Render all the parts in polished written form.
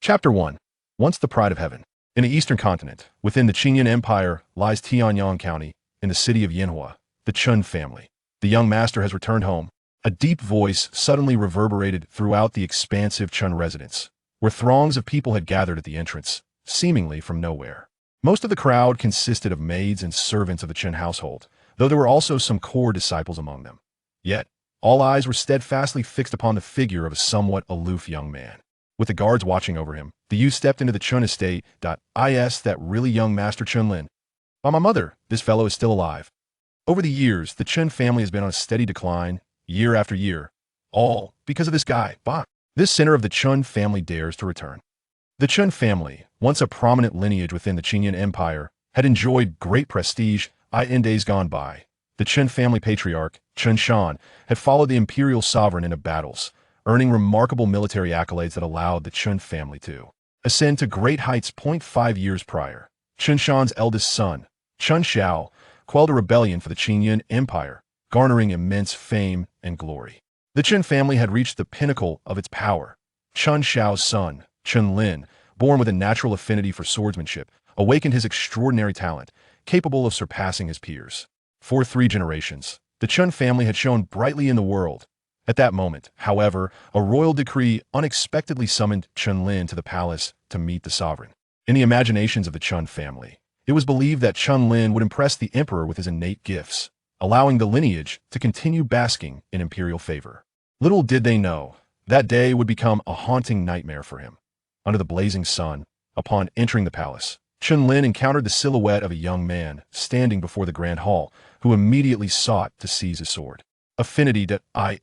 Chapter 1. Once the Pride of Heaven. In the eastern continent, within the Qingyun Empire, lies Tianyang County, in the city of Yinhua, the Chen family. The young master has returned home. A deep voice suddenly reverberated throughout the expansive Chen residence, where throngs of people had gathered at the entrance, seemingly from nowhere. Most of the crowd consisted of maids and servants of the Chen household, though there were also some core disciples among them. Yet, all eyes were steadfastly fixed upon the figure of a somewhat aloof young man. With the guards watching over him, the youth stepped into the Chen estate. Is that really young Master Chen Lin? By my mother, this fellow is still alive. Over the years, the Chen family has been on a steady decline, year after year, all because of this guy, Ba. This center of the Chen family dares to return. The Chen family, once a prominent lineage within the Qingyun Empire, had enjoyed great prestige in days gone by. The Chen family patriarch, Chen Shan, had followed the imperial sovereign into battles, earning remarkable military accolades that allowed the Chen family to ascend to great heights. 5 years prior, Chen Shan's eldest son, Chen Xiao, quelled a rebellion for the Qingyun Empire, garnering immense fame and glory. The Chen family had reached the pinnacle of its power. Chen Xiao's son, Chen Lin, born with a natural affinity for swordsmanship, awakened his extraordinary talent, capable of surpassing his peers. For 3 generations, the Chen family had shone brightly in the world. At that moment, however, a royal decree unexpectedly summoned Chen Lin to the palace to meet the sovereign. In the imaginations of the Chen family, it was believed that Chen Lin would impress the emperor with his innate gifts, allowing the lineage to continue basking in imperial favor. Little did they know, that day would become a haunting nightmare for him. Under the blazing sun, upon entering the palace, Chen Lin encountered the silhouette of a young man standing before the grand hall, who immediately sought to seize his sword. Affinity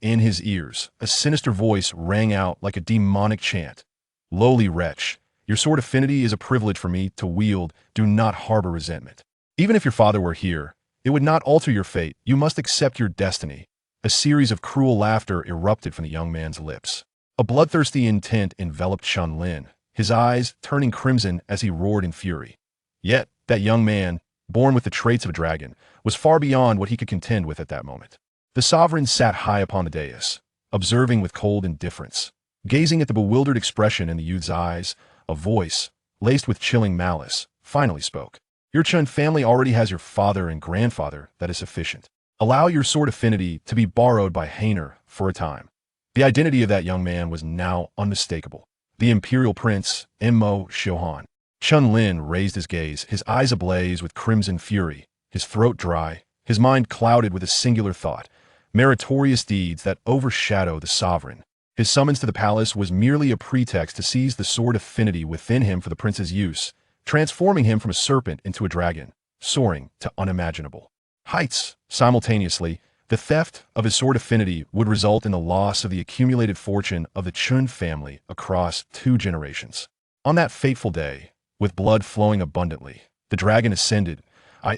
in his ears, a sinister voice rang out like a demonic chant. Lowly wretch, your sword affinity is a privilege for me to wield. Do not harbor resentment. Even if your father were here, it would not alter your fate. You must accept your destiny. A series of cruel laughter erupted from the young man's lips. A bloodthirsty intent enveloped Chen Lin, his eyes turning crimson as he roared in fury. Yet, that young man, born with the traits of a dragon, was far beyond what he could contend with at that moment. The sovereign sat high upon the dais, observing with cold indifference. Gazing at the bewildered expression in the youth's eyes, a voice, laced with chilling malice, finally spoke. Your Chen family already has your father and grandfather. That is sufficient. Allow your sword affinity to be borrowed by Hainer for a time. The identity of that young man was now unmistakable. The imperial prince, Mo Xiuhan. Chen Lin raised his gaze, his eyes ablaze with crimson fury, his throat dry, his mind clouded with a singular thought. Meritorious deeds that overshadow the sovereign. His summons to the palace was merely a pretext to seize the sword affinity within him for the prince's use, transforming him from a serpent into a dragon, soaring to unimaginable heights. Simultaneously, the theft of his sword affinity would result in the loss of the accumulated fortune of the Chen family across 2 generations. On that fateful day, with blood flowing abundantly, the dragon ascended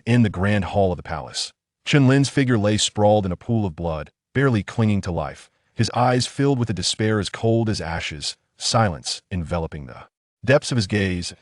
in the grand hall of the palace. Chen Lin's figure lay sprawled in a pool of blood, barely clinging to life, his eyes filled with a despair as cold as ashes, silence enveloping the depths of his gaze.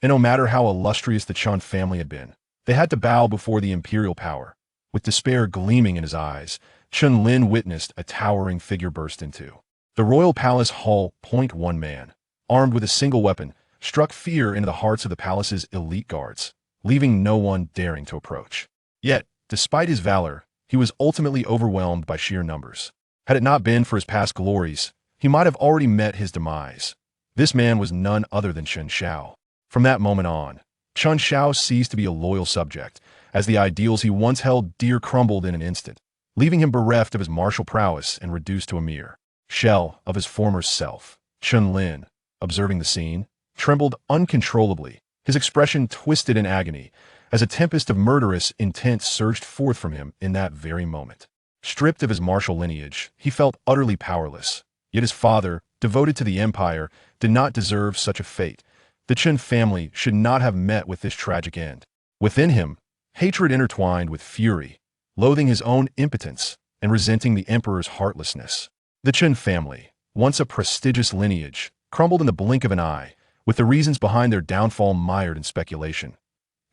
And no matter how illustrious the Chen family had been, they had to bow before the imperial power. With despair gleaming in his eyes, Chen Lin witnessed a towering figure burst into the royal palace hall. 1 man, armed with a single weapon, struck fear into the hearts of the palace's elite guards, leaving no one daring to approach. Yet, despite his valor, he was ultimately overwhelmed by sheer numbers. Had it not been for his past glories, he might have already met his demise. This man was none other than Chen Xiao. From that moment on, Chen Xiao ceased to be a loyal subject, as the ideals he once held dear crumbled in an instant, leaving him bereft of his martial prowess and reduced to a mere shell of his former self. Chen Lin, observing the scene, trembled uncontrollably, his expression twisted in agony, as a tempest of murderous intent surged forth from him in that very moment. Stripped of his martial lineage, he felt utterly powerless. Yet his father, devoted to the empire, did not deserve such a fate. The Chen family should not have met with this tragic end. Within him, hatred intertwined with fury, loathing his own impotence and resenting the emperor's heartlessness. The Chen family, once a prestigious lineage, crumbled in the blink of an eye, with the reasons behind their downfall mired in speculation.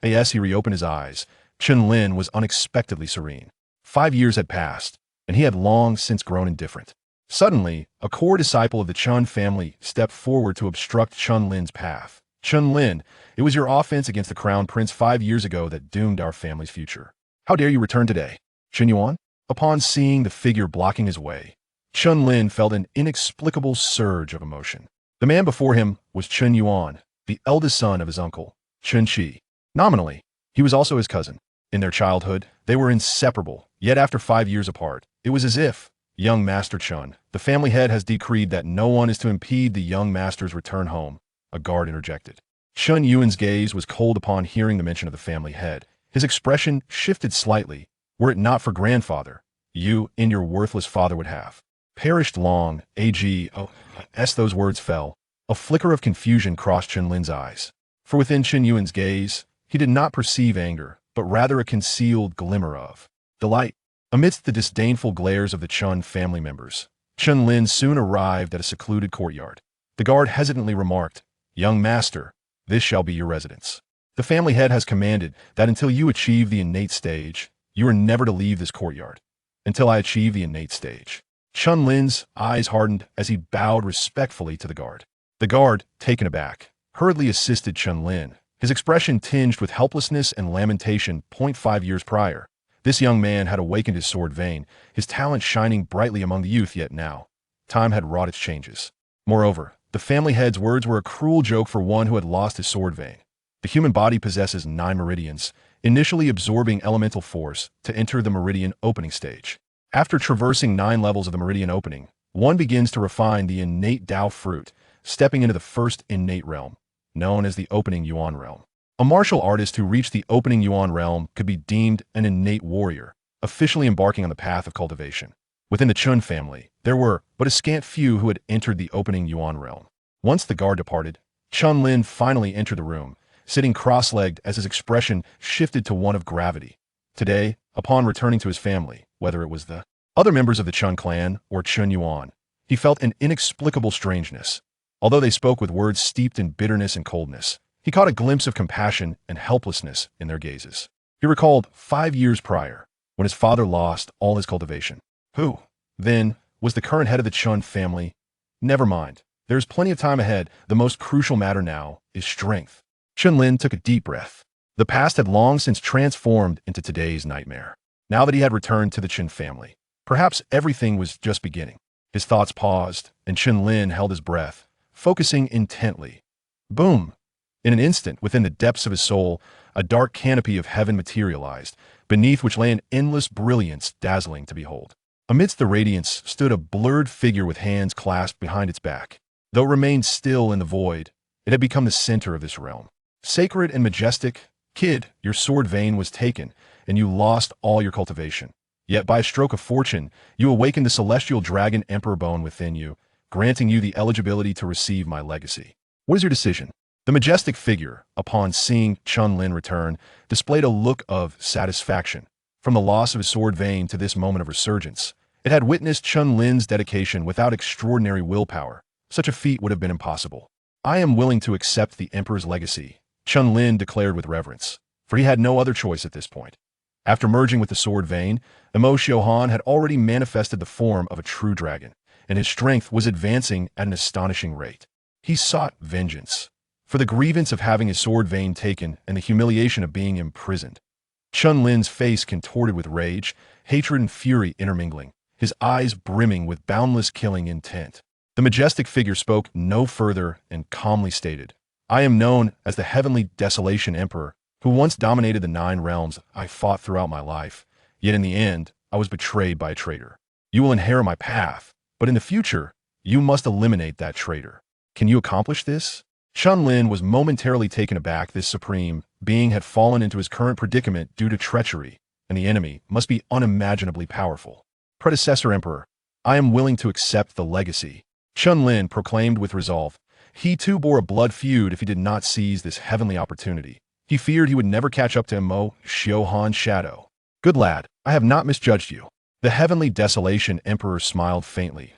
As he reopened his eyes, Chen Lin was unexpectedly serene. 5 years had passed, and he had long since grown indifferent. Suddenly, a core disciple of the Chen family stepped forward to obstruct Chen Lin's path. Chen Lin, it was your offense against the crown prince 5 years ago that doomed our family's future. How dare you return today? Chen Yuan? Upon seeing the figure blocking his way, Chen Lin felt an inexplicable surge of emotion. The man before him was Chen Yuan, the eldest son of his uncle, Chen Qi. Nominally, he was also his cousin. In their childhood, they were inseparable, yet after 5 years apart, it was as if, young Master Chen, the family head has decreed that no one is to impede the young master's return home, a guard interjected. Chen Yuan's gaze was cold upon hearing the mention of the family head. His expression shifted slightly. Were it not for grandfather, you and your worthless father would have perished long, as those words fell. A flicker of confusion crossed Chen Lin's eyes. For within Chen Yuan's gaze, he did not perceive anger, but rather a concealed glimmer of delight. Amidst the disdainful glares of the Chen family members, Chen Lin soon arrived at a secluded courtyard. The guard hesitantly remarked, "Young master, this shall be your residence. The family head has commanded that until you achieve the innate stage, you are never to leave this courtyard. Until I achieve the innate stage." Chen Lin's eyes hardened as he bowed respectfully to the guard. The guard, taken aback, hurriedly assisted Chen Lin, his expression tinged with helplessness and lamentation. 5 years prior, this young man had awakened his sword vein, his talent shining brightly among the youth, yet now, time had wrought its changes. Moreover, the family head's words were a cruel joke for one who had lost his sword vein. The human body possesses 9 meridians, initially absorbing elemental force to enter the meridian opening stage. After traversing 9 levels of the meridian opening, one begins to refine the innate Tao fruit, stepping into the first innate realm, known as the opening Yuan realm. A martial artist who reached the opening Yuan realm could be deemed an innate warrior, officially embarking on the path of cultivation. Within the Chen family, there were but a scant few who had entered the opening Yuan realm. Once the guard departed, Chen Lin finally entered the room, sitting cross-legged as his expression shifted to one of gravity. Today, upon returning to his family, whether it was the other members of the Chen clan or Chen Yuan, he felt an inexplicable strangeness. Although they spoke with words steeped in bitterness and coldness, he caught a glimpse of compassion and helplessness in their gazes. He recalled 5 years prior, when his father lost all his cultivation. Who, then, was the current head of the Chen family? Never mind. There is plenty of time ahead. The most crucial matter now is strength. Chen Lin took a deep breath. The past had long since transformed into today's nightmare. Now that he had returned to the Chen family, perhaps everything was just beginning. His thoughts paused, and Chen Lin held his breath, focusing intently. Boom! In an instant, within the depths of his soul, a dark canopy of heaven materialized, beneath which lay an endless brilliance dazzling to behold. Amidst the radiance stood a blurred figure with hands clasped behind its back. Though it remained still in the void, it had become the center of this realm. Sacred and majestic, kid, your sword vein was taken, and you lost all your cultivation. Yet by a stroke of fortune, you awakened the celestial dragon emperor bone within you, granting you the eligibility to receive my legacy. What is your decision? The majestic figure, upon seeing Chen Lin return, displayed a look of satisfaction. From the loss of his sword vein to this moment of resurgence, it had witnessed Chen Lin's dedication without extraordinary willpower. Such a feat would have been impossible. I am willing to accept the emperor's legacy, Chen Lin declared with reverence, for he had no other choice at this point. After merging with the sword vein, Mo Xiuhan had already manifested the form of a true dragon, and his strength was advancing at an astonishing rate. He sought vengeance for the grievance of having his sword vein taken and the humiliation of being imprisoned. Chen Lin's face contorted with rage, hatred and fury intermingling, his eyes brimming with boundless killing intent. The majestic figure spoke no further and calmly stated, I am known as the Heavenly Desolation Emperor, who once dominated the 9 realms I fought throughout my life, yet in the end, I was betrayed by a traitor. You will inherit my path, but in the future, you must eliminate that traitor. Can you accomplish this? Chen Lin was momentarily taken aback. This supreme being had fallen into his current predicament due to treachery, and the enemy must be unimaginably powerful. Predecessor Emperor, I am willing to accept the legacy, Chen Lin proclaimed with resolve. He too bore a blood feud if he did not seize this heavenly opportunity. He feared he would never catch up to Mo Xiuhan's shadow. Good lad, I have not misjudged you. The Heavenly Desolation Emperor smiled faintly.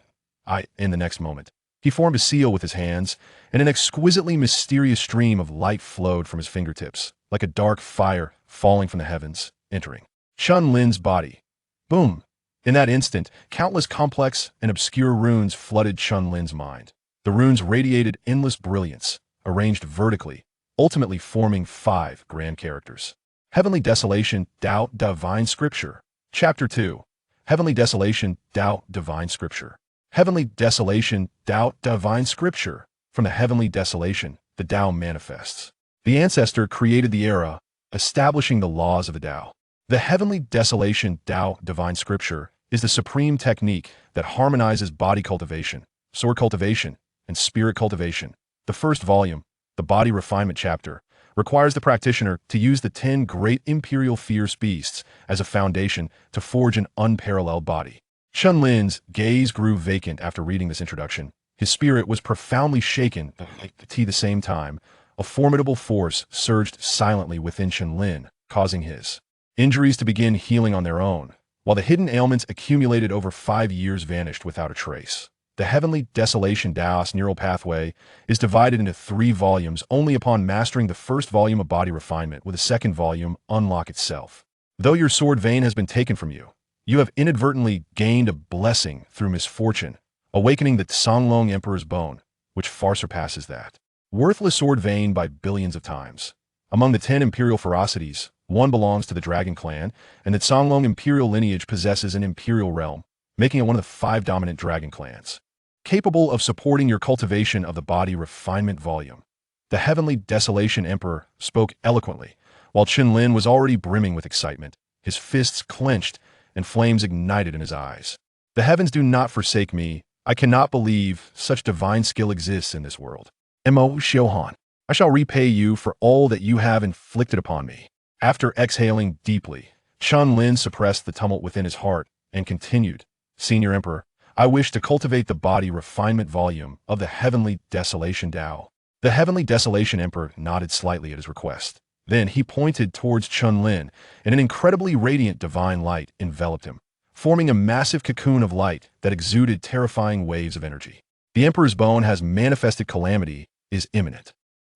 In the next moment, he formed a seal with his hands, and an exquisitely mysterious stream of light flowed from his fingertips, like a dark fire falling from the heavens, entering Chen Lin's body. Boom! In that instant, countless complex and obscure runes flooded Chen Lin's mind. The runes radiated endless brilliance, arranged vertically, ultimately forming 5 grand characters. Heavenly Desolation, Tao, Divine Scripture. Chapter 2. Heavenly Desolation, Tao, Divine Scripture. Heavenly Desolation, Tao, Divine Scripture. From the heavenly desolation, the Tao manifests. The ancestor created the era, establishing the laws of the Tao. The heavenly desolation, Tao, Divine Scripture, is the supreme technique that harmonizes body cultivation, sword cultivation, and spirit cultivation. The first volume, the Body Refinement chapter, requires the practitioner to use the 10 great imperial fierce beasts as a foundation to forge an unparalleled body. Chen Lin's gaze grew vacant after reading this introduction. His spirit was profoundly shaken, at the same time. A formidable force surged silently within Chen Lin, causing his injuries to begin healing on their own, while the hidden ailments accumulated over 5 years vanished without a trace. The Heavenly Desolation Taoist Neural Pathway is divided into 3 volumes. Only upon mastering the first volume of Body Refinement will the second volume unlock itself. Though your sword vein has been taken from you, you have inadvertently gained a blessing through misfortune, awakening the Songlong Emperor's bone, which far surpasses that worthless sword vein by billions of times. Among the 10 imperial ferocities, 1 belongs to the Dragon Clan, and the Songlong imperial lineage possesses an imperial realm, making it one of the 5 dominant dragon clans, capable of supporting your cultivation of the Body Refinement volume. The Heavenly Desolation Emperor spoke eloquently, while Chen Lin was already brimming with excitement, his fists clenched and flames ignited in his eyes. The heavens do not forsake me. I cannot believe such divine skill exists in this world. Mo Xiuhan, I shall repay you for all that you have inflicted upon me. After exhaling deeply, Chen Lin suppressed the tumult within his heart and continued, Senior Emperor, I wish to cultivate the Body Refinement volume of the Heavenly Desolation Tao. The Heavenly Desolation Emperor nodded slightly at his request. Then he pointed towards Chen Lin, and an incredibly radiant divine light enveloped him, forming a massive cocoon of light that exuded terrifying waves of energy. The Emperor's bone has manifested calamity is imminent.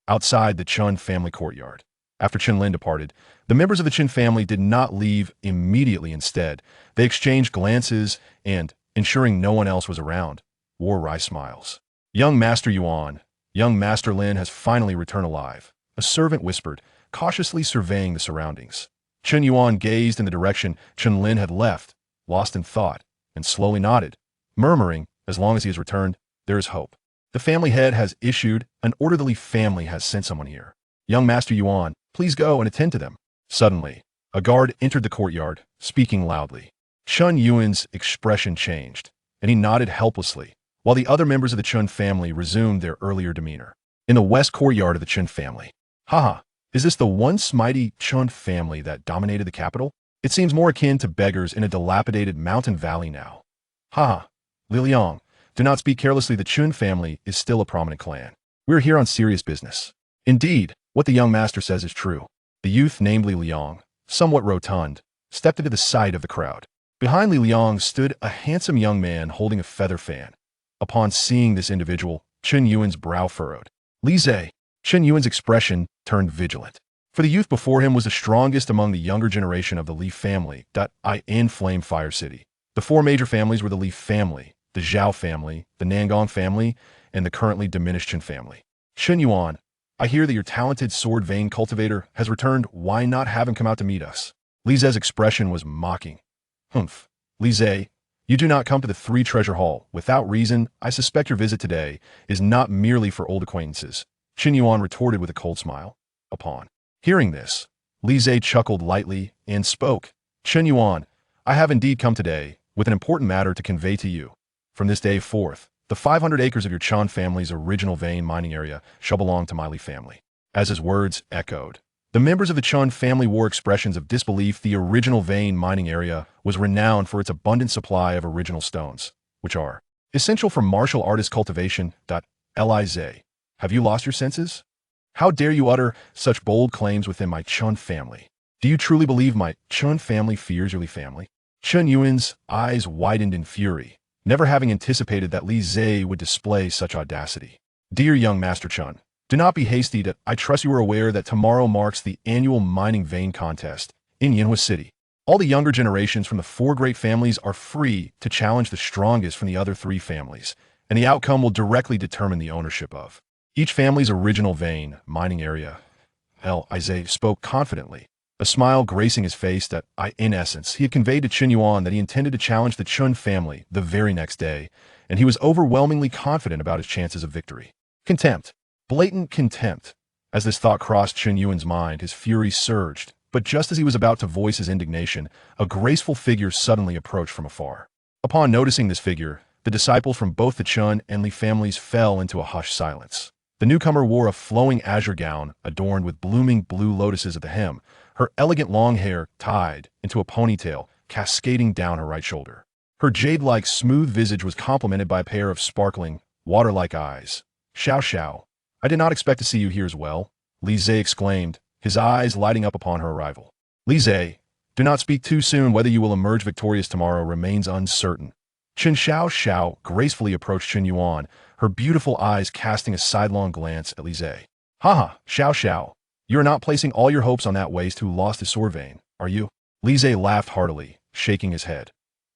Outside the Chen family courtyard, after Chen Lin departed, the members of the Chen family did not leave immediately. Instead, they exchanged glances and, ensuring no one else was around, wore wry smiles. Young Master Yuan, young Master Lin has finally returned alive, a servant whispered, cautiously surveying the surroundings. Chen Yuan gazed in the direction Chen Lin had left, lost in thought, and slowly nodded, murmuring, as long as he has returned, there is hope. The family head has issued an order. The Li family has sent someone here. Young Master Yuan, please go and attend to them. Suddenly, a guard entered the courtyard, speaking loudly. Chen Yuan's expression changed, and he nodded helplessly, while the other members of the Chen family resumed their earlier demeanor. In the west courtyard of the Chen family. Haha, is this the once mighty Chen family that dominated the capital? It seems more akin to beggars in a dilapidated mountain valley now. Haha, Li Liang, do not speak carelessly. The Chen family is still a prominent clan. We're here on serious business. Indeed, what the young master says is true. The youth named Li Liang, somewhat rotund, stepped into the sight of the crowd. Behind Li Liang stood a handsome young man holding a feather fan. Upon seeing this individual, Chen Yuan's brow furrowed. Li Zhe. Chen Yuan's expression turned vigilant. For the youth before him was the strongest among the younger generation of the Li family. In Flame Fire City. The 4 major families were the Li family, the Zhao family, the Nangong family, and the currently diminished Chen family. Chen Yuan, I hear that your talented sword vein cultivator has returned. Why not have him come out to meet us? Li Zhe's expression was mocking. Humph. Li Zhe, you do not come to the 3 Treasure Hall without reason. I suspect your visit today is not merely for old acquaintances. Chen Yuan retorted with a cold smile. Upon hearing this, Li Zhe chuckled lightly and spoke. Chen Yuan, I have indeed come today with an important matter to convey to you. From this day forth, the 500 acres of your Chen family's original vein mining area shall belong to my Li family. As his words echoed, the members of the Chen family wore expressions of disbelief. The original vein mining area was renowned for its abundant supply of original stones, which are essential for martial artist cultivation. Liz, have you lost your senses? How dare you utter such bold claims within my Chen family? Do you truly believe my Chen family fears your Li family? Chen Yuan's eyes widened in fury, never having anticipated that Li Zhe would display such audacity. Dear young Master Chen, do not be hasty. I trust you are aware that tomorrow marks the annual mining vein contest in Yinhua City. All the younger generations from the four great families are free to challenge the strongest from the other three families, and the outcome will directly determine the ownership of each family's original vein, mining area. Isaiah spoke confidently, a smile gracing his face that, in essence, he had conveyed to Chen Yuan that he intended to challenge the Chen family the very next day, and he was overwhelmingly confident about his chances of victory. Contempt. Blatant contempt. As this thought crossed Chen Yuan's mind, his fury surged, but just as he was about to voice his indignation, a graceful figure suddenly approached from afar. Upon noticing this figure, the disciples from both the Chen and Li families fell into a hushed silence. The newcomer wore a flowing azure gown adorned with blooming blue lotuses at the hem, her elegant long hair tied into a ponytail cascading down her right shoulder. Her jade-like smooth visage was complemented by a pair of sparkling, water-like eyes. "Xiao Xiao, I did not expect to see you here as well," Li Zhe exclaimed, his eyes lighting up upon her arrival. "Li Zhe, do not speak too soon. Whether you will emerge victorious tomorrow remains uncertain." Xiao Xiao gracefully approached Chen Yuan, her beautiful eyes casting a sidelong glance at Li Zhe. "Haha, Xiao Xiao, you are not placing all your hopes on that waste who lost his sword vein, are you?" Li Zhe laughed heartily, shaking his head.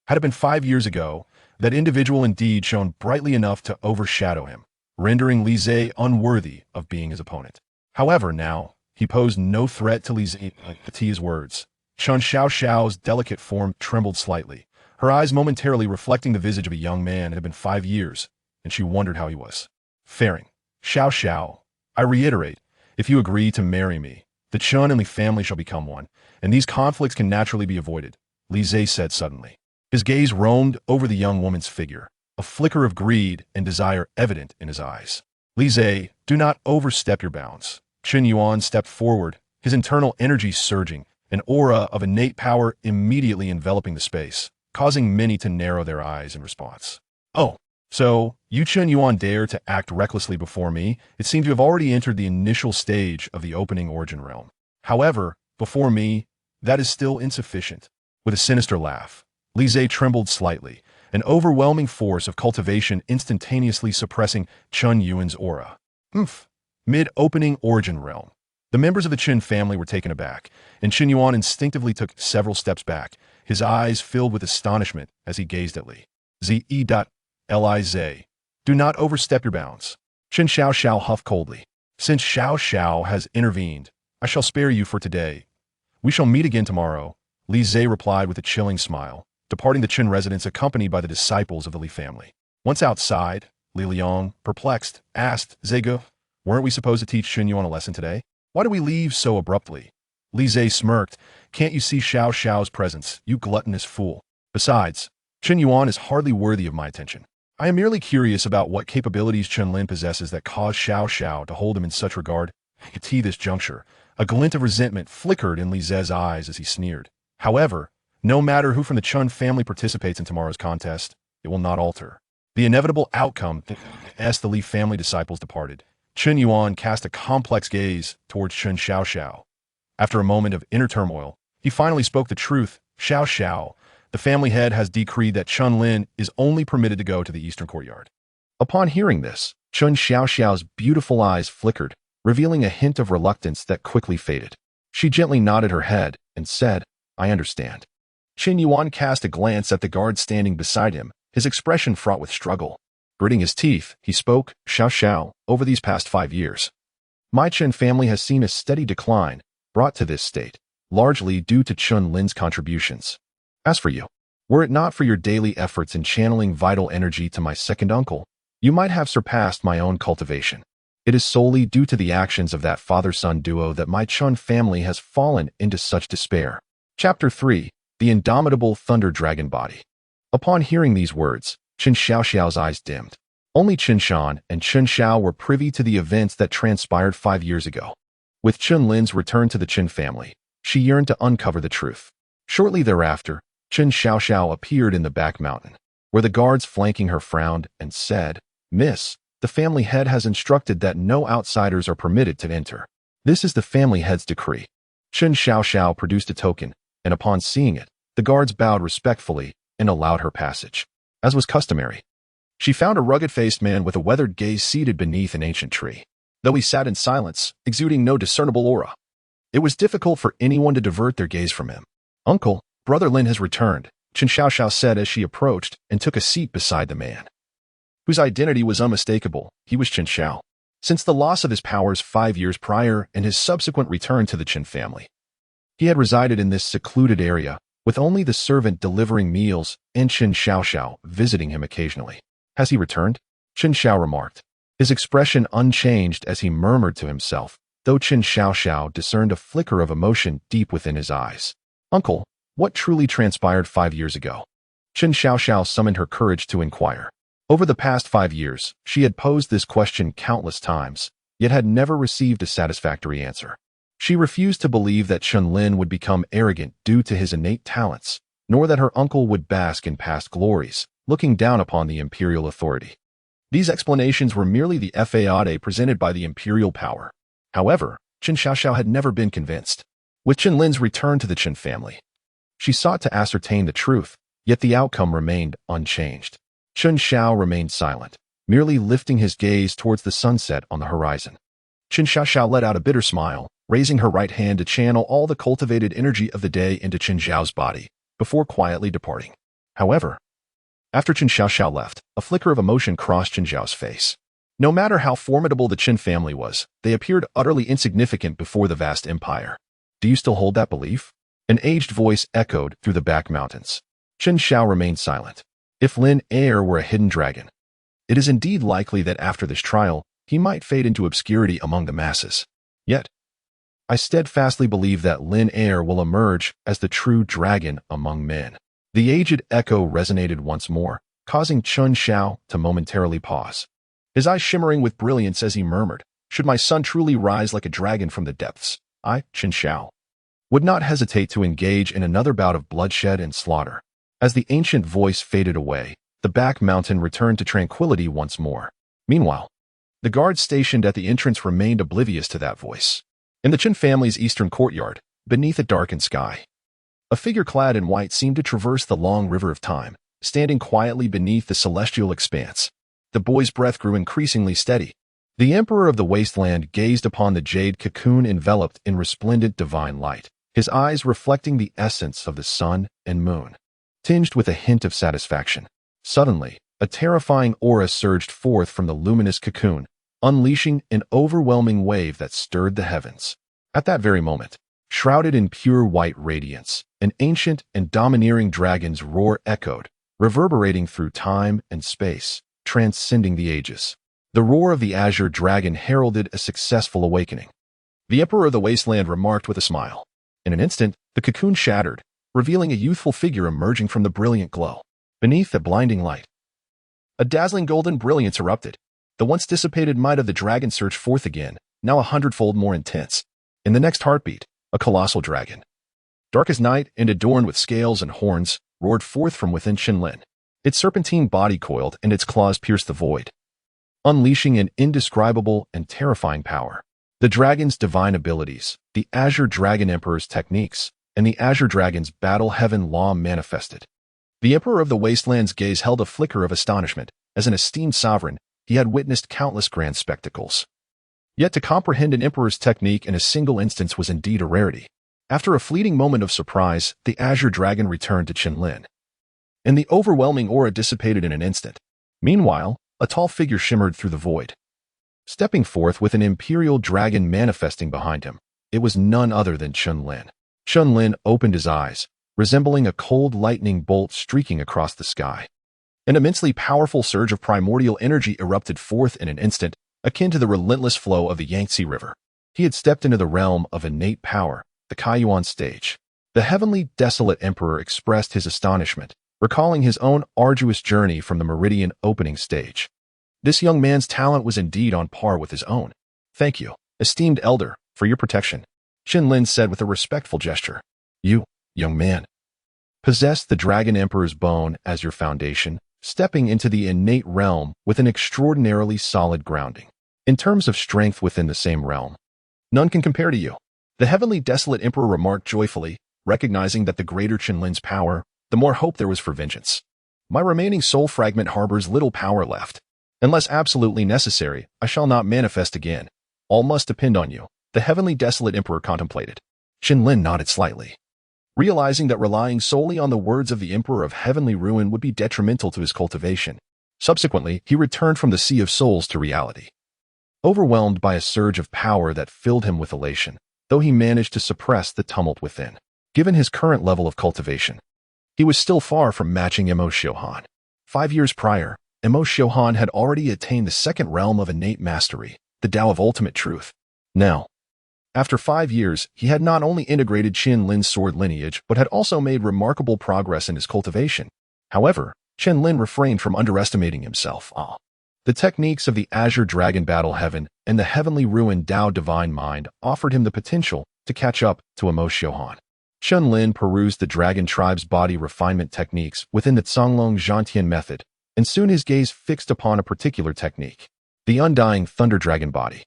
Had it been 5 years ago, that individual indeed shone brightly enough to overshadow him, rendering Li Zhe unworthy of being his opponent. However, now, he posed no threat to Li Zhe. To his words, Xiao Xiao's delicate form trembled slightly, her eyes momentarily reflecting the visage of a young man. It had been 5 years, and she wondered how he was faring. "Xiao Xiao, I reiterate, if you agree to marry me, the Chen and Li family shall become one, and these conflicts can naturally be avoided," Li Zhe said suddenly. His gaze roamed over the young woman's figure, a flicker of greed and desire evident in his eyes. "Li Zhe, do not overstep your bounds." Chen Yuan stepped forward, his internal energy surging, an aura of innate power immediately enveloping the space, causing many to narrow their eyes in response. "Oh, so you Chen Yuan dare to act recklessly before me? It seems you have already entered the initial stage of the opening origin realm. However, before me, that is still insufficient." With a sinister laugh, Li Zhe trembled slightly, an overwhelming force of cultivation instantaneously suppressing Chen Yuan's aura. Mid-opening origin realm. The members of the Chen family were taken aback, and Chen Yuan instinctively took several steps back, his eyes filled with astonishment as he gazed at Li. Zhe, do not overstep your bounds. Chen Xiao huffed coldly. "Since Xiao Xiao has intervened, I shall spare you for today. We shall meet again tomorrow," Li Zhe replied with a chilling smile, departing the Chen residence accompanied by the disciples of the Li family. Once outside, Li Liang, perplexed, asked Zhe, "Weren't we supposed to teach Chen Yuan a lesson today? Why did we leave so abruptly?" Li Zhe smirked. "Can't you see Xiao Xiao's presence, you gluttonous fool? Besides, Chen Yuan is hardly worthy of my attention. I am merely curious about what capabilities Chen Lin possesses that cause Xiao Xiao to hold him in such regard." At this juncture, a glint of resentment flickered in Li Zhe's eyes as he sneered. "However, no matter who from the Chen family participates in tomorrow's contest, it will not alter the inevitable outcome." As the Li family disciples departed, Chen Yuan cast a complex gaze towards Chen Xiao. After a moment of inner turmoil, he finally spoke the truth. "Xiao, the family head has decreed that Chen Lin is only permitted to go to the eastern courtyard." Upon hearing this, Chen Xiao's beautiful eyes flickered, revealing a hint of reluctance that quickly faded. She gently nodded her head and said, "I understand." Chen Yuan cast a glance at the guard standing beside him, his expression fraught with struggle. Gritting his teeth, he spoke, "Xiao, over these past 5 years, my Chen family has seen a steady decline, brought to this state, largely due to Chen Lin's contributions. As for you, were it not for your daily efforts in channeling vital energy to my second uncle, you might have surpassed my own cultivation. It is solely due to the actions of that father-son duo that my Chen family has fallen into such despair." Chapter 3. The Indomitable Thunder Dragon Body. Upon hearing these words, Chen Xiao's eyes dimmed. Only Chen Shan and Chen Xiao were privy to the events that transpired 5 years ago. With Chen Lin's return to the Chen family, she yearned to uncover the truth. Shortly thereafter, Chen Xiao appeared in the back mountain, where the guards flanking her frowned and said, "Miss, the family head has instructed that no outsiders are permitted to enter. This is the family head's decree." Chen Xiao produced a token, and upon seeing it, the guards bowed respectfully and allowed her passage. As was customary, she found a rugged-faced man with a weathered gaze seated beneath an ancient tree. Though he sat in silence, exuding no discernible aura, it was difficult for anyone to divert their gaze from him. "Uncle, Brother Lin has returned, Chen Xiaoxiao said as she approached and took a seat beside the man, whose identity was unmistakable. He was Chen Xiao. Since the loss of his powers 5 years prior and his subsequent return to the Chen family, he had resided in this secluded area, with only the servant delivering meals and Chen Xiaoxiao visiting him occasionally. Has he returned? Chen Xiao remarked, his expression unchanged as he murmured to himself, though Chen Xiaoxiao discerned a flicker of emotion deep within his eyes. Uncle, what truly transpired 5 years ago? Chen Xiaoxiao summoned her courage to inquire. Over the past 5 years, she had posed this question countless times, yet had never received a satisfactory answer. She refused to believe that Chen Lin would become arrogant due to his innate talents, nor that her uncle would bask in past glories, looking down upon the imperial authority. These explanations were merely the facade presented by the imperial power. However, Chen Xiaoxiao had never been convinced. With Chen Lin's return to the Chen family, she sought to ascertain the truth, yet the outcome remained unchanged. Chen Xiao remained silent, merely lifting his gaze towards the sunset on the horizon. Chen Xiaoxiao let out a bitter smile, raising her right hand to channel all the cultivated energy of the day into Chen Xiao's body, before quietly departing. However, after Chen Xiaoxiao left, a flicker of emotion crossed Chen Xiao's face. No matter how formidable the Chen family was, they appeared utterly insignificant before the vast empire. Do you still hold that belief? An aged voice echoed through the back mountains. Chen Xiao remained silent. If Lin Air were a hidden dragon, it is indeed likely that after this trial, he might fade into obscurity among the masses. Yet, I steadfastly believe that Lin Air will emerge as the true dragon among men. The aged echo resonated once more, causing Chen Xiao to momentarily pause. His eyes shimmering with brilliance as he murmured, should my son truly rise like a dragon from the depths, I, Chen Xiao, would not hesitate to engage in another bout of bloodshed and slaughter. As the ancient voice faded away, the back mountain returned to tranquility once more. Meanwhile, the guards stationed at the entrance remained oblivious to that voice. In the Chen family's eastern courtyard, beneath a darkened sky, a figure clad in white seemed to traverse the long river of time, standing quietly beneath the celestial expanse. The boy's breath grew increasingly steady. The Emperor of the Wasteland gazed upon the jade cocoon enveloped in resplendent divine light, his eyes reflecting the essence of the sun and moon, tinged with a hint of satisfaction. Suddenly, a terrifying aura surged forth from the luminous cocoon, unleashing an overwhelming wave that stirred the heavens. At that very moment, shrouded in pure white radiance, an ancient and domineering dragon's roar echoed, reverberating through time and space, transcending the ages. The roar of the azure dragon heralded a successful awakening. The Emperor of the Wasteland remarked with a smile. In an instant, the cocoon shattered, revealing a youthful figure emerging from the brilliant glow. Beneath the blinding light, a dazzling golden brilliance erupted. The once dissipated might of the dragon surged forth again, now 100-fold more intense. In the next heartbeat, a colossal dragon, dark as night and adorned with scales and horns, roared forth from within Chen Lin. Its serpentine body coiled and its claws pierced the void, unleashing an indescribable and terrifying power. The dragon's divine abilities, the Azure Dragon Emperor's techniques, and the Azure Dragon's battle heaven law manifested. The Emperor of the Wasteland's gaze held a flicker of astonishment. As an esteemed sovereign, he had witnessed countless grand spectacles. Yet to comprehend an emperor's technique in a single instance was indeed a rarity. After a fleeting moment of surprise, the Azure Dragon returned to Chen Lin, and the overwhelming aura dissipated in an instant. Meanwhile, a tall figure shimmered through the void, stepping forth with an imperial dragon manifesting behind him. It was none other than Chen Lin. Chen Lin opened his eyes, resembling a cold lightning bolt streaking across the sky. An immensely powerful surge of primordial energy erupted forth in an instant, akin to the relentless flow of the Yangtze River. He had stepped into the realm of innate power, the Kaiyuan stage. The heavenly desolate emperor expressed his astonishment, recalling his own arduous journey from the meridian opening stage. This young man's talent was indeed on par with his own. Thank you, esteemed elder, for your protection, Chen Lin said with a respectful gesture. You, young man, possess the Dragon Emperor's bone as your foundation, stepping into the innate realm with an extraordinarily solid grounding. In terms of strength within the same realm, none can compare to you. The heavenly desolate emperor remarked joyfully, recognizing that the greater Chen Lin's power, the more hope there was for vengeance. My remaining soul fragment harbors little power left. Unless absolutely necessary, I shall not manifest again. All must depend on you, the heavenly desolate emperor contemplated. Chen Lin nodded slightly, realizing that relying solely on the words of the Emperor of Heavenly Ruin would be detrimental to his cultivation. Subsequently, he returned from the Sea of Souls to reality. Overwhelmed by a surge of power that filled him with elation, though he managed to suppress the tumult within. Given his current level of cultivation, he was still far from matching Emo Shohan. 5 years prior, Emo Shohan had already attained the second realm of innate mastery, the Tao of ultimate truth. Now, after 5 years, he had not only integrated Chen Lin's sword lineage, but had also made remarkable progress in his cultivation. However, Chen Lin refrained from underestimating himself. The techniques of the Azure Dragon Battle Heaven and the Heavenly Ruin Tao Divine Mind offered him the potential to catch up to Emo Shohan. Chen Lin perused the Dragon Tribe's body refinement techniques within the Zonglong Zhantian method, and soon his gaze fixed upon a particular technique, the Undying Thunder Dragon Body.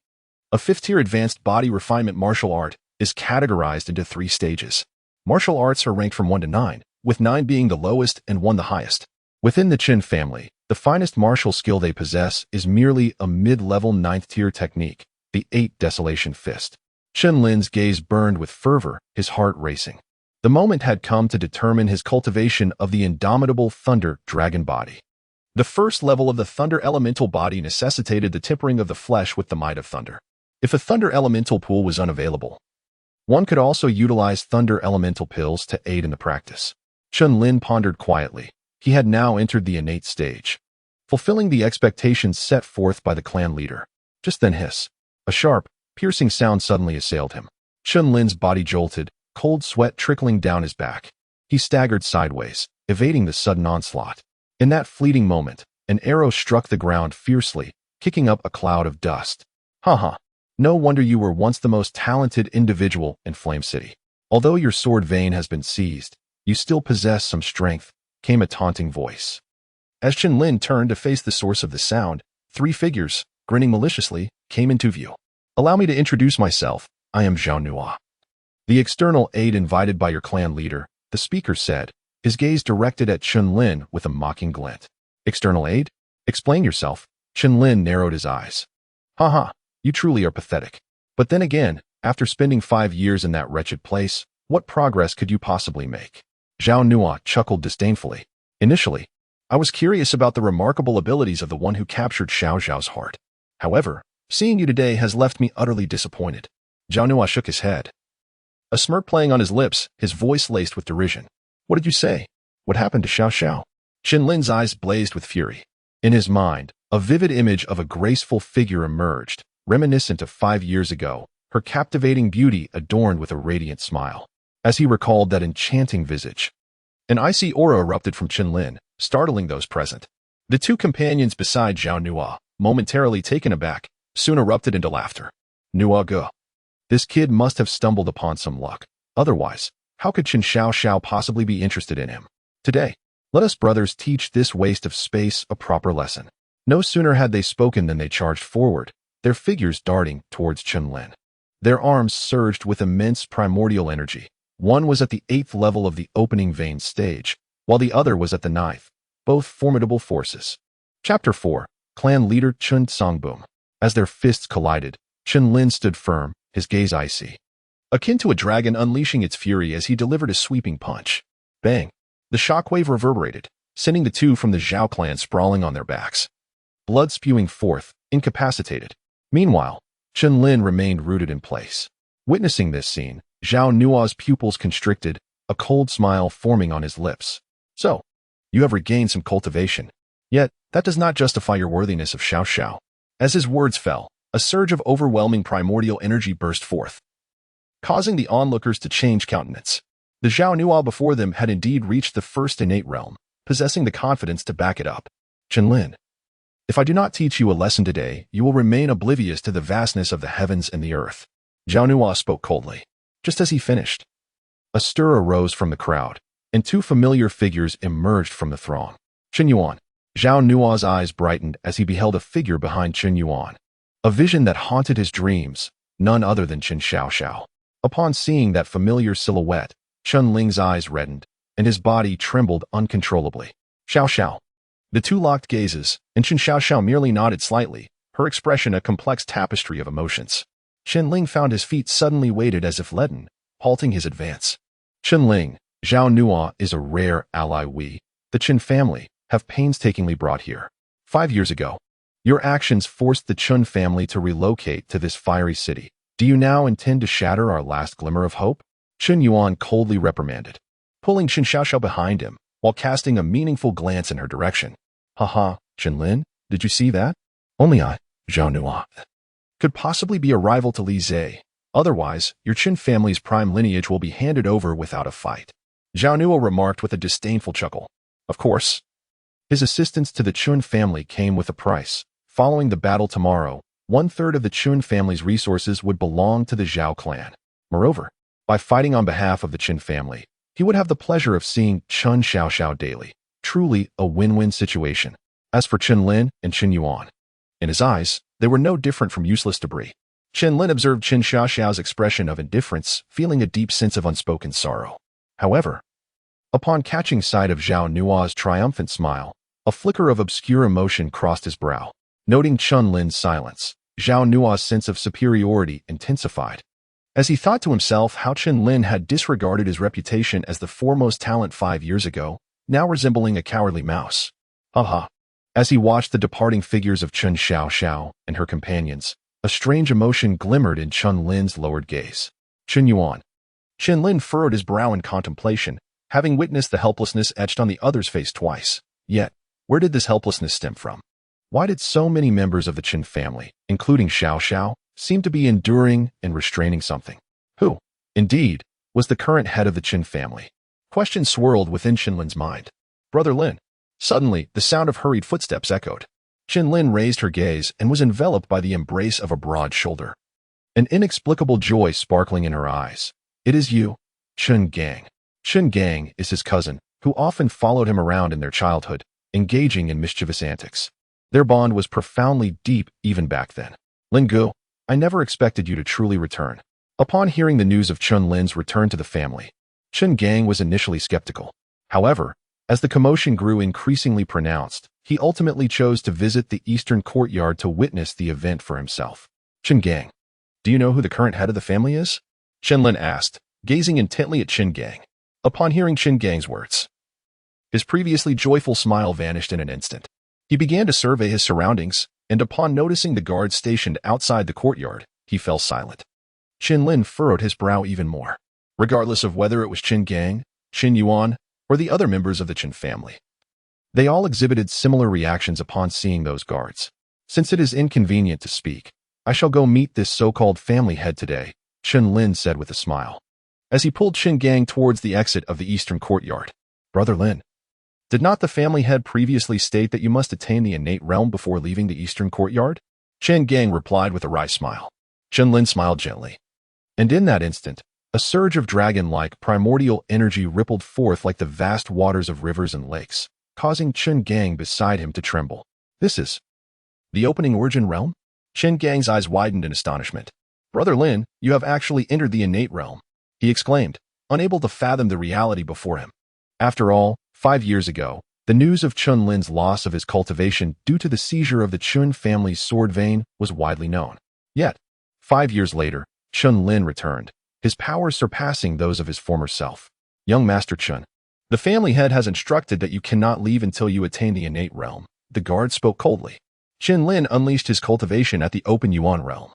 A 5th-tier advanced body refinement martial art is categorized into 3 stages. Martial arts are ranked from 1 to 9, with 9 being the lowest and 1 the highest. Within the Chen family, the finest martial skill they possess is merely a mid-level 9th-tier technique, the 8 Desolation Fist. Chen Lin's gaze burned with fervor, his heart racing. The moment had come to determine his cultivation of the indomitable Thunder Dragon Body. The first level of the Thunder Elemental Body necessitated the tempering of the flesh with the might of thunder. If a Thunder Elemental pool was unavailable, one could also utilize Thunder Elemental pills to aid in the practice. Chen Lin pondered quietly. He had now entered the innate stage, fulfilling the expectations set forth by the clan leader. Just then a sharp, piercing sound suddenly assailed him. Chen Lin's body jolted, cold sweat trickling down his back. He staggered sideways, evading the sudden onslaught. In that fleeting moment, an arrow struck the ground fiercely, kicking up a cloud of dust. Haha. No wonder you were once the most talented individual in Flame City. Although your sword vein has been seized, you still possess some strength, came a taunting voice. As Chen Lin turned to face the source of the sound, 3 figures, grinning maliciously, came into view. Allow me to introduce myself. I am Zhao Nua. The external aid invited by your clan leader, the speaker said, his gaze directed at Chen Lin with a mocking glint. External aid? Explain yourself. Chen Lin narrowed his eyes. Haha, you truly are pathetic. But then again, after spending 5 years in that wretched place, what progress could you possibly make? Zhao Nua chuckled disdainfully. Initially, I was curious about the remarkable abilities of the one who captured Xiao Zhao's heart. However, seeing you today has left me utterly disappointed. Zhao Nua shook his head, a smirk playing on his lips, his voice laced with derision. What did you say? What happened to Xiao Xiao? Chen Lin's eyes blazed with fury. In his mind, a vivid image of a graceful figure emerged, reminiscent of 5 years ago, her captivating beauty adorned with a radiant smile. As he recalled that enchanting visage, an icy aura erupted from Chen Lin, startling those present. The 2 companions beside Zhao Nua, momentarily taken aback, soon erupted into laughter. Nua Ge. This kid must have stumbled upon some luck. Otherwise, how could Chen Xiao Xiao possibly be interested in him? Today, let us brothers teach this waste of space a proper lesson. No sooner had they spoken than they charged forward, their figures darting towards Chen Lin. Their arms surged with immense primordial energy. One was at the 8th level of the opening vein stage, while the other was at the 9th, both formidable forces. Chapter 4, Clan Leader Chen Tsangboom. As their fists collided, Chen Lin stood firm, his gaze icy, akin to a dragon unleashing its fury as he delivered a sweeping punch. Bang! The shockwave reverberated, sending the 2 from the Zhao clan sprawling on their backs, blood spewing forth, incapacitated. Meanwhile, Chen Lin remained rooted in place. Witnessing this scene, Zhao Nua's pupils constricted, a cold smile forming on his lips. So, you have regained some cultivation. Yet, that does not justify your worthiness of Xiao Xiao. As his words fell, a surge of overwhelming primordial energy burst forth, causing the onlookers to change countenance. The Zhao Nua before them had indeed reached the first innate realm, possessing the confidence to back it up. Chen Lin, if I do not teach you a lesson today, you will remain oblivious to the vastness of the heavens and the earth. Zhao Nua spoke coldly. Just as he finished, a stir arose from the crowd, and 2 familiar figures emerged from the throng. Chen Yuan. Zhao Nua's eyes brightened as he beheld a figure behind Chen Yuan, a vision that haunted his dreams, none other than Chen Xiao Xiao. Upon seeing that familiar silhouette, Chen Ling's eyes reddened, and his body trembled uncontrollably. Xiao Xiao. The 2 locked gazes, and Chen Xiao Xiao merely nodded slightly, her expression a complex tapestry of emotions. Chen Ling found his feet suddenly weighted as if leaden, halting his advance. Chen Ling, Zhao Nua is a rare ally we, the Chen family, have painstakingly brought here. 5 years ago, your actions forced the Chen family to relocate to this fiery city. Do you now intend to shatter our last glimmer of hope? Chen Yuan coldly reprimanded, pulling Chen Xiaoxiao behind him while casting a meaningful glance in her direction. Haha, Chen Lin, did you see that? Only I, Zhao Nua, could possibly be a rival to Li Zhe. Otherwise, your Chen family's prime lineage will be handed over without a fight. Zhao Nua remarked with a disdainful chuckle. Of course, his assistance to the Chen family came with a price. Following the battle tomorrow, 1/3 of the Chen family's resources would belong to the Zhao clan. Moreover, by fighting on behalf of the Chen family, he would have the pleasure of seeing Chen Xiaoxiao daily. Truly a win-win situation. As for Chen Lin and Chen Yuan, in his eyes, they were no different from useless debris. Chen Lin observed Chen Xiaoxiao's expression of indifference, feeling a deep sense of unspoken sorrow. However, upon catching sight of Zhao Nua's triumphant smile, a flicker of obscure emotion crossed his brow. Noting Chen Lin's silence, Zhao Nua's sense of superiority intensified. As he thought to himself how Chen Lin had disregarded his reputation as the foremost talent 5 years ago, now resembling a cowardly mouse. Haha. As he watched the departing figures of Chen Xiaoxiao and her companions, a strange emotion glimmered in Chen Lin's lowered gaze. Chen Yuan. Chen Lin furrowed his brow in contemplation, having witnessed the helplessness etched on the other's face twice. Yet, where did this helplessness stem from? Why did so many members of the Chen family, including Xiaoxiao, seem to be enduring and restraining something? Who, indeed, was the current head of the Chen family? Questions swirled within Chen Lin's mind. Brother Lin. Suddenly, the sound of hurried footsteps echoed. Chen Lin raised her gaze and was enveloped by the embrace of a broad shoulder. An inexplicable joy sparkling in her eyes. It is you, Chen Gang. Chen Gang is his cousin, who often followed him around in their childhood, engaging in mischievous antics. Their bond was profoundly deep even back then. Lin Gu, I never expected you to truly return. Upon hearing the news of Chen Lin's return to the family, Chen Gang was initially skeptical. However, as the commotion grew increasingly pronounced, he ultimately chose to visit the eastern courtyard to witness the event for himself. Chen Gang, do you know who the current head of the family is? Chen Lin asked, gazing intently at Chen Gang. Upon hearing Chen Gang's words, his previously joyful smile vanished in an instant. He began to survey his surroundings, and upon noticing the guards stationed outside the courtyard, he fell silent. Chen Lin furrowed his brow even more. Regardless of whether it was Chen Gang, Chen Yuan, or the other members of the Chen family, they all exhibited similar reactions upon seeing those guards. Since it is inconvenient to speak, I shall go meet this so-called family head today, Chen Lin said with a smile, as he pulled Chen Gang towards the exit of the eastern courtyard. Brother Lin, did not the family head previously state that you must attain the innate realm before leaving the eastern courtyard? Chen Gang replied with a wry smile. Chen Lin smiled gently. And in that instant, a surge of dragon-like primordial energy rippled forth like the vast waters of rivers and lakes, causing Chen Gang beside him to tremble. This is the opening origin realm? Chen Gang's eyes widened in astonishment. Brother Lin, you have actually entered the innate realm, he exclaimed, unable to fathom the reality before him. After all, 5 years ago, the news of Chen Lin's loss of his cultivation due to the seizure of the Chen family's sword vein was widely known. Yet, 5 years later, Chen Lin returned, his powers surpassing those of his former self. Young Master Chen, the family head has instructed that you cannot leave until you attain the innate realm. The guard spoke coldly. Chen Lin unleashed his cultivation at the open Yuan realm,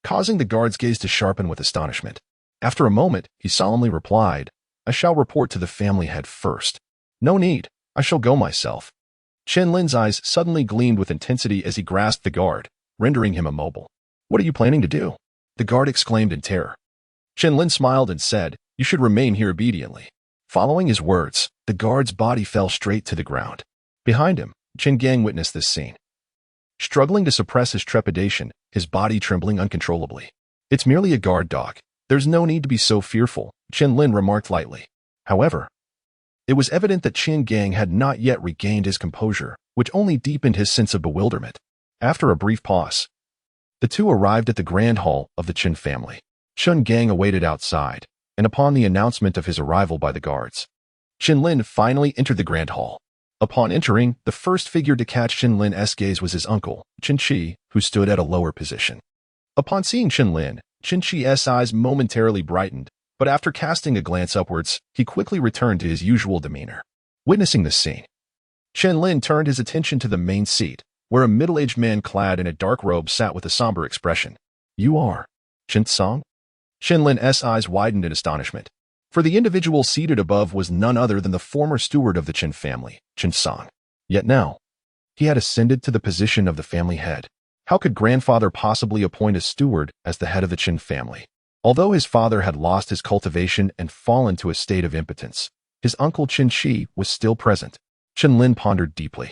causing the guard's gaze to sharpen with astonishment. After a moment, he solemnly replied, I shall report to the family head first. No need, I shall go myself. Chen Lin's eyes suddenly gleamed with intensity as he grasped the guard, rendering him immobile. What are you planning to do? The guard exclaimed in terror. Chen Lin smiled and said, you should remain here obediently. Following his words, the guard's body fell straight to the ground. Behind him, Chen Gang witnessed this scene. Struggling to suppress his trepidation, his body trembling uncontrollably. It's merely a guard dog. There's no need to be so fearful, Chen Lin remarked lightly. However, it was evident that Chen Gang had not yet regained his composure, which only deepened his sense of bewilderment. After a brief pause, the two arrived at the grand hall of the Chen family. Chen Gang awaited outside, and upon the announcement of his arrival by the guards, Chen Lin finally entered the grand hall. Upon entering, the first figure to catch Chen Lin's gaze was his uncle, Chen Qi, who stood at a lower position. Upon seeing Chen Lin, Chen Qi's eyes momentarily brightened, but after casting a glance upwards, he quickly returned to his usual demeanor. Witnessing this scene, Chen Lin turned his attention to the main seat, where a middle-aged man clad in a dark robe sat with a somber expression. You are Chen Song? Chen Lin's eyes widened in astonishment, for the individual seated above was none other than the former steward of the Chen family, Chen Song. Yet now, he had ascended to the position of the family head. How could grandfather possibly appoint a steward as the head of the Chen family? Although his father had lost his cultivation and fallen to a state of impotence, his uncle Chen Shi was still present. Chen Lin pondered deeply,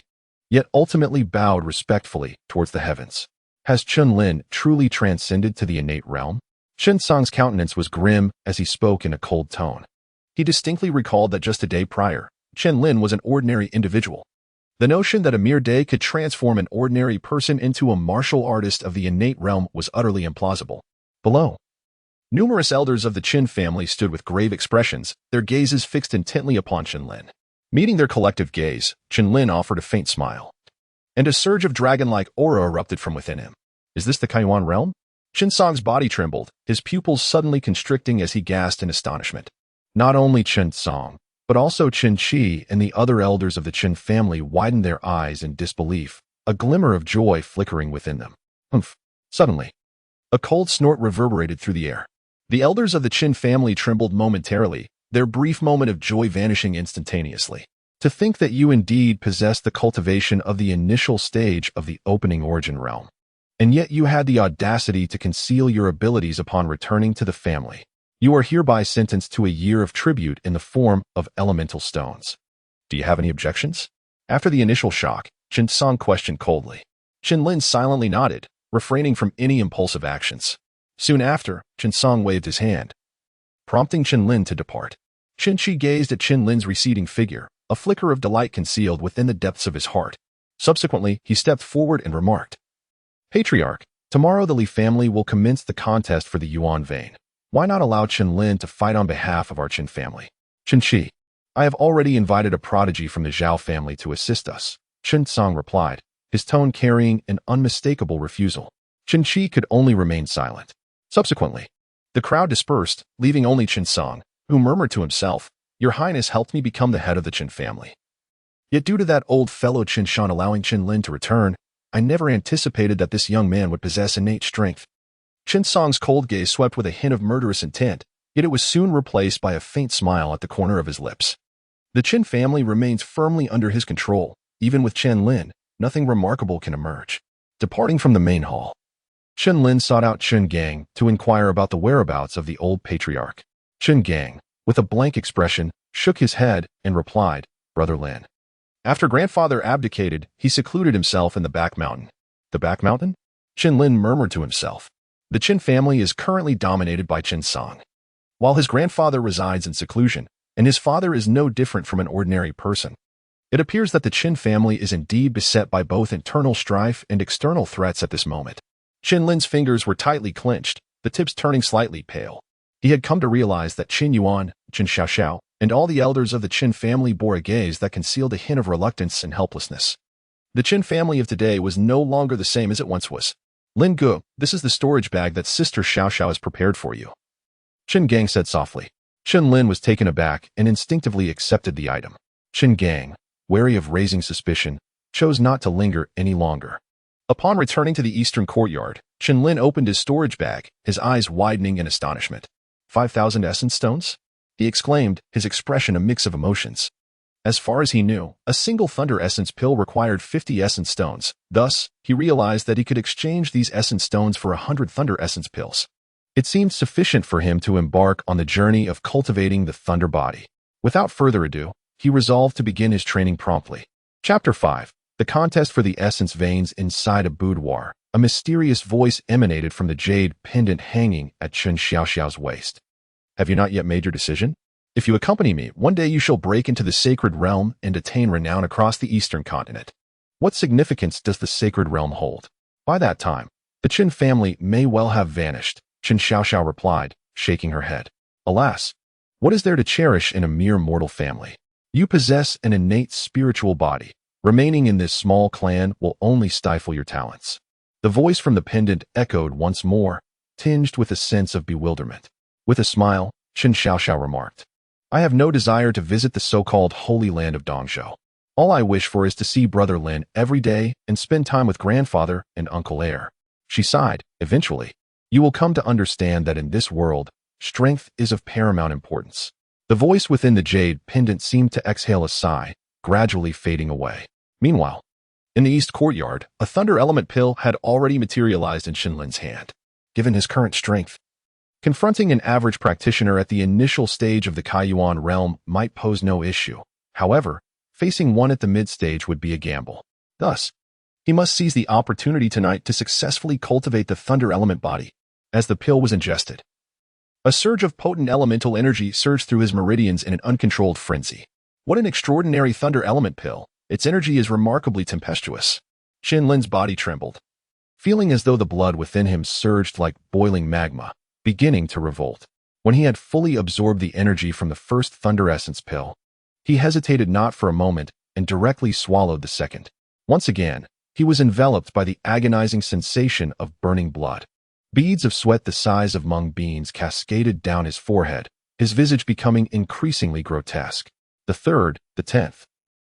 yet ultimately bowed respectfully towards the heavens. Has Chen Lin truly transcended to the innate realm? Chen Song's countenance was grim as he spoke in a cold tone. He distinctly recalled that just a day prior, Chen Lin was an ordinary individual. The notion that a mere day could transform an ordinary person into a martial artist of the innate realm was utterly implausible. Below, numerous elders of the Chen family stood with grave expressions, their gazes fixed intently upon Chen Lin. Meeting their collective gaze, Chen Lin offered a faint smile, and a surge of dragon-like aura erupted from within him. Is this the Kaiyuan realm? Chen Song's body trembled, his pupils suddenly constricting as he gasped in astonishment. Not only Chen Song, but also Chen Qi and the other elders of the Chen family widened their eyes in disbelief, a glimmer of joy flickering within them. Humph! Suddenly, a cold snort reverberated through the air. The elders of the Chen family trembled momentarily, their brief moment of joy vanishing instantaneously. To think that you indeed possess the cultivation of the initial stage of the opening origin realm, and yet you had the audacity to conceal your abilities upon returning to the family. You are hereby sentenced to a year of tribute in the form of elemental stones. Do you have any objections? After the initial shock, Chen Song questioned coldly. Chen Lin silently nodded, refraining from any impulsive actions. Soon after, Chen Song waved his hand, prompting Chen Lin to depart. Chen Qi gazed at Chen Lin's receding figure, a flicker of delight concealed within the depths of his heart. Subsequently, he stepped forward and remarked, Patriarch, tomorrow the Li family will commence the contest for the Yuan vein. Why not allow Chen Lin to fight on behalf of our Chen family? Chen Qi, I have already invited a prodigy from the Zhao family to assist us, Chen Song replied, his tone carrying an unmistakable refusal. Chen Qi could only remain silent. Subsequently, the crowd dispersed, leaving only Chen Song, who murmured to himself, Your Highness helped me become the head of the Chen family. Yet due to that old fellow Chen Shan allowing Chen Lin to return, I never anticipated that this young man would possess innate strength. Chen Song's cold gaze swept with a hint of murderous intent, yet it was soon replaced by a faint smile at the corner of his lips. The Chen family remains firmly under his control. Even with Chen Lin, nothing remarkable can emerge. Departing from the main hall, Chen Lin sought out Chen Gang to inquire about the whereabouts of the old patriarch. Chen Gang, with a blank expression, shook his head and replied, Brother Lin. After grandfather abdicated, he secluded himself in the back mountain. The back mountain? Chen Lin murmured to himself. The Chen family is currently dominated by Chen Song, while his grandfather resides in seclusion, and his father is no different from an ordinary person. It appears that the Chen family is indeed beset by both internal strife and external threats at this moment. Chen Lin's fingers were tightly clenched, the tips turning slightly pale. He had come to realize that Chen Yuan, Chen Xiaoxiao, and all the elders of the Chen family bore a gaze that concealed a hint of reluctance and helplessness. The Chen family of today was no longer the same as it once was. Lin Gu, this is the storage bag that Sister Xiaoxiao has prepared for you, Chen Gang said softly. Chen Lin was taken aback and instinctively accepted the item. Chen Gang, wary of raising suspicion, chose not to linger any longer. Upon returning to the eastern courtyard, Chen Lin opened his storage bag, his eyes widening in astonishment. 5,000 essence stones? He exclaimed, his expression a mix of emotions. As far as he knew, a single thunder essence pill required 50 essence stones. Thus, he realized that he could exchange these essence stones for 100 thunder essence pills. It seemed sufficient for him to embark on the journey of cultivating the thunder body. Without further ado, he resolved to begin his training promptly. Chapter 5. The contest for the essence veins inside a boudoir. A mysterious voice emanated from the jade pendant hanging at Chen Xiaoxiao's waist. Have you not yet made your decision? If you accompany me, one day you shall break into the sacred realm and attain renown across the eastern continent. What significance does the sacred realm hold? By that time, the Chen family may well have vanished, Chen Xiaoxiao replied, shaking her head. Alas, what is there to cherish in a mere mortal family? You possess an innate spiritual body. Remaining in this small clan will only stifle your talents. The voice from the pendant echoed once more, tinged with a sense of bewilderment. With a smile, Chen Xiaoxiao remarked. I have no desire to visit the so-called Holy Land of Dongzhou. All I wish for is to see Brother Lin every day and spend time with grandfather and Uncle Air. She sighed. Eventually, you will come to understand that in this world, strength is of paramount importance. The voice within the jade pendant seemed to exhale a sigh, gradually fading away. Meanwhile, in the east courtyard, a thunder element pill had already materialized in Chen Lin's hand. Given his current strength, confronting an average practitioner at the initial stage of the Kaiyuan realm might pose no issue. However, facing one at the mid-stage would be a gamble. Thus, he must seize the opportunity tonight to successfully cultivate the thunder element body. As the pill was ingested, a surge of potent elemental energy surged through his meridians in an uncontrolled frenzy. What an extraordinary thunder element pill! Its energy is remarkably tempestuous. Chen Lin's body trembled, feeling as though the blood within him surged like boiling magma, beginning to revolt. When he had fully absorbed the energy from the first thunder essence pill, he hesitated not for a moment and directly swallowed the second. Once again, he was enveloped by the agonizing sensation of burning blood. Beads of sweat the size of mung beans cascaded down his forehead, his visage becoming increasingly grotesque. The third, the 10th.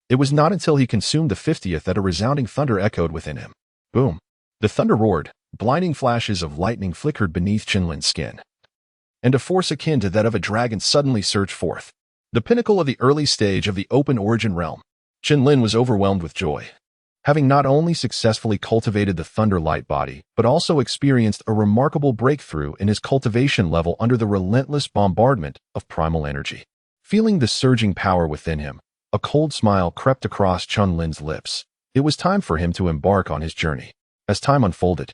It was not until he consumed the 50th that a resounding thunder echoed within him. Boom! The thunder roared, blinding flashes of lightning flickered beneath Chen Lin's skin, and a force akin to that of a dragon suddenly surged forth. The pinnacle of the early stage of the open origin realm, Chen Lin was overwhelmed with joy. Having not only successfully cultivated the thunder light body, but also experienced a remarkable breakthrough in his cultivation level under the relentless bombardment of primal energy. Feeling the surging power within him, a cold smile crept across Chen Lin's lips. It was time for him to embark on his journey. As time unfolded,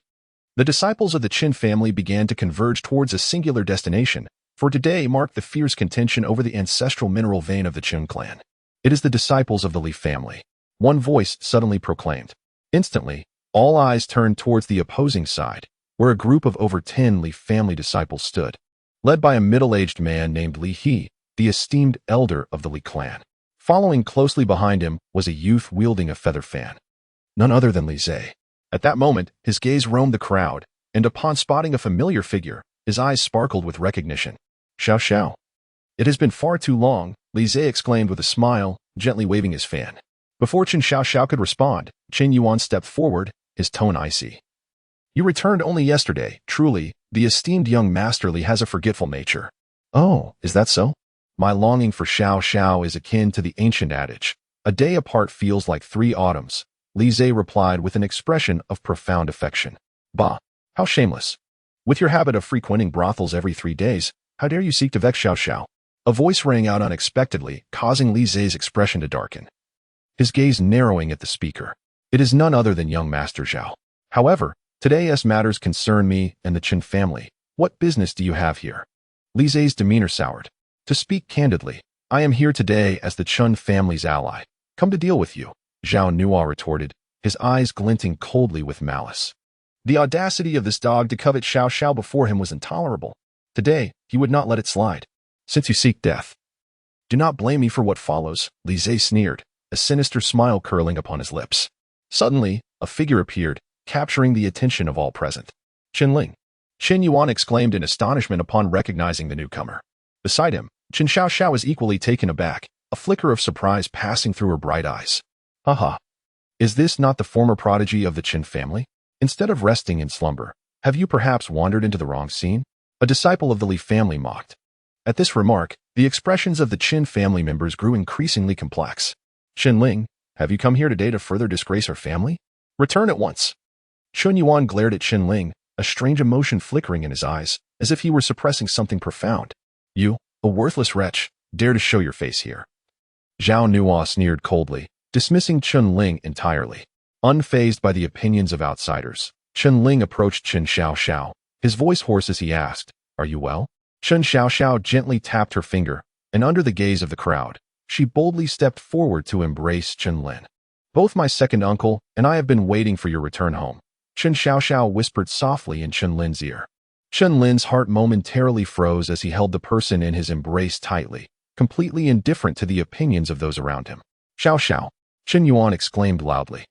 the disciples of the Chen family began to converge towards a singular destination, for today marked the fierce contention over the ancestral mineral vein of the Chen clan. It is the disciples of the Li family, one voice suddenly proclaimed. Instantly, all eyes turned towards the opposing side, where a group of over 10 Li family disciples stood, led by a middle-aged man named Li He, the esteemed elder of the Li clan. Following closely behind him was a youth wielding a feather fan, none other than Li Zhe. At that moment, his gaze roamed the crowd, and upon spotting a familiar figure, his eyes sparkled with recognition. Xiao Xiao. It has been far too long, Li Zhe exclaimed with a smile, gently waving his fan. Before Chen Xiaoxiao could respond, Chen Yuan stepped forward, his tone icy. You returned only yesterday. Truly, the esteemed young Master Li has a forgetful nature. Oh, is that so? My longing for Xiao Xiao is akin to the ancient adage, a day apart feels like 3 autumns. Li Zhe replied with an expression of profound affection. Bah, how shameless. With your habit of frequenting brothels every 3 days, how dare you seek to vex Xiao Xiao? A voice rang out unexpectedly, causing Li Zhe's expression to darken, his gaze narrowing at the speaker. It is none other than young Master Zhao. However, today's matters concern me and the Chen family. What business do you have here? Li Zhe's demeanor soured. To speak candidly, I am here today as the Chen family's ally. Come to deal with you, Zhao Nua retorted, his eyes glinting coldly with malice. The audacity of this dog to covet Xiao Xiao before him was intolerable. Today, he would not let it slide. Since you seek death, do not blame me for what follows, Li Zhe sneered, a sinister smile curling upon his lips. Suddenly, a figure appeared, capturing the attention of all present. Chen Lin. Chen Yuan exclaimed in astonishment upon recognizing the newcomer. Beside him, Chen Xiaoxiao was equally taken aback, a flicker of surprise passing through her bright eyes. Haha. Is this not the former prodigy of the Chen family? Instead of resting in slumber, have you perhaps wandered into the wrong scene? A disciple of the Li family mocked. At this remark, the expressions of the Chen family members grew increasingly complex. Chen Ling, have you come here today to further disgrace our family? Return at once. Chen Yuan glared at Chen Ling, a strange emotion flickering in his eyes, as if he were suppressing something profound. You, a worthless wretch, dare to show your face here. Zhao Nua sneered coldly, dismissing Chen Ling entirely. Unfazed by the opinions of outsiders, Chen Ling approached Chen Xiaoxiao, his voice hoarse as he asked, Are you well? Chen Xiaoxiao gently tapped her finger, and under the gaze of the crowd, she boldly stepped forward to embrace Chen Lin. Both my second uncle and I have been waiting for your return home, Chen Xiaoxiao whispered softly in Chen Lin's ear. Chen Lin's heart momentarily froze as he held the person in his embrace tightly, completely indifferent to the opinions of those around him. Xiao Xiao, Chen Yuan exclaimed loudly.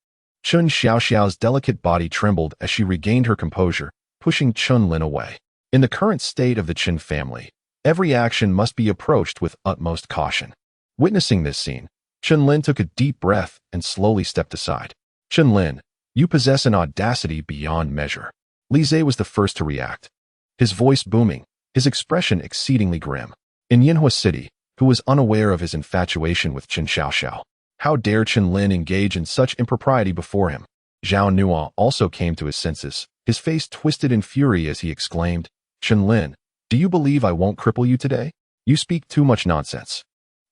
Chen Xiaoxiao's delicate body trembled as she regained her composure, pushing Chen Lin away. In the current state of the Chen family, Every action must be approached with utmost caution. Witnessing this scene, Chen Lin took a deep breath and slowly stepped aside. Chen Lin, you possess an audacity beyond measure. Li Zhe was the first to react. His voice booming, his expression exceedingly grim. In Yinhua City, who was unaware of his infatuation with Chen Xiaoxiao? How dare Chen Lin engage in such impropriety before him? Zhao Nua also came to his senses, his face twisted in fury as he exclaimed, Chen Lin, do you believe I won't cripple you today? You speak too much nonsense.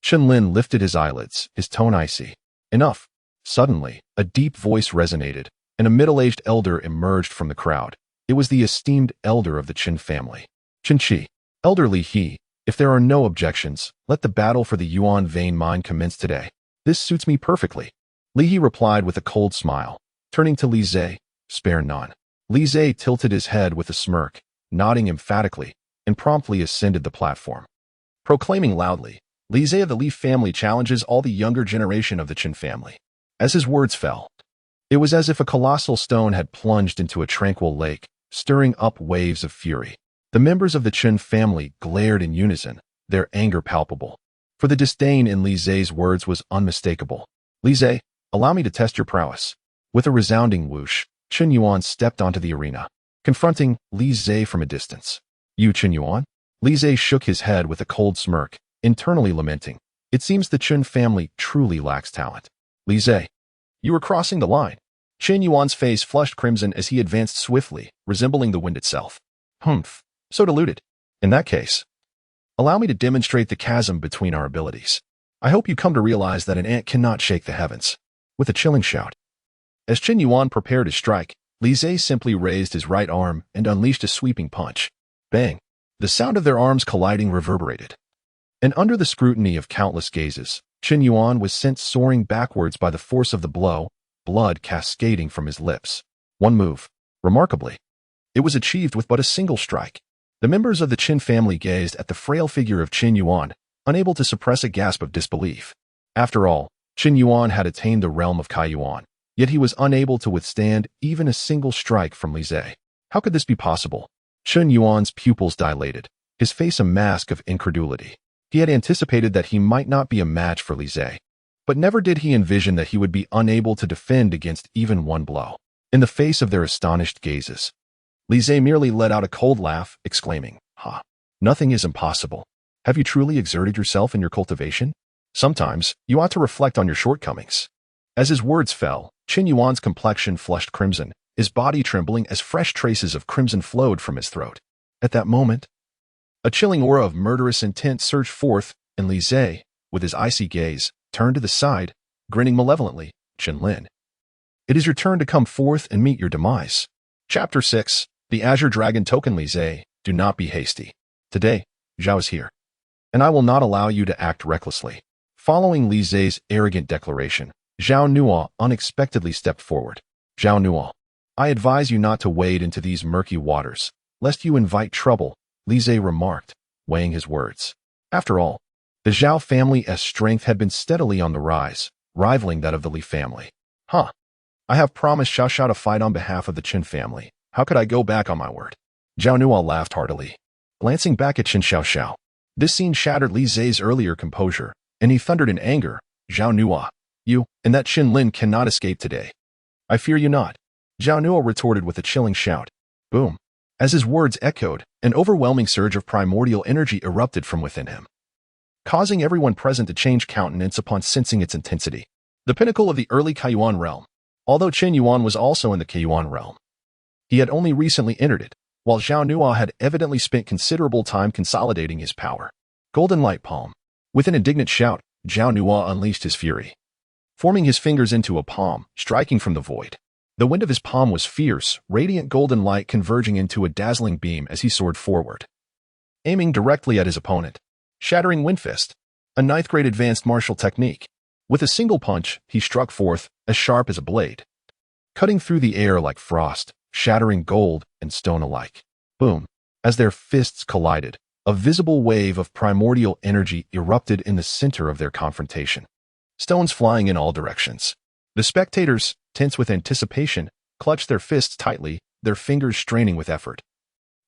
Chen Lin lifted his eyelids, his tone icy. Enough. Suddenly, a deep voice resonated, and a middle-aged elder emerged from the crowd. It was the esteemed elder of the Chen family. Chen Qi, elderly he, if there are no objections, let the battle for the Yuan vein mine commence today. This suits me perfectly. Li He replied with a cold smile. Turning to Li Zhe, spare none. Li Zhe tilted his head with a smirk, nodding emphatically, and promptly ascended the platform. Proclaiming loudly, Li Zhe of the Li family challenges all the younger generation of the Chen family. As his words fell, it was as if a colossal stone had plunged into a tranquil lake, stirring up waves of fury. The members of the Chen family glared in unison, their anger palpable. For the disdain in Li Zhe's words was unmistakable. Li Zhe, allow me to test your prowess. With a resounding whoosh, Chen Yuan stepped onto the arena, confronting Li Zhe from a distance. You Chen Yuan? Li Zhe shook his head with a cold smirk, internally lamenting. It seems the Chen family truly lacks talent. Li Zhe, you are crossing the line. Chen Yuan's face flushed crimson as he advanced swiftly, resembling the wind itself. Humph, so deluded. In that case, allow me to demonstrate the chasm between our abilities. I hope you come to realize that an ant cannot shake the heavens. With a chilling shout. As Chen Yuan prepared to strike, Li Zhe simply raised his right arm and unleashed a sweeping punch. Bang! The sound of their arms colliding reverberated. And under the scrutiny of countless gazes, Chen Yuan was sent soaring backwards by the force of the blow, blood cascading from his lips. One move. Remarkably, it was achieved with but a single strike. The members of the Chen family gazed at the frail figure of Chen Yuan, unable to suppress a gasp of disbelief. After all, Chen Yuan had attained the realm of Kaiyuan, yet he was unable to withstand even a single strike from Li Zhe. How could this be possible? Chen Yuan's pupils dilated, his face a mask of incredulity. He had anticipated that he might not be a match for Li Zhe, but never did he envision that he would be unable to defend against even one blow. In the face of their astonished gazes, Li Zhe merely let out a cold laugh, exclaiming, Ha! Nothing is impossible. Have you truly exerted yourself in your cultivation? Sometimes, you ought to reflect on your shortcomings. As his words fell, Chen Yuan's complexion flushed crimson, his body trembling as fresh traces of crimson flowed from his throat. At that moment, a chilling aura of murderous intent surged forth, and Li Zhe, with his icy gaze, turned to the side, grinning malevolently. Chen Lin, it is your turn to come forth and meet your demise. Chapter 6, The Azure Dragon Token. Li Zhe, do not be hasty. Today, Zhao is here, and I will not allow you to act recklessly. Following Li Zhe's arrogant declaration, Zhao Nua unexpectedly stepped forward. Zhao Nua, I advise you not to wade into these murky waters, lest you invite trouble, Li Zhe remarked, weighing his words. After all, the Zhao family's strength had been steadily on the rise, rivaling that of the Li family. Huh. I have promised Xiaoxiao to fight on behalf of the Chen family. How could I go back on my word? Zhao Nua laughed heartily, glancing back at Chen Xiaoxiao. This scene shattered Li Zhe's earlier composure, and he thundered in anger. Zhao Nua, you and that Chen Lin cannot escape today. I fear you not. Zhao Nua retorted with a chilling shout. Boom. As his words echoed, an overwhelming surge of primordial energy erupted from within him, causing everyone present to change countenance upon sensing its intensity. The pinnacle of the early Kaiyuan realm. Although Chen Yuan was also in the Kaiyuan realm, he had only recently entered it, while Zhao Nua had evidently spent considerable time consolidating his power. Golden Light Palm. With an indignant shout, Zhao Nua unleashed his fury, forming his fingers into a palm, striking from the void. The wind of his palm was fierce, radiant golden light converging into a dazzling beam as he soared forward, aiming directly at his opponent. Shattering Wind Fist, a 9th grade advanced martial technique. With a single punch, he struck forth, as sharp as a blade, cutting through the air like frost, shattering gold and stone alike. Boom. As their fists collided, a visible wave of primordial energy erupted in the center of their confrontation. Stones flying in all directions. The spectators, tense with anticipation, clutched their fists tightly, their fingers straining with effort.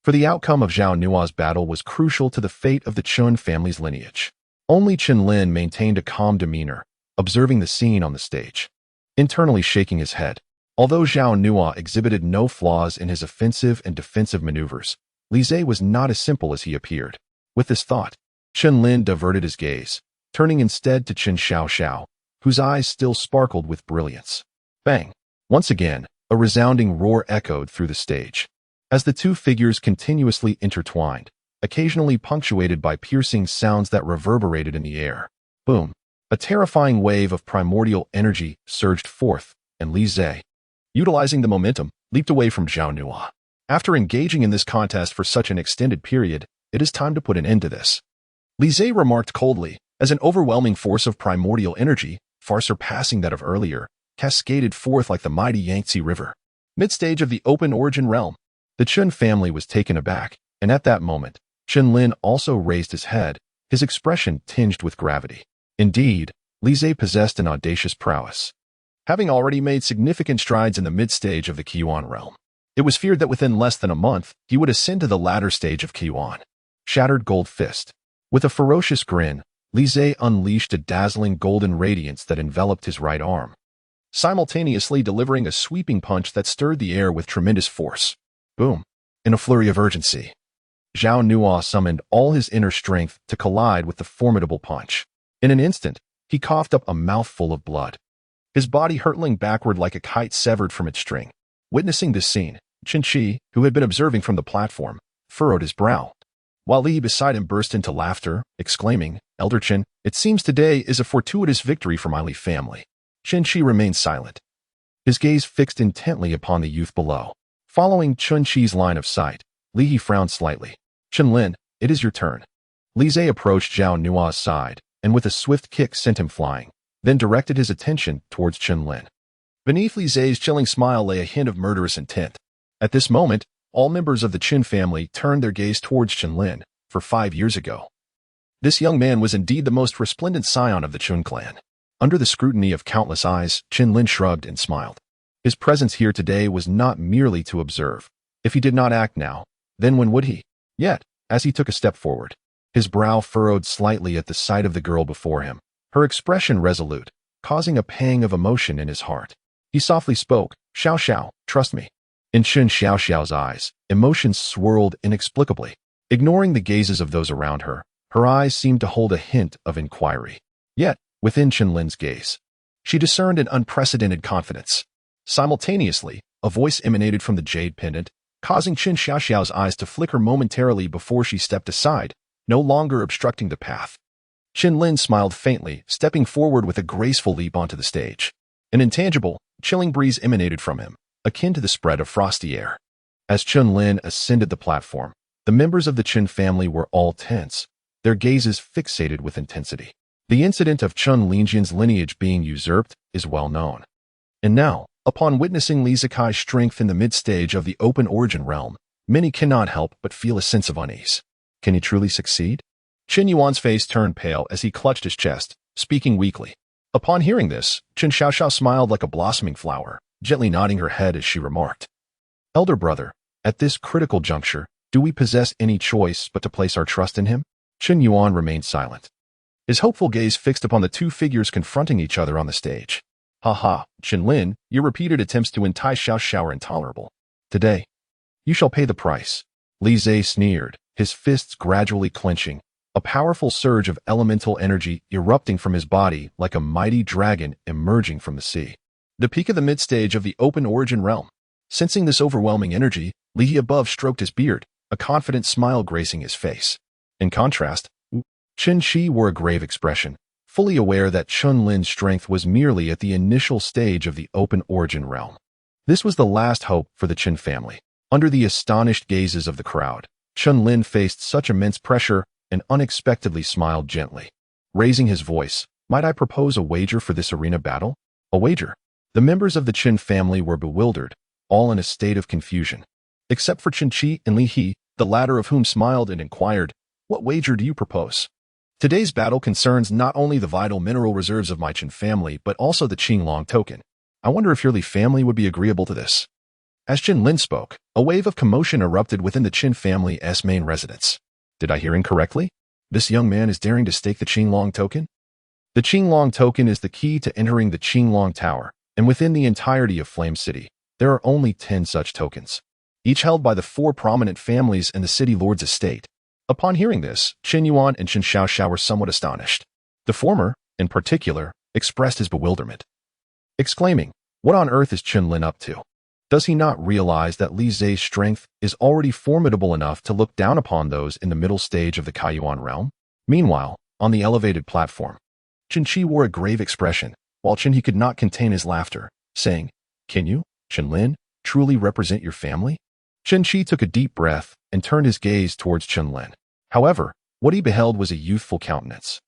For the outcome of Zhao Nua's battle was crucial to the fate of the Chen family's lineage. Only Chen Lin maintained a calm demeanor, observing the scene on the stage, internally shaking his head. Although Zhao Nua exhibited no flaws in his offensive and defensive maneuvers, Li Zhe was not as simple as he appeared. With this thought, Chen Lin diverted his gaze, turning instead to Chen Xiaoxiao, whose eyes still sparkled with brilliance. Bang! Once again, a resounding roar echoed through the stage. As the two figures continuously intertwined, occasionally punctuated by piercing sounds that reverberated in the air. Boom! A terrifying wave of primordial energy surged forth, and Li Zhe, utilizing the momentum, leaped away from Zhao Nua. After engaging in this contest for such an extended period, it is time to put an end to this. Li Zhe remarked coldly, as an overwhelming force of primordial energy, far surpassing that of earlier, cascaded forth like the mighty Yangtze River. Mid-stage of the open origin realm, the Chen family was taken aback, and at that moment, Chen Lin also raised his head, his expression tinged with gravity. Indeed, Li Zhe possessed an audacious prowess. Having already made significant strides in the mid-stage of the Qiyuan realm, it was feared that within less than a month, he would ascend to the latter stage of Qiyuan. Shattered Gold Fist. With a ferocious grin, Li Zhe unleashed a dazzling golden radiance that enveloped his right arm, simultaneously delivering a sweeping punch that stirred the air with tremendous force. Boom! In a flurry of urgency, Zhao Nua summoned all his inner strength to collide with the formidable punch. In an instant, he coughed up a mouthful of blood, his body hurtling backward like a kite severed from its string. Witnessing this scene, Chen Qi, who had been observing from the platform, furrowed his brow, while Li beside him burst into laughter, exclaiming, "Elder Chen, it seems today is a fortuitous victory for my Li family." Chen Qi remained silent, his gaze fixed intently upon the youth below. Following Chen Qi's line of sight, Li frowned slightly. "Chen Lin, it is your turn." Li Zhe approached Zhao Nua's side, and with a swift kick sent him flying, then directed his attention towards Chen Lin. Beneath Li Zhe's chilling smile lay a hint of murderous intent. At this moment, all members of the Chen family turned their gaze towards Chen Lin, for 5 years ago. This young man was indeed the most resplendent scion of the Chen clan. Under the scrutiny of countless eyes, Chen Lin shrugged and smiled. His presence here today was not merely to observe. If he did not act now, then when would he? Yet, as he took a step forward, his brow furrowed slightly at the sight of the girl before him, her expression resolute, causing a pang of emotion in his heart. He softly spoke, "Xiao Xiao, trust me." In Chen Xiaoxiao's eyes, emotions swirled inexplicably. Ignoring the gazes of those around her, her eyes seemed to hold a hint of inquiry. Yet, within Chen Lin's gaze, she discerned an unprecedented confidence. Simultaneously, a voice emanated from the jade pendant, causing Chen Xiaoxiao's eyes to flicker momentarily before she stepped aside, no longer obstructing the path. Chen Lin smiled faintly, stepping forward with a graceful leap onto the stage. An intangible, chilling breeze emanated from him, akin to the spread of frosty air. As Chen Lin ascended the platform, the members of the Chen family were all tense, their gazes fixated with intensity. The incident of Chen Lingjian's lineage being usurped is well known. And now, upon witnessing Li Zikai's strength in the mid-stage of the open origin realm, many cannot help but feel a sense of unease. Can he truly succeed? Chen Yuan's face turned pale as he clutched his chest, speaking weakly. Upon hearing this, Chen Xiaoxiao smiled like a blossoming flower, gently nodding her head as she remarked, "Elder brother, at this critical juncture, do we possess any choice but to place our trust in him?" Chen Yuan remained silent, his hopeful gaze fixed upon the two figures confronting each other on the stage. "Ha ha, Chen Lin, your repeated attempts to entice Xiaoxiao are intolerable. Today, you shall pay the price." Li Zhe sneered, his fists gradually clenching, a powerful surge of elemental energy erupting from his body like a mighty dragon emerging from the sea. The peak of the mid-stage of the open origin realm. Sensing this overwhelming energy, Li above stroked his beard, a confident smile gracing his face. In contrast, Chen Qi wore a grave expression, fully aware that Chen Lin's strength was merely at the initial stage of the open origin realm. This was the last hope for the Chen family. Under the astonished gazes of the crowd, Chen Lin faced such immense pressure and unexpectedly smiled gently. Raising his voice, "Might I propose a wager for this arena battle?" A wager? The members of the Chen family were bewildered, all in a state of confusion. Except for Chen Qi and Li He, the latter of whom smiled and inquired, "What wager do you propose?" Today's battle concerns not only the vital mineral reserves of my Chen family, but also the Qinglong token. I wonder if your Li family would be agreeable to this. As Chen Lin spoke, a wave of commotion erupted within the Chen family's main residence. Did I hear incorrectly? This young man is daring to stake the Qinglong token? The Qinglong token is the key to entering the Qinglong Tower, and within the entirety of Flame City, there are only 10 such tokens, each held by the 4 prominent families in the city lord's estate. Upon hearing this, Chen Yuan and Chen Xiaoxiao were somewhat astonished. The former, in particular, expressed his bewilderment, exclaiming, "What on earth is Chen Lin up to? Does he not realize that Li Zai's strength is already formidable enough to look down upon those in the middle stage of the Kaiyuan realm?" Meanwhile, on the elevated platform, Chen Qi wore a grave expression, while Chen He could not contain his laughter, saying, "Can you, Chen Lin, truly represent your family?" Chen Qi took a deep breath and turned his gaze towards Chen Lin. However, what he beheld was a youthful countenance,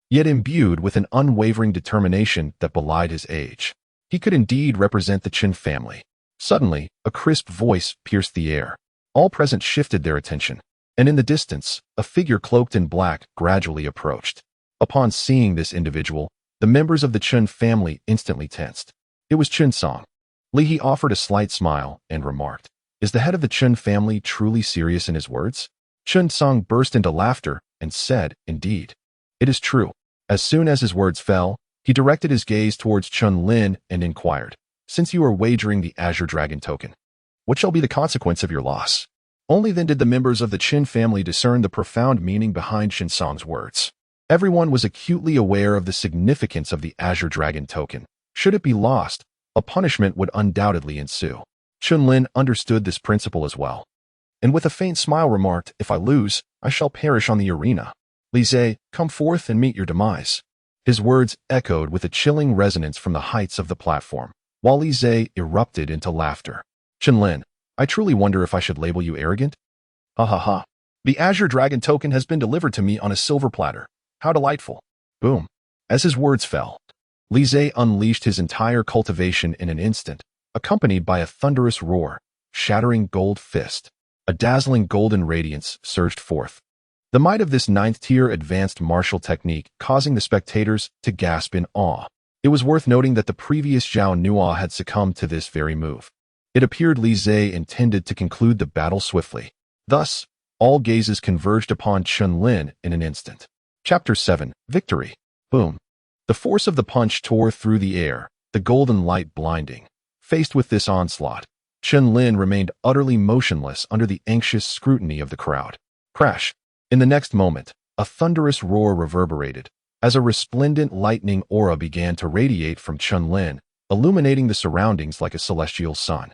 yet imbued with an unwavering determination that belied his age. He could indeed represent the Chen family. Suddenly, a crisp voice pierced the air. All present shifted their attention, and in the distance, a figure cloaked in black gradually approached. Upon seeing this individual, the members of the Chen family instantly tensed. It was Chen Song. Li He offered a slight smile and remarked, "Is the head of the Chen family truly serious in his words?" Chen Song burst into laughter and said, "Indeed, it is true." As soon as his words fell, he directed his gaze towards Chen Lin and inquired, "Since you are wagering the Azure Dragon token, what shall be the consequence of your loss?" Only then did the members of the Chen family discern the profound meaning behind Chen Song's words. Everyone was acutely aware of the significance of the Azure Dragon token. Should it be lost, a punishment would undoubtedly ensue. Chen Lin understood this principle as well, and with a faint smile remarked, "If I lose, I shall perish on the arena. Li Zai, come forth and meet your demise." His words echoed with a chilling resonance from the heights of the platform, while Li Zai erupted into laughter. "Chen Lin, I truly wonder if I should label you arrogant? Ha ha ha. The Azure Dragon token has been delivered to me on a silver platter. How delightful." Boom. As his words fell, Li Zai unleashed his entire cultivation in an instant, accompanied by a thunderous roar, shattering gold fist. A dazzling golden radiance surged forth. The might of this 9th-tier advanced martial technique causing the spectators to gasp in awe. It was worth noting that the previous Zhao Nua had succumbed to this very move. It appeared Li Zai intended to conclude the battle swiftly. Thus, all gazes converged upon Chen Lin in an instant. Chapter 7. Victory. Boom. The force of the punch tore through the air, the golden light blinding. Faced with this onslaught, Chen Lin remained utterly motionless under the anxious scrutiny of the crowd. Crash. In the next moment, a thunderous roar reverberated, as a resplendent lightning aura began to radiate from Chen Lin, illuminating the surroundings like a celestial sun.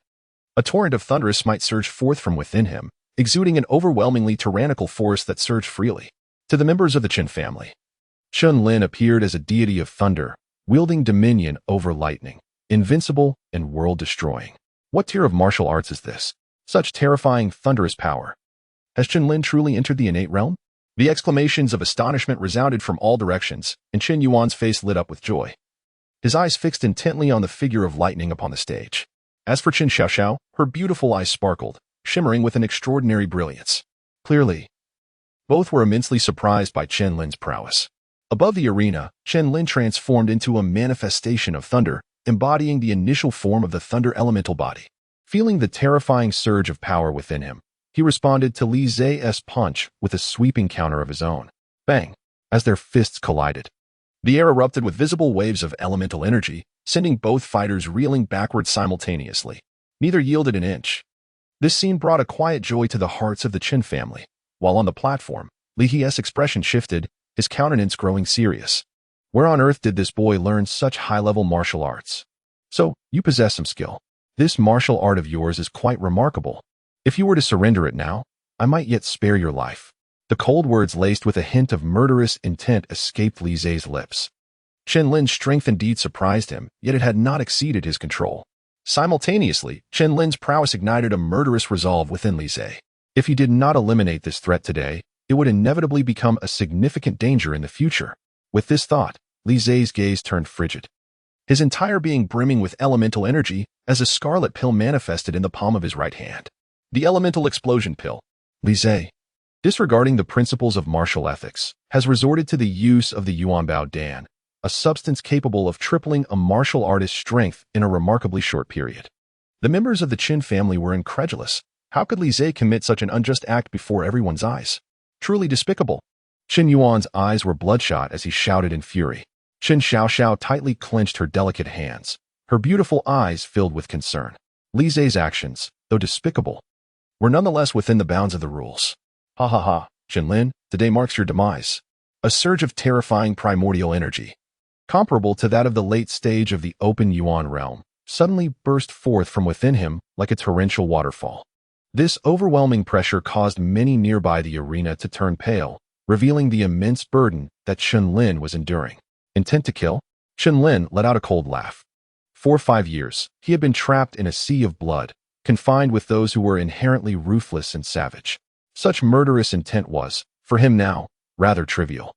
A torrent of thunderous might surged forth from within him, exuding an overwhelmingly tyrannical force that surged freely. To the members of the Chen family, Chen Lin appeared as a deity of thunder, wielding dominion over lightning, invincible and world-destroying. What tier of martial arts is this? Such terrifying, thunderous power. Has Chen Lin truly entered the innate realm? The exclamations of astonishment resounded from all directions, and Chen Yuan's face lit up with joy. His eyes fixed intently on the figure of lightning upon the stage. As for Chen Xiaoxiao, her beautiful eyes sparkled, shimmering with an extraordinary brilliance. Clearly, both were immensely surprised by Chen Lin's prowess. Above the arena, Chen Lin transformed into a manifestation of thunder, embodying the initial form of the thunder elemental body. Feeling the terrifying surge of power within him, he responded to Li Zai's punch with a sweeping counter of his own. Bang! As their fists collided, the air erupted with visible waves of elemental energy, sending both fighters reeling backwards simultaneously. Neither yielded an inch. This scene brought a quiet joy to the hearts of the Chen family. While on the platform, Li He's expression shifted, his countenance growing serious. Where on earth did this boy learn such high-level martial arts? So, you possess some skill. This martial art of yours is quite remarkable. If you were to surrender it now, I might yet spare your life. The cold words laced with a hint of murderous intent escaped Li Zai's lips. Chen Lin's strength indeed surprised him, yet it had not exceeded his control. Simultaneously, Chen Lin's prowess ignited a murderous resolve within Li Zai. If he did not eliminate this threat today, it would inevitably become a significant danger in the future. With this thought, Li Zai's gaze turned frigid, his entire being brimming with elemental energy as a scarlet pill manifested in the palm of his right hand. The elemental explosion pill. Li Zai, disregarding the principles of martial ethics, has resorted to the use of the Yuanbao Dan, a substance capable of tripling a martial artist's strength in a remarkably short period. The members of the Chen family were incredulous. How could Li Zhe commit such an unjust act before everyone's eyes? Truly despicable. Chen Yuan's eyes were bloodshot as he shouted in fury. Chen Xiaoxiao tightly clenched her delicate hands, her beautiful eyes filled with concern. Li Zhe's actions, though despicable, were nonetheless within the bounds of the rules. Ha ha ha, Chen Lin, today marks your demise. A surge of terrifying primordial energy, comparable to that of the late stage of the open Yuan realm, suddenly burst forth from within him like a torrential waterfall. This overwhelming pressure caused many nearby the arena to turn pale, revealing the immense burden that Chen Lin was enduring. Intent to kill? Chen Lin let out a cold laugh. For 5 years, he had been trapped in a sea of blood, confined with those who were inherently ruthless and savage. Such murderous intent was, for him now, rather trivial.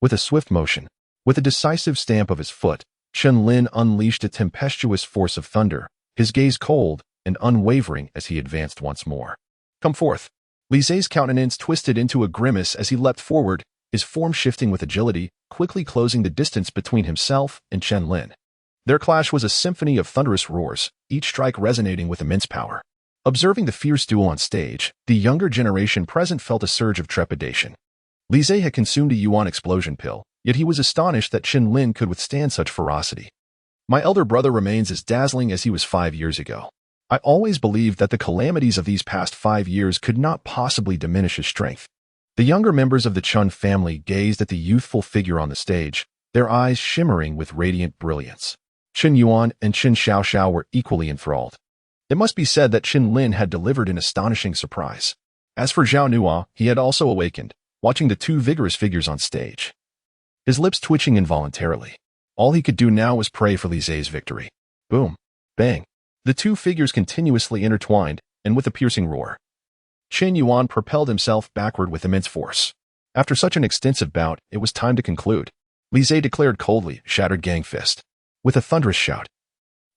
With a swift motion, with a decisive stamp of his foot, Chen Lin unleashed a tempestuous force of thunder, his gaze cold and unwavering as he advanced once more. Come forth. Li Zhe's countenance twisted into a grimace as he leapt forward, his form shifting with agility, quickly closing the distance between himself and Chen Lin. Their clash was a symphony of thunderous roars, each strike resonating with immense power. Observing the fierce duel on stage, the younger generation present felt a surge of trepidation. Li Zhe had consumed a Yuan explosion pill, yet he was astonished that Chen Lin could withstand such ferocity. My elder brother remains as dazzling as he was 5 years ago. I always believed that the calamities of these past 5 years could not possibly diminish his strength. The younger members of the Chen family gazed at the youthful figure on the stage, their eyes shimmering with radiant brilliance. Chen Yuan and Chen Xiaoxiao were equally enthralled. It must be said that Chen Lin had delivered an astonishing surprise. As for Zhao Nua, he had also awakened, watching the two vigorous figures on stage, his lips twitching involuntarily. All he could do now was pray for Li Zhe's victory. Boom. Bang. The two figures continuously intertwined, and with a piercing roar, Chen Yuan propelled himself backward with immense force. After such an extensive bout, it was time to conclude. Li Zhe declared coldly, shattered gang fist. With a thunderous shout,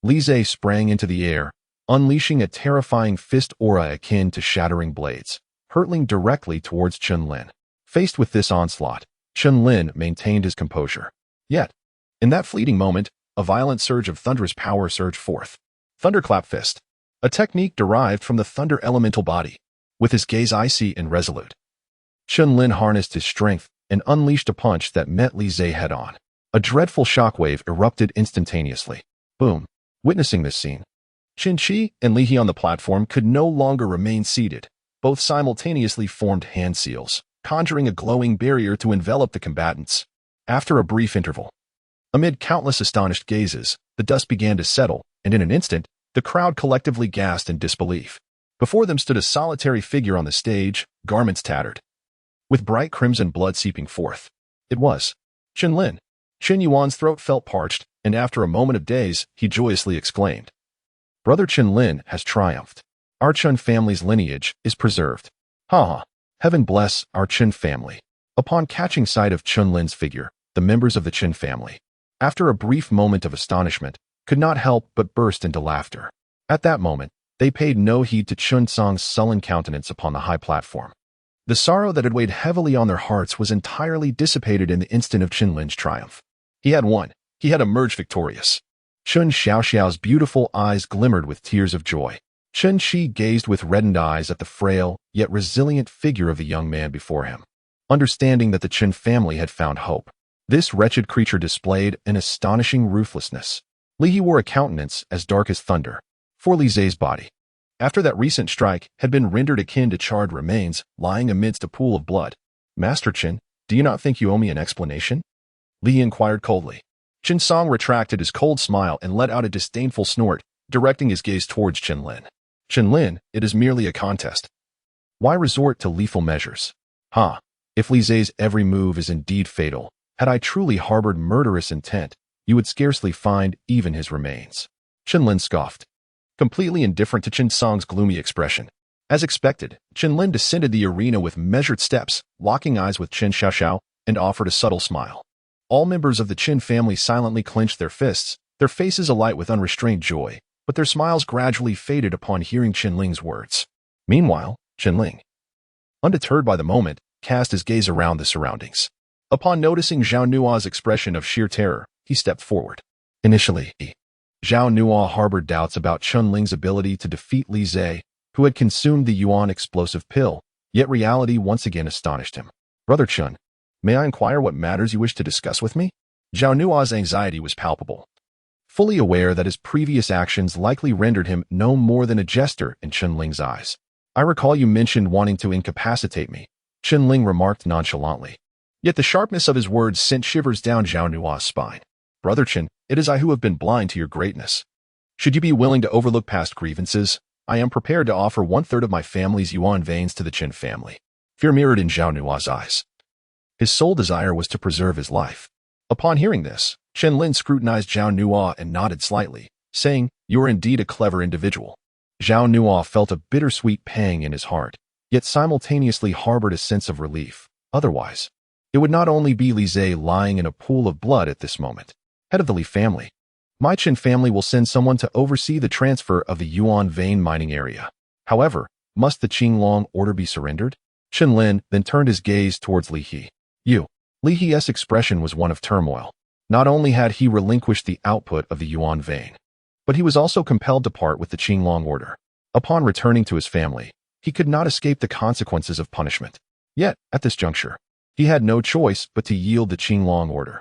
Li Zhe sprang into the air, unleashing a terrifying fist aura akin to shattering blades, hurtling directly towards Chen Lin. Faced with this onslaught, Chen Lin maintained his composure. Yet, in that fleeting moment, a violent surge of thunderous power surged forth. Thunderclap fist, a technique derived from the thunder elemental body. With his gaze icy and resolute, Chen Lin harnessed his strength and unleashed a punch that met Li Zhe head-on. A dreadful shockwave erupted instantaneously. Boom. Witnessing this scene, Qin Chi and Li He on the platform could no longer remain seated. Both simultaneously formed hand seals, conjuring a glowing barrier to envelop the combatants. After a brief interval, amid countless astonished gazes, the dust began to settle, and in an instant, the crowd collectively gasped in disbelief. Before them stood a solitary figure on the stage, garments tattered, with bright crimson blood seeping forth. It was Chen Lin. Chen Yuan's throat felt parched, and after a moment of daze, he joyously exclaimed, Brother Chen Lin has triumphed. Our Chen family's lineage is preserved. Ha ha. Heaven bless our Chen family. Upon catching sight of Chen Lin's figure, the members of the Chen family, after a brief moment of astonishment, could not help but burst into laughter. At that moment, they paid no heed to Chen Song's sullen countenance upon the high platform. The sorrow that had weighed heavily on their hearts was entirely dissipated in the instant of Chen Lin's triumph. He had won. He had emerged victorious. Chen Xiaoxiao's beautiful eyes glimmered with tears of joy. Chen Qi gazed with reddened eyes at the frail, yet resilient figure of the young man before him. Understanding that the Chen family had found hope, this wretched creature displayed an astonishing ruthlessness. Li He wore a countenance as dark as thunder, for Li Zhe's body, after that recent strike, had been rendered akin to charred remains lying amidst a pool of blood. Master Chen, do you not think you owe me an explanation? Li inquired coldly. Chen Song retracted his cold smile and let out a disdainful snort, directing his gaze towards Chen Lin. Chen Lin, it is merely a contest. Why resort to lethal measures? Ha! If Li Zhe's every move is indeed fatal, had I truly harbored murderous intent, you would scarcely find even his remains. Chen Lin scoffed, completely indifferent to Chen Song's gloomy expression. As expected, Chen Lin descended the arena with measured steps, locking eyes with Chen Xiaoxiao, and offered a subtle smile. All members of the Chen family silently clenched their fists, their faces alight with unrestrained joy, but their smiles gradually faded upon hearing Chen Ling's words. Meanwhile, Chen Ling, undeterred by the moment, cast his gaze around the surroundings. Upon noticing Zhao Nua's expression of sheer terror, he stepped forward. Initially, Zhao Nuo harbored doubts about Chen Ling's ability to defeat Li Zhe, who had consumed the Yuan explosive pill, yet reality once again astonished him. Brother Chen, may I inquire what matters you wish to discuss with me? Zhao Nuo's anxiety was palpable, fully aware that his previous actions likely rendered him no more than a jester in Chen Ling's eyes. I recall you mentioned wanting to incapacitate me, Chen Ling remarked nonchalantly. Yet the sharpness of his words sent shivers down Zhao Nuo's spine. Brother Chen, it is I who have been blind to your greatness. Should you be willing to overlook past grievances, I am prepared to offer 1/3 of my family's Yuan veins to the Chen family. Fear mirrored in Zhao Nuo's eyes. His sole desire was to preserve his life. Upon hearing this, Chen Lin scrutinized Zhao Nuo and nodded slightly, saying, "You are indeed a clever individual." Zhao Nuo felt a bittersweet pang in his heart, yet simultaneously harbored a sense of relief. Otherwise, it would not only be Li Zhe lying in a pool of blood at this moment. Head of the Li family, my Chen family will send someone to oversee the transfer of the Yuan vein mining area. However, must the Qinglong order be surrendered? Chen Lin then turned his gaze towards Li He. Li He's expression was one of turmoil. Not only had he relinquished the output of the Yuan vein, but he was also compelled to part with the Qinglong order. Upon returning to his family, he could not escape the consequences of punishment. Yet, at this juncture, he had no choice but to yield the Qinglong order.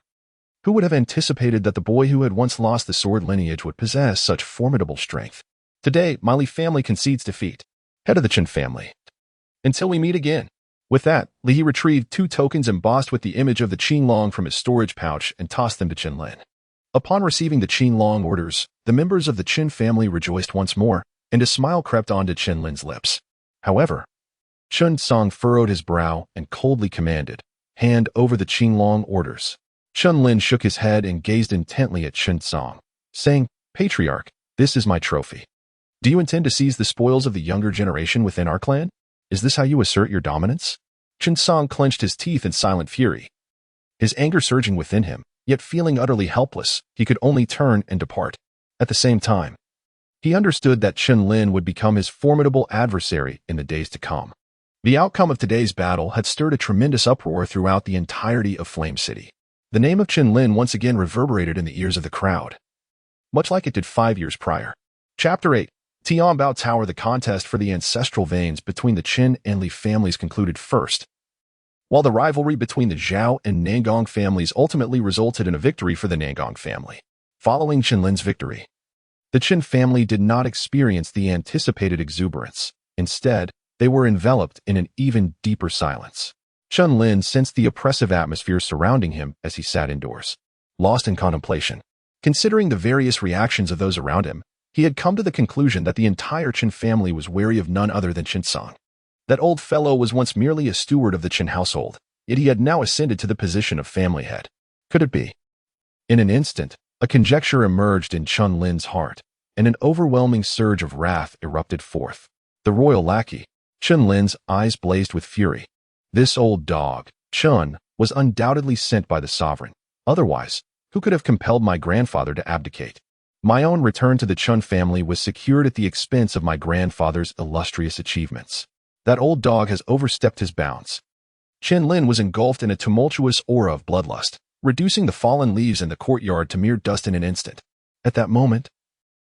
Who would have anticipated that the boy who had once lost the sword lineage would possess such formidable strength? Today, my Li family concedes defeat. Head of the Chen family. Until we meet again. With that, Li He retrieved 2 tokens embossed with the image of the Qinglong from his storage pouch and tossed them to Chen Lin. Upon receiving the Qinglong orders, the members of the Chen family rejoiced once more, and a smile crept onto Chen Lin's lips. However, Chen Song furrowed his brow and coldly commanded, "Hand over the Qinglong orders." Chen Lin shook his head and gazed intently at Chen Song, saying, "Patriarch, this is my trophy. Do you intend to seize the spoils of the younger generation within our clan? Is this how you assert your dominance?" Chen Song clenched his teeth in silent fury. His anger surging within him, yet feeling utterly helpless, he could only turn and depart. At the same time, he understood that Chen Lin would become his formidable adversary in the days to come. The outcome of today's battle had stirred a tremendous uproar throughout the entirety of Flame City. The name of Chen Lin once again reverberated in the ears of the crowd, much like it did 5 years prior. Chapter 8. Tianbao Tower. The contest for the ancestral veins between the Chen and Li families concluded first, while the rivalry between the Zhao and Nangong families ultimately resulted in a victory for the Nangong family. Following Chen Lin's victory, the Chen family did not experience the anticipated exuberance. Instead, they were enveloped in an even deeper silence. Chen Lin sensed the oppressive atmosphere surrounding him as he sat indoors, lost in contemplation. Considering the various reactions of those around him, he had come to the conclusion that the entire Chen family was wary of none other than Chen Song. That old fellow was once merely a steward of the Chen household, yet he had now ascended to the position of family head. Could it be? In an instant, a conjecture emerged in Chen Lin's heart, and an overwhelming surge of wrath erupted forth. The royal lackey. Chen Lin's eyes blazed with fury. This old dog, Chen, was undoubtedly sent by the sovereign. Otherwise, who could have compelled my grandfather to abdicate? My own return to the Chen family was secured at the expense of my grandfather's illustrious achievements. That old dog has overstepped his bounds. Chen Lin was engulfed in a tumultuous aura of bloodlust, reducing the fallen leaves in the courtyard to mere dust in an instant. At that moment,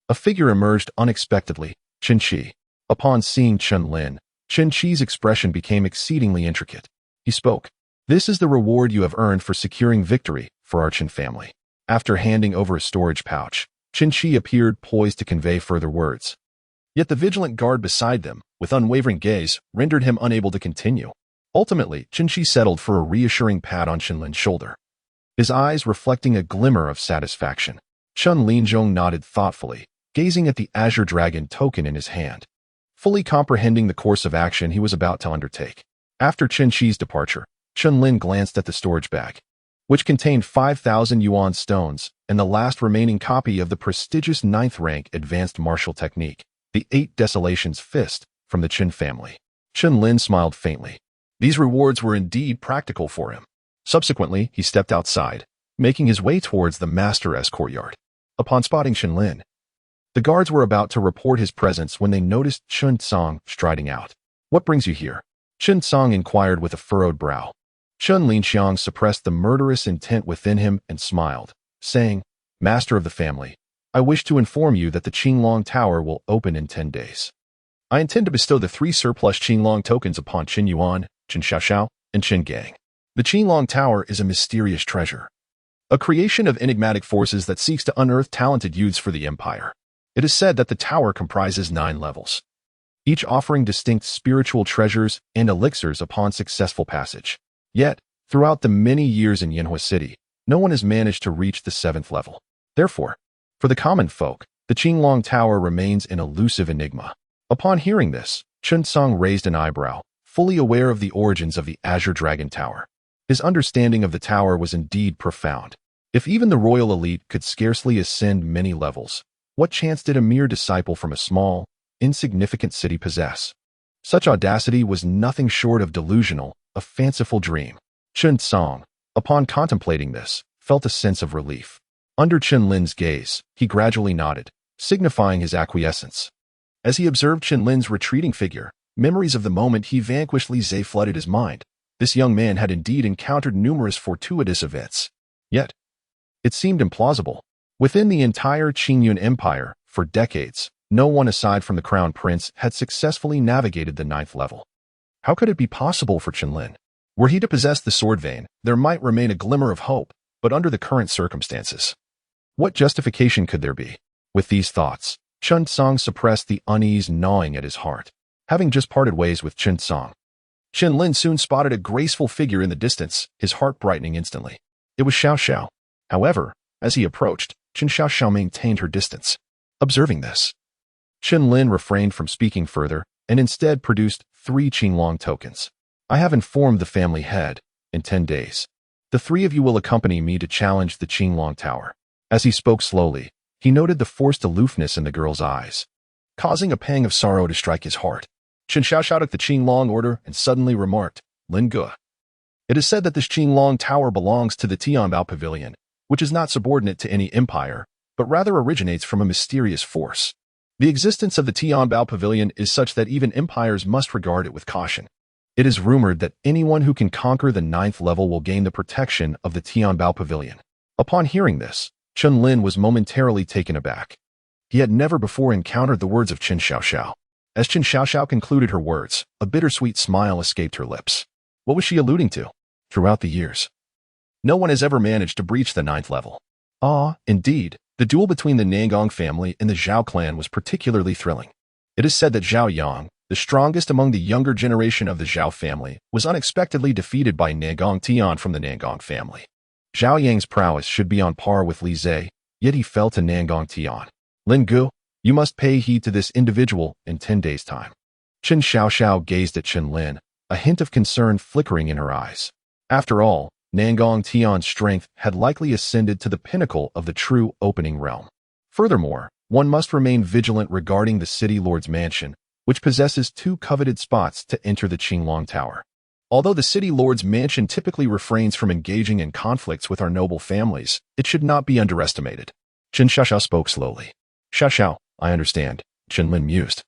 a figure emerged unexpectedly, Chen Qi. Upon seeing Chen Lin, Chen Qi's expression became exceedingly intricate. He spoke. "This is the reward you have earned for securing victory for our Chen family." After handing over a storage pouch, Chen Qi appeared poised to convey further words. Yet the vigilant guard beside them, with unwavering gaze, rendered him unable to continue. Ultimately, Chen Qi settled for a reassuring pat on Chen Lin's shoulder, his eyes reflecting a glimmer of satisfaction. Chen Linzhong nodded thoughtfully, gazing at the azure dragon token in his hand, fully comprehending the course of action he was about to undertake. After Chen Qi's departure, Chen Lin glanced at the storage bag, which contained 5,000 yuan stones and the last remaining copy of the prestigious 9th rank advanced martial technique, the 8 Desolations Fist, from the Chen family. Chen Lin smiled faintly. These rewards were indeed practical for him. Subsequently, he stepped outside, making his way towards the Master's courtyard. Upon spotting Chen Lin, the guards were about to report his presence when they noticed Chen Song striding out. "What brings you here?" Chen Song inquired with a furrowed brow. Chen Linxiang suppressed the murderous intent within him and smiled, saying, "Master of the family, I wish to inform you that the Qinglong Tower will open in 10 days. I intend to bestow the 3 surplus Qinglong tokens upon Qin Yuan, Qin Xiaoxiao, and Qin Gang. The Qinglong Tower is a mysterious treasure, a creation of enigmatic forces that seeks to unearth talented youths for the Empire. It is said that the tower comprises 9 levels, each offering distinct spiritual treasures and elixirs upon successful passage. Yet, throughout the many years in Yanhua City, no one has managed to reach the 7th level. Therefore, for the common folk, the Qinglong Tower remains an elusive enigma. Upon hearing this, Chen Song raised an eyebrow, fully aware of the origins of the Azure Dragon Tower. His understanding of the tower was indeed profound. If even the royal elite could scarcely ascend many levels, what chance did a mere disciple from a small, insignificant city possess? Such audacity was nothing short of delusional, a fanciful dream. Chen Song, upon contemplating this, felt a sense of relief. Under Chen Lin's gaze, he gradually nodded, signifying his acquiescence. As he observed Chen Lin's retreating figure, memories of the moment he vanquished Li Zhe flooded his mind. This young man had indeed encountered numerous fortuitous events. Yet, it seemed implausible. Within the entire Qingyun Empire, for decades, no one aside from the Crown Prince had successfully navigated the 9th level. How could it be possible for Chen Lin? Were he to possess the sword vein, there might remain a glimmer of hope, but under the current circumstances, what justification could there be? With these thoughts, Chen Song suppressed the unease gnawing at his heart. Having just parted ways with Chen Song, Chen Lin soon spotted a graceful figure in the distance, his heart brightening instantly. It was Xiao Xiao. However, as he approached, Chen Xiao maintained her distance. Observing this, Chen Lin refrained from speaking further and instead produced 3 Qinglong tokens. I have informed the family head. In 10 days, the 3 of you will accompany me to challenge the Qinglong Tower. As he spoke slowly, he noted the forced aloofness in the girl's eyes, causing a pang of sorrow to strike his heart. Chen Xiaoxiao took the Qinglong order and suddenly remarked, Lin Ge. It is said that this Qinglong Tower belongs to the Tianbao Pavilion, which is not subordinate to any empire, but rather originates from a mysterious force. The existence of the Tianbao Pavilion is such that even empires must regard it with caution. It is rumored that anyone who can conquer the 9th level will gain the protection of the Tianbao Pavilion. Upon hearing this, Chen Lin was momentarily taken aback. He had never before encountered the words of Qin Xiaoxiao. As Qin Xiaoxiao concluded her words, a bittersweet smile escaped her lips. What was she alluding to? Throughout the years, no one has ever managed to breach the 9th level. Ah, indeed, the duel between the Nangong family and the Zhao clan was particularly thrilling. It is said that Zhao Yang, the strongest among the younger generation of the Zhao family, was unexpectedly defeated by Nangong Tian from the Nangong family. Zhao Yang's prowess should be on par with Li Zhe, yet he fell to Nangong Tian. Lin Gu, you must pay heed to this individual in 10 days' time. Qin Xiaoxiao gazed at Chen Lin, a hint of concern flickering in her eyes. After all, Nangong Tian's strength had likely ascended to the pinnacle of the true opening realm. Furthermore, one must remain vigilant regarding the city lord's mansion, which possesses 2 coveted spots to enter the Qinglong Tower. Although the city lord's mansion typically refrains from engaging in conflicts with our noble families, it should not be underestimated. Qin Xiaoxiao spoke slowly. Xiaoxiao, I understand, Chen Lin mused,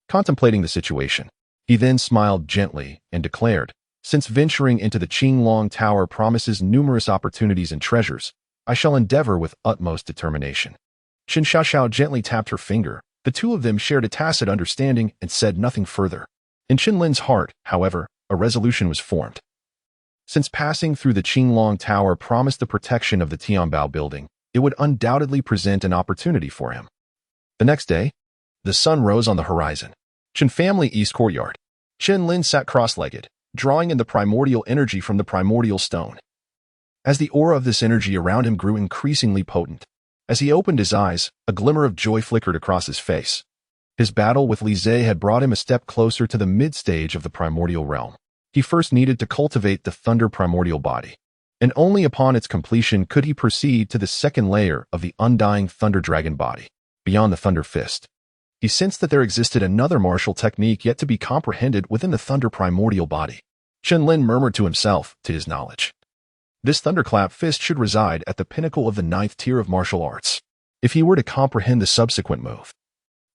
contemplating the situation. He then smiled gently and declared, since venturing into the Qinglong Tower promises numerous opportunities and treasures, I shall endeavor with utmost determination. Qin Xiaoxiao gently tapped her finger. The 2 of them shared a tacit understanding and said nothing further. In Chen Lin's heart, however, a resolution was formed. Since passing through the Qinglong Tower promised the protection of the Tianbao building, it would undoubtedly present an opportunity for him. The next day, the sun rose on the horizon. Chen family East Courtyard. Chen Lin sat cross-legged, drawing in the primordial energy from the primordial stone. As the aura of this energy around him grew increasingly potent, as he opened his eyes, a glimmer of joy flickered across his face. His battle with Li Zhe had brought him a step closer to the mid-stage of the primordial realm. He first needed to cultivate the thunder primordial body, and only upon its completion could he proceed to the second layer of the undying thunder dragon body, beyond the thunder fist. He sensed that there existed another martial technique yet to be comprehended within the thunder primordial body. Chen Lin murmured to himself, to his knowledge, this thunderclap fist should reside at the pinnacle of the 9th tier of martial arts. If he were to comprehend the subsequent move,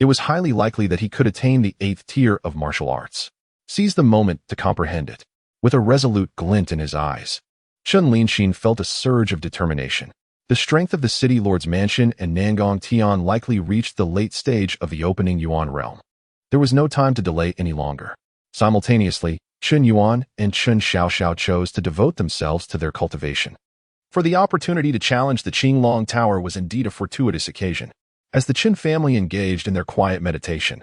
it was highly likely that he could attain the 8th tier of martial arts. Seize the moment to comprehend it. With a resolute glint in his eyes, Chen Lin felt a surge of determination. The strength of the city lord's mansion and Nangong Tian likely reached the late stage of the opening Yuan realm. There was no time to delay any longer. Simultaneously, Chen Yuan and Chen Xiaoxiao chose to devote themselves to their cultivation. For the opportunity to challenge the Qinglong Tower was indeed a fortuitous occasion, as the Chen family engaged in their quiet meditation.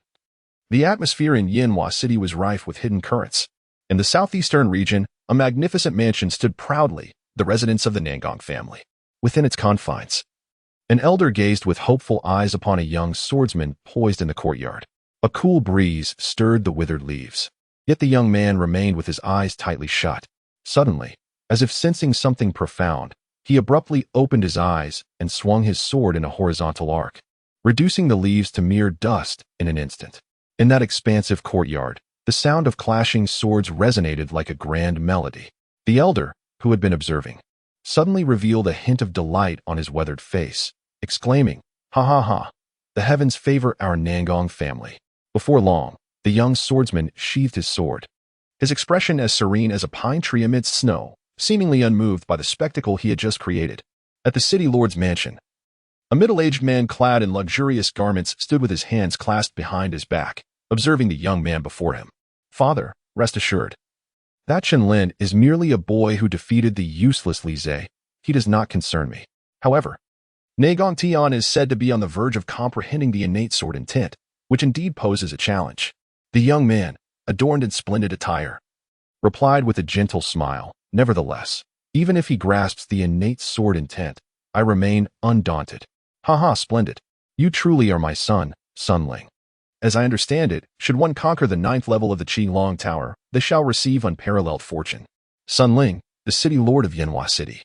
The atmosphere in Yinhua City was rife with hidden currents. In the southeastern region, a magnificent mansion stood proudly, the residence of the Nangong family. Within its confines, an elder gazed with hopeful eyes upon a young swordsman poised in the courtyard. A cool breeze stirred the withered leaves, yet the young man remained with his eyes tightly shut. Suddenly, as if sensing something profound, he abruptly opened his eyes and swung his sword in a horizontal arc, reducing the leaves to mere dust in an instant. In that expansive courtyard, the sound of clashing swords resonated like a grand melody. The elder, who had been observing, suddenly revealed a hint of delight on his weathered face, exclaiming, "Ha ha ha! The heavens favor our Nangong family." Before long, the young swordsman sheathed his sword, his expression as serene as a pine tree amidst snow, seemingly unmoved by the spectacle he had just created. At the city lord's mansion, a middle-aged man clad in luxurious garments stood with his hands clasped behind his back, observing the young man before him. "Father, rest assured. That Chen Lin is merely a boy who defeated the useless Li Zhe. He does not concern me. However, Nangong Tian is said to be on the verge of comprehending the innate sword intent, which indeed poses a challenge." The young man, adorned in splendid attire, replied with a gentle smile, "Nevertheless, even if he grasps the innate sword intent, I remain undaunted." "Ha ha, splendid. You truly are my son, Sun Ling. As I understand it, should one conquer the 9th level of the Qinglong Tower, they shall receive unparalleled fortune." Sun Ling, the city lord of Yinhua City,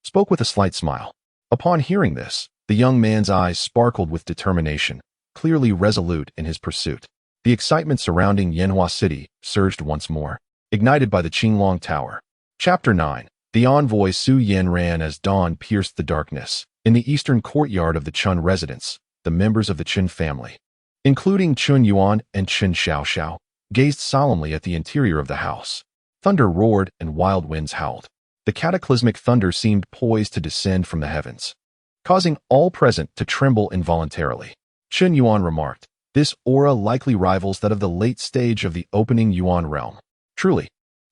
spoke with a slight smile. Upon hearing this, the young man's eyes sparkled with determination, clearly resolute in his pursuit. The excitement surrounding Yinhua City surged once more, ignited by the Qinglong Tower. Chapter 9. The envoy Su Yin ran as dawn pierced the darkness. In the eastern courtyard of the Chen residence, the members of the Chen family, including Chen Yuan and Chen Xiaoxiao, gazed solemnly at the interior of the house. Thunder roared and wild winds howled. The cataclysmic thunder seemed poised to descend from the heavens, causing all present to tremble involuntarily. Chen Yuan remarked, "This aura likely rivals that of the late stage of the opening Yuan realm. Truly,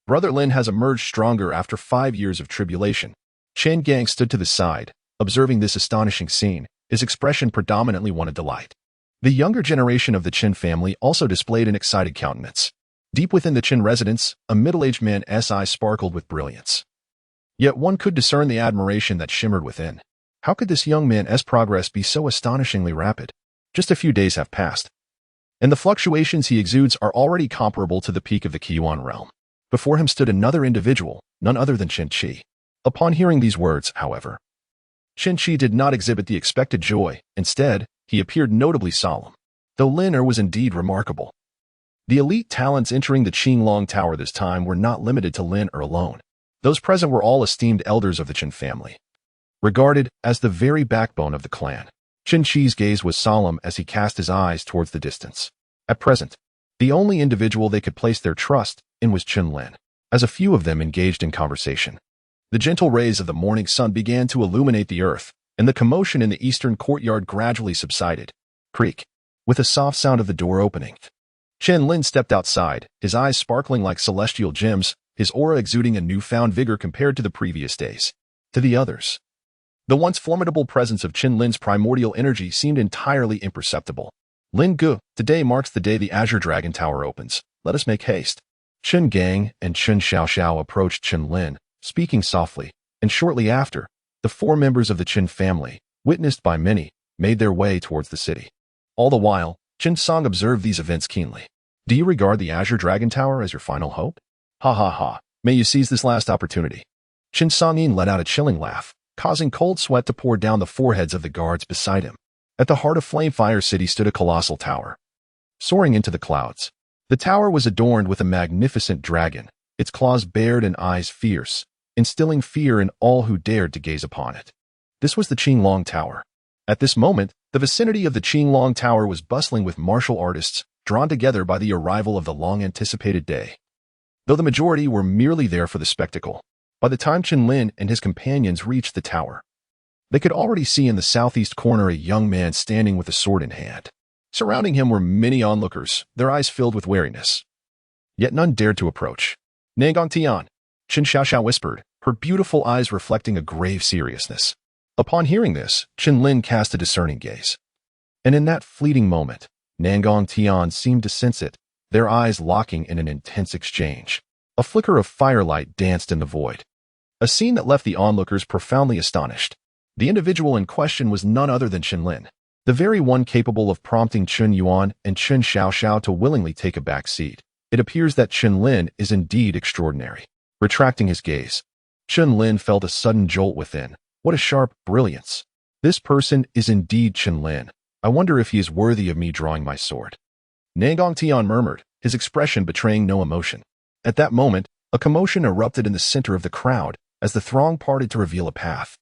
Brother Lin has emerged stronger after 5 years of tribulation." Chen Gang stood to the side, observing this astonishing scene, his expression predominantly one of delight. The younger generation of the Chen family also displayed an excited countenance. Deep within the Chen residence, a middle-aged man's eyes sparkled with brilliance. Yet one could discern the admiration that shimmered within. How could this young man's progress be so astonishingly rapid? Just a few days have passed, and the fluctuations he exudes are already comparable to the peak of the Qiyuan realm. Before him stood another individual, none other than Chen Qi. Upon hearing these words, however, Chen Qi did not exhibit the expected joy. Instead, he appeared notably solemn. Though Lin was indeed remarkable, the elite talents entering the Qinglong Tower this time were not limited to Lin alone. Those present were all esteemed elders of the Chen family, regarded as the very backbone of the clan. Chen Qi's gaze was solemn as he cast his eyes towards the distance. At present, the only individual they could place their trust in was Chen Lin. As a few of them engaged in conversation, the gentle rays of the morning sun began to illuminate the earth, and the commotion in the eastern courtyard gradually subsided. Creak. With a soft sound of the door opening, Chen Lin stepped outside, his eyes sparkling like celestial gems, his aura exuding a newfound vigor compared to the previous days. To the others, the once formidable presence of Chen Lin's primordial energy seemed entirely imperceptible. "Lin Gu, today marks the day the Azure Dragon Tower opens. Let us make haste." Chen Gang and Chen Xiaoxiao approached Chen Lin, speaking softly, and shortly after, the 4 members of the Chen family, witnessed by many, made their way towards the city. All the while, Chen Song observed these events keenly. "Do you regard the Azure Dragon Tower as your final hope? Ha ha ha, may you seize this last opportunity." Chen Songyin let out a chilling laugh, causing cold sweat to pour down the foreheads of the guards beside him. At the heart of Flamefire City stood a colossal tower, soaring into the clouds. The tower was adorned with a magnificent dragon, its claws bared and eyes fierce, instilling fear in all who dared to gaze upon it. This was the Qinglong Tower. At this moment, the vicinity of the Qinglong Tower was bustling with martial artists, drawn together by the arrival of the long-anticipated day. Though the majority were merely there for the spectacle, by the time Chen Lin and his companions reached the tower, They could already see in the southeast corner a young man standing with a sword in hand. Surrounding him were many onlookers, their eyes filled with wariness. Yet none dared to approach. "Nangong Tian," Chen Xiaoxiao whispered, her beautiful eyes reflecting a grave seriousness. Upon hearing this, Chen Lin cast a discerning gaze. And in that fleeting moment, Nangong Tian seemed to sense it, their eyes locking in an intense exchange. A flicker of firelight danced in the void. A scene that left the onlookers profoundly astonished. The individual in question was none other than Chen Lin, the very one capable of prompting Chen Yuan and Chen Xiaoxiao to willingly take a back seat. It appears that Chen Lin is indeed extraordinary. Retracting his gaze, Chen Lin felt a sudden jolt within. What a sharp brilliance. This person is indeed Chen Lin. I wonder if he is worthy of me drawing my sword. Nangong Tian murmured, his expression betraying no emotion. At that moment, a commotion erupted in the center of the crowd as the throng parted to reveal a path,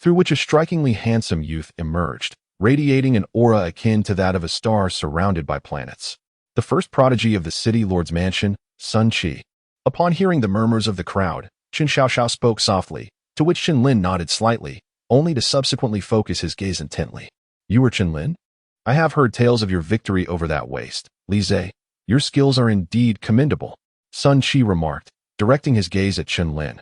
through which a strikingly handsome youth emerged, radiating an aura akin to that of a star surrounded by planets. The first prodigy of the city lord's mansion, Sun Qi. Upon hearing the murmurs of the crowd, Chen Xiaoxiao spoke softly, to which Chen Lin nodded slightly, only to subsequently focus his gaze intently. "You are Chen Lin? I have heard tales of your victory over that waste, Li Zhe. Your skills are indeed commendable," Sun Qi remarked, directing his gaze at Chen Lin.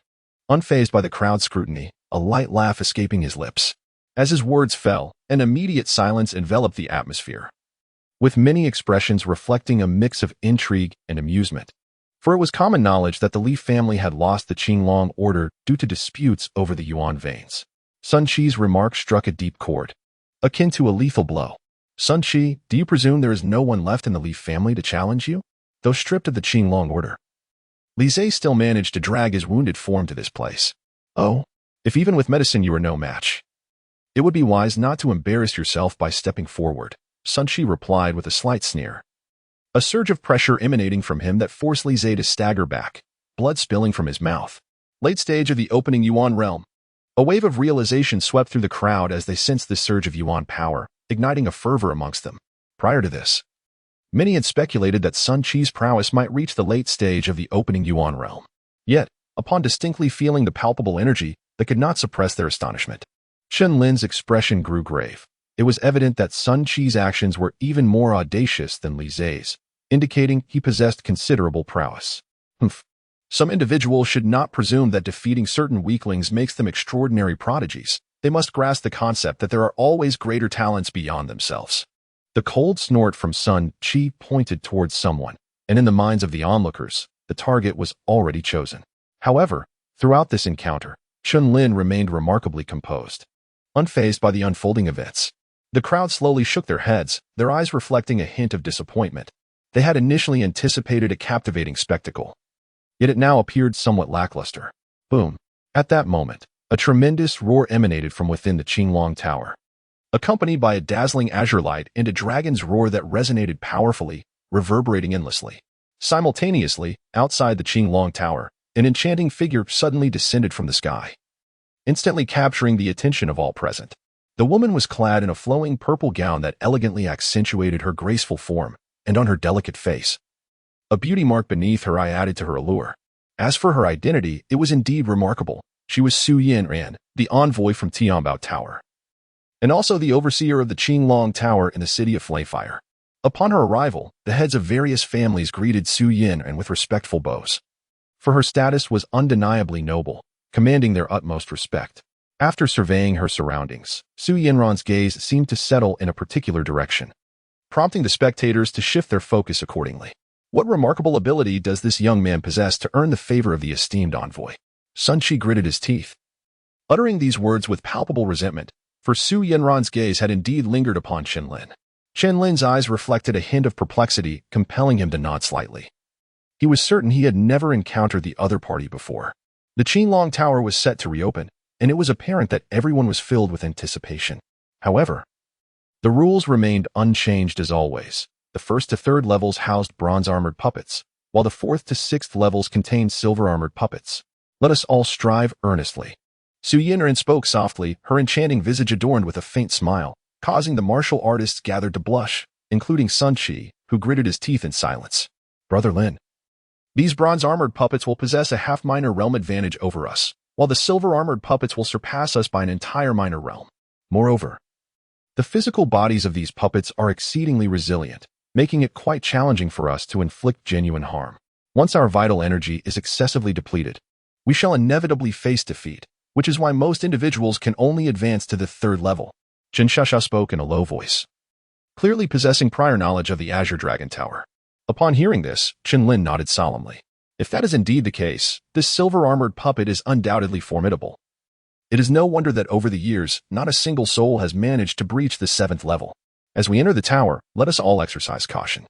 Unfazed by the crowd's scrutiny, a light laugh escaping his lips. As his words fell, an immediate silence enveloped the atmosphere, with many expressions reflecting a mix of intrigue and amusement. For it was common knowledge that the Li family had lost the Qinglong order due to disputes over the Yuan veins. Sun Qi's remark struck a deep chord, akin to a lethal blow. "Sun Qi, do you presume there is no one left in the Li family to challenge you? Though stripped of the Qinglong order, Li Zhe still managed to drag his wounded form to this place. Oh, if even with medicine you are no match, it would be wise not to embarrass yourself by stepping forward," Sun Qi replied with a slight sneer. A surge of pressure emanating from him that forced Li Zhe to stagger back, blood spilling from his mouth. Late stage of the opening Yuan realm. A wave of realization swept through the crowd as they sensed this surge of Yuan power, igniting a fervor amongst them. Prior to this, many had speculated that Sun Qi's prowess might reach the late stage of the opening Yuan realm. Yet, upon distinctly feeling the palpable energy, they could not suppress their astonishment. Chen Lin's expression grew grave. It was evident that Sun Qi's actions were even more audacious than Li Zhe's, indicating he possessed considerable prowess. Some individuals should not presume that defeating certain weaklings makes them extraordinary prodigies. They must grasp the concept that there are always greater talents beyond themselves. The cold snort from Sun Qi pointed towards someone, and in the minds of the onlookers, the target was already chosen. However, throughout this encounter, Chen Lin remained remarkably composed, unfazed by the unfolding events. The crowd slowly shook their heads, their eyes reflecting a hint of disappointment. They had initially anticipated a captivating spectacle, yet it now appeared somewhat lackluster. Boom! At that moment, a tremendous roar emanated from within the Qinglong Tower, accompanied by a dazzling azure light and a dragon's roar that resonated powerfully, reverberating endlessly. Simultaneously, outside the Qinglong Tower, an enchanting figure suddenly descended from the sky, instantly capturing the attention of all present. The woman was clad in a flowing purple gown that elegantly accentuated her graceful form, and on her delicate face, a beauty mark beneath her eye added to her allure. As for her identity, it was indeed remarkable. She was Su Yin, the envoy from Tianbao Tower, and also the overseer of the Qinglong Tower in the city of Flamefire. Upon her arrival, the heads of various families greeted Su Yin with respectful bows, for her status was undeniably noble, commanding their utmost respect. After surveying her surroundings, Su Yinran's gaze seemed to settle in a particular direction, prompting the spectators to shift their focus accordingly. What remarkable ability does this young man possess to earn the favor of the esteemed envoy? Sun Qi gritted his teeth, uttering these words with palpable resentment, for Su Yinran's gaze had indeed lingered upon Chen Lin. Chen Lin's eyes reflected a hint of perplexity, compelling him to nod slightly. He was certain he had never encountered the other party before. The Qinglong Tower was set to reopen, and it was apparent that everyone was filled with anticipation. However, the rules remained unchanged as always. The first to third levels housed bronze-armored puppets, while the fourth to sixth levels contained silver-armored puppets. Let us all strive earnestly. Su Yinran spoke softly, her enchanting visage adorned with a faint smile, causing the martial artists gathered to blush, including Sun Qi, who gritted his teeth in silence. Brother Lin, these bronze-armored puppets will possess a half-minor realm advantage over us. while the silver-armored puppets will surpass us by an entire minor realm. Moreover, the physical bodies of these puppets are exceedingly resilient, making it quite challenging for us to inflict genuine harm. Once our vital energy is excessively depleted, we shall inevitably face defeat, which is why most individuals can only advance to the 3rd level. Chen Shasha spoke in a low voice, clearly possessing prior knowledge of the Azure Dragon Tower. Upon hearing this, Chen Lin nodded solemnly. If that is indeed the case, this silver-armored puppet is undoubtedly formidable. It is no wonder that over the years, not a single soul has managed to breach the 7th level. As we enter the tower, let us all exercise caution.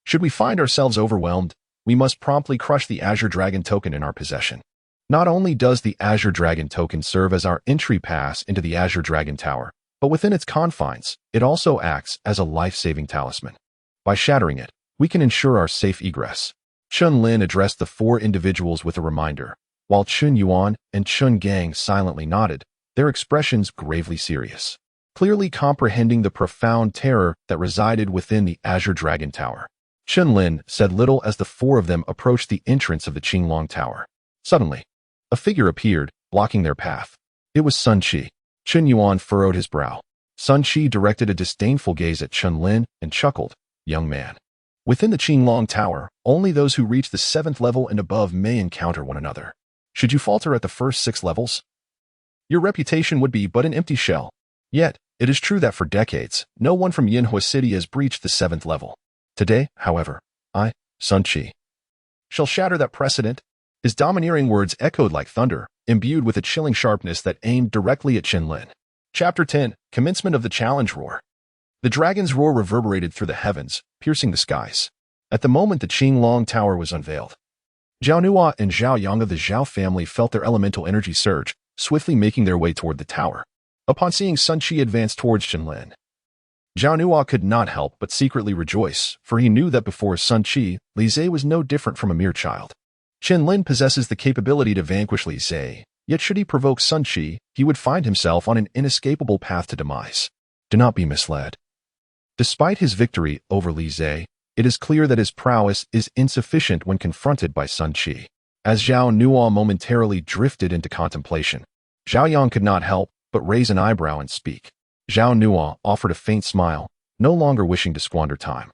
Should we find ourselves overwhelmed, we must promptly crush the Azure Dragon token in our possession. Not only does the Azure Dragon token serve as our entry pass into the Azure Dragon Tower, but within its confines, it also acts as a life-saving talisman. By shattering it, we can ensure our safe egress. Chen Lin addressed the 4 individuals with a reminder, while Chun Yuan and Chun Gang silently nodded, their expressions gravely serious, clearly comprehending the profound terror that resided within the Azure Dragon Tower. Chen Lin said little as the 4 of them approached the entrance of the Qinglong Tower. Suddenly, a figure appeared, blocking their path. It was Sun Qi. Chun Yuan furrowed his brow. Sun Qi directed a disdainful gaze at Chen Lin and chuckled, "Young man. Within the Qinglong Tower, only those who reach the 7th level and above may encounter one another. Should you falter at the first 6 levels, your reputation would be but an empty shell. Yet, it is true that for decades, no one from Yinhua City has breached the 7th level. Today, however, I, Sun Qi, shall shatter that precedent." His domineering words echoed like thunder, imbued with a chilling sharpness that aimed directly at Chen Lin. Chapter 10, Commencement of the Challenge Roar. The dragon's roar reverberated through the heavens, piercing the skies. At the moment the Qinglong Tower was unveiled, Zhao Nuo and Zhao Yang of the Zhao family felt their elemental energy surge, swiftly making their way toward the tower. Upon seeing Sun Qi advance towards Chen Lin, Zhao Nuo could not help but secretly rejoice, for he knew that before Sun Qi, Li Zhe was no different from a mere child. Chen Lin possesses the capability to vanquish Li Zhe, yet should he provoke Sun Qi, he would find himself on an inescapable path to demise. Do not be misled. Despite his victory over Li Zhe, it is clear that his prowess is insufficient when confronted by Sun Qi. As Zhao Nuo momentarily drifted into contemplation, Zhao Yang could not help but raise an eyebrow and speak. Zhao Nuo offered a faint smile, no longer wishing to squander time,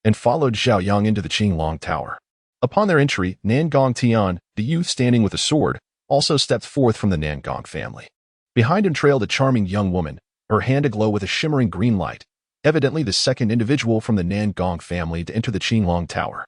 and followed Zhao Yang into the Qinglong Tower. Upon their entry, Nangong Tian, the youth standing with a sword, also stepped forth from the Nangong family. Behind him trailed a charming young woman, her hand aglow with a shimmering green light, evidently the second individual from the Nangong family to enter the Qinglong Tower.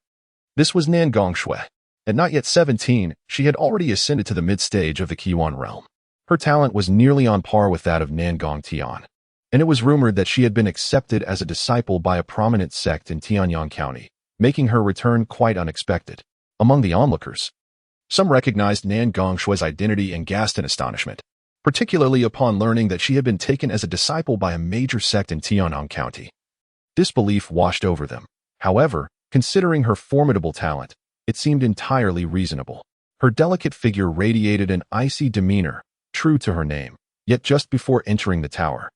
This was Nangong Shui. At not yet 17, she had already ascended to the mid-stage of the Qiwan realm. Her talent was nearly on par with that of Nangong Tian, and it was rumored that she had been accepted as a disciple by a prominent sect in Tianyang County, making her return quite unexpected. Among the onlookers, some recognized Nangong Shui's identity and gasped in astonishment, particularly upon learning that she had been taken as a disciple by a major sect in Tianyang County. Disbelief washed over them. However, considering her formidable talent, it seemed entirely reasonable. Her delicate figure radiated an icy demeanor, true to her name, yet just before entering the tower,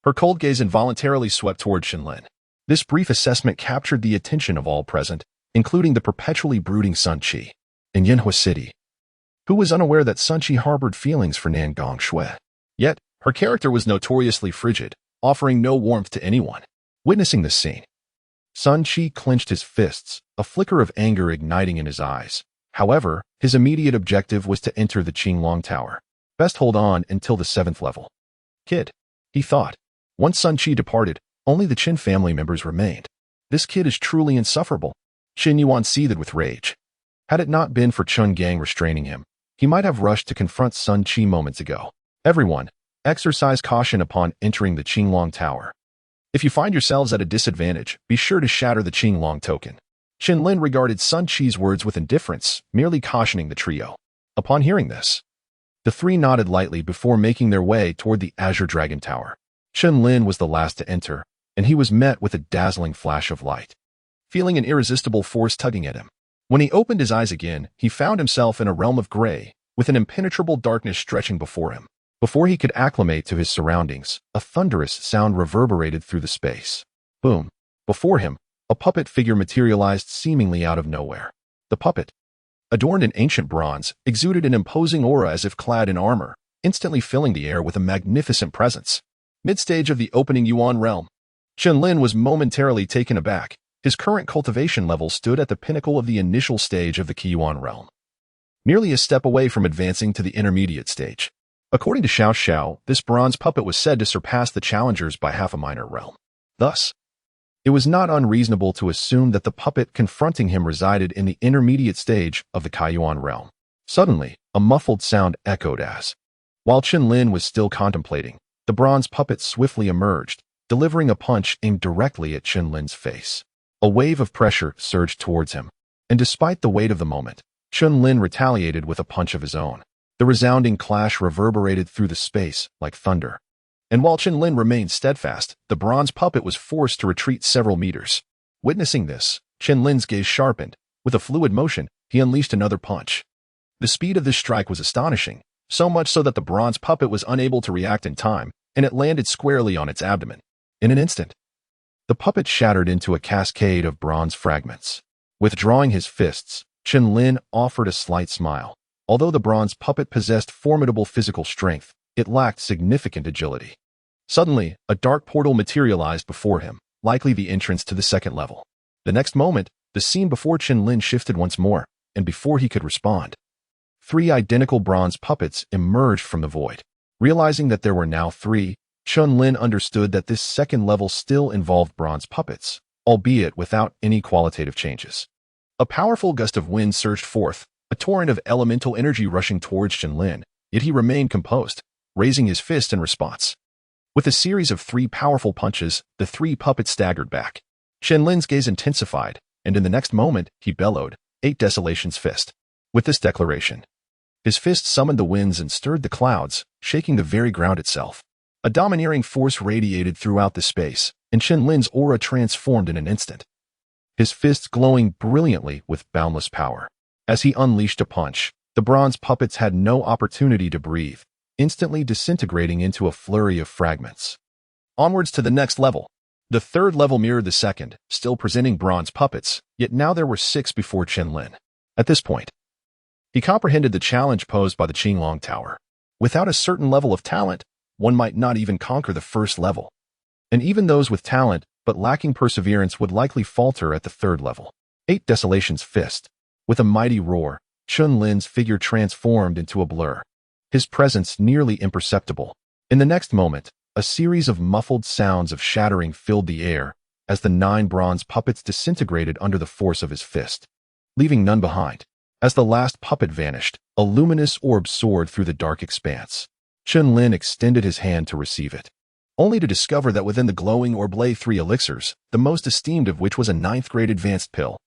her cold gaze involuntarily swept toward Chen Lin. This brief assessment captured the attention of all present, including the perpetually brooding Sun Qi. In Yinhua City, who was unaware that Sun Qi harbored feelings for Nangong Shui? Yet, her character was notoriously frigid, offering no warmth to anyone. Witnessing this scene, Sun Qi clenched his fists, a flicker of anger igniting in his eyes. However, his immediate objective was to enter the Qinglong Tower. Best hold on until the 7th level. Kid, he thought. Once Sun Qi departed, only the Chen family members remained. This kid is truly insufferable. Chen Yuan seethed with rage. Had it not been for Chun Gang restraining him, he might have rushed to confront Sun Qi moments ago. Everyone, exercise caution upon entering the Qinglong Tower. If you find yourselves at a disadvantage, be sure to shatter the Qinglong token. Chen Lin regarded Sun Qi's words with indifference, merely cautioning the trio. Upon hearing this, the 3 nodded lightly before making their way toward the Azure Dragon Tower. Chen Lin was the last to enter, and he was met with a dazzling flash of light, feeling an irresistible force tugging at him. When he opened his eyes again, he found himself in a realm of gray, with an impenetrable darkness stretching before him. Before he could acclimate to his surroundings, a thunderous sound reverberated through the space. Boom! Before him, a puppet figure materialized seemingly out of nowhere. The puppet, adorned in ancient bronze, exuded an imposing aura as if clad in armor, instantly filling the air with a magnificent presence. Mid-stage of the opening Yuan realm, Chen Lin was momentarily taken aback. His current cultivation level stood at the pinnacle of the initial stage of the Qiyuan realm, merely a step away from advancing to the intermediate stage. According to Xiao Xiao, this bronze puppet was said to surpass the challengers by half a minor realm. Thus, it was not unreasonable to assume that the puppet confronting him resided in the intermediate stage of the Qiyuan realm. Suddenly, a muffled sound echoed as, while Chen Lin was still contemplating, the bronze puppet swiftly emerged, delivering a punch aimed directly at Chen Lin's face. A wave of pressure surged towards him, and despite the weight of the moment, Chen Lin retaliated with a punch of his own. The resounding clash reverberated through the space like thunder. And while Chen Lin remained steadfast, the bronze puppet was forced to retreat several meters. Witnessing this, Chen Lin's gaze sharpened. With a fluid motion, he unleashed another punch. The speed of this strike was astonishing, so much so that the bronze puppet was unable to react in time, and it landed squarely on its abdomen. In an instant, the puppet shattered into a cascade of bronze fragments. Withdrawing his fists, Chen Lin offered a slight smile. Although the bronze puppet possessed formidable physical strength, it lacked significant agility. Suddenly, a dark portal materialized before him, likely the entrance to the second level. The next moment, the scene before Chen Lin shifted once more, and before he could respond, 3 identical bronze puppets emerged from the void. Realizing that there were now 3, Chen Lin understood that this second level still involved bronze puppets, albeit without any qualitative changes. A powerful gust of wind surged forth, a torrent of elemental energy rushing towards Chen Lin, yet he remained composed, raising his fist in response. With a series of 3 powerful punches, the 3 puppets staggered back. Chen Lin's gaze intensified, and in the next moment, he bellowed, 8 Desolation's fist. With this declaration, his fist summoned the winds and stirred the clouds, shaking the very ground itself. A domineering force radiated throughout the space, and Chen Lin's aura transformed in an instant, his fists glowing brilliantly with boundless power. As he unleashed a punch, the bronze puppets had no opportunity to breathe, instantly disintegrating into a flurry of fragments. Onwards to the next level. The third level mirrored the second, still presenting bronze puppets, yet now there were 6 before Chen Lin. At this point, he comprehended the challenge posed by the Qinglong Tower. Without a certain level of talent, one might not even conquer the first level. And even those with talent, but lacking perseverance, would likely falter at the third level. 8 Desolation's fist. With a mighty roar, Chen Lin's figure transformed into a blur, his presence nearly imperceptible. In the next moment, a series of muffled sounds of shattering filled the air as the 9 bronze puppets disintegrated under the force of his fist, leaving none behind. As the last puppet vanished, a luminous orb soared through the dark expanse. Chen Lin extended his hand to receive it, only to discover that within the glowing orb lay 3 elixirs, the most esteemed of which was a 9th-grade advanced pill.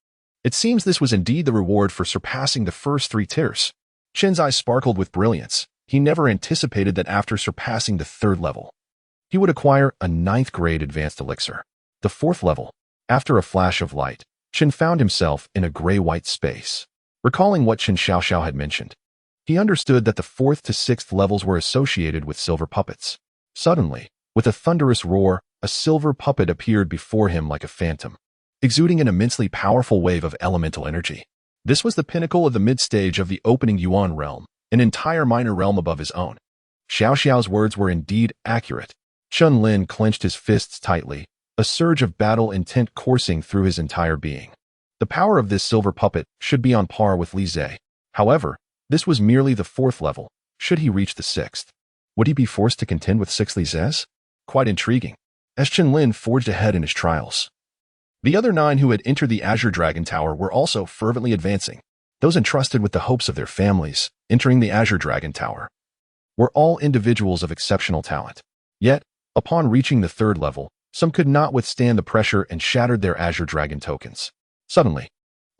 It seems this was indeed the reward for surpassing the first 3 tiers. Chen's eyes sparkled with brilliance. He never anticipated that after surpassing the 3rd level, he would acquire a 9th-grade advanced elixir. The 4th level. After a flash of light, Chen found himself in a gray-white space. Recalling what Chen Xiaoxiao had mentioned, he understood that the 4th to 6th levels were associated with silver puppets. Suddenly, with a thunderous roar, a silver puppet appeared before him like a phantom, exuding an immensely powerful wave of elemental energy. This was the pinnacle of the mid-stage of the opening Yuan realm, an entire minor realm above his own. Xiaoxiao's words were indeed accurate. Chen Lin clenched his fists tightly, a surge of battle intent coursing through his entire being. The power of this silver puppet should be on par with Li Zhe. However, this was merely the 4th level. Should he reach the 6th, would he be forced to contend with 6 Li Zhes? Quite intriguing, as Chen Lin forged ahead in his trials. The other 9 who had entered the Azure Dragon Tower were also fervently advancing. Those entrusted with the hopes of their families, entering the Azure Dragon Tower, were all individuals of exceptional talent. Yet, upon reaching the 3rd level, some could not withstand the pressure and shattered their Azure Dragon tokens. Suddenly,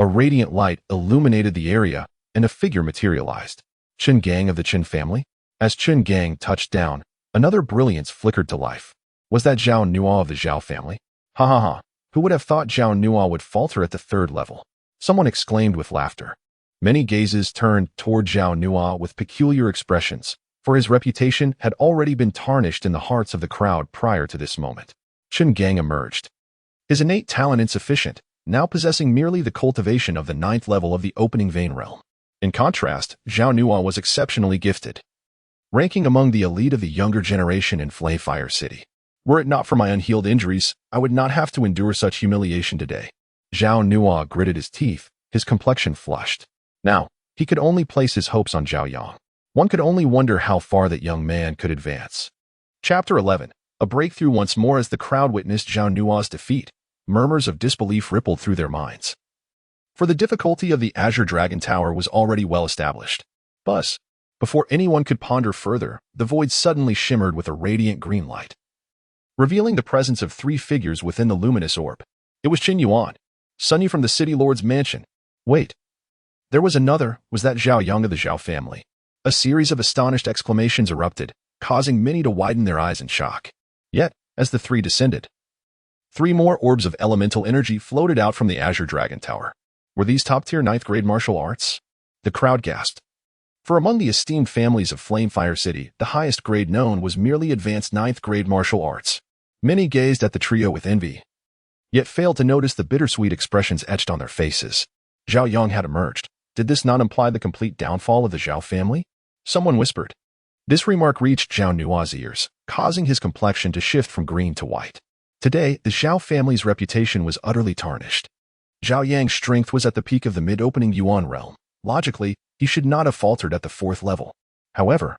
a radiant light illuminated the area, and a figure materialized. Chen Gang of the Chen family? As Chen Gang touched down, another brilliance flickered to life. Was that Zhao Nua of the Zhao family? Ha ha ha. Who would have thought Zhao Nua would falter at the 3rd level? Someone exclaimed with laughter. Many gazes turned toward Zhao Nua with peculiar expressions, for his reputation had already been tarnished in the hearts of the crowd prior to this moment. Chen Gang emerged, his innate talent insufficient, now possessing merely the cultivation of the 9th level of the opening vein realm. In contrast, Zhao Nuan was exceptionally gifted, ranking among the elite of the younger generation in Fire City. Were it not for my unhealed injuries, I would not have to endure such humiliation today. Zhao Nuan gritted his teeth, his complexion flushed. Now, he could only place his hopes on Zhao Yang. One could only wonder how far that young man could advance. Chapter 11. A breakthrough. Once more as the crowd witnessed Zhao Nuan's defeat, murmurs of disbelief rippled through their minds. For the difficulty of the Azure Dragon Tower was already well established. But, before anyone could ponder further, the void suddenly shimmered with a radiant green light, revealing the presence of 3 figures within the luminous orb. It was Qin Yuan, Sunny from the City Lord's mansion. Wait. There was another. Was that Zhao Yang of the Zhao family? A series of astonished exclamations erupted, causing many to widen their eyes in shock. Yet, as the 3 descended, 3 more orbs of elemental energy floated out from the Azure Dragon Tower. Were these top-tier 9th-grade martial arts? The crowd gasped. For among the esteemed families of Fire City, the highest grade known was merely advanced 9th-grade martial arts. Many gazed at the trio with envy, yet failed to notice the bittersweet expressions etched on their faces. Zhao Yang had emerged. Did this not imply the complete downfall of the Zhao family? Someone whispered. This remark reached Zhao Nua's ears, causing his complexion to shift from green to white. Today, the Zhao family's reputation was utterly tarnished. Zhao Yang's strength was at the peak of the mid-opening Yuan realm. Logically, he should not have faltered at the 4th level. However,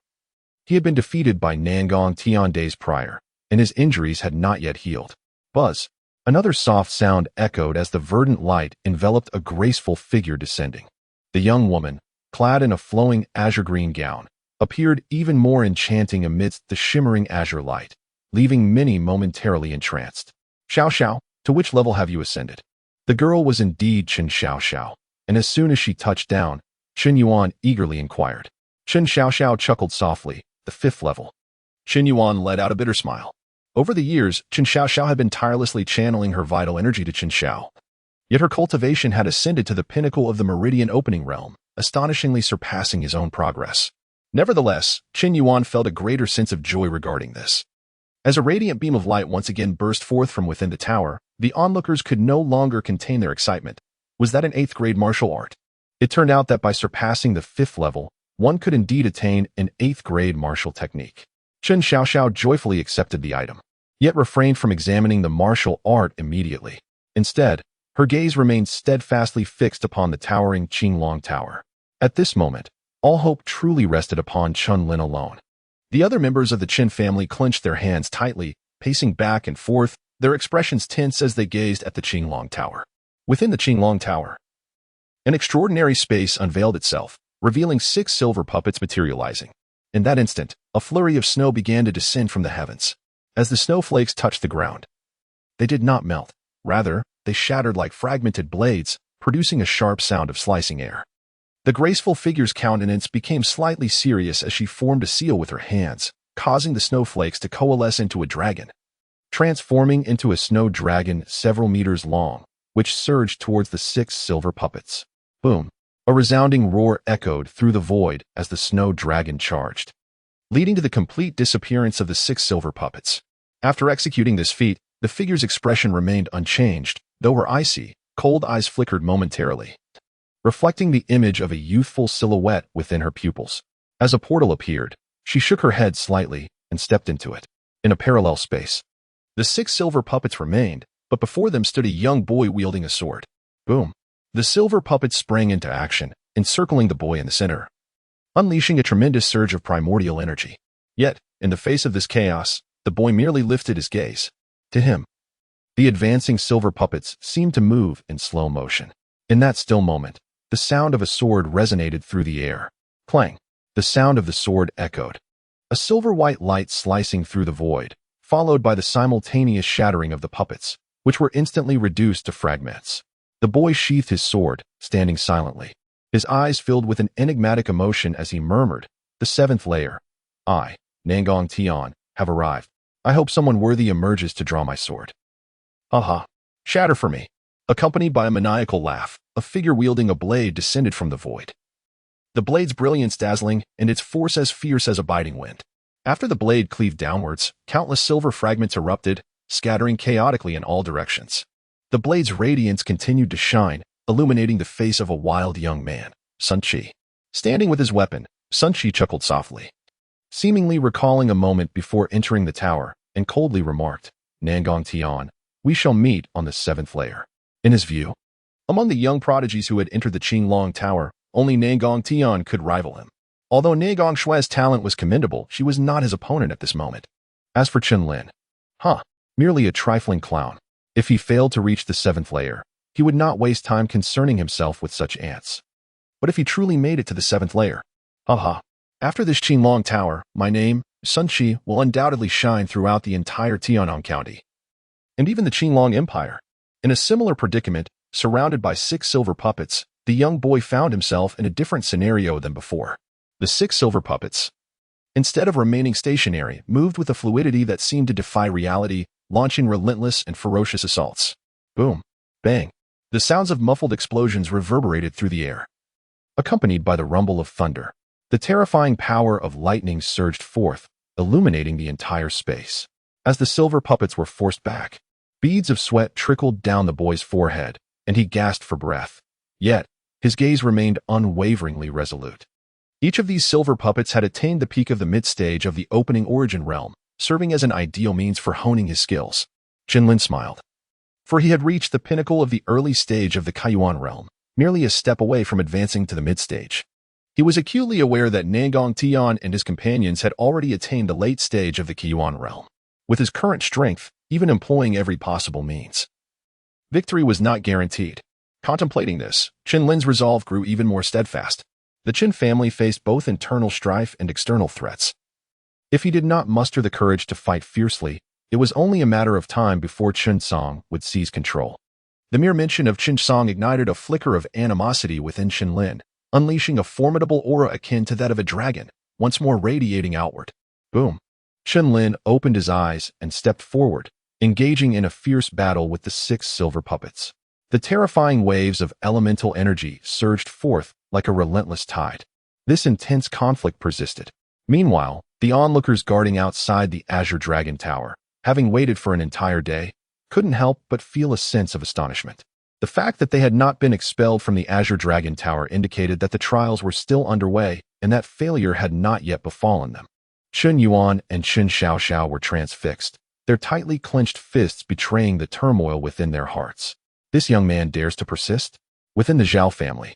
he had been defeated by Nangong Tian days prior, and his injuries had not yet healed. Buzz. Another soft sound echoed as the verdant light enveloped a graceful figure descending. The young woman, clad in a flowing azure-green gown, appeared even more enchanting amidst the shimmering azure light, leaving many momentarily entranced. Xiao Xiao, to which level have you ascended? The girl was indeed Chen Xiao Xiao, and as soon as she touched down, Qin Yuan eagerly inquired. Chen Xiao Xiao chuckled softly. The 5th level. Qin Yuan let out a bitter smile. Over the years, Chen Xiao Xiao had been tirelessly channeling her vital energy to Chen Xiao. Yet her cultivation had ascended to the pinnacle of the meridian opening realm, astonishingly surpassing his own progress. Nevertheless, Qin Yuan felt a greater sense of joy regarding this. As a radiant beam of light once again burst forth from within the tower, the onlookers could no longer contain their excitement. Was that an 8th-grade martial art? It turned out that by surpassing the 5th level, one could indeed attain an 8th-grade martial technique. Chen Xiao Xiao joyfully accepted the item, yet refrained from examining the martial art immediately. Instead, her gaze remained steadfastly fixed upon the towering Qinglong Tower. At this moment, all hope truly rested upon Chen Lin alone. The other members of the Chen family clenched their hands tightly, pacing back and forth, their expressions tense as they gazed at the Qinglong Tower. Within the Qinglong Tower, an extraordinary space unveiled itself, revealing 6 silver puppets materializing. In that instant, a flurry of snow began to descend from the heavens. As the snowflakes touched the ground, they did not melt. Rather, they shattered like fragmented blades, producing a sharp sound of slicing air. The graceful figure's countenance became slightly serious as she formed a seal with her hands, causing the snowflakes to coalesce into a dragon, transforming into a snow dragon several meters long, which surged towards the 6 silver puppets. Boom! A resounding roar echoed through the void as the snow dragon charged, leading to the complete disappearance of the 6 silver puppets. After executing this feat, the figure's expression remained unchanged, though her icy, cold eyes flickered momentarily, reflecting the image of a youthful silhouette within her pupils. As a portal appeared, she shook her head slightly and stepped into it. In a parallel space, the 6 silver puppets remained, but before them stood a young boy wielding a sword. Boom! The silver puppets sprang into action, encircling the boy in the center, unleashing a tremendous surge of primordial energy. Yet, in the face of this chaos, the boy merely lifted his gaze. To him, the advancing silver puppets seemed to move in slow motion. In that still moment, the sound of a sword resonated through the air. Clang! The sound of the sword echoed. A silver-white light slicing through the void, followed by the simultaneous shattering of the puppets, which were instantly reduced to fragments. The boy sheathed his sword, standing silently. His eyes filled with an enigmatic emotion as he murmured, "The 7th layer. I, Nangong Tian, have arrived. I hope someone worthy emerges to draw my sword." Aha! Shatter for me! Accompanied by a maniacal laugh, a figure wielding a blade descended from the void. The blade's brilliance dazzling, and its force as fierce as a biting wind. After the blade cleaved downwards, countless silver fragments erupted, scattering chaotically in all directions. The blade's radiance continued to shine, illuminating the face of a wild young man, Sun Qi. Standing with his weapon, Sun Chi chuckled softly, seemingly recalling a moment before entering the tower, and coldly remarked, "Nangong Tian, we shall meet on the 7th layer." In his view, among the young prodigies who had entered the Qinglong Tower, only Nangong Tian could rival him. Although Nangong Shui's talent was commendable, she was not his opponent at this moment. As for Chen Lin, merely a trifling clown. If he failed to reach the 7th layer, he would not waste time concerning himself with such ants. But if he truly made it to the 7th layer, after this Qinglong Tower, my name, Sun Chi, will undoubtedly shine throughout the entire Tianyang County, and even the Qinglong Empire. In a similar predicament, surrounded by 6 silver puppets, the young boy found himself in a different scenario than before. The 6 silver puppets, instead of remaining stationary, moved with a fluidity that seemed to defy reality, launching relentless and ferocious assaults. Boom, bang. The sounds of muffled explosions reverberated through the air, accompanied by the rumble of thunder. The terrifying power of lightning surged forth, illuminating the entire space. As the silver puppets were forced back, beads of sweat trickled down the boy's forehead, and he gasped for breath. Yet, his gaze remained unwaveringly resolute. Each of these silver puppets had attained the peak of the mid-stage of the opening origin realm, serving as an ideal means for honing his skills. Chen Lin smiled, for he had reached the pinnacle of the early stage of the Kaiyuan realm, merely a step away from advancing to the mid-stage. He was acutely aware that Nangong Tian and his companions had already attained the late stage of the Kaiyuan realm. With his current strength, even employing every possible means, victory was not guaranteed. Contemplating this, Chen Lin's resolve grew even more steadfast. The Chen family faced both internal strife and external threats. If he did not muster the courage to fight fiercely, it was only a matter of time before Chen Song would seize control. The mere mention of Chen Song ignited a flicker of animosity within Chen Lin, unleashing a formidable aura akin to that of a dragon, once more radiating outward. Boom. Chen Lin opened his eyes and stepped forward, engaging in a fierce battle with the 6 silver puppets. The terrifying waves of elemental energy surged forth like a relentless tide. This intense conflict persisted. Meanwhile, the onlookers guarding outside the Azure Dragon Tower, having waited for an entire day, couldn't help but feel a sense of astonishment. The fact that they had not been expelled from the Azure Dragon Tower indicated that the trials were still underway and that failure had not yet befallen them. Chen Yuan and Chen Xiaoxiao were transfixed, their tightly clenched fists betraying the turmoil within their hearts. This young man dares to persist? Within the Zhao family,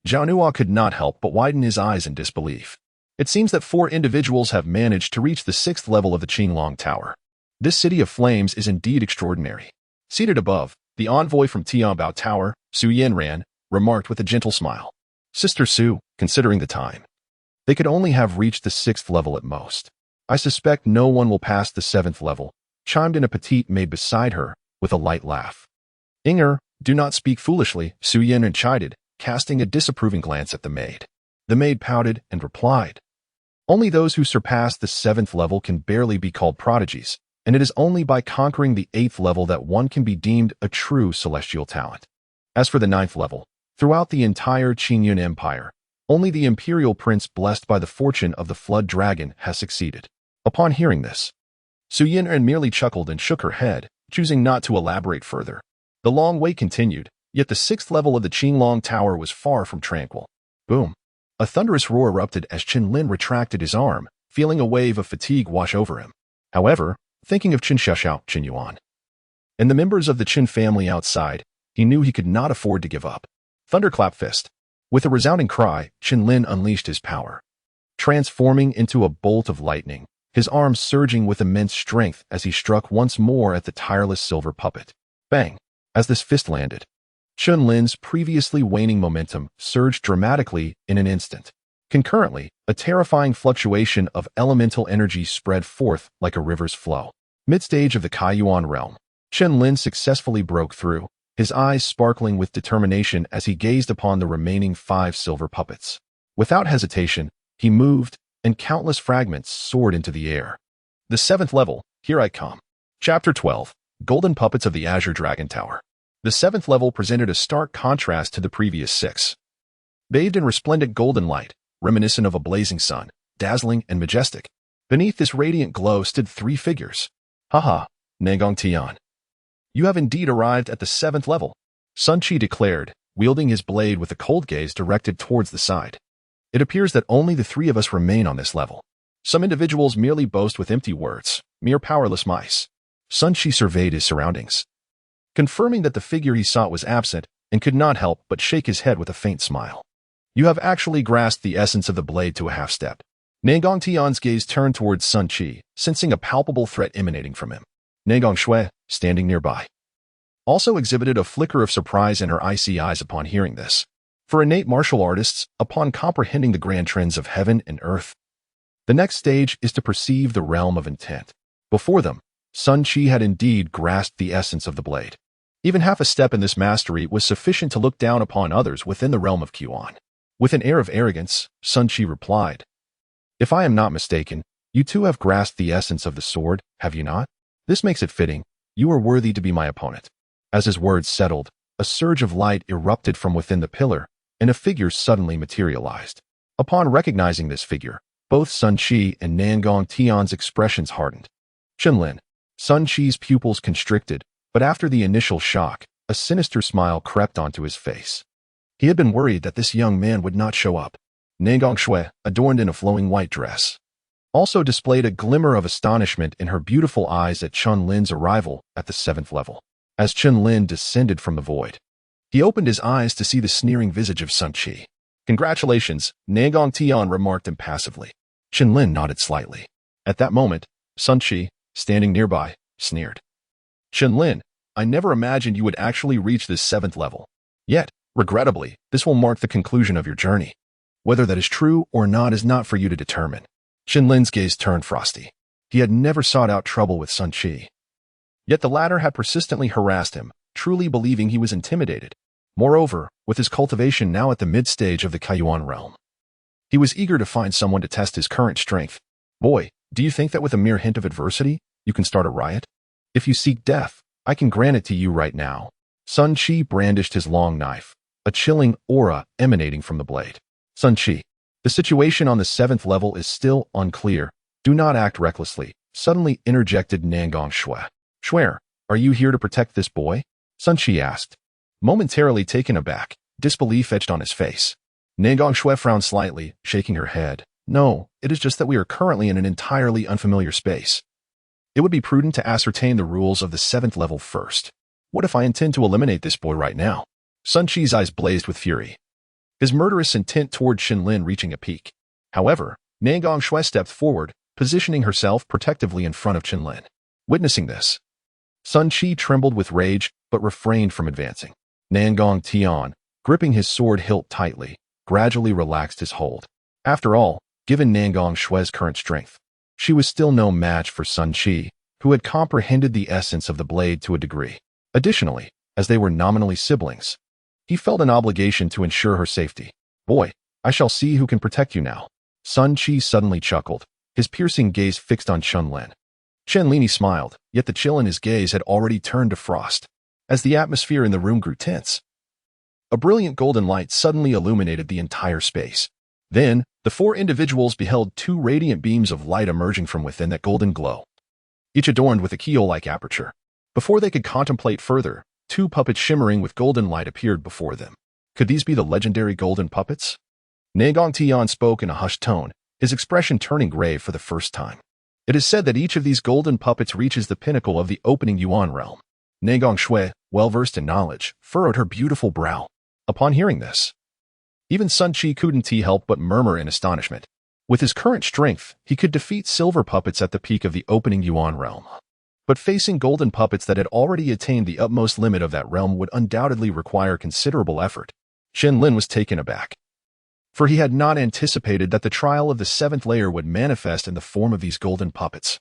Zhao Nua could not help but widen his eyes in disbelief. It seems that 4 individuals have managed to reach the 6th level of the Qinglong Tower. This city of flames is indeed extraordinary. Seated above, the envoy from Tianbao Tower, Su Yanran, remarked with a gentle smile. Sister Su, considering the time, they could only have reached the 6th level at most. I suspect no one will pass the 7th level, chimed in a petite maid beside her, with a light laugh. Inger, do not speak foolishly, Su Yanran chided, casting a disapproving glance at the maid. The maid pouted and replied, only those who surpass the 7th level can barely be called prodigies, and it is only by conquering the 8th level that one can be deemed a true celestial talent. As for the 9th level, throughout the entire Qingyun Empire, only the imperial prince blessed by the fortune of the flood dragon has succeeded. Upon hearing this, Su Yanran merely chuckled and shook her head, choosing not to elaborate further. The long wait continued, yet the 6th level of the Qinglong Tower was far from tranquil. Boom. A thunderous roar erupted as Chen Lin retracted his arm, feeling a wave of fatigue wash over him. However, thinking of Chen Xiaoxiao, Chen Yuan, and the members of the Chen family outside, he knew he could not afford to give up. Thunderclap fist. With a resounding cry, Chen Lin unleashed his power, transforming into a bolt of lightning, his arms surging with immense strength as he struck once more at the tireless silver puppet. Bang! As this fist landed, Chen Lin's previously waning momentum surged dramatically in an instant. Concurrently, a terrifying fluctuation of elemental energy spread forth like a river's flow. Mid-stage of the Kaiyuan realm, Chen Lin successfully broke through, his eyes sparkling with determination as he gazed upon the remaining 5 silver puppets. Without hesitation, he moved, and countless fragments soared into the air. The 7th level, here I come. Chapter 12, Golden Puppets of the Azure Dragon Tower. The 7th level presented a stark contrast to the previous 6. Bathed in resplendent golden light, reminiscent of a blazing sun, dazzling and majestic, beneath this radiant glow stood 3 figures. Haha, Nangong Tian. You have indeed arrived at the 7th level, Sun Chi declared, wielding his blade with a cold gaze directed towards the side. It appears that only the three of us remain on this level. Some individuals merely boast with empty words, mere powerless mice. Sun Qi surveyed his surroundings, confirming that the figure he sought was absent and could not help but shake his head with a faint smile. You have actually grasped the essence of the blade to a half-step. Nangong Tian's gaze turned towards Sun Qi, sensing a palpable threat emanating from him. Nangong Shui, standing nearby, also exhibited a flicker of surprise in her icy eyes upon hearing this. For innate martial artists, upon comprehending the grand trends of heaven and earth, the next stage is to perceive the realm of intent. Before them, Sun Qi had indeed grasped the essence of the blade. Even half a step in this mastery was sufficient to look down upon others within the realm of Qian. With an air of arrogance, Sun Qi replied, "If I am not mistaken, you too have grasped the essence of the sword, have you not? This makes it fitting. You are worthy to be my opponent." As his words settled, a surge of light erupted from within the pillar, and a figure suddenly materialized. Upon recognizing this figure, both Sun Qi and Nangong Tian's expressions hardened. Chen Lin. Sun Qi's pupils constricted, but after the initial shock, a sinister smile crept onto his face. He had been worried that this young man would not show up. Nangong Shui, adorned in a flowing white dress, also displayed a glimmer of astonishment in her beautiful eyes at Chen Lin's arrival at the 7th level. As Chen Lin descended from the void, he opened his eyes to see the sneering visage of Sun Qi. "Congratulations," Nangong Tian remarked impassively. Chen Lin nodded slightly. At that moment, Sun Qi, standing nearby, sneered. "Chen Lin, I never imagined you would actually reach this 7th level. Yet, regrettably, this will mark the conclusion of your journey. Whether that is true or not is not for you to determine." Chen Lin's gaze turned frosty. He had never sought out trouble with Sun Qi. Yet the latter had persistently harassed him, truly believing he was intimidated. Moreover, with his cultivation now at the mid-stage of the Kaiyuan realm, he was eager to find someone to test his current strength. "Boy, do you think that with a mere hint of adversity, you can start a riot? If you seek death, I can grant it to you right now." Sun Qi brandished his long knife, a chilling aura emanating from the blade. "Sun Qi, the situation on the 7th level is still unclear. Do not act recklessly," suddenly interjected Nangong Shui. "Shui, are you here to protect this boy?" Sun Qi asked, momentarily taken aback, disbelief etched on his face. Nangong Shui frowned slightly, shaking her head. "No, it is just that we are currently in an entirely unfamiliar space. It would be prudent to ascertain the rules of the 7th level first. What if I intend to eliminate this boy right now?" Sun Qi's eyes blazed with fury, his murderous intent toward Chen Lin reaching a peak. However, Nangong Shui stepped forward, positioning herself protectively in front of Chen Lin. Witnessing this, Sun Qi trembled with rage but refrained from advancing. Nangong Tian, gripping his sword hilt tightly, gradually relaxed his hold. After all, given Nangong Shui's current strength, she was still no match for Sun Qi, who had comprehended the essence of the blade to a degree. Additionally, as they were nominally siblings, he felt an obligation to ensure her safety. "Boy, I shall see who can protect you now." Sun Qi suddenly chuckled, his piercing gaze fixed on Chen Lin. Chen Lin smiled, yet the chill in his gaze had already turned to frost. As the atmosphere in the room grew tense, a brilliant golden light suddenly illuminated the entire space. Then, the four individuals beheld two radiant beams of light emerging from within that golden glow, each adorned with a keel-like aperture. Before they could contemplate further, two puppets shimmering with golden light appeared before them. Could these be the legendary golden puppets? Nangong Tian spoke in a hushed tone, his expression turning grave for the first time. "It is said that each of these golden puppets reaches the pinnacle of the opening Yuan realm." Nangong Shui, well-versed in knowledge, furrowed her beautiful brow. Upon hearing this, even Sun Qi couldn't help but murmur in astonishment. With his current strength, he could defeat silver puppets at the peak of the opening Yuan realm. But facing golden puppets that had already attained the utmost limit of that realm would undoubtedly require considerable effort. Chen Lin was taken aback, for he had not anticipated that the trial of the 7th layer would manifest in the form of these golden puppets,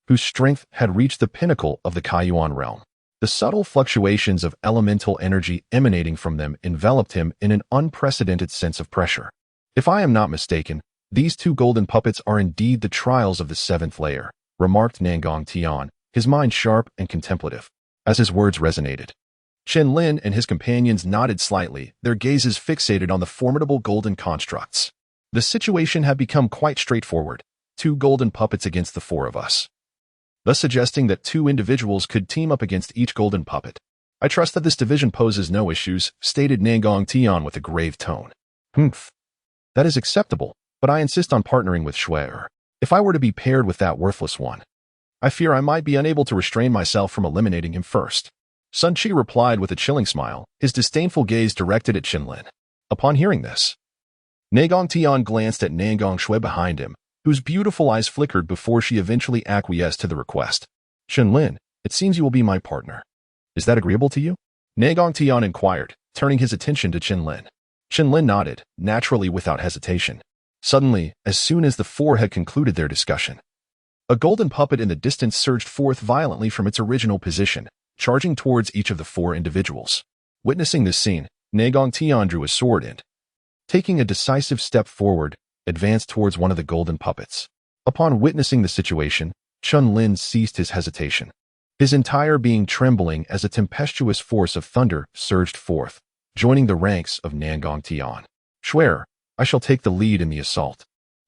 whose strength had reached the pinnacle of the Kaiyuan realm. The subtle fluctuations of elemental energy emanating from them enveloped him in an unprecedented sense of pressure. "If I am not mistaken, these two golden puppets are indeed the trials of the 7th layer," remarked Nangong Tian, his mind sharp and contemplative. As his words resonated, Chen Lin and his companions nodded slightly, their gazes fixated on the formidable golden constructs. The situation had become quite straightforward. Two golden puppets against the four of us, thus suggesting that two individuals could team up against each golden puppet. "I trust that this division poses no issues," stated Nangong Tian with a grave tone. "Humph. That is acceptable, but I insist on partnering with Shui. If I were to be paired with that worthless one, I fear I might be unable to restrain myself from eliminating him first. Sun Qi replied with a chilling smile, his disdainful gaze directed at Chen Lin. Upon hearing this, Nagong Tian glanced at Nangong Shui behind him, whose beautiful eyes flickered before she eventually acquiesced to the request. Chen Lin, it seems you will be my partner. Is that agreeable to you? Nagong Tian inquired, turning his attention to Chen Lin. Chen Lin nodded, naturally without hesitation. Suddenly, as soon as the four had concluded their discussion, a golden puppet in the distance surged forth violently from its original position, charging towards each of the four individuals. Witnessing this scene, Nagong Tian drew his sword and, taking a decisive step forward, advanced towards one of the golden puppets. Upon witnessing the situation, Chen Lin ceased his hesitation, his entire being trembling as a tempestuous force of thunder surged forth, joining the ranks of Nangong Tian. Shui, I shall take the lead in the assault.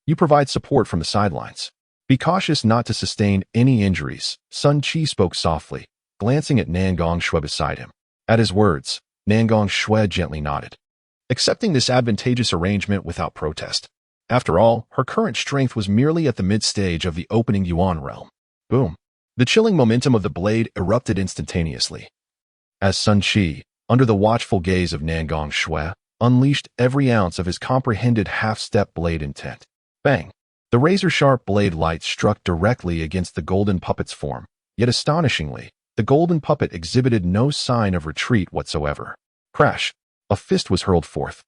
You provide support from the sidelines. Be cautious not to sustain any injuries, Sun Qi spoke softly, glancing at Nangong Shui beside him. At his words, Nangong Shui gently nodded, accepting this advantageous arrangement without protest. After all, her current strength was merely at the mid-stage of the opening Yuan realm. Boom. The chilling momentum of the blade erupted instantaneously, as Sun Qi, under the watchful gaze of Nangong Shui, unleashed every ounce of his comprehended half-step blade intent. Bang! The razor-sharp blade light struck directly against the golden puppet's form, yet astonishingly, the golden puppet exhibited no sign of retreat whatsoever. Crash! A fist was hurled forth,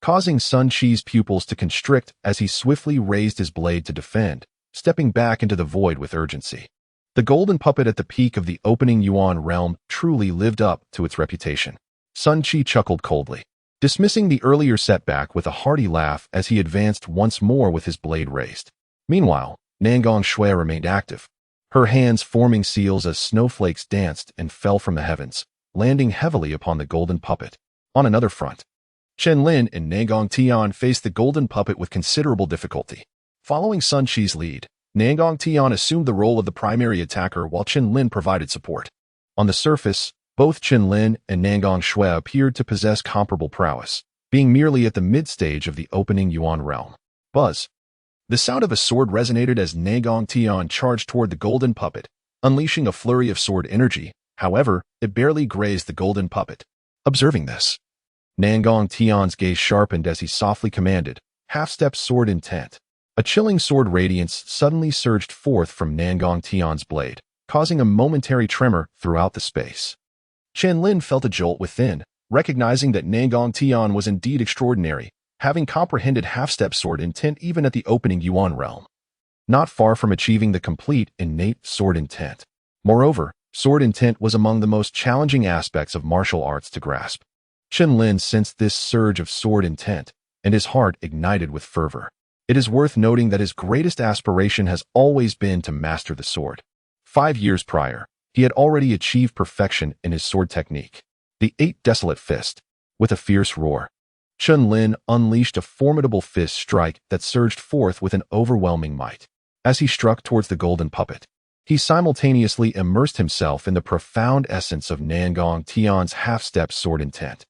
causing Sun Qi's pupils to constrict as he swiftly raised his blade to defend, stepping back into the void with urgency. The golden puppet at the peak of the opening Yuan realm truly lived up to its reputation. Sun Qi chuckled coldly, dismissing the earlier setback with a hearty laugh as he advanced once more with his blade raised. Meanwhile, Nangong Shui remained active, her hands forming seals as snowflakes danced and fell from the heavens, landing heavily upon the golden puppet. On another front, Chen Lin and Nangong Tian faced the golden puppet with considerable difficulty. Following Sun Qi's lead, Nangong Tian assumed the role of the primary attacker while Chen Lin provided support. On the surface, both Chen Lin and Nangong Shui appeared to possess comparable prowess, being merely at the mid-stage of the opening Yuan realm. Buzz! The sound of a sword resonated as Nangong Tian charged toward the golden puppet, unleashing a flurry of sword energy. However, it barely grazed the golden puppet. Observing this, Nangong Tian's gaze sharpened as he softly commanded, half-step sword intent. A chilling sword radiance suddenly surged forth from Nangong Tian's blade, causing a momentary tremor throughout the space. Chen Lin felt a jolt within, recognizing that Nangong Tian was indeed extraordinary, having comprehended half-step sword intent even at the opening Yuan realm, not far from achieving the complete innate sword intent. Moreover, sword intent was among the most challenging aspects of martial arts to grasp. Chen Lin sensed this surge of sword intent, and his heart ignited with fervor. It is worth noting that his greatest aspiration has always been to master the sword. 5 years prior, he had already achieved perfection in his sword technique. The 8 Desolate Fist. With a fierce roar, Chen Lin unleashed a formidable fist strike that surged forth with an overwhelming might. As he struck towards the golden puppet, he simultaneously immersed himself in the profound essence of Nangong Tian's half-step sword intent.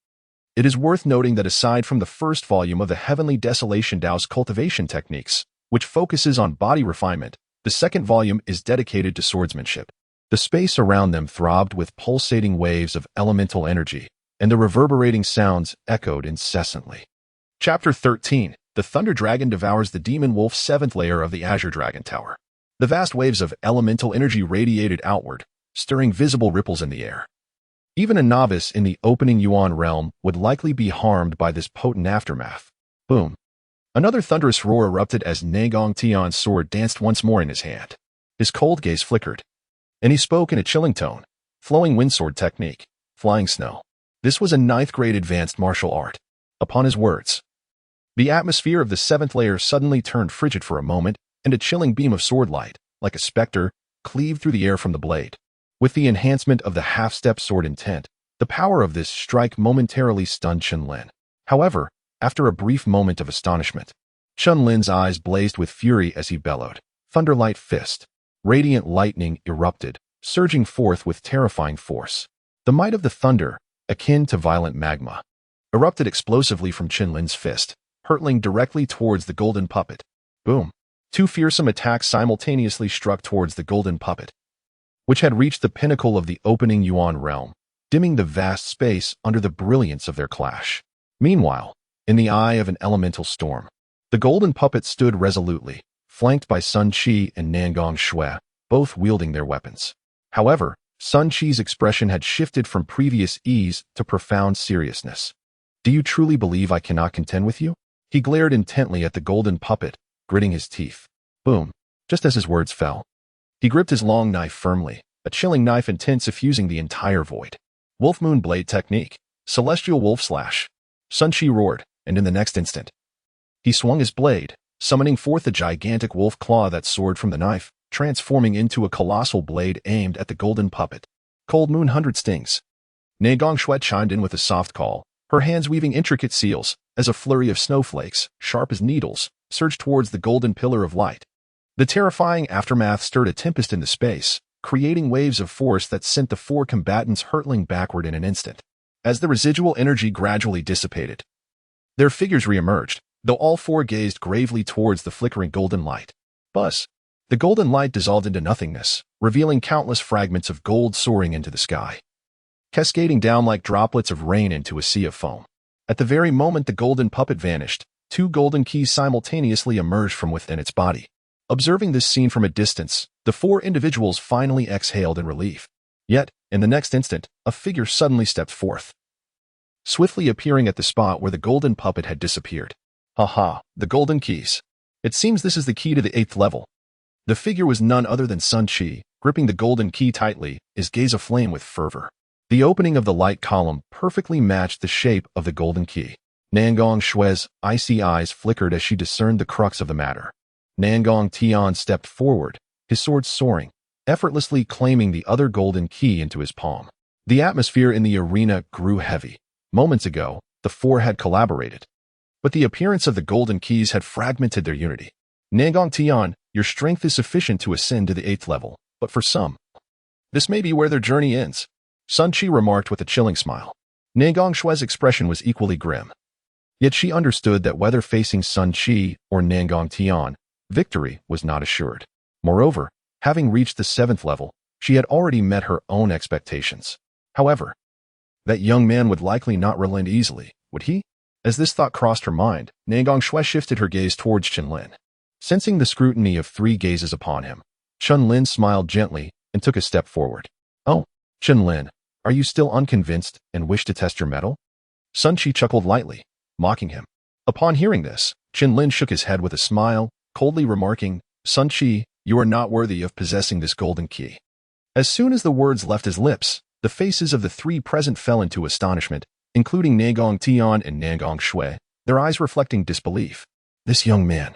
It is worth noting that aside from the first volume of the Heavenly Desolation Tao's cultivation techniques, which focuses on body refinement, the second volume is dedicated to swordsmanship. The space around them throbbed with pulsating waves of elemental energy, and the reverberating sounds echoed incessantly. Chapter 13. The Thunder Dragon Devours the Demon Wolf's 7th Layer of the Azure Dragon Tower. The vast waves of elemental energy radiated outward, stirring visible ripples in the air. Even a novice in the opening Yuan realm would likely be harmed by this potent aftermath. Boom. Another thunderous roar erupted as Nangong Tian's sword danced once more in his hand. His cold gaze flickered, and he spoke in a chilling tone. Flowing windsword technique. Flying snow. This was a 9th grade advanced martial art. Upon his words, the atmosphere of the 7th layer suddenly turned frigid for a moment, and a chilling beam of sword light, like a specter, cleaved through the air from the blade. With the enhancement of the half-step sword intent, the power of this strike momentarily stunned Chen Lin. However, after a brief moment of astonishment, Chen Lin's eyes blazed with fury as he bellowed, "Thunderlight Fist." Radiant lightning erupted, surging forth with terrifying force. The might of the thunder, akin to violent magma, erupted explosively from Chen Lin's fist, hurtling directly towards the golden puppet. Boom! Two fearsome attacks simultaneously struck towards the golden puppet, which had reached the pinnacle of the opening Yuan realm, dimming the vast space under the brilliance of their clash. Meanwhile, in the eye of an elemental storm, the golden puppet stood resolutely, flanked by Sun Qi and Nangong Shui, both wielding their weapons. However, Sun Qi's expression had shifted from previous ease to profound seriousness. "Do you truly believe I cannot contend with you?" He glared intently at the golden puppet, gritting his teeth. Boom! Just as his words fell, he gripped his long knife firmly, a chilling knife intent suffusing the entire void. Wolf Moon Blade Technique. Celestial Wolf Slash. Sun Qi roared, and in the next instant, he swung his blade, summoning forth a gigantic wolf claw that soared from the knife, transforming into a colossal blade aimed at the golden puppet. Cold Moon 100 Stings. Nangong Shui chimed in with a soft call, her hands weaving intricate seals, as a flurry of snowflakes, sharp as needles, surged towards the golden pillar of light. The terrifying aftermath stirred a tempest in the space, creating waves of force that sent the four combatants hurtling backward in an instant. As the residual energy gradually dissipated, their figures reemerged, though all four gazed gravely towards the flickering golden light. Buzz! The golden light dissolved into nothingness, revealing countless fragments of gold soaring into the sky, cascading down like droplets of rain into a sea of foam. At the very moment the golden puppet vanished, two golden keys simultaneously emerged from within its body. Observing this scene from a distance, the four individuals finally exhaled in relief. Yet, in the next instant, a figure suddenly stepped forth, swiftly appearing at the spot where the golden puppet had disappeared. Haha, the golden keys. It seems this is the key to the 8th level. The figure was none other than Sun Qi, gripping the golden key tightly, his gaze aflame with fervor. The opening of the light column perfectly matched the shape of the golden key. Nangong Shui's icy eyes flickered as she discerned the crux of the matter. Nangong Tian stepped forward, his sword soaring, effortlessly claiming the other golden key into his palm. The atmosphere in the arena grew heavy. Moments ago, the four had collaborated, but the appearance of the golden keys had fragmented their unity. Nangong Tian, your strength is sufficient to ascend to the 8th level, but for some, this may be where their journey ends, Sun Qi remarked with a chilling smile. Nangong Shui's expression was equally grim. Yet she understood that whether facing Sun Qi or Nangong Tian, victory was not assured. Moreover, having reached the 7th level, she had already met her own expectations. However, that young man would likely not relent easily, would he? As this thought crossed her mind, Nangong Shui shifted her gaze towards Chen Lin. Sensing the scrutiny of 3 gazes upon him, Chen Lin smiled gently and took a step forward. "Oh, Chen Lin, are you still unconvinced and wish to test your mettle?" Sun Qi chuckled lightly, mocking him. Upon hearing this, Chen Lin shook his head with a smile, coldly remarking, "Sun Qi, you are not worthy of possessing this golden key." As soon as the words left his lips, the faces of the 3 present fell into astonishment, including Nangong Tian and Nangong Shui, their eyes reflecting disbelief. This young man.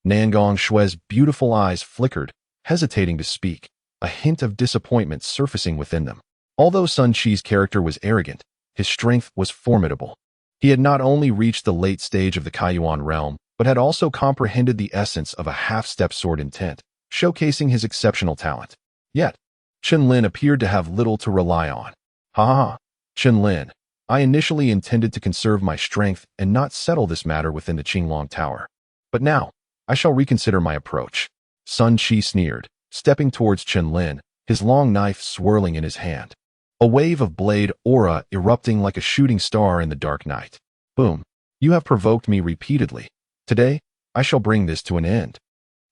Nangong Shui's beautiful eyes flickered, hesitating to speak, a hint of disappointment surfacing within them. Although Sun Qi's character was arrogant, his strength was formidable. He had not only reached the late stage of the Kaiyuan realm, but had also comprehended the essence of a half-step sword intent, showcasing his exceptional talent. Yet, Chen Lin appeared to have little to rely on. Ha! Chen Lin, I initially intended to conserve my strength and not settle this matter within the Qinglong Tower. But now, I shall reconsider my approach. Sun Qi sneered, stepping towards Chen Lin, his long knife swirling in his hand. A wave of blade aura erupting like a shooting star in the dark night. Boom! You have provoked me repeatedly. Today, I shall bring this to an end.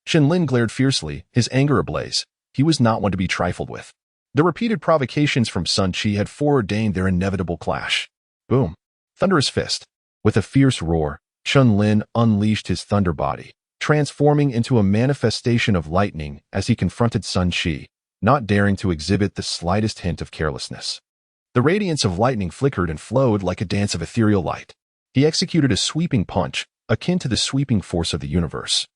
Chen Lin glared fiercely, his anger ablaze. He was not one to be trifled with. The repeated provocations from Sun Qi had foreordained their inevitable clash. Boom! Thunderous fist. With a fierce roar, Chen Lin unleashed his thunder body, transforming into a manifestation of lightning as he confronted Sun Qi, not daring to exhibit the slightest hint of carelessness. The radiance of lightning flickered and flowed like a dance of ethereal light. He executed a sweeping punch, akin to the sweeping force of the universe,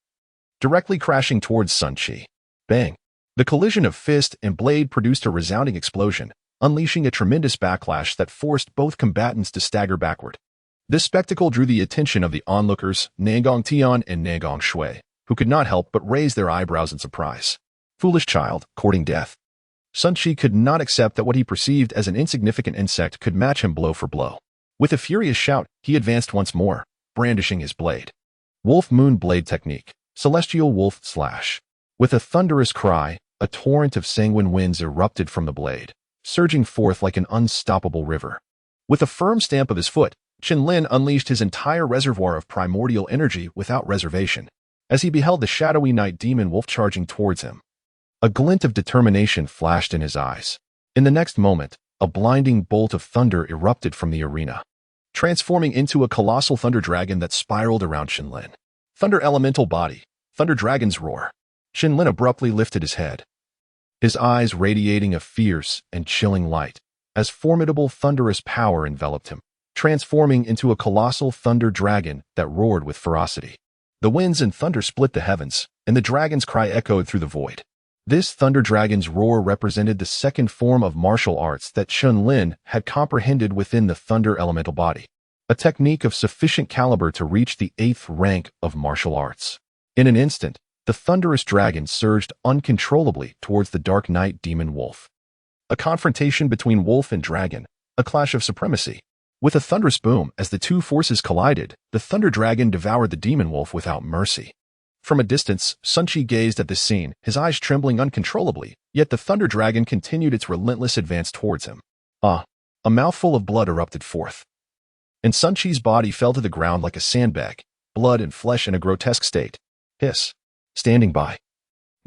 directly crashing towards Sun Qi. Bang! The collision of fist and blade produced a resounding explosion, unleashing a tremendous backlash that forced both combatants to stagger backward. This spectacle drew the attention of the onlookers, Nangong Tian and Nangong Shui, who could not help but raise their eyebrows in surprise. Foolish child, courting death. Sun Qi could not accept that what he perceived as an insignificant insect could match him blow for blow. With a furious shout, he advanced once more, brandishing his blade. Wolf Moon Blade Technique, Celestial Wolf Slash. With a thunderous cry, a torrent of sanguine winds erupted from the blade, surging forth like an unstoppable river. With a firm stamp of his foot, Chen Lin unleashed his entire reservoir of primordial energy without reservation, as he beheld the shadowy night demon wolf charging towards him. A glint of determination flashed in his eyes. In the next moment, a blinding bolt of thunder erupted from the arena, transforming into a colossal thunder dragon that spiraled around Chen Lin. Thunder Elemental Body, Thunder Dragon's Roar. Chen Lin abruptly lifted his head, his eyes radiating a fierce and chilling light, as formidable thunderous power enveloped him, transforming into a colossal thunder dragon that roared with ferocity. The winds and thunder split the heavens, and the dragon's cry echoed through the void. This thunder dragon's roar represented the second form of martial arts that Chen Lin had comprehended within the thunder elemental body, a technique of sufficient caliber to reach the 8th rank of martial arts. In an instant, the thunderous dragon surged uncontrollably towards the dark night demon wolf. A confrontation between wolf and dragon, a clash of supremacy. With a thunderous boom, as the two forces collided, the thunder dragon devoured the demon wolf without mercy. From a distance, Sun Qi gazed at this scene, his eyes trembling uncontrollably, yet the thunder dragon continued its relentless advance towards him. A mouthful of blood erupted forth, and Sun Qi's body fell to the ground like a sandbag, blood and flesh in a grotesque state. Hiss. Standing by,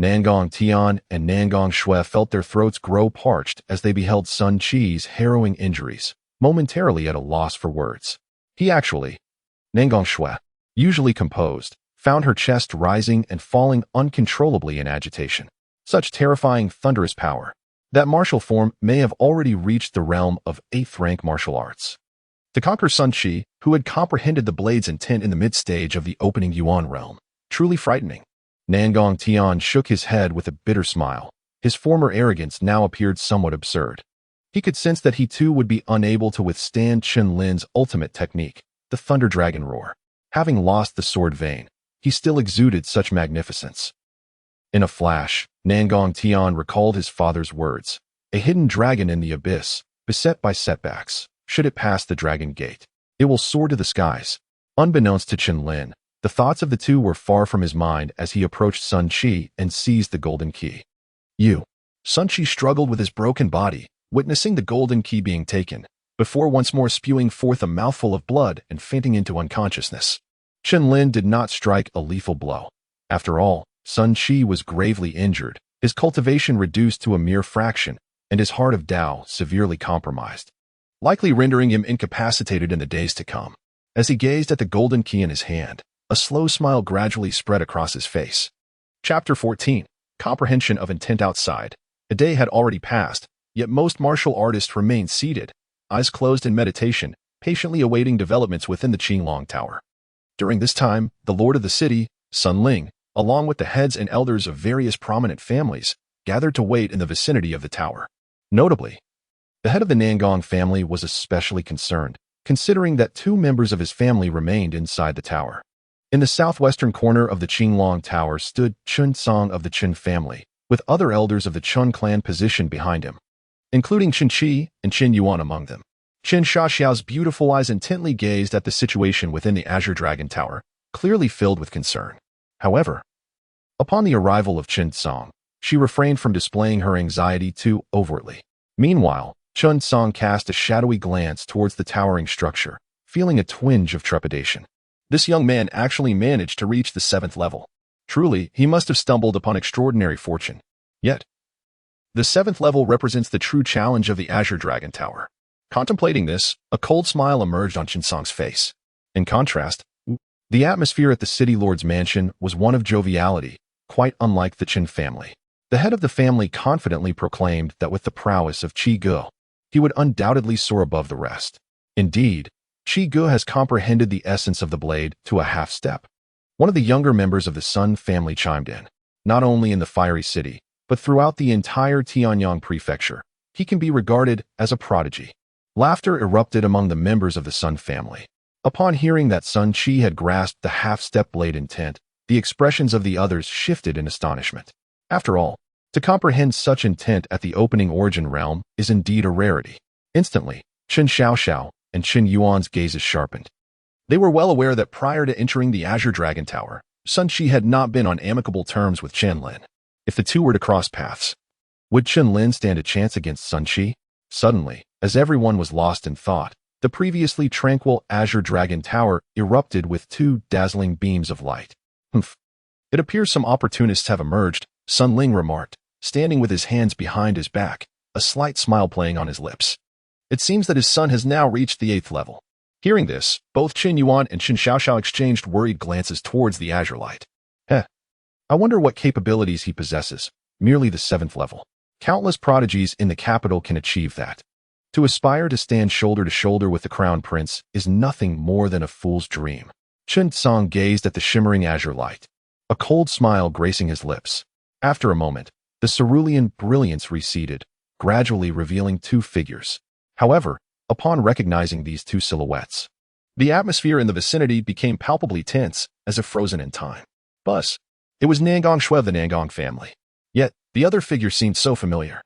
Nangong Tian and Nangong Shui felt their throats grow parched as they beheld Sun Qi's harrowing injuries, momentarily at a loss for words. Nangong Shui, usually composed, found her chest rising and falling uncontrollably in agitation. Such terrifying, thunderous power. That martial form may have already reached the realm of 8th rank martial arts. To conquer Sun Qi, who had comprehended the blade's intent in the mid-stage of the opening Yuan realm, truly frightening. Nangong Tian shook his head with a bitter smile. His former arrogance now appeared somewhat absurd. He could sense that he too would be unable to withstand Chen Lin's ultimate technique, the Thunder Dragon Roar. Having lost the sword vein, he still exuded such magnificence. In a flash, Nangong Tian recalled his father's words. A hidden dragon in the abyss, beset by setbacks. Should it pass the dragon gate, it will soar to the skies. Unbeknownst to Chen Lin, the thoughts of the two were far from his mind as he approached Sun Qi and seized the golden key. Sun Qi struggled with his broken body, witnessing the golden key being taken, before once more spewing forth a mouthful of blood and fainting into unconsciousness. Chen Lin did not strike a lethal blow. After all, Sun Qi was gravely injured, his cultivation reduced to a mere fraction, and his heart of Tao severely compromised, likely rendering him incapacitated in the days to come. As he gazed at the golden key in his hand, a slow smile gradually spread across his face. Chapter 14. Comprehension of Intent Outside. A day had already passed, yet most martial artists remained seated, eyes closed in meditation, patiently awaiting developments within the Qinglong Tower. During this time, the lord of the city, Sun Ling, along with the heads and elders of various prominent families, gathered to wait in the vicinity of the tower. Notably, the head of the Nangong family was especially concerned, considering that 2 members of his family remained inside the tower. In the southwestern corner of the Qinglong Tower stood Chen Song of the Chen family, with other elders of the Chen clan positioned behind him, including Chen Qi and Chen Yuan among them. Chen Shaoxiao's beautiful eyes intently gazed at the situation within the Azure Dragon Tower, clearly filled with concern. However, upon the arrival of Chen Song, she refrained from displaying her anxiety too overtly. Meanwhile, Chen Song cast a shadowy glance towards the towering structure, feeling a twinge of trepidation. This young man actually managed to reach the 7th level. Truly, he must have stumbled upon extraordinary fortune. Yet, the 7th level represents the true challenge of the Azure Dragon Tower. Contemplating this, a cold smile emerged on Chen Song's face. In contrast, the atmosphere at the city lord's mansion was one of joviality, quite unlike the Chen family. The head of the family confidently proclaimed that with the prowess of Qi Ge, he would undoubtedly soar above the rest. Indeed, Qi Ge has comprehended the essence of the blade to a half-step. One of the younger members of the Sun family chimed in. Not only in the fiery city, but throughout the entire Tianyang prefecture, he can be regarded as a prodigy. Laughter erupted among the members of the Sun family. Upon hearing that Sun Qi had grasped the half-step blade intent, the expressions of the others shifted in astonishment. After all, to comprehend such intent at the opening origin realm is indeed a rarity. Instantly, Chen Xiaoxiao and Chen Yuan's gazes sharpened. They were well aware that prior to entering the Azure Dragon Tower, Sun Qi had not been on amicable terms with Chen Lin. If the two were to cross paths, would Chen Lin stand a chance against Sun Qi? Suddenly, as everyone was lost in thought, the previously tranquil Azure Dragon Tower erupted with two dazzling beams of light. Humph. It appears some opportunists have emerged, Sun Ling remarked, standing with his hands behind his back, a slight smile playing on his lips. It seems that his son has now reached the 8th level. Hearing this, both Qin Yuan and Qin Xiaoxiao exchanged worried glances towards the Azure Light. I wonder what capabilities he possesses, merely the 7th level. Countless prodigies in the capital can achieve that. To aspire to stand shoulder to shoulder with the Crown Prince is nothing more than a fool's dream. Chen Tsang gazed at the shimmering azure light, a cold smile gracing his lips. After a moment, the cerulean brilliance receded, gradually revealing two figures. However, upon recognizing these two silhouettes, the atmosphere in the vicinity became palpably tense, as if frozen in time. Bus. It was Nangong Shui of the Nangong family. Yet, the other figure seemed so familiar.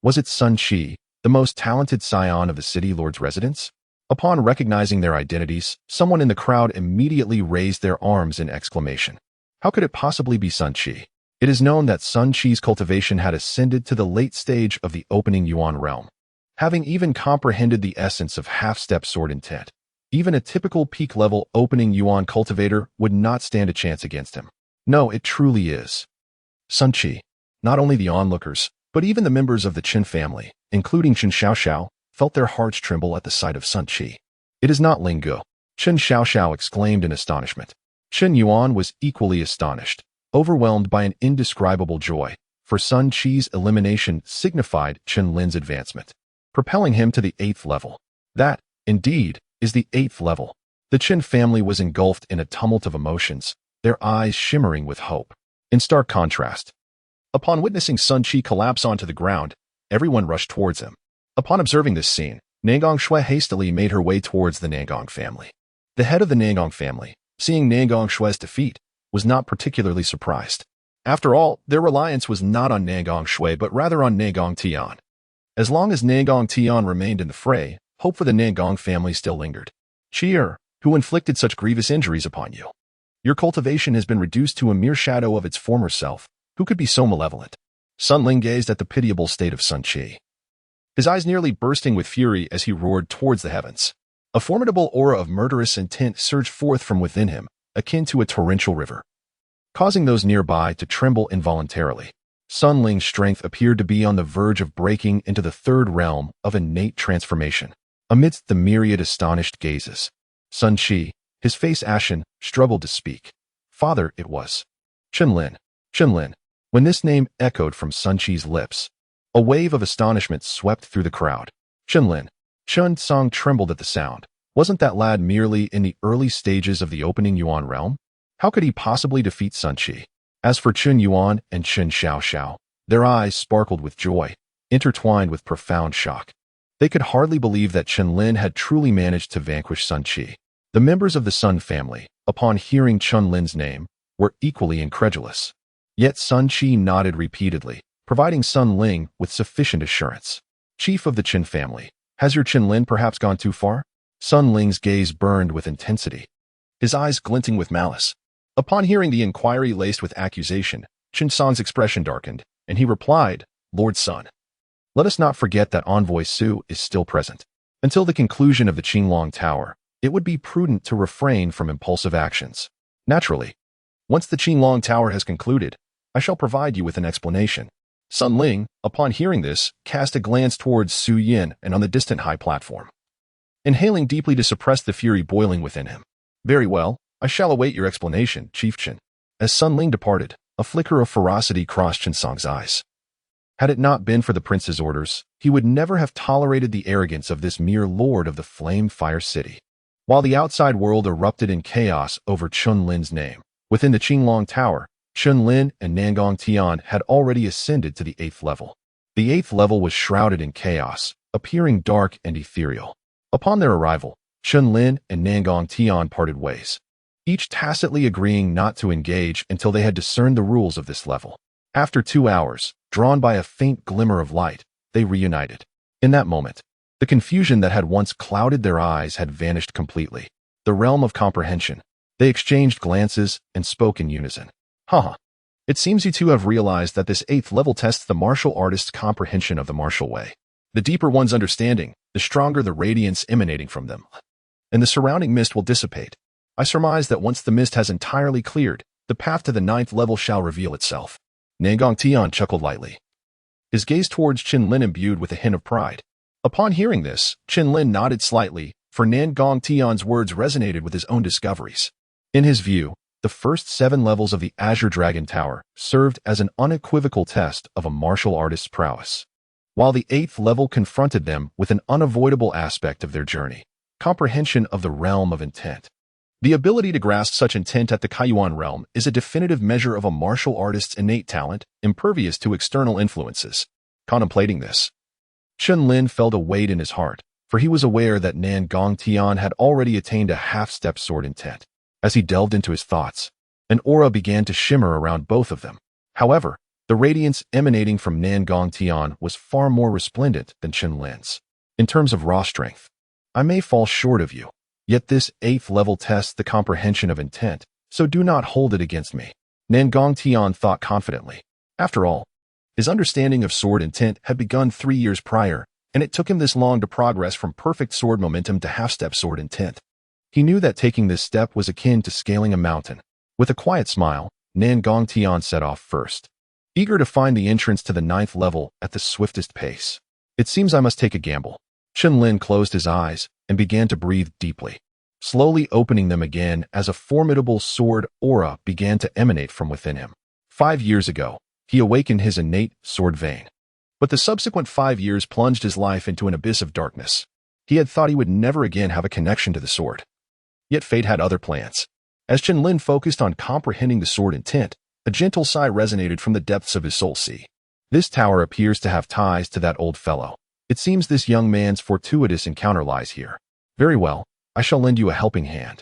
Was it Sun Qi, the most talented scion of the city lord's residence? Upon recognizing their identities, someone in the crowd immediately raised their arms in exclamation. How could it possibly be Sun Qi? It is known that Sun Qi's cultivation had ascended to the late stage of the opening Yuan realm. Having even comprehended the essence of half-step sword intent, even a typical peak-level opening Yuan cultivator would not stand a chance against him. No, it truly is Sun Qi. Not only the onlookers, but even the members of the Chen family, including Chen Xiaoxiao, felt their hearts tremble at the sight of Sun Qi. It is not Ling Gu, Chen Xiaoxiao exclaimed in astonishment. Chen Yuan was equally astonished, overwhelmed by an indescribable joy, for Sun Qi's elimination signified Chen Lin's advancement, propelling him to the 8th level. That, indeed, is the 8th level. The Chen family was engulfed in a tumult of emotions, their eyes shimmering with hope. In stark contrast, upon witnessing Sun Qi collapse onto the ground, everyone rushed towards him. Upon observing this scene, Nangong Shui hastily made her way towards the Nangong family. The head of the Nangong family, seeing Nangong Shui's defeat, was not particularly surprised. After all, their reliance was not on Nangong Shui but rather on Nangong Tian. As long as Nangong Tian remained in the fray, hope for the Nangong family still lingered. Cheer, who inflicted such grievous injuries upon you? Your cultivation has been reduced to a mere shadow of its former self. Who could be so malevolent? Sun Ling gazed at the pitiable state of Sun Qi, his eyes nearly bursting with fury as he roared towards the heavens. A formidable aura of murderous intent surged forth from within him, akin to a torrential river, causing those nearby to tremble involuntarily. Sun Ling's strength appeared to be on the verge of breaking into the 3rd realm of innate transformation. Amidst the myriad astonished gazes, Sun Qi, his face ashen, struggled to speak. Father, it was Chen Lin. Chen Lin. When this name echoed from Sun Qi's lips, a wave of astonishment swept through the crowd. Chen Lin. Chen Tsang trembled at the sound. Wasn't that lad merely in the early stages of the opening Yuan realm? How could he possibly defeat Sun Qi? As for Chen Yuan and Chen Xiaoxiao, their eyes sparkled with joy, intertwined with profound shock. They could hardly believe that Chen Lin had truly managed to vanquish Sun Qi. The members of the Sun family, upon hearing Chen Lin's name, were equally incredulous. Yet Sun Qi nodded repeatedly, providing Sun Ling with sufficient assurance. Chief of the Chen family, has your Chen Lin perhaps gone too far? Sun Ling's gaze burned with intensity, his eyes glinting with malice. Upon hearing the inquiry laced with accusation, Chen Song's expression darkened, and he replied, Lord Sun, let us not forget that Envoy Su is still present. Until the conclusion of the Qinglong Tower, it would be prudent to refrain from impulsive actions. Naturally, once the Qinglong Tower has concluded, I shall provide you with an explanation. Sun Ling, upon hearing this, cast a glance towards Su Yin and on the distant high platform, inhaling deeply to suppress the fury boiling within him. Very well, I shall await your explanation, Chief Chen. As Sun Ling departed, a flicker of ferocity crossed Chen Song's eyes. Had it not been for the prince's orders, he would never have tolerated the arrogance of this mere lord of the flame-fire city. While the outside world erupted in chaos over Chen Lin's name, within the Qinglong Tower, Chen Lin and Nangong Tian had already ascended to the 8th level. The 8th level was shrouded in chaos, appearing dark and ethereal. Upon their arrival, Chen Lin and Nangong Tian parted ways, each tacitly agreeing not to engage until they had discerned the rules of this level. After 2 hours, drawn by a faint glimmer of light, they reunited. In that moment, the confusion that had once clouded their eyes had vanished completely. The realm of comprehension. They exchanged glances and spoke in unison. Haha. It seems you two have realized that this 8th level tests the martial artist's comprehension of the martial way. The deeper one's understanding, the stronger the radiance emanating from them. And the surrounding mist will dissipate. I surmise that once the mist has entirely cleared, the path to the 9th level shall reveal itself. Nangong Tian chuckled lightly, his gaze towards Chen Lin imbued with a hint of pride. Upon hearing this, Chen Lin nodded slightly, for Nangong Tian's words resonated with his own discoveries. In his view, the first 7 levels of the Azure Dragon Tower served as an unequivocal test of a martial artist's prowess, while the 8th level confronted them with an unavoidable aspect of their journey, comprehension of the realm of intent. The ability to grasp such intent at the Kaiyuan realm is a definitive measure of a martial artist's innate talent, impervious to external influences. Contemplating this, Chen Lin felt a weight in his heart, for he was aware that Nangong Tian had already attained a half-step sword intent. As he delved into his thoughts, an aura began to shimmer around both of them. However, the radiance emanating from Nangong Tian was far more resplendent than Chen Lin's. In terms of raw strength, I may fall short of you, yet this 8th level tests the comprehension of intent, so do not hold it against me. Nangong Tian thought confidently. After all, his understanding of sword intent had begun 3 years prior, and it took him this long to progress from perfect sword momentum to half-step sword intent. He knew that taking this step was akin to scaling a mountain. With a quiet smile, Nangong Tian set off first, eager to find the entrance to the 9th level at the swiftest pace. It seems I must take a gamble. Chen Lin closed his eyes and began to breathe deeply, slowly opening them again as a formidable sword aura began to emanate from within him. 5 years ago, he awakened his innate sword vein. But the subsequent 5 years plunged his life into an abyss of darkness. He had thought he would never again have a connection to the sword. Yet fate had other plans. As Chen Lin focused on comprehending the sword intent, a gentle sigh resonated from the depths of his soul sea. This tower appears to have ties to that old fellow. It seems this young man's fortuitous encounter lies here. Very well, I shall lend you a helping hand.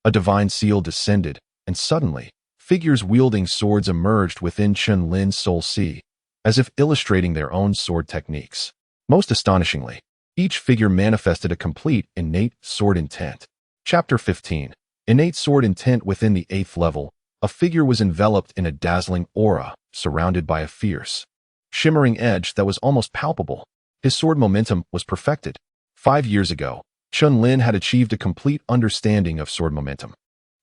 A divine seal descended, and suddenly, figures wielding swords emerged within Chen Lin's soul sea, as if illustrating their own sword techniques. Most astonishingly, each figure manifested a complete innate sword intent. Chapter 15. Innate sword intent. Within the 8th level, a figure was enveloped in a dazzling aura, surrounded by a fierce, shimmering edge that was almost palpable. His sword momentum was perfected. 5 years ago, Chen Lin had achieved a complete understanding of sword momentum,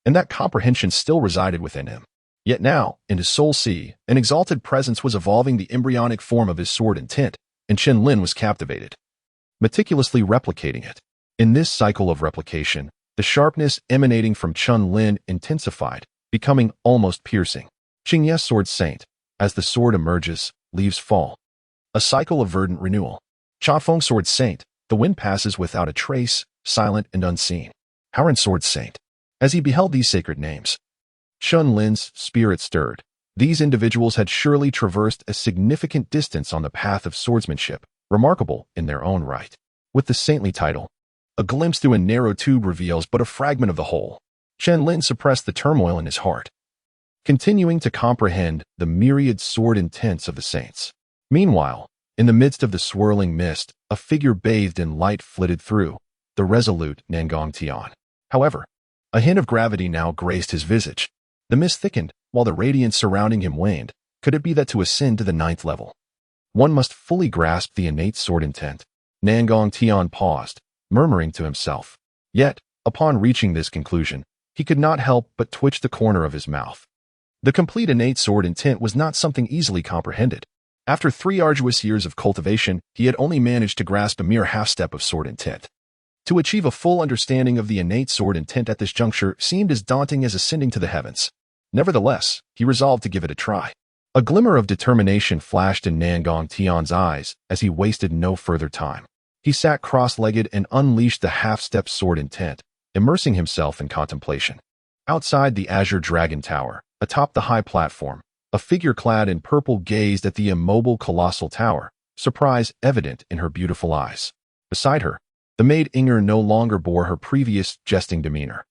and that comprehension still resided within him. Yet now, in his soul sea, an exalted presence was evolving the embryonic form of his sword intent, and Chen Lin was captivated, meticulously replicating it. In this cycle of replication, the sharpness emanating from Chen Lin intensified, becoming almost piercing. Qingye's sword saint. As the sword emerges, leaves fall. A cycle of verdant renewal. Chafeng sword saint. The wind passes without a trace, silent and unseen. Haoran sword saint. As he beheld these sacred names, Chen Lin's spirit stirred. These individuals had surely traversed a significant distance on the path of swordsmanship, remarkable in their own right. With the saintly title, a glimpse through a narrow tube reveals but a fragment of the whole. Chen Lin suppressed the turmoil in his heart, continuing to comprehend the myriad sword intents of the saints. Meanwhile, in the midst of the swirling mist, a figure bathed in light flitted through, the resolute Nangong Tian. However, a hint of gravity now graced his visage. The mist thickened, while the radiance surrounding him waned. Could it be that to ascend to the 9th level, one must fully grasp the innate sword intent? Nangong Tian paused, murmuring to himself. Yet, upon reaching this conclusion, he could not help but twitch the corner of his mouth. The complete innate sword intent was not something easily comprehended. After 3 arduous years of cultivation, he had only managed to grasp a mere half-step of sword intent. To achieve a full understanding of the innate sword intent at this juncture seemed as daunting as ascending to the heavens. Nevertheless, he resolved to give it a try. A glimmer of determination flashed in Nangong Tian's eyes as he wasted no further time. He sat cross-legged and unleashed the half-step sword intent, immersing himself in contemplation. Outside the Azure Dragon Tower, atop the high platform, a figure clad in purple gazed at the immobile colossal tower, surprise evident in her beautiful eyes. Beside her, the maid Inger no longer bore her previous jesting demeanor.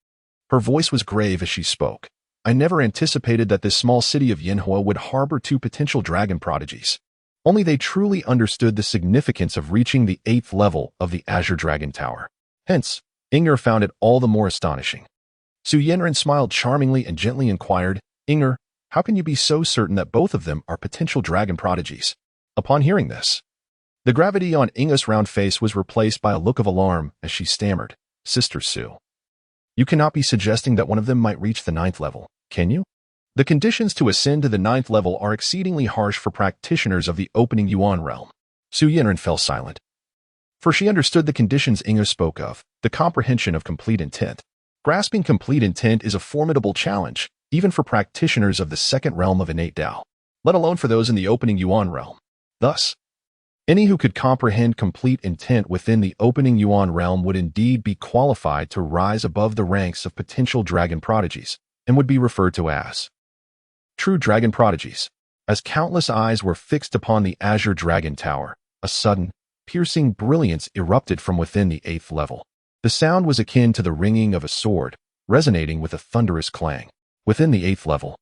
Her voice was grave as she spoke. I never anticipated that this small city of Yinhua would harbor 2 potential dragon prodigies. Only they truly understood the significance of reaching the 8th level of the Azure Dragon Tower. Hence, Inger found it all the more astonishing. Su Yanran smiled charmingly and gently inquired, Inger, how can you be so certain that both of them are potential dragon prodigies? Upon hearing this, the gravity on Inga's round face was replaced by a look of alarm as she stammered, Sister Su, you cannot be suggesting that one of them might reach the 9th level, can you? The conditions to ascend to the 9th level are exceedingly harsh for practitioners of the opening Yuan realm. Su Yanran fell silent, for she understood the conditions Inga spoke of, the comprehension of complete intent. Grasping complete intent is a formidable challenge, even for practitioners of the 2nd realm of innate Tao, let alone for those in the opening Yuan realm. Thus, any who could comprehend complete intent within the opening Yuan realm would indeed be qualified to rise above the ranks of potential dragon prodigies, and would be referred to as true dragon prodigies. As countless eyes were fixed upon the azure dragon tower, a sudden, piercing brilliance erupted from within the 8th level. The sound was akin to the ringing of a sword, resonating with a thunderous clang. Within the 8th level,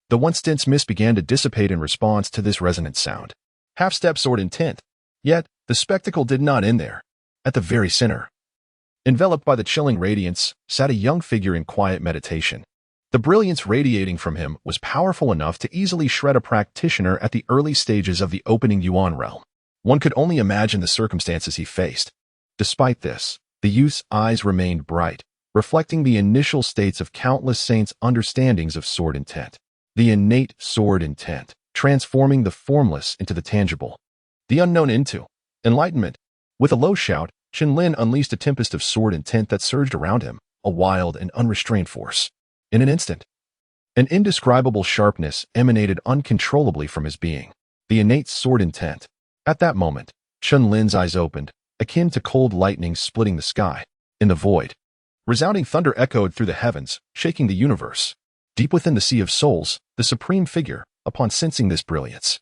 the once dense mist began to dissipate in response to this resonant sound. Half-step sword intent. Yet, the spectacle did not end there. At the very center, enveloped by the chilling radiance, sat a young figure in quiet meditation. The brilliance radiating from him was powerful enough to easily shred a practitioner at the early stages of the opening Yuan realm. One could only imagine the circumstances he faced. Despite this, the youth's eyes remained bright, reflecting the initial states of countless saints' understandings of sword intent. The innate sword intent, transforming the formless into the tangible, the unknown into enlightenment. With a low shout, Chen Lin unleashed a tempest of sword intent that surged around him, a wild and unrestrained force. In an instant, an indescribable sharpness emanated uncontrollably from his being, the innate sword intent. At that moment, Chen Lin's eyes opened, akin to cold lightning splitting the sky. In the void, resounding thunder echoed through the heavens, shaking the universe. Deep within the sea of souls, the supreme figure, upon sensing this brilliance,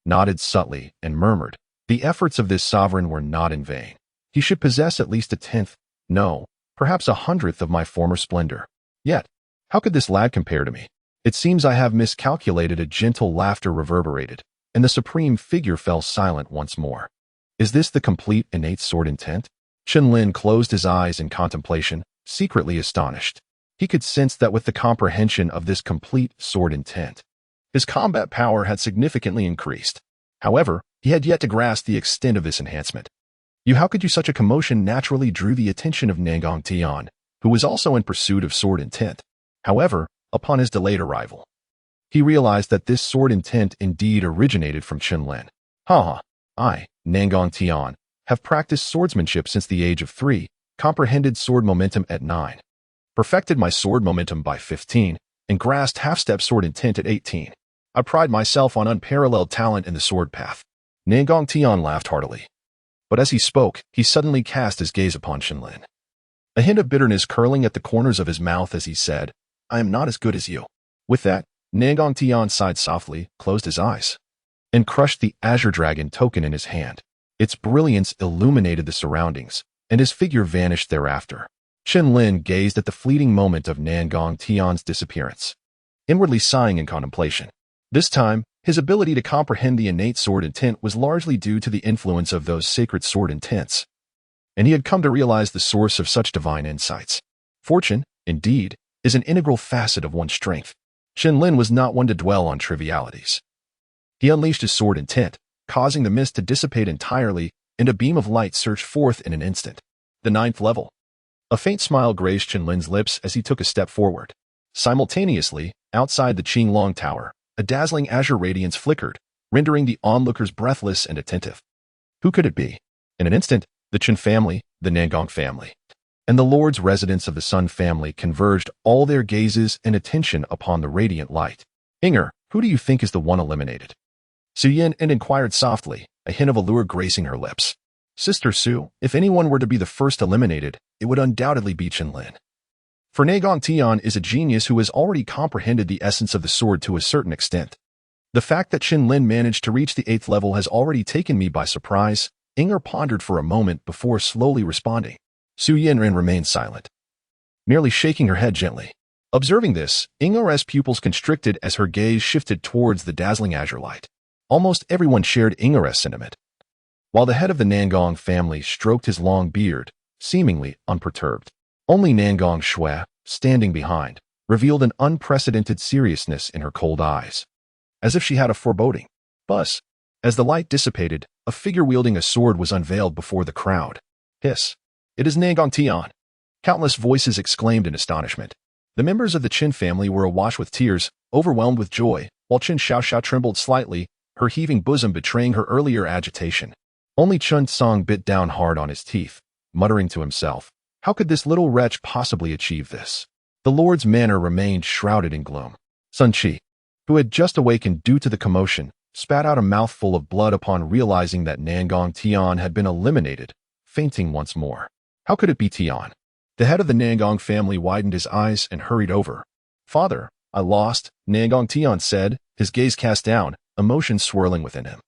nodded subtly and murmured, the efforts of this sovereign were not in vain. He should possess at least a 10th, no, perhaps a 100th of my former splendor. Yet, how could this lad compare to me? It seems I have miscalculated. A gentle laughter reverberated, and the supreme figure fell silent once more. Is this the complete innate sword intent? Chen Lin closed his eyes in contemplation, secretly astonished. He could sense that with the comprehension of this complete sword intent, his combat power had significantly increased. However, he had yet to grasp the extent of this enhancement. How could you such a commotion naturally drew the attention of Nangong Tian, who was also in pursuit of sword intent. However, upon his delayed arrival, he realized that this sword intent indeed originated from Chen Lin. I, Nangong Tian, have practiced swordsmanship since the age of 3, comprehended sword momentum at 9, perfected my sword momentum by 15, and grasped half-step sword intent at 18. I pride myself on unparalleled talent in the sword path. Nangong Tian laughed heartily. But as he spoke, he suddenly cast his gaze upon Chen Lin, a hint of bitterness curling at the corners of his mouth as he said, I am not as good as you. With that, Nangong Tian sighed softly, closed his eyes, and crushed the azure dragon token in his hand. Its brilliance illuminated the surroundings, and his figure vanished thereafter. Chen Lin gazed at the fleeting moment of Nangong Tian's disappearance, inwardly sighing in contemplation. This time, his ability to comprehend the innate sword intent was largely due to the influence of those sacred sword intents, and he had come to realize the source of such divine insights. Fortune, indeed, is an integral facet of one's strength. Chen Lin was not one to dwell on trivialities. He unleashed his sword intent, causing the mist to dissipate entirely, and a beam of light surged forth in an instant. The 9th level. A faint smile graced Chen Lin's lips as he took a step forward. Simultaneously, outside the Qinglong Tower, a dazzling azure radiance flickered, rendering the onlookers breathless and attentive. Who could it be? In an instant, the Chen family, the Nangong family, and the Lord's residents of the Sun family converged all their gazes and attention upon the radiant light. Inger, who do you think is the one eliminated? Su Yan inquired softly, a hint of allure gracing her lips. Sister Su, if anyone were to be the first eliminated, it would undoubtedly be Chen Lin. For Nangong Tian is a genius who has already comprehended the essence of the sword to a certain extent. The fact that Chen Lin managed to reach the 8th level has already taken me by surprise. Inger pondered for a moment before slowly responding. Su Yanran remained silent, merely shaking her head gently. Observing this, Inger's pupils constricted as her gaze shifted towards the dazzling azure light. Almost everyone shared Inger's sentiment. While the head of the Nangong family stroked his long beard, seemingly unperturbed. Only Nangong Shui, standing behind, revealed an unprecedented seriousness in her cold eyes, as if she had a foreboding. Buzz. As the light dissipated, a figure wielding a sword was unveiled before the crowd. Hiss. It is Nangong Tian. Countless voices exclaimed in astonishment. The members of the Chen family were awash with tears, overwhelmed with joy, while Chen Xiaoxiao trembled slightly, her heaving bosom betraying her earlier agitation. Only Chen Song bit down hard on his teeth, muttering to himself, how could this little wretch possibly achieve this? The Lord's manor remained shrouded in gloom. Sun Qi, who had just awakened due to the commotion, spat out a mouthful of blood upon realizing that Nangong Tian had been eliminated, fainting once more. How could it be Tian? The head of the Nangong family widened his eyes and hurried over. Father, I lost, Nangong Tian said, his gaze cast down, emotions swirling within him.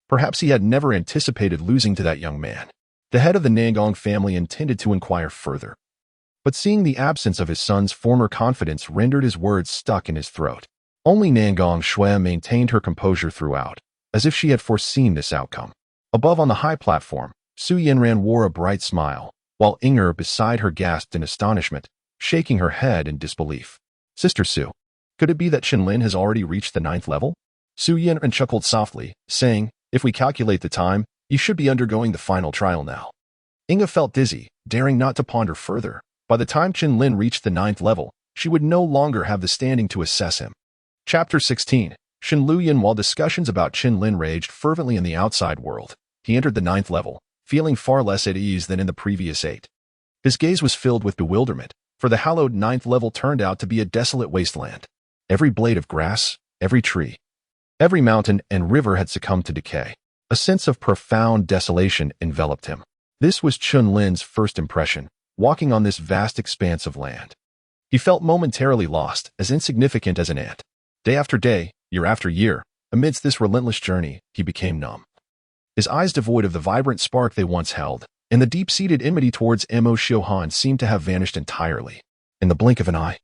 Perhaps he had never anticipated losing to that young man. The head of the Nangong family intended to inquire further, but seeing the absence of his son's former confidence rendered his words stuck in his throat. Only Nangong Shui maintained her composure throughout, as if she had foreseen this outcome. Above on the high platform, Su Yanran wore a bright smile, while Inger beside her gasped in astonishment, shaking her head in disbelief. Sister Su, could it be that Chen Lin has already reached the 9th level? Su Yanran chuckled softly, saying, if we calculate the time, you should be undergoing the final trial now. Inga felt dizzy, daring not to ponder further. By the time Chen Lin reached the 9th level, she would no longer have the standing to assess him. Chapter 16. Shen Luyan. While discussions about Chen Lin raged fervently in the outside world, he entered the 9th level, feeling far less at ease than in the previous 8. His gaze was filled with bewilderment, for the hallowed 9th level turned out to be a desolate wasteland. Every blade of grass, every tree, every mountain and river had succumbed to decay. A sense of profound desolation enveloped him. This was Chen Lin's first impression, walking on this vast expanse of land. He felt momentarily lost, as insignificant as an ant. Day after day, year after year, amidst this relentless journey, he became numb. His eyes devoid of the vibrant spark they once held, and the deep-seated enmity towards Mo Xiuhan seemed to have vanished entirely. In the blink of an eye,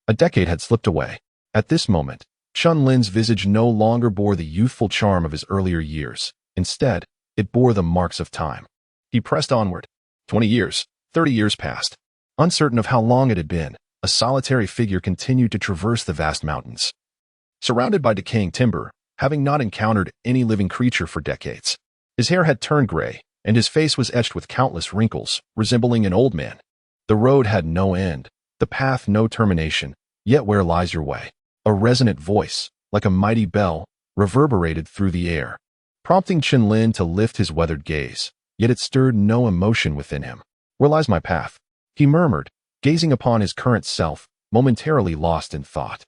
a decade had slipped away. At this moment, Chen Lin's visage no longer bore the youthful charm of his earlier years. Instead, it bore the marks of time. He pressed onward. 20 years, 30 years passed. Uncertain of how long it had been, a solitary figure continued to traverse the vast mountains. Surrounded by decaying timber, having not encountered any living creature for decades. His hair had turned gray, and his face was etched with countless wrinkles, resembling an old man. The road had no end, the path no termination, yet where lies your way? A resonant voice, like a mighty bell, reverberated through the air, prompting Chen Lin to lift his weathered gaze, yet it stirred no emotion within him. Where lies my path? He murmured, gazing upon his current self, momentarily lost in thought.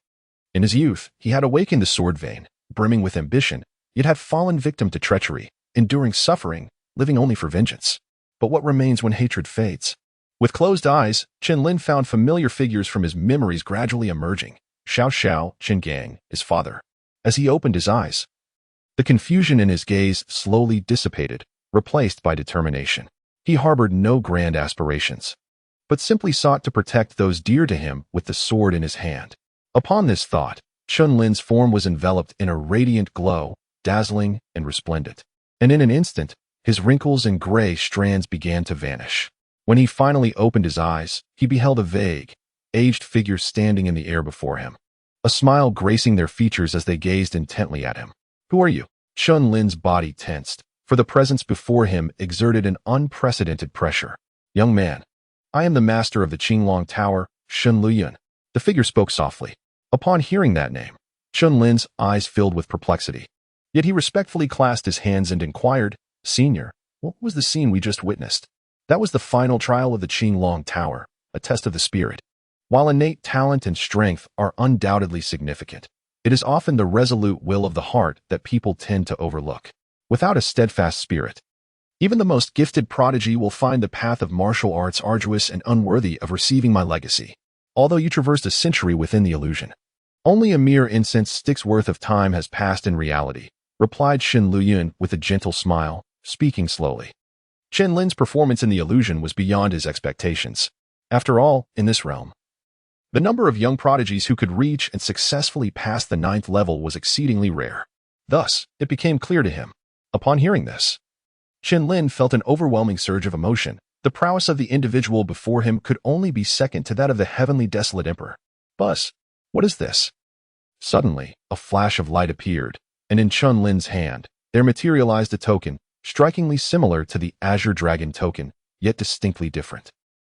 In his youth, he had awakened the sword vein, brimming with ambition, yet had fallen victim to treachery, enduring suffering, living only for vengeance. But what remains when hatred fades? With closed eyes, Chen Lin found familiar figures from his memories gradually emerging. Xiao Xiao, Chen Gang, his father. As he opened his eyes, the confusion in his gaze slowly dissipated, replaced by determination. He harbored no grand aspirations, but simply sought to protect those dear to him with the sword in his hand. Upon this thought, Chen Lin's form was enveloped in a radiant glow, dazzling and resplendent. And in an instant, his wrinkles and gray strands began to vanish. When he finally opened his eyes, he beheld a vague, aged figure standing in the air before him, a smile gracing their features as they gazed intently at him. Who are you? Chen Lin's body tensed, for the presence before him exerted an unprecedented pressure. Young man, I am the master of the Qinglong Tower, Shen Luyan. The figure spoke softly. Upon hearing that name, Chen Lin's eyes filled with perplexity. Yet he respectfully clasped his hands and inquired, Senior, what was the scene we just witnessed? That was the final trial of the Qinglong Tower, a test of the spirit. While innate talent and strength are undoubtedly significant, it is often the resolute will of the heart that people tend to overlook. Without a steadfast spirit, even the most gifted prodigy will find the path of martial arts arduous and unworthy of receiving my legacy. Although you traversed a century within the illusion, only a mere incense stick's worth of time has passed in reality, replied Shen Luyan with a gentle smile, speaking slowly. Chen Lin's performance in the illusion was beyond his expectations. After all, in this realm, the number of young prodigies who could reach and successfully pass the 9th level was exceedingly rare. Thus, it became clear to him. Upon hearing this, Chen Lin felt an overwhelming surge of emotion, The prowess of the individual before him could only be second to that of the heavenly desolate emperor. Buzz, what is this? Suddenly, a flash of light appeared, and in Chen Lin's hand, there materialized a token, strikingly similar to the Azure Dragon token, yet distinctly different.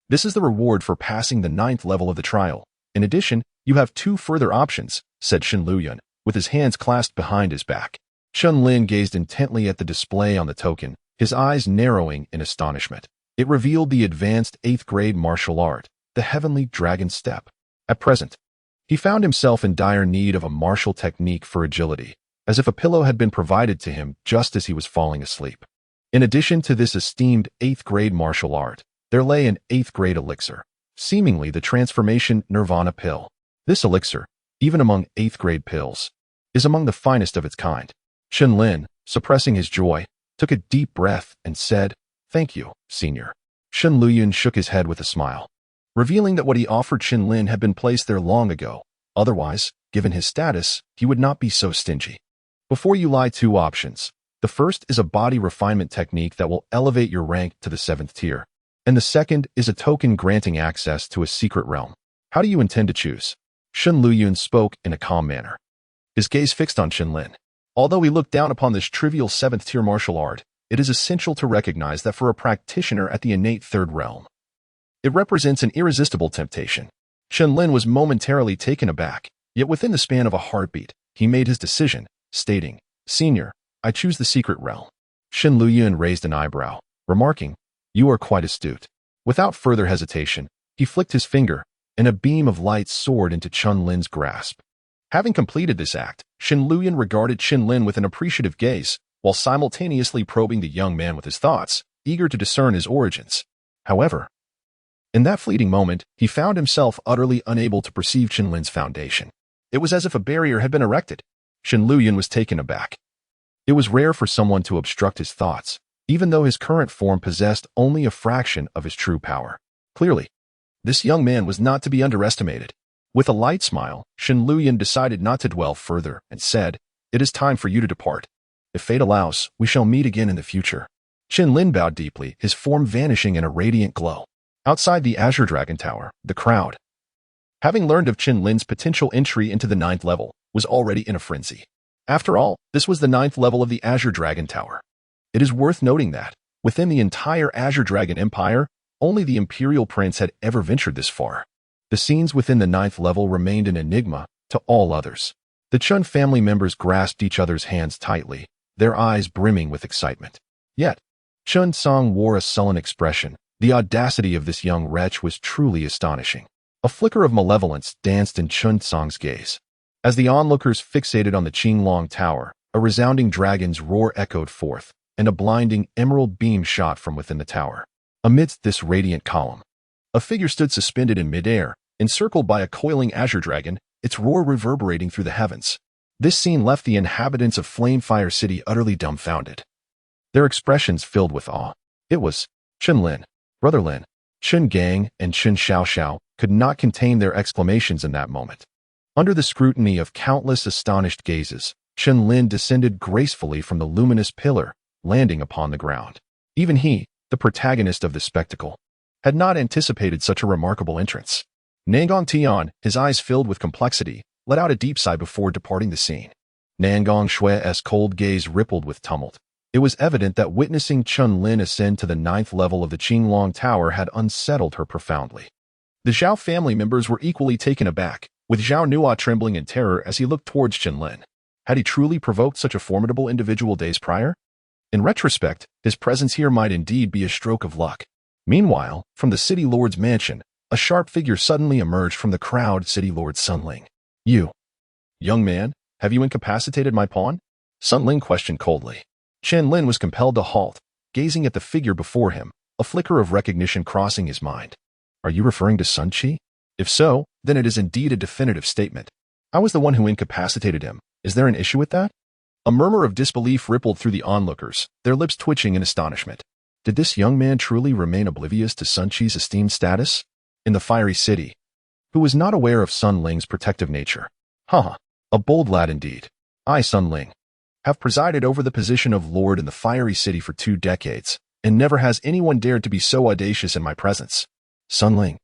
This is the reward for passing the 9th level of the trial. In addition, you have 2 further options, said Chen Lin, with his hands clasped behind his back. Chen Lin gazed intently at the display on the token, his eyes narrowing in astonishment. It revealed the advanced 8th grade martial art, the Heavenly Dragon Step. At present, he found himself in dire need of a martial technique for agility, as if a pillow had been provided to him just as he was falling asleep. In addition to this esteemed 8th grade martial art, there lay an 8th grade elixir, seemingly the transformation nirvana pill. This elixir, even among 8th grade pills, is among the finest of its kind. Chen Lin, suppressing his joy, took a deep breath and said, "Thank you, senior." Chen Lin shook his head with a smile, revealing that what he offered Chen Lin had been placed there long ago. Otherwise, given his status, he would not be so stingy. Before you lie 2 options. The first is a body refinement technique that will elevate your rank to the 7th tier. And the second is a token granting access to a secret realm. How do you intend to choose? Chen Lin spoke in a calm manner, his gaze fixed on Chen Lin. Although he looked down upon this trivial 7th tier martial art, it is essential to recognize that for a practitioner at the innate 3rd realm, it represents an irresistible temptation. Chen Lin was momentarily taken aback, yet within the span of a heartbeat, he made his decision, stating, "Senior, I choose the secret realm." Chen Lin raised an eyebrow, remarking, "You are quite astute." Without further hesitation, he flicked his finger, and a beam of light soared into Chen Lin's grasp. Having completed this act, Chen Lin regarded Chen Lin with an appreciative gaze, while simultaneously probing the young man with his thoughts, eager to discern his origins. However, in that fleeting moment, he found himself utterly unable to perceive Chen Lin's foundation. It was as if a barrier had been erected. Chen Lin was taken aback. It was rare for someone to obstruct his thoughts, even though his current form possessed only a fraction of his true power. Clearly, this young man was not to be underestimated. With a light smile, Chen Lin decided not to dwell further and said, "It is time for you to depart. If fate allows, we shall meet again in the future." Chen Lin bowed deeply, his form vanishing in a radiant glow. Outside the Azure Dragon Tower, the crowd, having learned of Chen Lin's potential entry into the 9th level, was already in a frenzy. After all, this was the 9th level of the Azure Dragon Tower. It is worth noting that, within the entire Azure Dragon Empire, only the Imperial Prince had ever ventured this far. The scenes within the 9th level remained an enigma to all others. The Chen family members grasped each other's hands tightly, their eyes brimming with excitement. Yet, Chen Song wore a sullen expression. The audacity of this young wretch was truly astonishing. A flicker of malevolence danced in Chen Song's gaze. As the onlookers fixated on the Qinglong Tower, a resounding dragon's roar echoed forth, and a blinding emerald beam shot from within the tower. Amidst this radiant column, a figure stood suspended in midair, encircled by a coiling azure dragon, its roar reverberating through the heavens. This scene left the inhabitants of Flamefire City utterly dumbfounded, their expressions filled with awe. It was Chen Lin, Brother Lin. Chen Gang and Chen Xiaoxiao could not contain their exclamations in that moment. Under the scrutiny of countless astonished gazes, Chen Lin descended gracefully from the luminous pillar, landing upon the ground. Even he, the protagonist of the spectacle, had not anticipated such a remarkable entrance. Nangong Tian, his eyes filled with complexity, let out a deep sigh before departing the scene. Nangong Shui's cold gaze rippled with tumult. It was evident that witnessing Chen Lin ascend to the 9th level of the Qinglong Tower had unsettled her profoundly. The Zhao family members were equally taken aback, with Zhao Nua trembling in terror as he looked towards Chen Lin. Had he truly provoked such a formidable individual days prior? In retrospect, his presence here might indeed be a stroke of luck. Meanwhile, from the City Lord's mansion, a sharp figure suddenly emerged from the crowd. City Lord Sun Ling. "You, young man, have you incapacitated my pawn?" Sun Ling questioned coldly. Chen Lin was compelled to halt, gazing at the figure before him, a flicker of recognition crossing his mind. "Are you referring to Sun Qi? If so, then it is indeed a definitive statement. I was the one who incapacitated him. Is there an issue with that?" A murmur of disbelief rippled through the onlookers, their lips twitching in astonishment. Did this young man truly remain oblivious to Sun Qi's esteemed status in the Fiery City, who was not aware of Sun Ling's protective nature? A bold lad indeed. I, Sun Ling, have presided over the position of Lord in the Fiery City for 2 decades, and never has anyone dared to be so audacious in my presence. Chen Lin,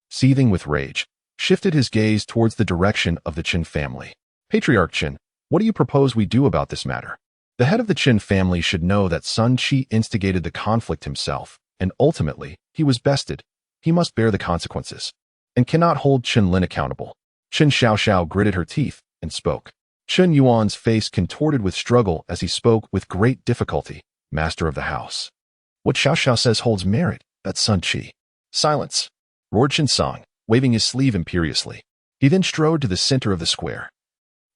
seething with rage, shifted his gaze towards the direction of the Chen family. Patriarch Chen, what do you propose we do about this matter? The head of the Chen family should know that Sun Qi instigated the conflict himself, and ultimately, he was bested. He must bear the consequences, and cannot hold Chen Lin accountable. Chen Xiaoxiao gritted her teeth and spoke. Chen Yuan's face contorted with struggle as he spoke with great difficulty. Master of the house, what Xiaoxiao says holds merit, that's Sun Qi. Silence, roared Chen Song, waving his sleeve imperiously. He then strode to the center of the square,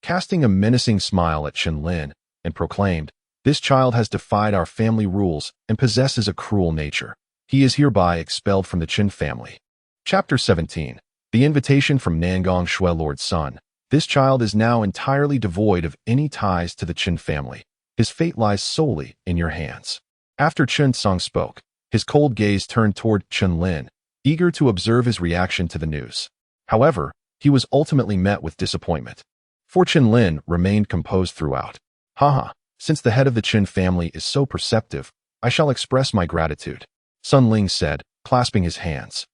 casting a menacing smile at Chen Lin, and proclaimed, "This child has defied our family rules and possesses a cruel nature. He is hereby expelled from the Chen family." Chapter 17. The invitation from Nangong Shui Lord's son. This child is now entirely devoid of any ties to the Chen family. His fate lies solely in your hands. After Chen Song spoke, his cold gaze turned toward Chen Lin, eager to observe his reaction to the news. However, he was ultimately met with disappointment. For Chen Lin remained composed throughout. Haha, since the head of the Chen family is so perceptive, I shall express my gratitude, Sun Ling said, clasping his hands.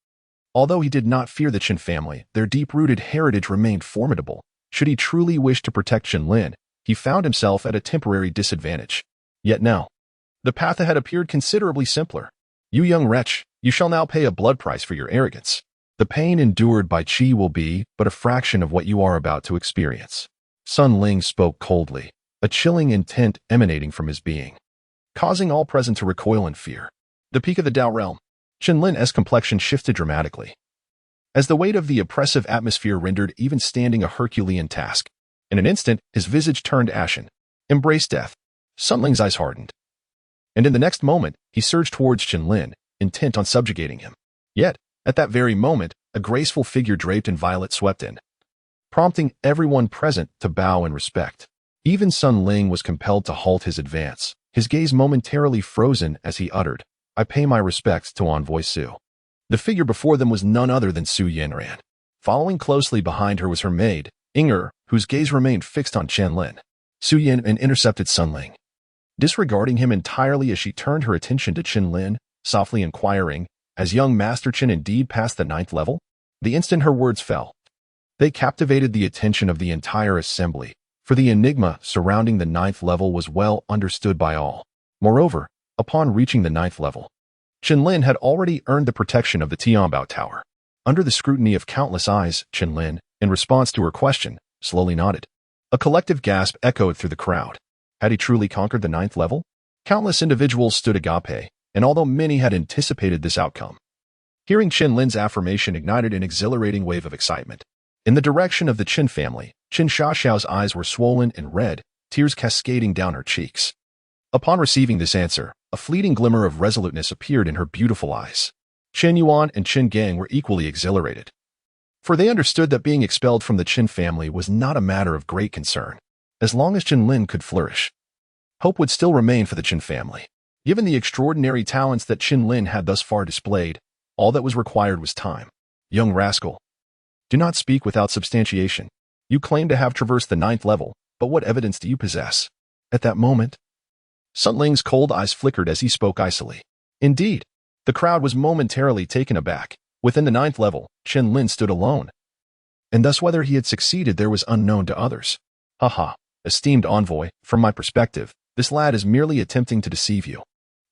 Although he did not fear the Chen family, their deep-rooted heritage remained formidable. Should he truly wish to protect Chen Lin, he found himself at a temporary disadvantage. Yet now, the path ahead appeared considerably simpler. You young wretch, you shall now pay a blood price for your arrogance. The pain endured by Qi will be but a fraction of what you are about to experience. Sun Ling spoke coldly, a chilling intent emanating from his being, causing all present to recoil in fear. The peak of the Dao realm. Chen Lin's complexion shifted dramatically, as the weight of the oppressive atmosphere rendered even standing a Herculean task. In an instant, his visage turned ashen. Embrace death. Sun Ling's eyes hardened, and in the next moment, he surged towards Chen Lin, intent on subjugating him. Yet, at that very moment, a graceful figure draped in violet swept in, prompting everyone present to bow in respect. Even Sun Ling was compelled to halt his advance, his gaze momentarily frozen as he uttered, "I pay my respects to Envoy Su." The figure before them was none other than Su Yanran. Following closely behind her was her maid, Inger, whose gaze remained fixed on Chen Lin. Su Yanran intercepted Sun Ling, disregarding him entirely as she turned her attention to Chen Lin, softly inquiring, "Has young Master Chen indeed passed the 9th level?" The instant her words fell, they captivated the attention of the entire assembly, for the enigma surrounding the 9th level was well understood by all. Moreover, upon reaching the 9th level, Chen Lin had already earned the protection of the Tianbao Tower. Under the scrutiny of countless eyes, Chen Lin, in response to her question, slowly nodded. A collective gasp echoed through the crowd. Had he truly conquered the 9th level? Countless individuals stood agape, and although many had anticipated this outcome, hearing Chen Lin's affirmation ignited an exhilarating wave of excitement. In the direction of the Chen family, Chen Xiaoxiao's eyes were swollen and red, tears cascading down her cheeks. Upon receiving this answer, a fleeting glimmer of resoluteness appeared in her beautiful eyes. Chen Yuan and Chen Gang were equally exhilarated, for they understood that being expelled from the Chen family was not a matter of great concern. As long as Chen Lin could flourish, hope would still remain for the Chen family. Given the extraordinary talents that Chen Lin had thus far displayed, all that was required was time. Young rascal, do not speak without substantiation. You claim to have traversed the 9th level, but what evidence do you possess? At that moment, Sun Ling's cold eyes flickered as he spoke icily. Indeed, the crowd was momentarily taken aback. Within the 9th level, Chen Lin stood alone, and thus whether he had succeeded there was unknown to others. Haha, esteemed envoy, from my perspective, this lad is merely attempting to deceive you.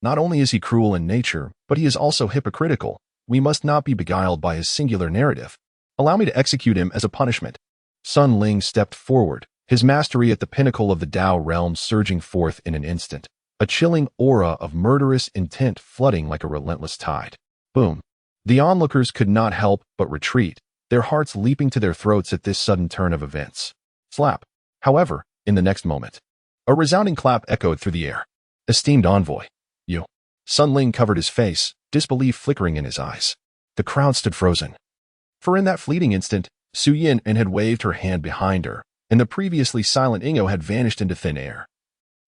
Not only is he cruel in nature, but he is also hypocritical. We must not be beguiled by his singular narrative. Allow me to execute him as a punishment. Sun Ling stepped forward, his mastery at the pinnacle of the Dao realm surging forth in an instant, a chilling aura of murderous intent flooding like a relentless tide. Boom. The onlookers could not help but retreat, their hearts leaping to their throats at this sudden turn of events. Slap. However, in the next moment, a resounding clap echoed through the air. Esteemed envoy, you. Sun Ling covered his face, disbelief flickering in his eyes. The crowd stood frozen, for in that fleeting instant, Su Yin had waved her hand behind her, and the previously silent Ingo had vanished into thin air,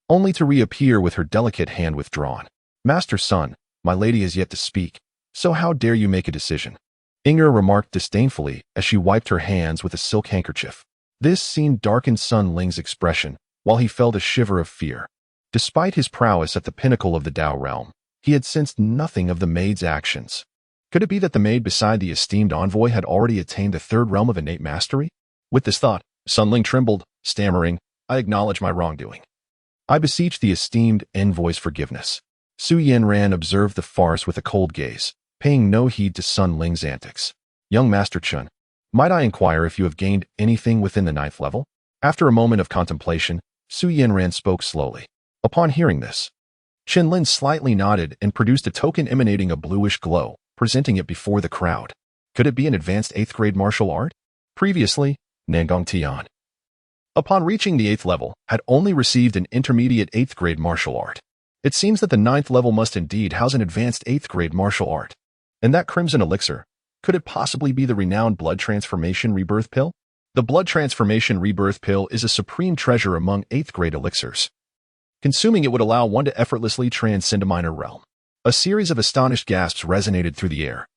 only to reappear with her delicate hand withdrawn. Master Sun, my lady has yet to speak, so how dare you make a decision? Inger remarked disdainfully as she wiped her hands with a silk handkerchief. This scene darkened Sun Ling's expression, while he felt a shiver of fear. Despite his prowess at the pinnacle of the Dao realm, He had sensed nothing of the maid's actions. Could it be that the maid beside the esteemed envoy had already attained the third realm of innate mastery? With this thought, Chen Lin trembled, stammering, "I acknowledge my wrongdoing. I beseech the esteemed envoy's forgiveness." Su Yanran observed the farce with a cold gaze, paying no heed to Chen Lin's antics. "Young Master Chen, might I inquire if you have gained anything within the 9th level?" After a moment of contemplation, Su Yanran spoke slowly. Upon hearing this, Chen Lin slightly nodded and produced a token emanating a bluish glow, presenting it before the crowd. Could it be an advanced 8th grade martial art? Previously, Nangong Tian, upon reaching the 8th level, had only received an intermediate 8th grade martial art. It seems that the 9th level must indeed house an advanced 8th grade martial art. And that crimson elixir, could it possibly be the renowned blood transformation rebirth pill? The blood transformation rebirth pill is a supreme treasure among 8th grade elixirs. Consuming it would allow one to effortlessly transcend a minor realm. A series of astonished gasps resonated through the air,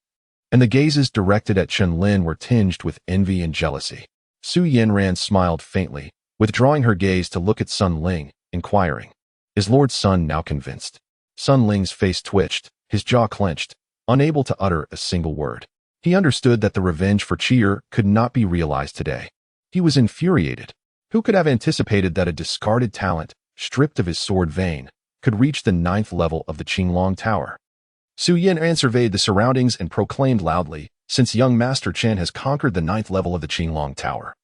and the gazes directed at Chen Lin were tinged with envy and jealousy. Su Yanran smiled faintly, withdrawing her gaze to look at Chen Ling, inquiring, "Is Lord Sun now convinced?" Chen Ling's face twitched, his jaw clenched, unable to utter a single word. He understood that the revenge for Chi'er could not be realized today. He was infuriated. Who could have anticipated that a discarded talent, stripped of his sword vein, could reach the 9th level of the Qinglong Tower? Su Yanran surveyed the surroundings and proclaimed loudly, "Since young Master Chen has conquered the 9th level of the Qinglong Tower,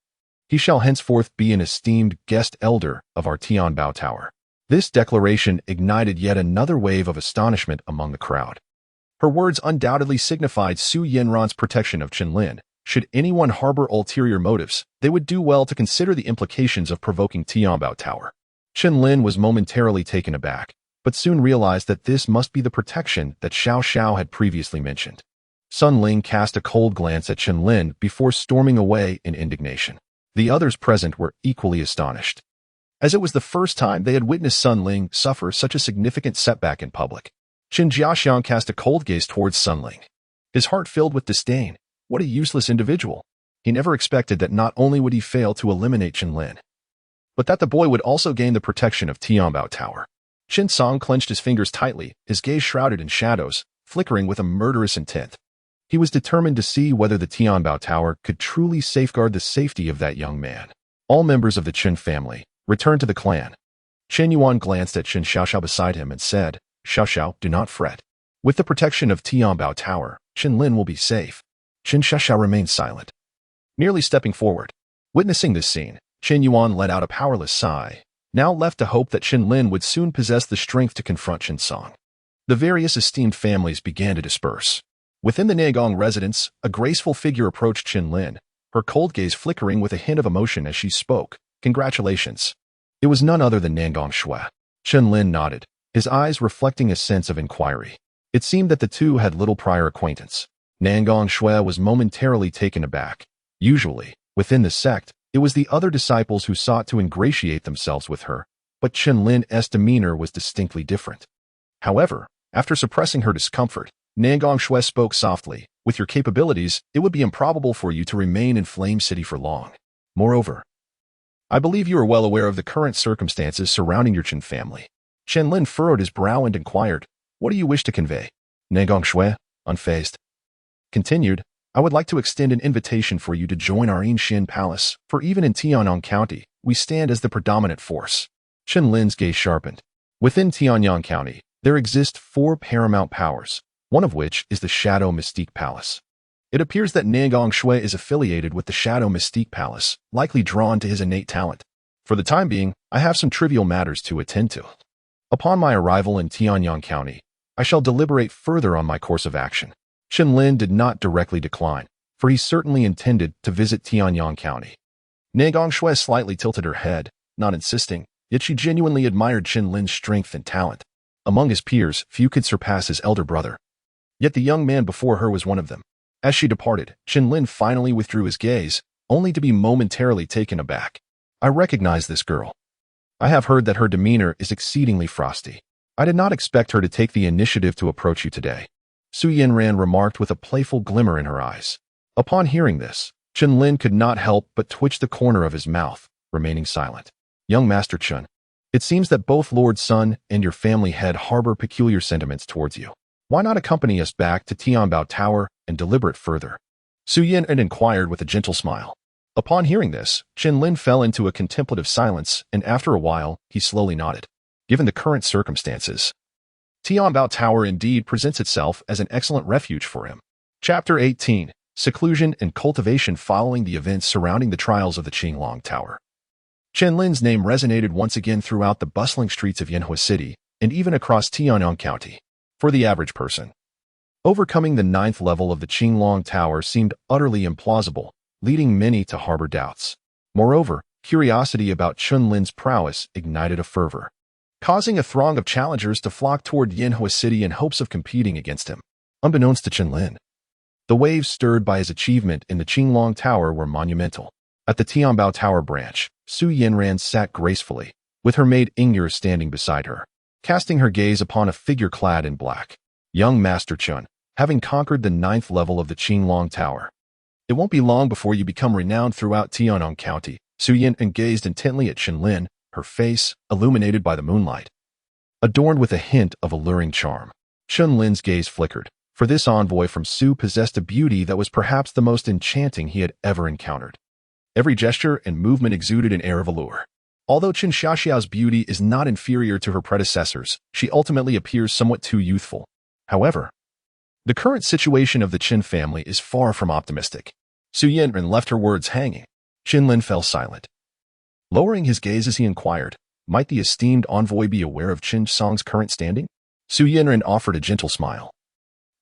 he shall henceforth be an esteemed guest elder of our Tianbao Tower." This declaration ignited yet another wave of astonishment among the crowd. Her words undoubtedly signified Su Yanran's protection of Chen Lin. Should anyone harbor ulterior motives, they would do well to consider the implications of provoking Tianbao Tower. Chen Lin was momentarily taken aback, but soon realized that this must be the protection that Xiao Xiao had previously mentioned. Chen Ling cast a cold glance at Chen Lin before storming away in indignation. The others present were equally astonished, as it was the first time they had witnessed Chen Ling suffer such a significant setback in public. Qin Jiaxiang cast a cold gaze towards Chen Ling, his heart filled with disdain. What a useless individual. He never expected that not only would he fail to eliminate Chen Lin, but that the boy would also gain the protection of Tianbao Tower. Qin Song clenched his fingers tightly, his gaze shrouded in shadows, flickering with a murderous intent. He was determined to see whether the Tianbao Tower could truly safeguard the safety of that young man. All members of the Chen family returned to the clan. Chen Yuan glanced at Chen Xiaoxiao beside him and said, "Xiaoxiao, do not fret. With the protection of Tianbao Tower, Chen Lin will be safe." Chen Xiaoxiao remained silent, nearly stepping forward. Witnessing this scene, Chen Yuan let out a powerless sigh, now left to hope that Chen Lin would soon possess the strength to confront Chen Song. The various esteemed families began to disperse. Within the Nagong residence, a graceful figure approached Chen Lin, her cold gaze flickering with a hint of emotion as she spoke. "Congratulations." It was none other than Nangong Shui. Chen Lin nodded, his eyes reflecting a sense of inquiry. It seemed that the two had little prior acquaintance. Nangong Shui was momentarily taken aback. Usually, within the sect, it was the other disciples who sought to ingratiate themselves with her, but Chen Lin's demeanor was distinctly different. However, after suppressing her discomfort, Nangong Shui spoke softly, "With your capabilities, it would be improbable for you to remain in Flame City for long. Moreover, I believe you are well aware of the current circumstances surrounding your Chen family." Chen Lin furrowed his brow and inquired, "What do you wish to convey?" Nangong Shui, unfazed, continued, "I would like to extend an invitation for you to join our Yinxian Palace, for even in Tianyang County, we stand as the predominant force." Chen Lin's gaze sharpened. Within Tianyang County, there exist 4 paramount powers, one of which is the Shadow Mystique Palace. It appears that Nangong Shui is affiliated with the Shadow Mystique Palace, likely drawn to his innate talent. For the time being, I have some trivial matters to attend to. Upon my arrival in Tianyang County, I shall deliberate further on my course of action. Chen Lin did not directly decline, for he certainly intended to visit Tianyang County. Nangong Shui slightly tilted her head, not insisting, yet she genuinely admired Chen Lin's strength and talent. Among his peers, few could surpass his elder brother. Yet the young man before her was one of them. As she departed, Chen Lin finally withdrew his gaze, only to be momentarily taken aback. "I recognize this girl. I have heard that her demeanor is exceedingly frosty. I did not expect her to take the initiative to approach you today," Su Yanran remarked with a playful glimmer in her eyes. Upon hearing this, Chen Lin could not help but twitch the corner of his mouth, remaining silent. "Young Master Chen, It seems that both Lord Sun and your family head harbor peculiar sentiments towards you. Why not accompany us back to Tianbao Tower and deliberate further? Su Yin inquired with a gentle smile. Upon hearing this, Chen Lin fell into a contemplative silence, and after a while, he slowly nodded. Given the current circumstances, Tianbao Tower indeed presents itself as an excellent refuge for him. Chapter 18. Seclusion and Cultivation. Following the events surrounding the trials of the Qinglong Tower, Chen Lin's name resonated once again throughout the bustling streets of Yanhua City and even across Tianyang County. For the average person, overcoming the 9th level of the Qinglong Tower seemed utterly implausible, leading many to harbor doubts. Moreover, curiosity about Chen Lin's prowess ignited a fervor, causing a throng of challengers to flock toward Yanhua City in hopes of competing against him. Unbeknownst to Chen Lin, the waves stirred by his achievement in the Qinglong Tower were monumental. At the Tianbao Tower branch, Su Yanran sat gracefully, with her maid Inger standing beside her, casting her gaze upon a figure clad in black. Young Master Chen, having conquered the 9th level of the Qinglong Tower, it won't be long before you become renowned throughout Tianyang County. Su Yan gazed intently at Chen Lin, her face illuminated by the moonlight, adorned with a hint of alluring charm. Chen Lin's gaze flickered, for this envoy from Su possessed a beauty that was perhaps the most enchanting he had ever encountered. Every gesture and movement exuded an air of allure. Although Chen Xiaoxiao's beauty is not inferior to her predecessors, she ultimately appears somewhat too youthful. However, the current situation of the Chen family is far from optimistic. Su Yanran left her words hanging. Chen Lin fell silent, lowering his gaze as he inquired, might the esteemed envoy be aware of Chen Song's current standing? Su Yanran offered a gentle smile,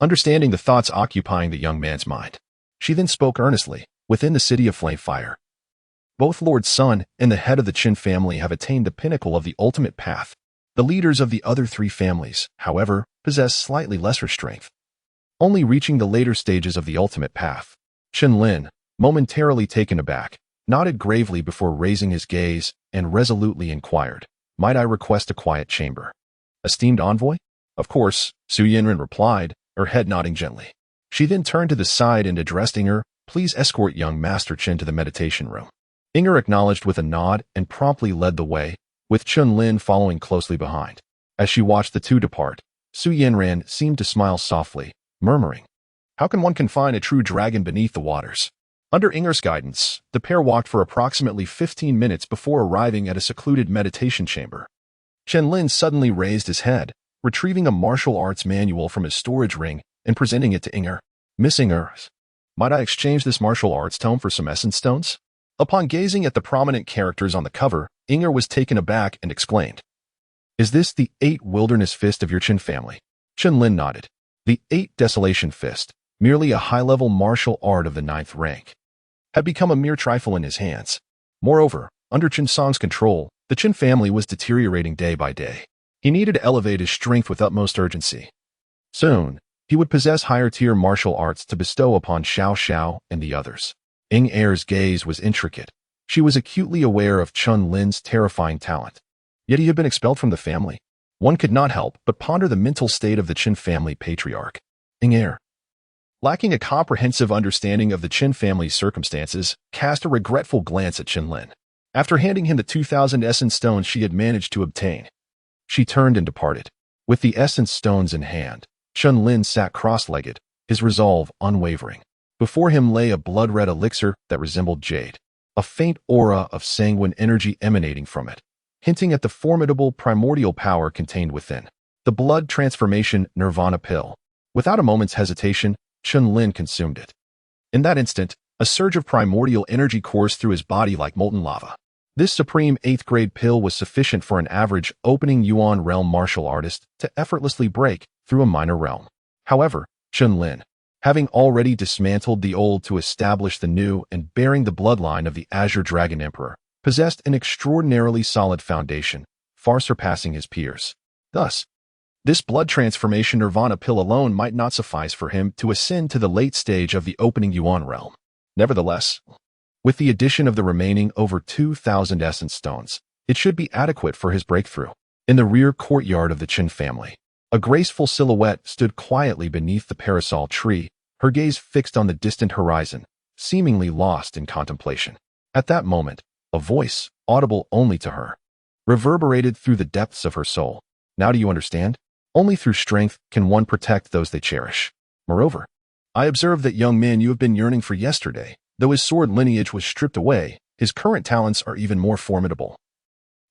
understanding the thoughts occupying the young man's mind. She then spoke earnestly. Within the city of Flame Fire, both Lord Sun and the head of the Chen family have attained the pinnacle of the ultimate path. The leaders of the other 3 families, however, possess slightly lesser strength, only reaching the later stages of the ultimate path. Chen Lin, momentarily taken aback, nodded gravely before raising his gaze and resolutely inquired, "Might I request a quiet chamber?" "Esteemed envoy?" "Of course," Su Yanran replied, her head nodding gently. She then turned to the side and addressed Inger, "Please escort young Master Chen to the meditation room." Inger acknowledged with a nod and promptly led the way, with Chen Lin following closely behind. As she watched the two depart, Su Yanran seemed to smile softly, murmuring, "How can one confine a true dragon beneath the waters?" Under Inger's guidance, the pair walked for approximately 15 minutes before arriving at a secluded meditation chamber. Chen Lin suddenly raised his head, retrieving a martial arts manual from his storage ring and presenting it to Inger. "Miss Inger, might I exchange this martial arts tome for some essence stones?" Upon gazing at the prominent characters on the cover, Inger was taken aback and exclaimed, "Is this the 8 Wilderness Fist of your Chen family?" Chen Lin nodded. The 8 Desolation Fist, merely a high-level martial art of the 9th rank, had become a mere trifle in his hands. Moreover, under Chen Song's control, the Chen family was deteriorating day by day. He needed to elevate his strength with utmost urgency. Soon, he would possess higher-tier martial arts to bestow upon Xiao Xiao and the others. Er's gaze was intricate. She was acutely aware of Chen Lin's terrifying talent. Yet he had been expelled from the family. One could not help but ponder the mental state of the Chen family patriarch. Er, lacking a comprehensive understanding of the Chen family's circumstances, cast a regretful glance at Chen Lin. After handing him the 2,000 essence stones she had managed to obtain, she turned and departed. With the essence stones in hand, Chen Lin sat cross-legged, his resolve unwavering. Before him lay a blood-red elixir that resembled jade, a faint aura of sanguine energy emanating from it, hinting at the formidable primordial power contained within. The blood transformation nirvana pill. Without a moment's hesitation, Chen Lin consumed it. In that instant, a surge of primordial energy coursed through his body like molten lava. This supreme 8th-grade pill was sufficient for an average opening Yuan realm martial artist to effortlessly break through a minor realm. However, Chen Lin, having already dismantled the old to establish the new and bearing the bloodline of the Azure Dragon Emperor, possessed an extraordinarily solid foundation, far surpassing his peers. Thus, this blood transformation nirvana pill alone might not suffice for him to ascend to the late stage of the opening Yuan realm. Nevertheless, with the addition of the remaining over 2,000 essence stones, it should be adequate for his breakthrough. In the rear courtyard of the Chen family, a graceful silhouette stood quietly beneath the parasol tree, her gaze fixed on the distant horizon, seemingly lost in contemplation. At that moment, a voice, audible only to her, reverberated through the depths of her soul. Now do you understand? Only through strength can one protect those they cherish. Moreover, I observe that young man you have been yearning for yesterday, though his sword lineage was stripped away, his current talents are even more formidable,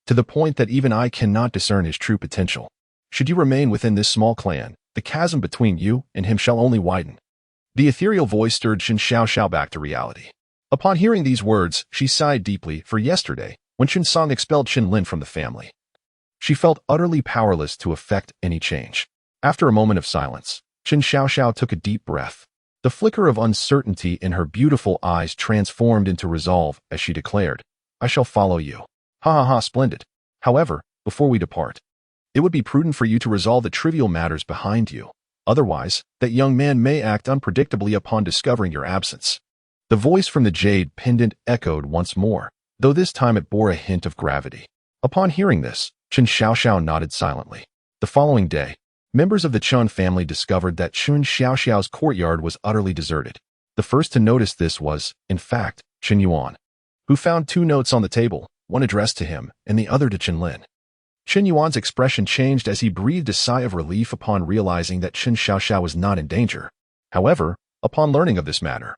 to the point that even I cannot discern his true potential. Should you remain within this small clan, the chasm between you and him shall only widen. The ethereal voice stirred Chen Xiaoxiao back to reality. Upon hearing these words, she sighed deeply, for yesterday, when Chen Song expelled Chen Lin from the family, she felt utterly powerless to effect any change. After a moment of silence, Chen Xiaoxiao took a deep breath. The flicker of uncertainty in her beautiful eyes transformed into resolve as she declared, I shall follow you. Ha ha ha, splendid. However, before we depart, it would be prudent for you to resolve the trivial matters behind you. Otherwise, that young man may act unpredictably upon discovering your absence. The voice from the jade pendant echoed once more, though this time it bore a hint of gravity. Upon hearing this, Chen Xiaoxiao nodded silently. The following day, members of the Chen family discovered that Chen Xiaoxiao's courtyard was utterly deserted. The first to notice this was, in fact, Chen Yuan, who found 2 notes on the table, one addressed to him and the other to Chen Lin. Chen Yuan's expression changed as he breathed a sigh of relief upon realizing that Chen Xiaoxiao was not in danger. However, upon learning of this matter,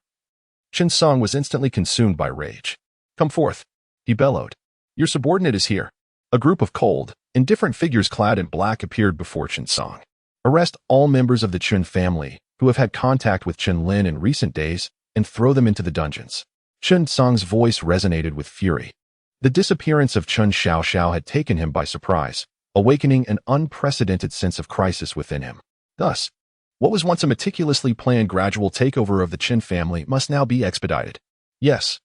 Chen Song was instantly consumed by rage. Come forth, he bellowed. Your subordinate is here. A group of cold, indifferent figures clad in black appeared before Chen Song. Arrest all members of the Chen family who have had contact with Chen Lin in recent days and throw them into the dungeons. Chen Song's voice resonated with fury. The disappearance of Chen Xiaoxiao had taken him by surprise, awakening an unprecedented sense of crisis within him. Thus, what was once a meticulously planned gradual takeover of the Chen family must now be expedited. Yes.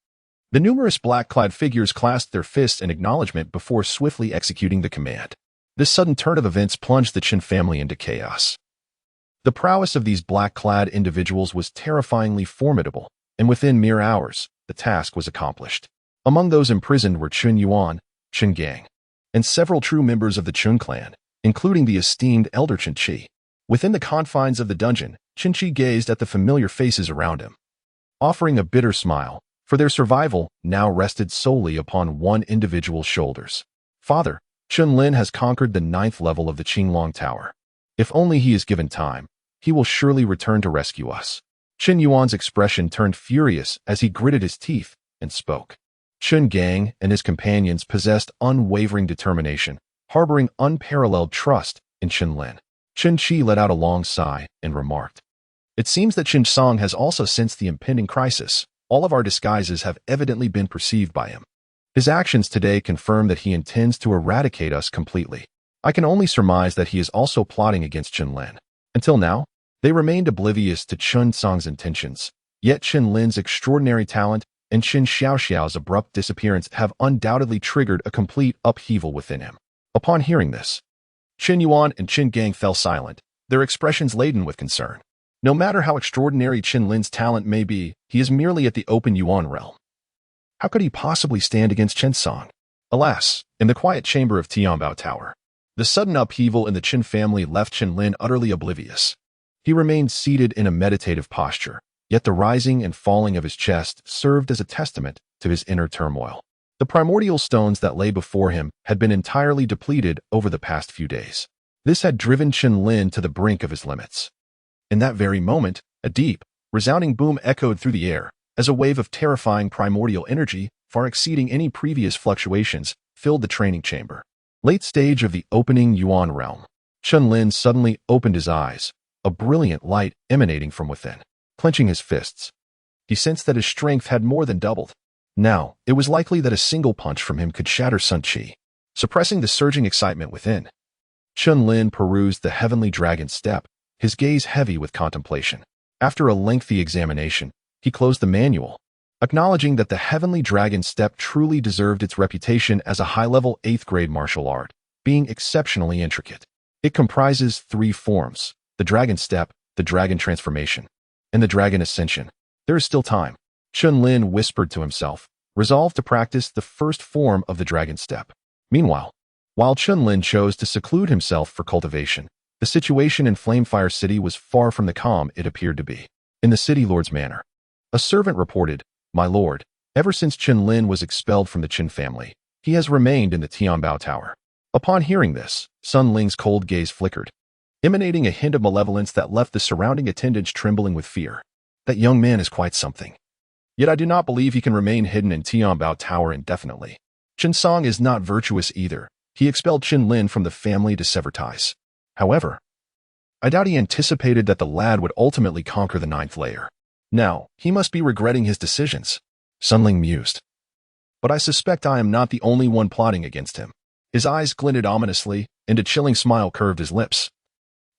The numerous black-clad figures clasped their fists in acknowledgement before swiftly executing the command. This sudden turn of events plunged the Chen family into chaos. The prowess of these black-clad individuals was terrifyingly formidable, and within mere hours, the task was accomplished. Among those imprisoned were Chen Yuan, Chen Gang, and several true members of the Chen clan, including the esteemed elder Chen Qi. Within the confines of the dungeon, Chen Qi gazed at the familiar faces around him, offering a bitter smile, for their survival now rested solely upon one individual's shoulders. Father, Chen Lin has conquered the 9th level of the Qinglong Tower. If only he is given time, he will surely return to rescue us. Chen Yuan's expression turned furious as he gritted his teeth and spoke. Chen Gang and his companions possessed unwavering determination, harboring unparalleled trust in Chen Lin. Chen Qi let out a long sigh and remarked, It seems that Chen Song has also sensed the impending crisis. All of our disguises have evidently been perceived by him. His actions today confirm that he intends to eradicate us completely. I can only surmise that he is also plotting against Chen Lin. Until now, they remained oblivious to Chen Song's intentions, yet Chen Lin's extraordinary talent and Chen Xiaoxiao's abrupt disappearance have undoubtedly triggered a complete upheaval within him. Upon hearing this, Chen Yuan and Chen Gang fell silent, their expressions laden with concern. No matter how extraordinary Chen Lin's talent may be, he is merely at the open Yuan realm. How could he possibly stand against Chen Song? Alas, in the quiet chamber of Tianbao Tower, the sudden upheaval in the Chen family left Chen Lin utterly oblivious. He remained seated in a meditative posture, yet the rising and falling of his chest served as a testament to his inner turmoil. The primordial stones that lay before him had been entirely depleted over the past few days. This had driven Chen Lin to the brink of his limits. In that very moment, a deep, resounding boom echoed through the air, as a wave of terrifying primordial energy, far exceeding any previous fluctuations, filled the training chamber. Late stage of the opening Yuan realm. Chen Lin suddenly opened his eyes, a brilliant light emanating from within. Clenching his fists, he sensed that his strength had more than doubled. Now, it was likely that a single punch from him could shatter Sun Qi. Suppressing the surging excitement within, Chen Lin perused the heavenly dragon step, his gaze heavy with contemplation. After a lengthy examination, he closed the manual, acknowledging that the heavenly dragon step truly deserved its reputation as a high-level 8th-grade martial art, being exceptionally intricate. It comprises 3 forms: the dragon step, the dragon transformation, and the dragon ascension. There is still time. Chen Lin whispered to himself, resolved to practice the first form of the dragon step. Meanwhile, while Chen Lin chose to seclude himself for cultivation, the situation in Flamefire City was far from the calm it appeared to be. In the city lord's manor, a servant reported, My lord, ever since Chen Lin was expelled from the Chen family, He has remained in the Tianbao Tower. Upon hearing this, Sun Ling's cold gaze flickered, emanating a hint of malevolence that left the surrounding attendants trembling with fear. That young man is quite something. Yet I do not believe he can remain hidden in Tianbao Tower indefinitely. Chen Song is not virtuous either. He expelled Chen Lin from the family to sever ties. However, I doubt he anticipated that the lad would ultimately conquer the ninth layer. Now, he must be regretting his decisions. Sun Ling mused. But I suspect I am not the only one plotting against him. His eyes glinted ominously, and a chilling smile curved his lips,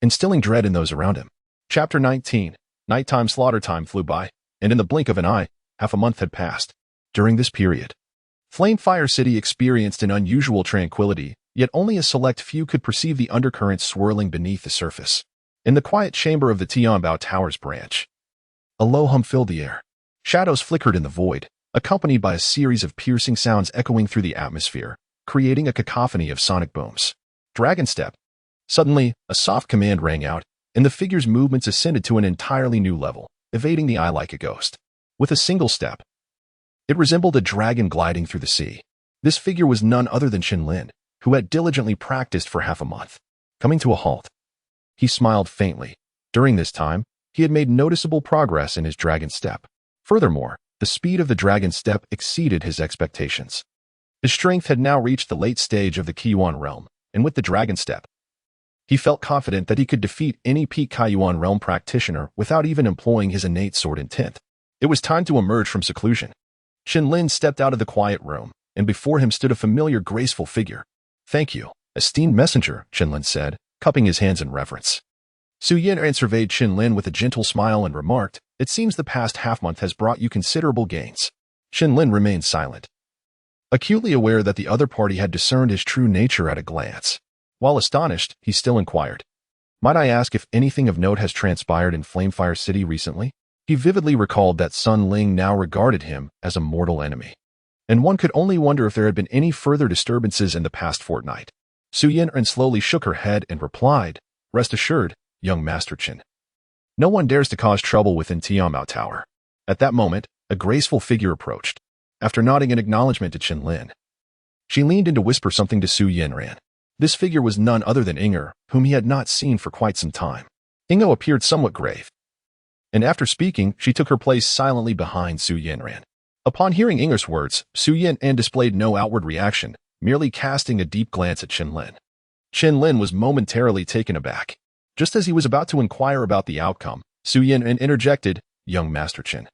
instilling dread in those around him. Chapter 19. Nighttime slaughter time flew by, and in the blink of an eye, half a month had passed. During this period, Flamefire City experienced an unusual tranquility, yet only a select few could perceive the undercurrents swirling beneath the surface. In the quiet chamber of the Tianbao Tower's branch, a low hum filled the air. Shadows flickered in the void, accompanied by a series of piercing sounds echoing through the atmosphere, creating a cacophony of sonic booms. Dragon step. Suddenly, a soft command rang out, and the figure's movements ascended to an entirely new level, evading the eye like a ghost. With a single step, it resembled a dragon gliding through the sea. This figure was none other than Chen Lin, who had diligently practiced for half a month. Coming to a halt, he smiled faintly. During this time, he had made noticeable progress in his dragon step. Furthermore, the speed of the dragon step exceeded his expectations. His strength had now reached the late stage of the Qiyuan realm, and with the dragon step, he felt confident that he could defeat any peak Qiyuan realm practitioner without even employing his innate sword intent. It was time to emerge from seclusion. Chen Lin stepped out of the quiet room, and before him stood a familiar, graceful figure. "Thank you, esteemed messenger," Chen Lin said, cupping his hands in reverence. Su Yanran surveyed Chen Lin with a gentle smile and remarked, "It seems the past half-month has brought you considerable gains." Chen Lin remained silent, acutely aware that the other party had discerned his true nature at a glance. While astonished, he still inquired, "Might I ask if anything of note has transpired in Flamefire City recently?" He vividly recalled that Sun Ling now regarded him as a mortal enemy, and one could only wonder if there had been any further disturbances in the past fortnight. Su Yanran slowly shook her head and replied, "Rest assured, young Master Chen. No one dares to cause trouble within Tianbao Tower." At that moment, a graceful figure approached. After nodding in acknowledgement to Chen Lin, she leaned in to whisper something to Su Yanran. This figure was none other than Inger, whom he had not seen for quite some time. Ingo appeared somewhat grave, and after speaking, she took her place silently behind Su Yanran. Upon hearing Inger's words, Su Yanran displayed no outward reaction, merely casting a deep glance at Chen Lin. Chen Lin was momentarily taken aback. Just as he was about to inquire about the outcome, Su Yanran interjected, "Young Master Chen,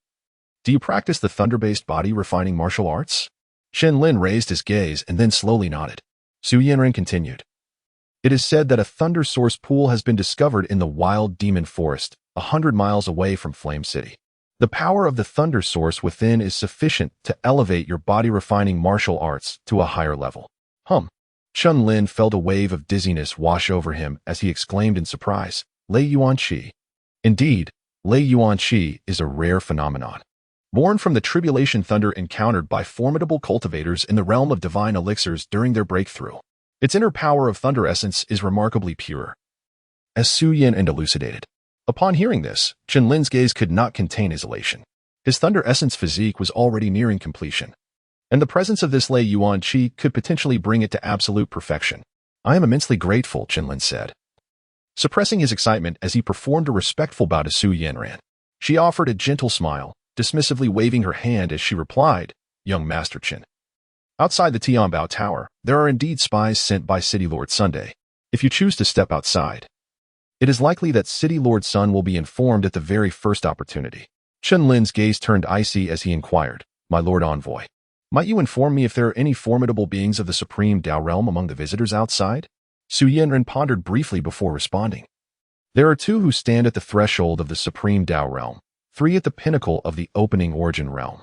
do you practice the thunder-based body-refining martial arts?" Chen Lin raised his gaze and then slowly nodded. Su Yanran continued, "It is said that a thunder source pool has been discovered in the wild demon forest, 100 miles away from Flame City. The power of the thunder source within is sufficient to elevate your body-refining martial arts to a higher level." Chen Lin felt a wave of dizziness wash over him as he exclaimed in surprise, "Lei Yuan Qi." Indeed, Lei Yuan Qi is a rare phenomenon, born from the tribulation thunder encountered by formidable cultivators in the realm of divine elixirs during their breakthrough. Its inner power of thunder essence is remarkably pure, as Su Yan elucidated. Upon hearing this, Chen Lin's gaze could not contain his elation. His thunder essence physique was already nearing completion, and the presence of this Lei Yuan Qi could potentially bring it to absolute perfection. "I am immensely grateful," Chen Lin said, suppressing his excitement as he performed a respectful bow to Su Yanran. She offered a gentle smile, dismissively waving her hand as she replied, "Young Master Chen. Outside the Tianbao Tower, there are indeed spies sent by City Lord Sunday. If you choose to step outside, it is likely that City Lord Sun will be informed at the very first opportunity." Chen Lin's gaze turned icy as he inquired, "My Lord Envoy, might you inform me if there are any formidable beings of the Supreme Dao Realm among the visitors outside?" Su Yanran pondered briefly before responding. "There are 2 who stand at the threshold of the Supreme Dao Realm, 3 at the pinnacle of the Opening Origin Realm,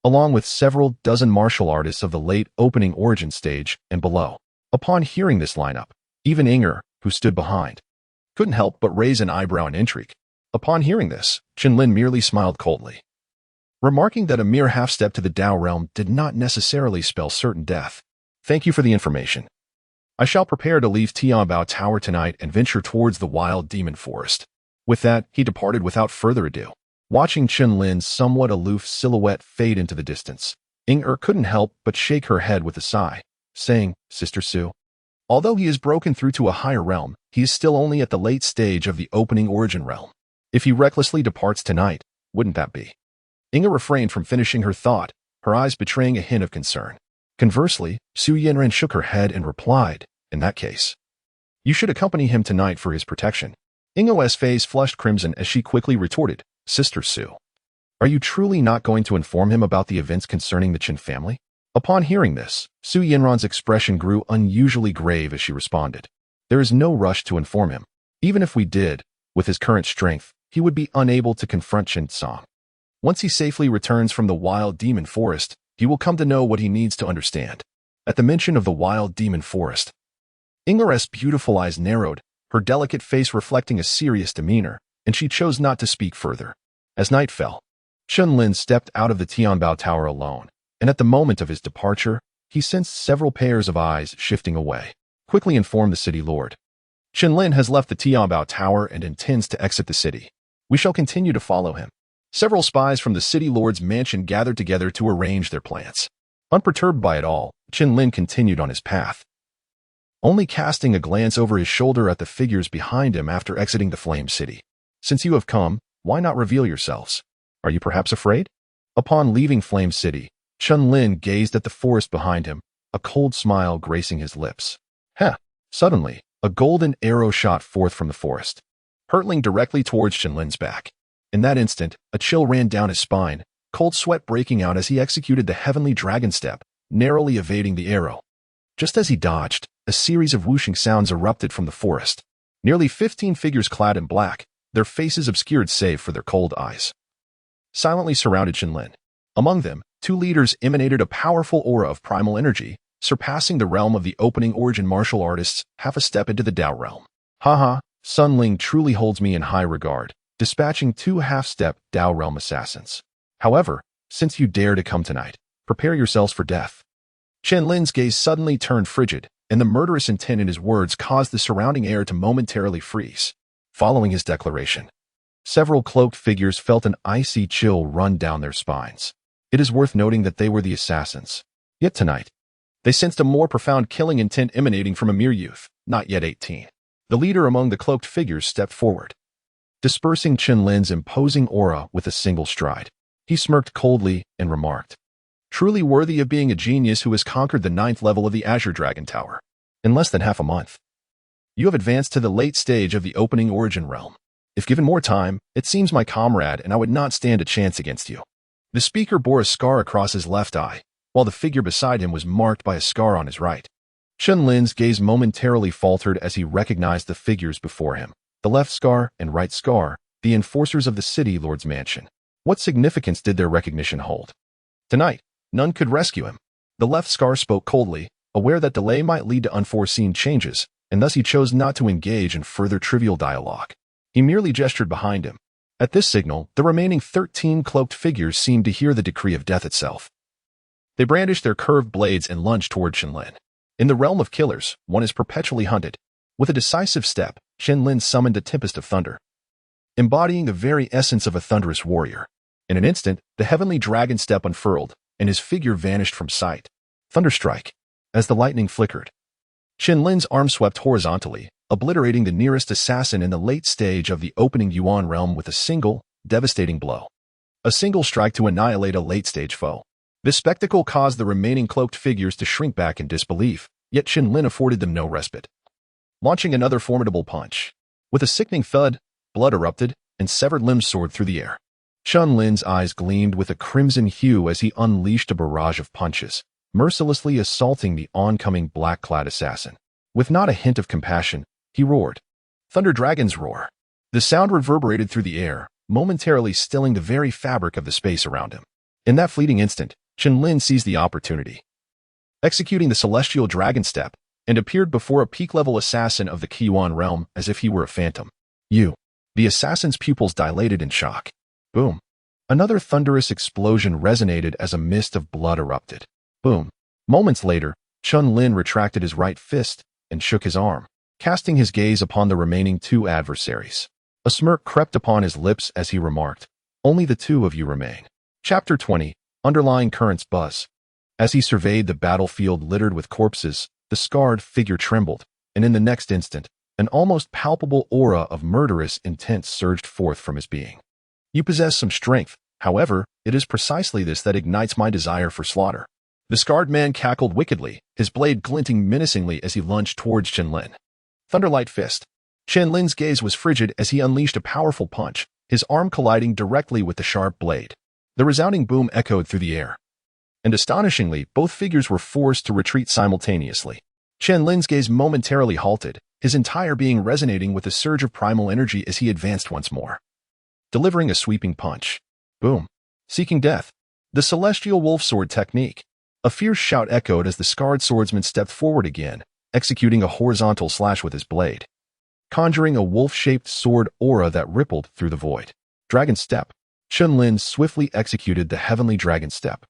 along with several dozen martial artists of the late Opening Origin stage and below." Upon hearing this lineup, even Inger, who stood behind, couldn't help but raise an eyebrow in intrigue. Upon hearing this, Chen Lin merely smiled coldly, remarking that a mere half-step to the Dao realm did not necessarily spell certain death. "Thank you for the information. I shall prepare to leave Tianbao Tower tonight and venture towards the wild demon forest." With that, he departed without further ado. Watching Chen Lin's somewhat aloof silhouette fade into the distance, Inger couldn't help but shake her head with a sigh. saying, "Sister Sue." Although he is broken through to a higher realm, he is still only at the late stage of the opening origin realm. If he recklessly departs tonight, wouldn't that be? Inga refrained from finishing her thought, her eyes betraying a hint of concern. Conversely, Su Yanran shook her head and replied, "In that case, you should accompany him tonight for his protection." Inga's face flushed crimson as she quickly retorted, "Sister Sue, are you truly not going to inform him about the events concerning the Chen family?" Upon hearing this, Su Yanran's expression grew unusually grave as she responded, "There is no rush to inform him. Even if we did, with his current strength, he would be unable to confront Chen Song. Once he safely returns from the wild demon forest, he will come to know what he needs to understand." At the mention of the wild demon forest, Inga's beautiful eyes narrowed, her delicate face reflecting a serious demeanor, and she chose not to speak further. As night fell, Chen Lin stepped out of the Tianbao Tower alone, and at the moment of his departure, he sensed several pairs of eyes shifting away. Quickly informed the city lord, "Chen Lin has left the Tianbao Tower and intends to exit the city. We shall continue to follow him." Several spies from the city lord's mansion gathered together to arrange their plans. Unperturbed by it all, Chen Lin continued on his path, only casting a glance over his shoulder at the figures behind him after exiting the Flame City. "Since you have come, why not reveal yourselves? Are you perhaps afraid?" Upon leaving Flame City, Chen Lin gazed at the forest behind him, a cold smile gracing his lips. Suddenly, a golden arrow shot forth from the forest, hurtling directly towards Chen Lin's back. In that instant, a chill ran down his spine, cold sweat breaking out as he executed the heavenly dragon step, narrowly evading the arrow. Just as he dodged, a series of whooshing sounds erupted from the forest. Nearly 15 figures clad in black, their faces obscured save for their cold eyes, silently surrounded Chen Lin. Among them, 2 leaders emanated a powerful aura of primal energy, surpassing the realm of the opening origin martial artists half a step into the Dao realm. Sun Ling truly holds me in high regard, dispatching 2 half-step Dao realm assassins. However, since you dare to come tonight, prepare yourselves for death." Chen Lin's gaze suddenly turned frigid, and the murderous intent in his words caused the surrounding air to momentarily freeze. Following his declaration, several cloaked figures felt an icy chill run down their spines. It is worth noting that they were the assassins. Yet tonight, they sensed a more profound killing intent emanating from a mere youth, not yet 18. The leader among the cloaked figures stepped forward, dispersing Chen Lin's imposing aura with a single stride. He smirked coldly and remarked, "Truly worthy of being a genius who has conquered the 9th level of the Azure Dragon Tower. In less than half a month, you have advanced to the late stage of the opening origin realm. If given more time, it seems my comrade and I would not stand a chance against you." The speaker bore a scar across his left eye, while the figure beside him was marked by a scar on his right. Chen Lin's gaze momentarily faltered as he recognized the figures before him. The left scar and right scar, the enforcers of the city lord's mansion. What significance did their recognition hold? Tonight, none could rescue him. The left scar spoke coldly, aware that delay might lead to unforeseen changes, and thus he chose not to engage in further trivial dialogue. He merely gestured behind him. At this signal, the remaining 13 cloaked figures seemed to hear the decree of death itself. They brandished their curved blades and lunged toward Chen Lin. In the realm of killers, one is perpetually hunted. With a decisive step, Chen Lin summoned a tempest of thunder, embodying the very essence of a thunderous warrior. In an instant, the heavenly dragon step unfurled, and his figure vanished from sight. Thunderstrike. As the lightning flickered, Chen Lin's arm swept horizontally, obliterating the nearest assassin in the late stage of the opening Yuan realm with a single, devastating blow. A single strike to annihilate a late-stage foe. This spectacle caused the remaining cloaked figures to shrink back in disbelief, yet Chen Lin afforded them no respite, launching another formidable punch. With a sickening thud, blood erupted, and severed limbs soared through the air. Chen Lin's eyes gleamed with a crimson hue as he unleashed a barrage of punches, mercilessly assaulting the oncoming black-clad assassin. With not a hint of compassion, he roared. Thunder Dragon's roar. The sound reverberated through the air, momentarily stilling the very fabric of the space around him. In that fleeting instant, Chen Lin seized the opportunity, executing the celestial dragon step, and appeared before a peak-level assassin of the Qiyuan realm as if he were a phantom. You. The assassin's pupils dilated in shock. Boom. Another thunderous explosion resonated as a mist of blood erupted. Boom. Moments later, Chen Lin retracted his right fist and shook his arm, casting his gaze upon the remaining 2 adversaries. A smirk crept upon his lips as he remarked, "Only the 2 of you remain." Chapter 20. Underlying Currents Buzz. As he surveyed the battlefield littered with corpses, the scarred figure trembled, and in the next instant, an almost palpable aura of murderous intent surged forth from his being. You possess some strength, however, it is precisely this that ignites my desire for slaughter. The scarred man cackled wickedly, his blade glinting menacingly as he lunged towards Chen Lin. Thunderlight fist. Chen Lin's gaze was frigid as he unleashed a powerful punch, his arm colliding directly with the sharp blade. The resounding boom echoed through the air. And astonishingly, both figures were forced to retreat simultaneously. Chen Lin's gaze momentarily halted, his entire being resonating with a surge of primal energy as he advanced once more. Delivering a sweeping punch. Boom. Seeking death. The celestial wolf sword technique. A fierce shout echoed as the scarred swordsman stepped forward again, executing a horizontal slash with his blade, conjuring a wolf-shaped sword aura that rippled through the void. Dragon Step. Chen Lin swiftly executed the heavenly dragon step,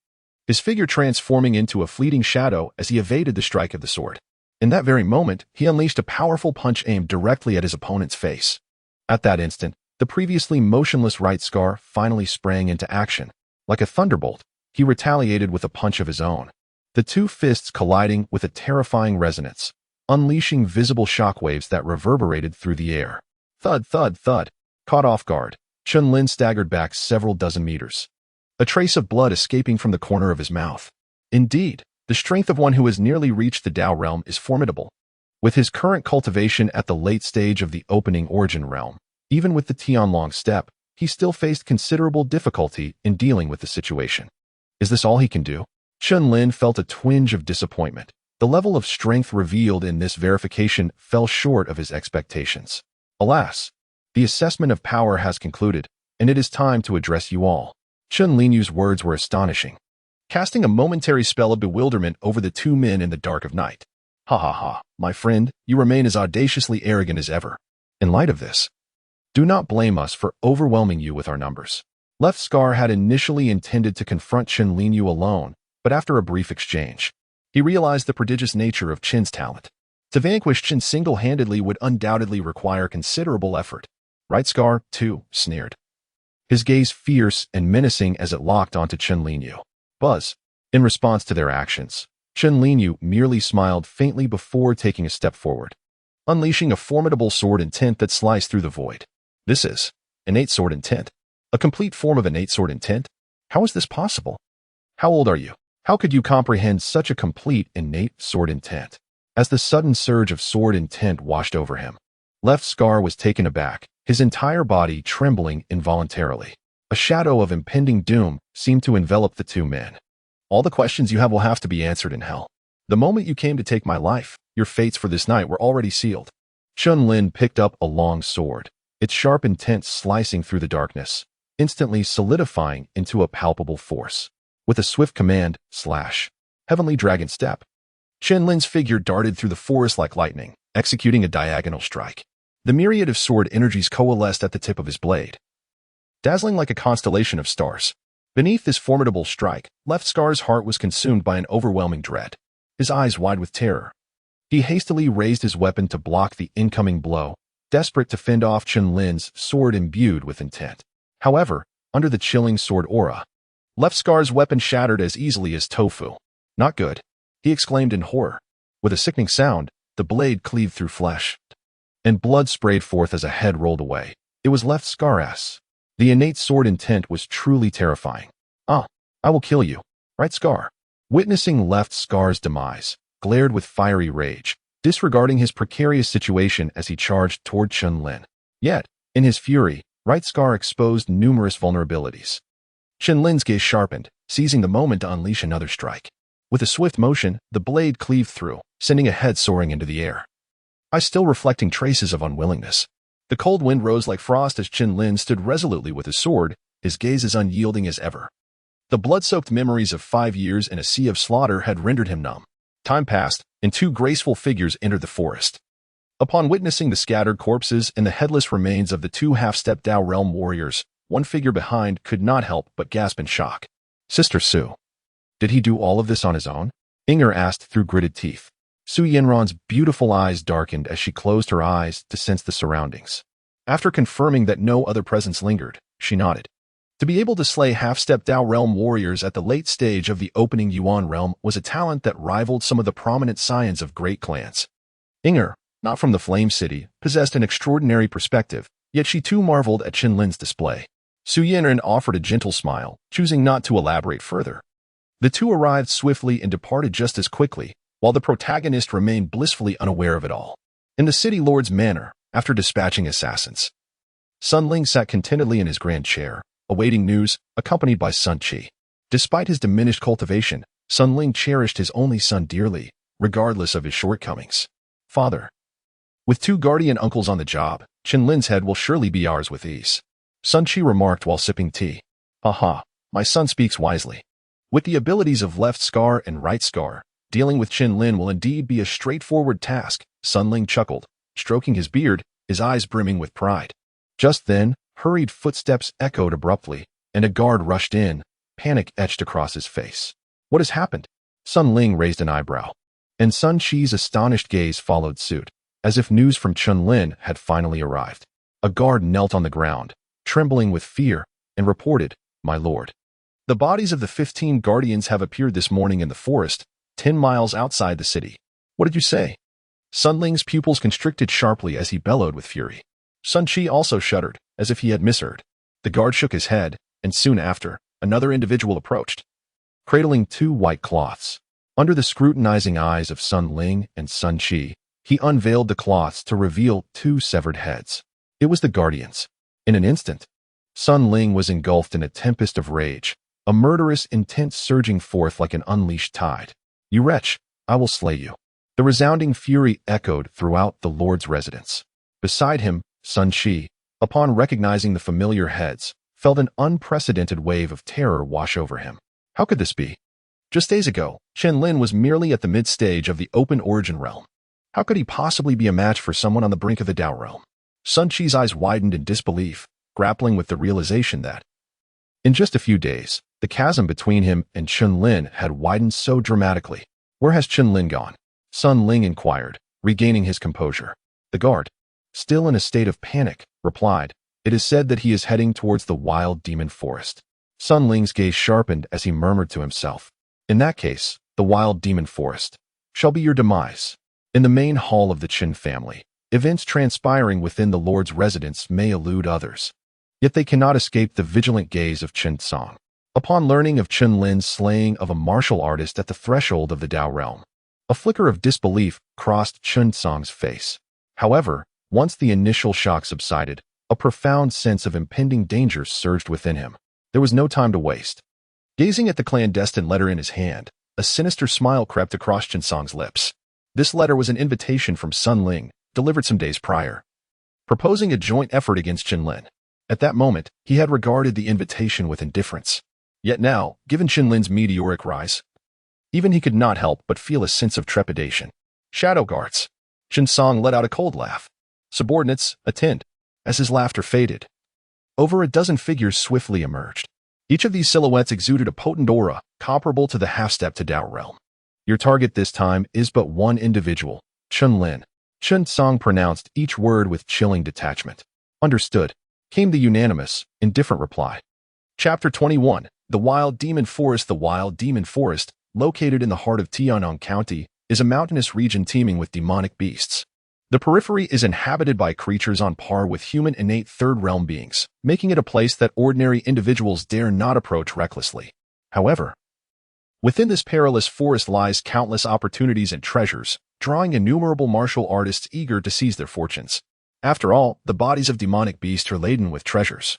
his figure transforming into a fleeting shadow as he evaded the strike of the sword. In that very moment, he unleashed a powerful punch aimed directly at his opponent's face. At that instant, the previously motionless right scar finally sprang into action. Like a thunderbolt, he retaliated with a punch of his own, the two fists colliding with a terrifying resonance, unleashing visible shockwaves that reverberated through the air. Thud, thud, thud. Caught off guard, Chen Lin staggered back several dozen meters, a trace of blood escaping from the corner of his mouth. Indeed, the strength of one who has nearly reached the Dao realm is formidable. With his current cultivation at the late stage of the opening origin realm, even with the Tianlong step, he still faced considerable difficulty in dealing with the situation. Is this all he can do? Chen Lin felt a twinge of disappointment. The level of strength revealed in this verification fell short of his expectations. Alas, the assessment of power has concluded, and it is time to address you all. Chen Linyu's words were astonishing, casting a momentary spell of bewilderment over the two men in the dark of night. Ha ha ha, my friend, you remain as audaciously arrogant as ever. In light of this, do not blame us for overwhelming you with our numbers. Left Scar had initially intended to confront Chen Linyu alone, but after a brief exchange, he realized the prodigious nature of Chen's talent. To vanquish Chen single-handedly would undoubtedly require considerable effort. Right Scar, too, sneered, his gaze fierce and menacing as it locked onto Chen Linyu. Buzz. In response to their actions, Chen Linyu merely smiled faintly before taking a step forward, unleashing a formidable sword intent that sliced through the void. This is innate sword intent. A complete form of innate sword intent? How is this possible? How old are you? How could you comprehend such a complete innate sword intent? As the sudden surge of sword intent washed over him, Left Scar was taken aback, his entire body trembling involuntarily. A shadow of impending doom seemed to envelop the two men. All the questions you have will have to be answered in hell. The moment you came to take my life, your fates for this night were already sealed. Chen Lin picked up a long sword, its sharp intent slicing through the darkness, instantly solidifying into a palpable force. With a swift command, slash, heavenly dragon step, Chen Lin's figure darted through the forest like lightning, executing a diagonal strike. The myriad of sword energies coalesced at the tip of his blade, dazzling like a constellation of stars. Beneath this formidable strike, Left Scar's heart was consumed by an overwhelming dread, his eyes wide with terror. He hastily raised his weapon to block the incoming blow, desperate to fend off Chen Lin's sword imbued with intent. However, under the chilling sword aura, Left Scar's weapon shattered as easily as tofu. Not good, he exclaimed in horror. With a sickening sound, the blade cleaved through flesh, and blood sprayed forth as a head rolled away. It was Left Scar's. The innate sword intent was truly terrifying. Ah, I will kill you, right Scar? Witnessing Left Scar's demise, glared with fiery rage, disregarding his precarious situation as he charged toward Chen Lin. Yet, in his fury, Right Scar exposed numerous vulnerabilities. Chen Lin's gaze sharpened, seizing the moment to unleash another strike. With a swift motion, the blade cleaved through, sending a head soaring into the air. Still reflecting traces of unwillingness. The cold wind rose like frost as Chen Lin stood resolutely with his sword, his gaze as unyielding as ever. The blood-soaked memories of 5 years in a sea of slaughter had rendered him numb. Time passed, and two graceful figures entered the forest. Upon witnessing the scattered corpses and the headless remains of the two half-step Dao realm warriors, one figure behind could not help but gasp in shock. Sister Su. Did he do all of this on his own? Inger asked through gritted teeth. Su Yanron's beautiful eyes darkened as she closed her eyes to sense the surroundings. After confirming that no other presence lingered, she nodded. To be able to slay half-step Dao realm warriors at the late stage of the opening Yuan realm was a talent that rivaled some of the prominent scions of great clans. Inger, not from the Flame City, possessed an extraordinary perspective, yet she too marveled at Chen Lin's display. Su Yanran offered a gentle smile, choosing not to elaborate further. The two arrived swiftly and departed just as quickly, while the protagonist remained blissfully unaware of it all. In the city lord's manor, after dispatching assassins, Sun Ling sat contentedly in his grand chair, awaiting news, accompanied by Sun Qi. Despite his diminished cultivation, Sun Ling cherished his only son dearly, regardless of his shortcomings. Father. With 2 guardian uncles on the job, Chen Lin's head will surely be ours with ease. Sun Qi remarked while sipping tea. Aha, my son speaks wisely. With the abilities of left scar and right scar, dealing with Chen Lin will indeed be a straightforward task, Sun Ling chuckled, stroking his beard, his eyes brimming with pride. Just then, hurried footsteps echoed abruptly, and a guard rushed in, panic etched across his face. What has happened? Sun Ling raised an eyebrow, and Sun Qi's astonished gaze followed suit, as if news from Chen Lin had finally arrived. A guard knelt on the ground, trembling with fear, and reported, "My lord, the bodies of the 15 guardians have appeared this morning in the forest, 10 miles outside the city." What did you say? Sun Ling's pupils constricted sharply as he bellowed with fury. Sun Qi also shuddered, as if he had misheard. The guard shook his head, and soon after, another individual approached, cradling 2 white cloths. Under the scrutinizing eyes of Sun Ling and Sun Qi, he unveiled the cloths to reveal 2 severed heads. It was the guardians. In an instant, Sun Ling was engulfed in a tempest of rage, a murderous intent surging forth like an unleashed tide. "You wretch, I will slay you." The resounding fury echoed throughout the lord's residence. Beside him, Sun Qi, upon recognizing the familiar heads, felt an unprecedented wave of terror wash over him. How could this be? Just days ago, Chen Lin was merely at the mid-stage of the open origin realm. How could he possibly be a match for someone on the brink of the Dao realm? Sun Qi's eyes widened in disbelief, grappling with the realization that, in just a few days, the chasm between him and Chen Lin had widened so dramatically. Where has Chen Lin gone? Sun Ling inquired, regaining his composure. The guard, still in a state of panic, replied, "It is said that he is heading towards the wild demon forest." Sun Ling's gaze sharpened as he murmured to himself, "In that case, the wild demon forest shall be your demise." In the main hall of the Chen family, events transpiring within the lord's residence may elude others, yet they cannot escape the vigilant gaze of Chen Tsang. Upon learning of Chen Lin's slaying of a martial artist at the threshold of the Dao realm, a flicker of disbelief crossed Chen Tsang's face. However, once the initial shock subsided, a profound sense of impending danger surged within him. There was no time to waste. Gazing at the clandestine letter in his hand, a sinister smile crept across Chen Tsang's lips. This letter was an invitation from Sun Ling, delivered some days prior, proposing a joint effort against Chen Lin. At that moment, he had regarded the invitation with indifference. Yet now, given Chen Lin's meteoric rise, even he could not help but feel a sense of trepidation. "Shadow guards." Chen Tsang let out a cold laugh. "Subordinates, attend." As his laughter faded, over a dozen figures swiftly emerged. Each of these silhouettes exuded a potent aura, comparable to the half-step to Dao realm. "Your target this time is but one individual, Chen Lin." Chen Tsang pronounced each word with chilling detachment. "Understood," came the unanimous, indifferent reply. Chapter 21, The Wild Demon Forest. The Wild Demon Forest, located in the heart of Tianyang County, is a mountainous region teeming with demonic beasts. The periphery is inhabited by creatures on par with human innate third-realm beings, making it a place that ordinary individuals dare not approach recklessly. However, within this perilous forest lies countless opportunities and treasures, drawing innumerable martial artists eager to seize their fortunes. After all, the bodies of demonic beasts are laden with treasures,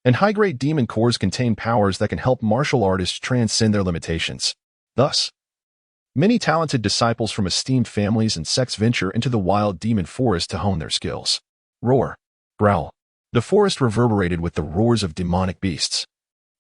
and high-grade demon cores contain powers that can help martial artists transcend their limitations. Thus, many talented disciples from esteemed families and sects venture into the wild demon forest to hone their skills. Roar. Growl. The forest reverberated with the roars of demonic beasts,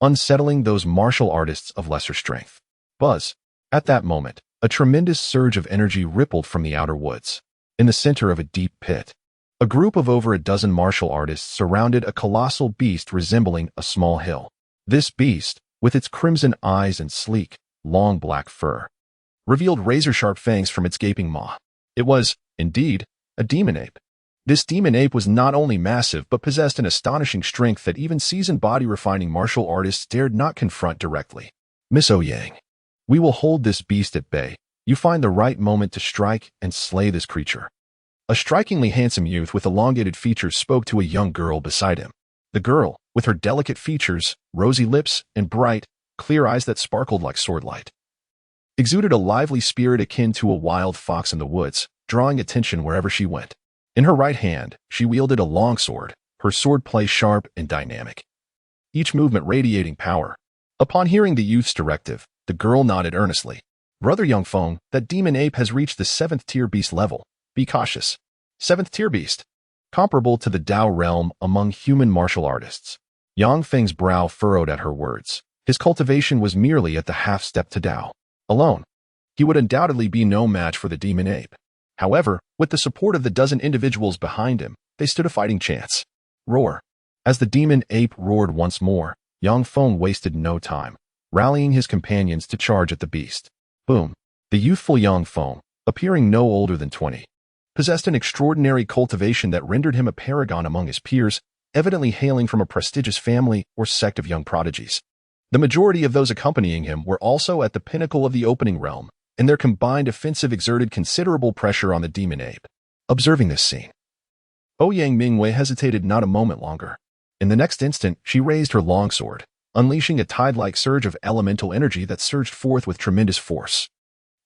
unsettling those martial artists of lesser strength. Buzz. At that moment, a tremendous surge of energy rippled from the outer woods. In the center of a deep pit, a group of over a dozen martial artists surrounded a colossal beast resembling a small hill. This beast, with its crimson eyes and sleek, long black fur, revealed razor-sharp fangs from its gaping maw. It was, indeed, a demon ape. This demon ape was not only massive but possessed an astonishing strength that even seasoned body-refining martial artists dared not confront directly. Miss Ouyang, we will hold this beast at bay. You find the right moment to strike and slay this creature. A strikingly handsome youth with elongated features spoke to a young girl beside him. The girl, with her delicate features, rosy lips, and bright, clear eyes that sparkled like swordlight, exuded a lively spirit akin to a wild fox in the woods, drawing attention wherever she went. In her right hand, she wielded a long sword, her swordplay sharp and dynamic, each movement radiating power. Upon hearing the youth's directive, the girl nodded earnestly. Brother Yangfeng, that demon ape has reached the 7th tier beast level. Be cautious. 7th tier beast, comparable to the Dao realm among human martial artists. Yang Feng's brow furrowed at her words. His cultivation was merely at the half-step to Dao. Alone, he would undoubtedly be no match for the demon ape. However, with the support of the dozen individuals behind him, they stood a fighting chance. Roar. As the demon ape roared once more, Yang Feng wasted no time, rallying his companions to charge at the beast. Boom. The youthful Yang Feng, appearing no older than 20, possessed an extraordinary cultivation that rendered him a paragon among his peers, evidently hailing from a prestigious family or sect of young prodigies. The majority of those accompanying him were also at the pinnacle of the opening realm, and their combined offensive exerted considerable pressure on the demon ape. Observing this scene, Ouyang Mingwei hesitated not a moment longer. In the next instant, she raised her longsword, unleashing a tide-like surge of elemental energy that surged forth with tremendous force.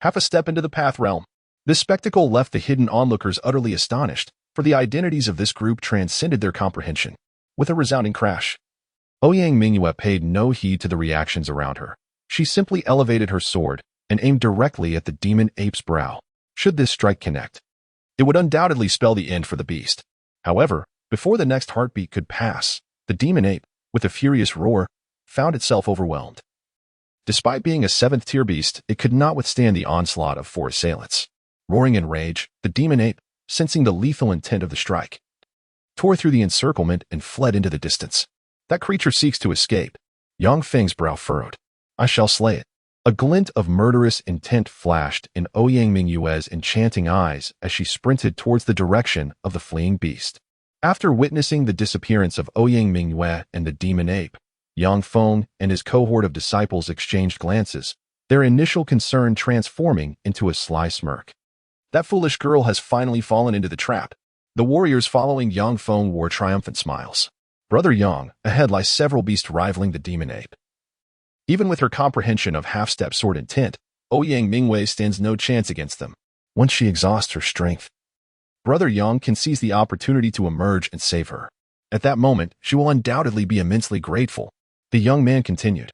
Half a step into the path realm. This spectacle left the hidden onlookers utterly astonished, for the identities of this group transcended their comprehension. With a resounding crash, Ouyang Mingyue paid no heed to the reactions around her. She simply elevated her sword and aimed directly at the demon ape's brow. Should this strike connect, it would undoubtedly spell the end for the beast. However, before the next heartbeat could pass, the demon ape, with a furious roar, found itself overwhelmed. Despite being a 7th tier beast, it could not withstand the onslaught of 4 assailants. Roaring in rage, the demon ape, sensing the lethal intent of the strike, tore through the encirclement and fled into the distance. That creature seeks to escape. Yang Feng's brow furrowed. I shall slay it. A glint of murderous intent flashed in Ouyang Mingyue's enchanting eyes as she sprinted towards the direction of the fleeing beast. After witnessing the disappearance of Ouyang Mingyue and the demon ape, Yang Feng and his cohort of disciples exchanged glances, their initial concern transforming into a sly smirk. That foolish girl has finally fallen into the trap. The warriors following Yang Feng wore triumphant smiles. Brother Yang, ahead lie several beasts rivaling the demon ape. Even with her comprehension of half-step sword intent, Ouyang Mingwei stands no chance against them. Once she exhausts her strength, Brother Yang can seize the opportunity to emerge and save her. At that moment, she will undoubtedly be immensely grateful. The young man continued,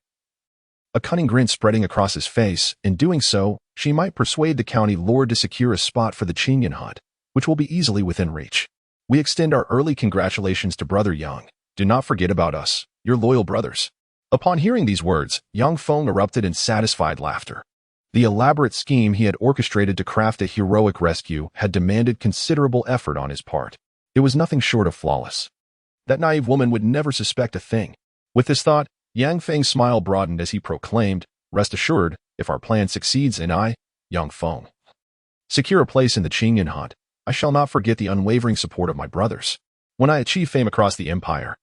a cunning grin spreading across his face. In doing so, she might persuade the county lord to secure a spot for the Qingyan hunt, which will be easily within reach. We extend our early congratulations to Brother Yang. Do not forget about us, your loyal brothers. Upon hearing these words, Yang Feng erupted in satisfied laughter. The elaborate scheme he had orchestrated to craft a heroic rescue had demanded considerable effort on his part. It was nothing short of flawless. That naive woman would never suspect a thing. With this thought, Yang Feng's smile broadened as he proclaimed, rest assured, if our plan succeeds and I, Yang Feng, secure a place in the Qingyan hunt, I shall not forget the unwavering support of my brothers. When I achieve fame across the empire,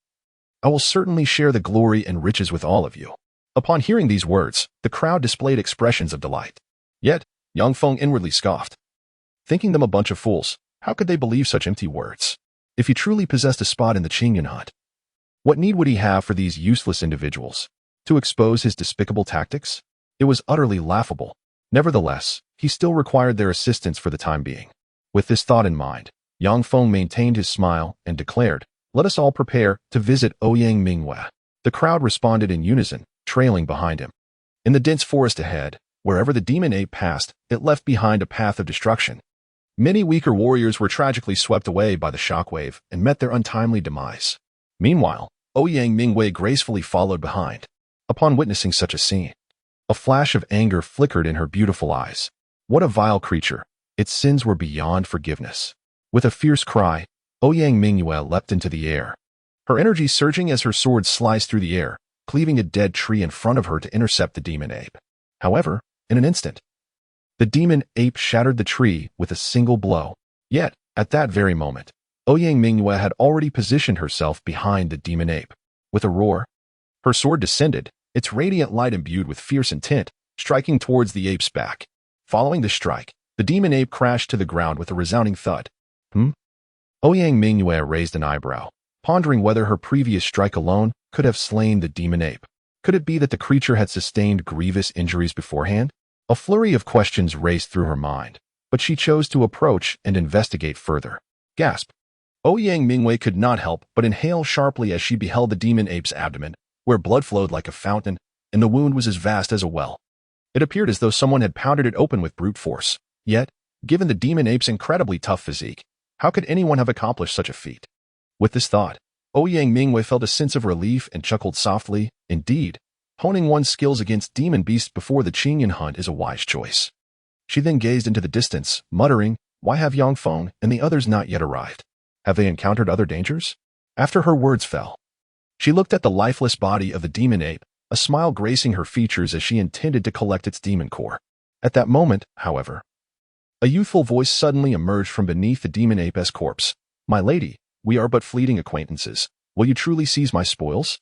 I will certainly share the glory and riches with all of you. Upon hearing these words, the crowd displayed expressions of delight. Yet, Yang Feng inwardly scoffed. Thinking them a bunch of fools, how could they believe such empty words? If he truly possessed a spot in the Qingyan hunt, what need would he have for these useless individuals? To expose his despicable tactics? It was utterly laughable. Nevertheless, he still required their assistance for the time being. With this thought in mind, Yang Feng maintained his smile and declared, let us all prepare to visit Ouyang Mingyue. The crowd responded in unison, trailing behind him. In the dense forest ahead, wherever the demon ape passed, it left behind a path of destruction. Many weaker warriors were tragically swept away by the shockwave and met their untimely demise. Meanwhile, Ouyang Mingyue gracefully followed behind. Upon witnessing such a scene, a flash of anger flickered in her beautiful eyes. What a vile creature! Its sins were beyond forgiveness. With a fierce cry, Ouyang Mingyue leapt into the air, her energy surging as her sword sliced through the air, cleaving a dead tree in front of her to intercept the demon ape. However, in an instant, the demon ape shattered the tree with a single blow. Yet, at that very moment, Ouyang Mu had already positioned herself behind the demon ape. With a roar, her sword descended, its radiant light imbued with fierce intent, striking towards the ape's back. Following the strike, the demon ape crashed to the ground with a resounding thud. Ouyang Mu raised an eyebrow, pondering whether her previous strike alone could have slain the demon ape. Could it be that the creature had sustained grievous injuries beforehand? A flurry of questions raced through her mind, but she chose to approach and investigate further. Gasp! Ouyang Mu could not help but inhale sharply as she beheld the demon ape's abdomen, where blood flowed like a fountain, and the wound was as vast as a well. It appeared as though someone had pounded it open with brute force. Yet, given the demon ape's incredibly tough physique, how could anyone have accomplished such a feat? With this thought, Ouyang Mu felt a sense of relief and chuckled softly. Indeed, honing one's skills against demon beasts before the Qingyun hunt is a wise choice. She then gazed into the distance, muttering, "Why have Yang Feng and the others not yet arrived? Have they encountered other dangers?" After her words fell, she looked at the lifeless body of the demon ape, a smile gracing her features as she intended to collect its demon core. At that moment, however, a youthful voice suddenly emerged from beneath the demon ape's corpse. "My lady, we are but fleeting acquaintances. Will you truly seize my spoils?"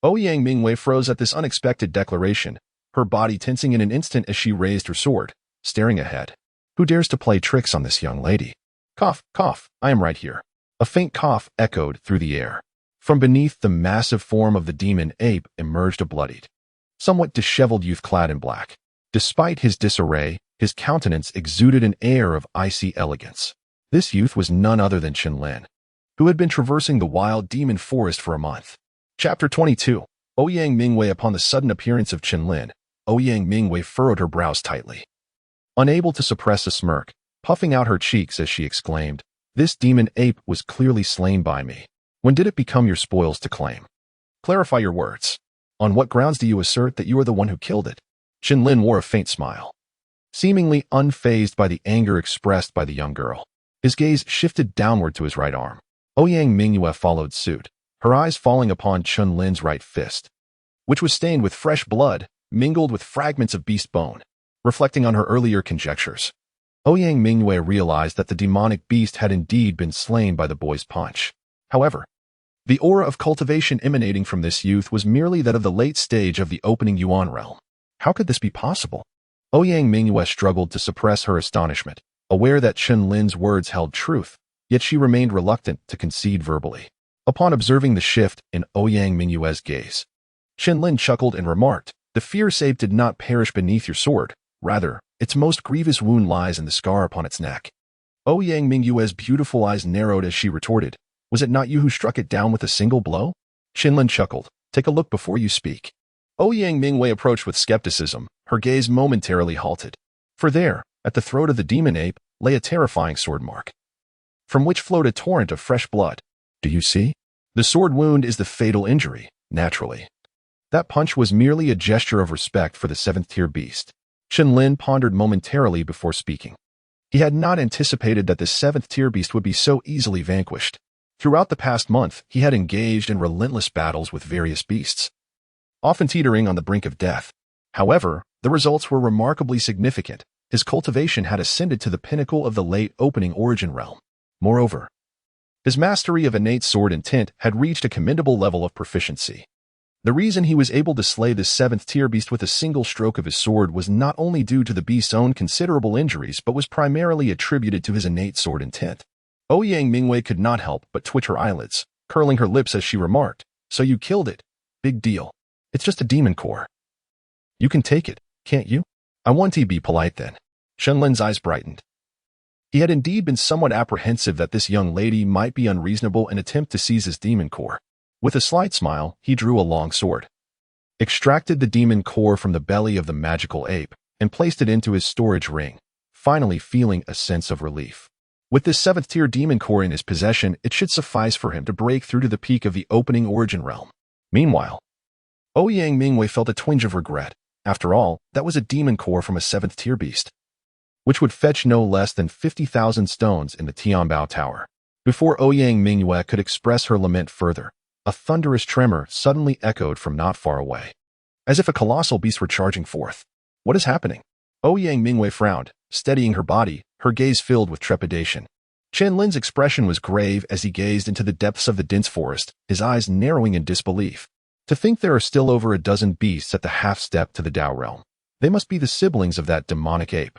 Ouyang Mu froze at this unexpected declaration, her body tensing in an instant as she raised her sword, staring ahead. Who dares to play tricks on this young lady? Cough, cough, I am right here. A faint cough echoed through the air. From beneath the massive form of the demon ape emerged a bloodied, somewhat disheveled youth clad in black. Despite his disarray, his countenance exuded an air of icy elegance. This youth was none other than Chen Lin, who had been traversing the wild demon forest for a month. Chapter 22. Ouyang Mu. Upon the sudden appearance of Chen Lin, Ouyang Mu furrowed her brows tightly, unable to suppress a smirk, puffing out her cheeks as she exclaimed, "This demon ape was clearly slain by me. When did it become your spoils to claim? Clarify your words. On what grounds do you assert that you are the one who killed it?" Chen Lin wore a faint smile, seemingly unfazed by the anger expressed by the young girl. His gaze shifted downward to his right arm. Ouyang Mu followed suit, her eyes falling upon Chen Lin's right fist, which was stained with fresh blood, mingled with fragments of beast bone. Reflecting on her earlier conjectures, Ouyang Mu realized that the demonic beast had indeed been slain by the boy's punch. However, the aura of cultivation emanating from this youth was merely that of the late stage of the opening Yuan realm. How could this be possible? Ouyang Mu struggled to suppress her astonishment, aware that Chen Lin's words held truth, yet she remained reluctant to concede verbally. Upon observing the shift in Ouyang Mu's gaze, Chen Lin chuckled and remarked, "The fierce ape did not perish beneath your sword. Rather, its most grievous wound lies in the scar upon its neck." Ouyang Mu's beautiful eyes narrowed as she retorted, "Was it not you who struck it down with a single blow?" Chen Lin chuckled, "Take a look before you speak." Ouyang Mu approached with skepticism, her gaze momentarily halted. For there, at the throat of the demon ape, lay a terrifying sword mark, from which flowed a torrent of fresh blood. "Do you see? The sword wound is the fatal injury, naturally. That punch was merely a gesture of respect for the seventh-tier beast." Chen Lin pondered momentarily before speaking. He had not anticipated that the seventh-tier beast would be so easily vanquished. Throughout the past month, he had engaged in relentless battles with various beasts, often teetering on the brink of death. However, the results were remarkably significant. His cultivation had ascended to the pinnacle of the late opening origin realm. Moreover, his mastery of innate sword intent had reached a commendable level of proficiency. The reason he was able to slay this seventh-tier beast with a single stroke of his sword was not only due to the beast's own considerable injuries but was primarily attributed to his innate sword intent. Ouyang Mu could not help but twitch her eyelids, curling her lips as she remarked, "So you killed it? Big deal. It's just a demon core. You can take it, can't you?" "I want to be polite then." Chen Lin's eyes brightened. He had indeed been somewhat apprehensive that this young lady might be unreasonable and attempt to seize his demon core. With a slight smile, he drew a long sword, extracted the demon core from the belly of the magical ape, and placed it into his storage ring, finally feeling a sense of relief. With this seventh-tier demon core in his possession, it should suffice for him to break through to the peak of the opening origin realm. Meanwhile, Ouyang Mu felt a twinge of regret. After all, that was a demon core from a seventh-tier beast, which would fetch no less than 50,000 stones in the Tianbao Tower. Before Ouyang Mu could express her lament further, a thunderous tremor suddenly echoed from not far away, as if a colossal beast were charging forth. "What is happening?" Ouyang Mu frowned, steadying her body, her gaze filled with trepidation. Chen Lin's expression was grave as he gazed into the depths of the dense forest, his eyes narrowing in disbelief. To think there are still over a dozen beasts at the half-step to the Dao realm. They must be the siblings of that demonic ape.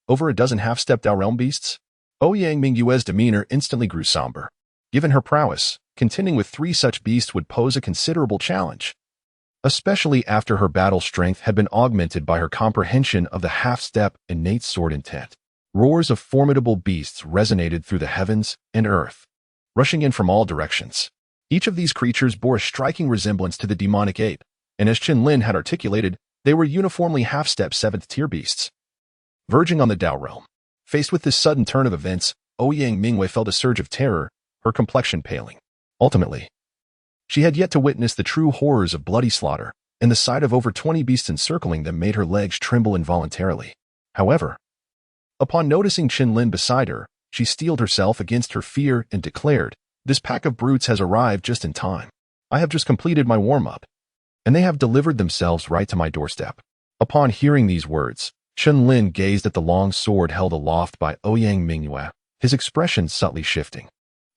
Over a dozen half-step Dao realm beasts? Ouyang Mu's demeanor instantly grew somber. Given her prowess, contending with 3 such beasts would pose a considerable challenge, especially after her battle strength had been augmented by her comprehension of the half-step innate sword intent. Roars of formidable beasts resonated through the heavens and earth, rushing in from all directions. Each of these creatures bore a striking resemblance to the demonic ape, and as Chen Lin had articulated, they were uniformly half-step 7th-tier beasts, verging on the Dao realm. Faced with this sudden turn of events, Ouyang Mu felt a surge of terror, her complexion paling. Ultimately, she had yet to witness the true horrors of bloody slaughter, and the sight of over 20 beasts encircling them made her legs tremble involuntarily. However, upon noticing Chen Lin beside her, she steeled herself against her fear and declared, "This pack of brutes has arrived just in time. I have just completed my warm-up, and they have delivered themselves right to my doorstep." Upon hearing these words, Chen Lin gazed at the long sword held aloft by Ouyang Mu, his expression subtly shifting.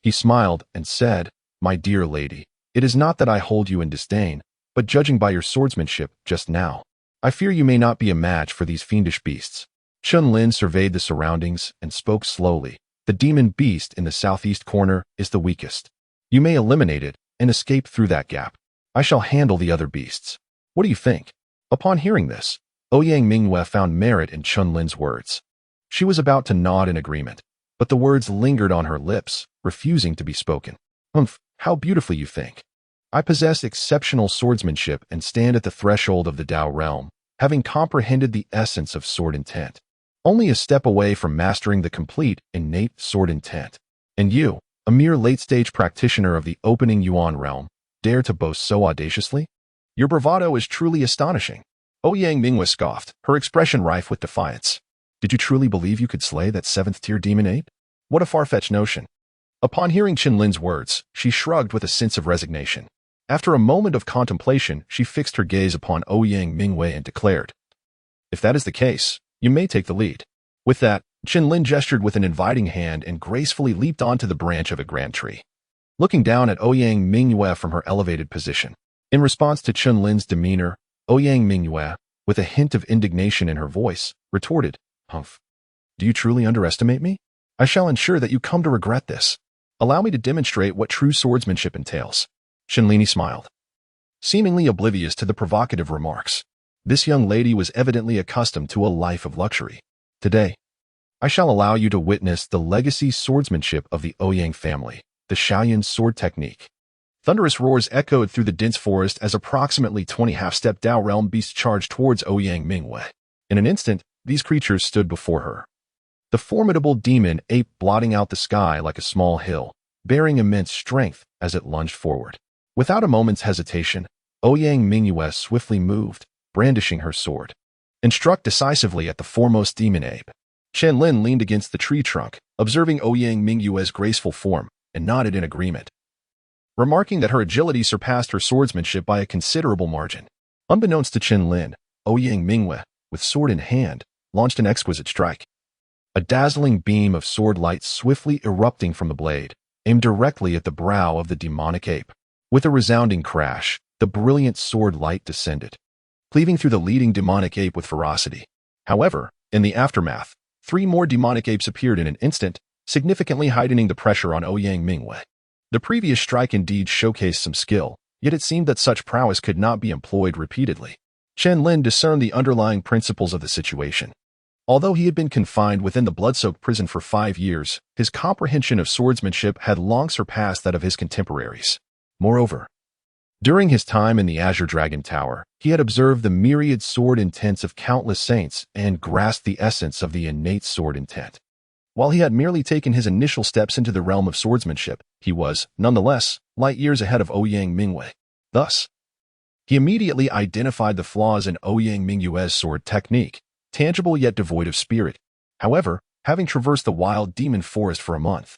He smiled and said, "My dear lady, it is not that I hold you in disdain, but judging by your swordsmanship just now, I fear you may not be a match for these fiendish beasts." Chen Lin surveyed the surroundings and spoke slowly. "The demon beast in the southeast corner is the weakest. You may eliminate it and escape through that gap. I shall handle the other beasts. What do you think?" Upon hearing this, Ouyang Mu found merit in Chen Lin's words. She was about to nod in agreement, but the words lingered on her lips, refusing to be spoken. How beautifully you think. I possess exceptional swordsmanship and stand at the threshold of the Dao realm, having comprehended the essence of sword intent. Only a step away from mastering the complete innate sword intent. And you, a mere late-stage practitioner of the opening Yuan realm, dare to boast so audaciously? Your bravado is truly astonishing." Ouyang Mu scoffed, her expression rife with defiance. "Did you truly believe you could slay that 7th-tier demon ape? What a far-fetched notion." Upon hearing Chen Lin's words, she shrugged with a sense of resignation. After a moment of contemplation, she fixed her gaze upon Ouyang Mu and declared, "If that is the case, you may take the lead." With that, Chen Lin gestured with an inviting hand and gracefully leaped onto the branch of a grand tree, looking down at Ouyang Mu from her elevated position. In response to Chen Lin's demeanor, Ouyang Mu, with a hint of indignation in her voice, retorted, "Humph. Do you truly underestimate me? I shall ensure that you come to regret this. Allow me to demonstrate what true swordsmanship entails." Chen Lin smiled, seemingly oblivious to the provocative remarks. This young lady was evidently accustomed to a life of luxury. "Today, I shall allow you to witness the legacy swordsmanship of the Ouyang family, the Shaoyan sword technique." Thunderous roars echoed through the dense forest as approximately 20 half-step Dao realm beasts charged towards Ouyang Mu. In an instant, these creatures stood before her. The formidable demon ape blotting out the sky like a small hill, bearing immense strength as it lunged forward. Without a moment's hesitation, Ouyang Mu swiftly moved, brandishing her sword, and struck decisively at the foremost demon ape. Chen Lin leaned against the tree trunk, observing Ouyang Mu's graceful form, and nodded in agreement, remarking that her agility surpassed her swordsmanship by a considerable margin. Unbeknownst to Chen Lin, Ouyang Mu, with sword in hand, launched an exquisite strike. A dazzling beam of sword light swiftly erupting from the blade, aimed directly at the brow of the demonic ape. With a resounding crash, the brilliant sword light descended, cleaving through the leading demonic ape with ferocity. However, in the aftermath, 3 more demonic apes appeared in an instant, significantly heightening the pressure on Ouyang Mu. The previous strike indeed showcased some skill, yet it seemed that such prowess could not be employed repeatedly. Chen Lin discerned the underlying principles of the situation. Although he had been confined within the blood-soaked prison for 5 years, his comprehension of swordsmanship had long surpassed that of his contemporaries. Moreover, during his time in the Azure Dragon Tower, he had observed the myriad sword intents of countless saints and grasped the essence of the innate sword intent. While he had merely taken his initial steps into the realm of swordsmanship, he was, nonetheless, light years ahead of Ouyang Mu. Thus, he immediately identified the flaws in Ouyang Mu's sword technique, tangible yet devoid of spirit. However, having traversed the wild demon forest for a month,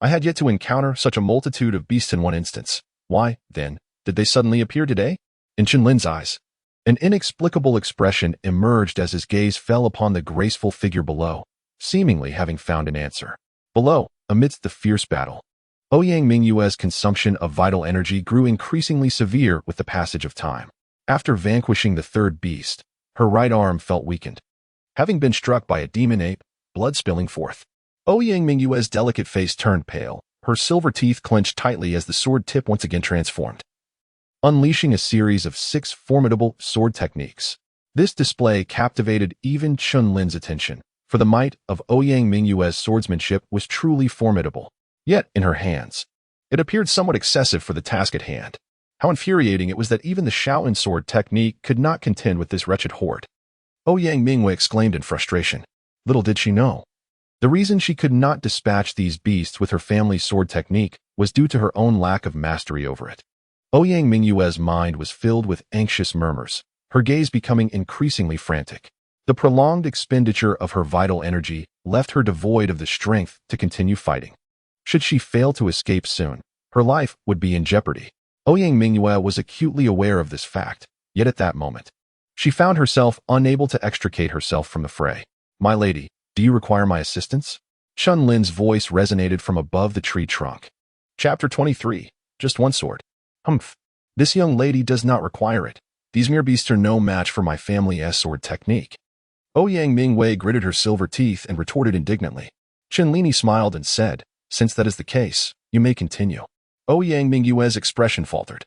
I had yet to encounter such a multitude of beasts in one instance. Why, then, did they suddenly appear today? In Chen Lin's eyes, an inexplicable expression emerged as his gaze fell upon the graceful figure below, seemingly having found an answer. Below, amidst the fierce battle, Ouyang Mu's consumption of vital energy grew increasingly severe with the passage of time. After vanquishing the third beast, her right arm felt weakened, having been struck by a demon ape, blood spilling forth. Ouyang Mu's delicate face turned pale, her silver teeth clenched tightly as the sword tip once again transformed, unleashing a series of 6 formidable sword techniques. This display captivated even Chen Lin's attention, for the might of Ouyang Mu's swordsmanship was truly formidable. Yet, in her hands, it appeared somewhat excessive for the task at hand. How infuriating it was that even the Shaolin sword technique could not contend with this wretched horde. Ouyang Mu exclaimed in frustration. Little did she know. The reason she could not dispatch these beasts with her family's sword technique was due to her own lack of mastery over it. Ouyang Mu's mind was filled with anxious murmurs, her gaze becoming increasingly frantic. The prolonged expenditure of her vital energy left her devoid of the strength to continue fighting. Should she fail to escape soon, her life would be in jeopardy. Ouyang Mu was acutely aware of this fact, yet at that moment, she found herself unable to extricate herself from the fray. My lady, do you require my assistance? Chen Lin's voice resonated from above the tree trunk. Chapter 23. Just one sword. Humph. This young lady does not require it. These mere beasts are no match for my family's sword technique. Ouyang Mu gritted her silver teeth and retorted indignantly. Chen Lin smiled and said, since that is the case, you may continue. Ouyang Mu's expression faltered.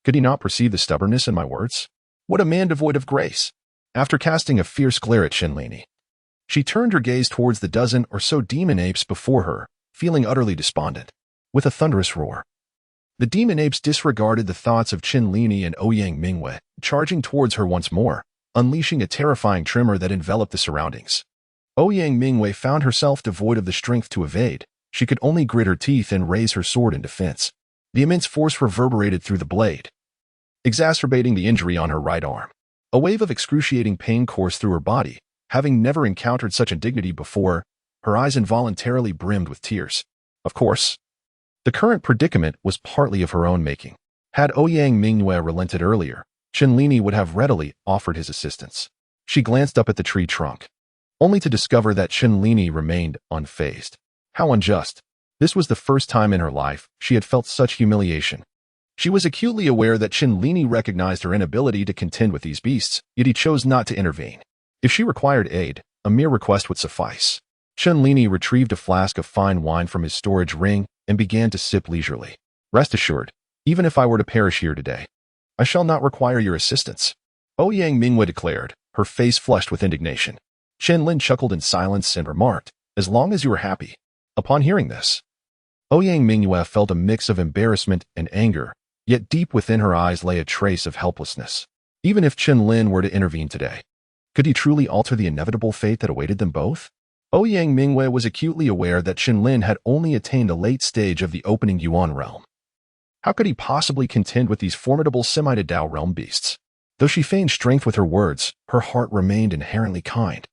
Could he not perceive the stubbornness in my words? What a man devoid of grace! After casting a fierce glare at Chen Lin, she turned her gaze towards the dozen or so demon apes before her, feeling utterly despondent. With a thunderous roar, the demon apes disregarded the thoughts of Chen Lin and Ouyang Mu, charging towards her once more, unleashing a terrifying tremor that enveloped the surroundings. Ouyang Mu found herself devoid of the strength to evade. She could only grit her teeth and raise her sword in defense. The immense force reverberated through the blade, exacerbating the injury on her right arm. A wave of excruciating pain coursed through her body. Having never encountered such indignity before, her eyes involuntarily brimmed with tears. Of course, the current predicament was partly of her own making. Had Ouyang Mu relented earlier, Chen Lin would have readily offered his assistance. She glanced up at the tree trunk, only to discover that Chen Lin remained unfazed. How unjust. This was the first time in her life she had felt such humiliation. She was acutely aware that Chen Lin recognized her inability to contend with these beasts, yet he chose not to intervene. If she required aid, a mere request would suffice. Chen Lin retrieved a flask of fine wine from his storage ring and began to sip leisurely. Rest assured, even if I were to perish here today, I shall not require your assistance. Ouyang Mu declared, her face flushed with indignation. Chen Lin chuckled in silence and remarked, as long as you are happy. Upon hearing this, Ouyang Mu felt a mix of embarrassment and anger, yet deep within her eyes lay a trace of helplessness. Even if Chen Lin were to intervene today, could he truly alter the inevitable fate that awaited them both? Ouyang Mu was acutely aware that Chen Lin had only attained a late stage of the opening Yuan realm. How could he possibly contend with these formidable semi-Dao realm beasts? Though she feigned strength with her words, her heart remained inherently kind,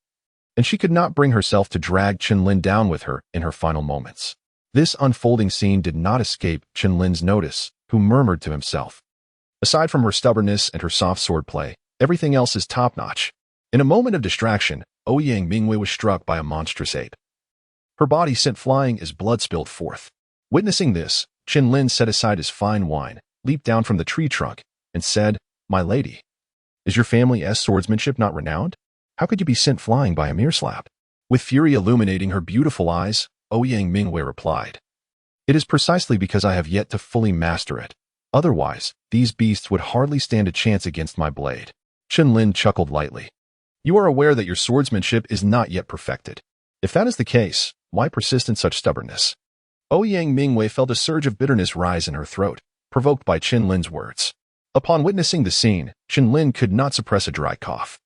and she could not bring herself to drag Chen Lin down with her in her final moments. This unfolding scene did not escape Chen Lin's notice, who murmured to himself, aside from her stubbornness and her soft swordplay, everything else is top-notch. In a moment of distraction, Ouyang Mu was struck by a monstrous ape. Her body sent flying as blood spilled forth. Witnessing this, Chen Lin set aside his fine wine, leaped down from the tree trunk, and said, My lady, is your family's swordsmanship not renowned? How could you be sent flying by a mere slap? With fury illuminating her beautiful eyes, Ouyang Mu replied, It is precisely because I have yet to fully master it. Otherwise, these beasts would hardly stand a chance against my blade. Chen Lin chuckled lightly. You are aware that your swordsmanship is not yet perfected. If that is the case, why persist in such stubbornness? Ouyang Mu felt a surge of bitterness rise in her throat, provoked by Chen Lin's words. Upon witnessing the scene, Chen Lin could not suppress a dry cough.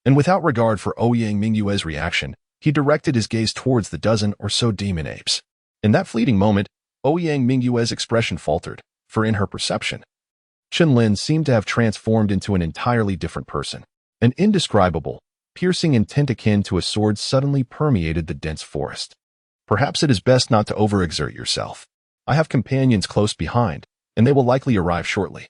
And without regard for Ouyang Mu's reaction, he directed his gaze towards the dozen or so demon apes. In that fleeting moment, Ouyang Mu's expression faltered, for in her perception, Chen Lin seemed to have transformed into an entirely different person. An indescribable, piercing intent akin to a sword suddenly permeated the dense forest. Perhaps it is best not to overexert yourself. I have companions close behind, and they will likely arrive shortly.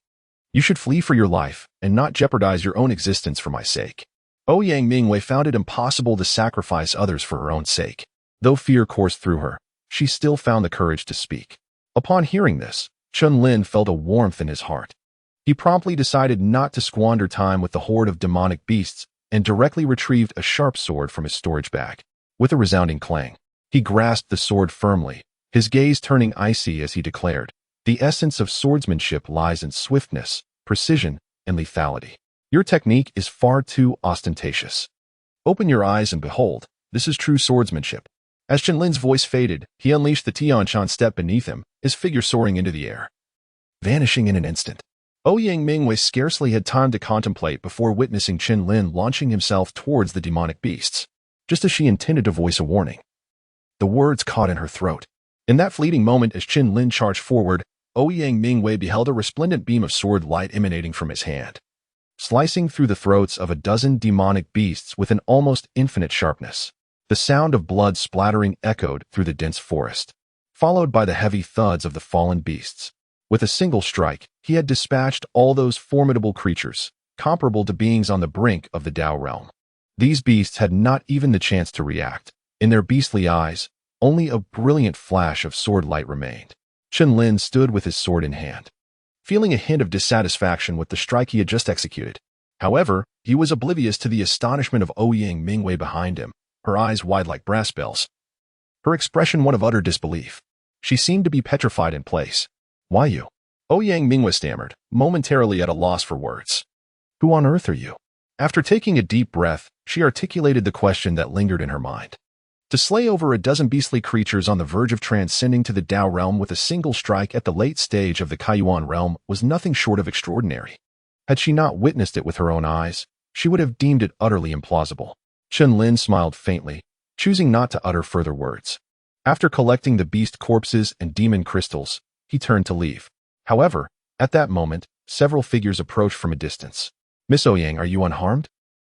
You should flee for your life and not jeopardize your own existence for my sake. Ouyang Mu found it impossible to sacrifice others for her own sake. Though fear coursed through her, she still found the courage to speak. Upon hearing this, Chen Lin felt a warmth in his heart. He promptly decided not to squander time with the horde of demonic beasts and directly retrieved a sharp sword from his storage bag. With a resounding clang, he grasped the sword firmly, his gaze turning icy as he declared, "The essence of swordsmanship lies in swiftness, precision, and lethality. Your technique is far too ostentatious. Open your eyes and behold, this is true swordsmanship." As Chen Lin's voice faded, he unleashed the Tianshan step beneath him, his figure soaring into the air, vanishing in an instant. Ouyang Mu scarcely had time to contemplate before witnessing Chen Lin launching himself towards the demonic beasts, just as she intended to voice a warning. The words caught in her throat. In that fleeting moment as Chen Lin charged forward, Ouyang Mu beheld a resplendent beam of sword light emanating from his hand, slicing through the throats of a dozen demonic beasts with an almost infinite sharpness. The sound of blood splattering echoed through the dense forest, followed by the heavy thuds of the fallen beasts. With a single strike, he had dispatched all those formidable creatures, comparable to beings on the brink of the Tao realm. These beasts had not even the chance to react. In their beastly eyes, only a brilliant flash of sword light remained. Chen Lin stood with his sword in hand, feeling a hint of dissatisfaction with the strike he had just executed. However, he was oblivious to the astonishment of Ouyang Mu behind him, her eyes wide like brass bells, her expression one of utter disbelief. She seemed to be petrified in place. "Why you?" Ouyang Mu stammered, momentarily at a loss for words. "Who on earth are you?" After taking a deep breath, she articulated the question that lingered in her mind. To slay over a dozen beastly creatures on the verge of transcending to the Tao realm with a single strike at the late stage of the Kaiyuan realm was nothing short of extraordinary. Had she not witnessed it with her own eyes, she would have deemed it utterly implausible. Chen Lin smiled faintly, choosing not to utter further words. After collecting the beast corpses and demon crystals, he turned to leave. However, at that moment, several figures approached from a distance. "Miss Ouyang, are you unharmed?"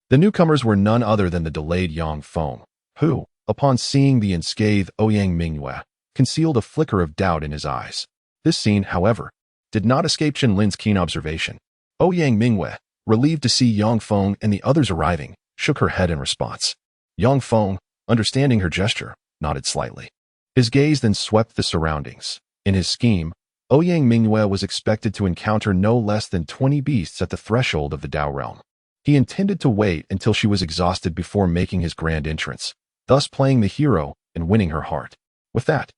The newcomers were none other than the delayed Yang Feng, who, upon seeing the unscathed Ouyang Mu, concealed a flicker of doubt in his eyes. This scene, however, did not escape Chen Lin's keen observation. Ouyang Mu, relieved to see Yang Feng and the others arriving, shook her head in response. Yang Feng, understanding her gesture, nodded slightly. His gaze then swept the surroundings. In his scheme, Ouyang Mu was expected to encounter no less than 20 beasts at the threshold of the Tao realm. He intended to wait until she was exhausted before making his grand entrance, thus playing the hero and winning her heart. With that,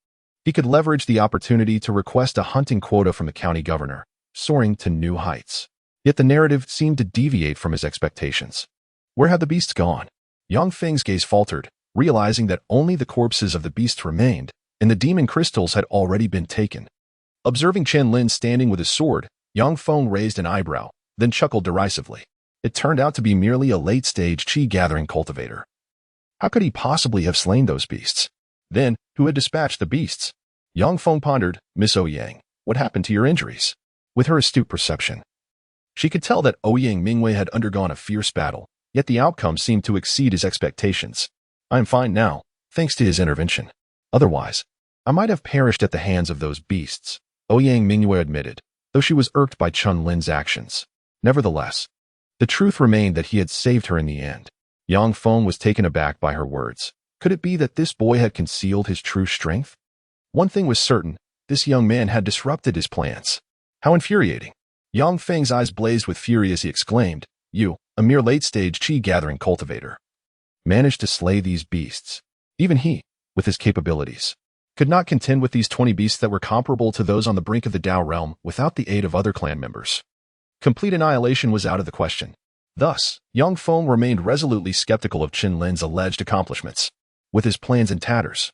he could leverage the opportunity to request a hunting quota from the county governor, soaring to new heights. Yet the narrative seemed to deviate from his expectations. Where had the beasts gone? Yang Feng's gaze faltered, realizing that only the corpses of the beasts remained, and the demon crystals had already been taken. Observing Chen Lin standing with his sword, Yang Feng raised an eyebrow, then chuckled derisively. It turned out to be merely a late-stage qi-gathering cultivator. How could he possibly have slain those beasts? Then, who had dispatched the beasts? Yang Feng pondered, "Miss Ouyang, what happened to your injuries?" With her astute perception, she could tell that Ouyang Mu had undergone a fierce battle, yet the outcome seemed to exceed his expectations. "I am fine now, thanks to his intervention. Otherwise, I might have perished at the hands of those beasts," Ouyang Mu admitted, though she was irked by Chen Lin's actions. Nevertheless, the truth remained that he had saved her in the end. Yang Feng was taken aback by her words. Could it be that this boy had concealed his true strength? One thing was certain, this young man had disrupted his plans. How infuriating. Yang Feng's eyes blazed with fury as he exclaimed, "You, a mere late-stage qi-gathering cultivator, managed to slay these beasts. Even he, with his capabilities, could not contend with these 20 beasts that were comparable to those on the brink of the Tao realm without the aid of other clan members. Complete annihilation was out of the question." Thus, Yang Feng remained resolutely skeptical of Chen Lin's alleged accomplishments. With his plans in tatters,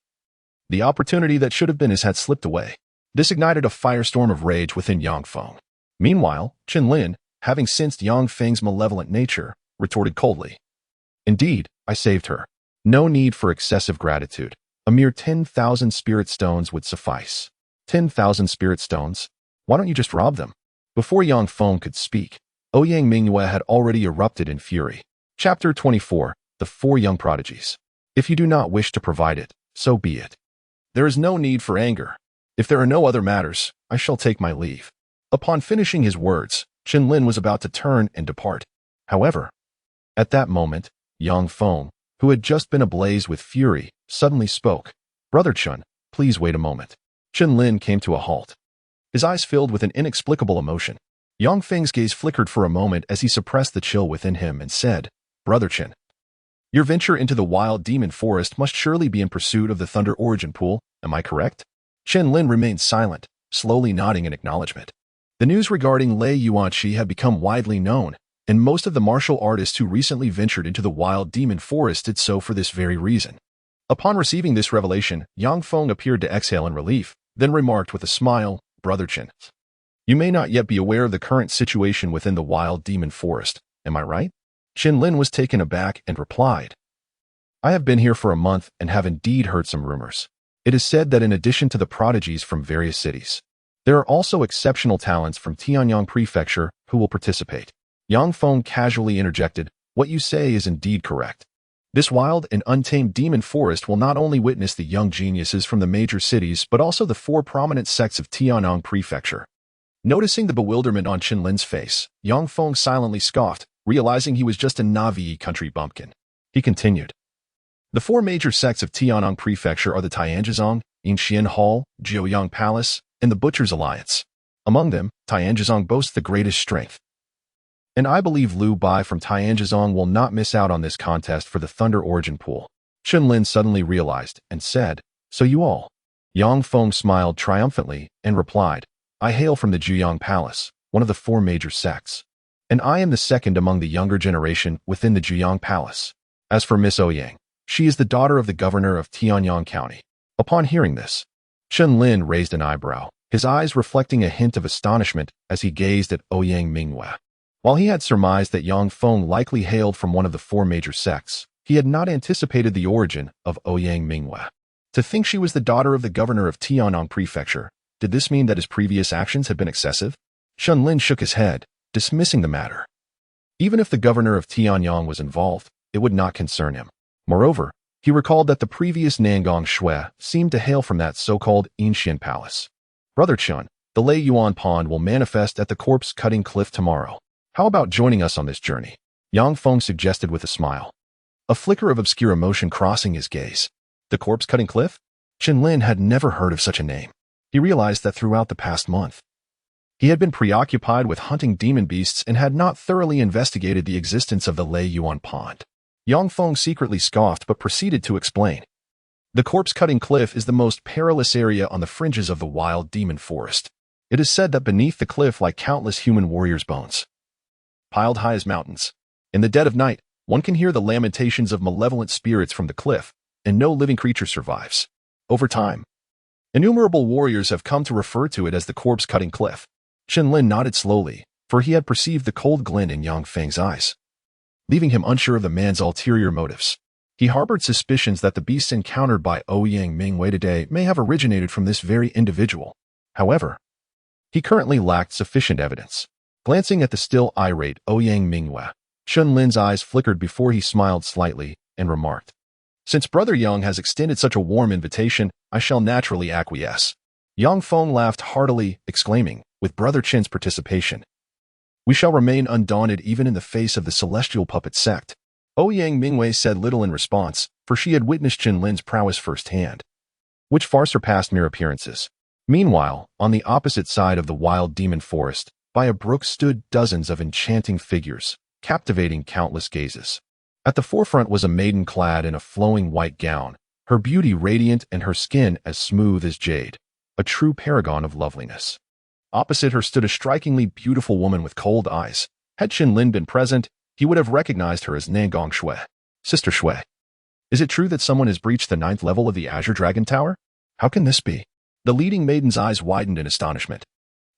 the opportunity that should have been his had slipped away. This ignited a firestorm of rage within Yang Feng. Meanwhile, Chen Lin, having sensed Yang Feng's malevolent nature, retorted coldly, "Indeed, I saved her. No need for excessive gratitude. A mere 10,000 spirit stones would suffice." 10,000 spirit stones? Why don't you just rob them? Before Yang Feng could speak, Ouyang Mu had already erupted in fury. Chapter 24, The Four Young Prodigies. If you do not wish to provide it, so be it. There is no need for anger. If there are no other matters, I shall take my leave. Upon finishing his words, Chen Lin was about to turn and depart. However, at that moment, Yang Feng, who had just been ablaze with fury, suddenly spoke. "Brother Chen, please wait a moment." Chen Lin came to a halt. His eyes filled with an inexplicable emotion. Yang Feng's gaze flickered for a moment as he suppressed the chill within him and said, "Brother Chen, your venture into the wild demon forest must surely be in pursuit of the Thunder Origin Pool, am I correct?" Chen Lin remained silent, slowly nodding in acknowledgement. The news regarding Lei Yuanqi had become widely known, and most of the martial artists who recently ventured into the wild demon forest did so for this very reason. Upon receiving this revelation, Yang Feng appeared to exhale in relief, then remarked with a smile, "Brother Chen, you may not yet be aware of the current situation within the wild demon forest, am I right?" Chen Lin was taken aback and replied, "I have been here for a month and have indeed heard some rumors. It is said that in addition to the prodigies from various cities, there are also exceptional talents from Tianyang Prefecture who will participate." Yang Feng casually interjected, "What you say is indeed correct. This wild and untamed demon forest will not only witness the young geniuses from the major cities but also the 4 prominent sects of Tianyang Prefecture." Noticing the bewilderment on Chen Lin's face, Yang Feng silently scoffed, realizing he was just a Navi country bumpkin. He continued, "The 4 major sects of Tianyang Prefecture are the Tianjizong, Yinshan Hall, Jiuyang Palace, and the Butcher's Alliance. Among them, Tianjizong boasts the greatest strength. And I believe Liu Bai from Tianjizong will not miss out on this contest for the Thunder Origin Pool." Chen Lin suddenly realized and said, "So you all?" Yang Feng smiled triumphantly and replied, "I hail from the Jiuyang Palace, one of the 4 major sects. And I am the second among the younger generation within the Jiuyang Palace. As for Miss Ouyang, she is the daughter of the governor of Tianyang County." Upon hearing this, Chen Lin raised an eyebrow, his eyes reflecting a hint of astonishment as he gazed at Ouyang Mu. While he had surmised that Yang Feng likely hailed from one of the 4 major sects, he had not anticipated the origin of Ouyang Mu. To think she was the daughter of the governor of Tianyang Prefecture, did this mean that his previous actions had been excessive? Chen Lin shook his head, dismissing the matter. Even if the governor of Tianyang was involved, it would not concern him. Moreover, he recalled that the previous Nangong Shui seemed to hail from that so-called Yinshan Palace. "Brother Chen, the Lei Yuan Pond will manifest at the corpse-cutting cliff tomorrow. How about joining us on this journey?" Yang Feng suggested with a smile, a flicker of obscure emotion crossing his gaze. The corpse-cutting cliff? Chen Lin had never heard of such a name. He realized that throughout the past month, he had been preoccupied with hunting demon beasts and had not thoroughly investigated the existence of the Lei Yuan Pond. Yang Feng secretly scoffed but proceeded to explain. "The corpse-cutting cliff is the most perilous area on the fringes of the wild demon forest. It is said that beneath the cliff lie countless human warriors' bones, piled high as mountains. In the dead of night, one can hear the lamentations of malevolent spirits from the cliff, and no living creature survives. Over time, innumerable warriors have come to refer to it as the corpse-cutting cliff." Chen Lin nodded slowly, for he had perceived the cold glint in Yang Feng's eyes, leaving him unsure of the man's ulterior motives. He harbored suspicions that the beasts encountered by Ouyang Mu today may have originated from this very individual. However, he currently lacked sufficient evidence. Glancing at the still irate Ouyang Mu, Chen Lin's eyes flickered before he smiled slightly and remarked, "Since Brother Yang has extended such a warm invitation, I shall naturally acquiesce." Yang Feng laughed heartily, exclaiming, "With Brother Chen's participation, we shall remain undaunted even in the face of the celestial puppet sect." Ouyang Mu said little in response, for she had witnessed Chen Lin's prowess firsthand, which far surpassed mere appearances. Meanwhile, on the opposite side of the wild demon forest, by a brook stood dozens of enchanting figures, captivating countless gazes. At the forefront was a maiden clad in a flowing white gown, her beauty radiant and her skin as smooth as jade, a true paragon of loveliness. Opposite her stood a strikingly beautiful woman with cold eyes. Had Chen Lin been present, he would have recognized her as Nangong Shui. "Sister Shui, is it true that someone has breached the 9th level of the Azure Dragon Tower? How can this be?" The leading maiden's eyes widened in astonishment.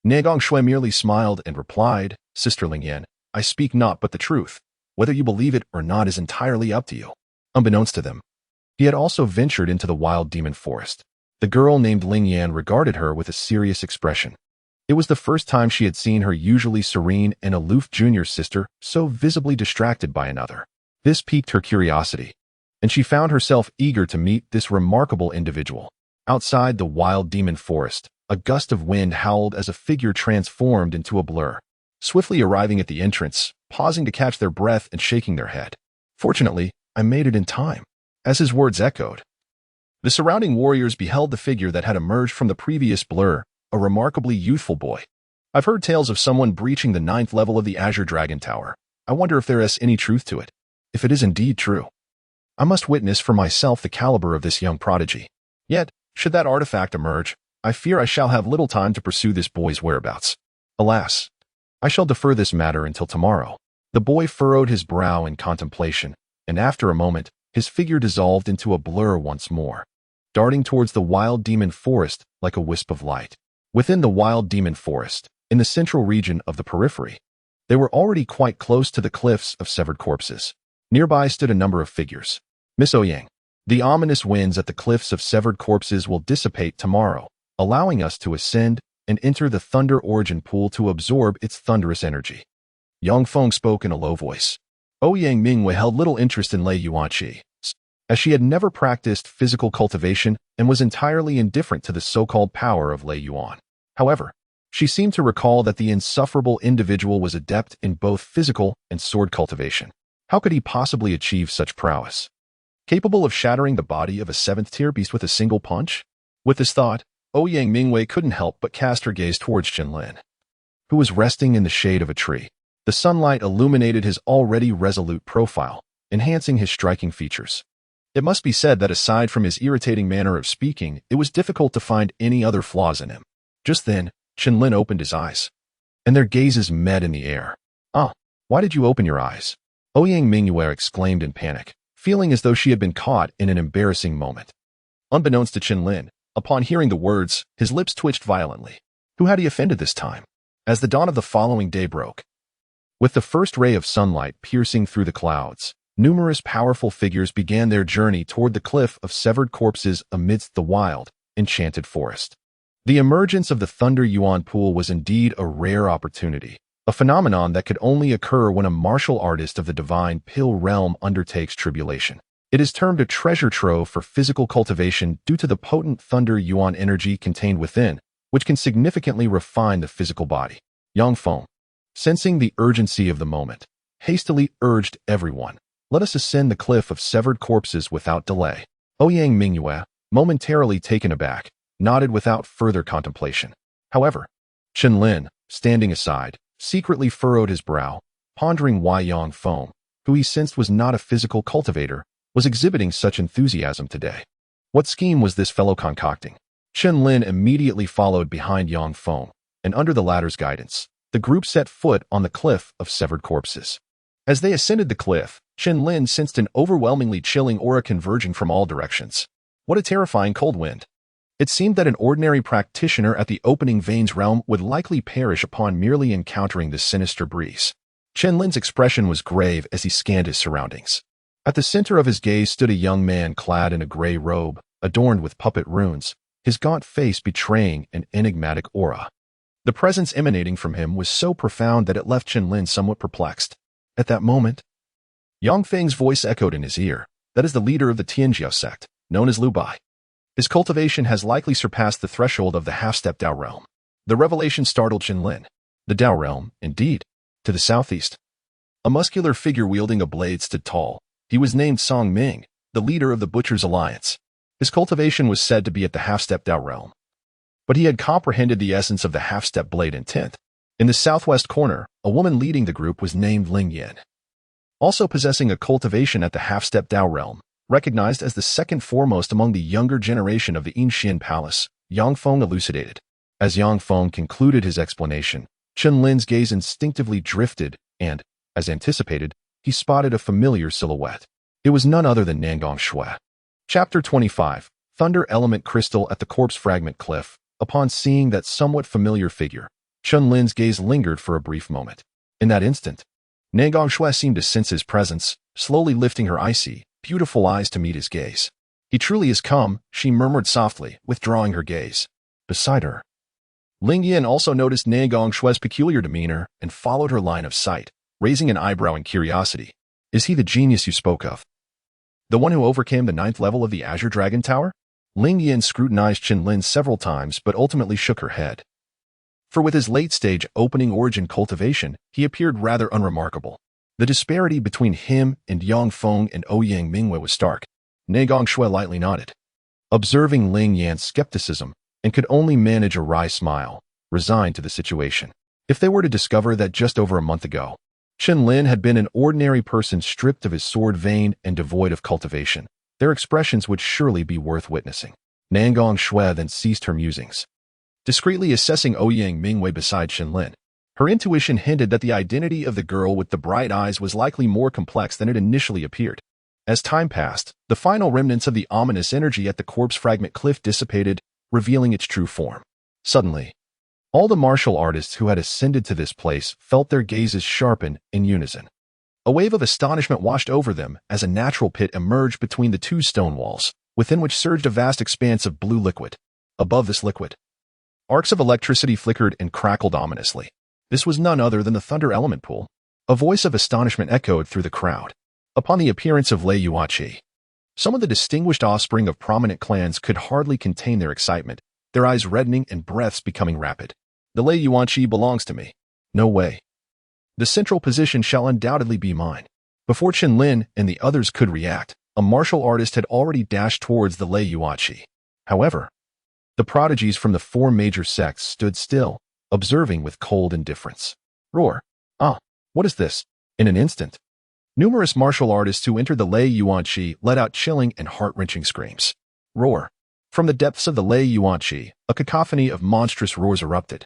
Nangong Shui merely smiled and replied, "Sister Lingyan, I speak not but the truth. Whether you believe it or not is entirely up to you." Unbeknownst to them, he had also ventured into the wild demon forest. The girl named Lingyan regarded her with a serious expression. It was the first time she had seen her usually serene and aloof junior sister so visibly distracted by another. This piqued her curiosity, and she found herself eager to meet this remarkable individual. Outside the wild demon forest, a gust of wind howled as a figure transformed into a blur, swiftly arriving at the entrance, pausing to catch their breath and shaking their head. Fortunately, I made it in time. As his words echoed, the surrounding warriors beheld the figure that had emerged from the previous blur, a remarkably youthful boy. I've heard tales of someone breaching the 9th level of the Azure Dragon Tower. I wonder if there is any truth to it. If it is indeed true, I must witness for myself the caliber of this young prodigy. Yet, should that artifact emerge, I fear I shall have little time to pursue this boy's whereabouts. Alas, I shall defer this matter until tomorrow. The boy furrowed his brow in contemplation, and after a moment, his figure dissolved into a blur once more, darting towards the wild demon forest like a wisp of light. Within the wild demon forest, in the central region of the periphery, they were already quite close to the cliffs of severed corpses. Nearby stood a number of figures. Miss Ouyang, the ominous winds at the cliffs of severed corpses will dissipate tomorrow, allowing us to ascend and enter the thunder origin pool to absorb its thunderous energy. Yang Feng spoke in a low voice. Ouyang Mingwei held little interest in Lei Yuanqi, as she had never practiced physical cultivation and was entirely indifferent to the so-called power of Lei Yuan. However, she seemed to recall that the insufferable individual was adept in both physical and sword cultivation. How could he possibly achieve such prowess? Capable of shattering the body of a 7th-tier beast with a single punch? With this thought, Ouyang Mingwei couldn't help but cast her gaze towards Chen Lin, who was resting in the shade of a tree. The sunlight illuminated his already resolute profile, enhancing his striking features. It must be said that aside from his irritating manner of speaking, it was difficult to find any other flaws in him. Just then, Chen Lin opened his eyes, and their gazes met in the air. "Ah, why did you open your eyes?" Ouyang Mingwei exclaimed in panic, feeling as though she had been caught in an embarrassing moment. Unbeknownst to Chen Lin, upon hearing the words, his lips twitched violently. Who had he offended this time? As the dawn of the following day broke, with the first ray of sunlight piercing through the clouds, numerous powerful figures began their journey toward the cliff of severed corpses amidst the wild, enchanted forest. The emergence of the Thunder Yuan pool was indeed a rare opportunity, a phenomenon that could only occur when a martial artist of the divine pill realm undertakes tribulation. It is termed a treasure trove for physical cultivation due to the potent Thunder Yuan energy contained within, which can significantly refine the physical body. Yang Feng, sensing the urgency of the moment, hastily urged everyone, "Let us ascend the cliff of severed corpses without delay." Ouyang Mingwei, momentarily taken aback, nodded without further contemplation. However, Chen Lin, standing aside, secretly furrowed his brow, pondering why Yang Feng, who he sensed was not a physical cultivator, was exhibiting such enthusiasm today. What scheme was this fellow concocting? Chen Lin immediately followed behind Yang Feng, and under the latter's guidance, the group set foot on the cliff of severed corpses. As they ascended the cliff, Chen Lin sensed an overwhelmingly chilling aura converging from all directions. What a terrifying cold wind! It seemed that an ordinary practitioner at the opening veins realm would likely perish upon merely encountering this sinister breeze. Chen Lin's expression was grave as he scanned his surroundings. At the center of his gaze stood a young man clad in a gray robe, adorned with puppet runes, his gaunt face betraying an enigmatic aura. The presence emanating from him was so profound that it left Chen Lin somewhat perplexed. At that moment, Yang Feng's voice echoed in his ear. "That is the leader of the Tianjiao sect, known as Liu Bai. His cultivation has likely surpassed the threshold of the half-step Dao realm." The revelation startled Chen Lin. The Dao realm, indeed. To the southeast, a muscular figure wielding a blade stood tall. He was named Song Ming, the leader of the Butcher's Alliance. His cultivation was said to be at the half-step Dao realm, but he had comprehended the essence of the half-step blade intent. In the southwest corner, a woman leading the group was named Ling Yin, also possessing a cultivation at the half-step Dao realm, recognized as the second foremost among the younger generation of the Yinxian Palace. Yang Feng elucidated. As Yang Feng concluded his explanation, Chen Lin's gaze instinctively drifted and, as anticipated, he spotted a familiar silhouette. It was none other than Nangong Shui. Chapter 25, Thunder Element Crystal at the Corpse Fragment Cliff. Upon seeing that somewhat familiar figure, Chen Lin's gaze lingered for a brief moment. In that instant, Nangong Shui seemed to sense his presence, slowly lifting her icy, beautiful eyes to meet his gaze. "He truly is come," she murmured softly, withdrawing her gaze. Beside her, Ling Yin also noticed Nangong Shui's peculiar demeanor and followed her line of sight, raising an eyebrow in curiosity. "Is he the genius you spoke of? The one who overcame the 9th level of the Azure Dragon Tower?" Ling Yin scrutinized Chen Lin several times but ultimately shook her head. For with his late-stage opening origin cultivation, he appeared rather unremarkable. The disparity between him and Yang Feng and Ouyang Mu was stark. Nagong Shui lightly nodded, observing Ling Yan's skepticism, and could only manage a wry smile, resigned to the situation. If they were to discover that just over a month ago, Chen Lin had been an ordinary person stripped of his sword vein and devoid of cultivation, their expressions would surely be worth witnessing. Nagong Shui then ceased her musings, discreetly assessing Ouyang Mu beside Chen Lin. Her intuition hinted that the identity of the girl with the bright eyes was likely more complex than it initially appeared. As time passed, the final remnants of the ominous energy at the corpse fragment cliff dissipated, revealing its true form. Suddenly, all the martial artists who had ascended to this place felt their gazes sharpen in unison. A wave of astonishment washed over them as a natural pit emerged between the two stone walls, within which surged a vast expanse of blue liquid. Above this liquid, arcs of electricity flickered and crackled ominously. This was none other than the thunder element pool. A voice of astonishment echoed through the crowd. Upon the appearance of Lei Yuanqi, some of the distinguished offspring of prominent clans could hardly contain their excitement, their eyes reddening and breaths becoming rapid. The Lei Yuanqi belongs to me. No way. The central position shall undoubtedly be mine. Before Chen Lin and the others could react, a martial artist had already dashed towards the Lei Yuanqi. However, the prodigies from the four major sects stood still, observing with cold indifference. Roar. Ah, what is this? In an instant, numerous martial artists who entered the Lei Yuanqi let out chilling and heart-wrenching screams. Roar. From the depths of the Lei Yuanqi, a cacophony of monstrous roars erupted,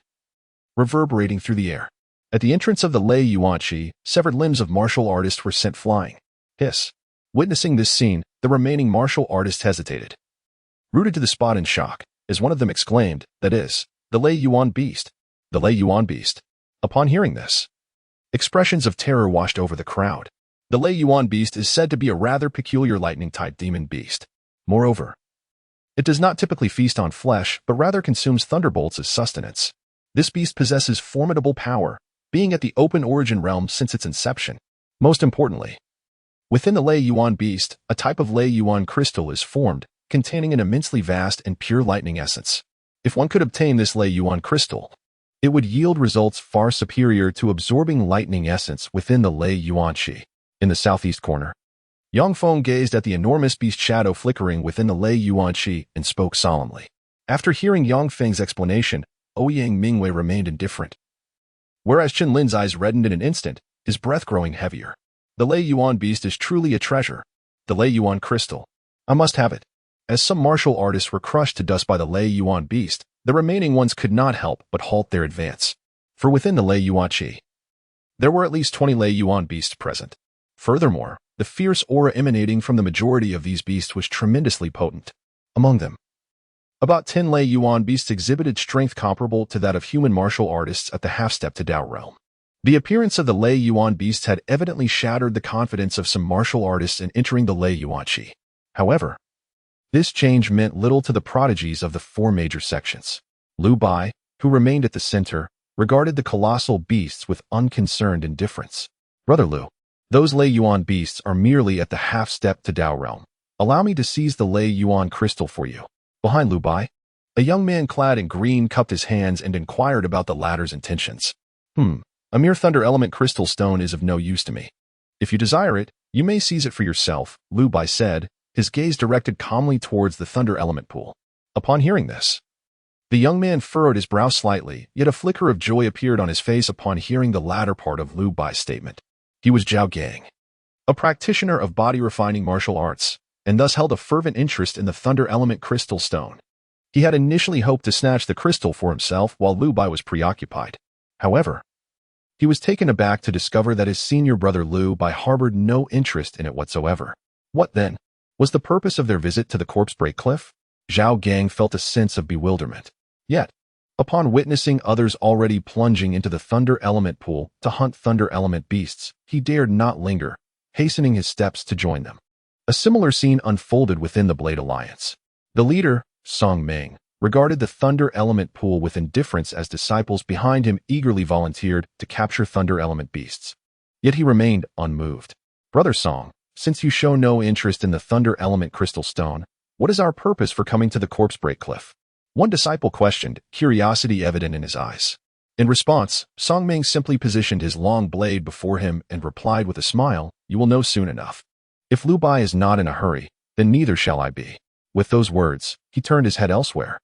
reverberating through the air. At the entrance of the Lei Yuanqi, severed limbs of martial artists were sent flying. Hiss. Witnessing this scene, the remaining martial artists hesitated, rooted to the spot in shock, as one of them exclaimed, "That is, the Lei Yuan beast." The Lei Yuan beast. Upon hearing this, expressions of terror washed over the crowd. The Lei Yuan beast is said to be a rather peculiar lightning-type demon beast. Moreover, it does not typically feast on flesh, but rather consumes thunderbolts as sustenance. This beast possesses formidable power, being at the open origin realm since its inception. Most importantly, within the Lei Yuan beast, a type of Lei Yuan crystal is formed, containing an immensely vast and pure lightning essence. If one could obtain this Lei Yuan crystal, it would yield results far superior to absorbing lightning essence within the Lei Yuanqi. In the southeast corner, Yang Feng gazed at the enormous beast shadow flickering within the Lei Yuanqi and spoke solemnly. After hearing Yang Feng's explanation, Ouyang Mu remained indifferent. Whereas Chen Lin's eyes reddened in an instant, his breath growing heavier. The Lei Yuan beast is truly a treasure. The Lei Yuan crystal. I must have it. As some martial artists were crushed to dust by the Lei Yuan beast, the remaining ones could not help but halt their advance. For within the Lei Yuanqi, there were at least 20 Lei Yuan beasts present. Furthermore, the fierce aura emanating from the majority of these beasts was tremendously potent. Among them, about 10 Lei Yuan beasts exhibited strength comparable to that of human martial artists at the half-step to Dao realm. The appearance of the Lei Yuan beasts had evidently shattered the confidence of some martial artists in entering the Lei Yuanqi. However, this change meant little to the prodigies of the four major sections. Lu Bai, who remained at the center, regarded the colossal beasts with unconcerned indifference. Brother Lu, those Lei Yuan beasts are merely at the half-step to Dao realm. Allow me to seize the Lei Yuan crystal for you. Behind Lu Bai, a young man clad in green cupped his hands and inquired about the latter's intentions. A mere thunder element crystal stone is of no use to me. If you desire it, you may seize it for yourself, Lu Bai said, his gaze directed calmly towards the thunder element pool. Upon hearing this, the young man furrowed his brow slightly, yet a flicker of joy appeared on his face upon hearing the latter part of Lu Bai's statement. He was Zhao Gang, a practitioner of body-refining martial arts, and thus held a fervent interest in the thunder element crystal stone. He had initially hoped to snatch the crystal for himself while Lu Bai was preoccupied. However, he was taken aback to discover that his senior brother Lu Bai harbored no interest in it whatsoever. What then was the purpose of their visit to the Corpse Break Cliff? Zhao Gang felt a sense of bewilderment. Yet, upon witnessing others already plunging into the thunder element pool to hunt thunder element beasts, he dared not linger, hastening his steps to join them. A similar scene unfolded within the Blade Alliance. The leader, Song Meng, regarded the thunder element pool with indifference as disciples behind him eagerly volunteered to capture thunder element beasts. Yet he remained unmoved. Brother Song, since you show no interest in the thunder element crystal stone, what is our purpose for coming to the Corpse Break Cliff? One disciple questioned, curiosity evident in his eyes. In response, Song Ming simply positioned his long blade before him and replied with a smile, "You will know soon enough. If Lu Bai is not in a hurry, then neither shall I be." With those words, he turned his head elsewhere,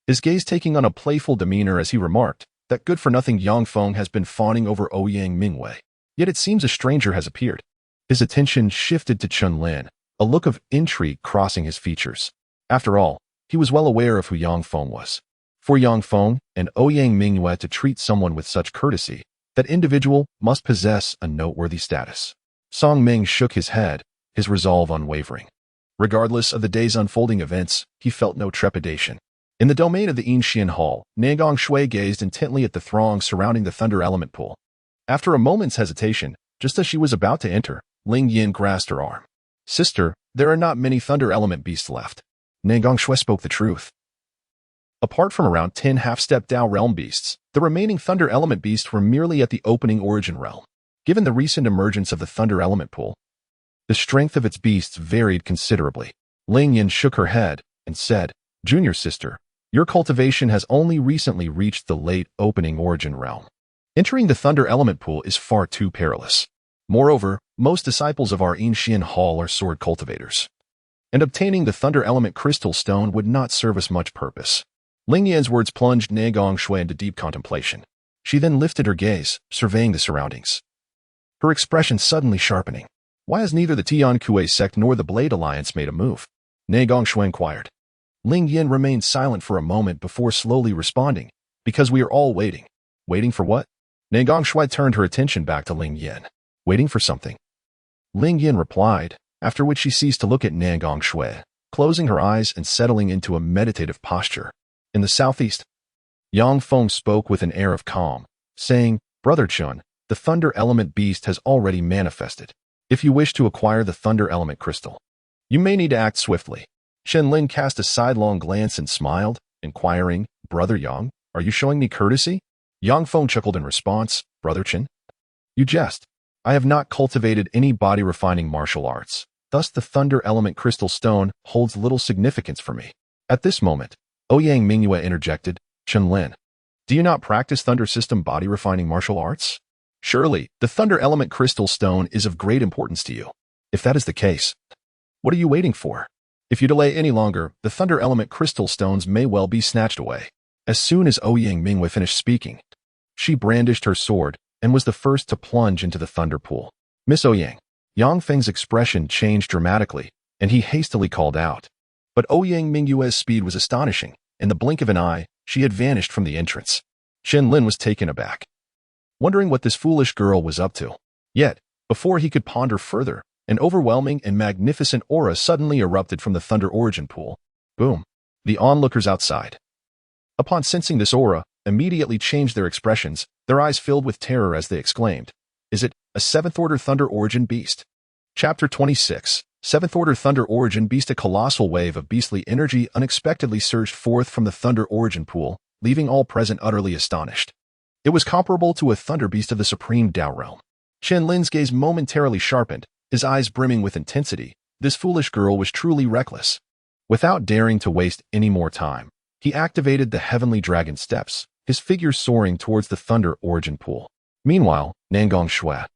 his gaze taking on a playful demeanor as he remarked, "That good-for-nothing Yang Feng has been fawning over Ouyang Mingwei. Yet it seems a stranger has appeared." His attention shifted to Chen Lin, a look of intrigue crossing his features. After all, he was well aware of who Yang Feng was. For Yang Feng and Ouyang Mingwei to treat someone with such courtesy, that individual must possess a noteworthy status. Song Ming shook his head, his resolve unwavering. Regardless of the day's unfolding events, he felt no trepidation. In the domain of the Yinshan Hall, Nangong Shui gazed intently at the throng surrounding the Thunder Element pool. After a moment's hesitation, just as she was about to enter, Ling Yin grasped her arm. "Sister, there are not many Thunder Element beasts left." Nangong Shui spoke the truth. Apart from around 10 half-step Dao realm beasts, the remaining Thunder Element beasts were merely at the opening origin realm. Given the recent emergence of the Thunder Element pool, the strength of its beasts varied considerably. Ling Yin shook her head and said, "Junior sister, your cultivation has only recently reached the late opening origin realm. Entering the Thunder Element pool is far too perilous. Moreover, most disciples of our Yinshan Hall are sword cultivators, and obtaining the Thunder Element Crystal Stone would not serve us much purpose." Ling Yan's words plunged Nangong Shui into deep contemplation. She then lifted her gaze, surveying the surroundings, her expression suddenly sharpening. "Why has neither the Tian Kuei sect nor the Blade Alliance made a move?" Nangong Shui inquired. Ling Yin remained silent for a moment before slowly responding, "Because we are all waiting." "Waiting for what?" Nangong Shui turned her attention back to Ling Yin. "Waiting for something," Ling Yin replied, after which she ceased to look at Nangong Shui, closing her eyes and settling into a meditative posture. In the southeast, Yang Feng spoke with an air of calm, saying, "Brother Chun, the Thunder Element beast has already manifested. If you wish to acquire the Thunder Element crystal, you may need to act swiftly." Chen Lin cast a sidelong glance and smiled, inquiring, "Brother Yang, are you showing me courtesy?" Yang Feng chuckled in response, "Brother Chen, you jest. I have not cultivated any body-refining martial arts. Thus the Thunder Element Crystal Stone holds little significance for me." At this moment, Ouyang Mingyue interjected, "Chen Lin, do you not practice Thunder System body-refining martial arts? Surely, the Thunder Element Crystal Stone is of great importance to you. If that is the case, what are you waiting for? If you delay any longer, the Thunder Element Crystal Stones may well be snatched away." As soon as Ouyang Mingyue finished speaking, she brandished her sword and was the first to plunge into the Thunder Pool. "Miss Ouyang." Yang Feng's expression changed dramatically, and he hastily called out. But Ouyang Mingyue's speed was astonishing. In the blink of an eye, she had vanished from the entrance. Chen Lin was taken aback, wondering what this foolish girl was up to. Yet, before he could ponder further, an overwhelming and magnificent aura suddenly erupted from the Thunder Origin Pool. Boom! The onlookers outside, upon sensing this aura, immediately changed their expressions, their eyes filled with terror as they exclaimed, "Is it a 7th-order Thunder Origin Beast?" Chapter 26. 7th-order Thunder Origin Beast. A colossal wave of beastly energy unexpectedly surged forth from the Thunder Origin Pool, leaving all present utterly astonished. It was comparable to a thunder beast of the supreme Dao realm. Chen Lin's gaze momentarily sharpened, his eyes brimming with intensity. This foolish girl was truly reckless. Without daring to waste any more time, he activated the Heavenly Dragon Steps, his figure soaring towards the Thunder Origin Pool. Meanwhile, Nangong Shui,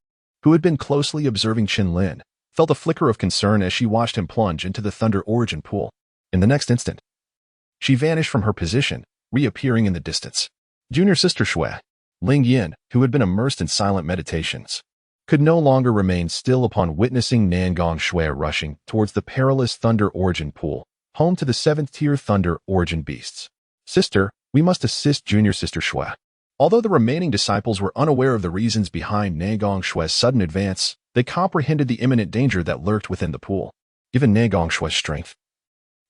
who had been closely observing Chen Lin, felt a flicker of concern as she watched him plunge into the Thunder Origin Pool. In the next instant, she vanished from her position, reappearing in the distance. Junior sister Shui, Ling Yin, who had been immersed in silent meditations, could no longer remain still upon witnessing Nangong Shui rushing towards the perilous Thunder Origin Pool, home to the 7th-tier Thunder Origin Beasts. "Sister, we must assist Junior sister Shui." Although the remaining disciples were unaware of the reasons behind Nangong Shui's sudden advance, they comprehended the imminent danger that lurked within the pool. Given Nangong Shui's strength,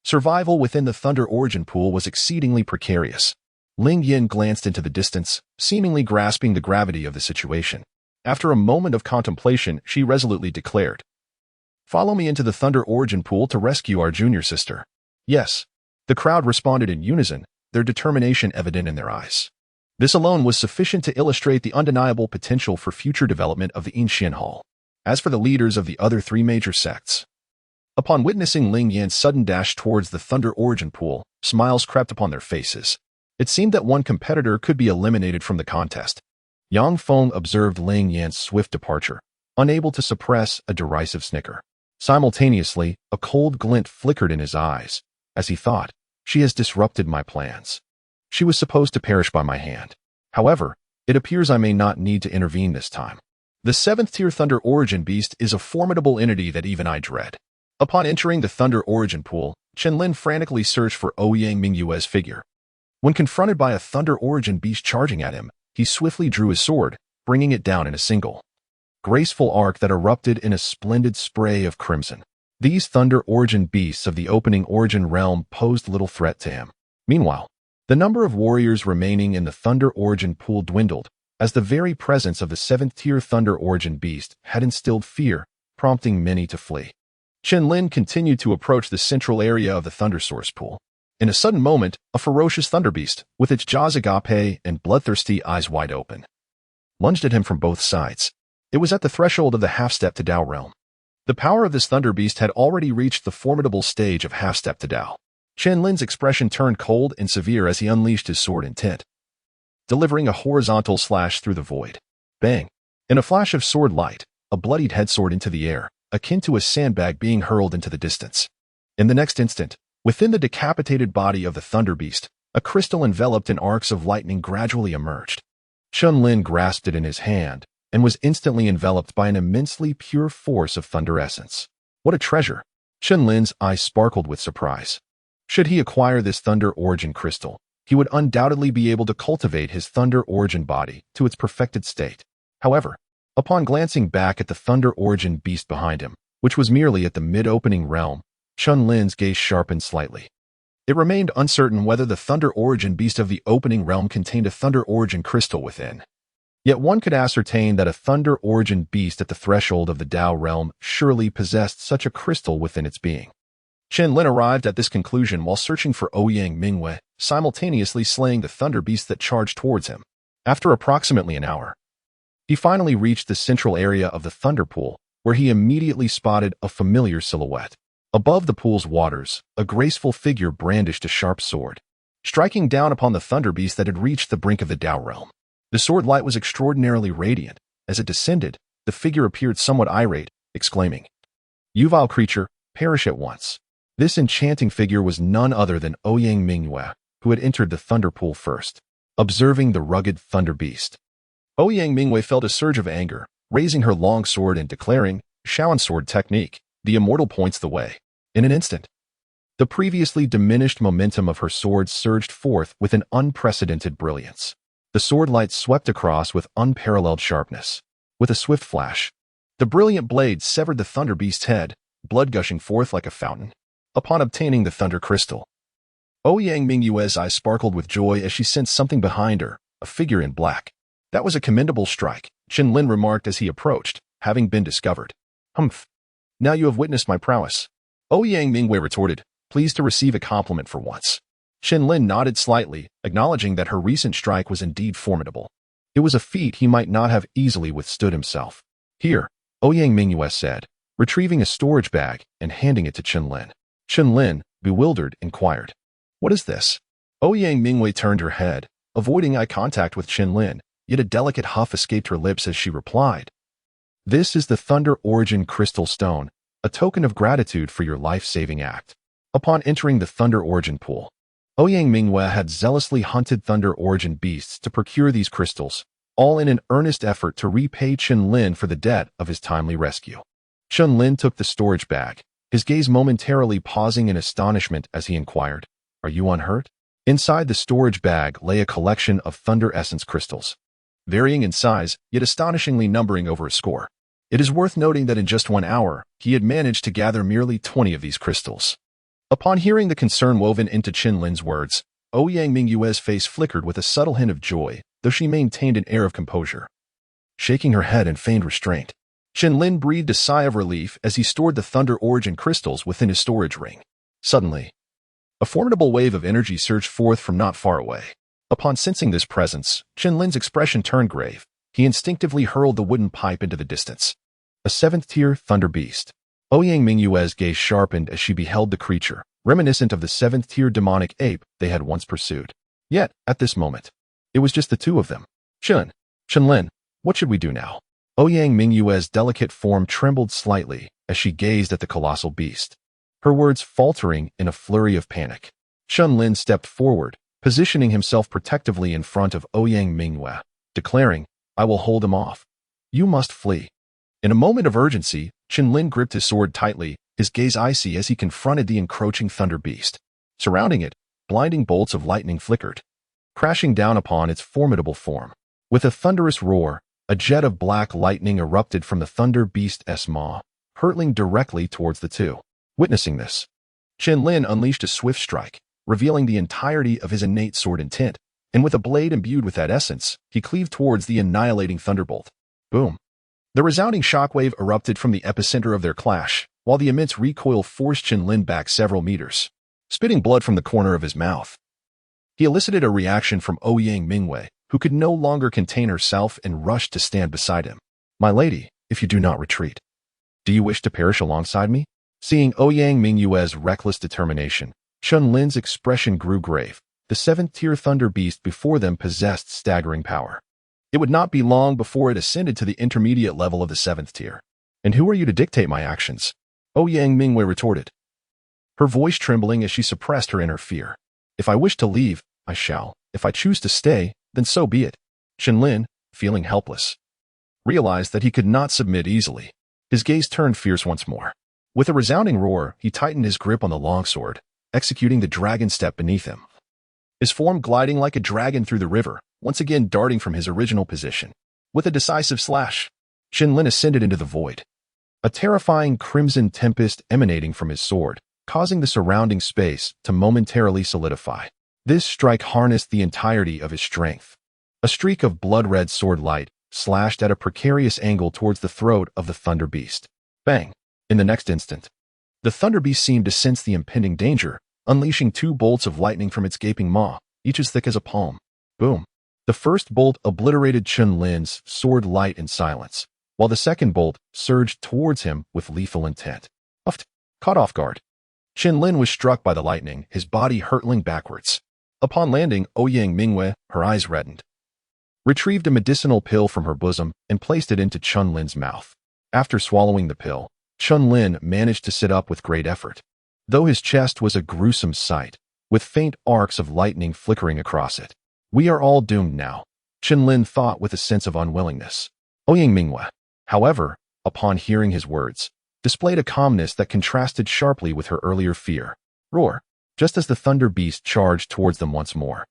survival within the Thunder Origin Pool was exceedingly precarious. Ling Yin glanced into the distance, seemingly grasping the gravity of the situation. After a moment of contemplation, she resolutely declared, "Follow me into the Thunder Origin Pool to rescue our junior sister." "Yes." The crowd responded in unison, their determination evident in their eyes. This alone was sufficient to illustrate the undeniable potential for future development of the Yinshan Hall. As for the leaders of the other 3 major sects, upon witnessing Ling Yan's sudden dash towards the Thunder Origin Pool, smiles crept upon their faces. It seemed that one competitor could be eliminated from the contest. Yang Feng observed Ling Yan's swift departure, unable to suppress a derisive snicker. Simultaneously, a cold glint flickered in his eyes, as he thought, she has disrupted my plans. She was supposed to perish by my hand. However, it appears I may not need to intervene this time. The 7th-tier Thunder Origin Beast is a formidable entity that even I dread. Upon entering the Thunder Origin pool, Chen Lin frantically searched for Ouyang Mu's figure. When confronted by a Thunder Origin Beast charging at him, he swiftly drew his sword, bringing it down in a single, graceful arc that erupted in a splendid spray of crimson. These Thunder Origin Beasts of the opening Origin realm posed little threat to him. Meanwhile, the number of warriors remaining in the Thunder Origin pool dwindled, as the very presence of the 7th-tier Thunder Origin Beast had instilled fear, prompting many to flee. Chen Lin continued to approach the central area of the Thunder Source pool. In a sudden moment, a ferocious Thunder Beast, with its jaws agape and bloodthirsty eyes wide open, lunged at him from both sides. It was at the threshold of the half-step to Dao realm. The power of this Thunder Beast had already reached the formidable stage of half-step to Dao. Chen Lin's expression turned cold and severe as he unleashed his sword intent, delivering a horizontal slash through the void. Bang! In a flash of sword light, a bloodied head soared into the air, akin to a sandbag being hurled into the distance. In the next instant, within the decapitated body of the Thunder Beast, a crystal enveloped in arcs of lightning gradually emerged. Chen Lin grasped it in his hand and was instantly enveloped by an immensely pure force of thunder essence. What a treasure! Chen Lin's eyes sparkled with surprise. Should he acquire this Thunder Origin crystal, he would undoubtedly be able to cultivate his Thunder Origin body to its perfected state. However, upon glancing back at the Thunder Origin Beast behind him, which was merely at the mid-opening realm, Chen Lin's gaze sharpened slightly. It remained uncertain whether the Thunder Origin Beast of the opening realm contained a Thunder Origin crystal within. Yet one could ascertain that a Thunder Origin Beast at the threshold of the Dao realm surely possessed such a crystal within its being. Chen Lin arrived at this conclusion while searching for Ouyang Mu, simultaneously slaying the Thunder Beast that charged towards him. After approximately an hour, he finally reached the central area of the Thunder Pool, where he immediately spotted a familiar silhouette. Above the pool's waters, a graceful figure brandished a sharp sword, striking down upon the Thunder Beast that had reached the brink of the Dao realm. The sword light was extraordinarily radiant. As it descended, the figure appeared somewhat irate, exclaiming, "You vile creature, perish at once." This enchanting figure was none other than Ouyang Mu, who had entered the Thunder Pool first. Observing the rugged Thunder Beast, Ouyang Mu felt a surge of anger, raising her long sword and declaring, "Shaoan sword technique, the immortal points the way." In an instant, the previously diminished momentum of her sword surged forth with an unprecedented brilliance. The sword light swept across with unparalleled sharpness. With a swift flash, the brilliant blade severed the Thunder Beast's head, blood gushing forth like a fountain. Upon obtaining the Thunder Crystal, Ouyang Mu's eyes sparkled with joy as she sensed something behind her, a figure in black. "That was a commendable strike," Chen Lin remarked as he approached, having been discovered. "Humph. Now you have witnessed my prowess." Ouyang Mu retorted, pleased to receive a compliment for once. Chen Lin nodded slightly, acknowledging that her recent strike was indeed formidable. It was a feat he might not have easily withstood himself. "Here," Ouyang Mu said, retrieving a storage bag and handing it to Chen Lin. Chen Lin, bewildered, inquired, "What is this?" Ouyang Mu turned her head, avoiding eye contact with Chen Lin, yet a delicate huff escaped her lips as she replied, "This is the Thunder Origin Crystal Stone, a token of gratitude for your life-saving act." Upon entering the Thunder Origin pool, Ouyang Mu had zealously hunted Thunder Origin beasts to procure these crystals, all in an earnest effort to repay Chen Lin for the debt of his timely rescue. Chen Lin took the storage bag, his gaze momentarily pausing in astonishment as he inquired, "Are you unhurt?" Inside the storage bag lay a collection of Thunder Essence crystals, varying in size, yet astonishingly numbering over a score. It is worth noting that in just 1 hour, he had managed to gather merely 20 of these crystals. Upon hearing the concern woven into Chen Lin's words, Ouyang Mu's face flickered with a subtle hint of joy, though she maintained an air of composure. Shaking her head in feigned restraint, Chen Lin breathed a sigh of relief as he stored the Thunder Origin crystals within his storage ring. Suddenly, a formidable wave of energy surged forth from not far away. Upon sensing this presence, Chen Lin's expression turned grave. He instinctively hurled the wooden pipe into the distance. A 7th-tier Thunder Beast. Ouyang Mu's gaze sharpened as she beheld the creature, reminiscent of the 7th-tier demonic ape they had once pursued. Yet, at this moment, it was just the two of them. Chen Lin, what should we do now? Ouyang Mu's delicate form trembled slightly as she gazed at the colossal beast, her words faltering in a flurry of panic. Chen Lin stepped forward, positioning himself protectively in front of Ouyang Mu, declaring, "I will hold him off. You must flee." In a moment of urgency, Chen Lin gripped his sword tightly, his gaze icy as he confronted the encroaching thunder beast. Surrounding it, blinding bolts of lightning flickered, crashing down upon its formidable form. With a thunderous roar, a jet of black lightning erupted from the thunder beast's maw, hurtling directly towards the two. Witnessing this, Chen Lin unleashed a swift strike, revealing the entirety of his innate sword intent, and with a blade imbued with that essence, he cleaved towards the annihilating thunderbolt. Boom! The resounding shockwave erupted from the epicenter of their clash, while the immense recoil forced Chen Lin back several meters, spitting blood from the corner of his mouth. He elicited a reaction from Ouyang Mu, who could no longer contain herself and rushed to stand beside him. "My lady, if you do not retreat, do you wish to perish alongside me?" Seeing Ouyang Mu's reckless determination, Chen Lin's expression grew grave. The seventh-tier thunder beast before them possessed staggering power. It would not be long before it ascended to the intermediate level of the seventh tier. "And who are you to dictate my actions?" Ouyang Mu retorted, her voice trembling as she suppressed her inner fear. "If I wish to leave, I shall. If I choose to stay, then so be it." Chen Lin, feeling helpless, realized that he could not submit easily. His gaze turned fierce once more. With a resounding roar, he tightened his grip on the longsword, executing the dragon step beneath him. His form gliding like a dragon through the river, once again darting from his original position. With a decisive slash, Chen Lin ascended into the void, a terrifying crimson tempest emanating from his sword, causing the surrounding space to momentarily solidify. This strike harnessed the entirety of his strength. A streak of blood-red sword light slashed at a precarious angle towards the throat of the thunder beast. Bang! In the next instant, the thunder beast seemed to sense the impending danger, unleashing two bolts of lightning from its gaping maw, each as thick as a palm. Boom! The first bolt obliterated Chen Lin's sword light in silence, while the second bolt surged towards him with lethal intent. Caught off guard, Chen Lin was struck by the lightning, his body hurtling backwards. Upon landing, Ouyang Mu, her eyes reddened, retrieved a medicinal pill from her bosom and placed it into Chen Lin's mouth. After swallowing the pill, Chen Lin managed to sit up with great effort, though his chest was a gruesome sight, with faint arcs of lightning flickering across it. "We are all doomed now," Chen Lin thought with a sense of unwillingness. Ouyang Mu, however, upon hearing his words, displayed a calmness that contrasted sharply with her earlier fear. Roar! Just as the thunder beast charged towards them once more,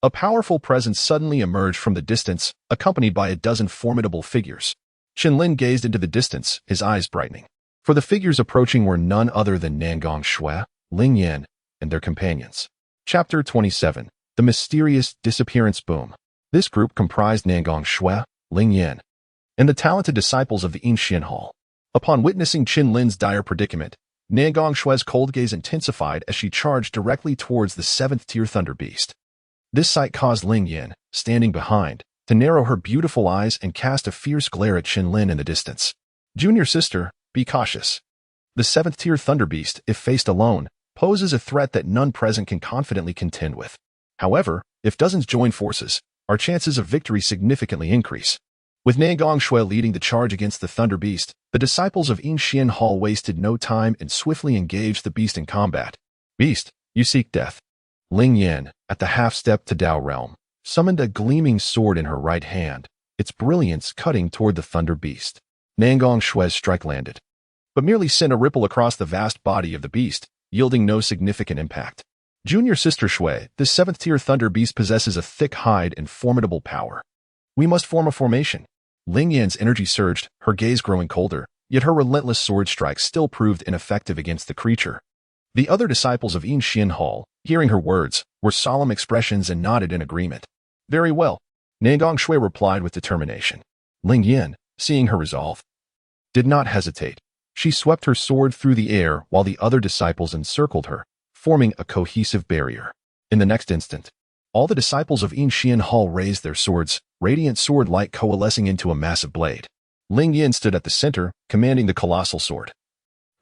a powerful presence suddenly emerged from the distance, accompanied by a dozen formidable figures. Chen Lin gazed into the distance, his eyes brightening. For the figures approaching were none other than Nangong Shui, Ling Yan, and their companions. Chapter 27. The Mysterious Disappearance Boom. This group comprised Nangong Shui, Ling Yan, and the talented disciples of the Ancient Hall. Upon witnessing Chen Lin's dire predicament, Nangong Shui's cold gaze intensified as she charged directly towards the seventh-tier thunder beast. This sight caused Ling Yan, standing behind, to narrow her beautiful eyes and cast a fierce glare at Chen Lin in the distance. "Junior sister, be cautious. The seventh-tier thunder beast, if faced alone, poses a threat that none present can confidently contend with. However, if dozens join forces, our chances of victory significantly increase." With Nangong Shui leading the charge against the thunder beast, the disciples of Ancient Hall wasted no time and swiftly engaged the beast in combat. "Beast, you seek death." Ling Yan, at the half-step to Dao realm, summoned a gleaming sword in her right hand, its brilliance cutting toward the thunder beast. Nangong Shui's strike landed, but merely sent a ripple across the vast body of the beast, yielding no significant impact. "Junior sister Shui, this seventh-tier thunder beast possesses a thick hide and formidable power. We must form a formation." Ling Yan's energy surged, her gaze growing colder, yet her relentless sword strikes still proved ineffective against the creature. The other disciples of Ancient Hall, hearing her words, were solemn expressions and nodded in agreement. "Very well," Nangong Shui replied with determination. Ling Yan, seeing her resolve, did not hesitate. She swept her sword through the air while the other disciples encircled her, forming a cohesive barrier. In the next instant, all the disciples of Ancient Hall raised their swords, radiant sword light coalescing into a massive blade. Ling Yan stood at the center, commanding the colossal sword,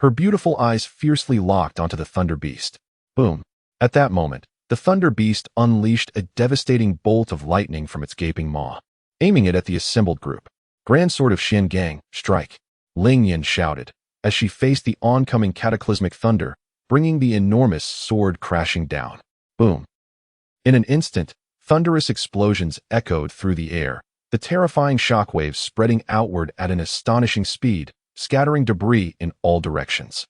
her beautiful eyes fiercely locked onto the thunder beast. Boom! At that moment, the Thunder Beast unleashed a devastating bolt of lightning from its gaping maw, aiming it at the assembled group. "Grand Sword of Xian Gang, strike!" Ling Yin shouted, as she faced the oncoming cataclysmic thunder, bringing the enormous sword crashing down. Boom! In an instant, thunderous explosions echoed through the air, the terrifying shockwaves spreading outward at an astonishing speed, scattering debris in all directions.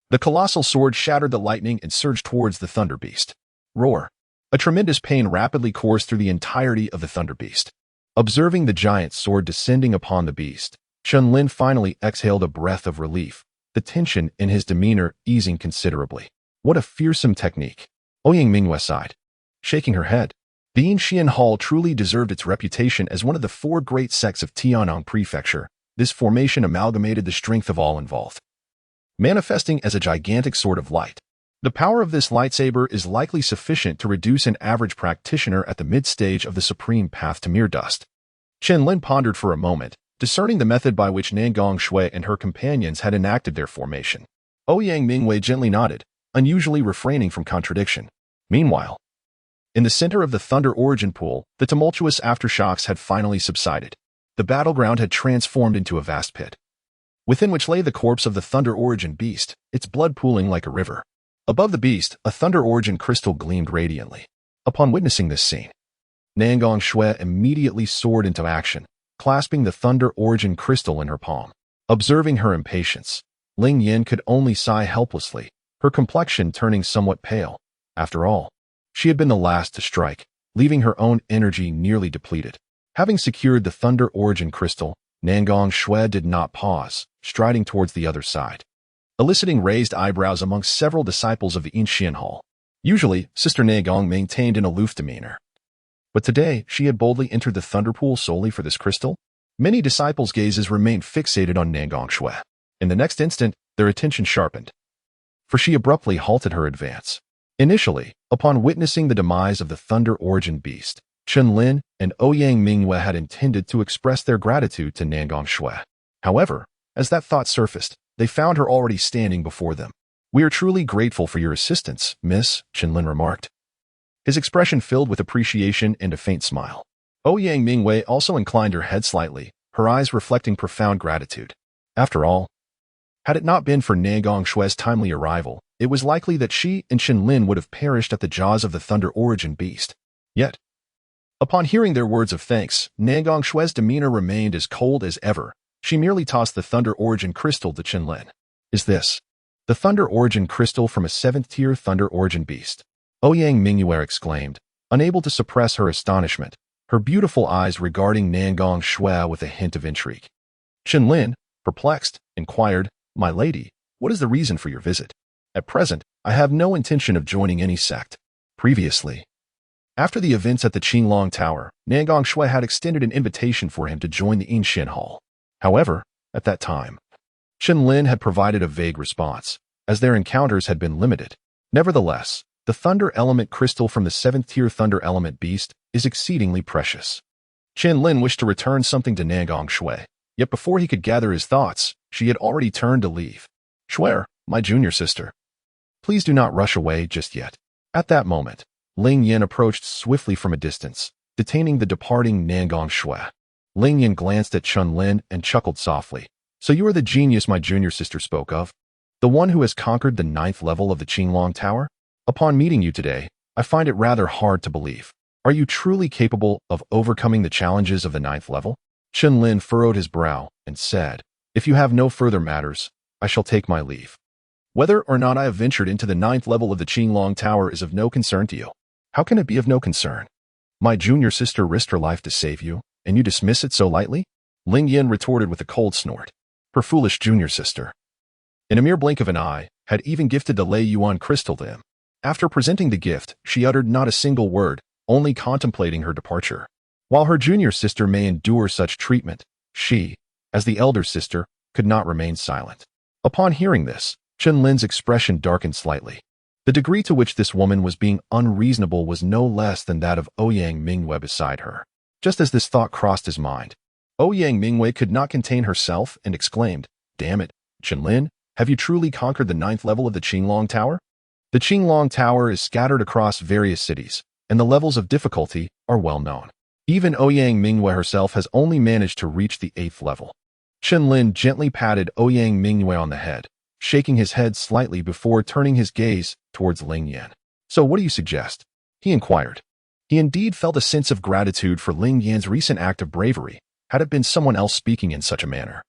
The colossal sword shattered the lightning and surged towards the Thunder Beast. Roar! A tremendous pain rapidly coursed through the entirety of the Thunder Beast. Observing the giant sword descending upon the beast, Chen Lin finally exhaled a breath of relief, the tension in his demeanor easing considerably. What a fearsome technique! Ouyang Mu sighed, shaking her head. The Yinshan Hall truly deserved its reputation as one of the 4 great sects of Tianyang Prefecture. This formation amalgamated the strength of all involved, manifesting as a gigantic sword of light. The power of this lightsaber is likely sufficient to reduce an average practitioner at the mid-stage of the supreme path to mere dust. Chen Lin pondered for a moment, discerning the method by which Nangong Shui and her companions had enacted their formation. Ouyang Mu gently nodded, unusually refraining from contradiction. Meanwhile, in the center of the Thunder Origin Pool, the tumultuous aftershocks had finally subsided. The battleground had transformed into a vast pit, within which lay the corpse of the Thunder Origin beast, its blood pooling like a river. Above the beast, a Thunder Origin crystal gleamed radiantly. Upon witnessing this scene, Nangong Shui immediately soared into action, clasping the Thunder Origin crystal in her palm. Observing her impatience, Ling Yin could only sigh helplessly, her complexion turning somewhat pale. After all, she had been the last to strike, leaving her own energy nearly depleted. Having secured the Thunder Origin crystal, Nangong Shui did not pause, striding towards the other side, eliciting raised eyebrows amongst several disciples of the Yinshan Hall. Usually, Sister Nangong maintained an aloof demeanor, but today she had boldly entered the Thunder Pool solely for this crystal. Many disciples' gazes remained fixated on Nangong Shui. In the next instant, their attention sharpened, for she abruptly halted her advance. Initially, upon witnessing the demise of the Thunder Origin beast, Chen Lin and Ouyang Mu had intended to express their gratitude to Nangong Shui. However, as that thought surfaced, they found her already standing before them. "We are truly grateful for your assistance, Miss," Chen Lin remarked, his expression filled with appreciation and a faint smile. Ouyang Mu also inclined her head slightly, her eyes reflecting profound gratitude. After all, had it not been for Nangong Shui's timely arrival, it was likely that she and Chen Lin would have perished at the jaws of the Thunder Origin beast. Yet, upon hearing their words of thanks, Nangong Shui's demeanor remained as cold as ever. She merely tossed the Thunder Origin crystal to Chen Lin. "Is this the Thunder Origin crystal from a 7th-tier Thunder Origin beast?" Ouyang Mu exclaimed, unable to suppress her astonishment, her beautiful eyes regarding Nangong Shui with a hint of intrigue. Chen Lin, perplexed, inquired, "My lady, what is the reason for your visit?" "At present, I have no intention of joining any sect." Previously, after the events at the Qinglong Tower, Nangong Shui had extended an invitation for him to join the Yinshan Hall. However, at that time, Chen Lin had provided a vague response, as their encounters had been limited. Nevertheless, the Thunder Element crystal from the 7th-tier Thunder Element beast is exceedingly precious. Chen Lin wished to return something to Nangong Shui, yet before he could gather his thoughts, she had already turned to leave. "Shui, my junior sister, please do not rush away just yet." At that moment, Ling Yin approached swiftly from a distance, detaining the departing Nangong Shui. Ling Yin glanced at Chen Lin and chuckled softly. "So you are the genius my junior sister spoke of? The one who has conquered the 9th level of the Qinglong Tower? Upon meeting you today, I find it rather hard to believe. Are you truly capable of overcoming the challenges of the 9th level?" Chen Lin furrowed his brow and said, "If you have no further matters, I shall take my leave. Whether or not I have ventured into the 9th level of the Qinglong Tower is of no concern to you." "How can it be of no concern? My junior sister risked her life to save you, and you dismiss it so lightly?" Ling Yin retorted with a cold snort. Her foolish junior sister, in a mere blink of an eye, had even gifted the Lei Yuan crystal to him. After presenting the gift, she uttered not a single word, only contemplating her departure. While her junior sister may endure such treatment, she, as the elder sister, could not remain silent. Upon hearing this, Chen Lin's expression darkened slightly. The degree to which this woman was being unreasonable was no less than that of Ouyang Mu beside her. Just as this thought crossed his mind, Ouyang Mu could not contain herself and exclaimed, "Damn it, Chen Lin, have you truly conquered the 9th level of the Qinglong Tower?" The Qinglong Tower is scattered across various cities, and the levels of difficulty are well known. Even Ouyang Mu herself has only managed to reach the 8th level. Chen Lin gently patted Ouyang Mu on the head, shaking his head slightly before turning his gaze towards Ling Yan. "So what do you suggest?" he inquired. He indeed felt a sense of gratitude for Ling Yan's recent act of bravery. Had it been someone else speaking in such a manner,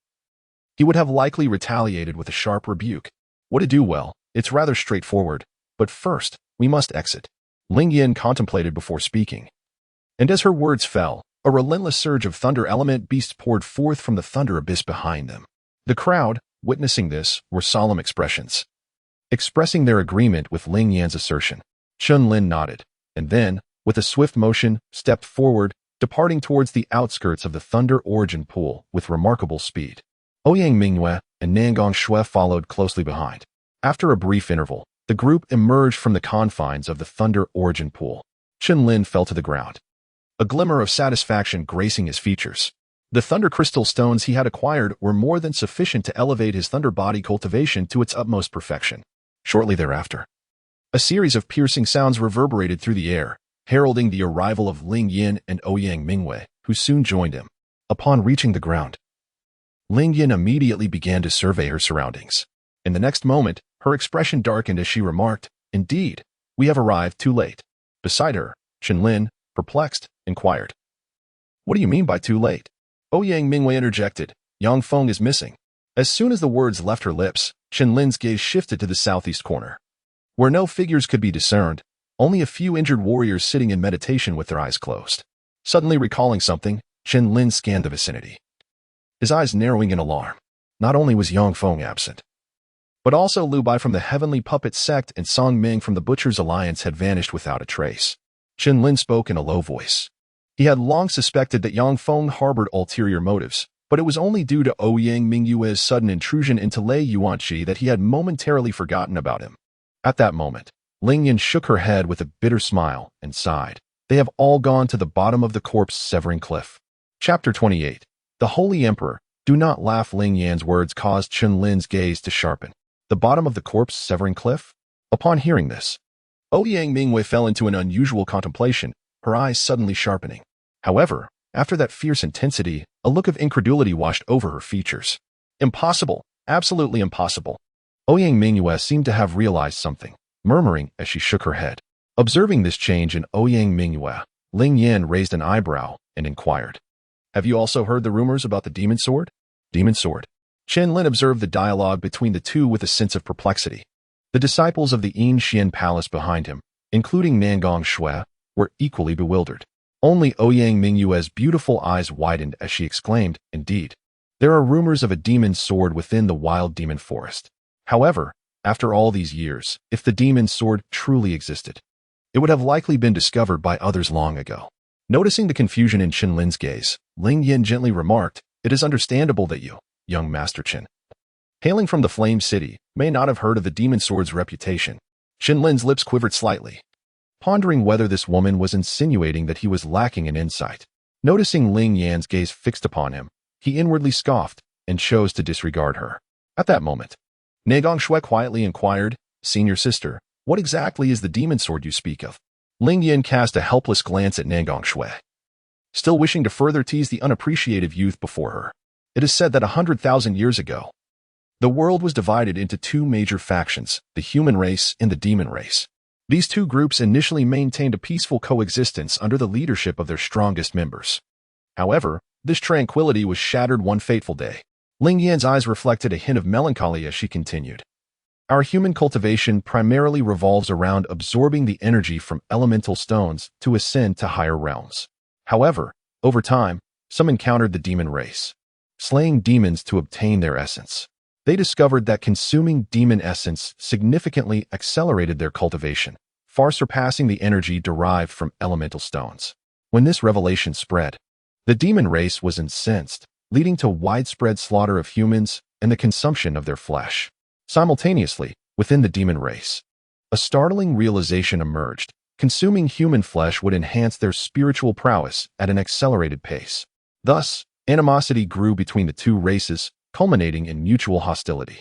he would have likely retaliated with a sharp rebuke. "What to do? Well, it's rather straightforward, but first, we must exit." Ling Yan contemplated before speaking. And as her words fell, a relentless surge of thunder element beasts poured forth from the thunder abyss behind them. The crowd, witnessing this, were solemn expressions, expressing their agreement with Ling Yan's assertion. Chen Lin nodded, and then, with a swift motion, stepped forward, departing towards the outskirts of the thunder origin pool with remarkable speed. Ouyang Mu and Nangong Shui followed closely behind. After a brief interval, the group emerged from the confines of the thunder origin pool. Chen Lin fell to the ground, a glimmer of satisfaction gracing his features. The thunder crystal stones he had acquired were more than sufficient to elevate his thunder body cultivation to its utmost perfection. Shortly thereafter, a series of piercing sounds reverberated through the air, heralding the arrival of Ling Yan and Ouyang Mu, who soon joined him. Upon reaching the ground, Ling Yan immediately began to survey her surroundings. In the next moment, her expression darkened as she remarked, "Indeed, we have arrived too late." Beside her, Chen Lin, perplexed, inquired, "What do you mean by too late?" Ouyang Mu interjected, "Yang Feng is missing." As soon as the words left her lips, Chen Lin's gaze shifted to the southeast corner, where no figures could be discerned, only a few injured warriors sitting in meditation with their eyes closed. Suddenly recalling something, Chen Lin scanned the vicinity, his eyes narrowing in alarm. Not only was Yang Feng absent, but also Liu Bai from the Heavenly Puppet Sect and Song Ming from the Butcher's Alliance had vanished without a trace. Chen Lin spoke in a low voice. He had long suspected that Yang Feng harbored ulterior motives, but it was only due to Ouyang Mu's sudden intrusion into Lei Yuanqi that he had momentarily forgotten about him. At that moment, Ling Yan shook her head with a bitter smile and sighed. "They have all gone to the bottom of the corpse-severing cliff." Chapter 28. The Holy Emperor. Do not laugh. Ling Yan's words caused Chen Lin's gaze to sharpen. The bottom of the corpse-severing cliff? Upon hearing this, Ouyang Mu fell into an unusual contemplation, her eyes suddenly sharpening. However, after that fierce intensity, a look of incredulity washed over her features. "Impossible, absolutely impossible." Ouyang Mu seemed to have realized something, murmuring as she shook her head. Observing this change in Ouyang Mu, Ling Yan raised an eyebrow and inquired, "Have you also heard the rumors about the demon sword?" "Demon sword?" Chen Lin observed the dialogue between the two with a sense of perplexity. The disciples of the Yin Xian Palace behind him, including Nangong Shui, were equally bewildered. Only Ouyang Mu's beautiful eyes widened as she exclaimed, "Indeed, there are rumors of a demon sword within the wild demon forest." However, after all these years, if the demon sword truly existed, it would have likely been discovered by others long ago. Noticing the confusion in Chen Lin's gaze, Ling Yan gently remarked, "It is understandable that you, young Master Chen, hailing from the Flame City, may not have heard of the demon sword's reputation." Chen Lin's lips quivered slightly, pondering whether this woman was insinuating that he was lacking in insight. Noticing Ling Yan's gaze fixed upon him, he inwardly scoffed and chose to disregard her. At that moment, Nangong Shui quietly inquired, "Senior sister, what exactly is the demon sword you speak of?" Ling Yan cast a helpless glance at Nangong Shui, still wishing to further tease the unappreciative youth before her. It is said that 100,000 years ago, the world was divided into two major factions, the human race and the demon race. These two groups initially maintained a peaceful coexistence under the leadership of their strongest members. However, this tranquility was shattered one fateful day. Ling Yan's eyes reflected a hint of melancholy as she continued. "Our human cultivation primarily revolves around absorbing the energy from elemental stones to ascend to higher realms. However, over time, some encountered the demon race, slaying demons to obtain their essence. They discovered that consuming demon essence significantly accelerated their cultivation, far surpassing the energy derived from elemental stones. When this revelation spread, the demon race was incensed, leading to widespread slaughter of humans and the consumption of their flesh. Simultaneously, within the demon race, a startling realization emerged. Consuming human flesh would enhance their spiritual prowess at an accelerated pace. Thus, animosity grew between the two races, culminating in mutual hostility.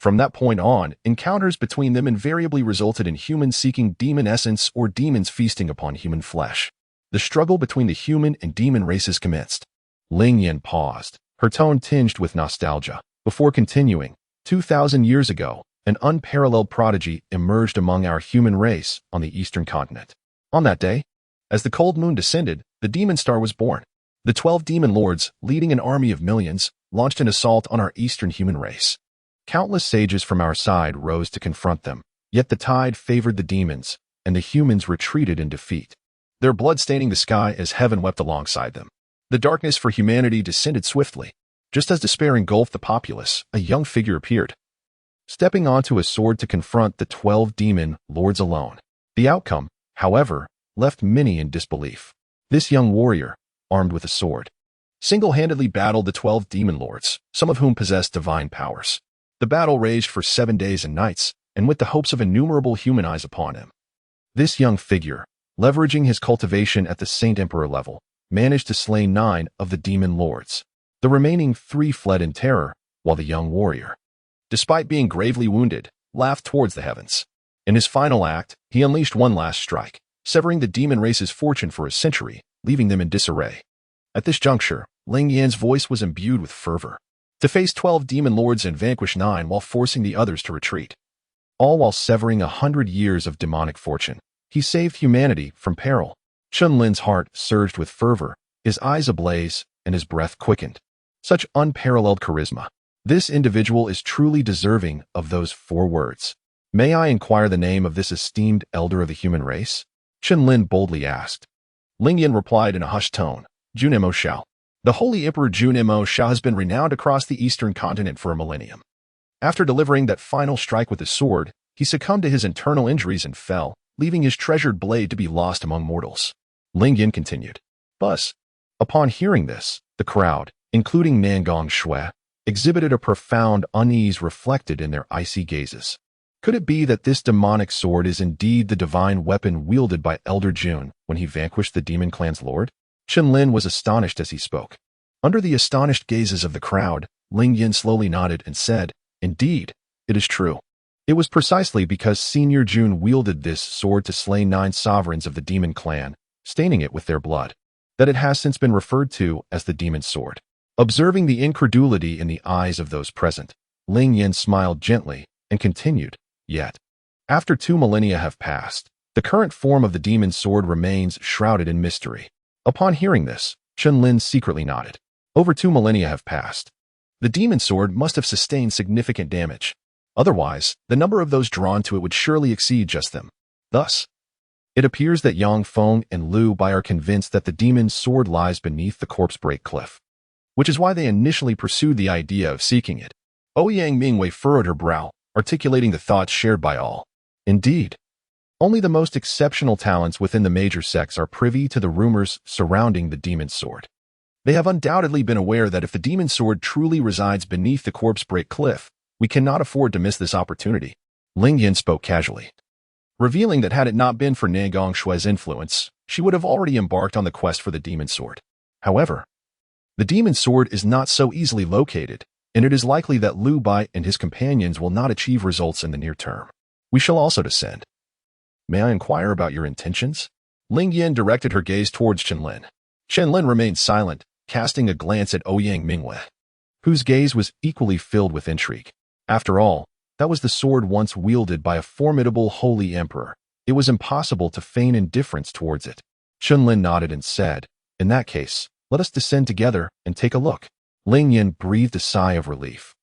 From that point on, encounters between them invariably resulted in humans seeking demon essence or demons feasting upon human flesh. The struggle between the human and demon races commenced. Ling Yan paused, her tone tinged with nostalgia, before continuing. 2,000 years ago, an unparalleled prodigy emerged among our human race on the eastern continent. On that day, as the cold moon descended, the demon star was born. The 12 demon lords, leading an army of millions, launched an assault on our eastern human race. Countless sages from our side rose to confront them, yet the tide favored the demons, and the humans retreated in defeat, their blood staining the sky as heaven wept alongside them. The darkness for humanity descended swiftly. Just as despair engulfed the populace, a young figure appeared, stepping onto a sword to confront the 12 demon lords alone. The outcome, however, left many in disbelief. This young warrior, armed with a sword, single-handedly battled the 12 demon lords, some of whom possessed divine powers. The battle raged for 7 days and nights, and with the hopes of innumerable human eyes upon him. This young figure, leveraging his cultivation at the Saint Emperor level, managed to slay 9 of the demon lords. The remaining 3 fled in terror, while the young warrior, despite being gravely wounded, laughed towards the heavens. In his final act, he unleashed one last strike, severing the demon race's fortune for a century, leaving them in disarray. At this juncture, Ling Yan's voice was imbued with fervor. To face 12 demon lords and vanquish 9 while forcing the others to retreat, all while severing 100 years of demonic fortune. He saved humanity from peril. Chen Lin's heart surged with fervor, his eyes ablaze, and his breath quickened. Such unparalleled charisma. This individual is truly deserving of those 4 words. May I inquire the name of this esteemed elder of the human race? Chen Lin boldly asked. Ling Yan replied in a hushed tone, Jun Mo Shao. The Holy Emperor Jun Mo Shao has been renowned across the eastern continent for a millennium. After delivering that final strike with his sword, he succumbed to his internal injuries and fell, leaving his treasured blade to be lost among mortals. Ling Yan continued. Thus, upon hearing this, the crowd, including Nangong Shui, exhibited a profound unease reflected in their icy gazes. Could it be that this demonic sword is indeed the divine weapon wielded by Elder Jun when he vanquished the demon clan's lord? Chen Lin was astonished as he spoke. Under the astonished gazes of the crowd, Ling Yan slowly nodded and said, Indeed, it is true. It was precisely because Senior Jun wielded this sword to slay 9 sovereigns of the demon clan, staining it with their blood, that it has since been referred to as the demon sword. Observing the incredulity in the eyes of those present, Ling Yan smiled gently and continued, Yet, after 2 millennia have passed, the current form of the demon sword remains shrouded in mystery. Upon hearing this, Chen Lin secretly nodded. Over 2 millennia have passed. The demon sword must have sustained significant damage. Otherwise, the number of those drawn to it would surely exceed just them. Thus, it appears that Yang Feng and Liu Bai are convinced that the demon's sword lies beneath the corpse break cliff, which is why they initially pursued the idea of seeking it. Ouyang Mu furrowed her brow, articulating the thoughts shared by all. Indeed, only the most exceptional talents within the major sects are privy to the rumors surrounding the demon sword. They have undoubtedly been aware that if the demon sword truly resides beneath the corpse break cliff, we cannot afford to miss this opportunity. Ling Yan spoke casually, revealing that had it not been for Nangong Shui's influence, she would have already embarked on the quest for the demon sword. However, the demon sword is not so easily located, and it is likely that Liu Bai and his companions will not achieve results in the near term. We shall also descend. May I inquire about your intentions? Ling Yan directed her gaze towards Chen Lin. Chen Lin remained silent, casting a glance at Ouyang Mu, whose gaze was equally filled with intrigue. After all, that was the sword once wielded by a formidable holy emperor. It was impossible to feign indifference towards it. Chen Lin nodded and said, In that case, let us descend together and take a look. Ling Yan breathed a sigh of relief.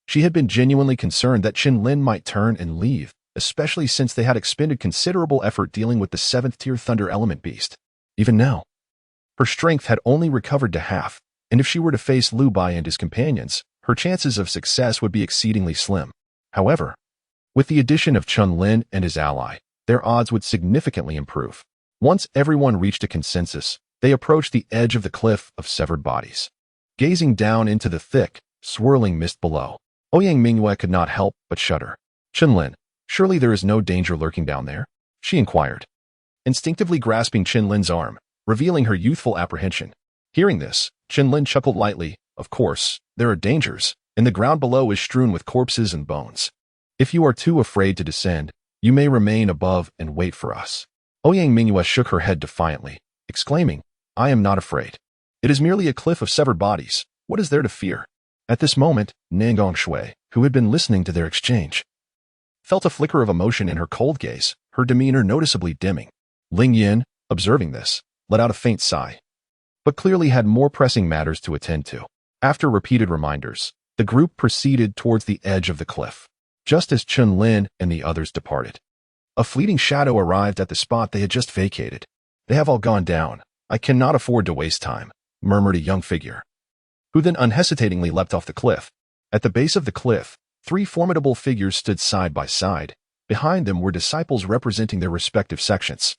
She had been genuinely concerned that Chen Lin might turn and leave, especially since they had expended considerable effort dealing with the 7th-tier thunder element beast. Even now, her strength had only recovered to half, and if she were to face Liu Bai and his companions, her chances of success would be exceedingly slim. However, with the addition of Chen Lin and his ally, their odds would significantly improve. Once everyone reached a consensus, they approached the edge of the cliff of severed bodies. Gazing down into the thick, swirling mist below, Ouyang Mu could not help but shudder. Chen Lin, surely there is no danger lurking down there? She inquired, instinctively grasping Chen Lin's arm, revealing her youthful apprehension. Hearing this, Chen Lin chuckled lightly. Of course, there are dangers, and the ground below is strewn with corpses and bones. If you are too afraid to descend, you may remain above and wait for us." Ouyang Mu shook her head defiantly, exclaiming, "I am not afraid. It is merely a cliff of severed bodies. What is there to fear?" At this moment, Nangong Shui, who had been listening to their exchange, felt a flicker of emotion in her cold gaze, her demeanor noticeably dimming. Ling Yin, observing this, let out a faint sigh, but clearly had more pressing matters to attend to. After repeated reminders, the group proceeded towards the edge of the cliff, just as Chen Lin and the others departed. A fleeting shadow arrived at the spot they had just vacated. "They have all gone down. I cannot afford to waste time," murmured a young figure, who then unhesitatingly leapt off the cliff. At the base of the cliff, 3 formidable figures stood side by side. Behind them were disciples representing their respective sections.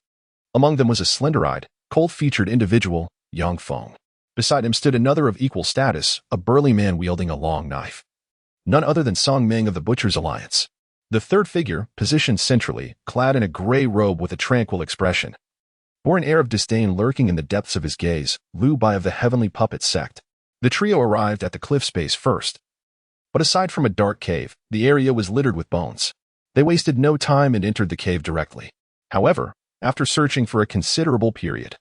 Among them was a slender-eyed, cold-featured individual, Yang Feng. Beside him stood another of equal status, a burly man wielding a long knife. None other than Song Ming of the Butcher's Alliance. The third figure, positioned centrally, clad in a gray robe with a tranquil expression, bore an air of disdain lurking in the depths of his gaze, Lu Bai of the Heavenly Puppet Sect. The trio arrived at the cliff's base first, but aside from a dark cave, the area was littered with bones. They wasted no time and entered the cave directly. However, after searching for a considerable period,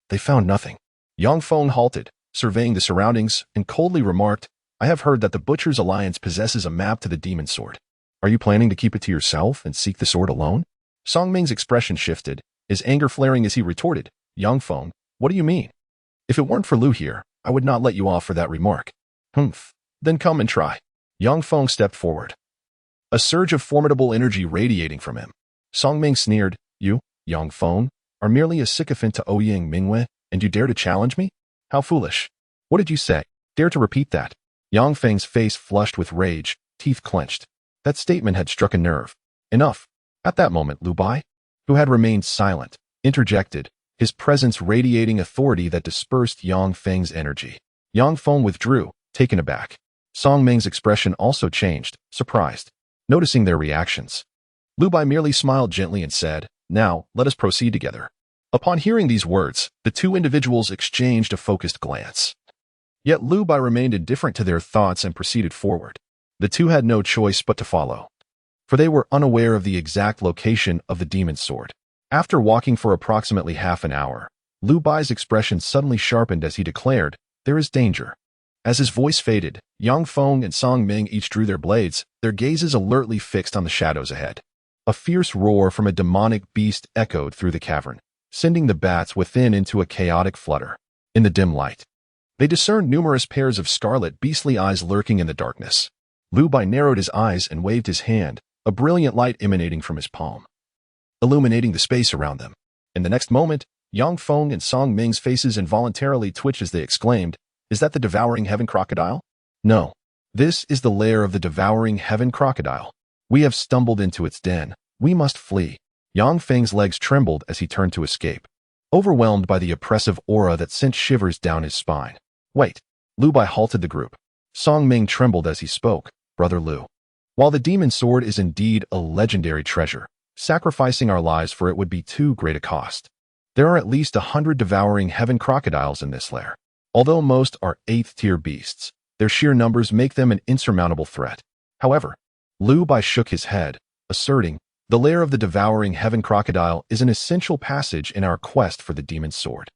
they found nothing. Yang Feng halted, surveying the surroundings, and coldly remarked, "I have heard that the Butcher's Alliance possesses a map to the demon sword. Are you planning to keep it to yourself and seek the sword alone?" Song Ming's expression shifted, his anger flaring as he retorted, "Yang Feng, what do you mean? If it weren't for Lu here, I would not let you off for that remark." "Humph, then come and try." Yang Feng stepped forward, a surge of formidable energy radiating from him. Song Ming sneered, "You, Yang Feng, are merely a sycophant to Ouyang Mu, and you dare to challenge me? How foolish. What did you say? Dare to repeat that?" Yang Feng's face flushed with rage, teeth clenched. That statement had struck a nerve. Enough. At that moment, Lu Bai, who had remained silent, interjected, his presence radiating authority that dispersed Yang Feng's energy. Yang Feng withdrew, taken aback. Song Ming's expression also changed, surprised, noticing their reactions. Lu Bai merely smiled gently and said, "Now, let us proceed together." Upon hearing these words, the 2 individuals exchanged a focused glance. Yet Lu Bai remained indifferent to their thoughts and proceeded forward. The 2 had no choice but to follow, for they were unaware of the exact location of the demon sword. After walking for approximately half an hour, Lu Bai's expression suddenly sharpened as he declared, "There is danger." As his voice faded, Yang Feng and Song Ming each drew their blades, their gazes alertly fixed on the shadows ahead. A fierce roar from a demonic beast echoed through the cavern, sending the bats within into a chaotic flutter. In the dim light, they discerned numerous pairs of scarlet beastly eyes lurking in the darkness. Lu Bai narrowed his eyes and waved his hand, a brilliant light emanating from his palm, illuminating the space around them. In the next moment, Yang Feng and Song Ming's faces involuntarily twitched as they exclaimed, "Is that the devouring heaven crocodile?" "No. This is the lair of the devouring heaven crocodile. We have stumbled into its den. We must flee." Yang Feng's legs trembled as he turned to escape, overwhelmed by the oppressive aura that sent shivers down his spine. "Wait." Lu Bai halted the group. Song Ming trembled as he spoke, "Brother Lu, while the demon sword is indeed a legendary treasure, sacrificing our lives for it would be too great a cost. There are at least 100 devouring heaven crocodiles in this lair. Although most are 8th-tier beasts, their sheer numbers make them an insurmountable threat. However," Lu Bai shook his head, asserting, "the lair of the devouring heaven crocodile is an essential passage in our quest for the demon sword.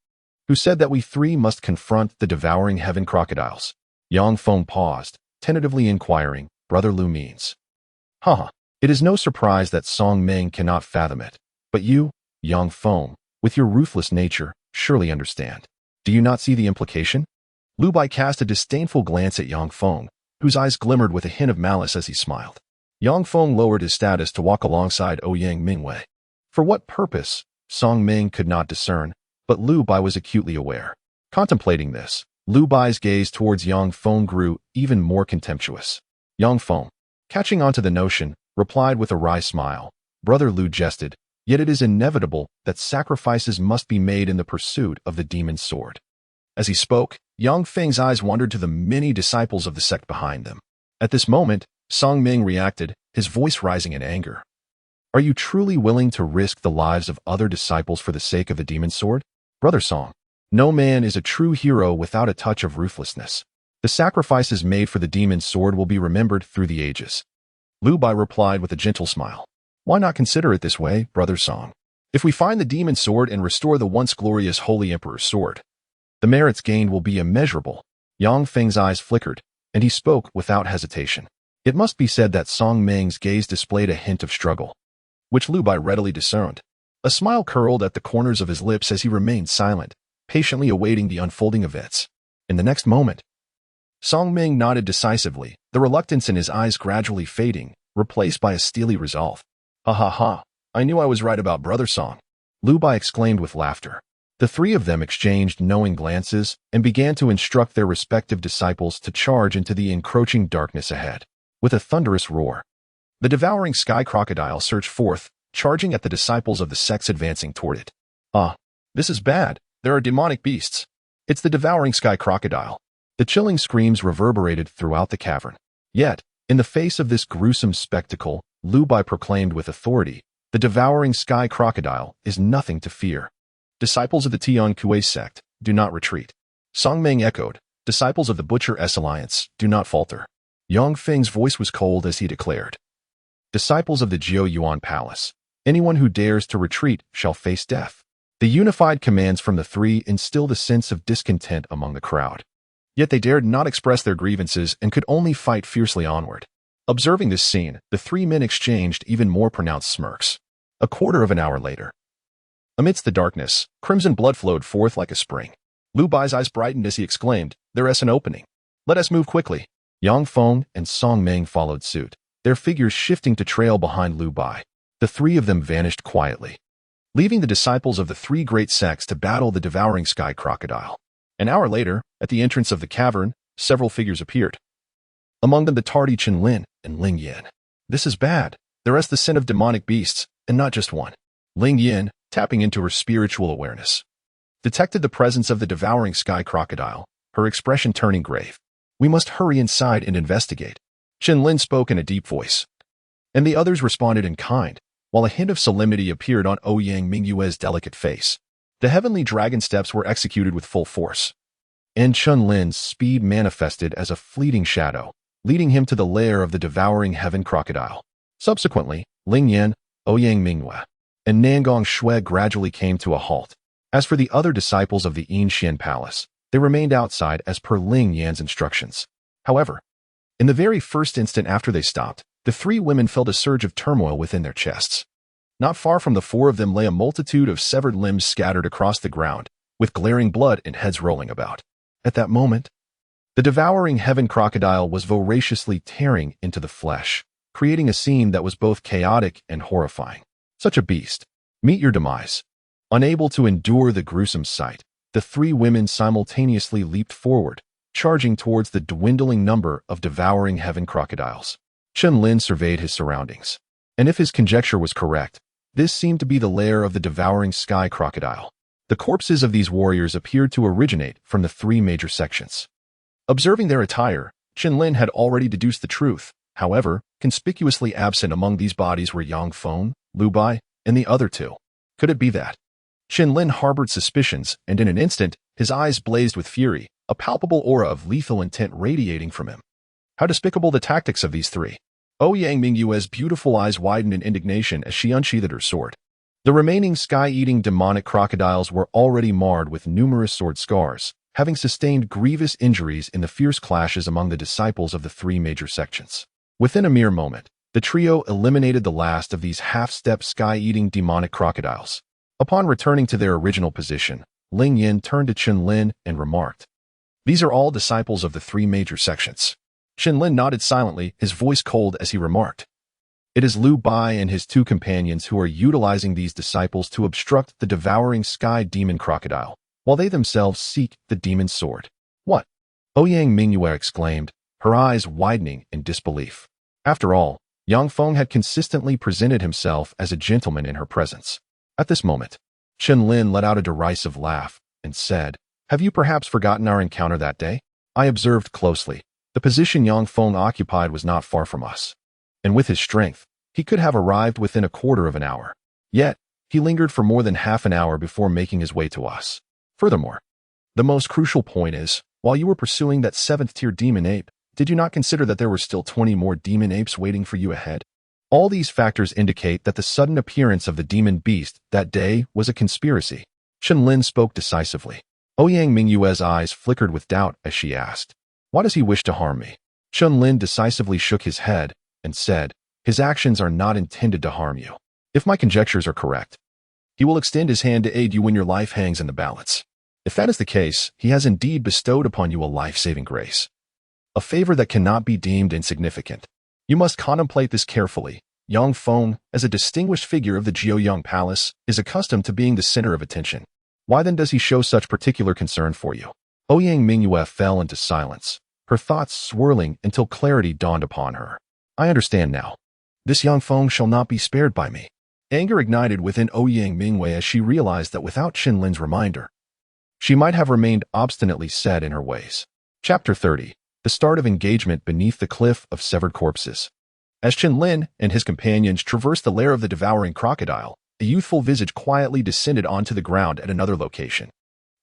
Who said that we 3 must confront the devouring heaven crocodiles?" Yang Feng paused, tentatively inquiring, "Brother Lu means?" "Haha, it is no surprise that Song Ming cannot fathom it. But you, Yang Feng, with your ruthless nature, surely understand. Do you not see the implication?" Lu Bai cast a disdainful glance at Yang Feng, whose eyes glimmered with a hint of malice as he smiled. Yang Feng lowered his status to walk alongside Ouyang Mu. For what purpose, Song Ming could not discern, but Lu Bai was acutely aware. Contemplating this, Lu Bai's gaze towards Yang Feng grew even more contemptuous. Yang Feng, catching on to the notion, replied with a wry smile. Brother Lu jested, "Yet it is inevitable that sacrifices must be made in the pursuit of the demon sword." As he spoke, Yang Feng's eyes wandered to the many disciples of the sect behind them. At this moment, Song Ming reacted, his voice rising in anger. "Are you truly willing to risk the lives of other disciples for the sake of the demon sword? Brother Song, no man is a true hero without a touch of ruthlessness. The sacrifices made for the demon's sword will be remembered through the ages. Lu Bai replied with a gentle smile. Why not consider it this way, Brother Song? If we find the demon's sword and restore the once glorious Holy Emperor's sword, the merits gained will be immeasurable. Yang Feng's eyes flickered, and he spoke without hesitation. It must be said that Song Meng's gaze displayed a hint of struggle, which Lu Bai readily discerned. A smile curled at the corners of his lips as he remained silent, patiently awaiting the unfolding events. In the next moment, Song Meng nodded decisively, the reluctance in his eyes gradually fading, replaced by a steely resolve. Ha ha ha, I knew I was right about Brother Song, Lu Bai exclaimed with laughter. The three of them exchanged knowing glances and began to instruct their respective disciples to charge into the encroaching darkness ahead. With a thunderous roar, the devouring sky crocodile surged forth, charging at the disciples of the sects advancing toward it. Ah, this is bad. There are demonic beasts. It's the devouring sky crocodile. The chilling screams reverberated throughout the cavern. Yet, in the face of this gruesome spectacle, Lu Bai proclaimed with authority, the devouring sky crocodile is nothing to fear. Disciples of the Tian Kuei sect, do not retreat. Song Meng echoed, disciples of the Butcher S Alliance, do not falter. Yang Feng's voice was cold as he declared, disciples of the Jiu Yuan Palace, anyone who dares to retreat shall face death. The unified commands from the three instilled a sense of discontent among the crowd. Yet they dared not express their grievances and could only fight fiercely onward. Observing this scene, the three men exchanged even more pronounced smirks. A quarter of an hour later, amidst the darkness, crimson blood flowed forth like a spring. Lu Bai's eyes brightened as he exclaimed, there is an opening. Let us move quickly. Yang Feng and Song Meng followed suit, their figures shifting to trail behind Lu Bai. The three of them vanished quietly, leaving the disciples of the three great sects to battle the devouring sky crocodile. An hour later, at the entrance of the cavern, several figures appeared. Among them the tardy Chen Lin and Ling Yin. This is bad. There is the scent of demonic beasts, and not just one. Ling Yin, tapping into her spiritual awareness, detected the presence of the devouring sky crocodile, her expression turning grave. We must hurry inside and investigate. Chen Lin spoke in a deep voice, and the others responded in kind, while a hint of solemnity appeared on Ouyang Mu's delicate face. The heavenly dragon steps were executed with full force, and Chen Lin's speed manifested as a fleeting shadow, leading him to the lair of the devouring heaven crocodile. Subsequently, Ling Yan, Ouyang Mu, and Nangong Shui gradually came to a halt. As for the other disciples of the Yinshan Palace, they remained outside as per Ling Yan's instructions. However, in the very first instant after they stopped, the three women felt a surge of turmoil within their chests. Not far from the four of them lay a multitude of severed limbs scattered across the ground, with glaring blood and heads rolling about. At that moment, the devouring heaven crocodile was voraciously tearing into the flesh, creating a scene that was both chaotic and horrifying. Such a beast. Meet your demise. Unable to endure the gruesome sight, the three women simultaneously leaped forward, charging towards the dwindling number of devouring heaven crocodiles. Chen Lin surveyed his surroundings, and if his conjecture was correct, this seemed to be the lair of the devouring sky crocodile. The corpses of these warriors appeared to originate from the three major sections. Observing their attire, Chen Lin had already deduced the truth. However, conspicuously absent among these bodies were Yang Feng, Lu Bai, and the other two. Could it be that? Chen Lin harbored suspicions, and in an instant, his eyes blazed with fury, a palpable aura of lethal intent radiating from him. How despicable the tactics of these three! Ouyang Mu's beautiful eyes widened in indignation as she unsheathed her sword. The remaining sky-eating demonic crocodiles were already marred with numerous sword scars, having sustained grievous injuries in the fierce clashes among the disciples of the three major sections. Within a mere moment, the trio eliminated the last of these half-step sky-eating demonic crocodiles. Upon returning to their original position, Ling Yin turned to Chen Lin and remarked, "These are all disciples of the three major sections." Chen Lin nodded silently, his voice cold as he remarked, "It is Lu Bai and his two companions who are utilizing these disciples to obstruct the devouring sky demon crocodile, while they themselves seek the demon's sword." "What?" Ouyang Mu exclaimed, her eyes widening in disbelief. After all, Yang Feng had consistently presented himself as a gentleman in her presence. At this moment, Chen Lin let out a derisive laugh and said, "Have you perhaps forgotten our encounter that day? I observed closely. The position Yang Feng occupied was not far from us, and with his strength, he could have arrived within a quarter of an hour. Yet, he lingered for more than half an hour before making his way to us. Furthermore, the most crucial point is, While you were pursuing that 7th-tier demon ape, did you not consider that there were still 20 more demon apes waiting for you ahead? All these factors indicate that the sudden appearance of the demon beast that day was a conspiracy. Chen Lin spoke decisively. Ouyang Mu's eyes flickered with doubt as she asked, "Why does he wish to harm me?" Chen Lin decisively shook his head and said, "His actions are not intended to harm you. If my conjectures are correct, he will extend his hand to aid you when your life hangs in the balance. If that is the case, he has indeed bestowed upon you a life-saving grace, a favor that cannot be deemed insignificant. You must contemplate this carefully. Yang Feng, as a distinguished figure of the Jiuyang Palace, is accustomed to being the center of attention. Why then does he show such particular concern for you?" Ouyang Mu fell into silence, her thoughts swirling until clarity dawned upon her. "I understand now. This Yang Feng shall not be spared by me." Anger ignited within Ouyang Mu as she realized that without Chen Lin's reminder, she might have remained obstinately set in her ways. Chapter 30. The start of engagement beneath the cliff of severed corpses. As Chen Lin and his companions traversed the lair of the devouring crocodile, a youthful visage quietly descended onto the ground at another location.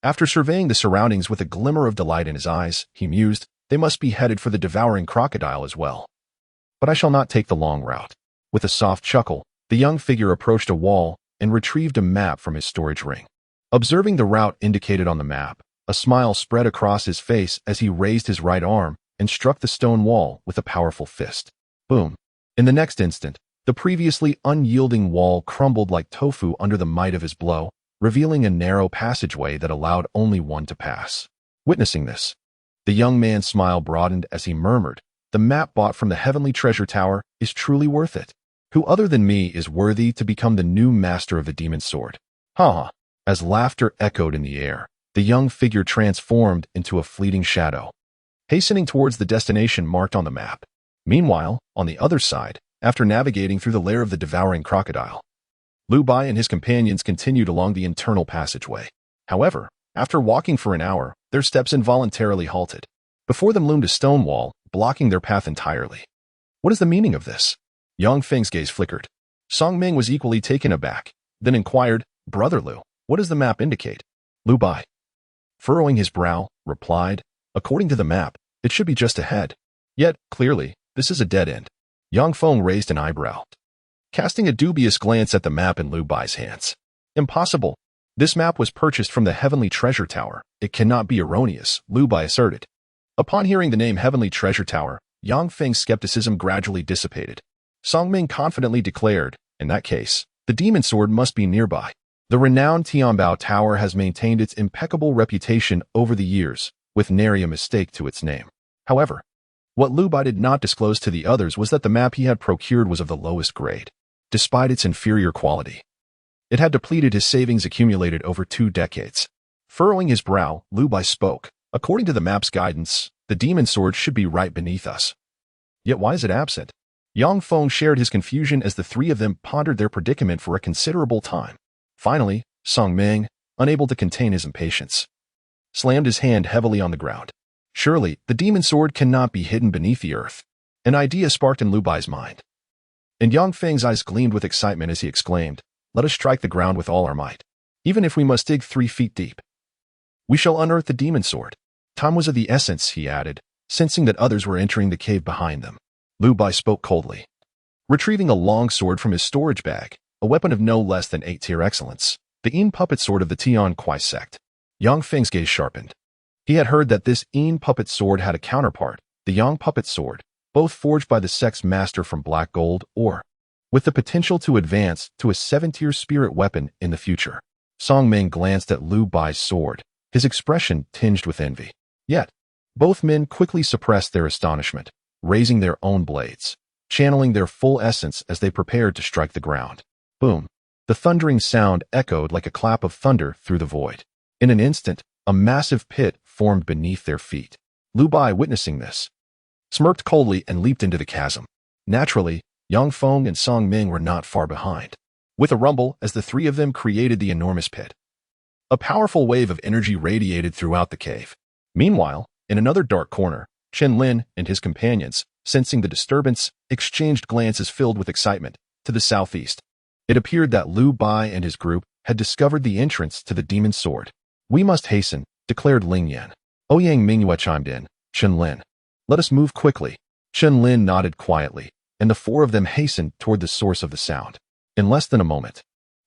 After surveying the surroundings with a glimmer of delight in his eyes, he mused, "They must be headed for the devouring crocodile as well. But I shall not take the long route." With a soft chuckle, the young figure approached a wall and retrieved a map from his storage ring. Observing the route indicated on the map, a smile spread across his face as he raised his right arm and struck the stone wall with a powerful fist. Boom. In the next instant, the previously unyielding wall crumbled like tofu under the might of his blow, revealing a narrow passageway that allowed only one to pass. Witnessing this, the young man's smile broadened as he murmured, "The map bought from the Heavenly Treasure Tower is truly worth it. Who other than me is worthy to become the new master of the demon sword?" Ha ha. As laughter echoed in the air, the young figure transformed into a fleeting shadow, hastening towards the destination marked on the map. Meanwhile, on the other side, after navigating through the lair of the devouring crocodile, Lu Bai and his companions continued along the internal passageway. However, after walking for an hour, their steps involuntarily halted. Before them loomed a stone wall, blocking their path entirely. What is the meaning of this? Yang Feng's gaze flickered. Song Ming was equally taken aback, then inquired, "Brother Lu, what does the map indicate?" Lu Bai, furrowing his brow, replied, "According to the map, it should be just ahead. Yet, clearly, this is a dead end." Yang Feng raised an eyebrow, casting a dubious glance at the map in Lu Bai's hands. "Impossible. This map was purchased from the Heavenly Treasure Tower. It cannot be erroneous," Lu Bai asserted. Upon hearing the name Heavenly Treasure Tower, Yang Feng's skepticism gradually dissipated. Song Ming confidently declared, "In that case, the demon sword must be nearby. The renowned Tianbao Tower has maintained its impeccable reputation over the years, with nary a mistake to its name." However, what Lu Bai did not disclose to the others was that the map he had procured was of the lowest grade. Despite its inferior quality, it had depleted his savings accumulated over 2 decades. Furrowing his brow, Lu Bai spoke, "According to the map's guidance, the demon sword should be right beneath us. Yet why is it absent?" Yang Feng shared his confusion as the three of them pondered their predicament for a considerable time. Finally, Song Ming, unable to contain his impatience, slammed his hand heavily on the ground. "Surely, the demon sword cannot be hidden beneath the earth." An idea sparked in Lu Bai's mind, and Yang Feng's eyes gleamed with excitement as he exclaimed, "Let us strike the ground with all our might. Even if we must dig 3 feet deep, we shall unearth the demon sword." Time was of the essence, he added, sensing that others were entering the cave behind them. Lu Bai spoke coldly. Retrieving a long sword from his storage bag, a weapon of no less than 8-tier excellence, the Yin puppet sword of the Tian Kuai sect, Yang Feng's gaze sharpened. He had heard that this Yin puppet sword had a counterpart, the Yang puppet sword, both forged by the sect's master from black gold ore, with the potential to advance to a 7-tier spirit weapon in the future. Song Ming glanced at Lu Bai's sword, his expression tinged with envy. Yet, both men quickly suppressed their astonishment, raising their own blades, channeling their full essence as they prepared to strike the ground. Boom! The thundering sound echoed like a clap of thunder through the void. In an instant, a massive pit formed beneath their feet. Lu Bai, witnessing this, smirked coldly and leaped into the chasm. Naturally, Yang Feng and Song Ming were not far behind. With a rumble as the three of them created the enormous pit, a powerful wave of energy radiated throughout the cave. Meanwhile, in another dark corner, Chen Lin and his companions, sensing the disturbance, exchanged glances filled with excitement. To the southeast, it appeared that Lu Bai and his group had discovered the entrance to the demon sword. "We must hasten," declared Ling Yan. Ouyang Mu chimed in. Chen Lin. Let us move quickly. Chen Lin nodded quietly, and the four of them hastened toward the source of the sound. In less than a moment,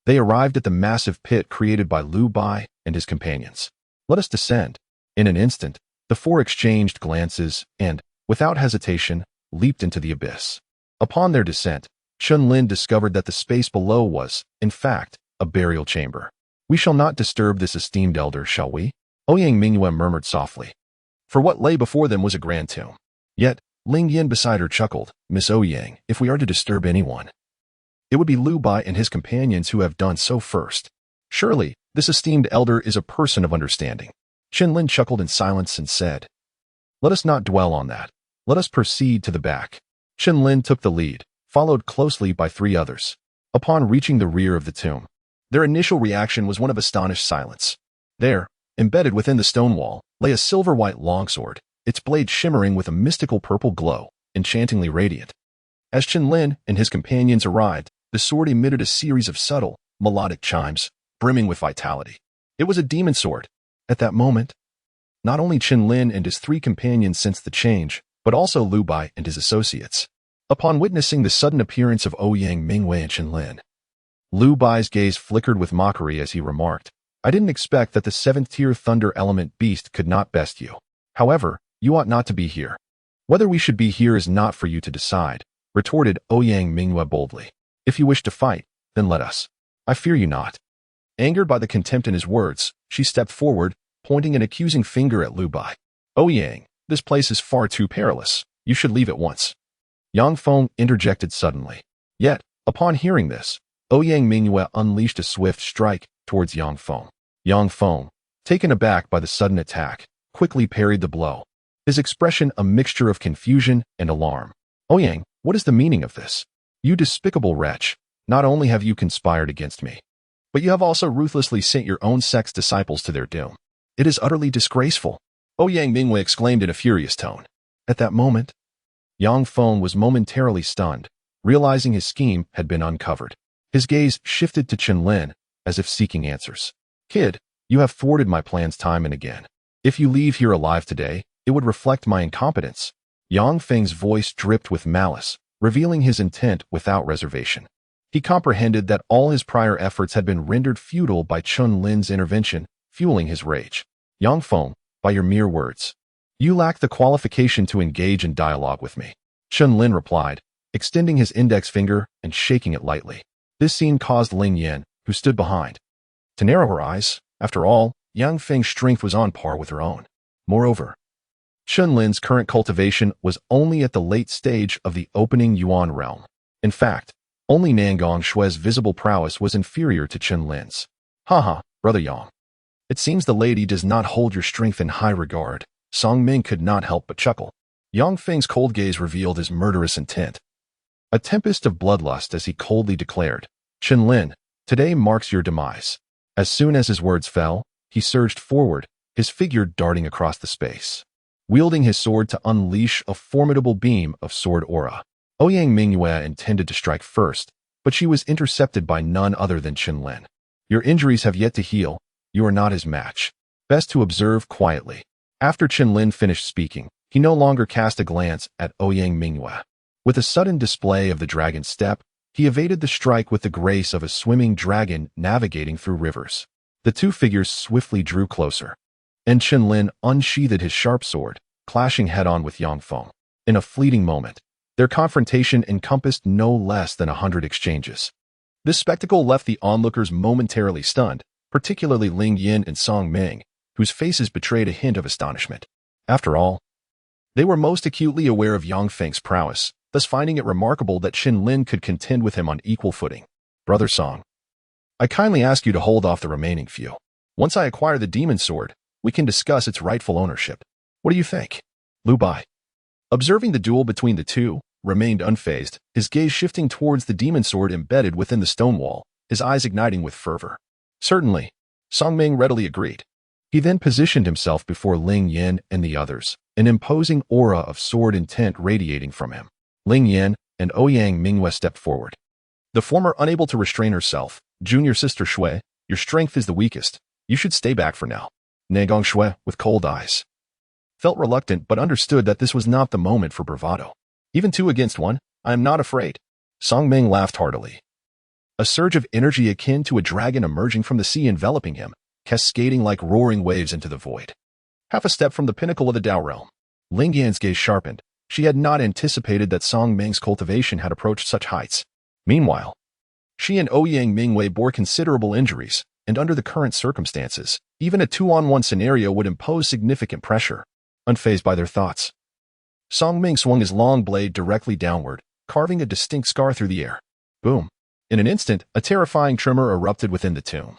they arrived at the massive pit created by Lu Bai and his companions. Let us descend. In an instant, the four exchanged glances and, without hesitation, leaped into the abyss. Upon their descent, Chen Lin discovered that the space below was, in fact, a burial chamber. We shall not disturb this esteemed elder, shall we? Ouyang Mu murmured softly. For what lay before them was a grand tomb. Yet, Ling Yin beside her chuckled, Miss Ouyang, if we are to disturb anyone, it would be Lu Bai and his companions who have done so first. Surely, this esteemed elder is a person of understanding. Chen Lin chuckled in silence and said, Let us not dwell on that. Let us proceed to the back. Chen Lin took the lead, followed closely by three others. Upon reaching the rear of the tomb, their initial reaction was one of astonished silence. There, embedded within the stone wall, lay a silver-white longsword, its blade shimmering with a mystical purple glow, enchantingly radiant. As Chen Lin and his companions arrived, the sword emitted a series of subtle, melodic chimes, brimming with vitality. It was a demon sword. At that moment, not only Chen Lin and his three companions sensed the change, but also Lu Bai and his associates. Upon witnessing the sudden appearance of Ouyang Mu and Chen Lin, Lu Bai's gaze flickered with mockery as he remarked, I didn't expect that the 7th-tier thunder element beast could not best you. However, you ought not to be here. Whether we should be here is not for you to decide, retorted Ouyang Mu boldly. If you wish to fight, then let us. I fear you not. Angered by the contempt in his words, she stepped forward, pointing an accusing finger at Lu Bai. Ouyang, this place is far too perilous. You should leave at once. Yang Feng interjected suddenly. Yet, upon hearing this, Ouyang Mu unleashed a swift strike towards Yang Feng. Yang Feng, taken aback by the sudden attack, quickly parried the blow, his expression a mixture of confusion and alarm. Ouyang, what is the meaning of this? You despicable wretch, not only have you conspired against me, but you have also ruthlessly sent your own sect's disciples to their doom. It is utterly disgraceful, Ouyang Mu exclaimed in a furious tone. At that moment, Yang Feng was momentarily stunned, realizing his scheme had been uncovered. His gaze shifted to Chen Lin, as if seeking answers. Kid, you have thwarted my plans time and again. If you leave here alive today, it would reflect my incompetence. Yang Feng's voice dripped with malice, revealing his intent without reservation. He comprehended that all his prior efforts had been rendered futile by Chen Lin's intervention, fueling his rage. Yang Feng, by your mere words, you lack the qualification to engage in dialogue with me. Chen Lin replied, extending his index finger and shaking it lightly. This scene caused Ling Yin, who stood behind, to narrow her eyes. After all, Yang Feng's strength was on par with her own. Moreover, Chen Lin's current cultivation was only at the late stage of the opening Yuan realm. In fact, only Nangong Shue's visible prowess was inferior to Chen Lin's. Haha, brother Yang. It seems the lady does not hold your strength in high regard. Song Ming could not help but chuckle. Yang Feng's cold gaze revealed his murderous intent. A tempest of bloodlust as he coldly declared, Chen Lin, today marks your demise. As soon as his words fell, he surged forward, his figure darting across the space, wielding his sword to unleash a formidable beam of sword aura. Ouyang Mu intended to strike first, but she was intercepted by none other than Chen Lin. Your injuries have yet to heal. You are not his match. Best to observe quietly. After Chen Lin finished speaking, he no longer cast a glance at Ouyang Mu. With a sudden display of the dragon step, he evaded the strike with the grace of a swimming dragon navigating through rivers. The two figures swiftly drew closer, and Chen Lin unsheathed his sharp sword, clashing head-on with Yang Feng. In a fleeting moment, their confrontation encompassed no less than 100 exchanges. This spectacle left the onlookers momentarily stunned, particularly Ling Yin and Song Ming, whose faces betrayed a hint of astonishment. After all, they were most acutely aware of Yang Feng's prowess, thus finding it remarkable that Chen Lin could contend with him on equal footing. Brother Song, I kindly ask you to hold off the remaining few. Once I acquire the demon sword, we can discuss its rightful ownership. What do you think? Lu Bai, observing the duel between the two, remained unfazed, his gaze shifting towards the demon sword embedded within the stone wall, his eyes igniting with fervor. Certainly, Song Ming readily agreed. He then positioned himself before Ling Yin and the others, an imposing aura of sword intent radiating from him. Ling Yin and Ouyang Mu stepped forward. The former unable to restrain herself, Junior Sister Shui, your strength is the weakest. You should stay back for now. Nangong Shui, with cold eyes, felt reluctant but understood that this was not the moment for bravado. Even 2 against 1, I am not afraid. Song Ming laughed heartily. A surge of energy akin to a dragon emerging from the sea enveloping him, cascading like roaring waves into the void. Half a step from the pinnacle of the Dao realm, Ling Yan's gaze sharpened. She had not anticipated that Song Ming's cultivation had approached such heights. Meanwhile, she and Ouyang Mu bore considerable injuries, and under the current circumstances, even a 2-on-1 scenario would impose significant pressure. Unfazed by their thoughts, Song Ming swung his long blade directly downward, carving a distinct scar through the air. Boom! In an instant, a terrifying tremor erupted within the tomb.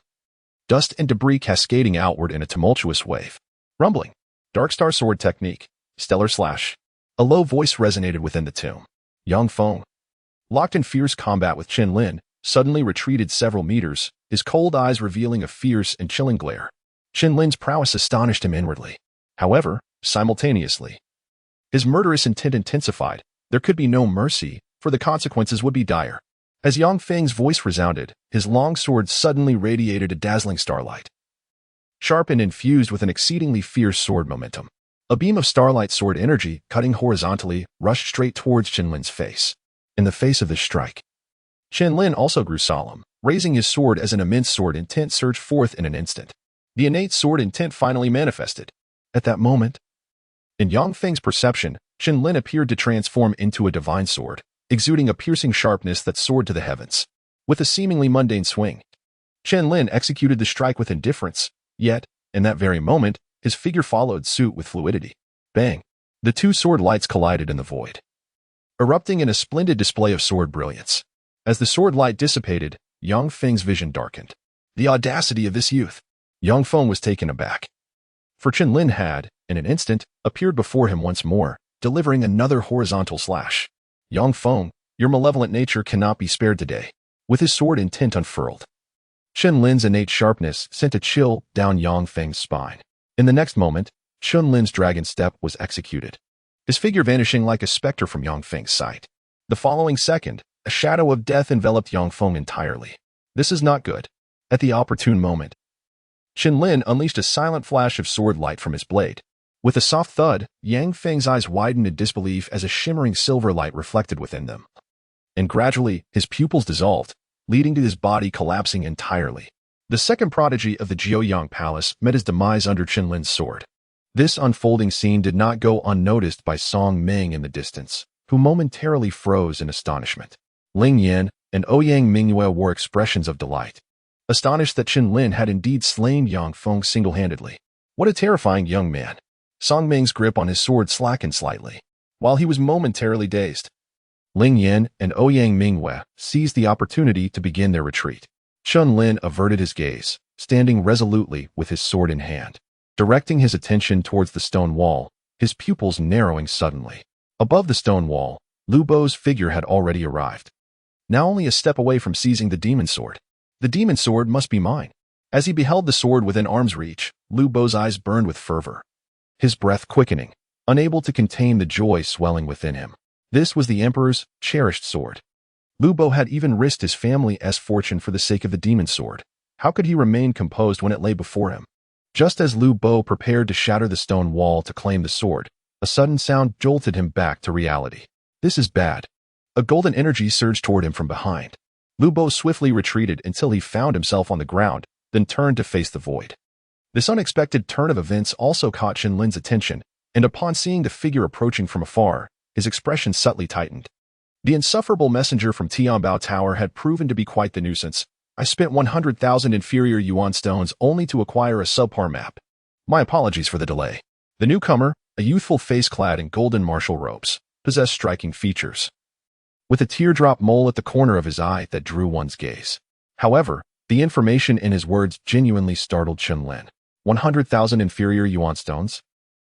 Dust and debris cascading outward in a tumultuous wave. Rumbling. Dark Star Sword Technique. Stellar Slash. A low voice resonated within the tomb. Yang Feng, locked in fierce combat with Chen Lin, suddenly retreated several meters, his cold eyes revealing a fierce and chilling glare. Chen Lin's prowess astonished him inwardly. However, simultaneously, his murderous intent intensified. There could be no mercy, for the consequences would be dire. As Yang Feng's voice resounded, his long sword suddenly radiated a dazzling starlight. Sharpened and fused with an exceedingly fierce sword momentum. A beam of starlight sword energy, cutting horizontally, rushed straight towards Chen Lin's face. In the face of this strike, Chen Lin also grew solemn, raising his sword as an immense sword intent surged forth in an instant. The innate sword intent finally manifested. At that moment, in Yang Feng's perception, Chen Lin appeared to transform into a divine sword, exuding a piercing sharpness that soared to the heavens. With a seemingly mundane swing, Chen Lin executed the strike with indifference, yet, in that very moment, his figure followed suit with fluidity. Bang! The two sword lights collided in the void, erupting in a splendid display of sword brilliance. As the sword light dissipated, Yang Feng's vision darkened. The audacity of this youth! Yang Feng was taken aback. For Chen Lin had, in an instant, appeared before him once more, delivering another horizontal slash. Yang Feng, your malevolent nature cannot be spared today. With his sword intent unfurled, Chen Lin's innate sharpness sent a chill down Yang Feng's spine. In the next moment, Chen Lin's dragon step was executed, his figure vanishing like a specter from Yang Feng's sight. The following second, a shadow of death enveloped Yang Feng entirely. This is not good. At the opportune moment, Chen Lin unleashed a silent flash of sword light from his blade. With a soft thud, Yang Feng's eyes widened in disbelief as a shimmering silver light reflected within them. And gradually, his pupils dissolved, leading to his body collapsing entirely. The second prodigy of the Jiuyang Palace met his demise under Chen Lin's sword. This unfolding scene did not go unnoticed by Song Ming in the distance, who momentarily froze in astonishment. Ling Yan and Ouyang Mu wore expressions of delight, astonished that Chen Lin had indeed slain Yang Feng single-handedly. What a terrifying young man! Song Ming's grip on his sword slackened slightly, while he was momentarily dazed. Ling Yan and Ouyang Mu seized the opportunity to begin their retreat. Chen Lin averted his gaze, standing resolutely with his sword in hand. Directing his attention towards the stone wall, his pupils narrowing suddenly. Above the stone wall, Lu Bo's figure had already arrived, now only a step away from seizing the demon sword. The demon sword must be mine. As he beheld the sword within arm's reach, Lu Bo's eyes burned with fervor, his breath quickening, unable to contain the joy swelling within him. This was the Emperor's cherished sword. Lu Bo had even risked his family's fortune for the sake of the demon sword. How could he remain composed when it lay before him? Just as Lu Bo prepared to shatter the stone wall to claim the sword, a sudden sound jolted him back to reality. This is bad. A golden energy surged toward him from behind. Lu Bo swiftly retreated until he found himself on the ground, then turned to face the void. This unexpected turn of events also caught Chen Lin's attention, and upon seeing the figure approaching from afar, his expression subtly tightened. The insufferable messenger from Tianbao Tower had proven to be quite the nuisance. I spent 100,000 inferior yuan stones only to acquire a subpar map. My apologies for the delay. The newcomer, a youthful face clad in golden martial robes, possessed striking features, with a teardrop mole at the corner of his eye that drew one's gaze. However, the information in his words genuinely startled Chen Lin. 100,000 inferior yuan stones?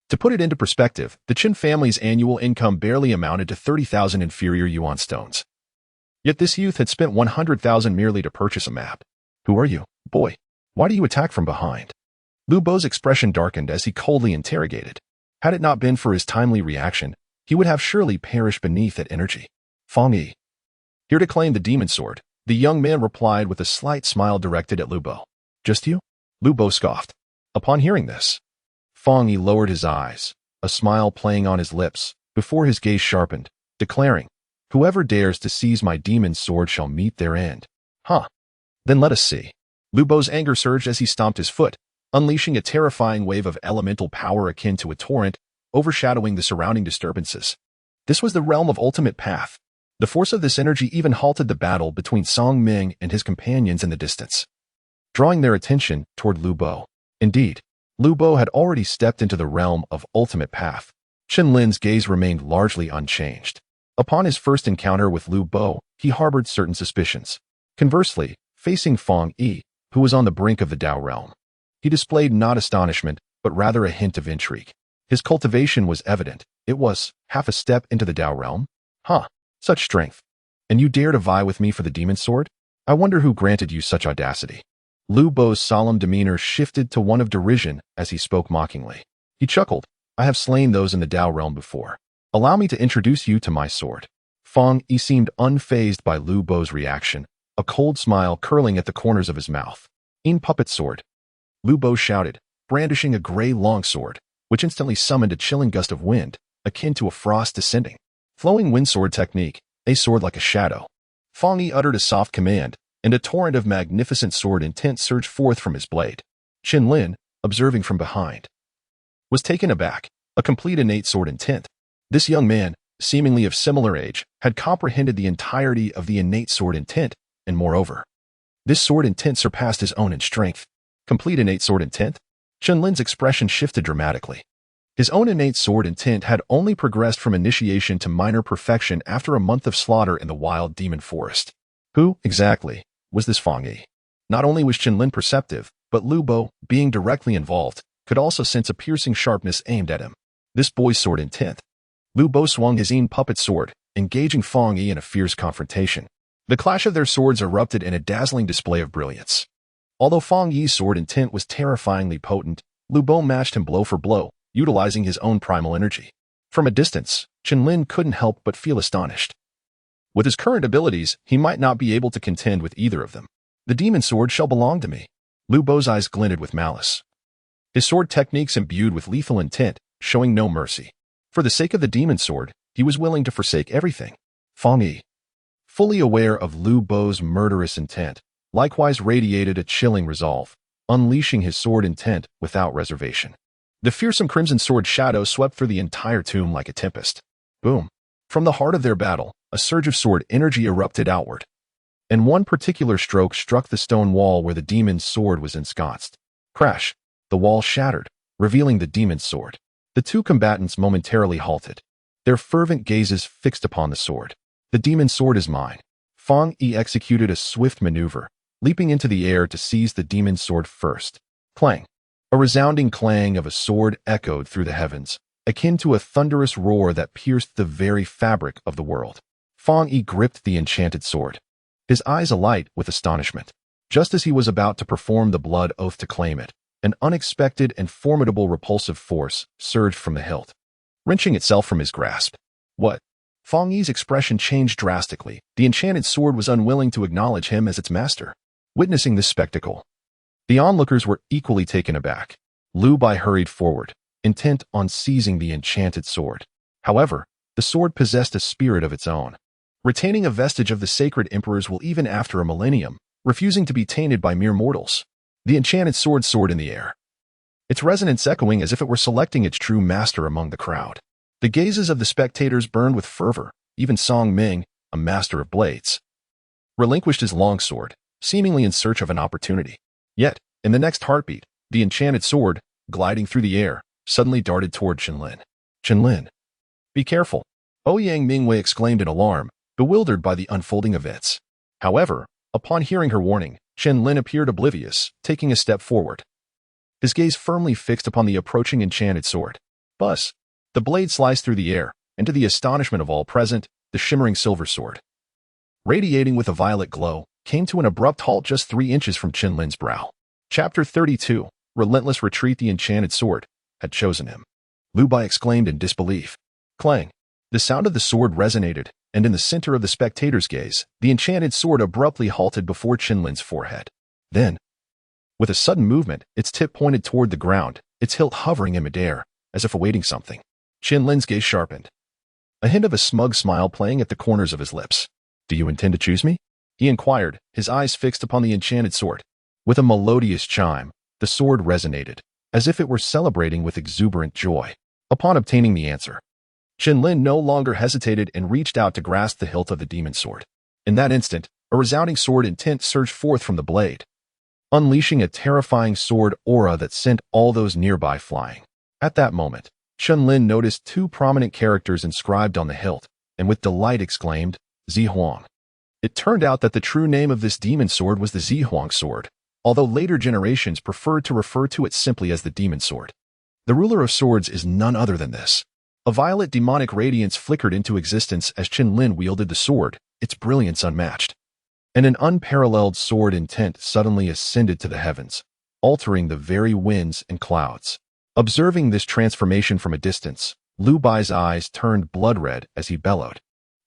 To put it into perspective, the Chen family's annual income barely amounted to 30,000 inferior yuan stones. Yet this youth had spent 100,000 merely to purchase a map. Who are you, boy? Why do you attack from behind? Lu Bo's expression darkened as he coldly interrogated. Had it not been for his timely reaction, he would have surely perished beneath that energy. Feng Yi. Here to claim the demon sword, the young man replied with a slight smile directed at Lu Bo. Just you? Lu Bo scoffed. Upon hearing this, Feng Yi lowered his eyes, a smile playing on his lips, before his gaze sharpened, declaring, "Whoever dares to seize my demon's sword shall meet their end." Huh. Then let us see. Lu Bo's anger surged as he stomped his foot, unleashing a terrifying wave of elemental power akin to a torrent, overshadowing the surrounding disturbances. This was the realm of ultimate path. The force of this energy even halted the battle between Song Ming and his companions in the distance, drawing their attention toward Lu Bo. Indeed, Lu Bo had already stepped into the realm of ultimate path. Chen Lin's gaze remained largely unchanged. Upon his first encounter with Lu Bo, he harbored certain suspicions. Conversely, facing Fong Yi, who was on the brink of the Dao realm, he displayed not astonishment, but rather a hint of intrigue. His cultivation was evident. It was half a step into the Dao realm. Huh, such strength. And you dare to vie with me for the demon sword? I wonder who granted you such audacity. Lu Bo's solemn demeanor shifted to one of derision as he spoke mockingly. He chuckled. I have slain those in the Dao realm before. Allow me to introduce you to my sword. Fong Yi seemed unfazed by Lu Bo's reaction, a cold smile curling at the corners of his mouth. In puppet sword. Lu Bo shouted, brandishing a gray longsword, which instantly summoned a chilling gust of wind, akin to a frost descending. Flowing wind sword technique, a sword like a shadow. Fong Yi uttered a soft command, and a torrent of magnificent sword intent surged forth from his blade. Chen Lin, observing from behind, was taken aback. A complete innate sword intent. This young man, seemingly of similar age, had comprehended the entirety of the innate sword intent, and moreover, this sword intent surpassed his own in strength. Complete innate sword intent? Chen Lin's expression shifted dramatically. His own innate sword intent had only progressed from initiation to minor perfection after a month of slaughter in the wild demon forest. Who, exactly, was this Fong Yi? Not only was Chen Lin perceptive, but Lu Bo, being directly involved, could also sense a piercing sharpness aimed at him. This boy's sword intent. Lu Bo swung his puppet sword, engaging Fong Yi in a fierce confrontation. The clash of their swords erupted in a dazzling display of brilliance. Although Fong Yi's sword intent was terrifyingly potent, Lu Bo matched him blow for blow, utilizing his own primal energy. From a distance, Chen Lin couldn't help but feel astonished. With his current abilities, he might not be able to contend with either of them. The demon sword shall belong to me. Lu Bo's eyes glinted with malice. His sword techniques imbued with lethal intent, showing no mercy. For the sake of the demon sword, he was willing to forsake everything. Fong Yi, fully aware of Lu Bo's murderous intent, likewise radiated a chilling resolve, unleashing his sword intent without reservation. The fearsome crimson sword shadow swept through the entire tomb like a tempest. Boom. From the heart of their battle, a surge of sword energy erupted outward, and one particular stroke struck the stone wall where the demon's sword was ensconced. Crash! The wall shattered, revealing the demon's sword. The two combatants momentarily halted, their fervent gazes fixed upon the sword. The demon's sword is mine. Fong Yi executed a swift maneuver, leaping into the air to seize the demon's sword first. Clang! A resounding clang of a sword echoed through the heavens, akin to a thunderous roar that pierced the very fabric of the world. Fong Yi gripped the enchanted sword, his eyes alight with astonishment. Just as he was about to perform the blood oath to claim it, an unexpected and formidable repulsive force surged from the hilt, wrenching itself from his grasp. What? Fong Yi's expression changed drastically. The enchanted sword was unwilling to acknowledge him as its master. Witnessing this spectacle, the onlookers were equally taken aback. Lu Bai hurried forward, intent on seizing the enchanted sword. However, the sword possessed a spirit of its own, retaining a vestige of the sacred emperor's will even after a millennium, refusing to be tainted by mere mortals. The enchanted sword soared in the air, its resonance echoing as if it were selecting its true master among the crowd. The gazes of the spectators burned with fervor. Even Song Ming, a master of blades, relinquished his longsword, seemingly in search of an opportunity. Yet, in the next heartbeat, the enchanted sword, gliding through the air, suddenly darted toward Chen Lin. Chen Lin, be careful! Ouyang Mu exclaimed in alarm, bewildered by the unfolding events. However, upon hearing her warning, Chen Lin appeared oblivious, taking a step forward, his gaze firmly fixed upon the approaching enchanted sword. Buzz! The blade sliced through the air, and to the astonishment of all present, the shimmering silver sword, radiating with a violet glow, came to an abrupt halt just 3 inches from Chen Lin's brow. Chapter 32. Relentless retreat. The enchanted sword had chosen him. Lu Bai exclaimed in disbelief. Clang! The sound of the sword resonated, and in the center of the spectator's gaze, the enchanted sword abruptly halted before Chen Lin's forehead. Then, with a sudden movement, its tip pointed toward the ground, its hilt hovering in midair, as if awaiting something. Chen Lin's gaze sharpened, a hint of a smug smile playing at the corners of his lips. Do you intend to choose me? He inquired, his eyes fixed upon the enchanted sword. With a melodious chime, the sword resonated, as if it were celebrating with exuberant joy. Upon obtaining the answer, Chen Lin no longer hesitated and reached out to grasp the hilt of the demon sword. In that instant, a resounding sword intent surged forth from the blade, unleashing a terrifying sword aura that sent all those nearby flying. At that moment, Chen Lin noticed two prominent characters inscribed on the hilt, and with delight exclaimed, Zihuang. It turned out that the true name of this demon sword was the Zihuang sword, although later generations preferred to refer to it simply as the demon sword. The ruler of swords is none other than this. A violet demonic radiance flickered into existence as Chen Lin wielded the sword, its brilliance unmatched. And an unparalleled sword intent suddenly ascended to the heavens, altering the very winds and clouds. Observing this transformation from a distance, Lu Bai's eyes turned blood red as he bellowed.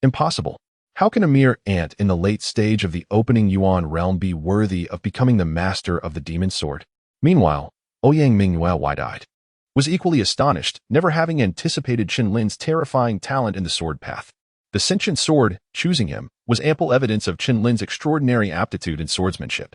Impossible. How can a mere ant in the late stage of the opening Yuan realm be worthy of becoming the master of the demon sword? Meanwhile, Ouyang Mu, wide-eyed, was equally astonished, never having anticipated Chen Lin's terrifying talent in the sword path. The sentient sword, choosing him, was ample evidence of Chen Lin's extraordinary aptitude in swordsmanship.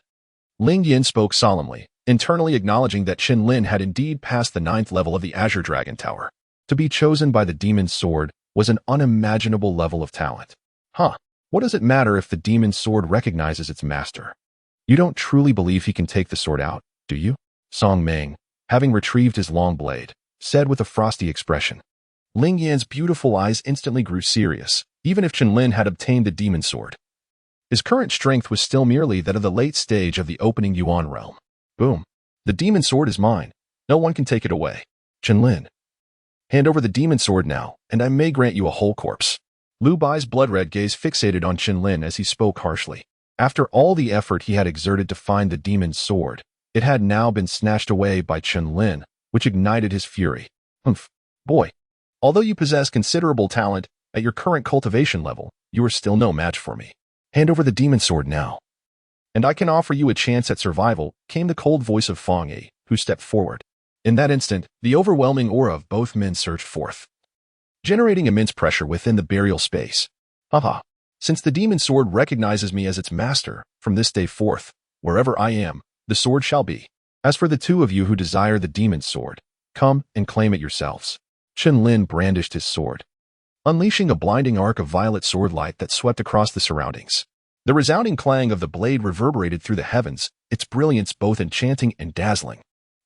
Ling Yin spoke solemnly, internally acknowledging that Chen Lin had indeed passed the 9th level of the Azure Dragon Tower. To be chosen by the demon's sword was an unimaginable level of talent. What does it matter if the demon's sword recognizes its master? You don't truly believe he can take the sword out, do you? Song Meng, having retrieved his long blade, said with a frosty expression. Ling Yan's beautiful eyes instantly grew serious, even if Chen Lin had obtained the demon sword. His current strength was still merely that of the late stage of the opening Yuan realm. Boom. The demon sword is mine. No one can take it away. Chen Lin, hand over the demon sword now, and I may grant you a whole corpse. Lu Bai's blood-red gaze fixated on Chen Lin as he spoke harshly. After all the effort he had exerted to find the demon's sword, it had now been snatched away by Chen Lin, which ignited his fury. Boy. Although you possess considerable talent, at your current cultivation level, you are still no match for me. Hand over the demon sword now. And I can offer you a chance at survival, came the cold voice of Fang Yi, who stepped forward. In that instant, the overwhelming aura of both men surged forth, generating immense pressure within the burial space. Since the demon sword recognizes me as its master, from this day forth, wherever I am, the sword shall be. As for the two of you who desire the demon's sword, come and claim it yourselves. Chen Lin brandished his sword, unleashing a blinding arc of violet sword light that swept across the surroundings. The resounding clang of the blade reverberated through the heavens, its brilliance both enchanting and dazzling.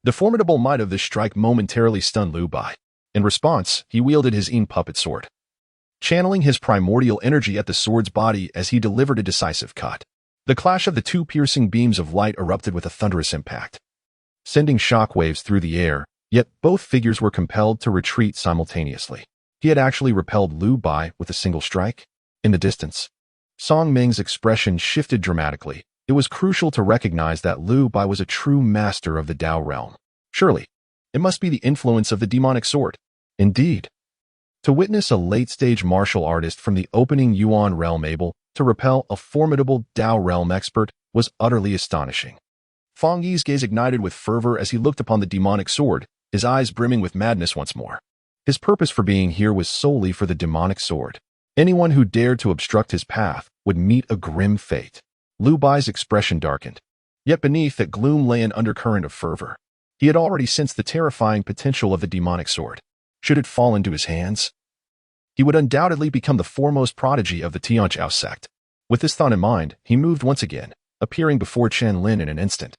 The formidable might of this strike momentarily stunned Lu Bai. In response, he wielded his puppet sword, channeling his primordial energy at the sword's body as he delivered a decisive cut. The clash of the two piercing beams of light erupted with a thunderous impact, sending shockwaves through the air, yet both figures were compelled to retreat simultaneously. He had actually repelled Lu Bai with a single strike. In the distance, Song Ming's expression shifted dramatically. It was crucial to recognize that Lu Bai was a true master of the Dao realm. Surely, it must be the influence of the demonic sword. Indeed, to witness a late-stage martial artist from the opening Yuan realm able to repel a formidable Dao realm expert was utterly astonishing. Fang Yi's gaze ignited with fervor as he looked upon the demonic sword, his eyes brimming with madness once more. His purpose for being here was solely for the demonic sword. Anyone who dared to obstruct his path would meet a grim fate. Lu Bai's expression darkened, yet beneath that gloom lay an undercurrent of fervor. He had already sensed the terrifying potential of the demonic sword. Should it fall into his hands, he would undoubtedly become the foremost prodigy of the Tianqiao sect. With this thought in mind, he moved once again, appearing before Chen Lin in an instant.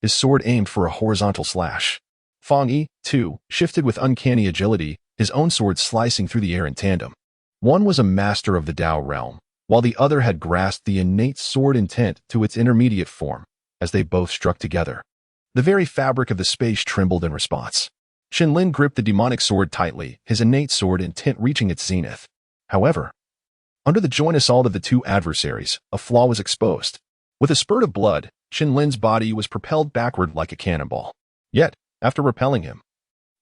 His sword aimed for a horizontal slash. Fang Yi, too, shifted with uncanny agility, his own sword slicing through the air in tandem. One was a master of the Dao realm, while the other had grasped the innate sword intent to its intermediate form. As they both struck together, the very fabric of the space trembled in response. Chen Lin gripped the demonic sword tightly, his innate sword intent reaching its zenith. However, under the joint assault of the two adversaries, a flaw was exposed. With a spurt of blood, Chen Lin's body was propelled backward like a cannonball. Yet, after repelling him,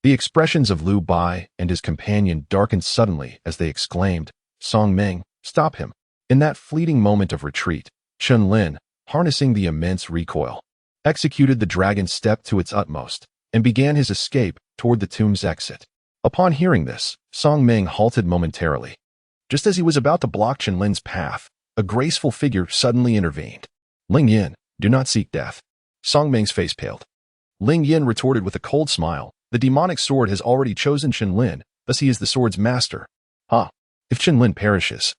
the expressions of Lu Bai and his companion darkened suddenly as they exclaimed, Song Meng, stop him. In that fleeting moment of retreat, Chen Lin, harnessing the immense recoil, executed the dragon step to its utmost, and began his escape toward the tomb's exit. Upon hearing this, Song Ming halted momentarily. Just as he was about to block Chen Lin's path, a graceful figure suddenly intervened. Ling Yin, do not seek death. Song Ming's face paled. Ling Yin retorted with a cold smile, the demonic sword has already chosen Chen Lin, thus he is the sword's master. If Chen Lin perishes,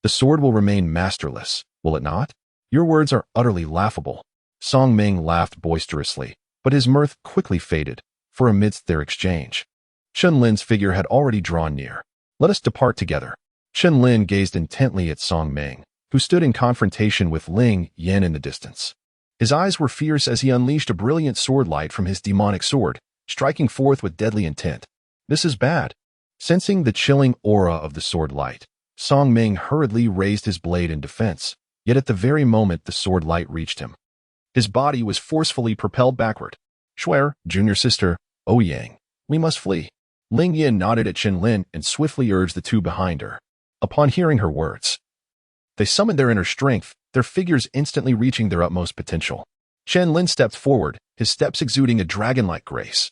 the sword will remain masterless, will it not? Your words are utterly laughable. Song Ming laughed boisterously, but his mirth quickly faded, for amidst their exchange, Chen Lin's figure had already drawn near. Let us depart together. Chen Lin gazed intently at Song Ming, who stood in confrontation with Ling Yin in the distance. His eyes were fierce as he unleashed a brilliant sword light from his demonic sword, striking forth with deadly intent. This is bad. Sensing the chilling aura of the sword light, Song Ming hurriedly raised his blade in defense, yet at the very moment the sword light reached him, his body was forcefully propelled backward. Shuer, junior sister, Ouyang, we must flee. Ling Yin nodded at Chen Lin and swiftly urged the two behind her. Upon hearing her words, they summoned their inner strength, their figures instantly reaching their utmost potential. Chen Lin stepped forward, his steps exuding a dragon-like grace,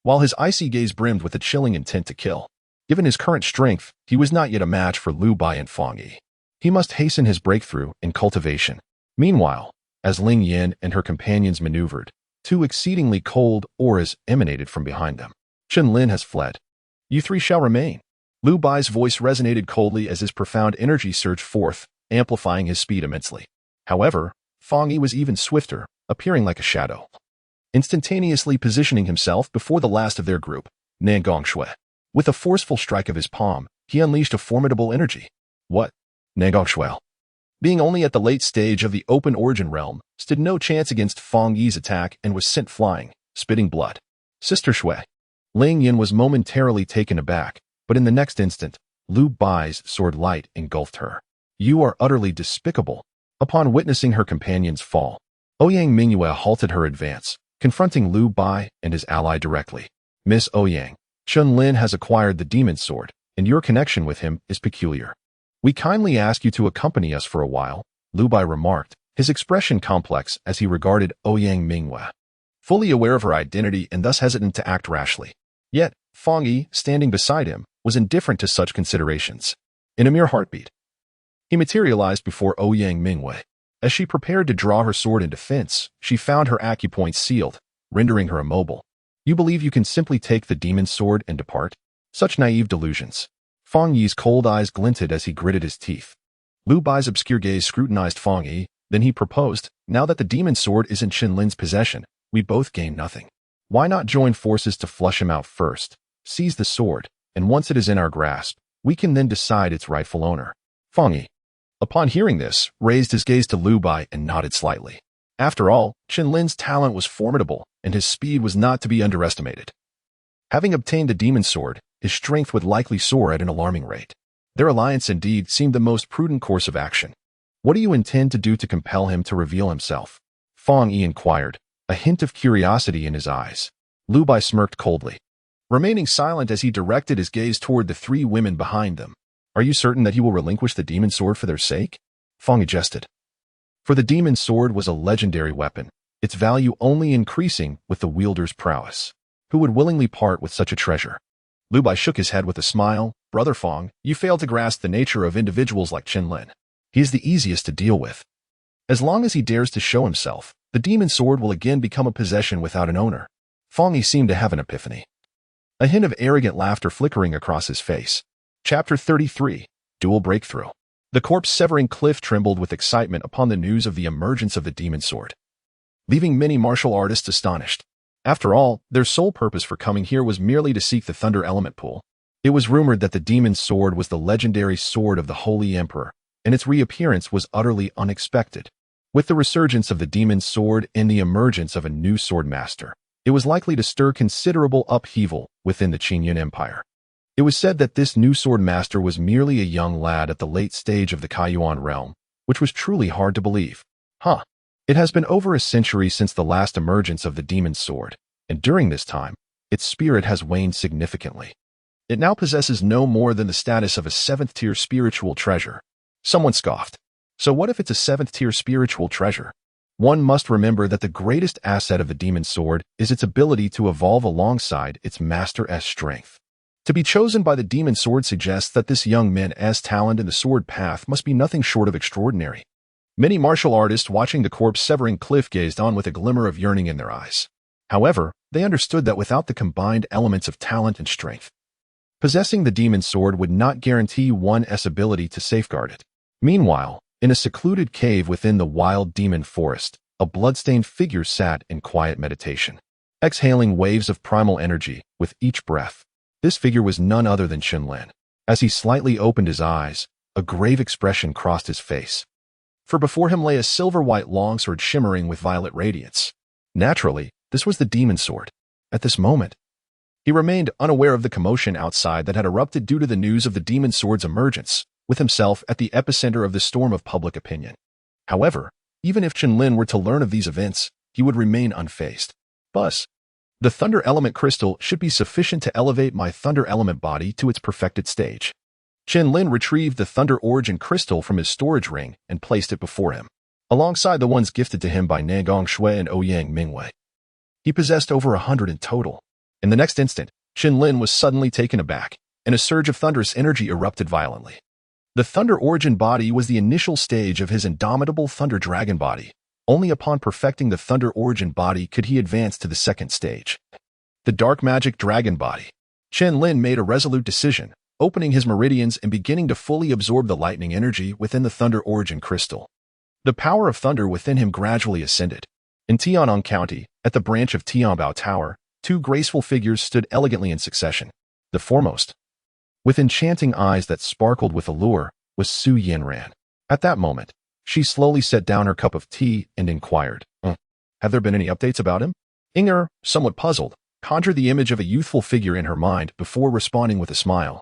while his icy gaze brimmed with a chilling intent to kill. Given his current strength, he was not yet a match for Liu Bai and Fang Yi. He must hasten his breakthrough in cultivation. Meanwhile, as Ling Yin and her companions maneuvered, two exceedingly cold auras emanated from behind them. Chen Lin has fled. You three shall remain. Liu Bai's voice resonated coldly as his profound energy surged forth, amplifying his speed immensely. However, Fang Yi was even swifter, appearing like a shadow, instantaneously positioning himself before the last of their group, Nan Gongshui. With a forceful strike of his palm, he unleashed a formidable energy. What? Nan Gongshui, being only at the late stage of the open origin realm, stood no chance against Fang Yi's attack and was sent flying, spitting blood. Sister Shui. Ling Yin was momentarily taken aback, but in the next instant, Liu Bai's sword light engulfed her. You are utterly despicable. Upon witnessing her companion's fall, Ouyang Mu halted her advance, confronting Liu Bai and his ally directly. Miss Ouyang, Chen Lin has acquired the demon sword, and your connection with him is peculiar. We kindly ask you to accompany us for a while, Liu Bai remarked, his expression complex as he regarded Ouyang Mu, fully aware of her identity and thus hesitant to act rashly. Yet, Fang Yi, standing beside him, was indifferent to such considerations. In a mere heartbeat, he materialized before Ouyang Mu. As she prepared to draw her sword in defense, she found her acupoint sealed, rendering her immobile. You believe you can simply take the demon's sword and depart? Such naive delusions. Fang Yi's cold eyes glinted as he gritted his teeth. Liu Bai's obscure gaze scrutinized Fang Yi, then he proposed, now that the demon's sword is in Chen Lin's possession, we both gain nothing. Why not join forces to flush him out first, seize the sword, and once it is in our grasp, we can then decide its rightful owner. Fang Yi, upon hearing this, raised his gaze to Liu Bai and nodded slightly. After all, Chen Lin's talent was formidable, and his speed was not to be underestimated. Having obtained the demon's sword, his strength would likely soar at an alarming rate. Their alliance indeed seemed the most prudent course of action. What do you intend to do to compel him to reveal himself? Fang Yi inquired, a hint of curiosity in his eyes. Liu Bai smirked coldly, remaining silent as he directed his gaze toward the three women behind them. Are you certain that he will relinquish the demon sword for their sake? Fang Yi jested. For the demon sword was a legendary weapon, its value only increasing with the wielder's prowess. Who would willingly part with such a treasure? Liu Bai shook his head with a smile. Brother Fang, you fail to grasp the nature of individuals like Chen Lin. He is the easiest to deal with. As long as he dares to show himself, the demon sword will again become a possession without an owner. Fang Yi seemed to have an epiphany, a hint of arrogant laughter flickering across his face. Chapter 33, Dual Breakthrough. The corpse-severing cliff trembled with excitement upon the news of the emergence of the demon sword, leaving many martial artists astonished. After all, their sole purpose for coming here was merely to seek the Thunder Element Pool. It was rumored that the demon's sword was the legendary sword of the Holy Emperor, and its reappearance was utterly unexpected. With the resurgence of the demon's sword and the emergence of a new sword master, it was likely to stir considerable upheaval within the Qingyun Empire. It was said that this new sword master was merely a young lad at the late stage of the Kaiyuan realm, which was truly hard to believe. It has been over a century since the last emergence of the demon's sword, and during this time, its spirit has waned significantly. It now possesses no more than the status of a 7th-tier spiritual treasure. Someone scoffed. So what if it's a 7th-tier spiritual treasure? One must remember that the greatest asset of the demon's sword is its ability to evolve alongside its master's strength. To be chosen by the demon sword suggests that this young man's talent in the sword path must be nothing short of extraordinary. Many martial artists watching the corpse-severing cliff gazed on with a glimmer of yearning in their eyes. However, they understood that without the combined elements of talent and strength, possessing the demon sword would not guarantee one's ability to safeguard it. Meanwhile, in a secluded cave within the wild demon forest, a bloodstained figure sat in quiet meditation, exhaling waves of primal energy with each breath. This figure was none other than Chen Lin. As he slightly opened his eyes, a grave expression crossed his face. For before him lay a silver-white longsword shimmering with violet radiance. Naturally, this was the demon sword. At this moment, he remained unaware of the commotion outside that had erupted due to the news of the demon sword's emergence, with himself at the epicenter of the storm of public opinion. However, even if Chen Lin were to learn of these events, he would remain unfazed. Buzz. The thunder element crystal should be sufficient to elevate my thunder element body to its perfected stage. Chen Lin retrieved the thunder origin crystal from his storage ring and placed it before him, alongside the ones gifted to him by Nangong Shui and Ouyang Mu. He possessed over 100 in total. In the next instant, Chen Lin was suddenly taken aback, and a surge of thunderous energy erupted violently. The thunder origin body was the initial stage of his indomitable thunder dragon body. Only upon perfecting the thunder origin body could he advance to the second stage, the dark magic dragon body. Chen Lin made a resolute decision, opening his meridians and beginning to fully absorb the lightning energy within the thunder origin crystal. The power of thunder within him gradually ascended. In Tianyang County, at the branch of Tianbao Tower, two graceful figures stood elegantly in succession. The foremost, with enchanting eyes that sparkled with allure, was Su Yanran. At that moment, she slowly set down her cup of tea and inquired, "Have there been any updates about him?" Inger, somewhat puzzled, conjured the image of a youthful figure in her mind before responding with a smile.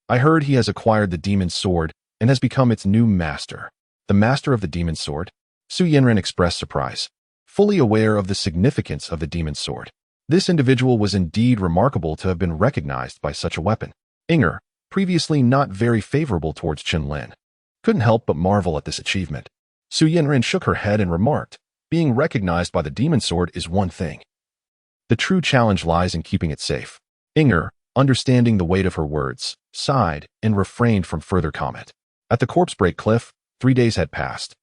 "I heard he has acquired the demon sword and has become its new master." The master of the demon sword? Su Yanran expressed surprise, fully aware of the significance of the demon sword. This individual was indeed remarkable to have been recognized by such a weapon. Inger, previously not very favorable towards Chen Lin, couldn't help but marvel at this achievement. Su Yanran shook her head and remarked, "Being recognized by the demon sword is one thing. The true challenge lies in keeping it safe." Inger, understanding the weight of her words, sighed and refrained from further comment. At the corpse break cliff, 3 days had passed,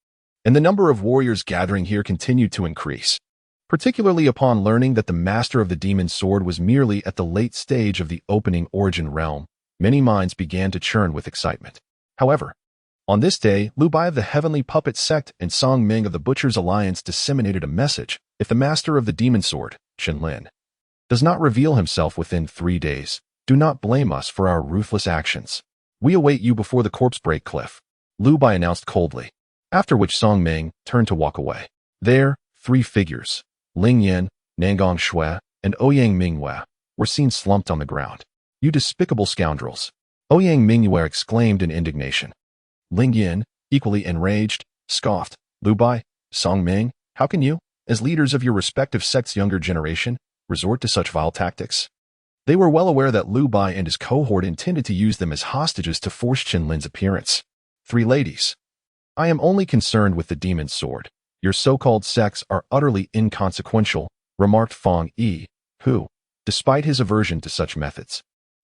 and the number of warriors gathering here continued to increase. Particularly upon learning that the master of the demon sword was merely at the late stage of the opening origin realm, many minds began to churn with excitement. However, on this day, Lu Bai of the Heavenly Puppet Sect and Song Ming of the Butcher's Alliance disseminated a message: if the master of the demon sword, Chen Lin, does not reveal himself within 3 days, do not blame us for our ruthless actions. We await you before the corpse break cliff, Lu Bai announced coldly, after which Song Ming turned to walk away. There, 3 figures, Ling Yin, Nangong Shui, and Ouyang Mu, were seen slumped on the ground. "You despicable scoundrels!" Ouyang Mu exclaimed in indignation. Ling Yin, equally enraged, scoffed, "Lu Bai, Song Ming, how can you, as leaders of your respective sect's younger generation, resort to such vile tactics?" They were well aware that Lu Bai and his cohort intended to use them as hostages to force Chen Lin's appearance. 3 ladies. "I am only concerned with the demon sword. Your so-called sects are utterly inconsequential," remarked Fong Yi, who, despite his aversion to such methods,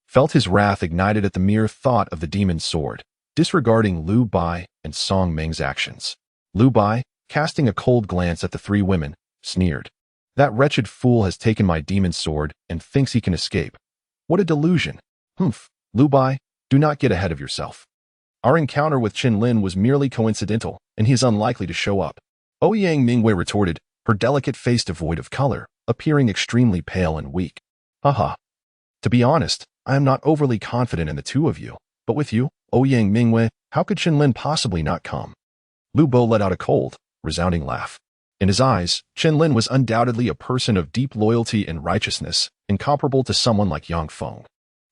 felt his wrath ignited at the mere thought of the demon sword, disregarding Lu Bai and Song Ming's actions. Lu Bai, casting a cold glance at the 3 women, sneered, "That wretched fool has taken my demon sword and thinks he can escape. What a delusion. Humph, Lu Bai, do not get ahead of yourself. Our encounter with Chen Lin was merely coincidental, and he is unlikely to show up." Ouyang Mu retorted, her delicate face devoid of color, appearing extremely pale and weak. "Haha. To be honest, I am not overly confident in the 2 of you, but with you, Ouyang Mu, how could Chen Lin possibly not come?" Lu Bo let out a cold, resounding laugh. In his eyes, Chen Lin was undoubtedly a person of deep loyalty and righteousness, incomparable to someone like Yang Feng.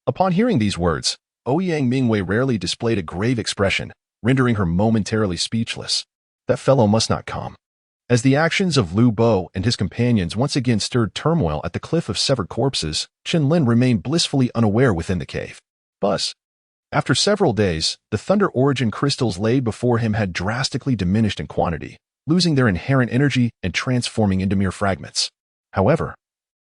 Upon hearing these words, Ouyang Mu rarely displayed a grave expression, rendering her momentarily speechless. That fellow must not come. As the actions of Lu Bo and his companions once again stirred turmoil at the cliff of severed corpses, Chen Lin remained blissfully unaware within the cave. Buzz. After several days, the thunder origin crystals laid before him had drastically diminished in quantity, losing their inherent energy and transforming into mere fragments. However,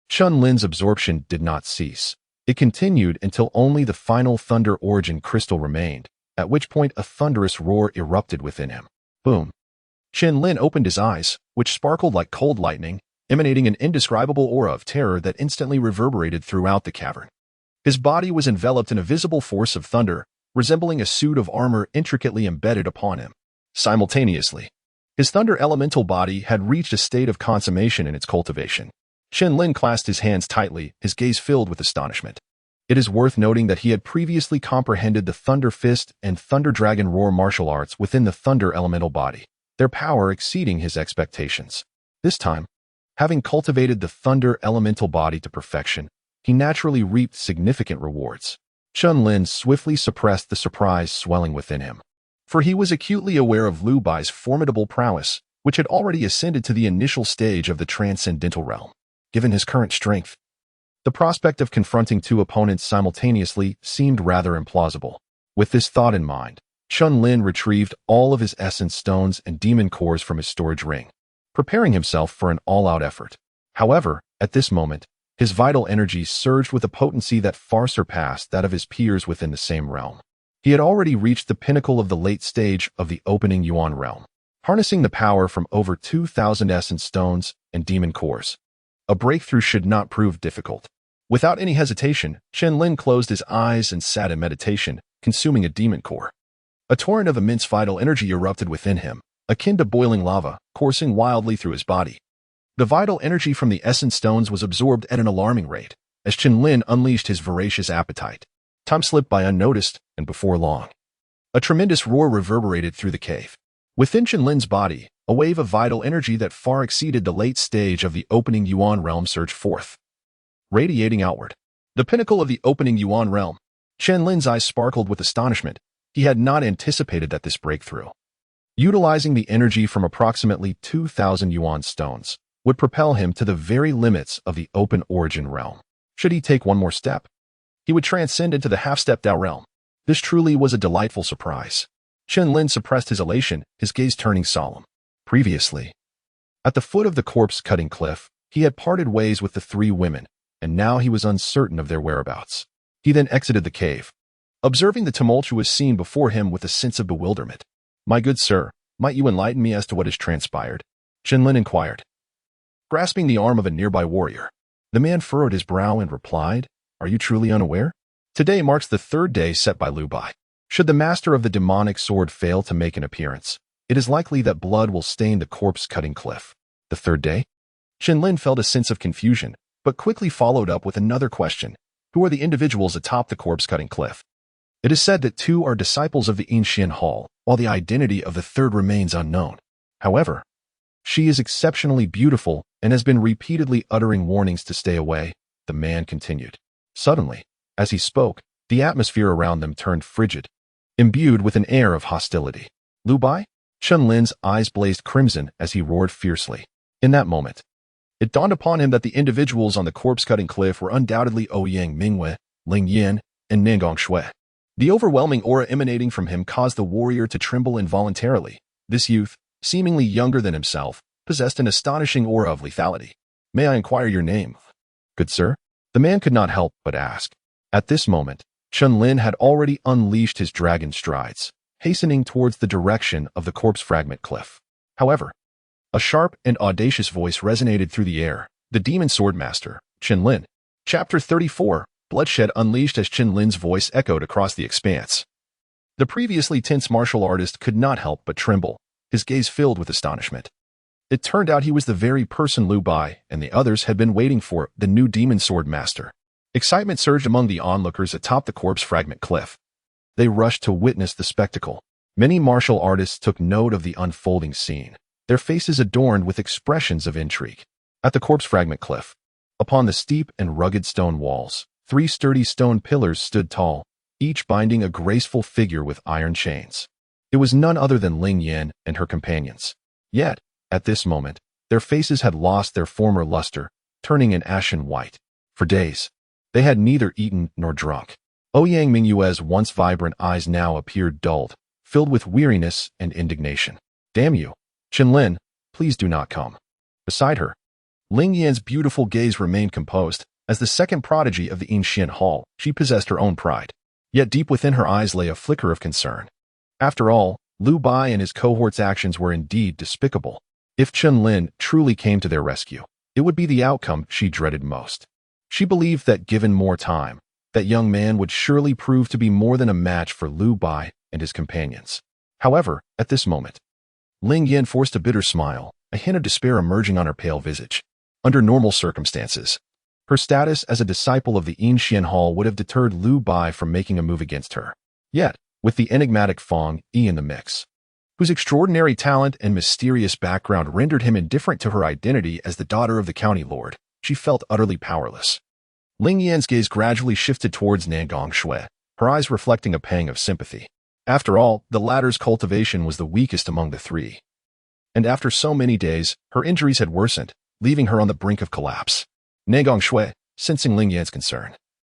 Chen Lin's absorption did not cease. It continued until only the final thunder origin crystal remained, at which point a thunderous roar erupted within him. Boom. Chen Lin opened his eyes, which sparkled like cold lightning, emanating an indescribable aura of terror that instantly reverberated throughout the cavern. His body was enveloped in a visible force of thunder, resembling a suit of armor intricately embedded upon him. Simultaneously, his thunder elemental body had reached a state of consummation in its cultivation. Chen Lin clasped his hands tightly, his gaze filled with astonishment. It is worth noting that he had previously comprehended the Thunder Fist and Thunder Dragon Roar martial arts within the thunder elemental body, their power exceeding his expectations. This time, having cultivated the thunder elemental body to perfection, he naturally reaped significant rewards. Chen Lin swiftly suppressed the surprise swelling within him, for he was acutely aware of Lu Bai's formidable prowess, which had already ascended to the initial stage of the transcendental realm. Given his current strength, the prospect of confronting two opponents simultaneously seemed rather implausible. With this thought in mind, Chen Lin retrieved all of his essence stones and demon cores from his storage ring, preparing himself for an all-out effort. However, at this moment, his vital energy surged with a potency that far surpassed that of his peers within the same realm. He had already reached the pinnacle of the late stage of the opening Yuan realm, harnessing the power from over 2,000 essence stones and demon cores. A breakthrough should not prove difficult. Without any hesitation, Chen Lin closed his eyes and sat in meditation, consuming a demon core. A torrent of immense vital energy erupted within him, akin to boiling lava, coursing wildly through his body. The vital energy from the essence stones was absorbed at an alarming rate, as Chen Lin unleashed his voracious appetite. Time slipped by unnoticed, and before long, a tremendous roar reverberated through the cave. Within Chen Lin's body, a wave of vital energy that far exceeded the late stage of the opening Yuan realm surged forth, radiating outward. The pinnacle of the opening Yuan realm. Chen Lin's eyes sparkled with astonishment. He had not anticipated that this breakthrough, utilizing the energy from approximately 2,000 Yuan stones, would propel him to the very limits of the open origin realm. Should he take one more step, he would transcend into the half-stepped out realm. This truly was a delightful surprise. Chen Lin suppressed his elation, his gaze turning solemn. Previously, at the foot of the corpse-cutting cliff, he had parted ways with the three women, and now he was uncertain of their whereabouts. He then exited the cave, observing the tumultuous scene before him with a sense of bewilderment. "My good sir, might you enlighten me as to what has transpired?" Chen Lin inquired, grasping the arm of a nearby warrior. The man furrowed his brow and replied, "Are you truly unaware? Today marks the third day set by Lu Bai. Should the master of the demonic sword fail to make an appearance, it is likely that blood will stain the corpse-cutting cliff." The third day? Chen Lin felt a sense of confusion, but quickly followed up with another question. Who are the individuals atop the corpse-cutting cliff? It is said that two are disciples of the Ancient Hall, while the identity of the third remains unknown. However, she is exceptionally beautiful and has been repeatedly uttering warnings to stay away, the man continued. Suddenly, as he spoke, the atmosphere around them turned frigid, imbued with an air of hostility. "Lu Bai?" Chen Lin's eyes blazed crimson as he roared fiercely. In that moment, it dawned upon him that the individuals on the corpse-cutting cliff were undoubtedly Ouyang Mu, Ling Yan, and Ningong Shui. The overwhelming aura emanating from him caused the warrior to tremble involuntarily. This youth, seemingly younger than himself, possessed an astonishing aura of lethality. "May I inquire your name?" "Good sir?" The man could not help but ask. At this moment, Chen Lin had already unleashed his dragon strides, hastening towards the direction of the corpse fragment cliff. However, a sharp and audacious voice resonated through the air. The demon sword master, Chen Lin. Chapter 34, Bloodshed unleashed as Chen Lin's voice echoed across the expanse. The previously tense martial artist could not help but tremble, his gaze filled with astonishment. It turned out he was the very person Lu Bai and the others had been waiting for, the new demon sword master. Excitement surged among the onlookers atop the corpse fragment cliff. They rushed to witness the spectacle. Many martial artists took note of the unfolding scene, their faces adorned with expressions of intrigue. At the corpse fragment cliff, upon the steep and rugged stone walls, 3 sturdy stone pillars stood tall, each binding a graceful figure with iron chains. It was none other than Ling Yan and her companions. Yet, at this moment, their faces had lost their former luster, turning an ashen white. For days, they had neither eaten nor drunk. Ouyang Mu's once vibrant eyes now appeared dulled, filled with weariness and indignation. "Damn you, Chen Lin, please do not come." Beside her, Ling Yan's beautiful gaze remained composed, As the second prodigy of the Ancient Hall, she possessed her own pride. Yet deep within her eyes lay a flicker of concern. After all, Lu Bai and his cohort's actions were indeed despicable. If Chen Lin truly came to their rescue, it would be the outcome she dreaded most. She believed that given more time, that young man would surely prove to be more than a match for Lu Bai and his companions. However, at this moment, Ling Yan forced a bitter smile, a hint of despair emerging on her pale visage. Under normal circumstances, her status as a disciple of the Ancient Hall would have deterred Lu Bai from making a move against her. Yet, with the enigmatic Fong Yi in the mix, whose extraordinary talent and mysterious background rendered him indifferent to her identity as the daughter of the county lord, she felt utterly powerless. Ling Yan's gaze gradually shifted towards Nangong Shui, her eyes reflecting a pang of sympathy. After all, the latter's cultivation was the weakest among the three. And after so many days, her injuries had worsened, leaving her on the brink of collapse. Nangong Shui, sensing Ling Yan's concern,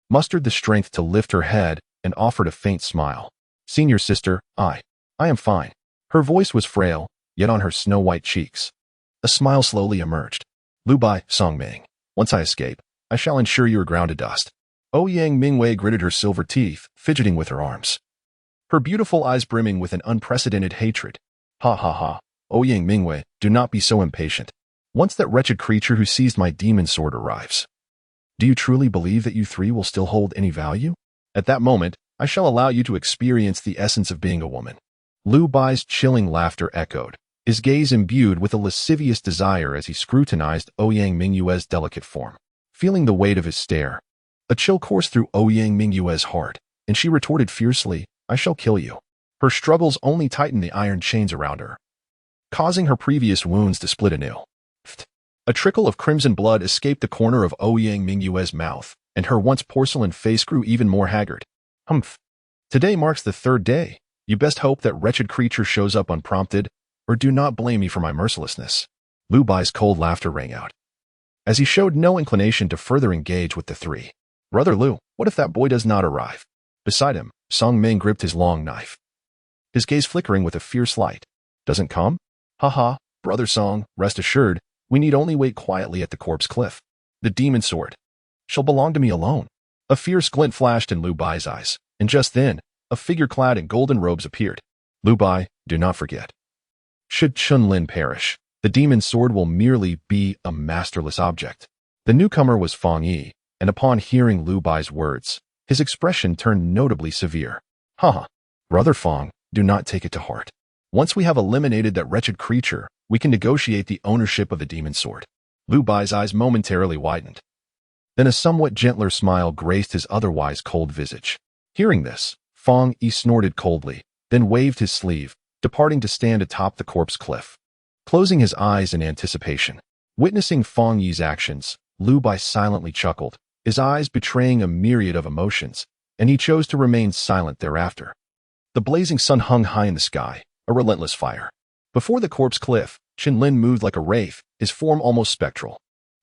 mustered the strength to lift her head and offered a faint smile. "Senior sister, I am fine." Her voice was frail, yet on her snow-white cheeks, a smile slowly emerged. "Lu Bai, Songming, once I escape, I shall ensure you are ground to dust." Ouyang Mingwei gritted her silver teeth, fidgeting with her arms, her beautiful eyes brimming with an unprecedented hatred. "Ha ha ha, Ouyang Mingwei, do not be so impatient. Once that wretched creature who seized my demon sword arrives, do you truly believe that you three will still hold any value? At that moment, I shall allow you to experience the essence of being a woman." Lu Bai's chilling laughter echoed, his gaze imbued with a lascivious desire as he scrutinized Ouyang Mingyue's delicate form. Feeling the weight of his stare, a chill coursed through Ouyang Mingyue's heart, and she retorted fiercely, "I shall kill you." Her struggles only tightened the iron chains around her, causing her previous wounds to split anew. A trickle of crimson blood escaped the corner of Ouyang Mingyue's mouth, and her once porcelain face grew even more haggard. "Humph. Today marks the third day. You best hope that wretched creature shows up unprompted, or do not blame me for my mercilessness." Lu Bai's cold laughter rang out, as he showed no inclination to further engage with the three. "Brother Lu, what if that boy does not arrive?" Beside him, Song Ming gripped his long knife, his gaze flickering with a fierce light. "Doesn't come? Ha ha, Brother Song, rest assured, we need only wait quietly at the corpse cliff. The demon sword shall belong to me alone." A fierce glint flashed in Lu Bai's eyes, and just then, a figure clad in golden robes appeared. "Lu Bai, do not forget. Should Chen Lin perish, the demon sword will merely be a masterless object." The newcomer was Fong Yi, and upon hearing Lu Bai's words, his expression turned notably severe. "Ha! Brother Fong, do not take it to heart. Once we have eliminated that wretched creature, we can negotiate the ownership of the demon sword." Lu Bai's eyes momentarily widened. Then a somewhat gentler smile graced his otherwise cold visage. Hearing this, Fong Yi snorted coldly, then waved his sleeve, departing to stand atop the corpse cliff, closing his eyes in anticipation. Witnessing Fong Yi's actions, Lu Bai silently chuckled, his eyes betraying a myriad of emotions, and he chose to remain silent thereafter. The blazing sun hung high in the sky, a relentless fire. Before the corpse cliff, Chen Lin moved like a wraith, his form almost spectral.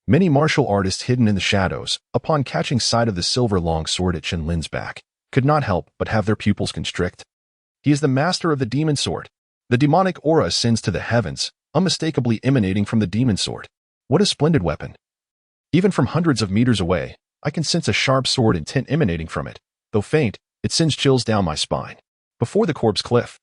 Many martial artists hidden in the shadows, upon catching sight of the silver long sword at Chen Lin's back, could not help but have their pupils constrict. He is the master of the demon sword. The demonic aura ascends to the heavens, unmistakably emanating from the demon sword. What a splendid weapon! Even from hundreds of meters away, I can sense a sharp sword intent emanating from it. Though faint, it sends chills down my spine. Before the corpse cliff,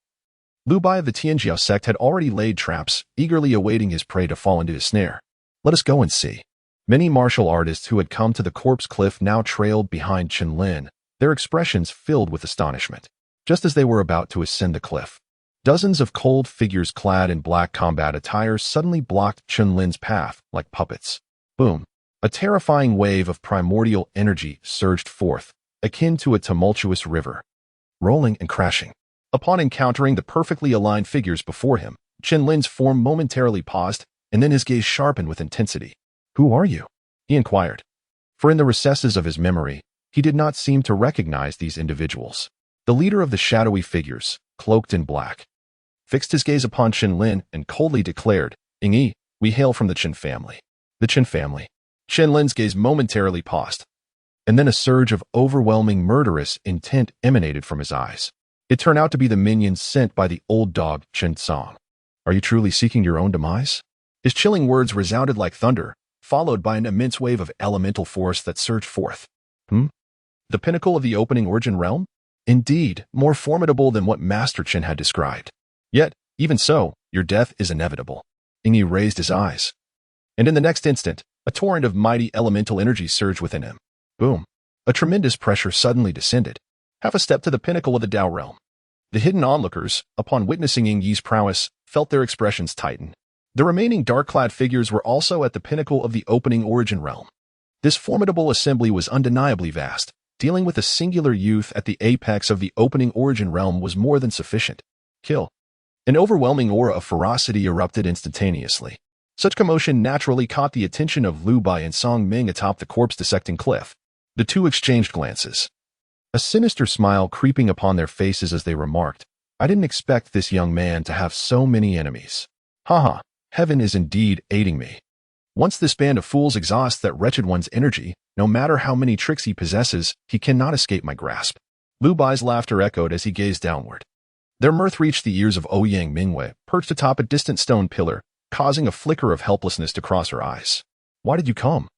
Lu Bai of the Tianjiao sect had already laid traps, eagerly awaiting his prey to fall into his snare. Let us go and see. Many martial artists who had come to the corpse cliff now trailed behind Chen Lin, their expressions filled with astonishment. Just as they were about to ascend the cliff, dozens of cold figures clad in black combat attire suddenly blocked Chen Lin's path like puppets. Boom! A terrifying wave of primordial energy surged forth, akin to a tumultuous river, rolling and crashing. Upon encountering the perfectly aligned figures before him, Chen Lin's form momentarily paused, and then his gaze sharpened with intensity. "Who are you?" he inquired. For in the recesses of his memory, he did not seem to recognize these individuals. The leader of the shadowy figures, cloaked in black, fixed his gaze upon Chen Lin and coldly declared, "Yi, we hail from the Chen family." The Chen family. Chen Lin's gaze momentarily paused, and then a surge of overwhelming murderous intent emanated from his eyes. It turned out to be the minions sent by the old dog Chen Song. "Are you truly seeking your own demise?" His chilling words resounded like thunder, followed by an immense wave of elemental force that surged forth. The pinnacle of the opening origin realm? Indeed, more formidable than what Master Chen had described. Yet, even so, your death is inevitable. Ingyi raised his eyes. And in the next instant, a torrent of mighty elemental energy surged within him. Boom. A tremendous pressure suddenly descended. Half a step to the pinnacle of the Tao realm. The hidden onlookers, upon witnessing Ingyi's prowess, felt their expressions tighten. The remaining dark-clad figures were also at the pinnacle of the opening origin realm. This formidable assembly was undeniably vast. Dealing with a singular youth at the apex of the opening origin realm was more than sufficient. Kill. An overwhelming aura of ferocity erupted instantaneously. Such commotion naturally caught the attention of Lu Bai and Song Ming atop the corpse-dissecting cliff. The two exchanged glances. A sinister smile creeping upon their faces as they remarked, "I didn't expect this young man to have so many enemies. Haha, heaven is indeed aiding me. Once this band of fools exhausts that wretched one's energy, no matter how many tricks he possesses, he cannot escape my grasp." Lu Bai's laughter echoed as he gazed downward. Their mirth reached the ears of Ouyang Mu, perched atop a distant stone pillar, causing a flicker of helplessness to cross her eyes. "Why did you come?"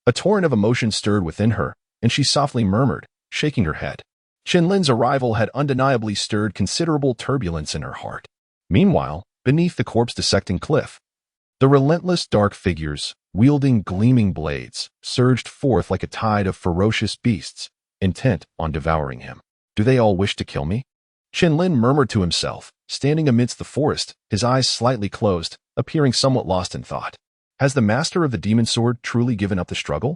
A torrent of emotion stirred within her, and she softly murmured, shaking her head. Chen Lin's arrival had undeniably stirred considerable turbulence in her heart. Meanwhile, beneath the corpse-dissecting cliff, the relentless dark figures, wielding gleaming blades, surged forth like a tide of ferocious beasts, intent on devouring him. "Do they all wish to kill me?" Chen Lin murmured to himself, standing amidst the forest, his eyes slightly closed, appearing somewhat lost in thought. Has the master of the demon sword truly given up the struggle?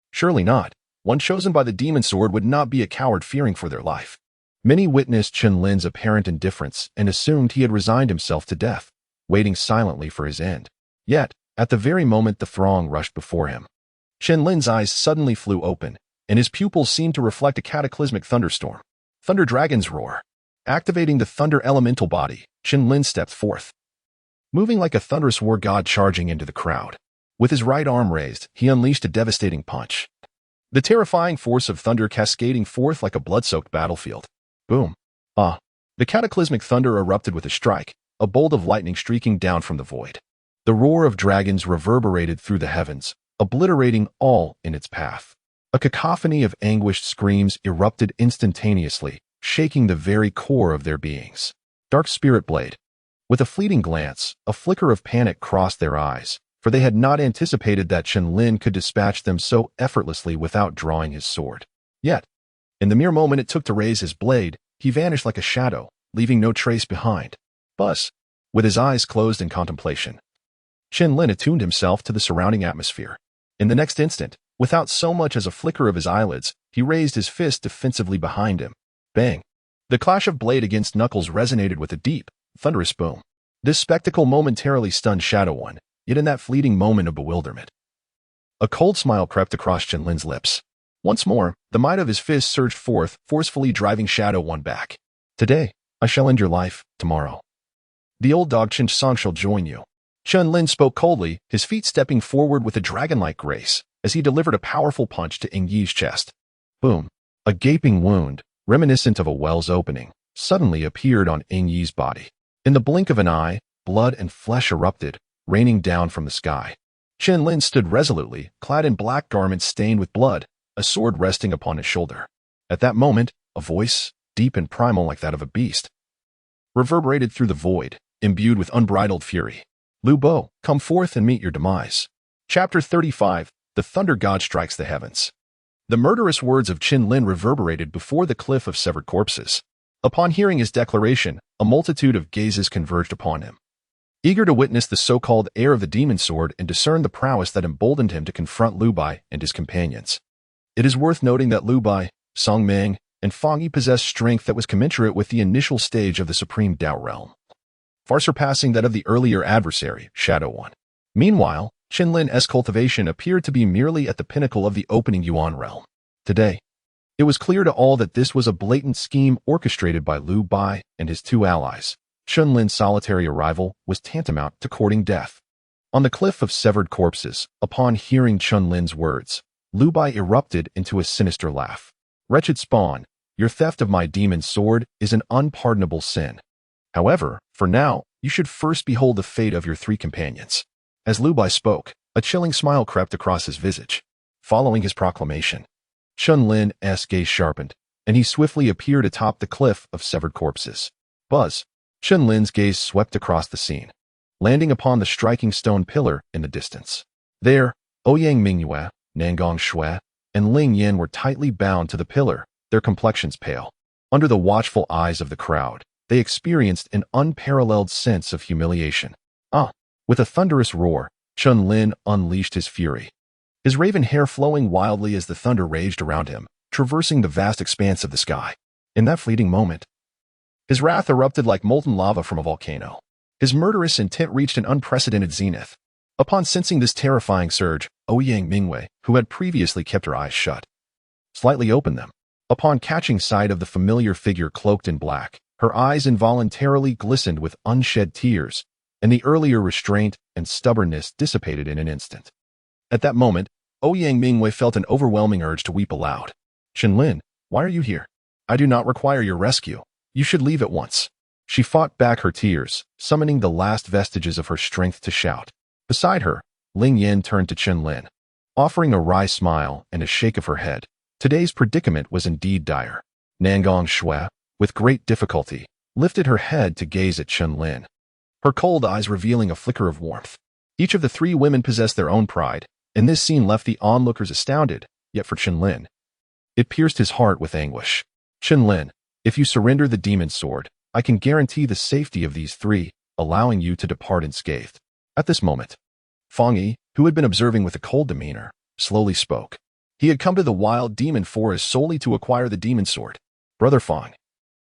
Surely not. One chosen by the demon sword would not be a coward fearing for their life. Many witnessed Chen Lin's apparent indifference and assumed he had resigned himself to death, waiting silently for his end. Yet, at the very moment the throng rushed before him, Chen Lin's eyes suddenly flew open, and his pupils seemed to reflect a cataclysmic thunderstorm. Thunder Dragon's roar. Activating the thunder elemental body, Chen Lin stepped forth, moving like a thunderous war god charging into the crowd. With his right arm raised, he unleashed a devastating punch. The terrifying force of thunder cascading forth like a blood-soaked battlefield. Boom. The cataclysmic thunder erupted with a strike, a bolt of lightning streaking down from the void. The roar of dragons reverberated through the heavens, obliterating all in its path. A cacophony of anguished screams erupted instantaneously, shaking the very core of their beings. Dark Spirit Blade. With a fleeting glance, a flicker of panic crossed their eyes, for they had not anticipated that Chen Lin could dispatch them so effortlessly without drawing his sword. Yet, in the mere moment it took to raise his blade, he vanished like a shadow, leaving no trace behind. Thus, with his eyes closed in contemplation, Chen Lin attuned himself to the surrounding atmosphere. In the next instant, without so much as a flicker of his eyelids, he raised his fist defensively behind him. Bang! The clash of blade against knuckles resonated with a deep, thunderous boom. This spectacle momentarily stunned Shadow One, yet in that fleeting moment of bewilderment, a cold smile crept across Chen Lin's lips. Once more, the might of his fist surged forth, forcefully driving Shadow One back. "Today, I shall end your life, tomorrow. The old dog Chen Song shall join you." Chen Lin spoke coldly, his feet stepping forward with a dragon-like grace, as he delivered a powerful punch to Ingyi's chest. Boom! A gaping wound, reminiscent of a well's opening, suddenly appeared on Ingyi's body. In the blink of an eye, blood and flesh erupted, raining down from the sky. Chen Lin stood resolutely, clad in black garments stained with blood, a sword resting upon his shoulder. At that moment, a voice, deep and primal like that of a beast, reverberated through the void, imbued with unbridled fury. "Lu Bo, come forth and meet your demise." Chapter 35, The Thunder God Strikes the Heavens. The murderous words of Chen Lin reverberated before the cliff of severed corpses. Upon hearing his declaration, a multitude of gazes converged upon him, eager to witness the so-called heir of the demon sword and discern the prowess that emboldened him to confront Lu Bai and his companions. It is worth noting that Lu Bai, Song Ming, and Fang Yi possessed strength that was commensurate with the initial stage of the Supreme Tao realm, far surpassing that of the earlier adversary, Shadow One. Meanwhile, Chen Lin's cultivation appeared to be merely at the pinnacle of the opening Yuan realm. Today, it was clear to all that this was a blatant scheme orchestrated by Lu Bai and his two allies. Chen Lin's solitary arrival was tantamount to courting death. On the cliff of severed corpses, upon hearing Chen Lin's words, Lu Bai erupted into a sinister laugh. "Wretched spawn, your theft of my demon sword is an unpardonable sin. However, for now, you should first behold the fate of your three companions." As Lu Bai spoke, A chilling smile crept across his visage. Following his proclamation, Chen Lin's gaze sharpened, and he swiftly appeared atop the cliff of severed corpses. Buzz! Chen Lin's gaze swept across the scene, landing upon the striking stone pillar in the distance. There, Ouyang Mu, Nangong Shui, and Ling Yin were tightly bound to the pillar, their complexions pale. Under the watchful eyes of the crowd, they experienced an unparalleled sense of humiliation. With a thunderous roar, Chen Lin unleashed his fury. His raven hair flowing wildly as the thunder raged around him, traversing the vast expanse of the sky. In that fleeting moment, his wrath erupted like molten lava from a volcano. His murderous intent reached an unprecedented zenith. Upon sensing this terrifying surge, Ouyang Mu, who had previously kept her eyes shut, slightly opened them. Upon catching sight of the familiar figure cloaked in black, her eyes involuntarily glistened with unshed tears, and the earlier restraint and stubbornness dissipated in an instant. At that moment, Ouyang Mu felt an overwhelming urge to weep aloud. Chen Lin, why are you here? I do not require your rescue. You should leave at once. She fought back her tears, summoning the last vestiges of her strength to shout. Beside her, Ling Yin turned to Chen Lin, offering a wry smile and a shake of her head. Today's predicament was indeed dire. Nangong Shui, with great difficulty, lifted her head to gaze at Chen Lin, her cold eyes revealing a flicker of warmth. Each of the three women possessed their own pride, and this scene left the onlookers astounded, yet for Chen Lin, it pierced his heart with anguish. Chen Lin, if you surrender the demon sword, I can guarantee the safety of these three, allowing you to depart unscathed. At this moment, Fang Yi, who had been observing with a cold demeanor, slowly spoke. He had come to the wild demon forest solely to acquire the demon sword. Brother Fang,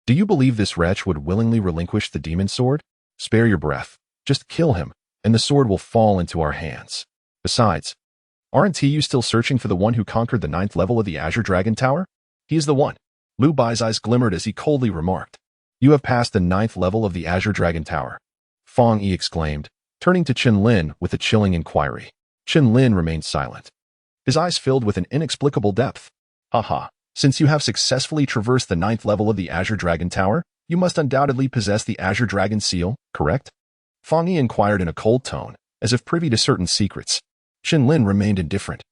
do you believe this wretch would willingly relinquish the demon sword? Spare your breath. Just kill him, and the sword will fall into our hands. Besides, aren't you still searching for the one who conquered the 9th level of the Azure Dragon Tower? He is the one. Lu Bai's eyes glimmered as he coldly remarked. You have passed the 9th level of the Azure Dragon Tower. Fang Yi exclaimed, turning to Chen Lin with a chilling inquiry. Chen Lin remained silent, his eyes filled with an inexplicable depth. Haha, since you have successfully traversed the 9th level of the Azure Dragon Tower, you must undoubtedly possess the Azure Dragon Seal, correct? Fang Yi inquired in a cold tone, as if privy to certain secrets. Chen Lin remained indifferent,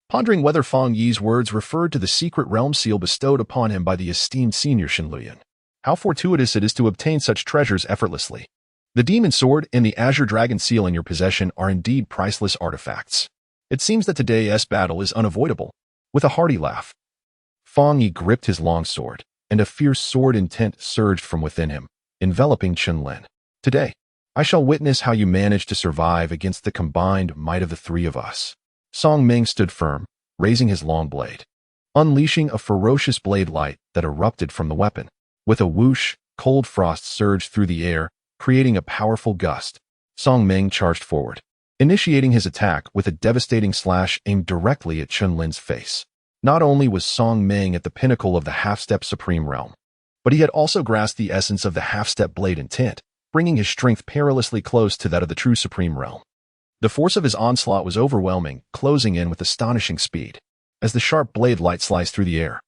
pondering whether Fang Yi's words referred to the secret realm seal bestowed upon him by the esteemed senior Chen Lin. How fortuitous it is to obtain such treasures effortlessly. The demon sword and the Azure Dragon Seal in your possession are indeed priceless artifacts. It seems that today's battle is unavoidable. With a hearty laugh, Fang Yi gripped his long sword, and a fierce sword intent surged from within him, enveloping Chen Lin. Today, I shall witness how you manage to survive against the combined might of the three of us. Song Ming stood firm, raising his long blade, unleashing a ferocious blade light that erupted from the weapon. With a whoosh, cold frost surged through the air, creating a powerful gust. Song Ming charged forward, initiating his attack with a devastating slash aimed directly at Chen Lin's face. Not only was Song Ming at the pinnacle of the half-step supreme realm, but he had also grasped the essence of the half-step blade intent, bringing his strength perilously close to that of the true supreme realm. The force of his onslaught was overwhelming, closing in with astonishing speed, as the sharp blade light sliced through the air.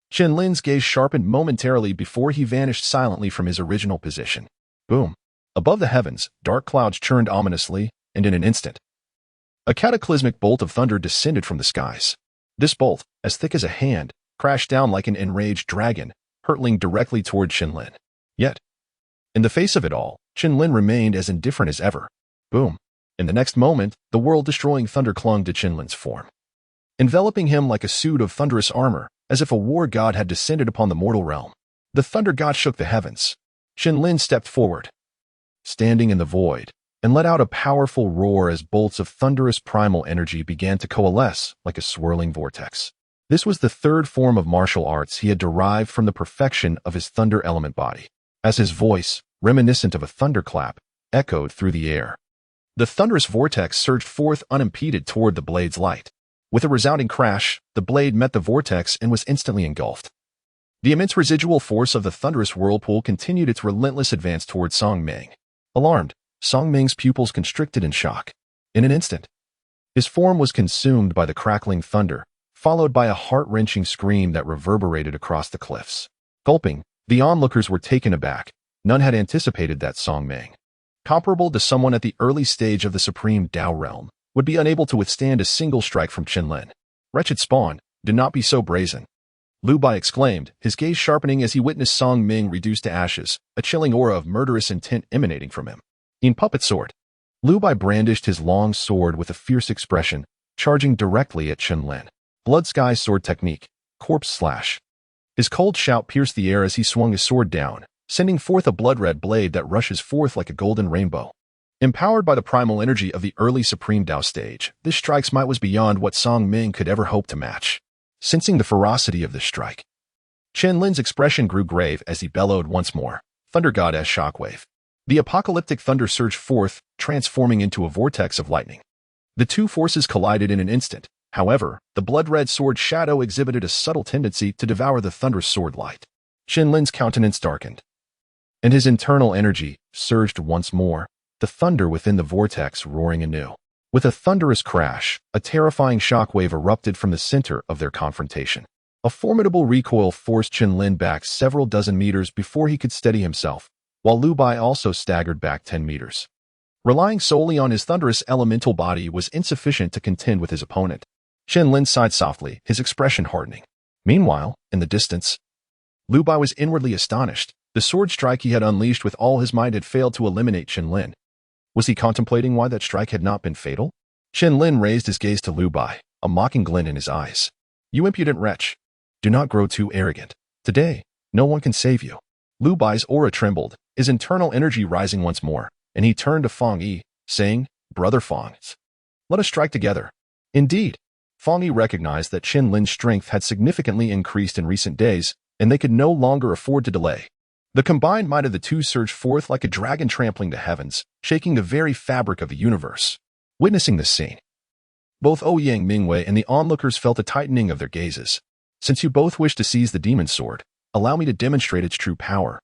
Chen Lin's gaze sharpened momentarily before he vanished silently from his original position. Boom! Above the heavens, dark clouds churned ominously, and in an instant, a cataclysmic bolt of thunder descended from the skies. This bolt, as thick as a hand, crashed down like an enraged dragon, hurtling directly toward Chen Lin. Yet, in the face of it all, Chen Lin remained as indifferent as ever. Boom! In the next moment, the world-destroying thunder clung to Chen Lin's form, enveloping him like a suit of thunderous armor, as if a war god had descended upon the mortal realm. The thunder god shook the heavens. Chen Lin stepped forward, standing in the void, and let out a powerful roar as bolts of thunderous primal energy began to coalesce like a swirling vortex. This was the third form of martial arts he had derived from the perfection of his thunder element body. As his voice, reminiscent of a thunderclap, echoed through the air, the thunderous vortex surged forth unimpeded toward the blade's light. With a resounding crash, the blade met the vortex and was instantly engulfed. The immense residual force of the thunderous whirlpool continued its relentless advance toward Song Ming. Alarmed, Song Ming's pupils constricted in shock. In an instant, his form was consumed by the crackling thunder, followed by a heart-wrenching scream that reverberated across the cliffs. Gulping, the onlookers were taken aback. None had anticipated that Song Ming, comparable to someone at the early stage of the supreme Dao realm, would be unable to withstand a single strike from Chen Lin. Wretched spawn, do not be so brazen. Lu Bai exclaimed, his gaze sharpening as he witnessed Song Ming reduced to ashes, a chilling aura of murderous intent emanating from him. In puppet sword, Lu Bai brandished his long sword with a fierce expression, charging directly at Chen Lin. Blood Sky sword technique, corpse slash. His cold shout pierced the air as he swung his sword down, sending forth a blood-red blade that rushes forth like a golden rainbow. Empowered by the primal energy of the early Supreme Dao stage, this strike's might was beyond what Song Ming could ever hope to match. Sensing the ferocity of this strike, Chen Lin's expression grew grave as he bellowed once more, Thunder Goddess Shockwave. The apocalyptic thunder surged forth, transforming into a vortex of lightning. The two forces collided in an instant. However, the blood-red sword shadow exhibited a subtle tendency to devour the thunderous sword light. Chen Lin's countenance darkened, and his internal energy surged once more, the thunder within the vortex roaring anew. With a thunderous crash, a terrifying shockwave erupted from the center of their confrontation. A formidable recoil forced Chen Lin back several dozen meters before he could steady himself, while Lu Bai also staggered back 10 meters. Relying solely on his thunderous elemental body was insufficient to contend with his opponent. Chen Lin sighed softly, his expression hardening. Meanwhile, in the distance, Lu Bai was inwardly astonished. The sword strike he had unleashed with all his might had failed to eliminate Chen Lin. Was he contemplating why that strike had not been fatal? Chen Lin raised his gaze to Lu Bai, a mocking glint in his eyes. You impudent wretch. Do not grow too arrogant. Today, no one can save you. Lu Bai's aura trembled, his internal energy rising once more, and he turned to Fang Yi, saying, Brother Fang, let us strike together. Indeed, Fang Yi recognized that Chen Lin's strength had significantly increased in recent days, and they could no longer afford to delay. The combined might of the two surged forth like a dragon trampling the heavens, shaking the very fabric of the universe. Witnessing this scene, both Ouyang Mu and the onlookers felt a tightening of their gazes. Since you both wish to seize the demon sword, allow me to demonstrate its true power.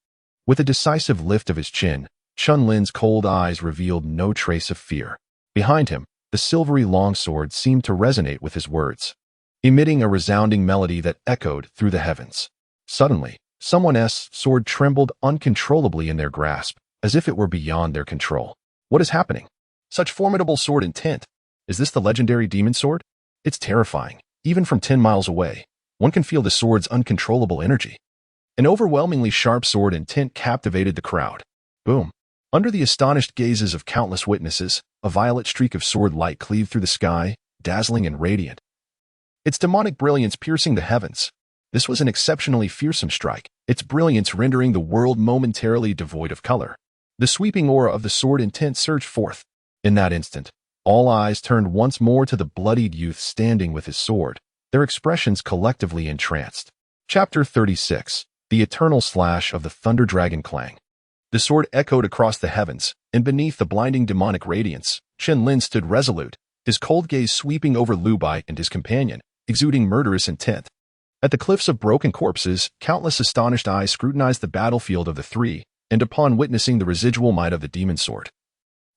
With a decisive lift of his chin, Chen Lin's cold eyes revealed no trace of fear. Behind him, the silvery longsword seemed to resonate with his words, emitting a resounding melody that echoed through the heavens. Suddenly, someone's sword trembled uncontrollably in their grasp, as if it were beyond their control. What is happening? Such formidable sword intent. Is this the legendary demon sword? It's terrifying. Even from 10 miles away, one can feel the sword's uncontrollable energy. An overwhelmingly sharp sword intent captivated the crowd. Boom. Under the astonished gazes of countless witnesses, a violet streak of sword light cleaved through the sky, dazzling and radiant. Its demonic brilliance piercing the heavens. This was an exceptionally fearsome strike, its brilliance rendering the world momentarily devoid of color. The sweeping aura of the sword intent surged forth. In that instant, all eyes turned once more to the bloodied youth standing with his sword, their expressions collectively entranced. Chapter 36. The Eternal Slash of the Thunder Dragon Clang. The sword echoed across the heavens, and beneath the blinding demonic radiance, Chen Lin stood resolute, his cold gaze sweeping over Lu Bai and his companion, exuding murderous intent. At the cliffs of broken corpses, countless astonished eyes scrutinized the battlefield of the three, and upon witnessing the residual might of the demon sword,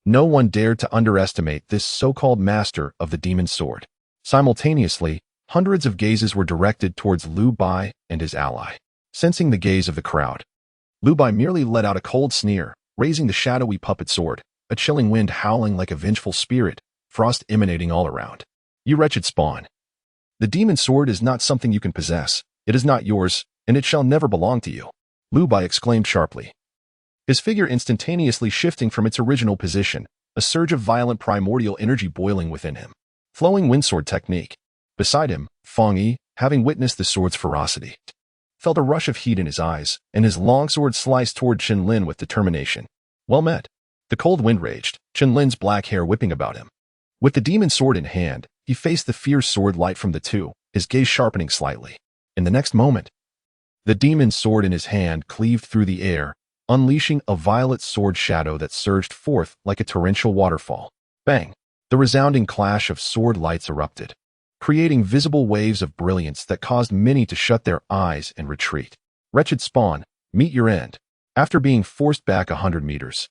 no one dared to underestimate this so-called master of the demon sword. Simultaneously, hundreds of gazes were directed towards Lu Bai and his ally. Sensing the gaze of the crowd, Lu Bai merely let out a cold sneer, raising the shadowy puppet sword, a chilling wind howling like a vengeful spirit, frost emanating all around. You wretched spawn. The demon sword is not something you can possess. It is not yours, and it shall never belong to you. Lu Bai exclaimed sharply, his figure instantaneously shifting from its original position, a surge of violent primordial energy boiling within him. Flowing windsword technique. Beside him, Fang Yi, having witnessed the sword's ferocity, felt a rush of heat in his eyes, and his longsword sliced toward Chen Lin with determination. Well met. The cold wind raged, Chen Lin's black hair whipping about him. With the demon sword in hand, he faced the fierce sword light from the two, his gaze sharpening slightly. In the next moment, the demon sword in his hand cleaved through the air, unleashing a violet sword shadow that surged forth like a torrential waterfall. Bang! The resounding clash of sword lights erupted, creating visible waves of brilliance that caused many to shut their eyes and retreat. Wretched spawn, meet your end. After being forced back 100 meters,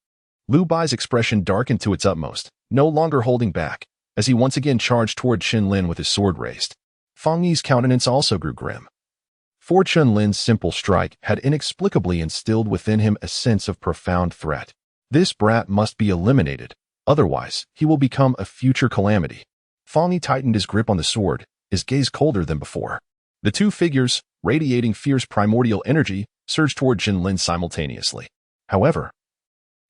Lu Bai's expression darkened to its utmost, no longer holding back, as he once again charged toward Chen Lin with his sword raised. Fang Yi's countenance also grew grim. For Chen Lin's simple strike had inexplicably instilled within him a sense of profound threat. This brat must be eliminated, Otherwise, he will become a future calamity. Fang Yi tightened his grip on the sword, his gaze colder than before. The two figures, radiating fierce primordial energy, surged toward Chen Lin simultaneously. However,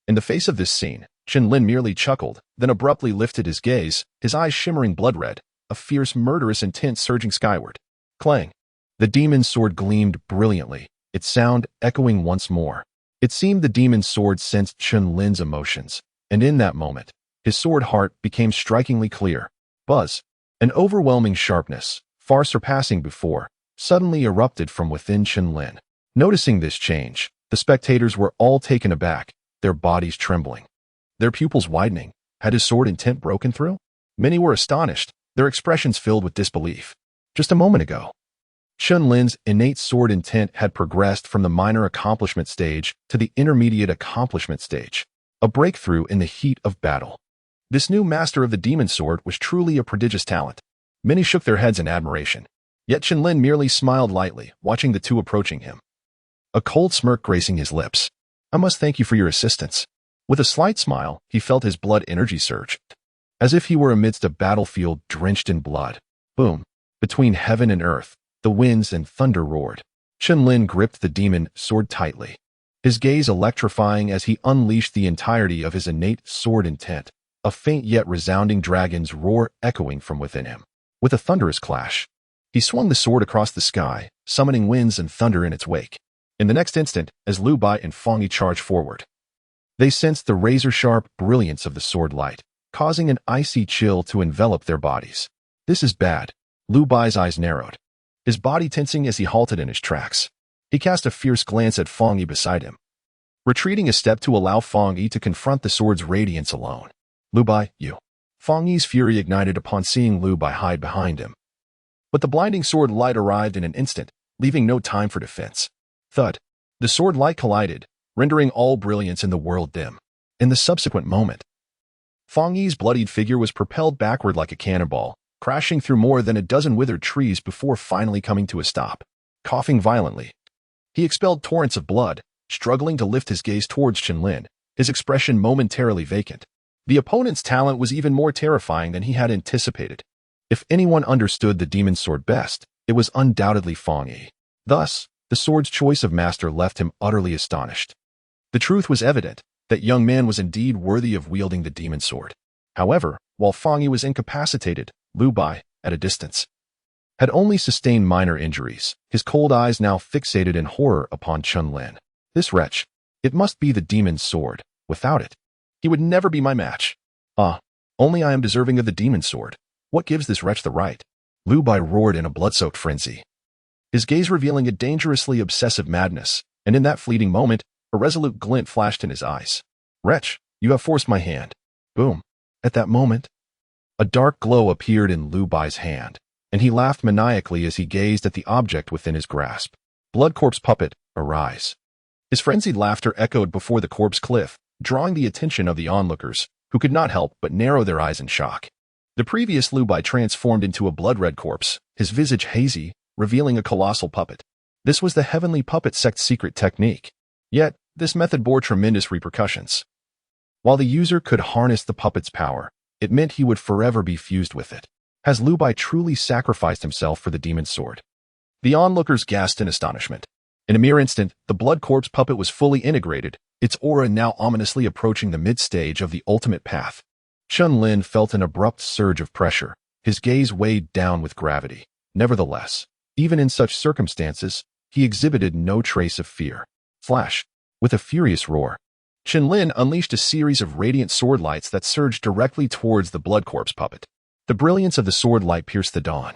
in the face of this scene, Chen Lin merely chuckled, then abruptly lifted his gaze, his eyes shimmering blood red, a fierce, murderous intent surging skyward. Clang! The demon's sword gleamed brilliantly, its sound echoing once more. It seemed the demon's sword sensed Chen Lin's emotions, and in that moment, his sword heart became strikingly clear. Buzz! An overwhelming sharpness, far surpassing before, suddenly erupted from within Chen Lin. Noticing this change, the spectators were all taken aback, their bodies trembling. Their pupils widening. Had his sword intent broken through? Many were astonished, their expressions filled with disbelief. Just a moment ago, Chen Lin's innate sword intent had progressed from the minor accomplishment stage to the intermediate accomplishment stage, a breakthrough in the heat of battle. This new master of the demon sword was truly a prodigious talent. Many shook their heads in admiration. Yet Chen Lin merely smiled lightly, watching the two approaching him. A cold smirk gracing his lips. I must thank you for your assistance. With a slight smile, he felt his blood energy surge. As if he were amidst a battlefield drenched in blood. Boom! Between heaven and earth, the winds and thunder roared. Chen Lin gripped the demon sword tightly, his gaze electrifying as he unleashed the entirety of his innate sword intent, a faint yet resounding dragon's roar echoing from within him. With a thunderous clash, he swung the sword across the sky, summoning winds and thunder in its wake. In the next instant, as Lu Bai and Fang Yi charged forward, they sensed the razor-sharp brilliance of the sword light, causing an icy chill to envelop their bodies. This is bad. Lu Bai's eyes narrowed, his body tensing as he halted in his tracks. He cast a fierce glance at Fang Yi beside him, retreating a step to allow Fang Yi to confront the sword's radiance alone. Lu Bai, you. Fang Yi's fury ignited upon seeing Lu Bai hide behind him. But the blinding sword light arrived in an instant, leaving no time for defense. Thud. The sword light collided, rendering all brilliance in the world dim. In the subsequent moment, Fang Yi's bloodied figure was propelled backward like a cannonball, crashing through more than a dozen withered trees before finally coming to a stop. Coughing violently, he expelled torrents of blood, struggling to lift his gaze towards Chen Lin, his expression momentarily vacant. The opponent's talent was even more terrifying than he had anticipated. If anyone understood the demon's sword best, it was undoubtedly Fang Yi. Thus, the sword's choice of master left him utterly astonished. The truth was evident, that young man was indeed worthy of wielding the demon's sword. However, while Fang Yi was incapacitated, Lu Bai, at a distance, had only sustained minor injuries, his cold eyes now fixated in horror upon Chen Lin. This wretch, it must be the demon's sword. Without it, he would never be my match. Only I am deserving of the demon's sword. What gives this wretch the right? Lu Bai roared in a blood-soaked frenzy, his gaze revealing a dangerously obsessive madness, and in that fleeting moment, a resolute glint flashed in his eyes. Wretch, you have forced my hand. Boom. At that moment, a dark glow appeared in Lu Bai's hand, and he laughed maniacally as he gazed at the object within his grasp. Blood corpse puppet, arise. His frenzied laughter echoed before the corpse cliff, drawing the attention of the onlookers, who could not help but narrow their eyes in shock. The previous Lu Bai transformed into a blood-red corpse, his visage hazy, revealing a colossal puppet. This was the Heavenly Puppet Sect's secret technique. Yet, this method bore tremendous repercussions. While the user could harness the puppet's power, it meant he would forever be fused with it. Has Lu Bai truly sacrificed himself for the demon's sword? The onlookers gasped in astonishment. In a mere instant, the blood corpse puppet was fully integrated, its aura now ominously approaching the mid-stage of the ultimate path. Chen Lin felt an abrupt surge of pressure, his gaze weighed down with gravity. Nevertheless, even in such circumstances, he exhibited no trace of fear. Flash! With a furious roar, Chen Lin unleashed a series of radiant sword lights that surged directly towards the blood corpse puppet. The brilliance of the sword light pierced the dawn,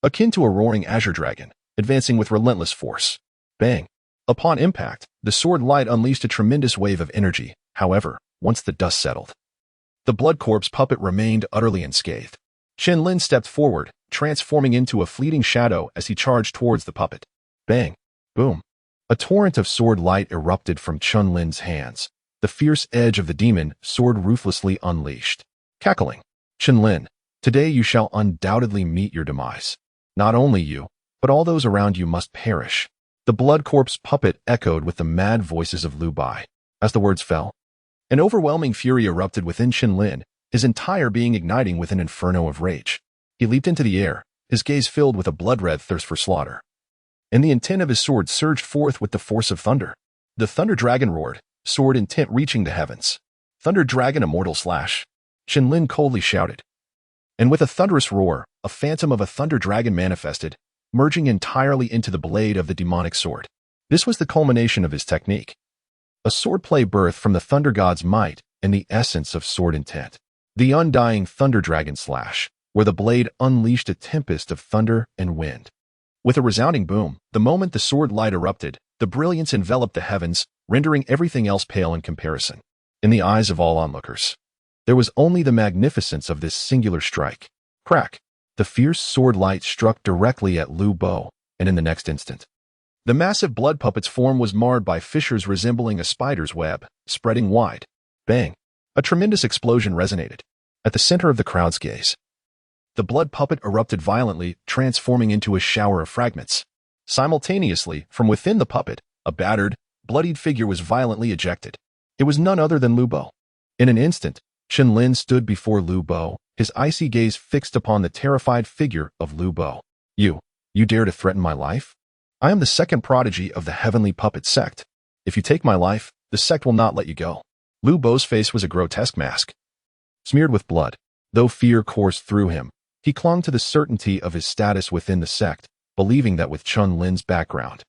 akin to a roaring azure dragon, advancing with relentless force. Bang! Upon impact, the sword light unleashed a tremendous wave of energy. However, once the dust settled, the blood corpse puppet remained utterly unscathed. Chen Lin stepped forward, transforming into a fleeting shadow as he charged towards the puppet. Bang! Boom! A torrent of sword light erupted from Chen Lin's hands, the fierce edge of the demon sword ruthlessly unleashed. Cackling, Chen Lin, today you shall undoubtedly meet your demise. Not only you, but all those around you must perish. The blood corpse puppet echoed with the mad voices of Lu Bai. As the words fell, An overwhelming fury erupted within Chen Lin, his entire being igniting with an inferno of rage. He leaped into the air, his gaze filled with a blood-red thirst for slaughter. And the intent of his sword surged forth with the force of thunder. The Thunder Dragon roared, sword intent reaching the heavens. Thunder Dragon immortal slash. Chen Lin coldly shouted. And with a thunderous roar, a phantom of a Thunder Dragon manifested, merging entirely into the blade of the demonic sword. This was the culmination of his technique. A swordplay birthed from the Thunder God's might and the essence of sword intent. The undying Thunder Dragon slash, where the blade unleashed a tempest of thunder and wind. With a resounding boom, the moment the sword light erupted, the brilliance enveloped the heavens, rendering everything else pale in comparison. In the eyes of all onlookers, there was only the magnificence of this singular strike. Crack! The fierce sword light struck directly at Lu Bo, and in the next instant, the massive blood puppet's form was marred by fissures resembling a spider's web, spreading wide. Bang! A tremendous explosion resonated. At the center of the crowd's gaze, the blood puppet erupted violently, transforming into a shower of fragments. Simultaneously, from within the puppet, a battered, bloodied figure was violently ejected. It was none other than Lu Bo. In an instant, Chen Lin stood before Lu Bo, his icy gaze fixed upon the terrified figure of Lu Bo. You dare to threaten my life? I am the second prodigy of the Heavenly Puppet sect. If you take my life, the sect will not let you go. Lu Bo's face was a grotesque mask, smeared with blood. Though fear coursed through him, he clung to the certainty of his status within the sect, believing that with Chen Lin's background,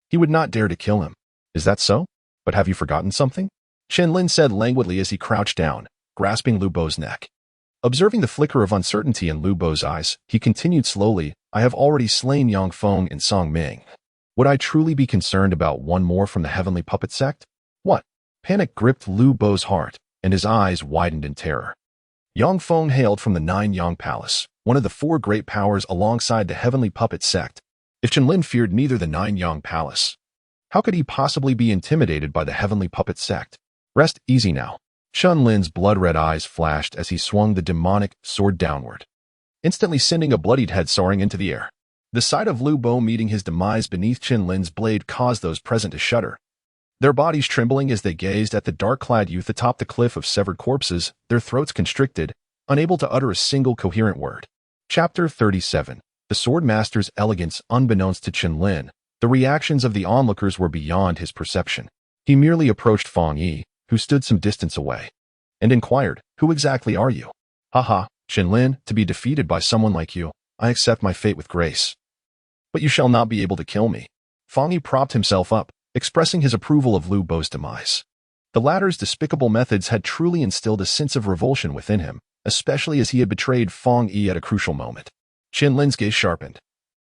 he would not dare to kill him. Is that so? But have you forgotten something? Chen Lin said languidly as he crouched down, grasping Lu Bo's neck. Observing the flicker of uncertainty in Lu Bo's eyes, he continued slowly, I have already slain Yang Feng and Song Ming. Would I truly be concerned about one more from the Heavenly Puppet sect? What? Panic gripped Lu Bo's heart, and his eyes widened in terror. Yang Feng hailed from the Nine Yang Palace, one of the four great powers alongside the Heavenly Puppet sect. If Chen Lin feared neither the Nine Yang Palace, how could he possibly be intimidated by the Heavenly Puppet sect? Rest easy now. Chen Lin's blood-red eyes flashed as he swung the demonic sword downward, instantly sending a bloodied head soaring into the air. The sight of Lu Bo meeting his demise beneath Chen Lin's blade caused those present to shudder, their bodies trembling as they gazed at the dark-clad youth atop the cliff of severed corpses, their throats constricted, unable to utter a single coherent word. Chapter 37. The Sword Master's elegance. Unbeknownst to Chen Lin, the reactions of the onlookers were beyond his perception. He merely approached Fang Yi, who stood some distance away, and inquired, Who exactly are you? Haha, Chen Lin, to be defeated by someone like you, I accept my fate with grace. But you shall not be able to kill me. Fang Yi propped himself up, expressing his approval of Lu Bo's demise. The latter's despicable methods had truly instilled a sense of revulsion within him, especially as he had betrayed Fang Yi at a crucial moment. Chen Lin's gaze sharpened,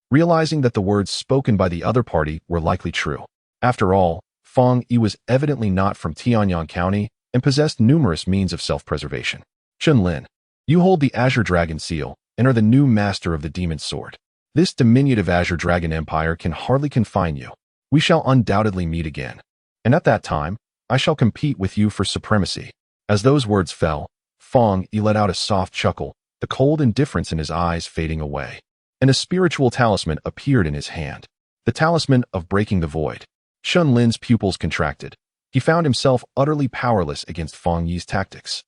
realizing that the words spoken by the other party were likely true. After all, Fang Yi was evidently not from Tianyang County and possessed numerous means of self-preservation. Chen Lin, you hold the Azure Dragon seal and are the new master of the Demon Sword. This diminutive Azure Dragon Empire can hardly confine you. We shall undoubtedly meet again, and at that time, I shall compete with you for supremacy. As those words fell, Fang Yi let out a soft chuckle, the cold indifference in his eyes fading away, and a spiritual talisman appeared in his hand, the talisman of breaking the void. Chen Lin's pupils contracted. He found himself utterly powerless against Fang Yi's tactics,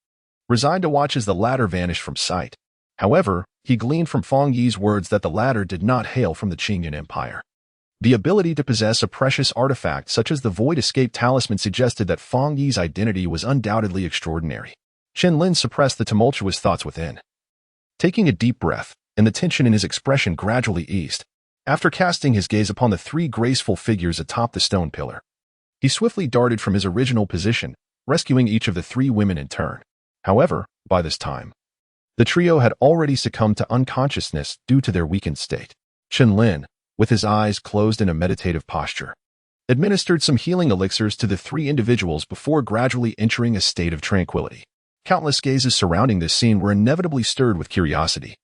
resigned to watch as the latter vanished from sight. However, he gleaned from Fang Yi's words that the latter did not hail from the Qingyun Empire. The ability to possess a precious artifact such as the Void Escape Talisman suggested that Fang Yi's identity was undoubtedly extraordinary. Chen Lin suppressed the tumultuous thoughts within, taking a deep breath, and the tension in his expression gradually eased. After casting his gaze upon the three graceful figures atop the stone pillar, he swiftly darted from his original position, rescuing each of the three women in turn. However, by this time, the trio had already succumbed to unconsciousness due to their weakened state. Chen Lin, with his eyes closed in a meditative posture, administered some healing elixirs to the three individuals before gradually entering a state of tranquility. Countless gazes surrounding this scene were inevitably stirred with curiosity.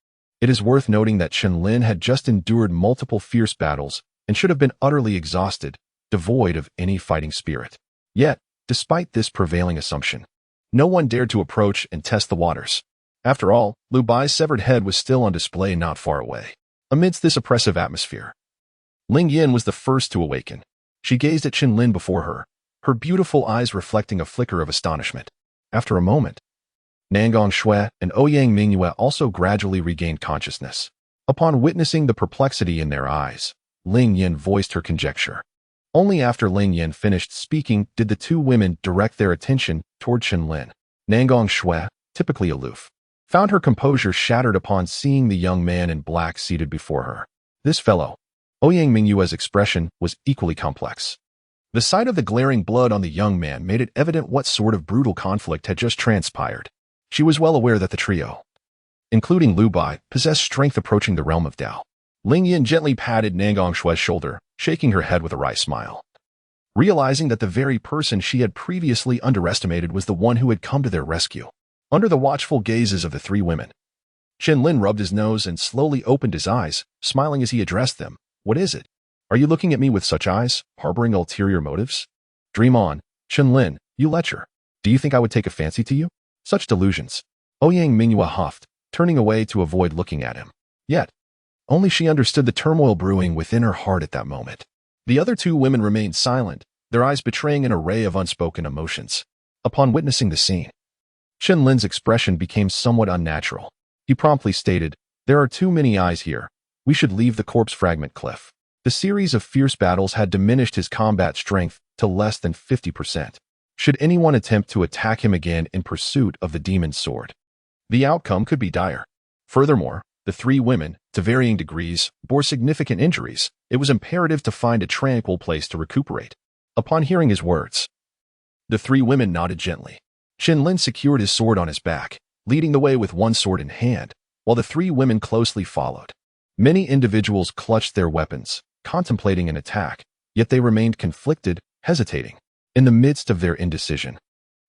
It is worth noting that Chen Lin had just endured multiple fierce battles and should have been utterly exhausted, devoid of any fighting spirit. Yet, despite this prevailing assumption, no one dared to approach and test the waters. After all, Lu Bai's severed head was still on display not far away. Amidst this oppressive atmosphere, Ling Yin was the first to awaken. She gazed at Chen Lin before her, her beautiful eyes reflecting a flicker of astonishment. After a moment, Nangong Shui and Ouyang Mu also gradually regained consciousness. Upon witnessing the perplexity in their eyes, Ling Yin voiced her conjecture. Only after Ling Yin finished speaking did the two women direct their attention toward Chen Lin. Nangong Shui, typically aloof, found her composure shattered upon seeing the young man in black seated before her. This fellow, Ouyang Mu's expression was equally complex. The sight of the glaring blood on the young man made it evident what sort of brutal conflict had just transpired. She was well aware that the trio, including Lu Bai, possessed strength approaching the realm of Dao. Ling Yin gently patted Nangong Shui's shoulder, shaking her head with a wry smile. Realizing that the very person she had previously underestimated was the one who had come to their rescue. Under the watchful gazes of the three women, Chen Lin rubbed his nose and slowly opened his eyes, smiling as he addressed them. What is it? Are you looking at me with such eyes, harboring ulterior motives? Dream on, Chen Lin, you lecher. Do you think I would take a fancy to you? Such delusions. Ouyang Mu huffed, turning away to avoid looking at him. Yet, only she understood the turmoil brewing within her heart at that moment. The other two women remained silent, their eyes betraying an array of unspoken emotions. Upon witnessing the scene, Chen Lin's expression became somewhat unnatural. He promptly stated, "There are too many eyes here. We should leave the corpse fragment cliff." The series of fierce battles had diminished his combat strength to less than 50%. Should anyone attempt to attack him again in pursuit of the demon's sword, the outcome could be dire. Furthermore, the three women, to varying degrees, bore significant injuries. It was imperative to find a tranquil place to recuperate. Upon hearing his words, the three women nodded gently. Chen Lin secured his sword on his back, leading the way with one sword in hand, while the three women closely followed. Many individuals clutched their weapons, contemplating an attack, yet they remained conflicted, hesitating. In the midst of their indecision,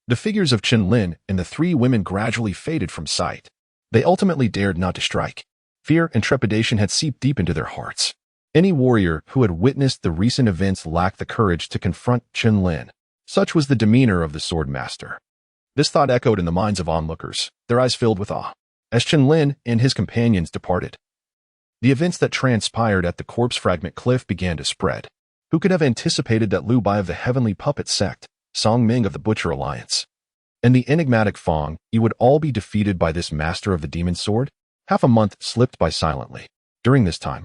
the figures of Chen Lin and the three women gradually faded from sight. They ultimately dared not to strike. Fear and trepidation had seeped deep into their hearts. Any warrior who had witnessed the recent events lacked the courage to confront Chen Lin. Such was the demeanor of the sword master. This thought echoed in the minds of onlookers, their eyes filled with awe, as Chen Lin and his companions departed. The events that transpired at the corpse fragment cliff began to spread. Who could have anticipated that Lu Bai of the Heavenly Puppet Sect, Song Ming of the Butcher Alliance, and the enigmatic Fong Yi would all be defeated by this master of the demon sword? Half a month slipped by silently. During this time,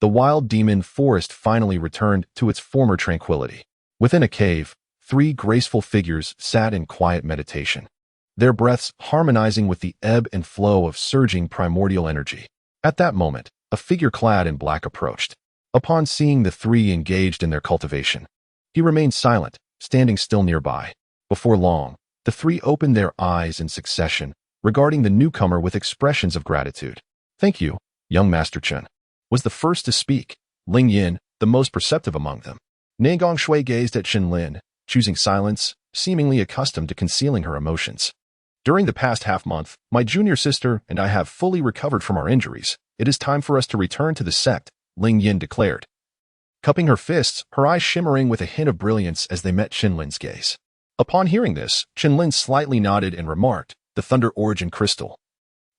the wild demon forest finally returned to its former tranquility. Within a cave, three graceful figures sat in quiet meditation, their breaths harmonizing with the ebb and flow of surging primordial energy. At that moment, a figure clad in black approached. Upon seeing the three engaged in their cultivation, he remained silent, standing still nearby. Before long, the three opened their eyes in succession, regarding the newcomer with expressions of gratitude. "Thank you, young Master Chen," was the first to speak. Ling Yin, the most perceptive among them. Nangong Shui gazed at Chen Lin, choosing silence, seemingly accustomed to concealing her emotions. "During the past half-month, my junior sister and I have fully recovered from our injuries. It is time for us to return to the sect," Ling Yin declared, cupping her fists, her eyes shimmering with a hint of brilliance as they met Chen Lin's gaze. Upon hearing this, Chen Lin slightly nodded and remarked, "The Thunder Origin Crystal.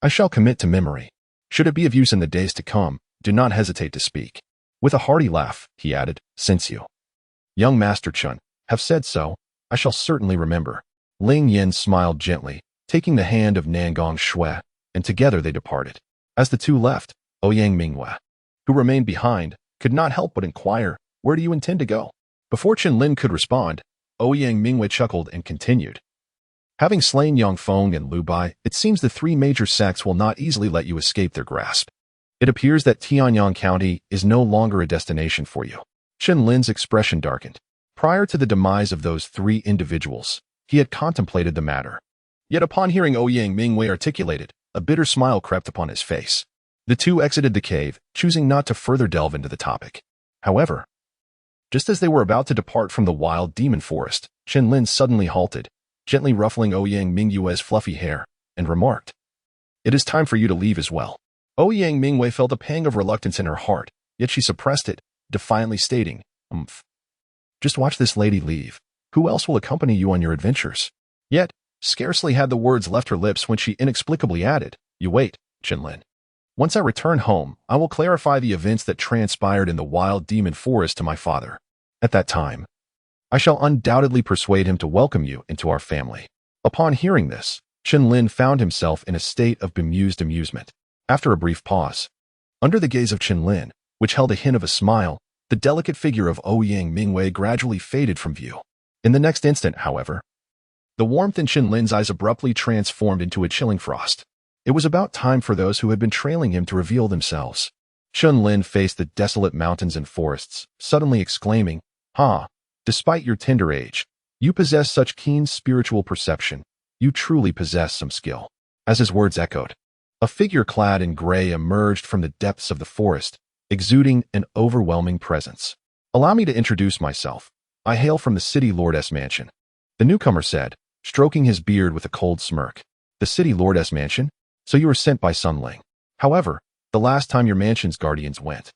I shall commit to memory. Should it be of use in the days to come, do not hesitate to speak." With a hearty laugh, he added, "Since you, young Master Chen, have said so, I shall certainly remember." Ling Yin smiled gently, taking the hand of Nangong Shui, and together they departed. As the two left, Ouyang Mu, who remained behind, could not help but inquire, "Where do you intend to go?" Before Chen Lin could respond, Ouyang Mu chuckled and continued, "Having slain Yang Feng and Lu Bai, it seems the three major sects will not easily let you escape their grasp. It appears that Tianyang County is no longer a destination for you." Chen Lin's expression darkened. Prior to the demise of those three individuals, he had contemplated the matter. Yet upon hearing Ouyang Mu articulate it, a bitter smile crept upon his face. The two exited the cave, choosing not to further delve into the topic. However, just as they were about to depart from the wild demon forest, Chen Lin suddenly halted, gently ruffling Ouyang Mu's fluffy hair, and remarked, "It is time for you to leave as well." Ouyang Mu felt a pang of reluctance in her heart, yet she suppressed it, defiantly stating, "Just watch this lady leave. Who else will accompany you on your adventures?" Yet, scarcely had the words left her lips when she inexplicably added, "You wait, Chen Lin. Once I return home, I will clarify the events that transpired in the wild demon forest to my father. At that time, I shall undoubtedly persuade him to welcome you into our family." Upon hearing this, Chen Lin found himself in a state of bemused amusement. After a brief pause, under the gaze of Chen Lin, which held a hint of a smile, the delicate figure of Ouyang Mu gradually faded from view. In the next instant, however, the warmth in Chen Lin's eyes abruptly transformed into a chilling frost. It was about time for those who had been trailing him to reveal themselves. Chen Lin faced the desolate mountains and forests, suddenly exclaiming, despite your tender age, you possess such keen spiritual perception. You truly possess some skill." As his words echoed, a figure clad in gray emerged from the depths of the forest, exuding an overwhelming presence. "Allow me to introduce myself. I hail from the city lord's mansion," the newcomer said, stroking his beard with a cold smirk. "The city lord's mansion? So you were sent by Sun Ling. However, the last time your mansion's guardians went,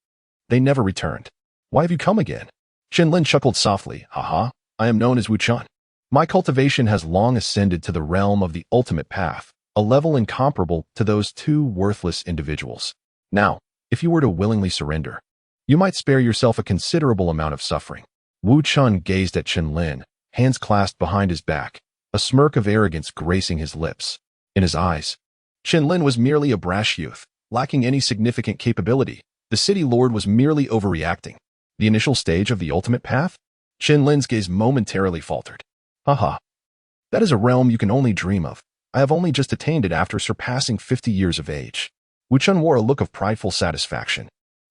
they never returned. Why have you come again?" Chen Lin chuckled softly. "I am known as Wu Chun. My cultivation has long ascended to the realm of the ultimate path, a level incomparable to those two worthless individuals. Now, if you were to willingly surrender, you might spare yourself a considerable amount of suffering." Wu Chun gazed at Chen Lin, hands clasped behind his back, a smirk of arrogance gracing his lips. In his eyes, Chen Lin was merely a brash youth, lacking any significant capability. The city lord was merely overreacting. The initial stage of the ultimate path? Chen Lin's gaze momentarily faltered. That is a realm you can only dream of. I have only just attained it after surpassing 50 years of age." Wu Chun wore a look of prideful satisfaction.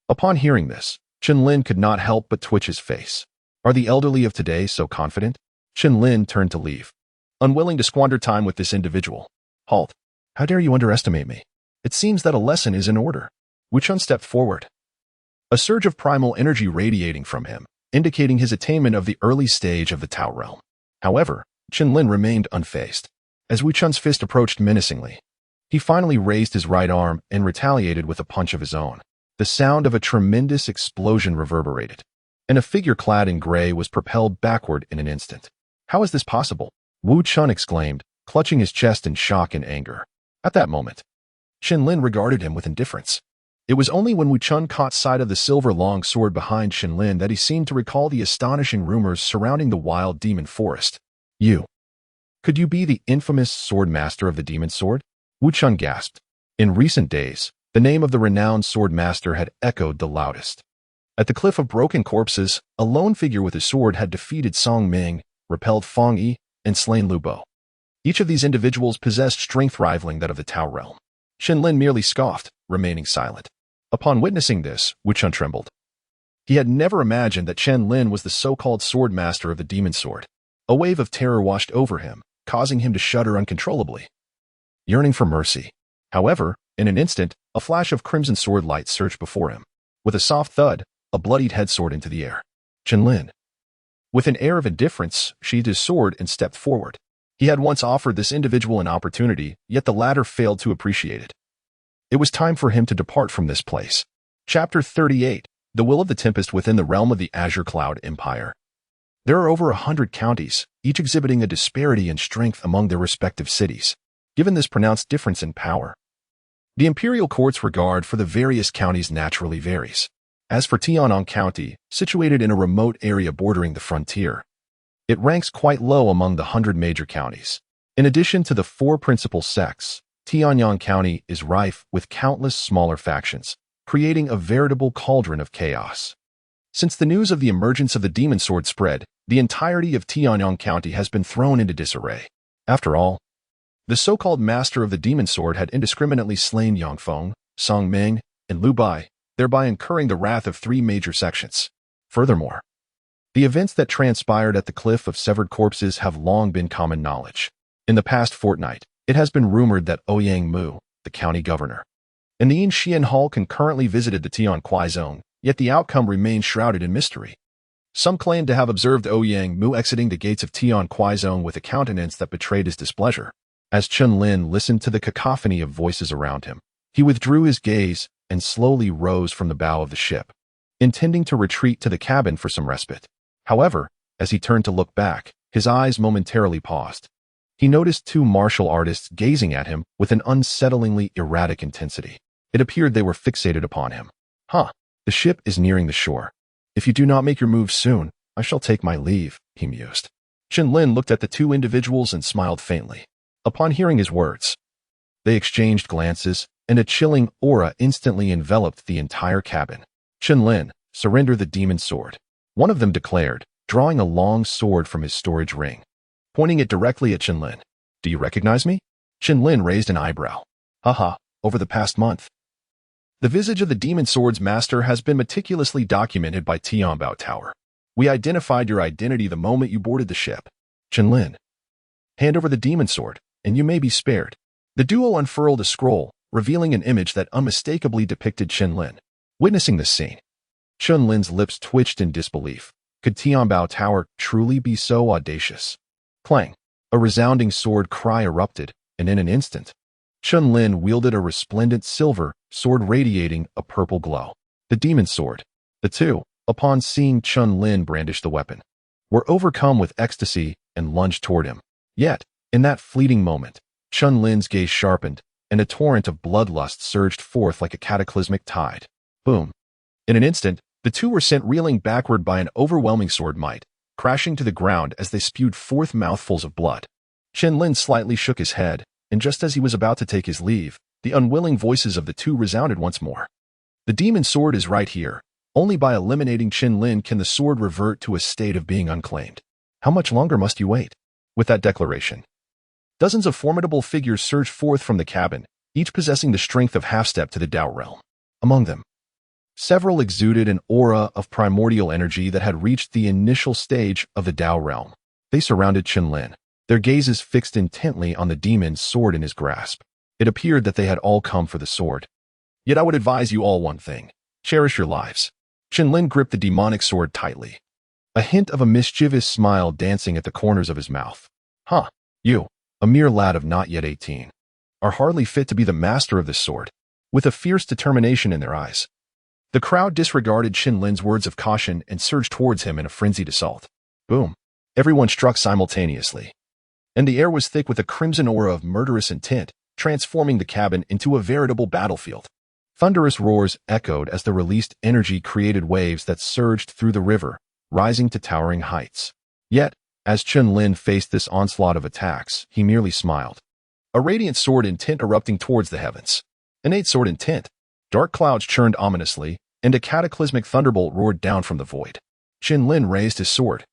Upon hearing this, Chen Lin could not help but twitch his face. Are the elderly of today so confident? Chen Lin turned to leave, unwilling to squander time with this individual. "Halt. How dare you underestimate me? It seems that a lesson is in order." Wu Chun stepped forward, a surge of primal energy radiating from him, indicating his attainment of the early stage of the Tao realm. However, Chen Lin remained unfazed. As Wu Chun's fist approached menacingly, he finally raised his right arm and retaliated with a punch of his own. The sound of a tremendous explosion reverberated, and a figure clad in gray was propelled backward in an instant. "How is this possible?" Wu Chun exclaimed, clutching his chest in shock and anger. At that moment, Chen Lin regarded him with indifference. It was only when Wu Chun caught sight of the silver long sword behind Chen Lin that he seemed to recall the astonishing rumors surrounding the wild demon forest. Could you be the infamous sword master of the demon sword?" Wu Chun gasped. In recent days, the name of the renowned sword master had echoed the loudest. At the Cliff of Broken Corpses, a lone figure with a sword had defeated Song Ming, repelled Fang Yi, and slain Lu Bo. Each of these individuals possessed strength rivaling that of the Tao realm. Chen Lin merely scoffed, remaining silent. Upon witnessing this, Wu Chun trembled. He had never imagined that Chen Lin was the so-called sword master of the demon sword. A wave of terror washed over him, causing him to shudder uncontrollably, yearning for mercy. However, in an instant, a flash of crimson sword light surged before him. With a soft thud, a bloodied head soared into the air. Chen Lin, with an air of indifference, sheathed his sword and stepped forward. He had once offered this individual an opportunity, yet the latter failed to appreciate it. It was time for him to depart from this place. Chapter 38. The Will of the Tempest within the realm of the Azure Cloud Empire. There are over 100 counties, each exhibiting a disparity in strength among their respective cities. Given this pronounced difference in power, the imperial court's regard for the various counties naturally varies. As for Tianyang County, situated in a remote area bordering the frontier, it ranks quite low among the 100 major counties. In addition to the 4 principal sects, Tianyang County is rife with countless smaller factions, creating a veritable cauldron of chaos. Since the news of the emergence of the demon sword spread, the entirety of Tianyang County has been thrown into disarray. After all, the so-called master of the demon sword had indiscriminately slain Yang Feng, Song Ming, and Lu Bai, thereby incurring the wrath of 3 major sections. Furthermore, the events that transpired at the Cliff of Severed Corpses have long been common knowledge. In the past fortnight, it has been rumored that Ouyang Mu, the county governor, and the Yin Hall concurrently visited the Tian Kuai zone, yet the outcome remains shrouded in mystery. Some claim to have observed Ouyang Mu exiting the gates of Tian Kuai zone with a countenance that betrayed his displeasure. As Chen Lin listened to the cacophony of voices around him, he withdrew his gaze and slowly rose from the bow of the ship, intending to retreat to the cabin for some respite. However, as he turned to look back, his eyes momentarily paused. He noticed 2 martial artists gazing at him with an unsettlingly erratic intensity. It appeared they were fixated upon him. The ship is nearing the shore. If you do not make your move soon, I shall take my leave, he mused. Chen Lin looked at the two individuals and smiled faintly. Upon hearing his words, they exchanged glances, and a chilling aura instantly enveloped the entire cabin. Chen Lin, surrender the demon sword, one of them declared, drawing a long sword from his storage ring. Pointing it directly at Chen Lin. Do you recognize me? Chen Lin raised an eyebrow. Haha, over the past month. The visage of the demon sword's master has been meticulously documented by Tianbao Tower. We identified your identity the moment you boarded the ship. Chen Lin, hand over the demon sword, and you may be spared. The duo unfurled a scroll, revealing an image that unmistakably depicted Chen Lin. Witnessing this scene, Chen Lin's lips twitched in disbelief. Could Tianbao Tower truly be so audacious? Clang! A resounding sword cry erupted, and in an instant, Chen Lin wielded a resplendent silver sword radiating a purple glow. The demon sword. The two, upon seeing Chen Lin brandish the weapon, were overcome with ecstasy and lunged toward him. Yet, in that fleeting moment, Chen Lin's gaze sharpened, and a torrent of bloodlust surged forth like a cataclysmic tide. Boom! In an instant, the two were sent reeling backward by an overwhelming sword might, crashing to the ground as they spewed forth mouthfuls of blood. Chen Lin slightly shook his head, and just as he was about to take his leave, the unwilling voices of the two resounded once more. The demon sword is right here. Only by eliminating Chen Lin can the sword revert to a state of being unclaimed. How much longer must you wait? With that declaration, dozens of formidable figures surged forth from the cabin, each possessing the strength of half-step to the Dao realm. Among them, several exuded an aura of primordial energy that had reached the initial stage of the Dao realm. They surrounded Chen Lin, their gazes fixed intently on the demon's sword in his grasp. It appeared that they had all come for the sword. Yet I would advise you all one thing. Cherish your lives. Chen Lin gripped the demonic sword tightly, a hint of a mischievous smile dancing at the corners of his mouth. Huh, you, a mere lad of not yet 18, are hardly fit to be the master of this sword. With a fierce determination in their eyes, the crowd disregarded Chen Lin's words of caution and surged towards him in a frenzied assault. Boom! Everyone struck simultaneously, and the air was thick with a crimson aura of murderous intent, transforming the cabin into a veritable battlefield. Thunderous roars echoed as the released energy created waves that surged through the river, rising to towering heights. Yet, as Chen Lin faced this onslaught of attacks, he merely smiled. A radiant sword intent erupting towards the heavens. Innate sword intent. Dark clouds churned ominously, and a cataclysmic thunderbolt roared down from the void. Chen Lin raised his sword,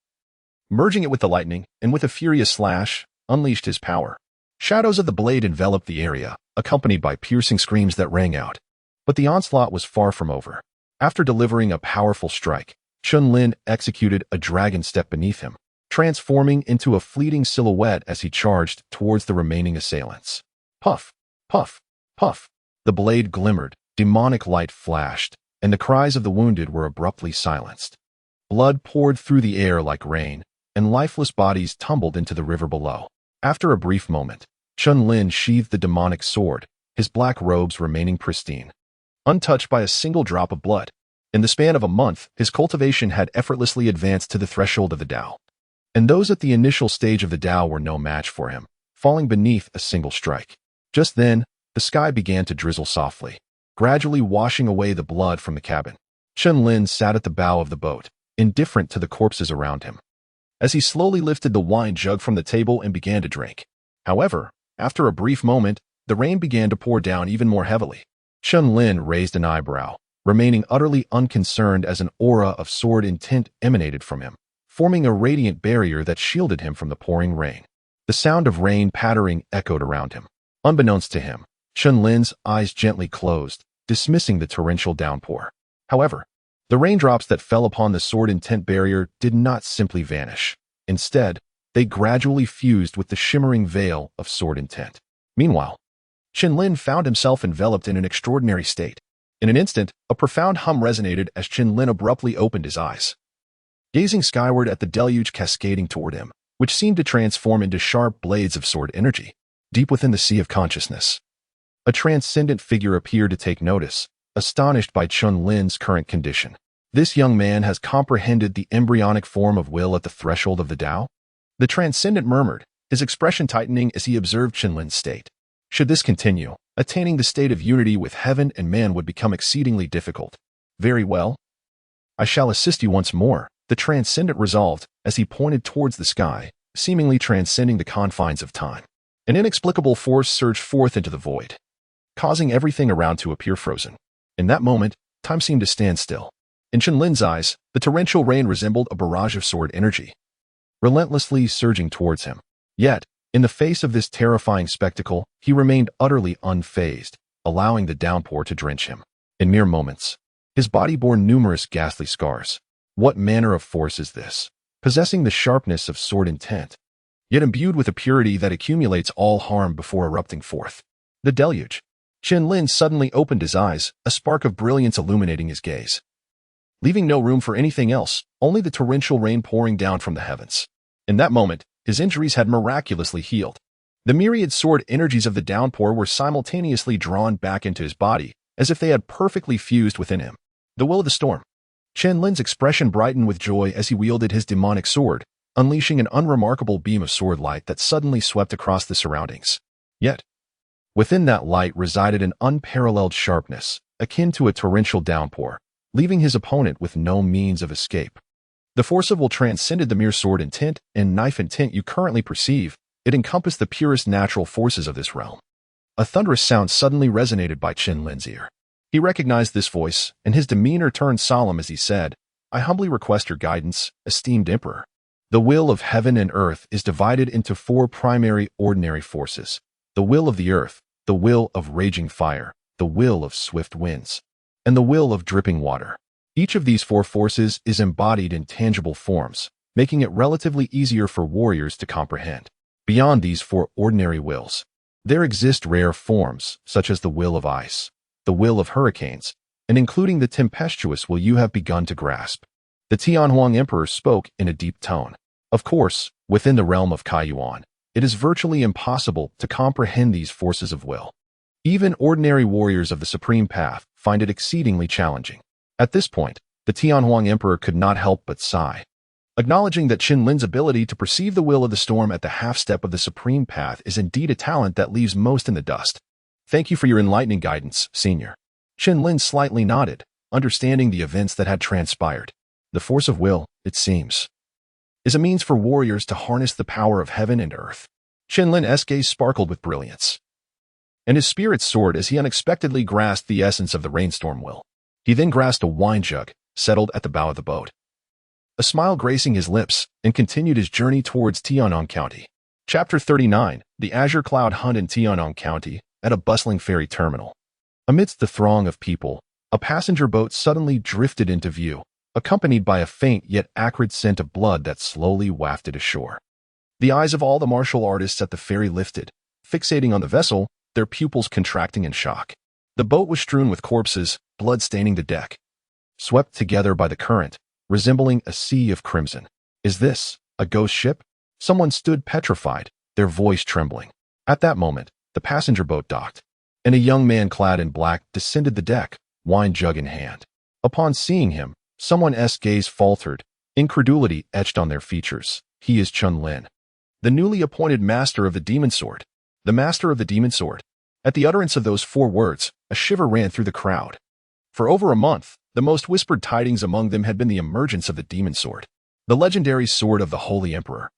merging it with the lightning, and with a furious slash, unleashed his power. Shadows of the blade enveloped the area, accompanied by piercing screams that rang out. But the onslaught was far from over. After delivering a powerful strike, Chen Lin executed a dragon step beneath him, transforming into a fleeting silhouette as he charged towards the remaining assailants. Puff, puff, puff. The blade glimmered, demonic light flashed, and the cries of the wounded were abruptly silenced. Blood poured through the air like rain, and lifeless bodies tumbled into the river below. After a brief moment, Chen Lin sheathed the demonic sword, his black robes remaining pristine, untouched by a single drop of blood. In the span of a month, his cultivation had effortlessly advanced to the threshold of the Dao. And those at the initial stage of the Dao were no match for him, falling beneath a single strike. Just then, the sky began to drizzle softly, gradually washing away the blood from the cabin. Chen Lin sat at the bow of the boat, indifferent to the corpses around him, as he slowly lifted the wine jug from the table and began to drink. However, after a brief moment, the rain began to pour down even more heavily. Chen Lin raised an eyebrow, remaining utterly unconcerned as an aura of sword intent emanated from him, forming a radiant barrier that shielded him from the pouring rain. The sound of rain pattering echoed around him. Unbeknownst to him, Chen Lin's eyes gently closed, dismissing the torrential downpour. However, the raindrops that fell upon the sword intent barrier did not simply vanish. Instead, they gradually fused with the shimmering veil of sword intent. Meanwhile, Chen Lin found himself enveloped in an extraordinary state. In an instant, a profound hum resonated as Chen Lin abruptly opened his eyes, gazing skyward at the deluge cascading toward him, which seemed to transform into sharp blades of sword energy. Deep within the sea of consciousness, a transcendent figure appeared to take notice, astonished by Chen Lin's current condition. This young man has comprehended the embryonic form of will at the threshold of the Dao? The transcendent murmured, his expression tightening as he observed Chen Lin's state. Should this continue, attaining the state of unity with heaven and man would become exceedingly difficult. Very well. I shall assist you once more, the transcendent resolved, as he pointed towards the sky, seemingly transcending the confines of time. An inexplicable force surged forth into the void, causing everything around to appear frozen. In that moment, time seemed to stand still. In Chen Lin's eyes, the torrential rain resembled a barrage of sword energy, relentlessly surging towards him. Yet, in the face of this terrifying spectacle, he remained utterly unfazed, allowing the downpour to drench him. In mere moments, his body bore numerous ghastly scars. What manner of force is this? Possessing the sharpness of sword intent, yet imbued with a purity that accumulates all harm before erupting forth. The deluge. Chen Lin suddenly opened his eyes, a spark of brilliance illuminating his gaze, leaving no room for anything else, only the torrential rain pouring down from the heavens. In that moment, his injuries had miraculously healed. The myriad sword energies of the downpour were simultaneously drawn back into his body, as if they had perfectly fused within him. The will of the storm. Chen Lin's expression brightened with joy as he wielded his demonic sword, unleashing an unremarkable beam of sword light that suddenly swept across the surroundings. Yet, within that light resided an unparalleled sharpness, akin to a torrential downpour, leaving his opponent with no means of escape. The force of will transcended the mere sword intent and knife intent you currently perceive. It encompassed the purest natural forces of this realm. A thunderous sound suddenly resonated by Chen Lin's ear. He recognized this voice, and his demeanor turned solemn as he said, "I humbly request your guidance, esteemed Emperor. The will of heaven and earth is divided into four primary ordinary forces: the will of the earth, the will of raging fire, the will of swift winds, and the will of dripping water. Each of these four forces is embodied in tangible forms, making it relatively easier for warriors to comprehend. Beyond these four ordinary wills, there exist rare forms, such as the will of ice, the will of hurricanes, and including the tempestuous will you have begun to grasp." The Tianhuang Emperor spoke in a deep tone. Of course, within the realm of Kaiyuan, it is virtually impossible to comprehend these forces of will. Even ordinary warriors of the Supreme Path find it exceedingly challenging. At this point, the Tianhuang Emperor could not help but sigh, acknowledging that Chen Lin's ability to perceive the will of the storm at the half-step of the Supreme Path is indeed a talent that leaves most in the dust. "Thank you for your enlightening guidance, Senior." Chen Lin slightly nodded, understanding the events that had transpired. The force of will, it seems, is a means for warriors to harness the power of heaven and earth. Chen Lin's gaze sparkled with brilliance, and his spirit soared as he unexpectedly grasped the essence of the rainstorm will. He then grasped a wine jug, settled at the bow of the boat, a smile gracing his lips, and continued his journey towards Tianyang County. Chapter 39, The Azure Cloud Hunt in Tianyang County, at a bustling ferry terminal. Amidst the throng of people, a passenger boat suddenly drifted into view, accompanied by a faint yet acrid scent of blood that slowly wafted ashore. The eyes of all the martial artists at the ferry lifted, fixating on the vessel, their pupils contracting in shock. The boat was strewn with corpses, blood staining the deck, swept together by the current, resembling a sea of crimson. "Is this a ghost ship?" Someone stood petrified, their voice trembling. At that moment, the passenger boat docked, and a young man clad in black descended the deck, wine jug in hand. Upon seeing him, someone's gaze faltered, incredulity etched on their features. "He is Chen Lin, the newly appointed master of the demon sword." The master of the demon sword. At the utterance of those four words, a shiver ran through the crowd. For over a month, the most whispered tidings among them had been the emergence of the demon sword, the legendary sword of the Holy Emperor,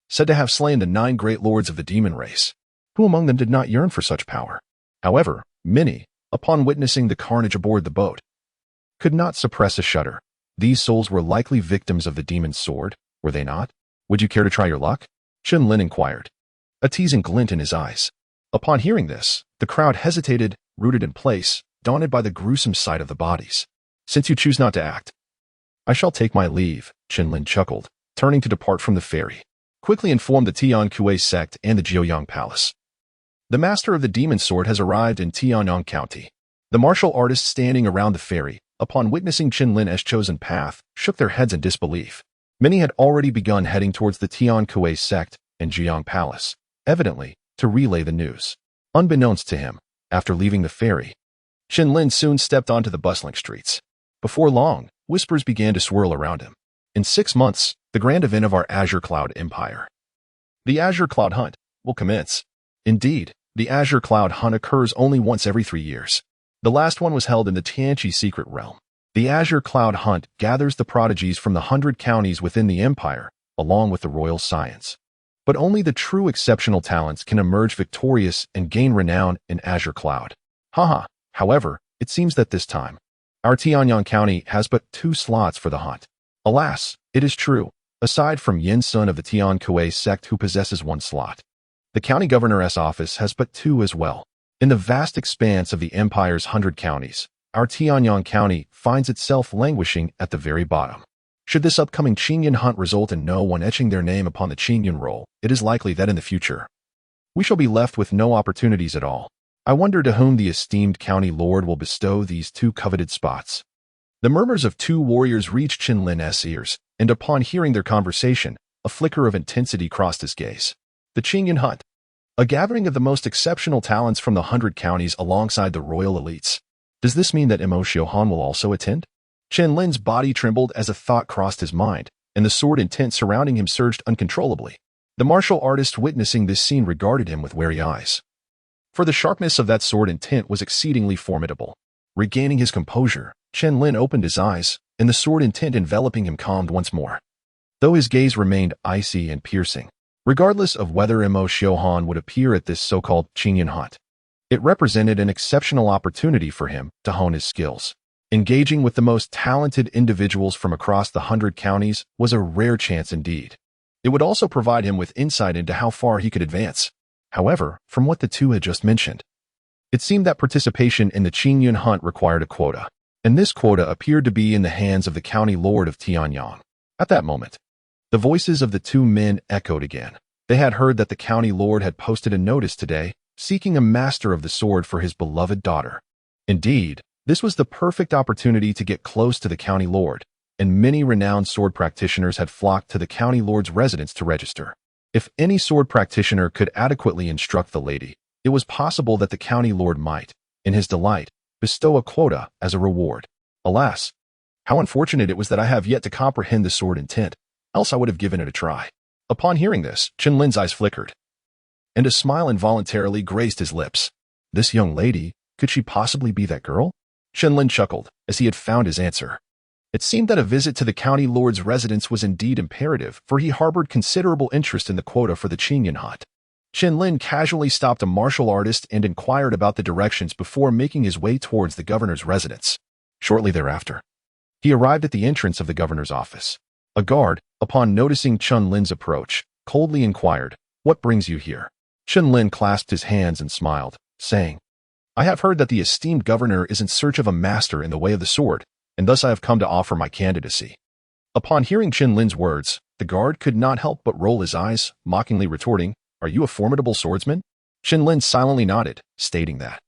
said to have slain the 9 great lords of the demon race. Who among them did not yearn for such power? However, many, upon witnessing the carnage aboard the boat, could not suppress a shudder. These souls were likely victims of the demon's sword, were they not? "Would you care to try your luck?" Chen Lin inquired, a teasing glint in his eyes. Upon hearing this, the crowd hesitated, rooted in place, daunted by the gruesome sight of the bodies. "Since you choose not to act, I shall take my leave," Chen Lin chuckled, turning to depart from the ferry. Quickly informed the Tian Kuei sect and the Jiuyang Palace. "The master of the demon sword has arrived in Tianyang County." The martial artists standing around the ferry, upon witnessing Chen Lin's chosen path, shook their heads in disbelief. Many had already begun heading towards the Tian Kuei sect and Jiuyang Palace, evidently to relay the news. Unbeknownst to him, after leaving the ferry, Chen Lin soon stepped onto the bustling streets. Before long, whispers began to swirl around him. In 6 months, the grand event of our Azure Cloud Empire, the Azure Cloud Hunt, will commence. Indeed, the Azure Cloud Hunt occurs only once every 3 years. The last one was held in the Tianqi Secret Realm. The Azure Cloud Hunt gathers the prodigies from the 100 counties within the empire, along with the royal science. But only the true exceptional talents can emerge victorious and gain renown in Azure Cloud. Haha. However, it seems that this time, our Tianyang County has but 2 slots for the hunt. Alas, it is true. Aside from Yin Sun of the Tian Kuei sect who possesses 1 slot, the county governor's office has but 2 as well. In the vast expanse of the empire's 100 counties, our Tianyang County finds itself languishing at the very bottom. Should this upcoming Qingyan hunt result in no one etching their name upon the Qingyan roll, it is likely that in the future, we shall be left with no opportunities at all. I wonder to whom the esteemed county lord will bestow these 2 coveted spots. The murmurs of 2 warriors reached Chen Lin's ears, and upon hearing their conversation, a flicker of intensity crossed his gaze. The Qingyan hunt, a gathering of the most exceptional talents from the 100 counties alongside the royal elites. Does this mean that Mo Xiaohan will also attend? Chen Lin's body trembled as a thought crossed his mind, and the sword intent surrounding him surged uncontrollably. The martial artist witnessing this scene regarded him with wary eyes, for the sharpness of that sword intent was exceedingly formidable. Regaining his composure, Chen Lin opened his eyes, and the sword intent enveloping him calmed once more, though his gaze remained icy and piercing. Regardless of whether Mo Xiaohan would appear at this so-called Qingyan hunt, it represented an exceptional opportunity for him to hone his skills. Engaging with the most talented individuals from across the 100 counties was a rare chance indeed. It would also provide him with insight into how far he could advance. However, from what the 2 had just mentioned, it seemed that participation in the Qingyan hunt required a quota, and this quota appeared to be in the hands of the county lord of Tianyang. At that moment, the voices of the 2 men echoed again. They had heard that the county lord had posted a notice today, seeking a master of the sword for his beloved daughter. Indeed, this was the perfect opportunity to get close to the county lord, and many renowned sword practitioners had flocked to the county lord's residence to register. If any sword practitioner could adequately instruct the lady, it was possible that the county lord might, in his delight, bestow a quota as a reward. Alas, how unfortunate it was that I have yet to comprehend the sword intent, else I would have given it a try. Upon hearing this, Chen Lin's eyes flickered, and a smile involuntarily graced his lips. This young lady, could she possibly be that girl? Chen Lin chuckled as he had found his answer. It seemed that a visit to the county lord's residence was indeed imperative, for he harbored considerable interest in the quota for the Qingyan hunt. Chen Lin casually stopped a martial artist and inquired about the directions before making his way towards the governor's residence. Shortly thereafter, he arrived at the entrance of the governor's office. A guard, upon noticing Chen Lin's approach, coldly inquired, "What brings you here?" Chen Lin clasped his hands and smiled, saying, "I have heard that the esteemed governor is in search of a master in the way of the sword, and thus I have come to offer my candidacy." Upon hearing Chen Lin's words, the guard could not help but roll his eyes, mockingly retorting, "Are you a formidable swordsman?" Chen Lin silently nodded, stating that,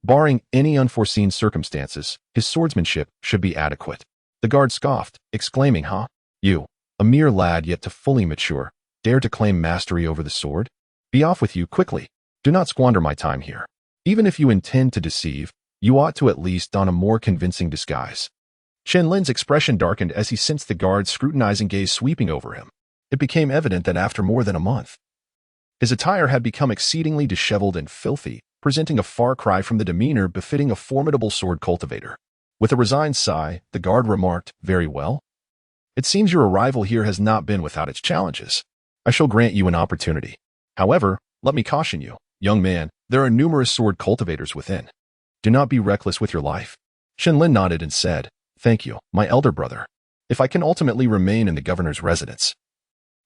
barring any unforeseen circumstances, his swordsmanship should be adequate. The guard scoffed, exclaiming, "Huh? You, a mere lad yet to fully mature, dare to claim mastery over the sword? Be off with you quickly. Do not squander my time here. Even if you intend to deceive, you ought to at least don a more convincing disguise." Chen Lin's expression darkened as he sensed the guard's scrutinizing gaze sweeping over him. It became evident that after more than a month, his attire had become exceedingly disheveled and filthy, presenting a far cry from the demeanor befitting a formidable sword cultivator. With a resigned sigh, the guard remarked, "Very well. It seems your arrival here has not been without its challenges. I shall grant you an opportunity. However, let me caution you, young man, there are numerous sword cultivators within. Do not be reckless with your life." Chen Lin nodded and said, "Thank you, my elder brother. If I can ultimately remain in the governor's residence,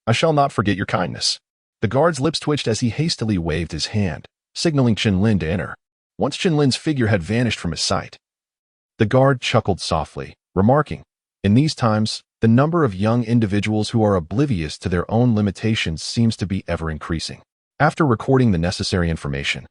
I shall not forget your kindness." The guard's lips twitched as he hastily waved his hand, signaling Chen Lin to enter. Once Chen Lin's figure had vanished from his sight, the guard chuckled softly, remarking, "In these times, the number of young individuals who are oblivious to their own limitations seems to be ever increasing." After recording the necessary information,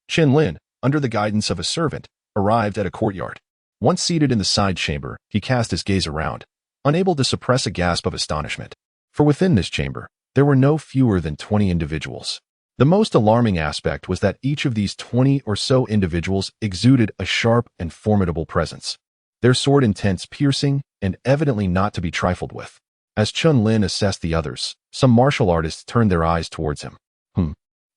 Chen Lin, under the guidance of a servant, arrived at a courtyard. Once seated in the side chamber, he cast his gaze around, unable to suppress a gasp of astonishment. For within this chamber, there were no fewer than 20 individuals. The most alarming aspect was that each of these 20 or so individuals exuded a sharp and formidable presence, their sword intents piercing and evidently not to be trifled with. As Chen Lin assessed the others, some martial artists turned their eyes towards him.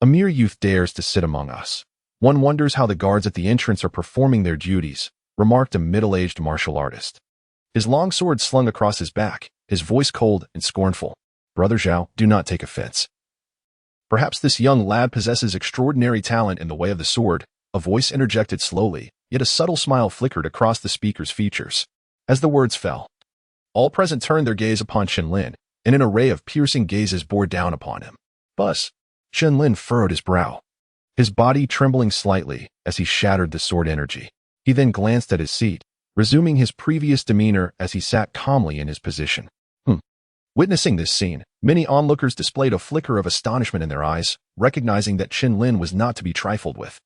A mere youth dares to sit among us. One wonders how the guards at the entrance are performing their duties, remarked a middle-aged martial artist, his long sword slung across his back, his voice cold and scornful. "Brother Zhao, do not take offense. Perhaps this young lad possesses extraordinary talent in the way of the sword, a voice interjected slowly, yet a subtle smile flickered across the speaker's features. As the words fell, all present turned their gaze upon Chen Lin, and an array of piercing gazes bore down upon him. Buzz! Chen Lin furrowed his brow, his body trembling slightly as he shattered the sword energy. He then glanced at his seat, resuming his previous demeanor as he sat calmly in his position. Witnessing this scene, many onlookers displayed a flicker of astonishment in their eyes, recognizing that Chen Lin was not to be trifled with.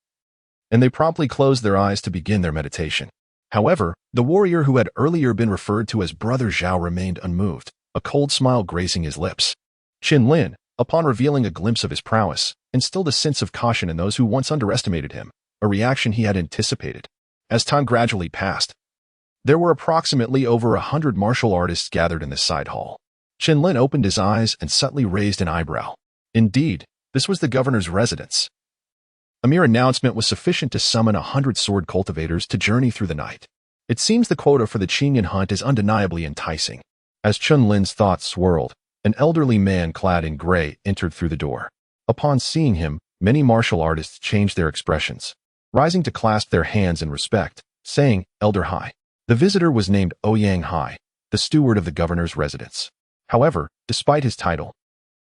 And they promptly closed their eyes to begin their meditation. However, the warrior who had earlier been referred to as Brother Zhao remained unmoved, a cold smile gracing his lips. Chen Lin, upon revealing a glimpse of his prowess, instilled a sense of caution in those who once underestimated him, a reaction he had anticipated. As time gradually passed, there were approximately over 100 martial artists gathered in the side hall. Chen Lin opened his eyes and subtly raised an eyebrow. Indeed, this was the governor's residence. A mere announcement was sufficient to summon 100 sword cultivators to journey through the night. It seems the quota for the Qingyan hunt is undeniably enticing. As Chen Lin's thoughts swirled, an elderly man clad in gray entered through the door. Upon seeing him, many martial artists changed their expressions, rising to clasp their hands in respect, saying, "Elder Hai." The visitor was named Ouyang Hai, the steward of the governor's residence. However, despite his title,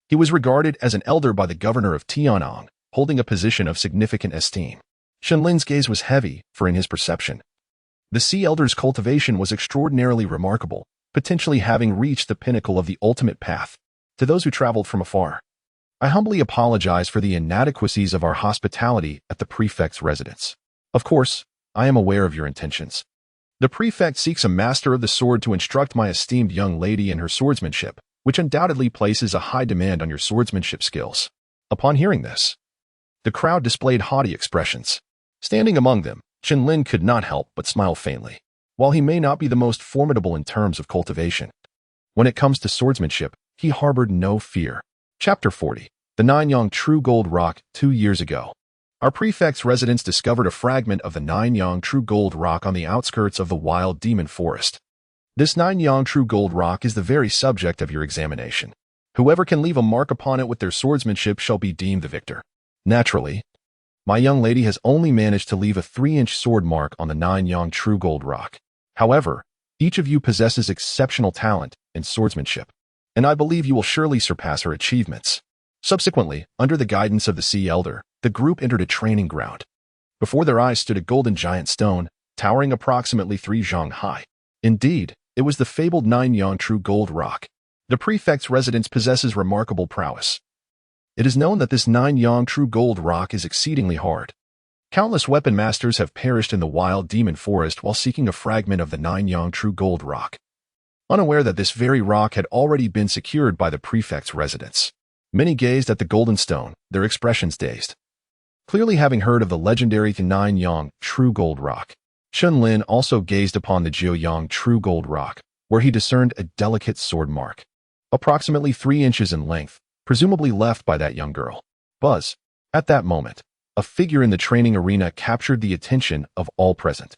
he was regarded as an elder by the governor of Tian'an, holding a position of significant esteem. Chen Lin's gaze was heavy, for in his perception, the Sea Elder's cultivation was extraordinarily remarkable, potentially having reached the pinnacle of the ultimate path. To those who traveled from afar, I humbly apologize for the inadequacies of our hospitality at the prefect's residence. Of course, I am aware of your intentions. The prefect seeks a master of the sword to instruct my esteemed young lady in her swordsmanship, which undoubtedly places a high demand on your swordsmanship skills. Upon hearing this, the crowd displayed haughty expressions. Standing among them, Chen Lin could not help but smile faintly. While he may not be the most formidable in terms of cultivation, when it comes to swordsmanship, he harbored no fear. Chapter 40. The Nanyang True Gold Rock. 2 years ago, our prefect's residence discovered a fragment of the Nanyang True Gold Rock on the outskirts of the wild demon forest. This Nanyang True Gold Rock is the very subject of your examination. Whoever can leave a mark upon it with their swordsmanship shall be deemed the victor. Naturally, my young lady has only managed to leave a 3-inch sword mark on the Nanyang True Gold Rock. However, each of you possesses exceptional talent in swordsmanship, and I believe you will surely surpass her achievements. Subsequently, under the guidance of the Sea Elder, the group entered a training ground. Before their eyes stood a golden giant stone, towering approximately 3 zhang high. Indeed, it was the fabled Nanyang True Gold Rock. The prefect's residence possesses remarkable prowess. It is known that this Nanyang True Gold Rock is exceedingly hard. Countless weapon masters have perished in the wild demon forest while seeking a fragment of the Nanyang True Gold Rock, unaware that this very rock had already been secured by the prefect's residence. Many gazed at the golden stone, their expressions dazed. Clearly having heard of the legendary Nanyang True Gold Rock, Chen Lin also gazed upon the Jiuyang True Gold Rock, where he discerned a delicate sword mark, approximately 3 inches in length, presumably left by that young girl. Buzz. At that moment, a figure in the training arena captured the attention of all present.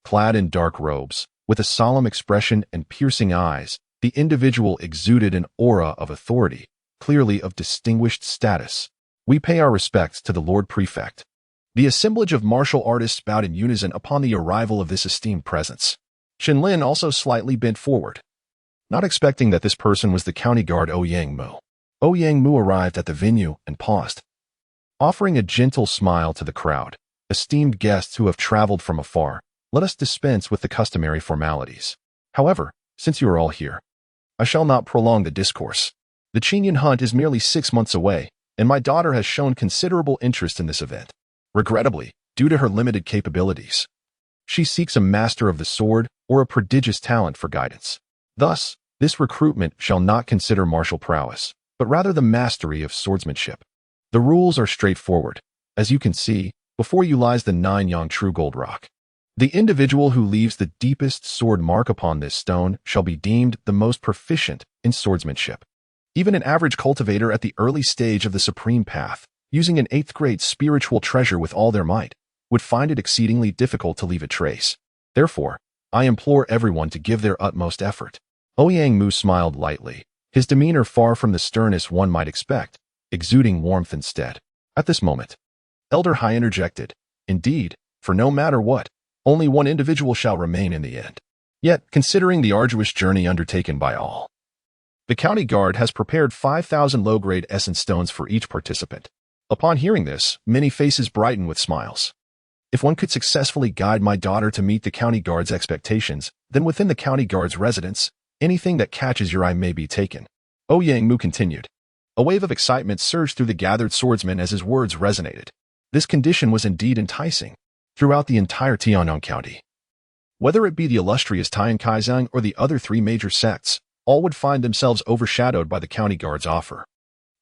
Clad in dark robes, with a solemn expression and piercing eyes, the individual exuded an aura of authority, clearly of distinguished status. We pay our respects to the Lord Prefect. The assemblage of martial artists bowed in unison upon the arrival of this esteemed presence. Chen Lin also slightly bent forward, not expecting that this person was the county guard Ouyang Mu. Ouyang Mu arrived at the venue and paused, offering a gentle smile to the crowd. Esteemed guests who have traveled from afar, let us dispense with the customary formalities. However, since you are all here, I shall not prolong the discourse. The Qingyan hunt is merely 6 months away, and my daughter has shown considerable interest in this event. Regrettably, due to her limited capabilities, she seeks a master of the sword or a prodigious talent for guidance. Thus, this recruitment shall not consider martial prowess, but rather the mastery of swordsmanship. The rules are straightforward. As you can see, before you lies the Nanyang True Gold Rock. The individual who leaves the deepest sword mark upon this stone shall be deemed the most proficient in swordsmanship. Even an average cultivator at the early stage of the supreme path, using an 8th grade spiritual treasure with all their might, would find it exceedingly difficult to leave a trace. Therefore, I implore everyone to give their utmost effort. Ouyang Mu smiled lightly, his demeanor far from the sternness one might expect, exuding warmth instead. At this moment, Elder Hai interjected, "Indeed, for no matter what, only one individual shall remain in the end. Yet, considering the arduous journey undertaken by all, the county guard has prepared 5,000 low-grade essence stones for each participant." Upon hearing this, many faces brightened with smiles. If one could successfully guide my daughter to meet the county guard's expectations, then within the county guard's residence, anything that catches your eye may be taken. Ouyang Mu continued. A wave of excitement surged through the gathered swordsmen as his words resonated. This condition was indeed enticing. Throughout the entire Tianyang County, whether it be the illustrious Tian Kaizang or the other three major sects, all would find themselves overshadowed by the county guard's offer.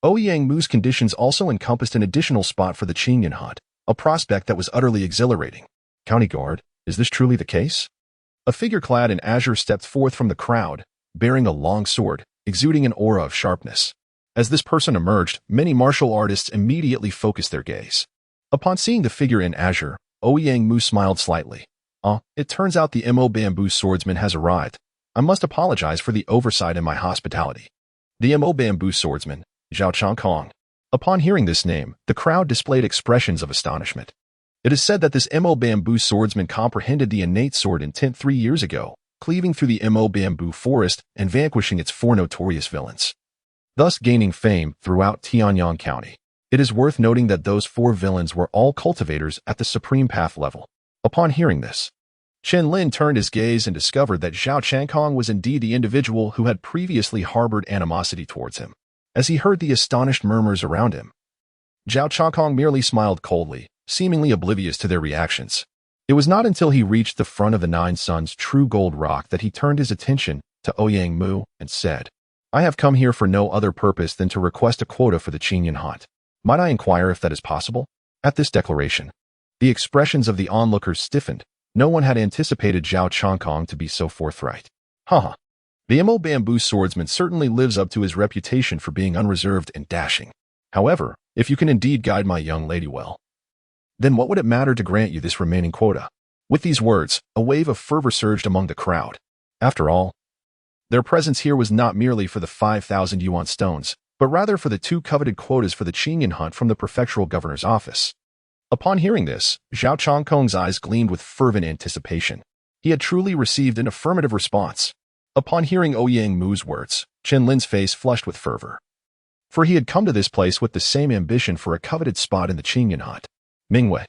Ouyang Mu's conditions also encompassed an additional spot for the Qingyan hunt, a prospect that was utterly exhilarating. County guard, is this truly the case? A figure clad in azure stepped forth from the crowd, bearing a long sword, exuding an aura of sharpness. As this person emerged, many martial artists immediately focused their gaze. Upon seeing the figure in azure, Ouyang Mu smiled slightly. It turns out the Mo Bamboo swordsman has arrived. I must apologize for the oversight in my hospitality. The Mo Bamboo swordsman, Zhao Changkong. Upon hearing this name, the crowd displayed expressions of astonishment. It is said that this Mo Bamboo swordsman comprehended the innate sword intent 3 years ago, cleaving through the Mo Bamboo forest and vanquishing its 4 notorious villains, thus gaining fame throughout Tianyang County. It is worth noting that those 4 villains were all cultivators at the Supreme Path level. Upon hearing this, Chen Lin turned his gaze and discovered that Zhao Changkong was indeed the individual who had previously harbored animosity towards him. As he heard the astonished murmurs around him, Zhao Changkong merely smiled coldly, seemingly oblivious to their reactions. It was not until he reached the front of the Nine Suns True Gold Rock that he turned his attention to Ouyang Mu and said, "I have come here for no other purpose than to request a quota for the Qingyan hunt. Might I inquire if that is possible?" At this declaration, the expressions of the onlookers stiffened. No one had anticipated Zhao Changkong to be so forthright. The Mo Bamboo swordsman certainly lives up to his reputation for being unreserved and dashing. However, if you can indeed guide my young lady well, then what would it matter to grant you this remaining quota? With these words, a wave of fervor surged among the crowd. After all, their presence here was not merely for the 5,000 yuan stones, but rather for the 2 coveted quotas for the Qingyan hunt from the prefectural governor's office. Upon hearing this, Zhao Changkong's eyes gleamed with fervent anticipation. He had truly received an affirmative response. Upon hearing Ouyang Mu's words, Chen Lin's face flushed with fervor. For he had come to this place with the same ambition for a coveted spot in the Qingyan hunt. "Mingwei,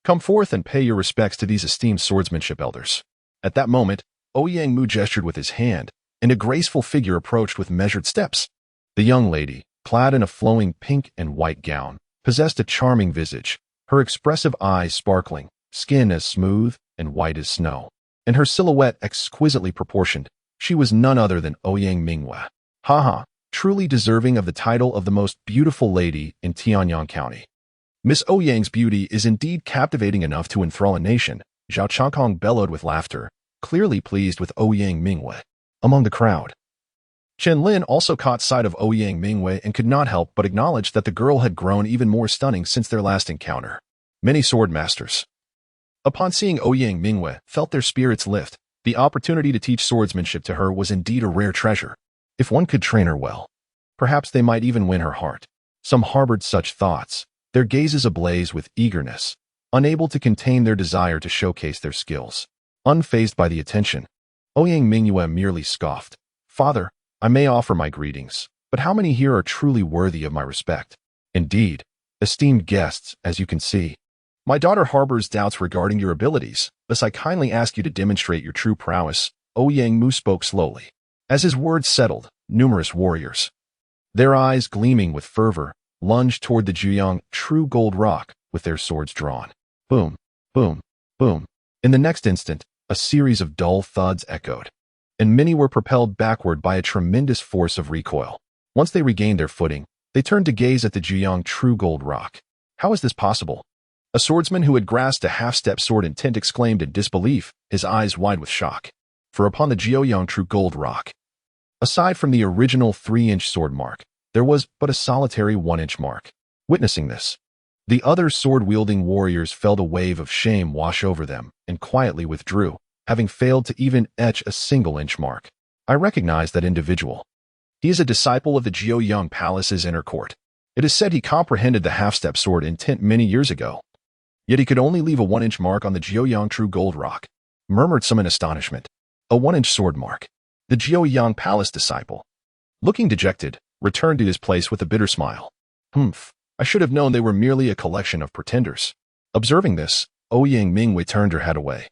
come forth and pay your respects to these esteemed swordsmanship elders." At that moment, Ouyang Mu gestured with his hand, and a graceful figure approached with measured steps. The young lady, clad in a flowing pink and white gown, possessed a charming visage, her expressive eyes sparkling, skin as smooth and white as snow, and her silhouette exquisitely proportioned. She was none other than Ouyang Mingwei. Truly deserving of the title of the most beautiful lady in Tianyang County. Miss Ouyang's beauty is indeed captivating enough to enthrall a nation, Zhao Changkong bellowed with laughter, clearly pleased with Ouyang Mingwei. Among the crowd, Chen Lin also caught sight of Ouyang Mingwei and could not help but acknowledge that the girl had grown even more stunning since their last encounter. Many sword masters, upon seeing Ouyang Mingwei, felt their spirits lift. The opportunity to teach swordsmanship to her was indeed a rare treasure. If one could train her well, perhaps they might even win her heart. Some harbored such thoughts, their gazes ablaze with eagerness, unable to contain their desire to showcase their skills. Unfazed by the attention, Ouyang Mingwei merely scoffed. "Father, I may offer my greetings, but how many here are truly worthy of my respect? Indeed, esteemed guests, as you can see, my daughter harbors doubts regarding your abilities, thus I kindly ask you to demonstrate your true prowess." Ouyang Mu spoke slowly. As his words settled, numerous warriors, their eyes gleaming with fervor, lunged toward the Ouyang True Gold Rock with their swords drawn. Boom, boom, boom. In the next instant, a series of dull thuds echoed, and many were propelled backward by a tremendous force of recoil. Once they regained their footing, they turned to gaze at the Ouyang True Gold Rock. How is this possible? A swordsman who had grasped a half-step sword intent exclaimed in disbelief, his eyes wide with shock. For upon the Ouyang True Gold Rock, aside from the original 3-inch sword mark, there was but a solitary 1-inch mark. Witnessing this, the other sword-wielding warriors felt a wave of shame wash over them and quietly withdrew, having failed to even etch a single-inch mark. I recognize that individual. He is a disciple of the Ouyang Palace's inner court. It is said he comprehended the half-step sword intent many years ago. Yet he could only leave a 1-inch mark on the Ouyang true gold rock, murmured some in astonishment. A 1-inch sword mark. The Ouyang palace disciple, looking dejected, returned to his place with a bitter smile. Humph, I should have known they were merely a collection of pretenders. Observing this, Ouyang Mu turned her head away,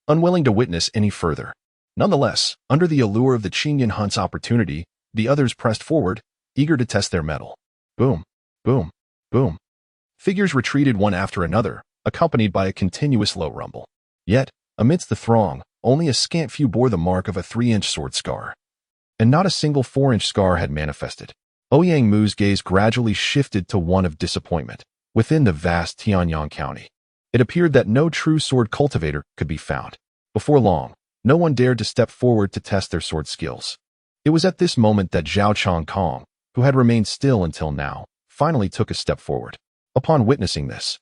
unwilling to witness any further. Nonetheless, under the allure of the Qingyan hunt's opportunity, the others pressed forward, eager to test their mettle. Boom, boom, boom. Figures retreated one after another, accompanied by a continuous low rumble. Yet, amidst the throng, only a scant few bore the mark of a 3-inch sword scar. And not a single 4-inch scar had manifested. Ouyang Mu's gaze gradually shifted to one of disappointment. Within the vast Tianyang County, it appeared that no true sword cultivator could be found. Before long, no one dared to step forward to test their sword skills. It was at this moment that Zhao Changkong, who had remained still until now, finally took a step forward. Upon witnessing this,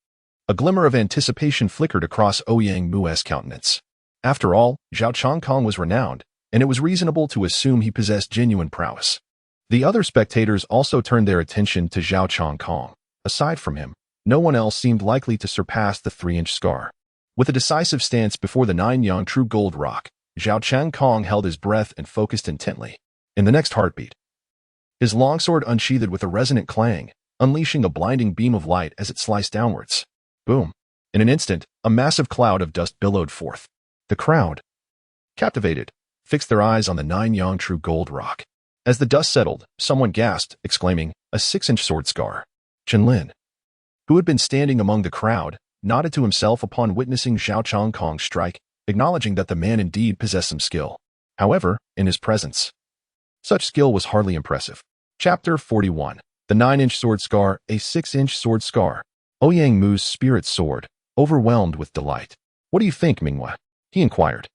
a glimmer of anticipation flickered across Ouyang Mu's countenance. After all, Zhao Changkong was renowned, and it was reasonable to assume he possessed genuine prowess. The other spectators also turned their attention to Zhao Changkong. Aside from him, no one else seemed likely to surpass the 3-inch scar. With a decisive stance before the 9-yang true gold rock, Zhao Changkong held his breath and focused intently. In the next heartbeat, his longsword unsheathed with a resonant clang, unleashing a blinding beam of light as it sliced downwards. Boom! In an instant, a massive cloud of dust billowed forth. The crowd, captivated, fixed their eyes on the 9-yang true gold rock. As the dust settled, someone gasped, exclaiming, "A 6-inch sword scar." Chen Lin, who had been standing among the crowd, nodded to himself upon witnessing Zhao Changkong's strike, acknowledging that the man indeed possessed some skill. However, in his presence, such skill was hardly impressive. Chapter 41. The 9-inch sword scar, a 6-inch sword scar. Ouyang Mu's spirit soared, overwhelmed with delight. "What do you think, Mingwei?" he inquired,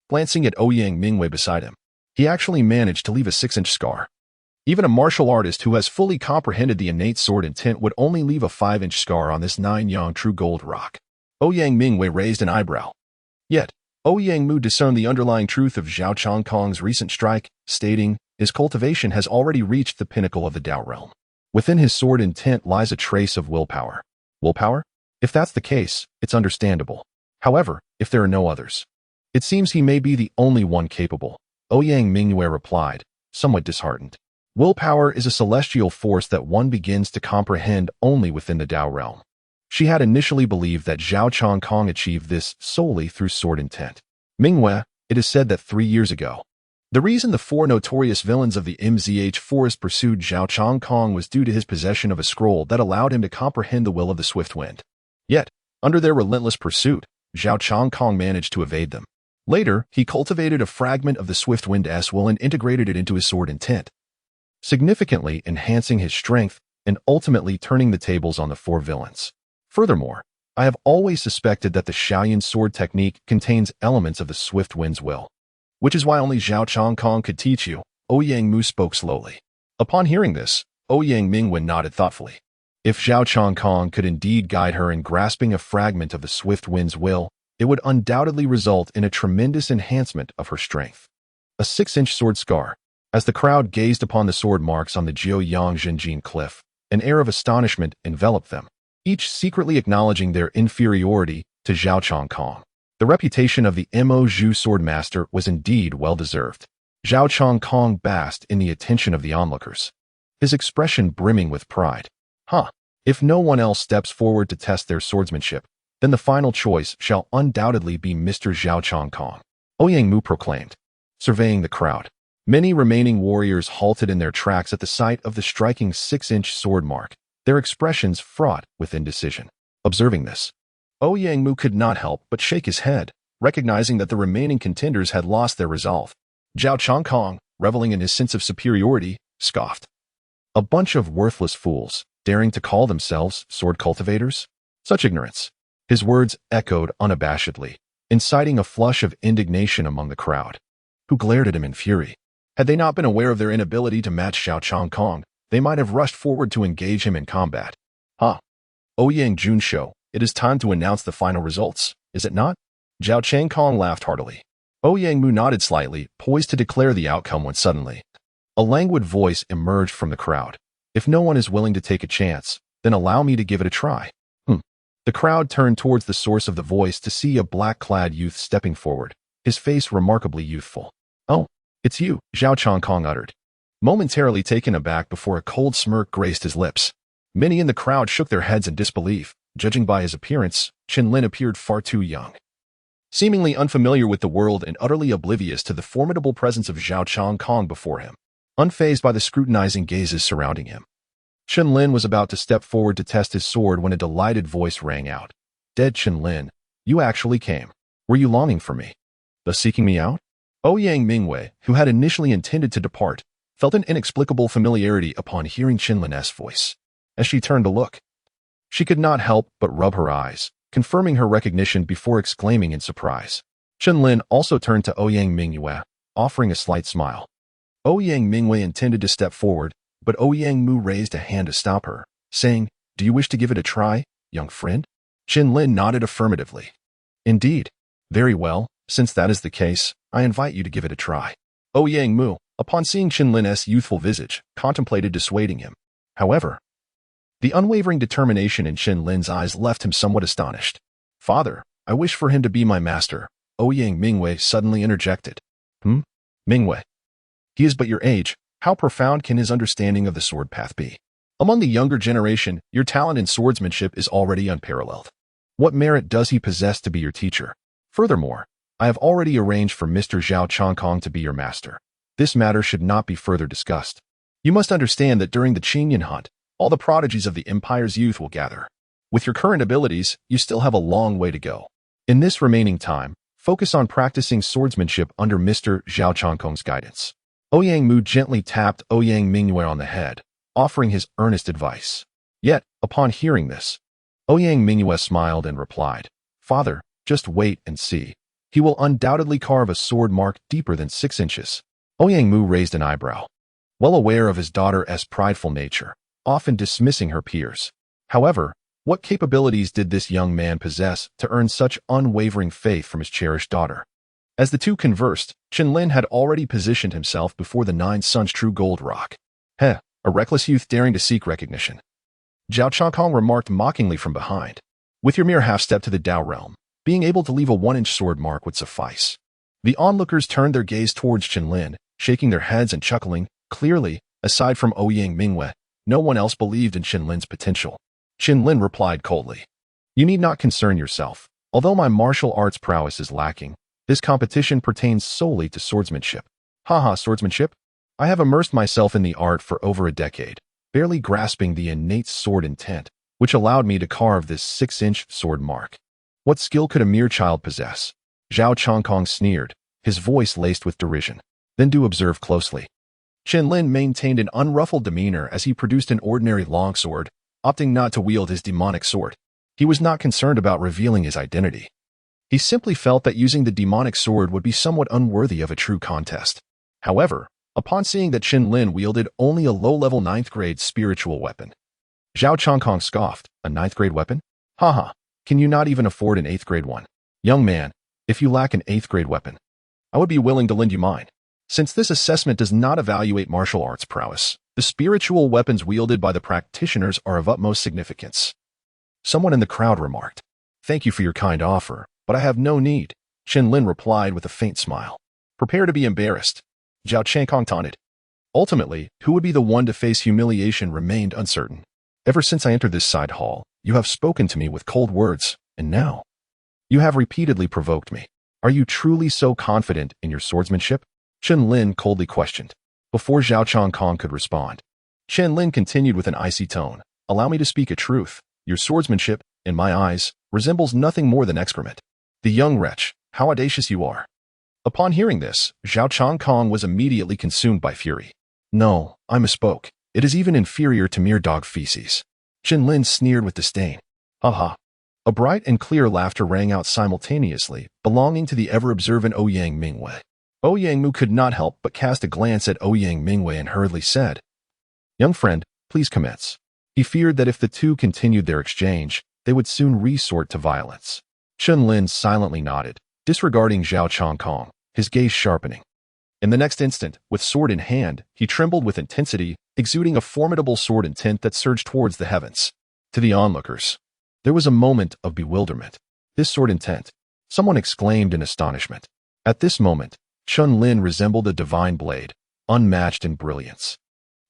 glancing at Ouyang Mingwei beside him. He actually managed to leave a 6-inch scar. Even a martial artist who has fully comprehended the innate sword intent would only leave a 5-inch scar on this 9-yang true gold rock. Ouyang Mingwei raised an eyebrow. Yet, Ouyang Mu discerned the underlying truth of Zhao Changkong's recent strike, stating, "His cultivation has already reached the pinnacle of the Dao realm. Within his sword intent lies a trace of willpower." Willpower? If that's the case, it's understandable. However, if there are no others, it seems he may be the only one capable. Ouyang Mingwei replied, somewhat disheartened. Willpower is a celestial force that one begins to comprehend only within the Dao realm. She had initially believed that Zhao Changkong achieved this solely through sword intent. Mingwei, it is said that 3 years ago, the reason the 4 notorious villains of the MZH forest pursued Zhao Changkong was due to his possession of a scroll that allowed him to comprehend the will of the swift wind. Yet, under their relentless pursuit, Zhao Changkong managed to evade them. Later, he cultivated a fragment of the swift wind's will and integrated it into his sword intent, significantly enhancing his strength and ultimately turning the tables on the 4 villains. Furthermore, I have always suspected that the Shaoyan sword technique contains elements of the swift wind's will, which is why only Zhao Changkong could teach you. Ouyang Mu spoke slowly. Upon hearing this, Ouyang Mingwen nodded thoughtfully. If Zhao Changkong could indeed guide her in grasping a fragment of the swift wind's will, it would undoubtedly result in a tremendous enhancement of her strength. A 6-inch sword scar. As the crowd gazed upon the sword marks on the Jiuyang Zhenjin cliff, an air of astonishment enveloped them, each secretly acknowledging their inferiority to Zhao Changkong. The reputation of the Mo Zhu sword master was indeed well-deserved. Zhao Changkong basked in the attention of the onlookers, his expression brimming with pride. If no one else steps forward to test their swordsmanship, then the final choice shall undoubtedly be Mr. Zhao Changkong, Ouyang Mu proclaimed, surveying the crowd. Many remaining warriors halted in their tracks at the sight of the striking 6-inch sword mark, their expressions fraught with indecision. Observing this, Ouyang Mu could not help but shake his head, recognizing that the remaining contenders had lost their resolve. Zhao Changkong, reveling in his sense of superiority, scoffed. A bunch of worthless fools, daring to call themselves sword cultivators? Such ignorance. His words echoed unabashedly, inciting a flush of indignation among the crowd, who glared at him in fury. Had they not been aware of their inability to match Zhao Changkong, they might have rushed forward to engage him in combat. Ouyang Junsho, it is time to announce the final results, is it not? Zhao Changkong laughed heartily. Ouyang Mu nodded slightly, poised to declare the outcome when suddenly a languid voice emerged from the crowd. If no one is willing to take a chance, then allow me to give it a try. The crowd turned towards the source of the voice to see a black-clad youth stepping forward, his face remarkably youthful. "Oh, it's you," Zhao Changkong uttered, momentarily taken aback before a cold smirk graced his lips. Many in the crowd shook their heads in disbelief. Judging by his appearance, Chen Lin appeared far too young. Seemingly unfamiliar with the world and utterly oblivious to the formidable presence of Zhao Changkong before him, unfazed by the scrutinizing gazes surrounding him. Chen Lin was about to step forward to test his sword when a delighted voice rang out. "Dead Chen Lin, you actually came. Were you longing for me? Thus seeking me out?" Ouyang Mu, who had initially intended to depart, felt an inexplicable familiarity upon hearing Chen Lin's voice. As she turned to look, she could not help but rub her eyes, confirming her recognition before exclaiming in surprise. Chen Lin also turned to Ouyang Mu, offering a slight smile. Ouyang Mu intended to step forward, but Ouyang Mu raised a hand to stop her, saying, "Do you wish to give it a try, young friend?" Chen Lin nodded affirmatively. "Indeed. Very well, since that is the case, I invite you to give it a try." Ouyang Mu, upon seeing Chen Lin's youthful visage, contemplated dissuading him. However, the unwavering determination in Chen Lin's eyes left him somewhat astonished. "Father, I wish for him to be my master," Ouyang Mu suddenly interjected. Mingwei. He is but your age. How profound can his understanding of the sword path be? Among the younger generation, your talent in swordsmanship is already unparalleled. What merit does he possess to be your teacher? Furthermore, I have already arranged for Mr. Zhao Changkong to be your master. This matter should not be further discussed. You must understand that during the Qingyan hunt, all the prodigies of the Empire's youth will gather. With your current abilities, you still have a long way to go. In this remaining time, focus on practicing swordsmanship under Mr. Zhao Changkong's guidance. Ouyang Mu gently tapped Ouyang Mu on the head, offering his earnest advice. Yet, upon hearing this, Ouyang Mu smiled and replied, "Father, just wait and see. He will undoubtedly carve a sword mark deeper than 6 inches. Ouyang Mu raised an eyebrow, well aware of his daughter's prideful nature, often dismissing her peers. However, what capabilities did this young man possess to earn such unwavering faith from his cherished daughter? As the two conversed, Chen Lin had already positioned himself before the 9 Suns True Gold Rock. A reckless youth daring to seek recognition. Zhao Changkong remarked mockingly from behind. With your mere half-step to the Dao realm, being able to leave a 1-inch sword mark would suffice. The onlookers turned their gaze towards Chen Lin, shaking their heads and chuckling. Clearly, aside from Ouyang Mu, no one else believed in Chen Lin's potential. Chen Lin replied coldly, "You need not concern yourself. Although my martial arts prowess is lacking, this competition pertains solely to swordsmanship." Swordsmanship? I have immersed myself in the art for over a decade, barely grasping the innate sword intent, which allowed me to carve this 6-inch sword mark. What skill could a mere child possess? Zhao Changkong sneered, his voice laced with derision. Then do observe closely. Chen Lin maintained an unruffled demeanor as he produced an ordinary longsword, opting not to wield his demonic sword. He was not concerned about revealing his identity. He simply felt that using the demonic sword would be somewhat unworthy of a true contest. However, upon seeing that Chen Lin wielded only a low-level 9th-grade spiritual weapon, Zhao Changkong scoffed. "A 9th-grade weapon? Can you not even afford an 8th-grade one? Young man, if you lack an 8th-grade weapon, I would be willing to lend you mine. Since this assessment does not evaluate martial arts prowess, the spiritual weapons wielded by the practitioners are of utmost significance." Someone in the crowd remarked, "Thank you for your kind offer, but I have no need." Chen Lin replied with a faint smile. "Prepare to be embarrassed." Zhao Changkong taunted. Ultimately, who would be the one to face humiliation remained uncertain. "Ever since I entered this side hall, you have spoken to me with cold words, and now you have repeatedly provoked me. Are you truly so confident in your swordsmanship?" Chen Lin coldly questioned. Before Zhao Changkong could respond, Chen Lin continued with an icy tone, "Allow me to speak a truth. Your swordsmanship, in my eyes, resembles nothing more than excrement. The young wretch, how audacious you are." Upon hearing this, Zhao Changkong was immediately consumed by fury. "No, I misspoke. It is even inferior to mere dog feces." Chen Lin sneered with disdain. "Ha." A bright and clear laughter rang out simultaneously, belonging to the ever-observant Ouyang Mu. Ouyang Mu could not help but cast a glance at Ouyang Mu and hurriedly said, "Young friend, please commence." He feared that if the two continued their exchange, they would soon resort to violence. Chen Lin silently nodded, disregarding Zhao Changkong, his gaze sharpening. In the next instant, with sword in hand, he trembled with intensity, exuding a formidable sword intent that surged towards the heavens. To the onlookers, there was a moment of bewilderment. This sword intent, someone exclaimed in astonishment. At this moment, Chen Lin resembled a divine blade, unmatched in brilliance,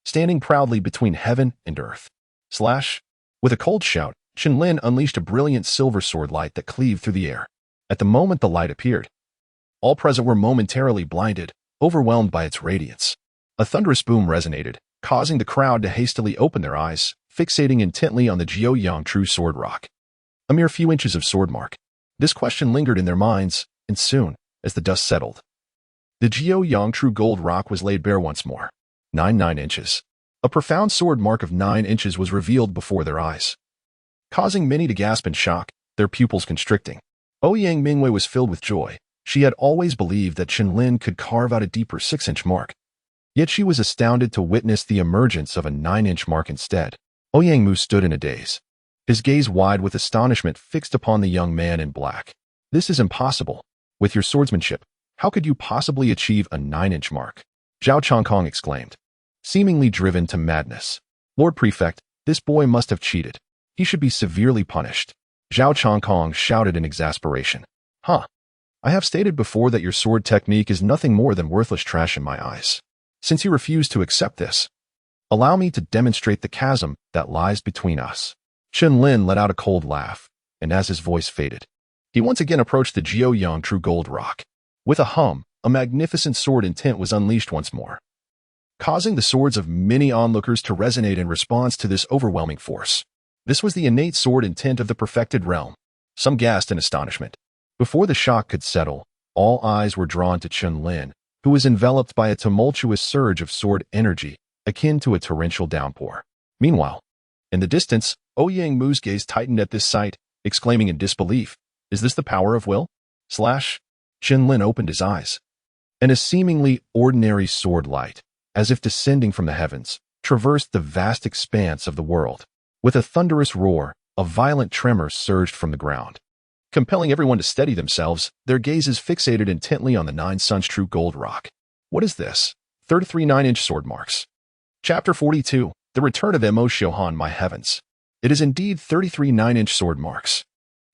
standing proudly between heaven and earth. Slash! With a cold shout, Chen Lin unleashed a brilliant silver sword light that cleaved through the air. At the moment the light appeared, all present were momentarily blinded, overwhelmed by its radiance. A thunderous boom resonated, causing the crowd to hastily open their eyes, fixating intently on the Ouyang True sword rock. A mere few inches of sword mark. This question lingered in their minds, and soon, as the dust settled, the Ouyang True gold rock was laid bare once more. 9 inches. A profound sword mark of 9 inches was revealed before their eyes, causing many to gasp in shock, their pupils constricting. Ouyang Mingwei was filled with joy. She had always believed that Chen Lin could carve out a deeper 6-inch mark. Yet she was astounded to witness the emergence of a 9-inch mark instead. Ouyang Mu stood in a daze, his gaze wide with astonishment fixed upon the young man in black. This is impossible. With your swordsmanship, how could you possibly achieve a 9-inch mark? Zhao Changkong exclaimed, seemingly driven to madness. Lord Prefect, this boy must have cheated. He should be severely punished. Zhao Changkong shouted in exasperation. Huh. I have stated before that your sword technique is nothing more than worthless trash in my eyes. Since you refuse to accept this, allow me to demonstrate the chasm that lies between us. Chen Lin let out a cold laugh, and as his voice faded, he once again approached the Ouyang True gold rock. With a hum, a magnificent sword intent was unleashed once more, causing the swords of many onlookers to resonate in response to this overwhelming force. This was the innate sword intent of the perfected realm. Some gasped in astonishment. Before the shock could settle, all eyes were drawn to Chen Lin, who was enveloped by a tumultuous surge of sword energy, akin to a torrential downpour. Meanwhile, in the distance, Ouyang Mu's gaze tightened at this sight, exclaiming in disbelief, "Is this the power of will?" Chen Lin opened his eyes, and a seemingly ordinary sword light, as if descending from the heavens, traversed the vast expanse of the world. With a thunderous roar, a violent tremor surged from the ground, compelling everyone to steady themselves, their gazes fixated intently on the 9 suns true gold rock. What is this? 33 9-inch sword marks. Chapter 42, The Return of Mo Xiuhan. My heavens. It is indeed 33 9-inch sword marks.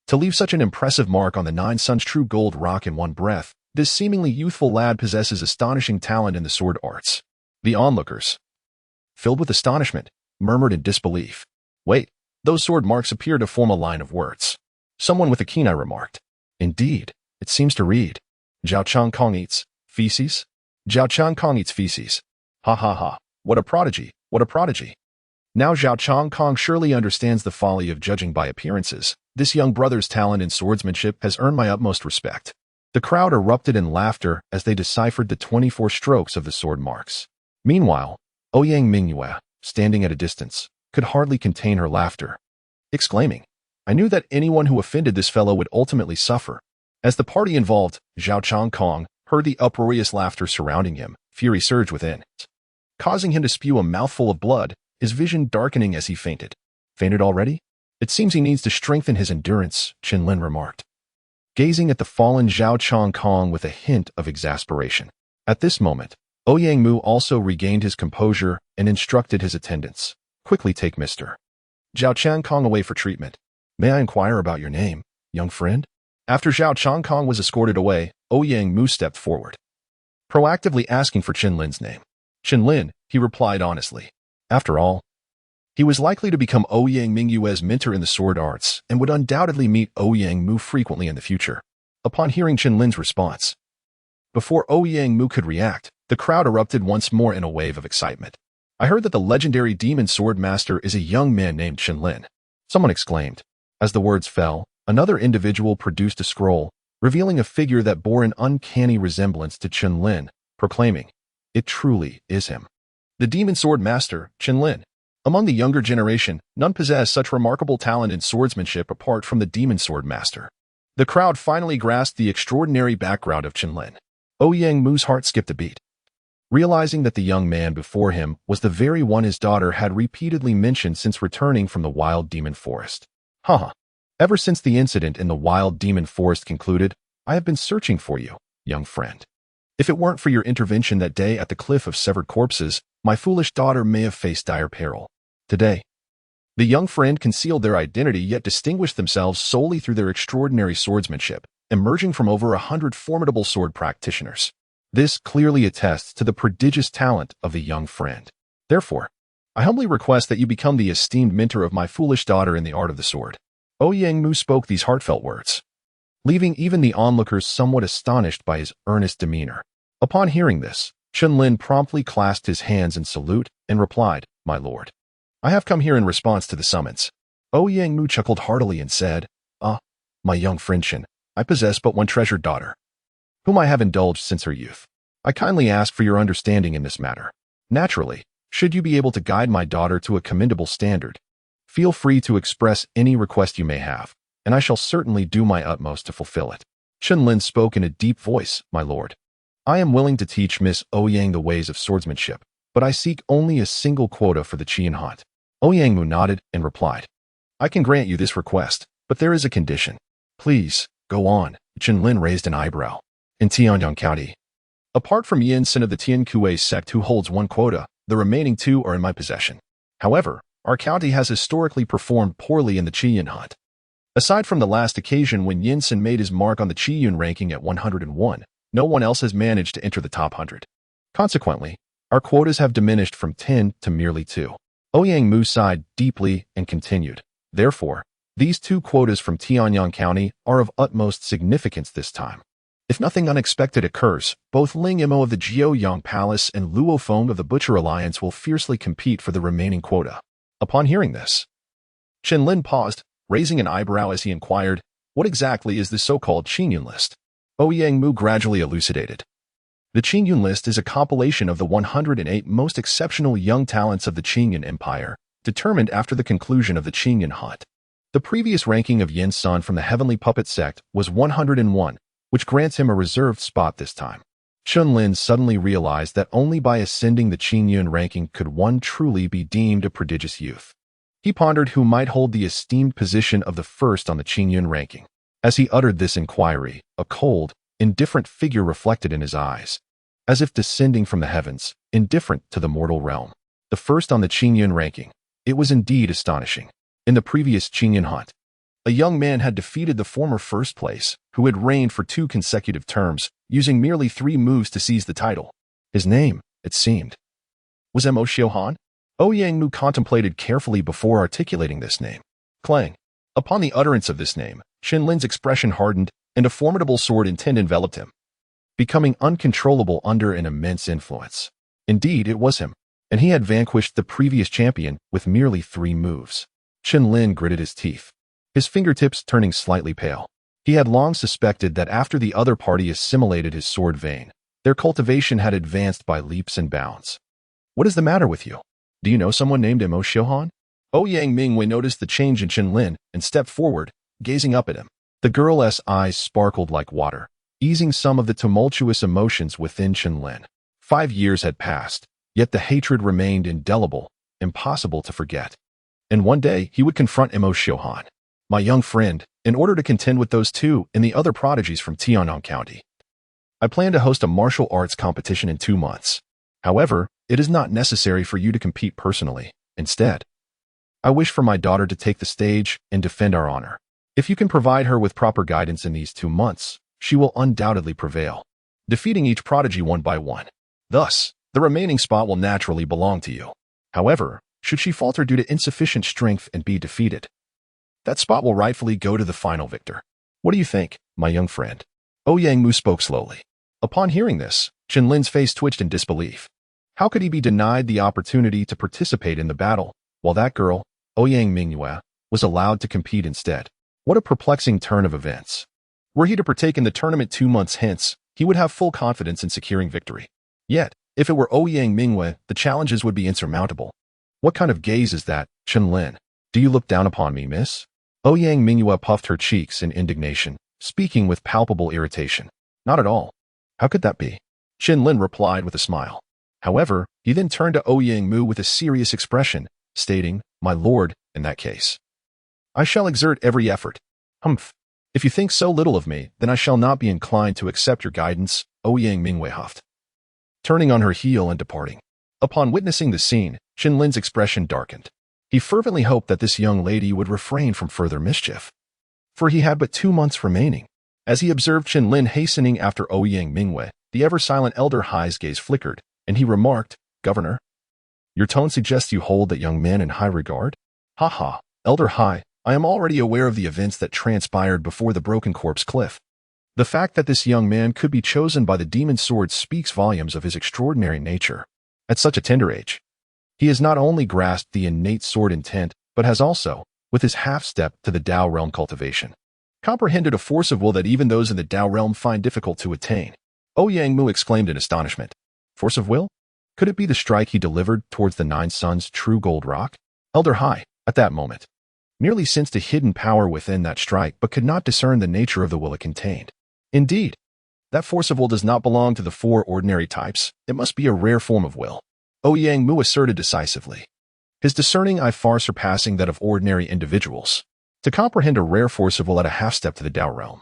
To leave such an impressive mark on the 9 suns true gold rock in one breath, this seemingly youthful lad possesses astonishing talent in the sword arts. The onlookers, filled with astonishment, murmured in disbelief. Wait, those sword marks appear to form a line of words. Someone with a keen eye remarked. Indeed, it seems to read, Zhao Changkong eats feces? Zhao Changkong eats feces. Ha ha ha, what a prodigy, what a prodigy. Now Zhao Changkong surely understands the folly of judging by appearances. This young brother's talent in swordsmanship has earned my utmost respect. The crowd erupted in laughter as they deciphered the 24 strokes of the sword marks. Meanwhile, Ouyang Mingyue, standing at a distance, could hardly contain her laughter, exclaiming, I knew that anyone who offended this fellow would ultimately suffer. As the party involved, Zhao Changkong, heard the uproarious laughter surrounding him. Fury surged within, causing him to spew a mouthful of blood, his vision darkening as he fainted. Fainted already? It seems he needs to strengthen his endurance, Chen Lin remarked, gazing at the fallen Zhao Changkong with a hint of exasperation. At this moment, Ouyang Mu also regained his composure and instructed his attendants. Quickly take Mr. Zhao Changkong away for treatment. May I inquire about your name, young friend? After Zhao Changkong was escorted away, Ouyang Mu stepped forward, proactively asking for Chen Lin's name. Chen Lin, he replied honestly. After all, he was likely to become Ouyang Mingyue's mentor in the sword arts and would undoubtedly meet Ouyang Mu frequently in the future. Upon hearing Chen Lin's response, before Ouyang Mu could react, the crowd erupted once more in a wave of excitement. I heard that the legendary demon sword master is a young man named Chen Lin. Someone exclaimed. As the words fell, another individual produced a scroll, revealing a figure that bore an uncanny resemblance to Chen Lin, proclaiming, It truly is him. The demon sword master, Chen Lin. Among the younger generation, none possess such remarkable talent in swordsmanship apart from the demon sword master. The crowd finally grasped the extraordinary background of Chen Lin. Ouyang Mu's heart skipped a beat, realizing that the young man before him was the very one his daughter had repeatedly mentioned since returning from the wild demon forest. Ever since the incident in the wild demon forest concluded, I have been searching for you, young friend. If it weren't for your intervention that day at the cliff of severed corpses, my foolish daughter may have faced dire peril. Today, the young friend concealed their identity yet distinguished themselves solely through their extraordinary swordsmanship, emerging from over 100 formidable sword practitioners. This clearly attests to the prodigious talent of the young friend. Therefore, I humbly request that you become the esteemed mentor of my foolish daughter in the art of the sword. Ouyang Mu spoke these heartfelt words, leaving even the onlookers somewhat astonished by his earnest demeanor. Upon hearing this, Chen Lin promptly clasped his hands in salute and replied, "My lord, I have come here in response to the summons." Ouyang Mu chuckled heartily and said, "Ah, my young friend Chen, I possess but one treasured daughter, whom I have indulged since her youth. I kindly ask for your understanding in this matter. Naturally, should you be able to guide my daughter to a commendable standard, feel free to express any request you may have, and I shall certainly do my utmost to fulfill it." Chen Lin spoke in a deep voice, "My lord, I am willing to teach Miss Ouyang the ways of swordsmanship, but I seek only a single quota for the Qian hunt." Ouyang Mu nodded and replied, "I can grant you this request, but there is a condition." "Please, go on." Chen Lin raised an eyebrow. "In Tianyang County, apart from Yin Sin of the Tian Kuei sect who holds one quota, the remaining two are in my possession. However, our county has historically performed poorly in the Qiyun hunt. Aside from the last occasion when Yin Sin made his mark on the Qiyun ranking at 101, no one else has managed to enter the top 100. Consequently, our quotas have diminished from 10 to merely 2. Ouyang Mu sighed deeply and continued, "Therefore, these 2 quotas from Tianyang County are of utmost significance this time. If nothing unexpected occurs, both Ling Imo of the Jiuyang Palace and Luo Feng of the Butcher Alliance will fiercely compete for the remaining quota." Upon hearing this, Chen Lin paused, raising an eyebrow as he inquired, "What exactly is the so-called Qingyun list?" Ouyang Mu gradually elucidated. The Qingyun list is a compilation of the 108 most exceptional young talents of the Qingyun Empire, determined after the conclusion of the Qingyun hunt. The previous ranking of Yin Sun from the Heavenly Puppet sect was 101, which grants him a reserved spot this time. Chen Lin suddenly realized that only by ascending the Qingyun ranking could one truly be deemed a prodigious youth. He pondered who might hold the esteemed position of the first on the Qingyun ranking. As he uttered this inquiry, a cold, indifferent figure reflected in his eyes, as if descending from the heavens, indifferent to the mortal realm. The first on the Qingyun ranking. It was indeed astonishing. In the previous Qingyun hunt, a young man had defeated the former first place, who had reigned for 2 consecutive terms, using merely 3 moves to seize the title. His name, it seemed, was Mo Xiuhan. Ouyang Mu contemplated carefully before articulating this name. Clang. Upon the utterance of this name, Chen Lin's expression hardened, and a formidable sword intent enveloped him, becoming uncontrollable under an immense influence. Indeed, it was him, and he had vanquished the previous champion with merely 3 moves. Chen Lin gritted his teeth, his fingertips turning slightly pale. He had long suspected that after the other party assimilated his sword vein, their cultivation had advanced by leaps and bounds. "What is the matter with you? Do you know someone named Mo Xiuhan?" Ouyang Mingwei noticed the change in Chen Lin and stepped forward, gazing up at him. The girl's eyes sparkled like water, easing some of the tumultuous emotions within Chen Lin. 5 years had passed, yet the hatred remained indelible, impossible to forget. And one day he would confront Mo Xiuhan. "My young friend, in order to contend with those 2 and the other prodigies from Tianyang County, I plan to host a martial arts competition in 2 months. However, it is not necessary for you to compete personally. Instead, I wish for my daughter to take the stage and defend our honor. If you can provide her with proper guidance in these 2 months, she will undoubtedly prevail, defeating each prodigy one by one. Thus, the remaining spot will naturally belong to you. However, should she falter due to insufficient strength and be defeated, that spot will rightfully go to the final victor. What do you think, my young friend?" Ouyang Mu spoke slowly. Upon hearing this, Chen Lin's face twitched in disbelief. How could he be denied the opportunity to participate in the battle, while that girl, Ouyang Mingyue, was allowed to compete instead? What a perplexing turn of events. Were he to partake in the tournament 2 months hence, he would have full confidence in securing victory. Yet, if it were Ouyang Mingyue, the challenges would be insurmountable. "What kind of gaze is that, Chen Lin? Do you look down upon me, miss?" Ouyang Mingyue puffed her cheeks in indignation, speaking with palpable irritation. "Not at all. How could that be?" Chen Lin replied with a smile. However, he then turned to Ouyang Mu with a serious expression, stating, "My lord, in that case, I shall exert every effort." "Humph. If you think so little of me, then I shall not be inclined to accept your guidance," Ouyang Mingyue huffed, turning on her heel and departing. Upon witnessing the scene, Chen Lin's expression darkened. He fervently hoped that this young lady would refrain from further mischief, for he had but 2 months remaining. As he observed Chen Lin hastening after Ouyang Mu, the ever-silent Elder Hai's gaze flickered, and he remarked, "Governor, your tone suggests you hold that young man in high regard?" "Ha ha, Elder Hai, I am already aware of the events that transpired before the Broken Corpse Cliff. The fact that this young man could be chosen by the demon sword speaks volumes of his extraordinary nature. At such a tender age, he has not only grasped the innate sword intent, but has also, with his half-step to the Tao realm cultivation, comprehended a force of will that even those in the Tao realm find difficult to attain." Ouyang Mu exclaimed in astonishment. "Force of will? Could it be the strike he delivered towards the Nine Suns' true gold rock?" Elder Hai, at that moment, merely sensed a hidden power within that strike but could not discern the nature of the will it contained. Indeed, that force of will does not belong to the 4 ordinary types. It must be a rare form of will, Ouyang Mu asserted decisively, his discerning eye far surpassing that of ordinary individuals, to comprehend a rare force of will at a half-step to the Tao realm.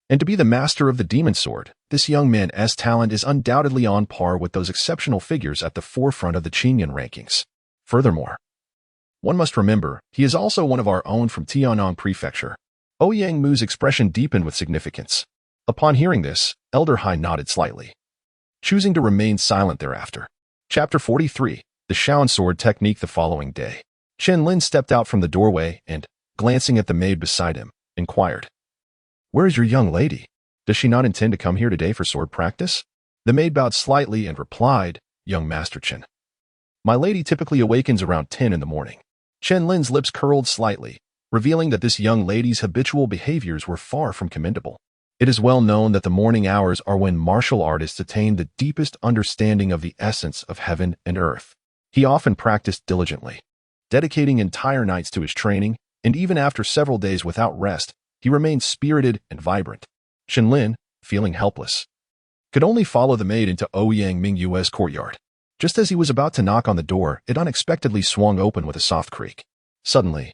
And to be the master of the demon sword, this young man's talent is undoubtedly on par with those exceptional figures at the forefront of the Qinyan rankings. Furthermore, one must remember, he is also one of our own from Tiannong Prefecture. Ouyang Mu's expression deepened with significance. Upon hearing this, Elder Hai nodded slightly, choosing to remain silent thereafter. Chapter 43, The Shaoan Sword Technique. The following day, Chen Lin stepped out from the doorway and, glancing at the maid beside him, inquired, "Where is your young lady? Does she not intend to come here today for sword practice?" The maid bowed slightly and replied, "Young Master Chen, my lady typically awakens around 10 in the morning." Chen Lin's lips curled slightly, revealing that this young lady's habitual behaviors were far from commendable. It is well known that the morning hours are when martial artists attain the deepest understanding of the essence of heaven and earth. He often practiced diligently, dedicating entire nights to his training, and even after several days without rest, he remained spirited and vibrant. Chen Lin, feeling helpless, could only follow the maid into Ouyang Mu's courtyard. Just as he was about to knock on the door, it unexpectedly swung open with a soft creak. Suddenly,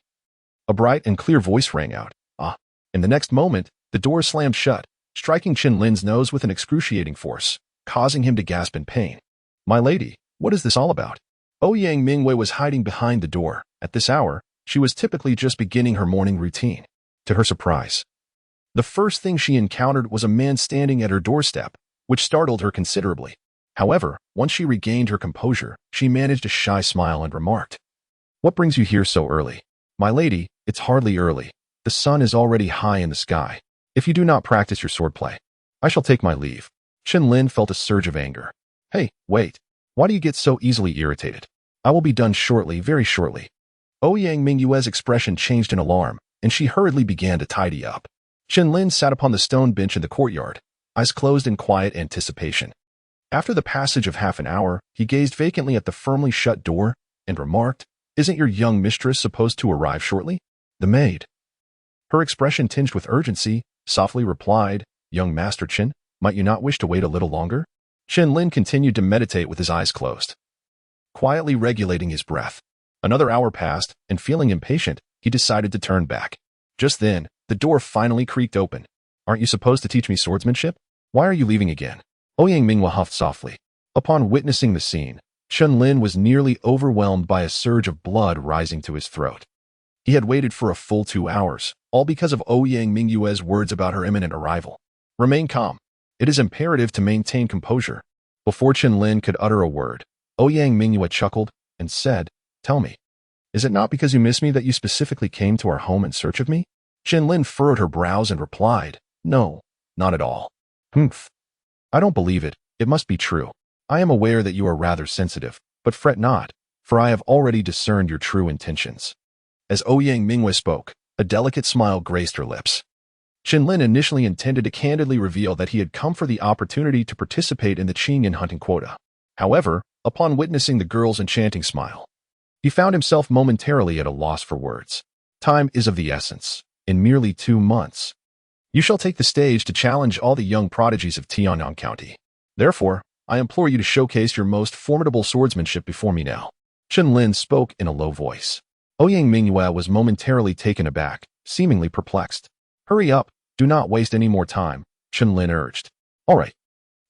a bright and clear voice rang out, "Ah!" In the next moment, the door slammed shut, striking Chen Lin's nose with an excruciating force, causing him to gasp in pain. "My lady, what is this all about?" Ouyang Mu was hiding behind the door. At this hour, she was typically just beginning her morning routine. To her surprise, the first thing she encountered was a man standing at her doorstep, which startled her considerably. However, once she regained her composure, she managed a shy smile and remarked, "What brings you here so early?" "My lady, it's hardly early. The sun is already high in the sky. If you do not practice your swordplay, I shall take my leave." Chen Lin felt a surge of anger. "Hey, wait. Why do you get so easily irritated? I will be done shortly, very shortly." Ouyang Mu's expression changed in alarm, and she hurriedly began to tidy up. Chen Lin sat upon the stone bench in the courtyard, eyes closed in quiet anticipation. After the passage of half an hour, he gazed vacantly at the firmly shut door and remarked, "Isn't your young mistress supposed to arrive shortly?" The maid, her expression tinged with urgency, softly replied, "Young Master Chen, might you not wish to wait a little longer?" Chen Lin continued to meditate with his eyes closed, quietly regulating his breath. Another hour passed, and feeling impatient, he decided to turn back. Just then, the door finally creaked open. "Aren't you supposed to teach me swordsmanship? Why are you leaving again?" Ouyang Mu huffed softly. Upon witnessing the scene, Chen Lin was nearly overwhelmed by a surge of blood rising to his throat. He had waited for a full 2 hours, all because of Ouyang Mu's words about her imminent arrival. "Remain calm. It is imperative to maintain composure." Before Chen Lin could utter a word, Ouyang Mu chuckled and said, "Tell me, is it not because you miss me that you specifically came to our home in search of me?" Chen Lin furrowed her brows and replied, "No, not at all." "Humph. I don't believe it. It must be true. I am aware that you are rather sensitive, but fret not, for I have already discerned your true intentions." As Ouyang Mu spoke, a delicate smile graced her lips. Chen Lin initially intended to candidly reveal that he had come for the opportunity to participate in the Qinyan hunting quota. However, upon witnessing the girl's enchanting smile, he found himself momentarily at a loss for words. Time is of the essence. In merely 2 months, you shall take the stage to challenge all the young prodigies of Tiannong County. Therefore, I implore you to showcase your most formidable swordsmanship before me now." Chen Lin spoke in a low voice. Ouyang Mu was momentarily taken aback, seemingly perplexed. "Hurry up, do not waste any more time," Chen Lin urged. "All right,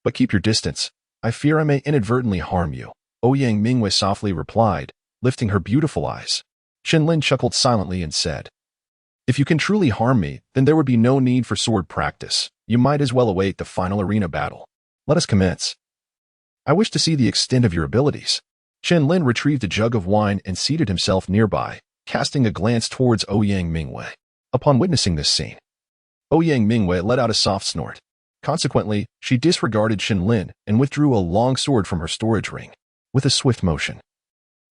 but keep your distance. I fear I may inadvertently harm you." Ouyang Mu softly replied, lifting her beautiful eyes. Chen Lin chuckled silently and said, "If you can truly harm me, then there would be no need for sword practice. You might as well await the final arena battle. Let us commence. I wish to see the extent of your abilities." Chen Lin retrieved a jug of wine and seated himself nearby, casting a glance towards Ouyang Mu. Upon witnessing this scene, Ouyang Mu let out a soft snort. Consequently, she disregarded Chen Lin and withdrew a long sword from her storage ring. With a swift motion,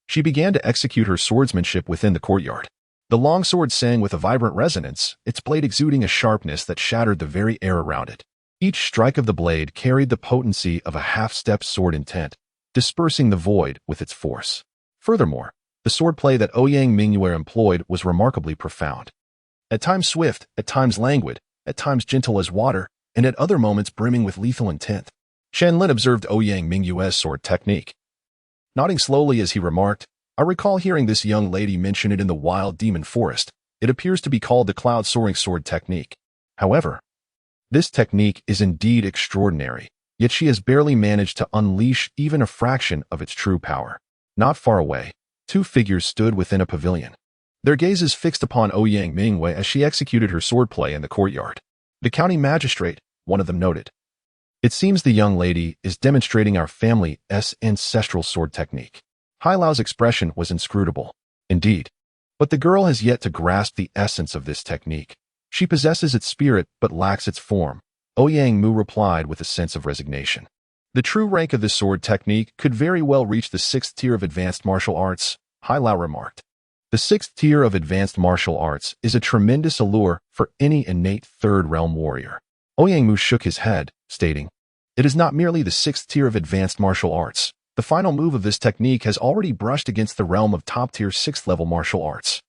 she began to execute her swordsmanship within the courtyard. The long sword sang with a vibrant resonance, its blade exuding a sharpness that shattered the very air around it. Each strike of the blade carried the potency of a half-step sword intent, dispersing the void with its force. Furthermore, the swordplay that Ouyang Mu employed was remarkably profound. At times swift, at times languid, at times gentle as water, and at other moments brimming with lethal intent. Chen Lin observed Ouyang Mu's sword technique. Nodding slowly as he remarked, "I recall hearing this young lady mention it in the wild demon forest. It appears to be called the cloud-soaring sword technique. However, this technique is indeed extraordinary, yet she has barely managed to unleash even a fraction of its true power." Not far away, two figures stood within a pavilion. Their gazes fixed upon Ouyang Mu as she executed her swordplay in the courtyard. The county magistrate, one of them noted, "It seems the young lady is demonstrating our family's ancestral sword technique." Hai Lao's expression was inscrutable. Indeed, but the girl has yet to grasp the essence of this technique. She possesses its spirit but lacks its form, Ouyang Mu replied with a sense of resignation. The true rank of this sword technique could very well reach the 6th tier of advanced martial arts, Hai Lao remarked. The 6th tier of advanced martial arts is a tremendous allure for any innate third realm warrior. Ouyang Mu shook his head, stating, "It is not merely the 6th tier of advanced martial arts. The final move of this technique has already brushed against the realm of top-tier 6th level martial arts.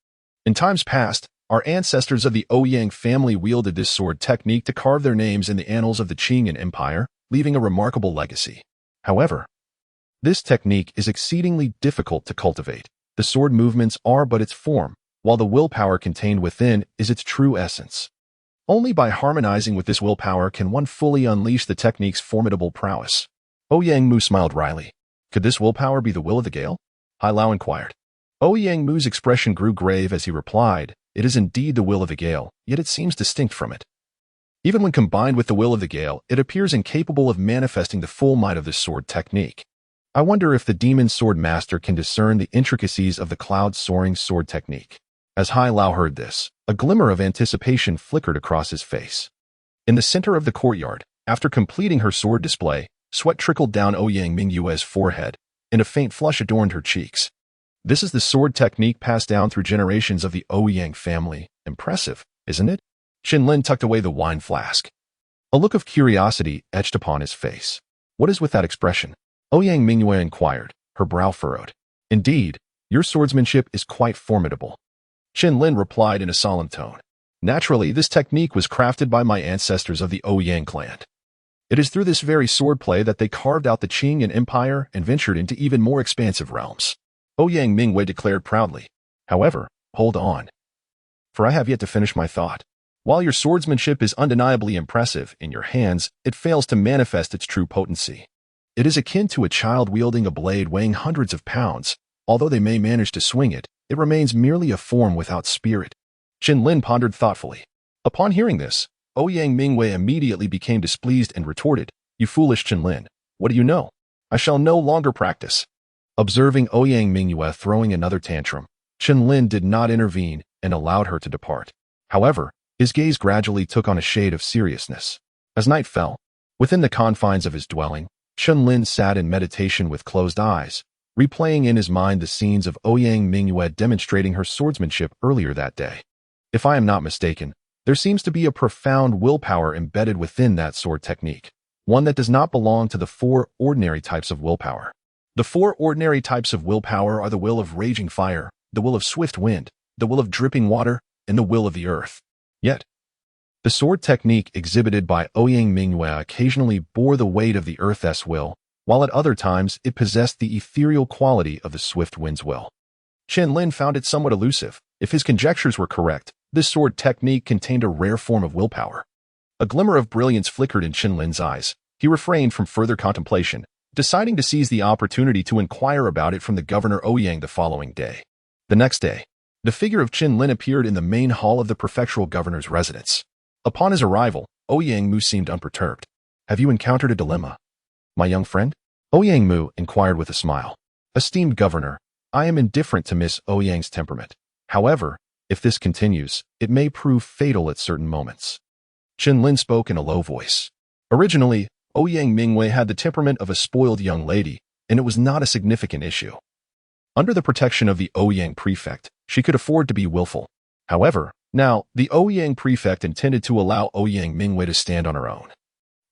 In times past, our ancestors of the Ouyang family wielded this sword technique to carve their names in the annals of the Qing Empire, leaving a remarkable legacy. However, this technique is exceedingly difficult to cultivate. The sword movements are but its form, while the willpower contained within is its true essence. Only by harmonizing with this willpower can one fully unleash the technique's formidable prowess." Ouyang Mu smiled wryly. "Could this willpower be the will of the gale?" Hai Lao inquired. Ouyang Mu's expression grew grave as he replied, "It is indeed the will of the gale, yet it seems distinct from it. Even when combined with the will of the gale, it appears incapable of manifesting the full might of this sword technique. I wonder if the demon sword master can discern the intricacies of the cloud-soaring sword technique." As Hai Lao heard this, a glimmer of anticipation flickered across his face. In the center of the courtyard, after completing her sword display, sweat trickled down Ouyang Mu's forehead, and a faint flush adorned her cheeks. "This is the sword technique passed down through generations of the Ouyang family. Impressive, isn't it?" Chen Lin tucked away the wine flask. A look of curiosity etched upon his face. "What is with that expression?" Ouyang Mu inquired, her brow furrowed. "Indeed, your swordsmanship is quite formidable." Chen Lin replied in a solemn tone. "Naturally, this technique was crafted by my ancestors of the Ouyang clan. It is through this very swordplay that they carved out the Qing Empire and ventured into even more expansive realms," Ouyang Mu declared proudly. "However, hold on, for I have yet to finish my thought. While your swordsmanship is undeniably impressive, in your hands, it fails to manifest its true potency. It is akin to a child wielding a blade weighing hundreds of pounds. Although they may manage to swing it, it remains merely a form without spirit." Chen Lin pondered thoughtfully. Upon hearing this, Ouyang Mu immediately became displeased and retorted, "You foolish Chen Lin, what do you know? I shall no longer practice." Observing Ouyang Mu throwing another tantrum, Chen Lin did not intervene and allowed her to depart. However, his gaze gradually took on a shade of seriousness. As night fell, within the confines of his dwelling, Chen Lin sat in meditation with closed eyes, replaying in his mind the scenes of Ouyang Mu demonstrating her swordsmanship earlier that day. If I am not mistaken, there seems to be a profound willpower embedded within that sword technique, one that does not belong to the 4 ordinary types of willpower. The 4 ordinary types of willpower are the will of raging fire, the will of swift wind, the will of dripping water, and the will of the earth. Yet, the sword technique exhibited by Ouyang Mu occasionally bore the weight of the earth's will, while at other times it possessed the ethereal quality of the swift wind's will. Chen Lin found it somewhat elusive. If his conjectures were correct, this sword technique contained a rare form of willpower. A glimmer of brilliance flickered in Chen Lin's eyes. He refrained from further contemplation, deciding to seize the opportunity to inquire about it from the governor Ouyang the following day. The next day, the figure of Chen Lin appeared in the main hall of the prefectural governor's residence. Upon his arrival, Ouyang Mu seemed unperturbed. "Have you encountered a dilemma, my young friend?" Ouyang Mu inquired with a smile. "Esteemed governor, I am indifferent to Miss Ouyang's temperament. However, if this continues, it may prove fatal at certain moments." Chen Lin spoke in a low voice. Originally, Ouyang Mingwei had the temperament of a spoiled young lady, and it was not a significant issue. Under the protection of the Ouyang prefect, she could afford to be willful. However, now, the Ouyang prefect intended to allow Ouyang Mingwei to stand on her own,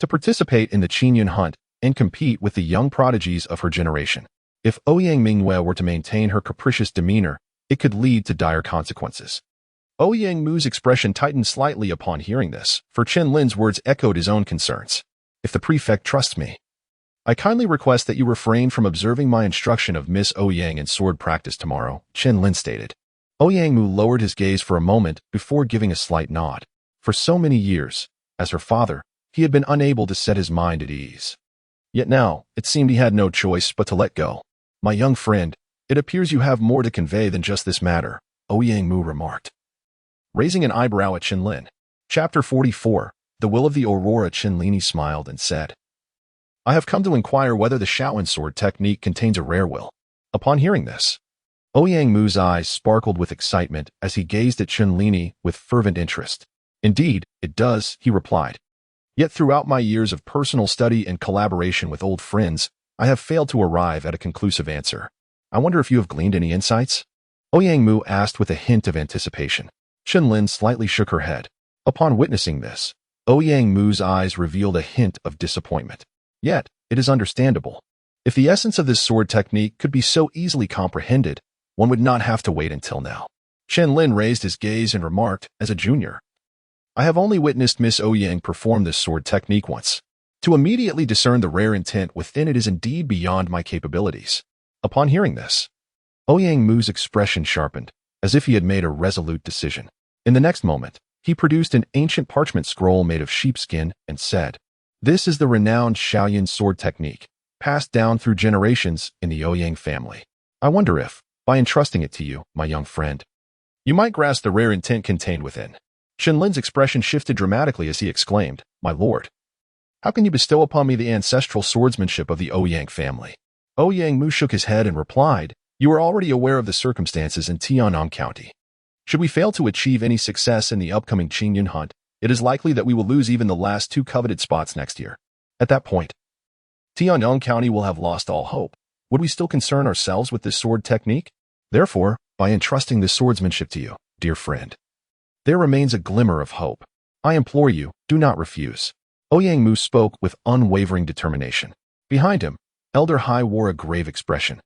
to participate in the Qingyun hunt and compete with the young prodigies of her generation. If Ouyang Mingwei were to maintain her capricious demeanor, it could lead to dire consequences. Ouyang Mu's expression tightened slightly upon hearing this, for Chen Lin's words echoed his own concerns. "If the prefect trusts me, I kindly request that you refrain from observing my instruction of Miss Ouyang in sword practice tomorrow," Chen Lin stated. Ouyang Mu lowered his gaze for a moment before giving a slight nod. For so many years, as her father, he had been unable to set his mind at ease. Yet now, it seemed he had no choice but to let go. "My young friend, it appears you have more to convey than just this matter," Ouyang Mu remarked, raising an eyebrow at Chen Lin. Chapter 44. The Will of the Aurora. Chen Lin smiled and said, "I have come to inquire whether the Shaolin sword technique contains a rare will." Upon hearing this, Ouyang Mu's eyes sparkled with excitement as he gazed at Chen Lin with fervent interest. "Indeed, it does," he replied. "Yet throughout my years of personal study and collaboration with old friends, I have failed to arrive at a conclusive answer. I wonder if you have gleaned any insights?" Ouyang Mu asked with a hint of anticipation. Chen Lin slightly shook her head. Upon witnessing this, Ouyang Mu's eyes revealed a hint of disappointment. Yet, it is understandable. If the essence of this sword technique could be so easily comprehended, one would not have to wait until now. Chen Lin raised his gaze and remarked, as a junior, "I have only witnessed Miss Ouyang perform this sword technique once. To immediately discern the rare intent within it is indeed beyond my capabilities." Upon hearing this, Ouyang Mu's expression sharpened, as if he had made a resolute decision. In the next moment, he produced an ancient parchment scroll made of sheepskin and said, "This is the renowned Shaolin sword technique, passed down through generations in the Ouyang family. I wonder if, by entrusting it to you, my young friend, you might grasp the rare intent contained within." Chen Lin's expression shifted dramatically as he exclaimed, "My lord, how can you bestow upon me the ancestral swordsmanship of the Ouyang family?" Ouyang Mu shook his head and replied, "You are already aware of the circumstances in Tianyang County. Should we fail to achieve any success in the upcoming Qingyun hunt, it is likely that we will lose even the last 2 coveted spots next year. At that point, Tianyang County will have lost all hope. Would we still concern ourselves with this sword technique? Therefore, by entrusting this swordsmanship to you, dear friend, there remains a glimmer of hope. I implore you, do not refuse." Ouyang Mu spoke with unwavering determination. Behind him, Elder Hai wore a grave expression,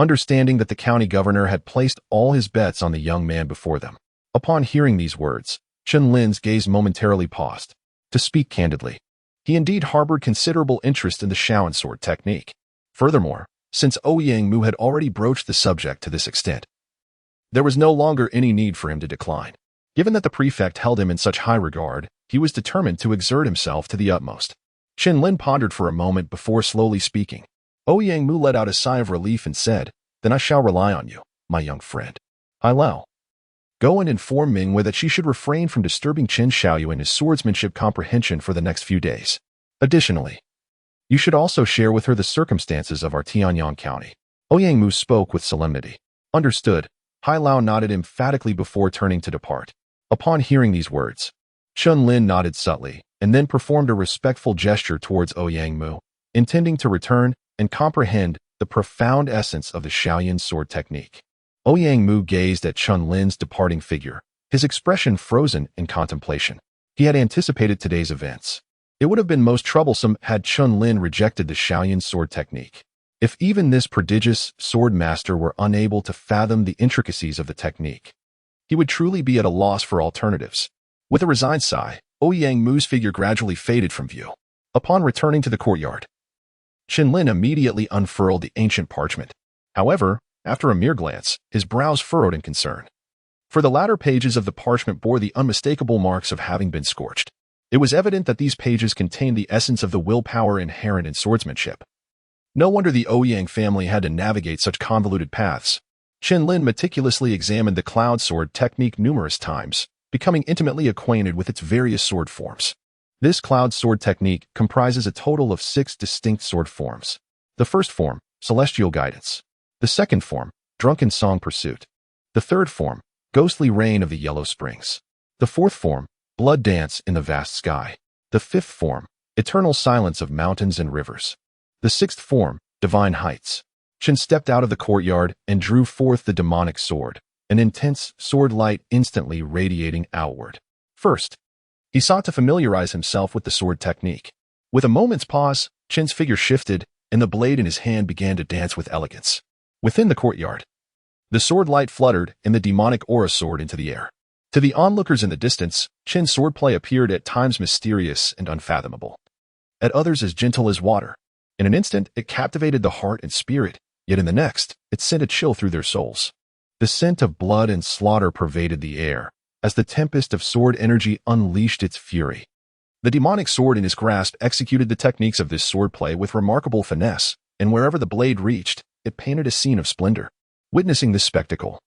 understanding that the county governor had placed all his bets on the young man before them. Upon hearing these words, Chen Lin's gaze momentarily paused. To speak candidly, he indeed harbored considerable interest in the Shaolin sword technique. Furthermore, since Ouyang Mu had already broached the subject to this extent, there was no longer any need for him to decline. Given that the prefect held him in such high regard, he was determined to exert himself to the utmost. Chen Lin pondered for a moment before slowly speaking. Ouyang Mu let out a sigh of relief and said, "Then I shall rely on you, my young friend. Hai Lao, go and inform Mingwei that she should refrain from disturbing Chen Xiaoyu in his swordsmanship comprehension for the next few days. Additionally, you should also share with her the circumstances of our Tianyang County." Ouyang Mu spoke with solemnity. "Understood." Hai Lao nodded emphatically before turning to depart. Upon hearing these words, Chen Lin nodded subtly and then performed a respectful gesture towards Ouyang Mu, intending to return and comprehend the profound essence of the Shaolin sword technique. Ouyang Mu gazed at Chen Lin's departing figure, his expression frozen in contemplation. He had anticipated today's events. It would have been most troublesome had Chen Lin rejected the Shaolin sword technique. If even this prodigious sword master were unable to fathom the intricacies of the technique, he would truly be at a loss for alternatives. With a resigned sigh, Ouyang Mu's figure gradually faded from view. Upon returning to the courtyard, Chen Lin immediately unfurled the ancient parchment. However, after a mere glance, his brows furrowed in concern. For the latter pages of the parchment bore the unmistakable marks of having been scorched. It was evident that these pages contained the essence of the willpower inherent in swordsmanship. No wonder the Ouyang family had to navigate such convoluted paths. Chen Lin meticulously examined the cloud sword technique numerous times, becoming intimately acquainted with its various sword forms. This cloud sword technique comprises a total of 6 distinct sword forms. The first form, Celestial Guidance. The second form, Drunken Song Pursuit. The third form, Ghostly Rain of the Yellow Springs. The fourth form, Blood Dance in the Vast Sky. The fifth form, Eternal Silence of Mountains and Rivers. The sixth form, Divine Heights. Chen stepped out of the courtyard and drew forth the demonic sword, an intense sword light instantly radiating outward. First, he sought to familiarize himself with the sword technique. With a moment's pause, Chen's figure shifted, and the blade in his hand began to dance with elegance. Within the courtyard, the sword light fluttered and the demonic aura soared into the air. To the onlookers in the distance, Chen's swordplay appeared at times mysterious and unfathomable, at others as gentle as water. In an instant, it captivated the heart and spirit, yet in the next, it sent a chill through their souls. The scent of blood and slaughter pervaded the air, as the tempest of sword energy unleashed its fury. The demonic sword in his grasp executed the techniques of this swordplay with remarkable finesse, and wherever the blade reached, it painted a scene of splendor. Witnessing this spectacle,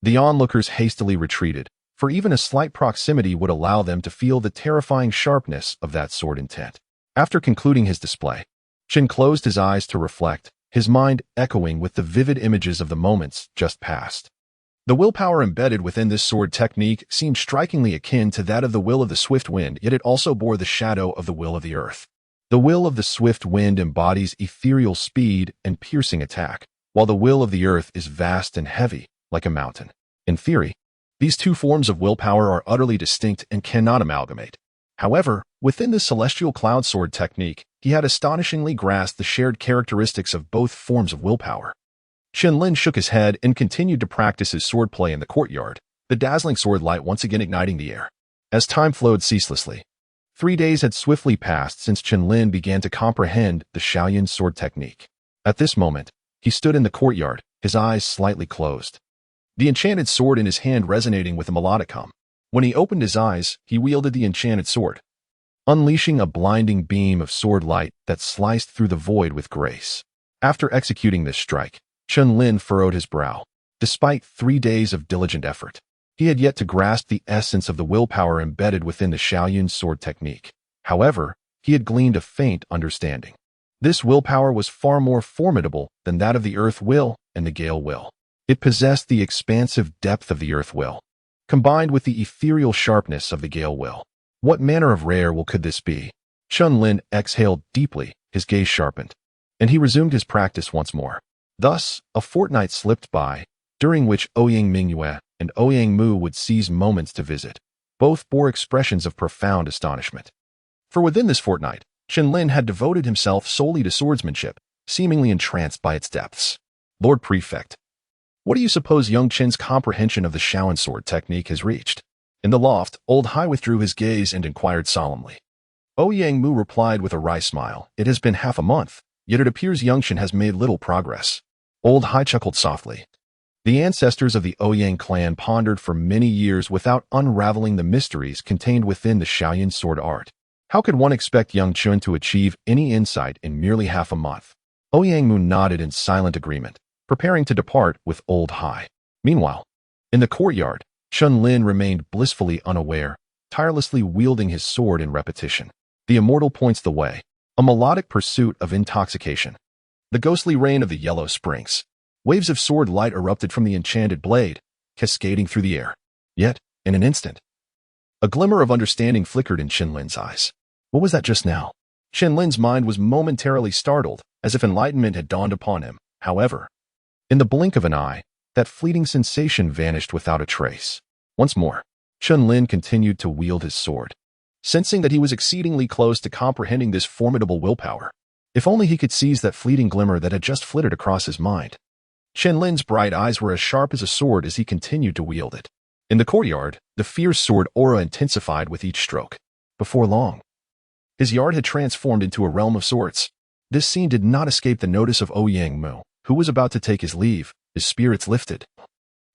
the onlookers hastily retreated, for even a slight proximity would allow them to feel the terrifying sharpness of that sword intent. After concluding his display, Chen closed his eyes to reflect, his mind echoing with the vivid images of the moments just past. The willpower embedded within this sword technique seemed strikingly akin to that of the will of the swift wind, yet it also bore the shadow of the will of the earth. The will of the swift wind embodies ethereal speed and piercing attack, while the will of the earth is vast and heavy, like a mountain. In theory, these two forms of willpower are utterly distinct and cannot amalgamate. However, within the celestial cloud sword technique, he had astonishingly grasped the shared characteristics of both forms of willpower. Chen Lin shook his head and continued to practice his swordplay in the courtyard, the dazzling sword light once again igniting the air. As time flowed ceaselessly, 3 days had swiftly passed since Chen Lin began to comprehend the Shaoyan sword technique. At this moment, he stood in the courtyard, his eyes slightly closed, the enchanted sword in his hand resonating with a melodic hum. When he opened his eyes, he wielded the enchanted sword, unleashing a blinding beam of sword light that sliced through the void with grace. After executing this strike, Chen Lin furrowed his brow. Despite 3 days of diligent effort, he had yet to grasp the essence of the willpower embedded within the Shaoyan sword technique. However, he had gleaned a faint understanding. This willpower was far more formidable than that of the earth will and the gale will. It possessed the expansive depth of the earth will, combined with the ethereal sharpness of the gale will. What manner of rare will could this be? Chen Lin exhaled deeply, his gaze sharpened, and he resumed his practice once more. Thus, a fortnight slipped by, during which Ouyang Mu and Ouyang Mu would seize moments to visit. Both bore expressions of profound astonishment. For within this fortnight, Chen Lin had devoted himself solely to swordsmanship, seemingly entranced by its depths. Lord Prefect, what do you suppose young Chen's comprehension of the Shaoyan sword technique has reached? In the loft, Old Hai withdrew his gaze and inquired solemnly. Ouyang Mu replied with a wry smile, "It has been half a month, yet it appears young Chen has made little progress." Old Hai chuckled softly. The ancestors of the Ouyang clan pondered for many years without unraveling the mysteries contained within the Shaoyan sword art. How could one expect young Chen to achieve any insight in merely half a month? Ouyang Mu nodded in silent agreement, preparing to depart with Old Hai. Meanwhile, in the courtyard, Chen Lin remained blissfully unaware, tirelessly wielding his sword in repetition. The immortal points the way, a melodic pursuit of intoxication. The ghostly rain of the yellow springs. Waves of sword light erupted from the enchanted blade, cascading through the air. Yet, in an instant, a glimmer of understanding flickered in Chen Lin's eyes. What was that just now? Chen Lin's mind was momentarily startled, as if enlightenment had dawned upon him. However, in the blink of an eye, that fleeting sensation vanished without a trace. Once more, Chen Lin continued to wield his sword, sensing that he was exceedingly close to comprehending this formidable willpower. If only he could seize that fleeting glimmer that had just flitted across his mind. Chen Lin's bright eyes were as sharp as a sword as he continued to wield it. In the courtyard, the fierce sword aura intensified with each stroke. Before long, his yard had transformed into a realm of sorts. This scene did not escape the notice of Ouyang Mu, who was about to take his leave, his spirits lifted.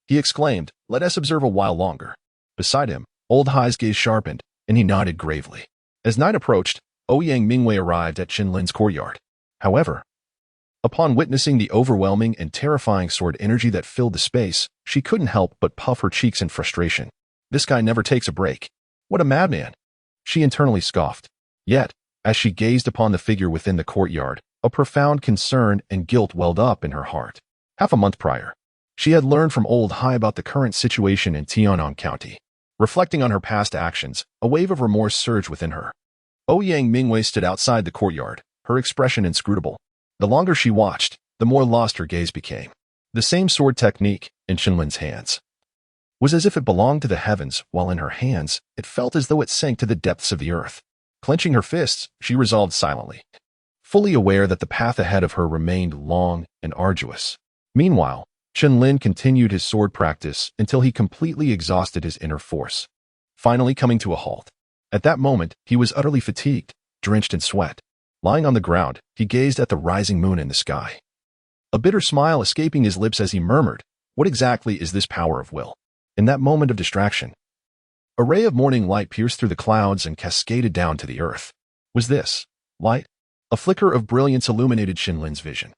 He exclaimed, "Let us observe a while longer." Beside him, Old Hai's gaze sharpened, and he nodded gravely. As night approached, Ouyang Mingwei arrived at Chen Lin's courtyard. However, Upon witnessing the overwhelming and terrifying sword energy that filled the space, she couldn't help but puff her cheeks in frustration. This guy never takes a break. What a madman! She internally scoffed. Yet, as she gazed upon the figure within the courtyard, a profound concern and guilt welled up in her heart. Half a month prior, she had learned from Old Hai about the current situation in Tianyang County. Reflecting on her past actions, a wave of remorse surged within her. Ouyang Mu stood outside the courtyard, her expression inscrutable. The longer she watched, the more lost her gaze became. The same sword technique, in Chen Lin's hands, was as if it belonged to the heavens, while in her hands, it felt as though it sank to the depths of the earth. Clenching her fists, she resolved silently, fully aware that the path ahead of her remained long and arduous. Meanwhile, Chen Lin continued his sword practice until he completely exhausted his inner force, finally coming to a halt. At that moment, he was utterly fatigued, drenched in sweat. Lying on the ground, he gazed at the rising moon in the sky, a bitter smile escaping his lips as he murmured, "What exactly is this power of will?" In that moment of distraction, a ray of morning light pierced through the clouds and cascaded down to the earth. Was this light? A flicker of brilliance illuminated Chen Lin's vision,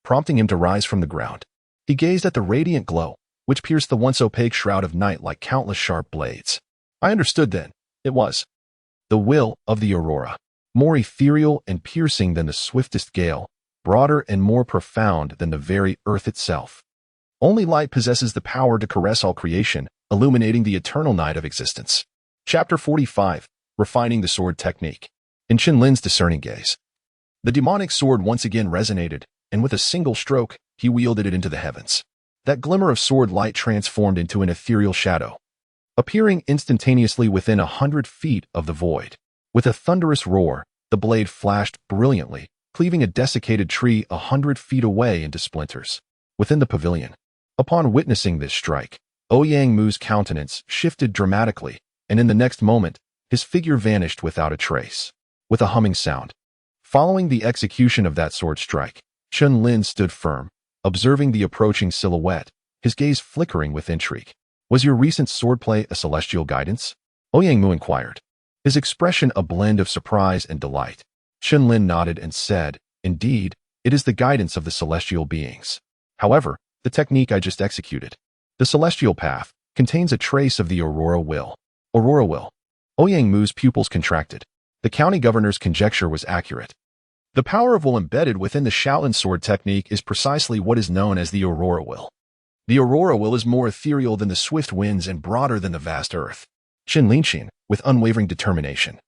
prompting him to rise from the ground. He gazed at the radiant glow, which pierced the once opaque shroud of night like countless sharp blades. I understood then. It was the will of the aurora, more ethereal and piercing than the swiftest gale, broader and more profound than the very earth itself. Only light possesses the power to caress all creation, illuminating the eternal night of existence. Chapter 45, Refining the Sword Technique. In Chen Lin's discerning gaze, the demonic sword once again resonated, and with a single stroke, he wielded it into the heavens. That glimmer of sword light transformed into an ethereal shadow, appearing instantaneously within 100 feet of the void. With a thunderous roar, the blade flashed brilliantly, cleaving a desiccated tree 100 feet away into splinters. Within the pavilion, upon witnessing this strike, Ouyang Mu's countenance shifted dramatically, and in the next moment, his figure vanished without a trace. With a humming sound, following the execution of that sword strike, Chen Lin stood firm, observing the approaching silhouette, his gaze flickering with intrigue. "Was your recent swordplay a celestial guidance?" Ouyang Mu inquired, his expression a blend of surprise and delight. Chen Lin nodded and said, "Indeed, it is the guidance of the celestial beings. However, the technique I just executed, the celestial path, contains a trace of the aurora will." Aurora will. Ouyang Mu's pupils contracted. The county governor's conjecture was accurate. The power of will embedded within the Shaolin sword technique is precisely what is known as the aurora will. The aurora will is more ethereal than the swift winds and broader than the vast earth. Chen Lin, with unwavering determination,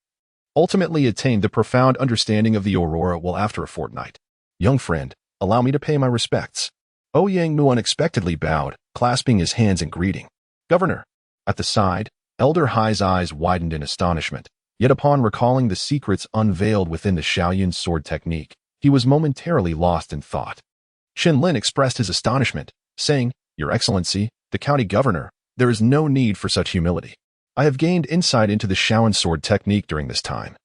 ultimately attained the profound understanding of the aurora will after a fortnight. "Young friend, allow me to pay my respects." Ouyang Mu unexpectedly bowed, clasping his hands in greeting. "Governor." At the side, Elder Hai's eyes widened in astonishment. Yet upon recalling the secrets unveiled within the Shaolin sword technique, he was momentarily lost in thought. Chen Lin expressed his astonishment, saying, "Your Excellency, the county governor, there is no need for such humility. I have gained insight into the Shaolin sword technique during this time,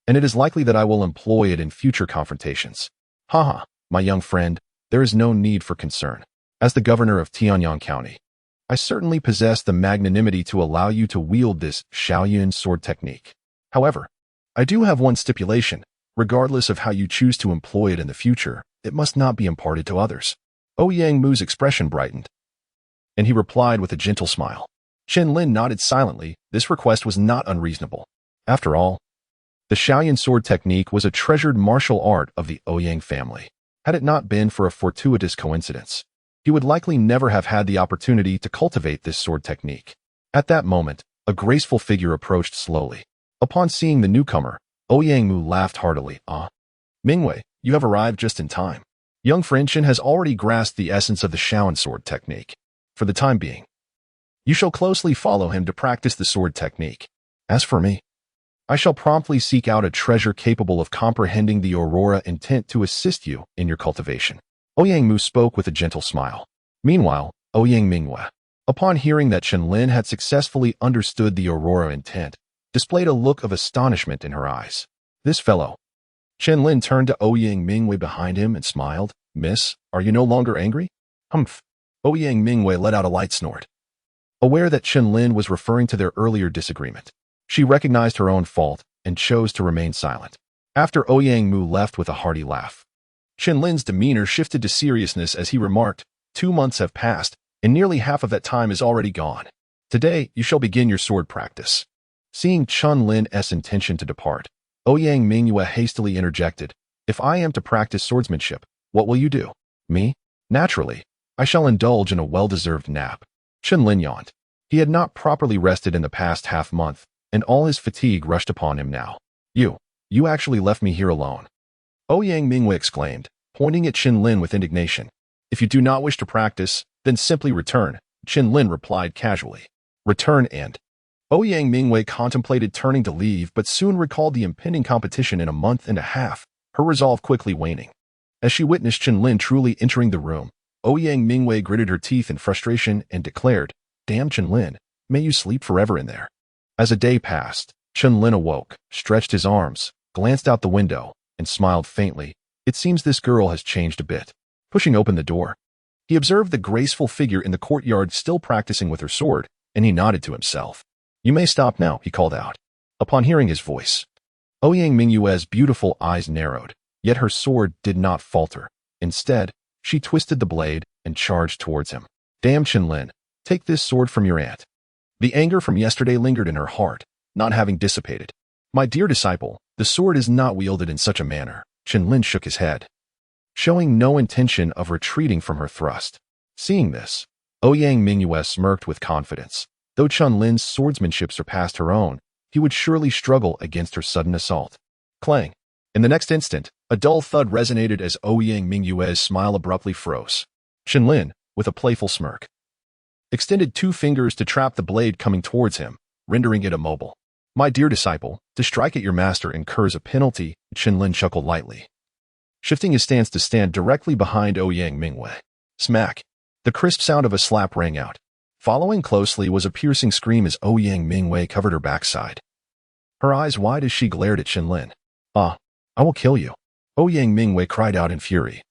and it is likely that I will employ it in future confrontations." "Haha, my young friend, there is no need for concern. As the governor of Tianyang County, I certainly possess the magnanimity to allow you to wield this Shaolin sword technique. However, I do have one stipulation. Regardless of how you choose to employ it in the future, it must not be imparted to others." Ouyang Mu's expression brightened, and he replied with a gentle smile. Chen Lin nodded silently. This request was not unreasonable. After all, the Shaolin sword technique was a treasured martial art of the Ouyang family. Had it not been for a fortuitous coincidence, he would likely never have had the opportunity to cultivate this sword technique. At that moment, a graceful figure approached slowly. Upon seeing the newcomer, Ouyang Mu laughed heartily. "Ah, Mingwei, you have arrived just in time. Young friend Chen has already grasped the essence of the Shaolin sword technique. For the time being, you shall closely follow him to practice the sword technique. As for me, I shall promptly seek out a treasure capable of comprehending the aurora intent to assist you in your cultivation." Ouyang Mu spoke with a gentle smile. Meanwhile, Ouyang Mingwei, upon hearing that Chen Lin had successfully understood the aurora intent, displayed a look of astonishment in her eyes. "This fellow." Chen Lin turned to Ouyang Mingwei behind him and smiled. "Miss, are you no longer angry?" "Humph." Ouyang Mingwei let out a light snort, aware that Chen Lin was referring to their earlier disagreement. She recognized her own fault and chose to remain silent. After Ouyang Mu left with a hearty laugh, Chen Lin's demeanor shifted to seriousness as he remarked, 2 months have passed, and nearly half of that time is already gone. Today, you shall begin your sword practice. Seeing Chen Lin's intention to depart, Ouyang Mu hastily interjected, if I am to practice swordsmanship, what will you do? Me? Naturally, I shall indulge in a well-deserved nap. Chen Lin yawned. He had not properly rested in the past half-month, and all his fatigue rushed upon him now. You actually left me here alone. Ouyang Mu exclaimed, pointing at Chen Lin with indignation. If you do not wish to practice, then simply return, Chen Lin replied casually. Return and... Ouyang Mu contemplated turning to leave but soon recalled the impending competition in a month and a half, her resolve quickly waning. As she witnessed Chen Lin truly entering the room, Ouyang Mu gritted her teeth in frustration and declared, Damn Chen Lin, may you sleep forever in there. As a day passed, Chen Lin awoke, stretched his arms, glanced out the window, and smiled faintly. It seems this girl has changed a bit. Pushing open the door, he observed the graceful figure in the courtyard still practicing with her sword, and he nodded to himself. You may stop now, he called out. Upon hearing his voice, Ouyang Mu's beautiful eyes narrowed, yet her sword did not falter. Instead, she twisted the blade and charged towards him. Damn Chen Lin, take this sword from your aunt. The anger from yesterday lingered in her heart, not having dissipated. My dear disciple, the sword is not wielded in such a manner. Chen Lin shook his head, showing no intention of retreating from her thrust. Seeing this, Ouyang Mu smirked with confidence. Though Chen Lin's swordsmanship surpassed her own, he would surely struggle against her sudden assault. Clang! In the next instant, a dull thud resonated as Ouyang Mu's smile abruptly froze. Chen Lin, with a playful smirk, extended 2 fingers to trap the blade coming towards him, rendering it immobile. My dear disciple, to strike at your master incurs a penalty, Chen Lin chuckled lightly, shifting his stance to stand directly behind Ouyang Mu. Smack! The crisp sound of a slap rang out. Following closely was a piercing scream as Ouyang Mu covered her backside, her eyes wide as she glared at Chen Lin. I will kill you. Ouyang Mu cried out in fury,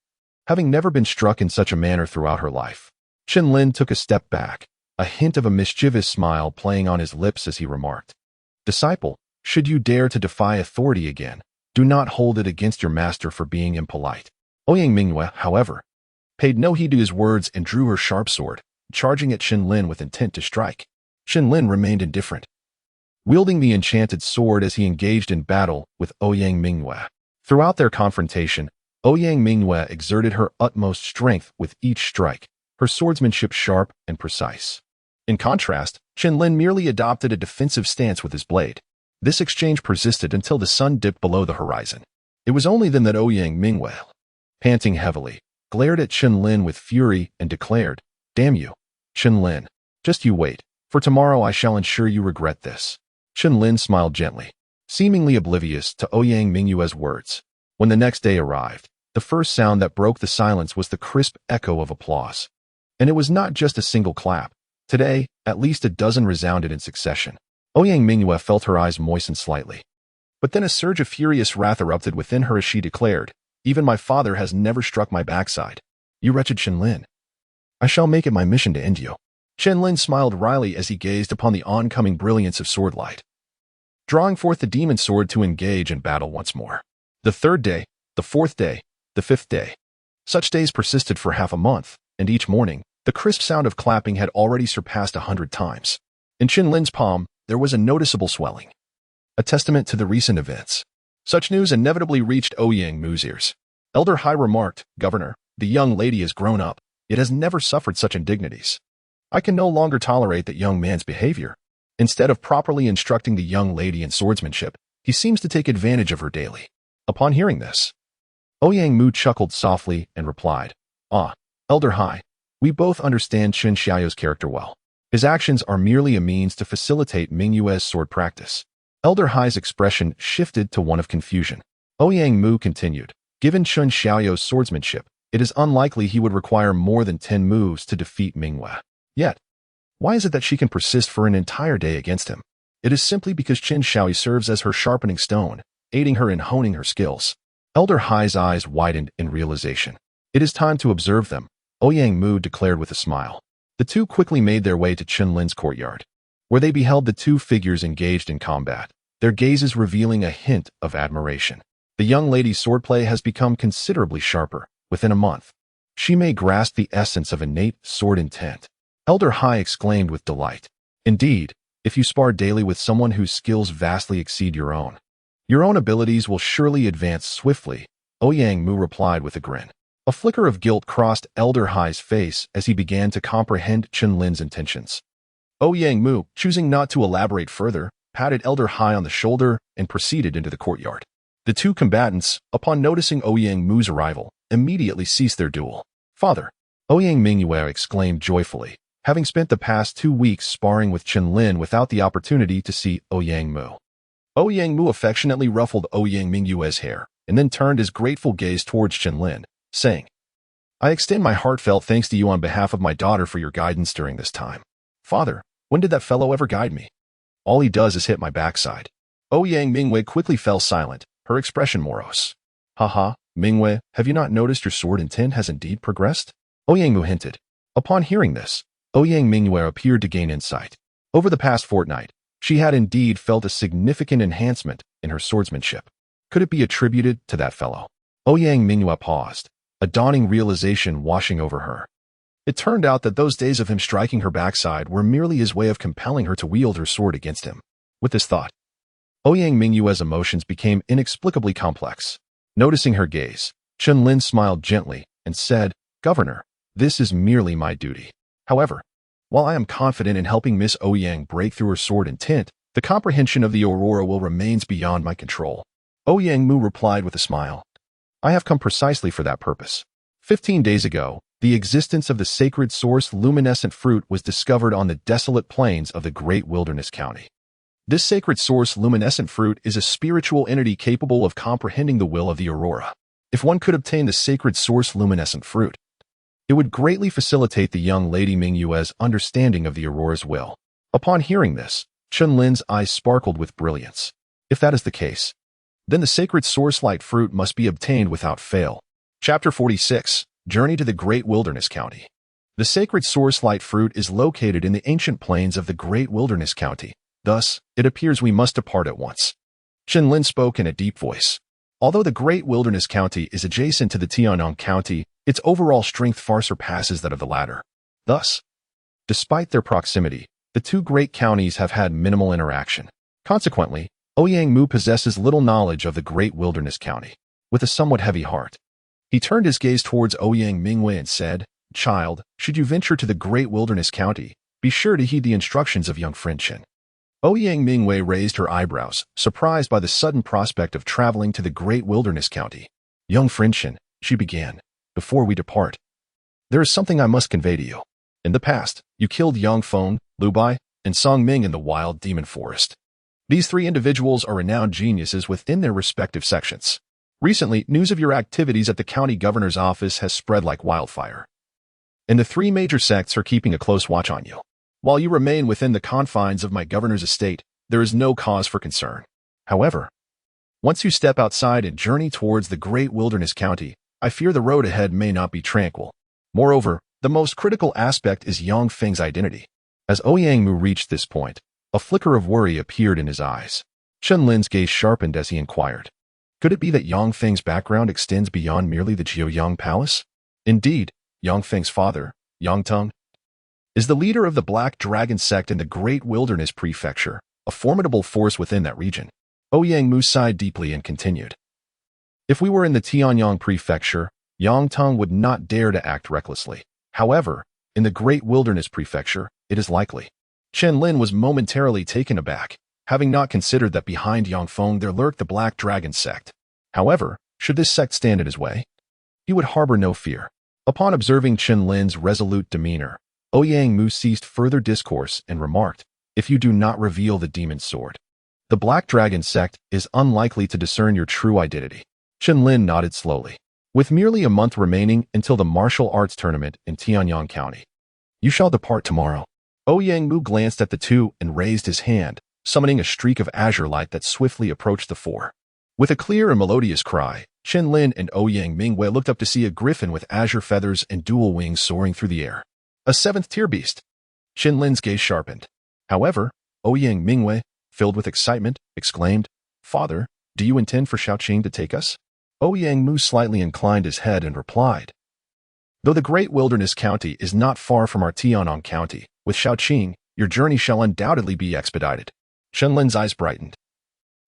having never been struck in such a manner throughout her life. Chen Lin took a step back, a hint of a mischievous smile playing on his lips as he remarked, Disciple, should you dare to defy authority again, do not hold it against your master for being impolite. Ouyang Mu, however, paid no heed to his words and drew her sharp sword, charging at Chen Lin with intent to strike. Chen Lin remained indifferent, wielding the enchanted sword as he engaged in battle with Ouyang Mu. Throughout their confrontation, Ouyang Mu exerted her utmost strength with each strike, her swordsmanship sharp and precise. In contrast, Chen Lin merely adopted a defensive stance with his blade. This exchange persisted until the sun dipped below the horizon. It was only then that Ouyang Mu, panting heavily, glared at Chen Lin with fury and declared, Damn you, Chen Lin. Just you wait, for tomorrow I shall ensure you regret this. Chen Lin smiled gently, seemingly oblivious to Ouyang Mu's words. When the next day arrived, the first sound that broke the silence was the crisp echo of applause. And it was not just a single clap. Today, at least a dozen resounded in succession. Ouyang Mu felt her eyes moisten slightly. But then a surge of furious wrath erupted within her as she declared, Even my father has never struck my backside. You wretched Chen Lin. I shall make it my mission to end you. Chen Lin smiled wryly as he gazed upon the oncoming brilliance of swordlight, drawing forth the demon sword to engage in battle once more. The 3rd day, the 4th day, the 5th day. Such days persisted for half a month, and each morning, the crisp sound of clapping had already surpassed 100 times. In Chen Lin's palm, there was a noticeable swelling, a testament to the recent events. Such news inevitably reached Ouyang Mu's ears. Elder Hai remarked, Governor, the young lady has grown up, yet has never suffered such indignities. I can no longer tolerate that young man's behavior. Instead of properly instructing the young lady in swordsmanship, he seems to take advantage of her daily. Upon hearing this, Ouyang Mu chuckled softly and replied, Elder Hai, we both understand Chen Xiao's character well. His actions are merely a means to facilitate Mingyue's sword practice. Elder Hai's expression shifted to one of confusion. Ouyang Mu continued, Given Chen Xiao's swordsmanship, it is unlikely he would require more than 10 moves to defeat Mingyue. Yet, why is it that she can persist for an entire day against him? It is simply because Chen Xiao serves as her sharpening stone, aiding her in honing her skills. Elder Hai's eyes widened in realization. It is time to observe them, Ouyang Mu declared with a smile. The two quickly made their way to Chen Lin's courtyard, where they beheld the two figures engaged in combat, their gazes revealing a hint of admiration. The young lady's swordplay has become considerably sharper within a month. She may grasp the essence of innate sword intent. Elder Hai exclaimed with delight. Indeed, if you spar daily with someone whose skills vastly exceed your own abilities will surely advance swiftly, Ouyang Mu replied with a grin. A flicker of guilt crossed Elder Hai's face as he began to comprehend Chen Lin's intentions. Ouyang Mu, choosing not to elaborate further, patted Elder Hai on the shoulder and proceeded into the courtyard. The two combatants, upon noticing Ouyang Mu's arrival, immediately ceased their duel. Father, Ouyang Mingyue exclaimed joyfully, having spent the past 2 weeks sparring with Chen Lin without the opportunity to see Ouyang Mu. Ouyang Mu affectionately ruffled Ouyang Mingyue's hair and then turned his grateful gaze towards Chen Lin, saying, I extend my heartfelt thanks to you on behalf of my daughter for your guidance during this time. Father, when did that fellow ever guide me? All he does is hit my backside. Ouyang Mingyue quickly fell silent, her expression morose. Haha, Mingyue, have you not noticed your sword intent has indeed progressed? Ouyang Mu hinted. Upon hearing this, Ouyang Mingyue appeared to gain insight. Over the past fortnight, she had indeed felt a significant enhancement in her swordsmanship. Could it be attributed to that fellow? Ouyang Mingyue paused, a dawning realization washing over her. It turned out that those days of him striking her backside were merely his way of compelling her to wield her sword against him. With this thought, Ouyang Mingyue's emotions became inexplicably complex. Noticing her gaze, Chen Lin smiled gently and said, Governor, this is merely my duty. However, while I am confident in helping Miss Ouyang break through her sword intent, the comprehension of the aurora will remain beyond my control. Ouyang Mu replied with a smile. I have come precisely for that purpose. 15 days ago, the existence of the sacred source luminescent fruit was discovered on the desolate plains of the great wilderness county. This sacred source luminescent fruit is a spiritual entity capable of comprehending the will of the aurora. If one could obtain the sacred source luminescent fruit, it would greatly facilitate the young lady Mingyue's understanding of the aurora's will. Upon hearing this, Chen Lin's eyes sparkled with brilliance. If that is the case, then the sacred source light fruit must be obtained without fail. Chapter 46, Journey to the Great Wilderness County. The sacred source light fruit is located in the ancient plains of the Great Wilderness County. Thus, it appears we must depart at once. Chen Lin spoke in a deep voice. Although the Great Wilderness County is adjacent to the Tianyang County, its overall strength far surpasses that of the latter. Thus, despite their proximity, the two great counties have had minimal interaction. Consequently, Ouyang Mu possesses little knowledge of the Great Wilderness County. With a somewhat heavy heart, he turned his gaze towards Ouyang Mingyue and said, Child, should you venture to the Great Wilderness County, be sure to heed the instructions of young friend Chen. Ouyang Mingyue raised her eyebrows, surprised by the sudden prospect of traveling to the Great Wilderness County. Young friend Chen, she began, before we depart, there is something I must convey to you. In the past, you killed Yang Feng, Lu Bai, and Song Ming in the wild demon forest. These 3 individuals are renowned geniuses within their respective sections. Recently, news of your activities at the county governor's office has spread like wildfire. And the 3 major sects are keeping a close watch on you. While you remain within the confines of my governor's estate, there is no cause for concern. However, once you step outside and journey towards the Great Wilderness County, I fear the road ahead may not be tranquil. Moreover, the most critical aspect is Yang Feng's identity. As Ouyang Mu reached this point, a flicker of worry appeared in his eyes. Chen Lin's gaze sharpened as he inquired. Could it be that Yang Feng's background extends beyond merely the Jiuyang Palace? Indeed, Yang Feng's father, Yang Teng, is the leader of the Black Dragon sect in the Great Wilderness Prefecture, a formidable force within that region. Ouyang Mu sighed deeply and continued. If we were in the Tianyang Prefecture, Yang Teng would not dare to act recklessly. However, in the Great Wilderness Prefecture, it is likely. Chen Lin was momentarily taken aback, having not considered that behind Yang Feng there lurked the Black Dragon sect. However, should this sect stand in his way, he would harbor no fear. Upon observing Chen Lin's resolute demeanor, Ouyang Mu ceased further discourse and remarked, If you do not reveal the demon's sword, the Black Dragon sect is unlikely to discern your true identity. Chen Lin nodded slowly. With merely a month remaining until the martial arts tournament in Tianyang County, you shall depart tomorrow. Ouyang Mu glanced at the two and raised his hand, summoning a streak of azure light that swiftly approached the 4. With a clear and melodious cry, Chen Lin and Ouyang Mingyue looked up to see a griffin with azure feathers and dual wings soaring through the air. A 7th-tier beast. Chen Lin's gaze sharpened. However, Ouyang Mingyue, filled with excitement, exclaimed, Father, Do you intend for Shaoqing to take us? Ouyang Mu slightly inclined his head and replied. Though the Great Wilderness County is not far from our Tianyang County, with Shaoqing, your journey shall undoubtedly be expedited. Chen Lin's eyes brightened.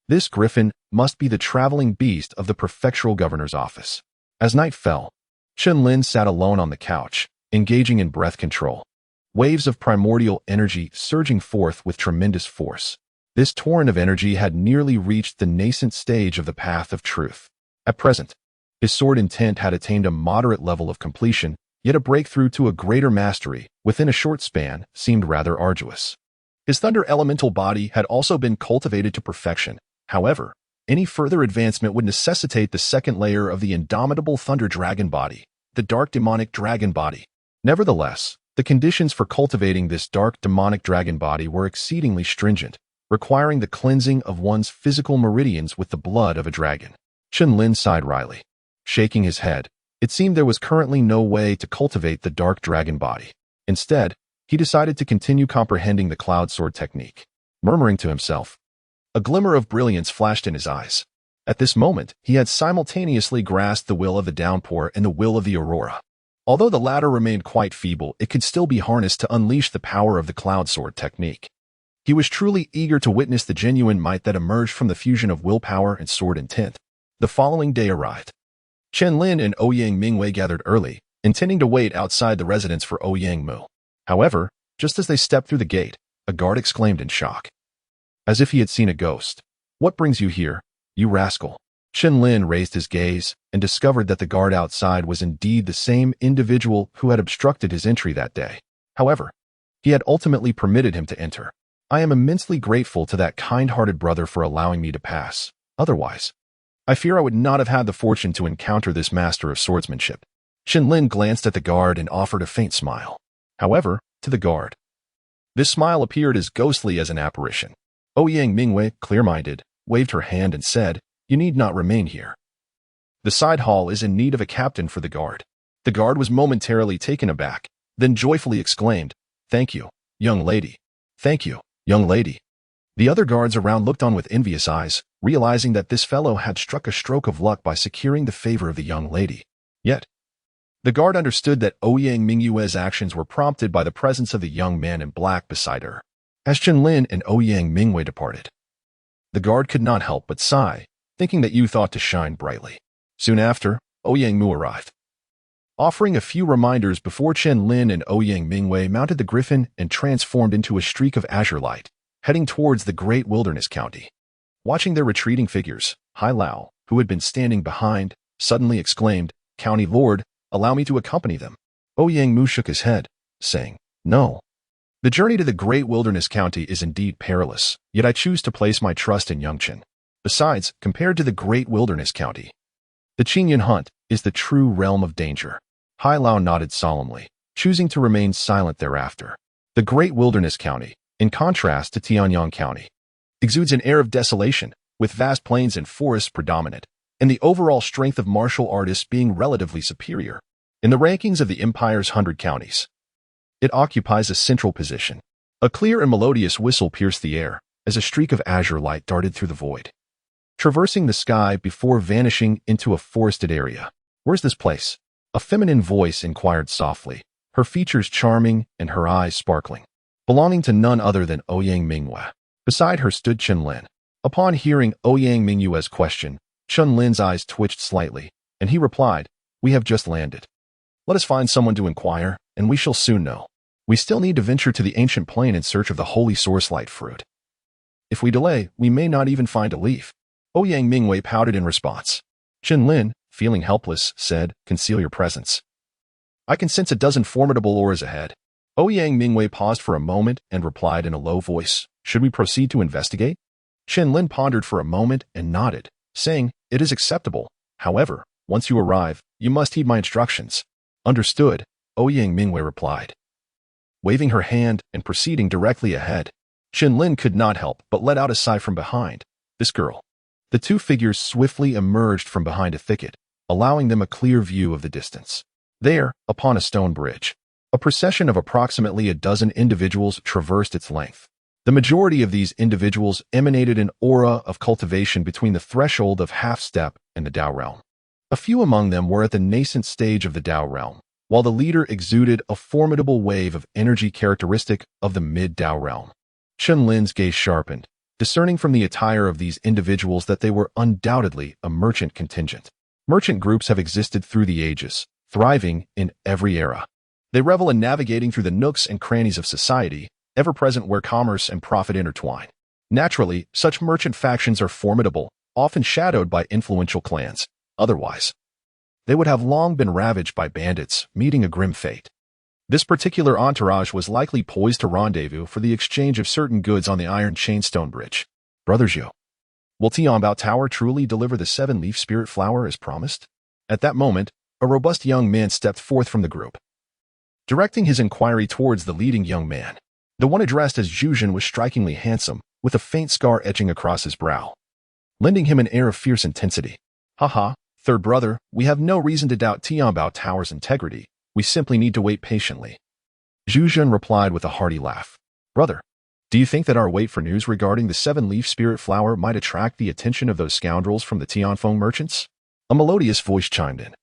This griffin must be the traveling beast of the prefectural governor's office. As night fell, Chen Lin sat alone on the couch, engaging in breath control. Waves of primordial energy surging forth with tremendous force. This torrent of energy had nearly reached the nascent stage of the path of truth. At present, his sword intent had attained a moderate level of completion, yet a breakthrough to a greater mastery within a short span seemed rather arduous. His thunder elemental body had also been cultivated to perfection. However, any further advancement would necessitate the second layer of the indomitable thunder dragon body, the dark demonic dragon body. Nevertheless, the conditions for cultivating this dark demonic dragon body were exceedingly stringent, requiring the cleansing of one's physical meridians with the blood of a dragon. Chen Lin sighed wryly. Shaking his head, it seemed there was currently no way to cultivate the dark dragon body. Instead, he decided to continue comprehending the cloud sword technique. Murmuring to himself, a glimmer of brilliance flashed in his eyes. At this moment, he had simultaneously grasped the will of the downpour and the will of the aurora. Although the latter remained quite feeble, it could still be harnessed to unleash the power of the cloud sword technique. He was truly eager to witness the genuine might that emerged from the fusion of willpower and sword intent. The following day arrived. Chen Lin and Ouyang Mingwei gathered early, intending to wait outside the residence for Ouyang Mu. However, just as they stepped through the gate, a guard exclaimed in shock. As if he had seen a ghost. What brings you here, you rascal? Chen Lin raised his gaze and discovered that the guard outside was indeed the same individual who had obstructed his entry that day. However, he had ultimately permitted him to enter. I am immensely grateful to that kind-hearted brother for allowing me to pass. Otherwise, I fear I would not have had the fortune to encounter this master of swordsmanship. Chen Lin glanced at the guard and offered a faint smile. However, to the guard, this smile appeared as ghostly as an apparition. Ouyang Mingwei, clear-minded, waved her hand and said, "You need not remain here. The side hall is in need of a captain for the guard." The guard was momentarily taken aback, then joyfully exclaimed, "Thank you, young lady. Thank you, young lady." The other guards around looked on with envious eyes, realizing that this fellow had struck a stroke of luck by securing the favor of the young lady. Yet, the guard understood that Ouyang Mingyue's actions were prompted by the presence of the young man in black beside her. As Chen Lin and Ouyang Mingwei departed, the guard could not help but sigh, thinking that youth ought to shine brightly. Soon after, Ouyang Mu arrived. Offering a few reminders before Chen Lin and Ouyang Mingwei mounted the griffin and transformed into a streak of azure light, heading towards the Great Wilderness County. Watching their retreating figures, Hai Lao, who had been standing behind, suddenly exclaimed, "County Lord, allow me to accompany them." Ouyang Mu shook his head, saying, "No. The journey to the Great Wilderness County is indeed perilous, yet I choose to place my trust in Yangchen. Besides, compared to the Great Wilderness County, the Qingyun Hunt is the true realm of danger." Hai Lao nodded solemnly, choosing to remain silent thereafter. The Great Wilderness County, in contrast to Tianyang County, exudes an air of desolation, with vast plains and forests predominant, and the overall strength of martial artists being relatively superior. In the rankings of the Empire's 100 counties, it occupies a central position. A clear and melodious whistle pierced the air, as a streak of azure light darted through the void, traversing the sky before vanishing into a forested area. "Where's this place?" a feminine voice inquired softly, her features charming and her eyes sparkling. Belonging to none other than Ouyang Mingwei. Beside her stood Chen Lin. Upon hearing Ouyang Mingyue's question, Chen Lin's eyes twitched slightly, and he replied, "We have just landed. Let us find someone to inquire, and we shall soon know. We still need to venture to the ancient plain in search of the holy source-light fruit. If we delay, we may not even find a leaf." Ouyang Mingwei pouted in response. Chen Lin, feeling helpless, said, "Conceal your presence. I can sense a dozen formidable auras ahead." Ouyang Mingwei paused for a moment and replied in a low voice, "Should we proceed to investigate?" Chen Lin pondered for a moment and nodded, saying, "It is acceptable. However, once you arrive, you must heed my instructions." "Understood," Ouyang Mingwei replied, waving her hand and proceeding directly ahead. Chen Lin could not help but let out a sigh from behind. This girl. The two figures swiftly emerged from behind a thicket, allowing them a clear view of the distance. There, upon a stone bridge, a procession of approximately a dozen individuals traversed its length. The majority of these individuals emanated an aura of cultivation between the threshold of half-step and the Tao realm. A few among them were at the nascent stage of the Tao realm, while the leader exuded a formidable wave of energy characteristic of the mid-Tao realm. Chen Lin's gaze sharpened, discerning from the attire of these individuals that they were undoubtedly a merchant contingent. Merchant groups have existed through the ages, thriving in every era. They revel in navigating through the nooks and crannies of society, ever present where commerce and profit intertwine. Naturally, such merchant factions are formidable, often shadowed by influential clans. Otherwise, they would have long been ravaged by bandits, meeting a grim fate. This particular entourage was likely poised to rendezvous for the exchange of certain goods on the Iron Chainstone Bridge. Brother Zhu, will Tianbao Tower truly deliver the 7-leaf spirit flower as promised? At that moment, a robust young man stepped forth from the group, directing his inquiry towards the leading young man. The one addressed as Zhu was strikingly handsome, with a faint scar etching across his brow, lending him an air of fierce intensity. Haha, third brother, we have no reason to doubt Tianbao Tower's integrity. We simply need to wait patiently. Zhu replied with a hearty laugh. Brother, do you think that our wait for news regarding the 7-leaf spirit flower might attract the attention of those scoundrels from the Tianfeng merchants? A melodious voice chimed in,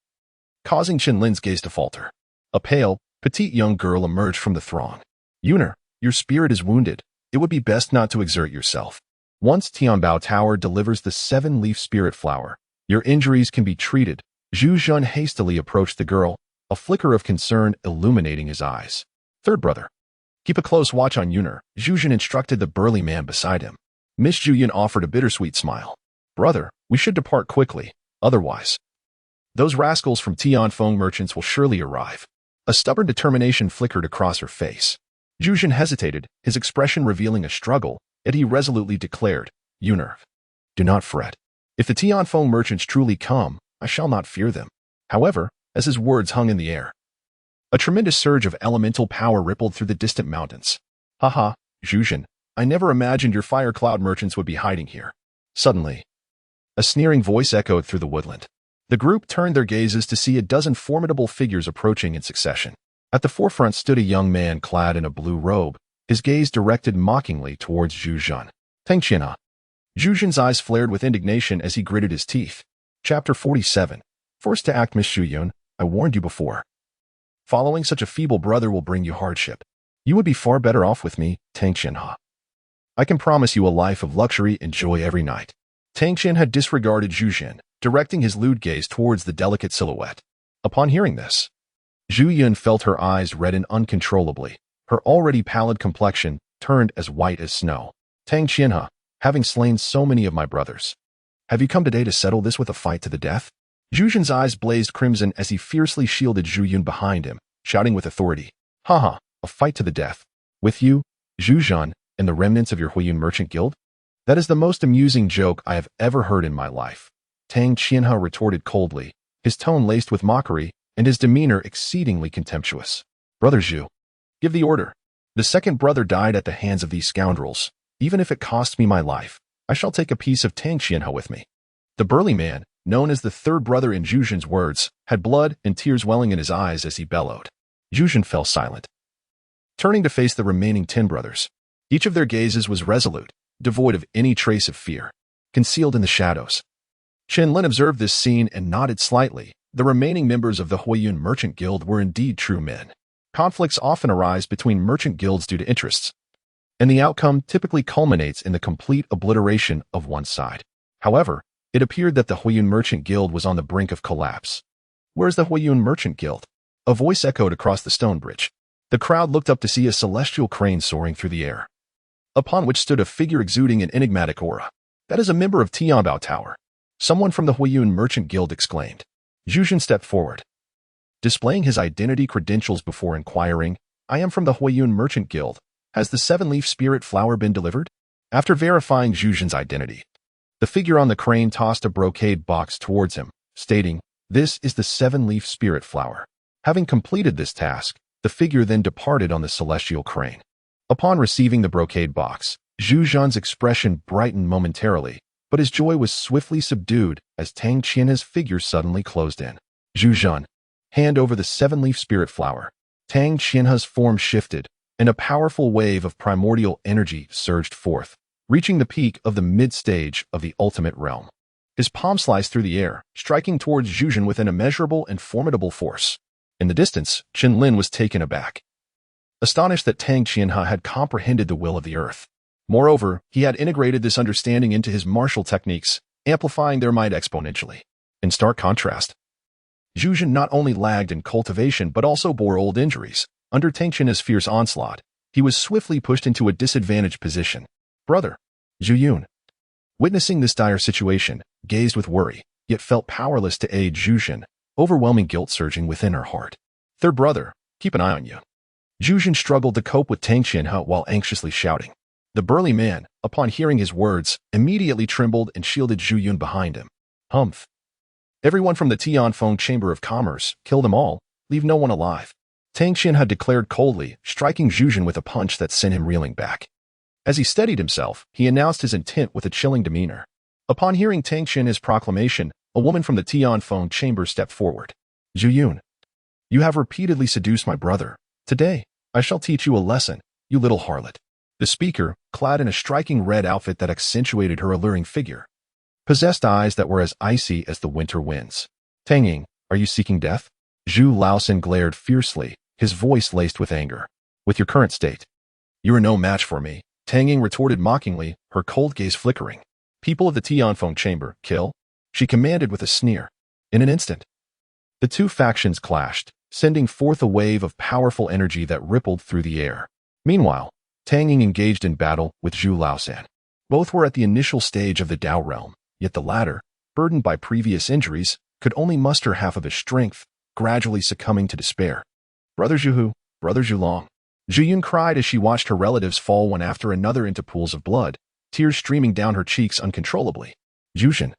causing Chen Lin's gaze to falter. A pale, petite young girl emerged from the throng. Yuner, your spirit is wounded. It would be best not to exert yourself. Once Tianbao Tower delivers the 7-leaf spirit flower, your injuries can be treated. Zhu hastily approached the girl, a flicker of concern illuminating his eyes. Third brother, keep a close watch on Yuner, Zhu instructed the burly man beside him. Miss Zhu offered a bittersweet smile. Brother, we should depart quickly, otherwise those rascals from Tianfeng merchants will surely arrive. A stubborn determination flickered across her face. Zhu hesitated, his expression revealing a struggle, yet he resolutely declared, Yuner, do not fret. If the Tianfeng merchants truly come, I shall not fear them. However, as his words hung in the air, a tremendous surge of elemental power rippled through the distant mountains. Haha, Zhu, I never imagined your fire cloud merchants would be hiding here. Suddenly, a sneering voice echoed through the woodland. The group turned their gazes to see a dozen formidable figures approaching in succession. At the forefront stood a young man clad in a blue robe, his gaze directed mockingly towards Zhu. Tengqianha. Zhu eyes flared with indignation as he gritted his teeth. Chapter 47. Forced to act, Miss Zhu. I warned you before. Following such a feeble brother will bring you hardship. You would be far better off with me, Tengqianha. I can promise you a life of luxury and joy every night. Tengqian had disregarded Zhu, directing his lewd gaze towards the delicate silhouette. Upon hearing this, Zhu felt her eyes redden uncontrollably. Her already pallid complexion turned as white as snow. Tengqianha, having slain so many of my brothers, have you come today to settle this with a fight to the death? Zhu's eyes blazed crimson as he fiercely shielded Zhu behind him, shouting with authority. Haha, a fight to the death. With you, Zhu, and the remnants of your Huiyun merchant guild? That is the most amusing joke I have ever heard in my life. Tengqianha retorted coldly, his tone laced with mockery, and his demeanor exceedingly contemptuous. Brother Zhu, give the order. The second brother died at the hands of these scoundrels. Even if it costs me my life, I shall take a piece of Tengqianha with me. The burly man, known as the third brother in Zhu's words, had blood and tears welling in his eyes as he bellowed. Zhu fell silent, turning to face the remaining 10 brothers. Each of their gazes was resolute, devoid of any trace of fear, concealed in the shadows. Chen Lin observed this scene and nodded slightly. The remaining members of the Huiyun Merchant Guild were indeed true men. Conflicts often arise between merchant guilds due to interests, and the outcome typically culminates in the complete obliteration of one side. However, it appeared that the Huiyun Merchant Guild was on the brink of collapse. Where's the Huiyun Merchant Guild? A voice echoed across the stone bridge. The crowd looked up to see a celestial crane soaring through the air, upon which stood a figure exuding an enigmatic aura. That is a member of Tianbao Tower. Someone from the Huiyun Merchant Guild exclaimed. Zhu stepped forward, displaying his identity credentials before inquiring, I am from the Huiyun Merchant Guild. Has the 7-leaf spirit flower been delivered? After verifying Zhu's identity, the figure on the crane tossed a brocade box towards him, stating, This is the 7-leaf spirit flower. Having completed this task, the figure then departed on the celestial crane. Upon receiving the brocade box, Zhu's expression brightened momentarily, but his joy was swiftly subdued as Tengqianha's figure suddenly closed in. Zhu, hand over the 7-leaf spirit flower. Tengqianha's form shifted, and a powerful wave of primordial energy surged forth, reaching the peak of the mid-stage of the ultimate realm. His palm sliced through the air, striking towards Zhu with an immeasurable and formidable force. In the distance, Chen Lin was taken aback, astonished that Tang Qianhe had comprehended the will of the earth. Moreover, he had integrated this understanding into his martial techniques, amplifying their might exponentially. In stark contrast, Zhu not only lagged in cultivation but also bore old injuries. Under Tang Qianhe's fierce onslaught, he was swiftly pushed into a disadvantaged position. Brother, Zhu Yun, witnessing this dire situation, gazed with worry, yet felt powerless to aid Zhu, overwhelming guilt surging within her heart. Third brother, keep an eye on you. Zhu struggled to cope with Tang Qianhe while anxiously shouting. The burly man, upon hearing his words, immediately trembled and shielded Zhu Yun behind him. Humph. Everyone from the Tianfeng Chamber of Commerce, kill them all, leave no one alive. Tang Qianhe declared coldly, striking Zhu with a punch that sent him reeling back. As he steadied himself, he announced his intent with a chilling demeanor. Upon hearing Tang Qianhe's proclamation, a woman from the Tianfeng Chamber stepped forward. Zhu Yun, you have repeatedly seduced my brother. Today, I shall teach you a lesson, you little harlot. The speaker, clad in a striking red outfit that accentuated her alluring figure, possessed eyes that were as icy as the winter winds. Tang Ying, are you seeking death? Zhu Laosan glared fiercely, his voice laced with anger. With your current state, you are no match for me, Tang Ying retorted mockingly, her cold gaze flickering. People of the Tianfeng Chamber, kill, she commanded with a sneer. In an instant, the two factions clashed, sending forth a wave of powerful energy that rippled through the air. Meanwhile, Tang Ying engaged in battle with Zhu Laosan. Both were at the initial stage of the Dao realm, yet the latter, burdened by previous injuries, could only muster half of his strength, gradually succumbing to despair. Brother Zhu, Brother Zhulong. Zhu Yun cried as she watched her relatives fall one after another into pools of blood, tears streaming down her cheeks uncontrollably. Zhu,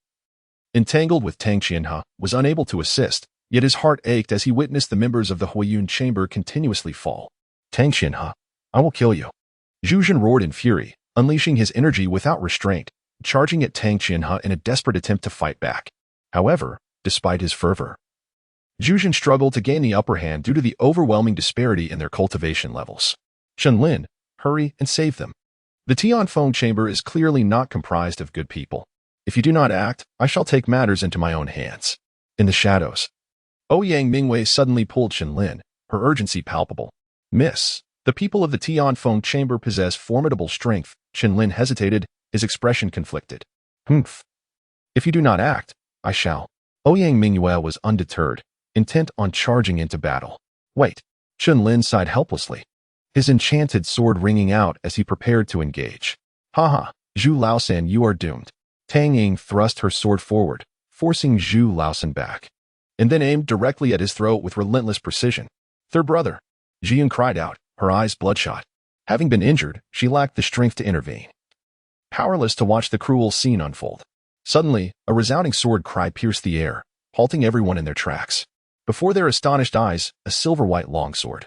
entangled with Tang Qianhe, was unable to assist, yet his heart ached as he witnessed the members of the Ouyang Chamber continuously fall. Tang Qianhe, I will kill you. Zhu roared in fury, unleashing his energy without restraint, charging at Tang Qianhe in a desperate attempt to fight back. However, despite his fervor, Zhu struggled to gain the upper hand due to the overwhelming disparity in their cultivation levels. Chen Lin, hurry and save them. The Tianfeng Chamber is clearly not comprised of good people. If you do not act, I shall take matters into my own hands. In the shadows, Ouyang Mu suddenly pulled Chen Lin, her urgency palpable. Miss, the people of the Tianfeng Chamber possess formidable strength. Chen Lin hesitated, his expression conflicted. Humph. If you do not act, I shall. Ouyang Mu was undeterred, intent on charging into battle. Wait. Chen Lin sighed helplessly, his enchanted sword ringing out as he prepared to engage. Haha, Zhu Laosan, you are doomed. Tang Ying thrust her sword forward, forcing Zhu Laosan back, and then aimed directly at his throat with relentless precision. Third brother, Zhu Yun cried out, her eyes bloodshot. Having been injured, she lacked the strength to intervene, powerless to watch the cruel scene unfold. Suddenly, a resounding sword cry pierced the air, halting everyone in their tracks. Before their astonished eyes, a silver-white longsword,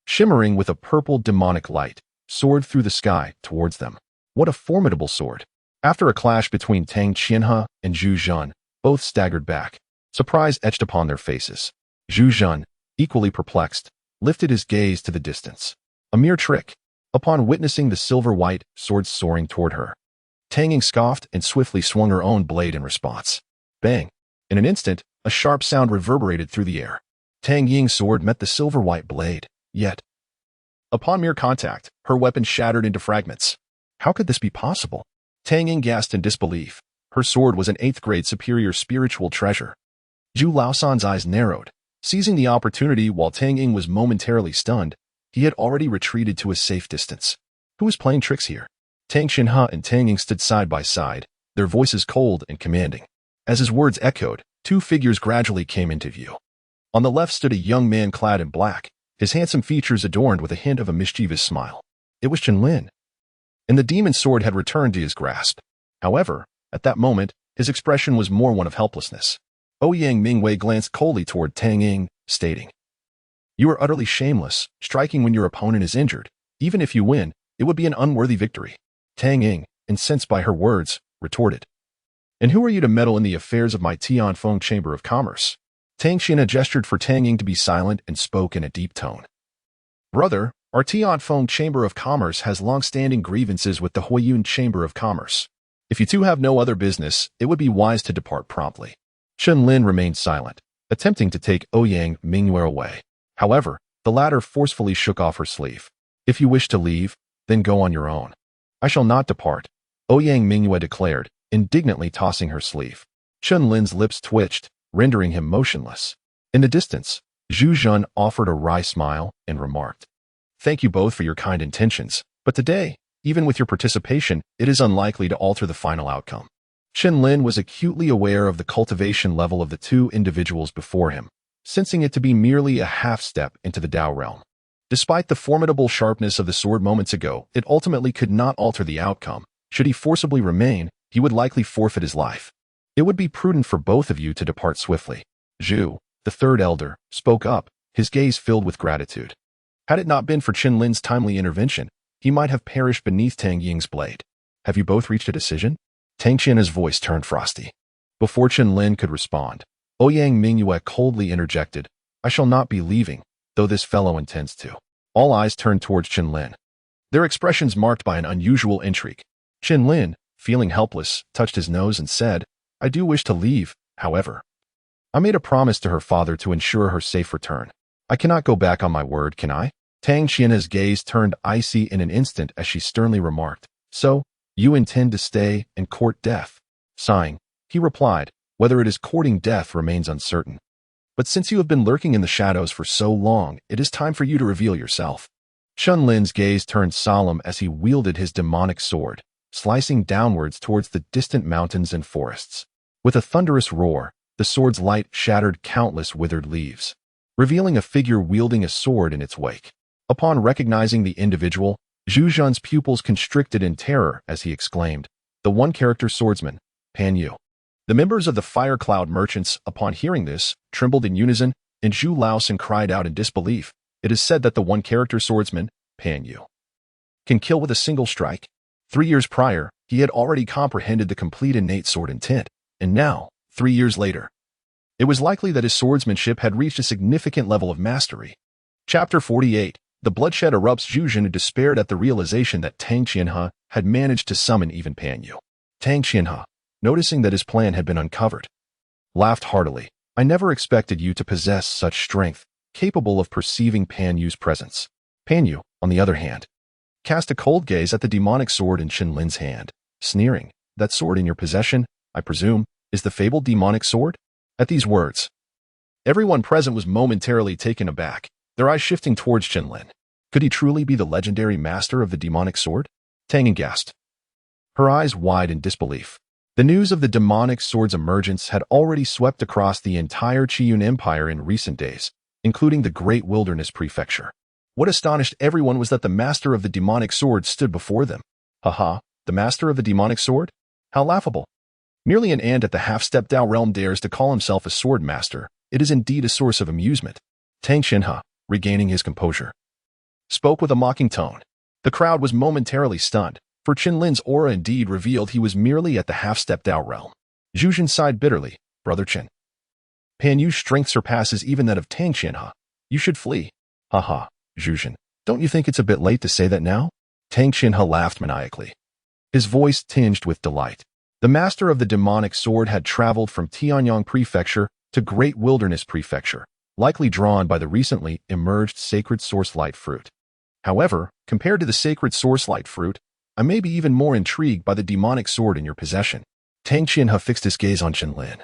shimmering with a purple demonic light, soared through the sky towards them. What a formidable sword! After a clash between Tang Qianhe and Zhu, both staggered back, surprise etched upon their faces. Zhu, equally perplexed, lifted his gaze to the distance. A mere trick. Upon witnessing the silver-white sword soaring toward her, Tang Ying scoffed and swiftly swung her own blade in response. Bang! In an instant, a sharp sound reverberated through the air. Tang Ying's sword met the silver-white blade, yet, upon mere contact, her weapon shattered into fragments. How could this be possible? Tang Ying gasped in disbelief. Her sword was an 8th-grade superior spiritual treasure. Zhu Laosan's eyes narrowed. Seizing the opportunity while Tang Ying was momentarily stunned, he had already retreated to a safe distance. Who was playing tricks here? Tang Qianhe and Tang Ying stood side by side, their voices cold and commanding. As his words echoed, two figures gradually came into view. On the left stood a young man clad in black, his handsome features adorned with a hint of a mischievous smile. It was Chen Lin, and the demon sword had returned to his grasp. However, at that moment, his expression was more one of helplessness. Ouyang Mu glanced coldly toward Tang Ying, stating, You are utterly shameless, striking when your opponent is injured. Even if you win, it would be an unworthy victory. Tang Ying, incensed by her words, retorted, And who are you to meddle in the affairs of my Tianfeng Chamber of Commerce? Tang Qianhe gestured for Tang Ying to be silent and spoke in a deep tone. Brother, Our Tianfeng Chamber of Commerce has long-standing grievances with the Huiyun Chamber of Commerce. If you two have no other business, it would be wise to depart promptly. Chen Lin remained silent, attempting to take Ouyang Mu away. However, the latter forcefully shook off her sleeve. If you wish to leave, then go on your own. I shall not depart, Ouyang Mu declared, indignantly tossing her sleeve. Chen Lin's lips twitched, rendering him motionless. In the distance, Zhu Zhen offered a wry smile and remarked, "Thank you both for your kind intentions, but today, even with your participation, it is unlikely to alter the final outcome." Chen Lin was acutely aware of the cultivation level of the two individuals before him, sensing it to be merely a half-step into the Dao realm. Despite the formidable sharpness of the sword moments ago, it ultimately could not alter the outcome. Should he forcibly remain, he would likely forfeit his life. It would be prudent for both of you to depart swiftly. Zhu, the third elder, spoke up, his gaze filled with gratitude. Had it not been for Chen Lin's timely intervention, he might have perished beneath Tang Ying's blade. Have you both reached a decision? Tang Qian's voice turned frosty. Before Chen Lin could respond, Ouyang Mu coldly interjected, "I shall not be leaving, though this fellow intends to." All eyes turned towards Chen Lin, their expressions marked by an unusual intrigue. Chen Lin, feeling helpless, touched his nose and said, "I do wish to leave, however. I made a promise to her father to ensure her safe return. I cannot go back on my word, can I?" Tang Qian's gaze turned icy in an instant as she sternly remarked, "So, you intend to stay and court death?" Sighing, he replied, "Whether it is courting death remains uncertain. But since you have been lurking in the shadows for so long, it is time for you to reveal yourself." Chen Lin's gaze turned solemn as he wielded his demonic sword, slicing downwards towards the distant mountains and forests. With a thunderous roar, the sword's light shattered countless withered leaves, revealing a figure wielding a sword in its wake. Upon recognizing the individual, Zhu Zhen's pupils constricted in terror as he exclaimed, "The one-character swordsman, Pan Yu." The members of the Fire Cloud merchants, upon hearing this, trembled in unison, and Zhu Laosen cried out in disbelief. It is said that the one-character swordsman, Pan Yu, can kill with a single strike. 3 years prior, he had already comprehended the complete innate sword intent, and now, 3 years later, it was likely that his swordsmanship had reached a significant level of mastery. Chapter 48. The bloodshed erupts. Zhu Zhen despaired at the realization that Tang Qianhe had managed to summon even Pan Yu. Tang Qianhe, noticing that his plan had been uncovered, laughed heartily. "I never expected you to possess such strength, capable of perceiving Pan Yu's presence." Pan Yu, on the other hand, cast a cold gaze at the demonic sword in Chen Lin's hand, sneering, "That sword in your possession, I presume, is the fabled demonic sword?" At these words, everyone present was momentarily taken aback, their eyes shifting towards Chen Lin. Could he truly be the legendary master of the demonic sword? Tang Yin gasped, her eyes wide in disbelief. The news of the demonic sword's emergence had already swept across the entire Qiyun Empire in recent days, including the Great Wilderness Prefecture. What astonished everyone was that the master of the demonic sword stood before them. Haha, the master of the demonic sword? How laughable. Merely an ant at the half-step Dao realm dares to call himself a sword master. It is indeed a source of amusement. Tang Qianhe, regaining his composure, spoke with a mocking tone. The crowd was momentarily stunned, for Chen Lin's aura indeed revealed he was merely at the half-step Dao realm. Zhu Zhen sighed bitterly. "Brother Chen, Pan Yu's strength surpasses even that of Tang Qianhe. You should flee." "Haha, Zhu Zhen, don't you think it's a bit late to say that now?" Tang Qianhe laughed maniacally, his voice tinged with delight. The master of the demonic sword had traveled from Tianyang Prefecture to Great Wilderness Prefecture, likely drawn by the recently emerged sacred source light fruit. However, compared to the sacred source light fruit, I may be even more intrigued by the demonic sword in your possession. Tang Qianhe fixed his gaze on Chen Lin,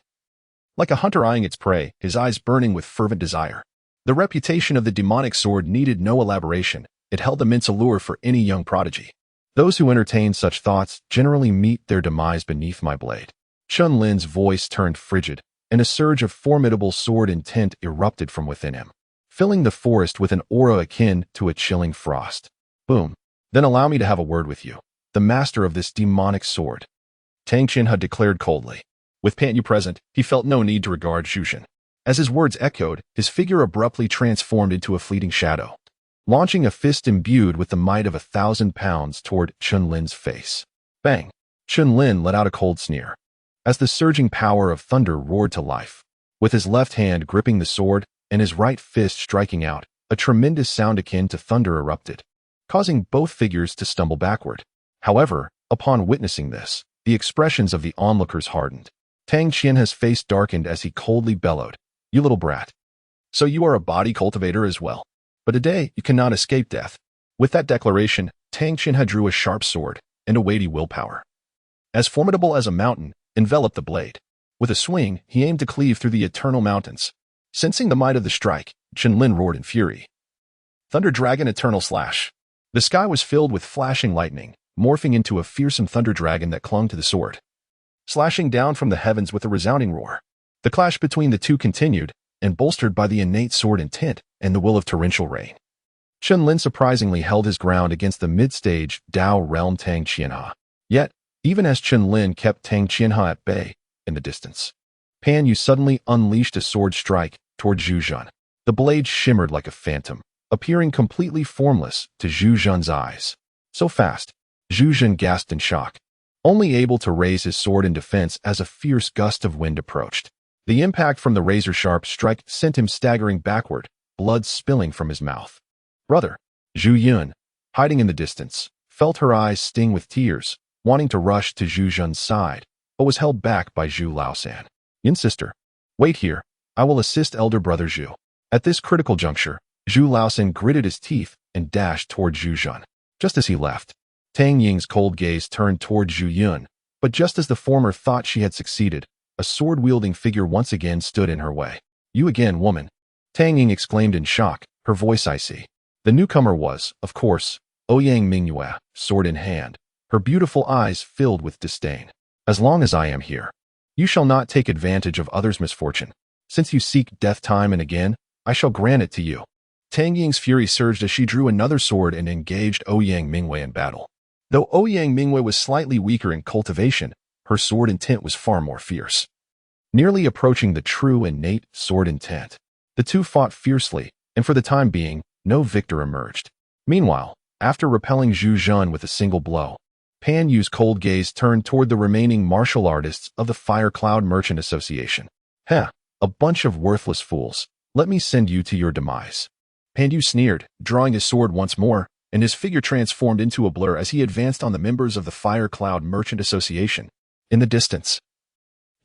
like a hunter eyeing its prey, his eyes burning with fervent desire. The reputation of the demonic sword needed no elaboration. It held immense allure for any young prodigy. Those who entertain such thoughts generally meet their demise beneath my blade. Chen Lin's voice turned frigid, and a surge of formidable sword intent erupted from within him, filling the forest with an aura akin to a chilling frost. Boom. "Then allow me to have a word with you, the master of this demonic sword," Tang Qianhe declared coldly. With Pan Yu present, he felt no need to regard Zhu Zhen. As his words echoed, his figure abruptly transformed into a fleeting shadow, launching a fist imbued with the might of 1,000 pounds toward Chen Lin's face. Bang! Chen Lin let out a cold sneer, as the surging power of thunder roared to life. With his left hand gripping the sword and his right fist striking out, a tremendous sound akin to thunder erupted, causing both figures to stumble backward. However, upon witnessing this, the expressions of the onlookers hardened. Tang Qianhe's face darkened as he coldly bellowed, "You little brat. So you are a body cultivator as well. But today you cannot escape death." With that declaration, Tang Qianhe drew a sharp sword and a weighty willpower. As formidable as a mountain, enveloped the blade. With a swing, he aimed to cleave through the eternal mountains. Sensing the might of the strike, Chen Lin roared in fury. Thunder Dragon Eternal Slash. The sky was filled with flashing lightning, morphing into a fearsome thunder dragon that clung to the sword, slashing down from the heavens with a resounding roar. The clash between the two continued, and bolstered by the innate sword intent and the will of torrential rain. Chen Lin surprisingly held his ground against the mid-stage Dao realm Tang Qianhe. Yet, even as Chen Lin kept Tang Qianhe at bay, in the distance, Pan Yu suddenly unleashed a sword strike toward Zhu Zhan. The blade shimmered like a phantom, appearing completely formless to Zhu Zhan's eyes. So fast, Zhu Zhan gasped in shock, only able to raise his sword in defense as a fierce gust of wind approached. The impact from the razor-sharp strike sent him staggering backward, blood spilling from his mouth. Brother, Zhu Yun, hiding in the distance, felt her eyes sting with tears, wanting to rush to Zhu Zhan's side, but was held back by Zhu Laosan. "Yin sister, wait here, I will assist elder brother Zhu." At this critical juncture, Zhu Laosan gritted his teeth and dashed toward Zhu Zhan. Just as he left, Tang Ying's cold gaze turned toward Zhu Yun, but just as the former thought she had succeeded, a sword-wielding figure once again stood in her way. "You again, woman," Tang Ying exclaimed in shock, her voice icy. The newcomer was, of course, Ouyang Mu, sword in hand, her beautiful eyes filled with disdain. "As long as I am here, you shall not take advantage of others' misfortune. Since you seek death time and again, I shall grant it to you." Tang Ying's fury surged as she drew another sword and engaged Ouyang Mu in battle. Though Ouyang Mu was slightly weaker in cultivation, her sword intent was far more fierce, nearly approaching the true innate sword intent. The two fought fiercely, and for the time being, no victor emerged. Meanwhile, after repelling Zhu Zhan with a single blow, Pan Yu's cold gaze turned toward the remaining martial artists of the Fire Cloud Merchant Association. "Heh, a bunch of worthless fools. Let me send you to your demise." Pan Yu sneered, drawing his sword once more, and his figure transformed into a blur as he advanced on the members of the Fire Cloud Merchant Association. In the distance,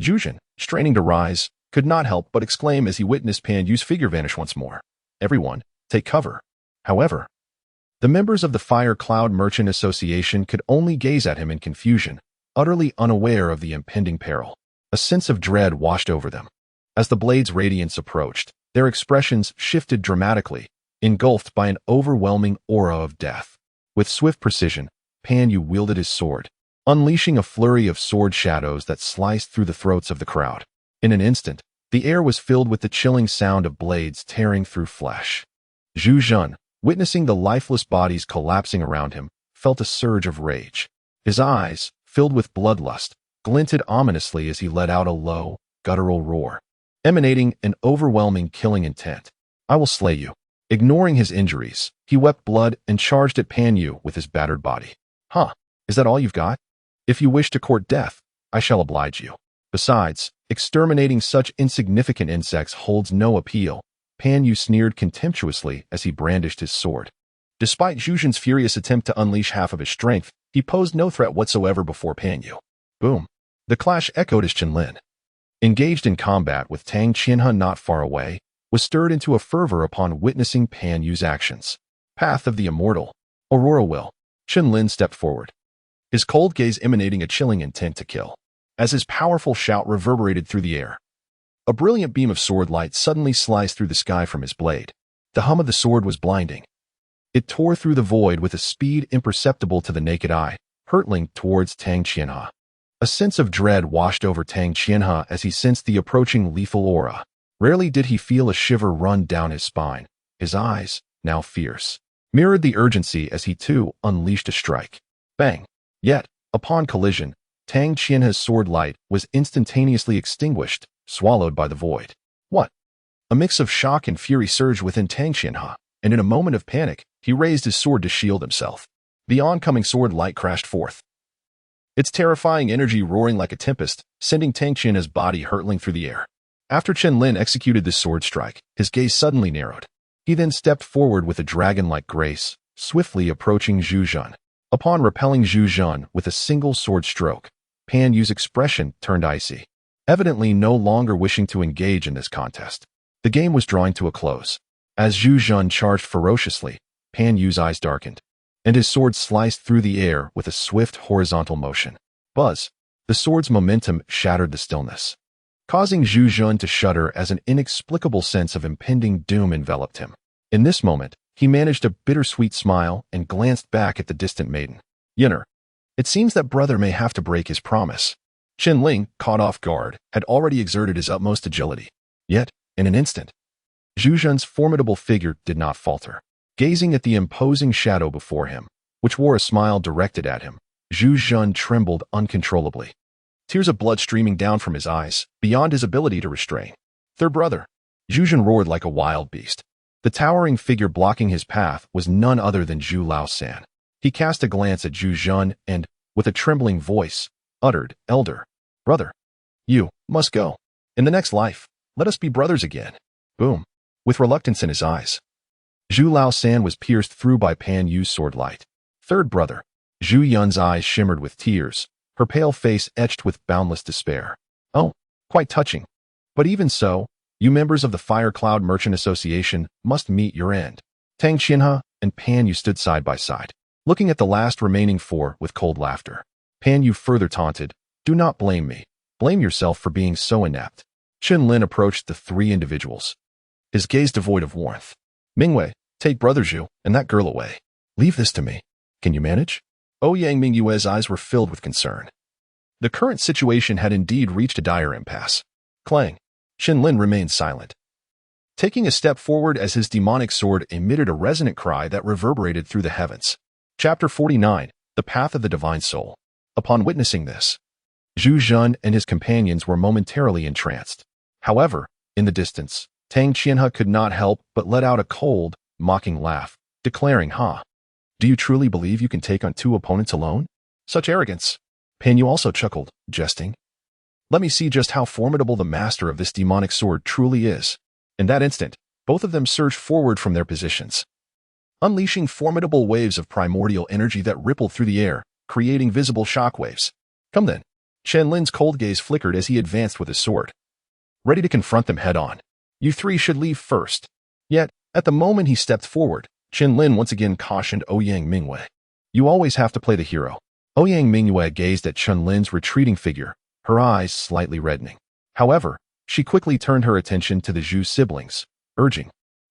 Zhu Zhan, straining to rise, could not help but exclaim as he witnessed Pan Yu's figure vanish once more. "Everyone, take cover." However, the members of the Fire Cloud Merchant Association could only gaze at him in confusion, utterly unaware of the impending peril. A sense of dread washed over them. As the blade's radiance approached, their expressions shifted dramatically, engulfed by an overwhelming aura of death. With swift precision, Pan Yu wielded his sword, unleashing a flurry of sword shadows that sliced through the throats of the crowd. In an instant, the air was filled with the chilling sound of blades tearing through flesh. Zhu Zhan, witnessing the lifeless bodies collapsing around him, felt a surge of rage. His eyes, filled with bloodlust, glinted ominously as he let out a low, guttural roar, emanating an overwhelming killing intent. "I will slay you." Ignoring his injuries, he wept blood and charged at Pan Yu with his battered body. "Huh, is that all you've got? If you wish to court death, I shall oblige you. Besides, exterminating such insignificant insects holds no appeal." Pan Yu sneered contemptuously as he brandished his sword. Despite Zhu Zhan's furious attempt to unleash half of his strength, he posed no threat whatsoever before Pan Yu. Boom! The clash echoed as Chen Lin, engaged in combat with Tang Qianhe not far away, was stirred into a fervor upon witnessing Pan Yu's actions. "Path of the Immortal, Aurora will." Chen Lin stepped forward, his cold gaze emanating a chilling intent to kill. As his powerful shout reverberated through the air, a brilliant beam of sword light suddenly sliced through the sky from his blade. The hum of the sword was blinding. It tore through the void with a speed imperceptible to the naked eye, hurtling towards Tang Qianhe. A sense of dread washed over Tang Qianhe as he sensed the approaching lethal aura. Rarely did he feel a shiver run down his spine. His eyes, now fierce, mirrored the urgency as he too unleashed a strike. Bang! Yet, upon collision, Tang Qianhe's sword light was instantaneously extinguished, swallowed by the void. What? A mix of shock and fury surged within Tang Qianhe, and in a moment of panic, he raised his sword to shield himself. The oncoming sword light crashed forth, its terrifying energy roaring like a tempest, sending Tang Qianhe's body hurtling through the air. After Chen Lin executed this sword strike, his gaze suddenly narrowed. He then stepped forward with a dragon-like grace, swiftly approaching Zhu Jun. Upon repelling Zhu Jun with a single sword stroke, Pan Yu's expression turned icy, evidently no longer wishing to engage in this contest. The game was drawing to a close. As Zhu Jun charged ferociously, Pan Yu's eyes darkened, and his sword sliced through the air with a swift horizontal motion. Buzz! The sword's momentum shattered the stillness, causing Zhu Jun to shudder as an inexplicable sense of impending doom enveloped him. In this moment, he managed a bittersweet smile and glanced back at the distant maiden. Yinner, it seems that brother may have to break his promise. Chen Lin, caught off guard, had already exerted his utmost agility. Yet, in an instant, Zhu Jun's formidable figure did not falter. Gazing at the imposing shadow before him, which wore a smile directed at him, Zhu Jun trembled uncontrollably. Tears of blood streaming down from his eyes, beyond his ability to restrain. Their brother. Zhu Jun roared like a wild beast. The towering figure blocking his path was none other than Zhu Laosan. He cast a glance at Zhu Jun and, with a trembling voice, uttered, "Elder, brother, you must go. In the next life, let us be brothers again." Boom. With reluctance in his eyes, Zhu Laosan was pierced through by Pan Yu's sword light. Third brother. Zhu Yun's eyes shimmered with tears, her pale face etched with boundless despair. Oh, quite touching. But even so, you members of the Fire Cloud Merchant Association must meet your end. Tang Qianhe and Pan Yu stood side by side, looking at the last remaining four with cold laughter. Pan Yu further taunted, "Do not blame me. Blame yourself for being so inept." Chen Lin approached the three individuals, his gaze devoid of warmth. "Mingwei, take Brother Zhu and that girl away. Leave this to me. Can you manage?" Ouyang Mu's eyes were filled with concern. The current situation had indeed reached a dire impasse. Clang. Chen Lin remained silent, taking a step forward as his demonic sword emitted a resonant cry that reverberated through the heavens. Chapter 49, The Path of the Divine Soul. Upon witnessing this, Zhu Jun and his companions were momentarily entranced. However, in the distance, Tang Qianhe could not help but let out a cold, mocking laugh, declaring, "Ha! Do you truly believe you can take on two opponents alone? Such arrogance." Pan Yu also chuckled, jesting. "Let me see just how formidable the master of this demonic sword truly is." In that instant, both of them surged forward from their positions, unleashing formidable waves of primordial energy that rippled through the air, creating visible shockwaves. "Come then." Chen Lin's cold gaze flickered as he advanced with his sword, ready to confront them head-on. "You three should leave first." Yet, at the moment he stepped forward, Chen Lin once again cautioned Ouyang Mu. "You always have to play the hero." Ouyang Mu gazed at Chen Lin's retreating figure, her eyes slightly reddening. However, she quickly turned her attention to the Zhu siblings, urging,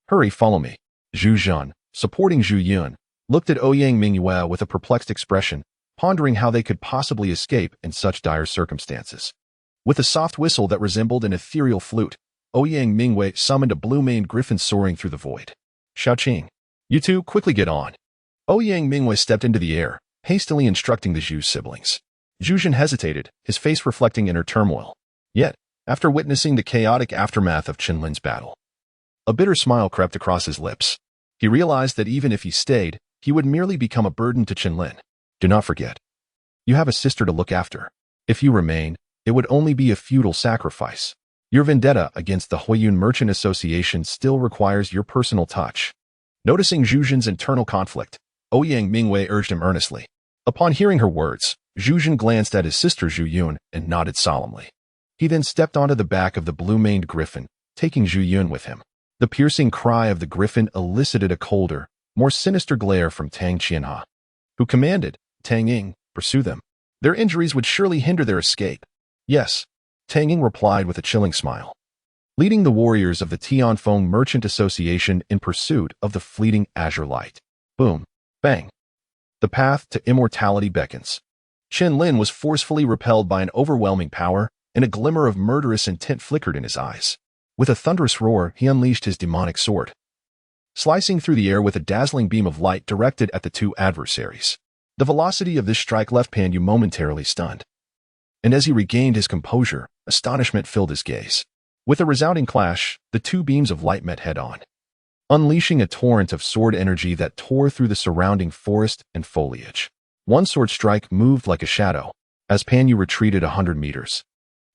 "Hurry, follow me." Zhu Jun, supporting Zhu Yun, looked at Ouyang Mu with a perplexed expression, pondering how they could possibly escape in such dire circumstances. With a soft whistle that resembled an ethereal flute, Ouyang Mu summoned a blue-maned griffin soaring through the void. "Xiaoqing, you two quickly get on." Ouyang Mu stepped into the air, hastily instructing the Zhu siblings. Zhu Jun hesitated, his face reflecting inner turmoil. Yet, after witnessing the chaotic aftermath of Chen Lin's battle, a bitter smile crept across his lips. He realized that even if he stayed, he would merely become a burden to Chen Lin. "Do not forget. You have a sister to look after. If you remain, it would only be a futile sacrifice. Your vendetta against the Huiyun Merchant Association still requires your personal touch." Noticing Zhu Jun's internal conflict, Ouyang Mu urged him earnestly. Upon hearing her words, Zhu Jun glanced at his sister Zhu Yun and nodded solemnly. He then stepped onto the back of the blue-maned griffin, taking Zhu Yun with him. The piercing cry of the griffin elicited a colder, more sinister glare from Tang Qianhe, who commanded, "Tang Ying, pursue them. Their injuries would surely hinder their escape." "Yes," Tang Ying replied with a chilling smile, leading the warriors of the Tianfeng Merchant Association in pursuit of the fleeting azure light. Boom. Bang. The path to immortality beckons. Chen Lin was forcefully repelled by an overwhelming power, and a glimmer of murderous intent flickered in his eyes. With a thunderous roar, he unleashed his demonic sword, slicing through the air with a dazzling beam of light directed at the two adversaries. The velocity of this strike left Pan Yu momentarily stunned, and as he regained his composure, astonishment filled his gaze. With a resounding clash, the two beams of light met head-on, unleashing a torrent of sword energy that tore through the surrounding forest and foliage. One sword strike moved like a shadow, as Pan Yu retreated 100 meters.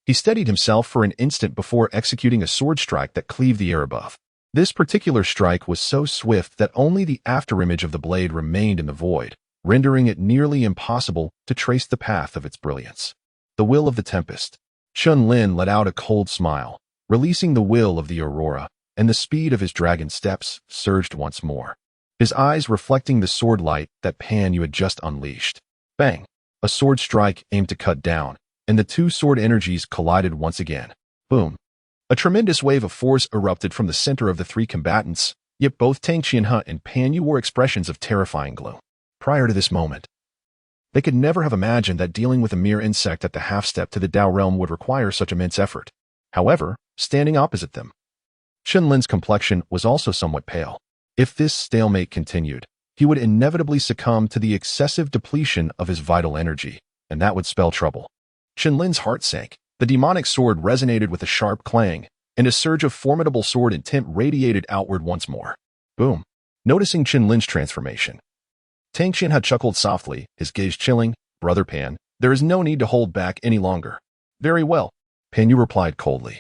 He steadied himself for an instant before executing a sword strike that cleaved the air above. This particular strike was so swift that only the afterimage of the blade remained in the void, rendering it nearly impossible to trace the path of its brilliance. The will of the tempest. Chen Lin let out a cold smile, releasing the will of the aurora, and the speed of his dragon steps surged once more, his eyes reflecting the sword light that Pan Yu had just unleashed. Bang! A sword strike aimed to cut down, and the two sword energies collided once again. Boom! A tremendous wave of force erupted from the center of the three combatants, yet both Tang Qianhe and Pan Yu wore expressions of terrifying gloom. Prior to this moment, they could never have imagined that dealing with a mere insect at the half-step to the Dao realm would require such immense effort. However, standing opposite them, Chen Lin's complexion was also somewhat pale. If this stalemate continued, he would inevitably succumb to the excessive depletion of his vital energy, and that would spell trouble. Chen Lin's heart sank. The demonic sword resonated with a sharp clang, and a surge of formidable sword intent radiated outward once more. Boom! Noticing Chen Lin's transformation, Tang Qian had chuckled softly, his gaze chilling. Brother Pan, there is no need to hold back any longer. Very well, Pan Yu replied coldly,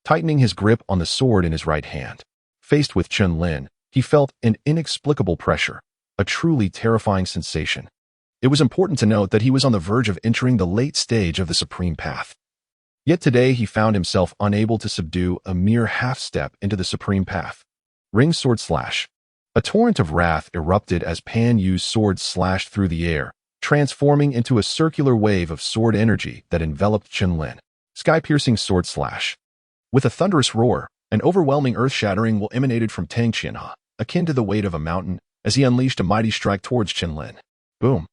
tightening his grip on the sword in his right hand. Faced with Chen Lin, he felt an inexplicable pressure, a truly terrifying sensation. It was important to note that he was on the verge of entering the late stage of the supreme path. Yet today he found himself unable to subdue a mere half-step into the supreme path. Ring sword slash. A torrent of wrath erupted as Pan Yu's sword slashed through the air, transforming into a circular wave of sword energy that enveloped Chen Lin. Sky-piercing sword slash. With a thunderous roar, an overwhelming earth-shattering will emanated from Tang Qianhe, akin to the weight of a mountain, as he unleashed a mighty strike towards Chen Lin. Boom!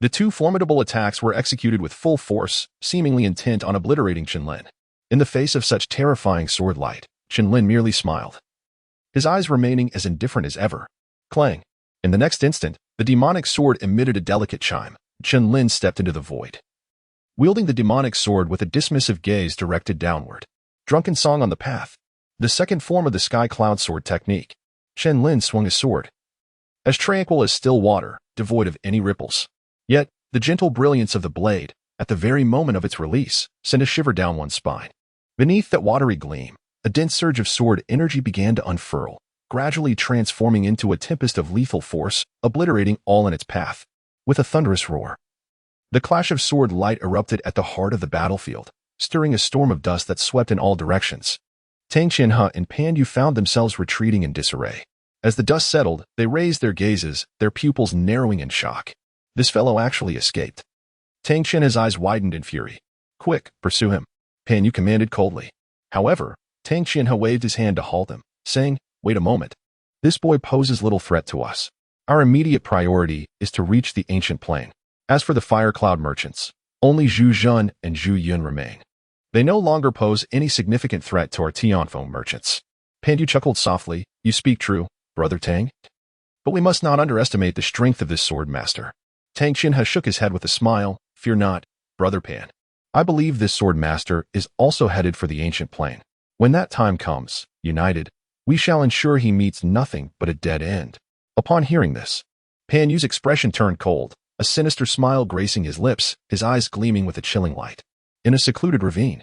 The two formidable attacks were executed with full force, seemingly intent on obliterating Chen Lin. In the face of such terrifying sword light, Chen Lin merely smiled, his eyes remaining as indifferent as ever. Clang! In the next instant, the demonic sword emitted a delicate chime. Chen Lin stepped into the void, wielding the demonic sword with a dismissive gaze directed downward. Drunken song on the path. The second form of the sky cloud sword technique. Chen Lin swung his sword, as tranquil as still water, devoid of any ripples. Yet, the gentle brilliance of the blade, at the very moment of its release, sent a shiver down one's spine. Beneath that watery gleam, a dense surge of sword energy began to unfurl, gradually transforming into a tempest of lethal force, obliterating all in its path. With a thunderous roar, the clash of sword light erupted at the heart of the battlefield, stirring a storm of dust that swept in all directions. Tang Qianhe and Pan Yu found themselves retreating in disarray. As the dust settled, they raised their gazes, their pupils narrowing in shock. This fellow actually escaped. Tang Qianhe's eyes widened in fury. Quick, pursue him, Pan Yu commanded coldly. However, Tang Qianhe waved his hand to halt him, saying, wait a moment. This boy poses little threat to us. Our immediate priority is to reach the ancient plane. As for the fire cloud merchants, only Zhu Zhen and Zhu Yun remain. They no longer pose any significant threat to our Tianfeng merchants. Pan Yu chuckled softly. You speak true, Brother Tang. But we must not underestimate the strength of this sword master. Tang Qianhe shook his head with a smile. Fear not, Brother Pan. I believe this sword master is also headed for the ancient plane. When that time comes, united, we shall ensure he meets nothing but a dead end. Upon hearing this, Pan Yu's expression turned cold, a sinister smile gracing his lips, his eyes gleaming with a chilling light. In a secluded ravine,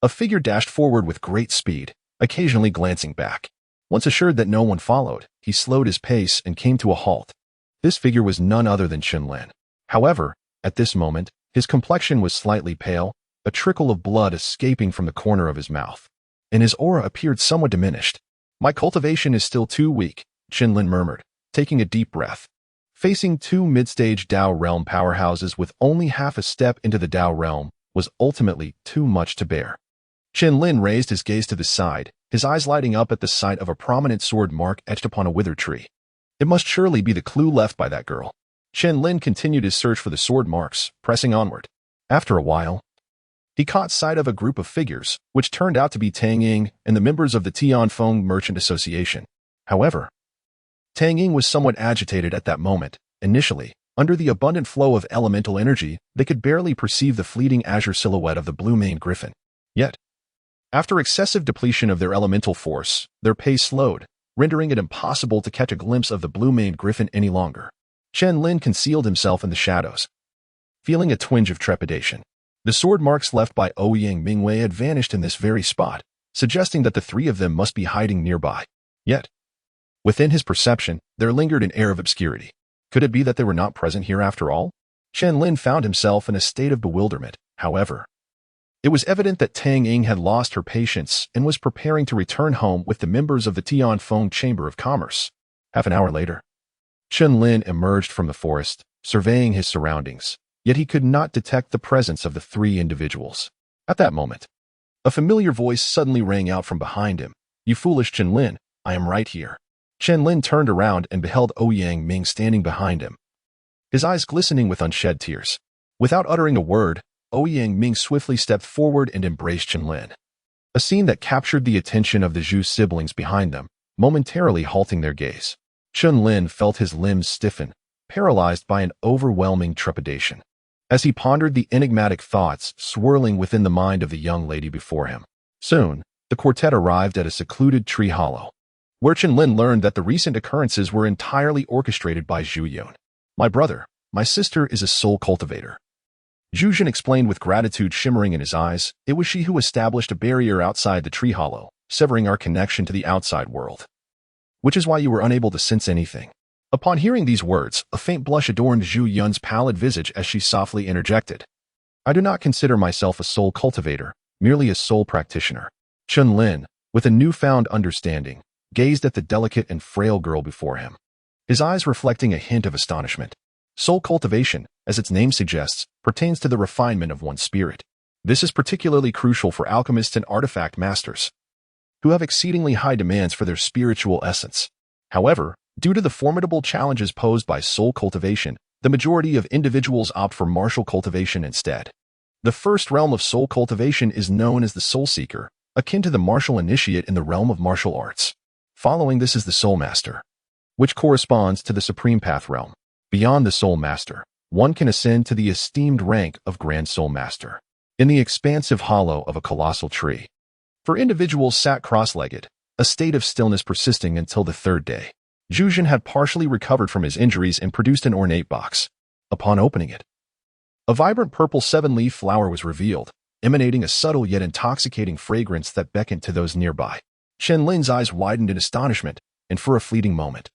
a figure dashed forward with great speed, occasionally glancing back. Once assured that no one followed, he slowed his pace and came to a halt. This figure was none other than Chen Lin. However, at this moment, his complexion was slightly pale, a trickle of blood escaping from the corner of his mouth, and his aura appeared somewhat diminished. My cultivation is still too weak, Chen Lin murmured, taking a deep breath. Facing two mid-stage Dao realm powerhouses with only half a step into the Dao realm was ultimately too much to bear. Chen Lin raised his gaze to the side, his eyes lighting up at the sight of a prominent sword mark etched upon a withered tree. It must surely be the clue left by that girl. Chen Lin continued his search for the sword marks, pressing onward. After a while, he caught sight of a group of figures, which turned out to be Tang Ying and the members of the Tianfeng Merchant Association. However, Tang Ying was somewhat agitated at that moment. Initially, under the abundant flow of elemental energy, they could barely perceive the fleeting azure silhouette of the blue-maned griffin. Yet, after excessive depletion of their elemental force, their pace slowed, rendering it impossible to catch a glimpse of the blue-maned griffin any longer. Chen Lin concealed himself in the shadows, feeling a twinge of trepidation. The sword marks left by Ouyang Mu had vanished in this very spot, suggesting that the three of them must be hiding nearby. Yet, within his perception, there lingered an air of obscurity. Could it be that they were not present here after all? Chen Lin found himself in a state of bewilderment, however. It was evident that Tang Ying had lost her patience and was preparing to return home with the members of the Tianfeng Chamber of Commerce. Half an hour later, Chen Lin emerged from the forest, surveying his surroundings, yet he could not detect the presence of the three individuals. At that moment, a familiar voice suddenly rang out from behind him. "You foolish Chen Lin, I am right here." Chen Lin turned around and beheld Ouyang Mu standing behind him, his eyes glistening with unshed tears. Without uttering a word, Ouyang Mu swiftly stepped forward and embraced Chen Lin. A scene that captured the attention of the Zhu siblings behind them, momentarily halting their gaze. Chen Lin felt his limbs stiffen, paralyzed by an overwhelming trepidation, as he pondered the enigmatic thoughts swirling within the mind of the young lady before him. Soon, the quartet arrived at a secluded tree hollow, where Chen Lin learned that the recent occurrences were entirely orchestrated by Zhu Yun. My sister is a soul cultivator." Zhu Yun explained with gratitude shimmering in his eyes. "It was she who established a barrier outside the tree hollow, severing our connection to the outside world. Which is why you were unable to sense anything." Upon hearing these words, a faint blush adorned Zhu Yun's pallid visage as she softly interjected. "I do not consider myself a soul cultivator, merely a soul practitioner." Chen Lin, with a newfound understanding, gazed at the delicate and frail girl before him, his eyes reflecting a hint of astonishment. Soul cultivation, as its name suggests, pertains to the refinement of one's spirit. This is particularly crucial for alchemists and artifact masters, who have exceedingly high demands for their spiritual essence. However, due to the formidable challenges posed by soul cultivation, the majority of individuals opt for martial cultivation instead. The first realm of soul cultivation is known as the Soul Seeker, akin to the martial initiate in the realm of martial arts. Following this is the Soul Master, which corresponds to the Supreme Path realm. Beyond the Soul Master, one can ascend to the esteemed rank of Grand Soul Master in the expansive hollow of a colossal tree. For individuals sat cross-legged, a state of stillness persisting until the third day, Zhu Yun had partially recovered from his injuries and produced an ornate box. Upon opening it, a vibrant purple seven-leaf flower was revealed, emanating a subtle yet intoxicating fragrance that beckoned to those nearby. Chen Lin's eyes widened in astonishment, and for a fleeting moment,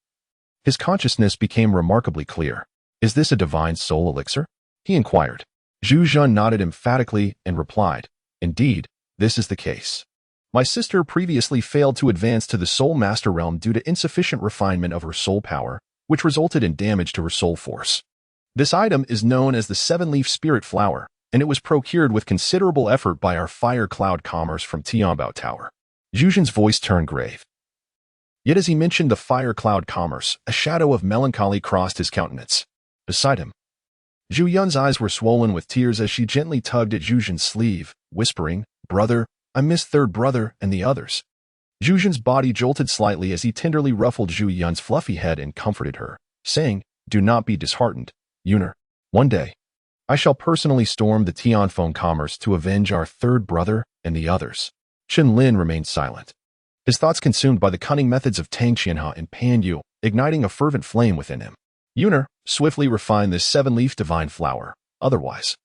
his consciousness became remarkably clear. "Is this a divine soul elixir?" he inquired. Zhu Yun nodded emphatically and replied, "Indeed, this is the case. My sister previously failed to advance to the Soul Master realm due to insufficient refinement of her soul power, which resulted in damage to her soul force. This item is known as the seven-leaf spirit flower, and it was procured with considerable effort by our fire cloud commerce from Tianbao Tower." Zhu Yun's voice turned grave. Yet as he mentioned the fire cloud commerce, a shadow of melancholy crossed his countenance. Beside him, Zhu Yun's eyes were swollen with tears as she gently tugged at Zhu Yun's sleeve, whispering, "Brother, I miss third brother and the others." Zhu Yun's body jolted slightly as he tenderly ruffled Zhu Yun's fluffy head and comforted her, saying, "Do not be disheartened, Yuner. One day, I shall personally storm the Tianfeng commerce to avenge our third brother and the others." Chen Lin remained silent, his thoughts consumed by the cunning methods of Tang Qianhe and Pan Yu, igniting a fervent flame within him. "Yuner, swiftly refine this seven-leaf divine flower, otherwise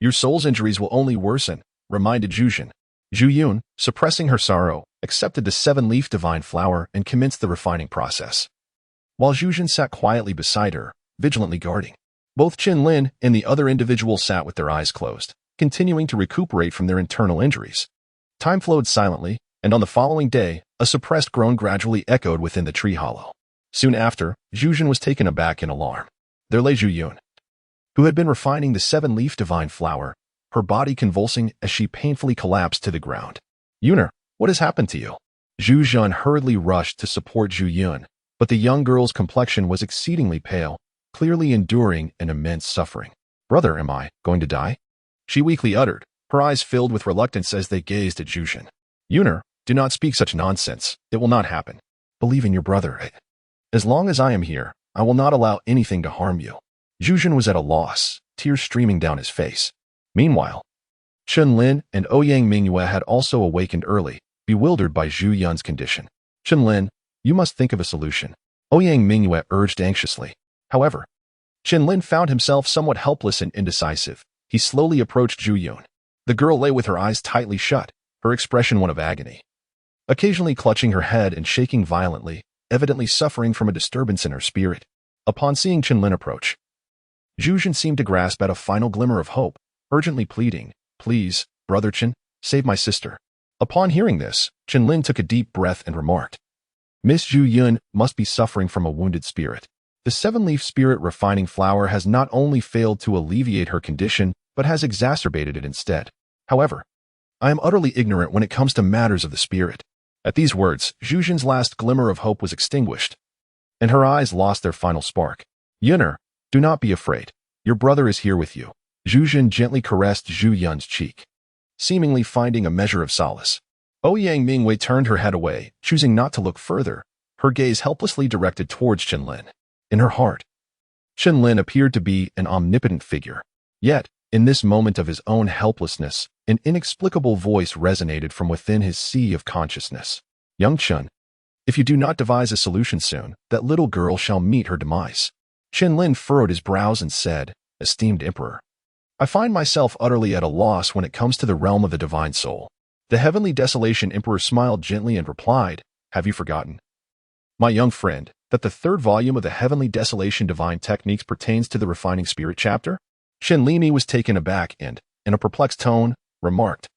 your soul's injuries will only worsen," reminded Zhu Yun. Zhu Yun, suppressing her sorrow, accepted the seven-leaf divine flower and commenced the refining process, while Zhu Yun sat quietly beside her, vigilantly guarding. Both Chen Lin and the other individual sat with their eyes closed, continuing to recuperate from their internal injuries. Time flowed silently, and on the following day, a suppressed groan gradually echoed within the tree hollow. Soon after, Zhu Yun was taken aback in alarm. There lay Zhu Yun, who had been refining the seven-leaf divine flower, her body convulsing as she painfully collapsed to the ground. "Yuner, what has happened to you?" Zhu Yun hurriedly rushed to support Zhu Yun, but the young girl's complexion was exceedingly pale, clearly enduring an immense suffering. "Brother, am I going to die?" she weakly uttered, her eyes filled with reluctance as they gazed at Zhu Yun. "Yuner, do not speak such nonsense. It will not happen. Believe in your brother. As long as I am here, I will not allow anything to harm you." Zhu Yun was at a loss, tears streaming down his face. Meanwhile, Chen Lin and Ouyang Mu had also awakened early, bewildered by Zhu Yun's condition. "Chen Lin, you must think of a solution," Ouyang Mu urged anxiously. However, Chen Lin found himself somewhat helpless and indecisive. He slowly approached Zhu Yun. The girl lay with her eyes tightly shut, her expression one of agony. occasionally clutching her head and shaking violently, evidently suffering from a disturbance in her spirit. Upon seeing Chen Lin approach, Zhu Jun seemed to grasp at a final glimmer of hope, urgently pleading, "Please, Brother Chen, save my sister." Upon hearing this, Chen Lin took a deep breath and remarked, "Miss Zhu Yun must be suffering from a wounded spirit. The seven-leaf spirit refining flower has not only failed to alleviate her condition, but has exacerbated it instead. However, I am utterly ignorant when it comes to matters of the spirit." At these words, Zhu Jun's last glimmer of hope was extinguished, and her eyes lost their final spark. "Yun'er, do not be afraid. Your brother is here with you." Zhu Jun gently caressed Zhu Yun's cheek, seemingly finding a measure of solace. Ouyang Mingwei turned her head away, choosing not to look further, her gaze helplessly directed towards Chen Lin. In her heart, Chen Lin appeared to be an omnipotent figure. Yet, in this moment of his own helplessness, an inexplicable voice resonated from within his sea of consciousness. "Young Chen, if you do not devise a solution soon, that little girl shall meet her demise." Chen Lin furrowed his brows and said, "Esteemed Emperor, I find myself utterly at a loss when it comes to the realm of the divine soul." The heavenly desolation Emperor smiled gently and replied, "Have you forgotten, my young friend, that the third volume of the Heavenly Desolation Divine Techniques pertains to the Refining Spirit chapter?" Chen Lin was taken aback and, in a perplexed tone, remarked,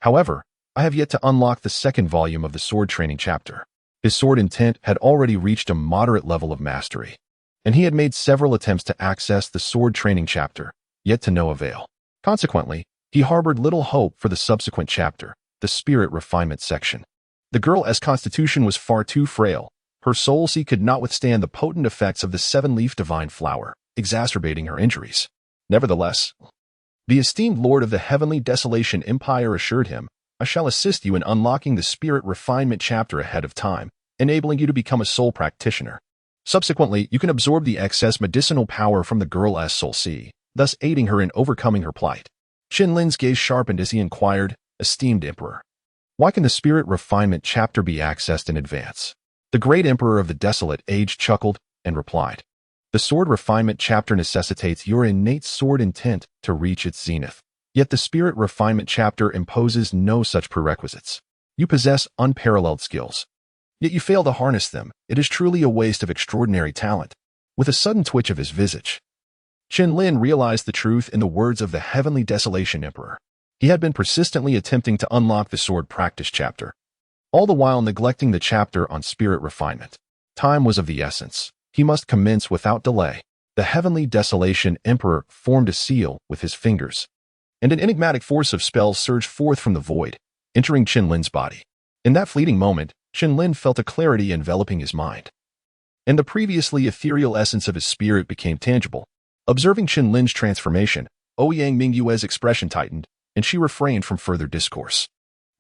"However, I have yet to unlock the second volume of the sword training chapter." His sword intent had already reached a moderate level of mastery, and he had made several attempts to access the sword training chapter, yet to no avail. Consequently, he harbored little hope for the subsequent chapter, the spirit refinement section. The girl's constitution was far too frail. Her soul sea could not withstand the potent effects of the seven-leaf divine flower, exacerbating her injuries. Nevertheless, the esteemed lord of the Heavenly Desolation Empire assured him, "I shall assist you in unlocking the spirit refinement chapter ahead of time, enabling you to become a soul practitioner. Subsequently, you can absorb the excess medicinal power from the girl's soul sea, thus aiding her in overcoming her plight." Chen Lin's gaze sharpened as he inquired, "Esteemed Emperor, why can the spirit refinement chapter be accessed in advance?" The great Emperor of the Desolate Age chuckled and replied, "The sword refinement chapter necessitates your innate sword intent to reach its zenith. Yet the spirit refinement chapter imposes no such prerequisites. You possess unparalleled skills, yet you fail to harness them. It is truly a waste of extraordinary talent." With a sudden twitch of his visage, Chen Lin realized the truth in the words of the Heavenly Desolation Emperor. He had been persistently attempting to unlock the sword practice chapter, all the while neglecting the chapter on spirit refinement. Time was of the essence. He must commence without delay. The Heavenly Desolation Emperor formed a seal with his fingers, and an enigmatic force of spells surged forth from the void, entering Chen Lin's body. In that fleeting moment, Chen Lin felt a clarity enveloping his mind, and the previously ethereal essence of his spirit became tangible. Observing Chen Lin's transformation, Ouyang Mingyue's expression tightened, and she refrained from further discourse.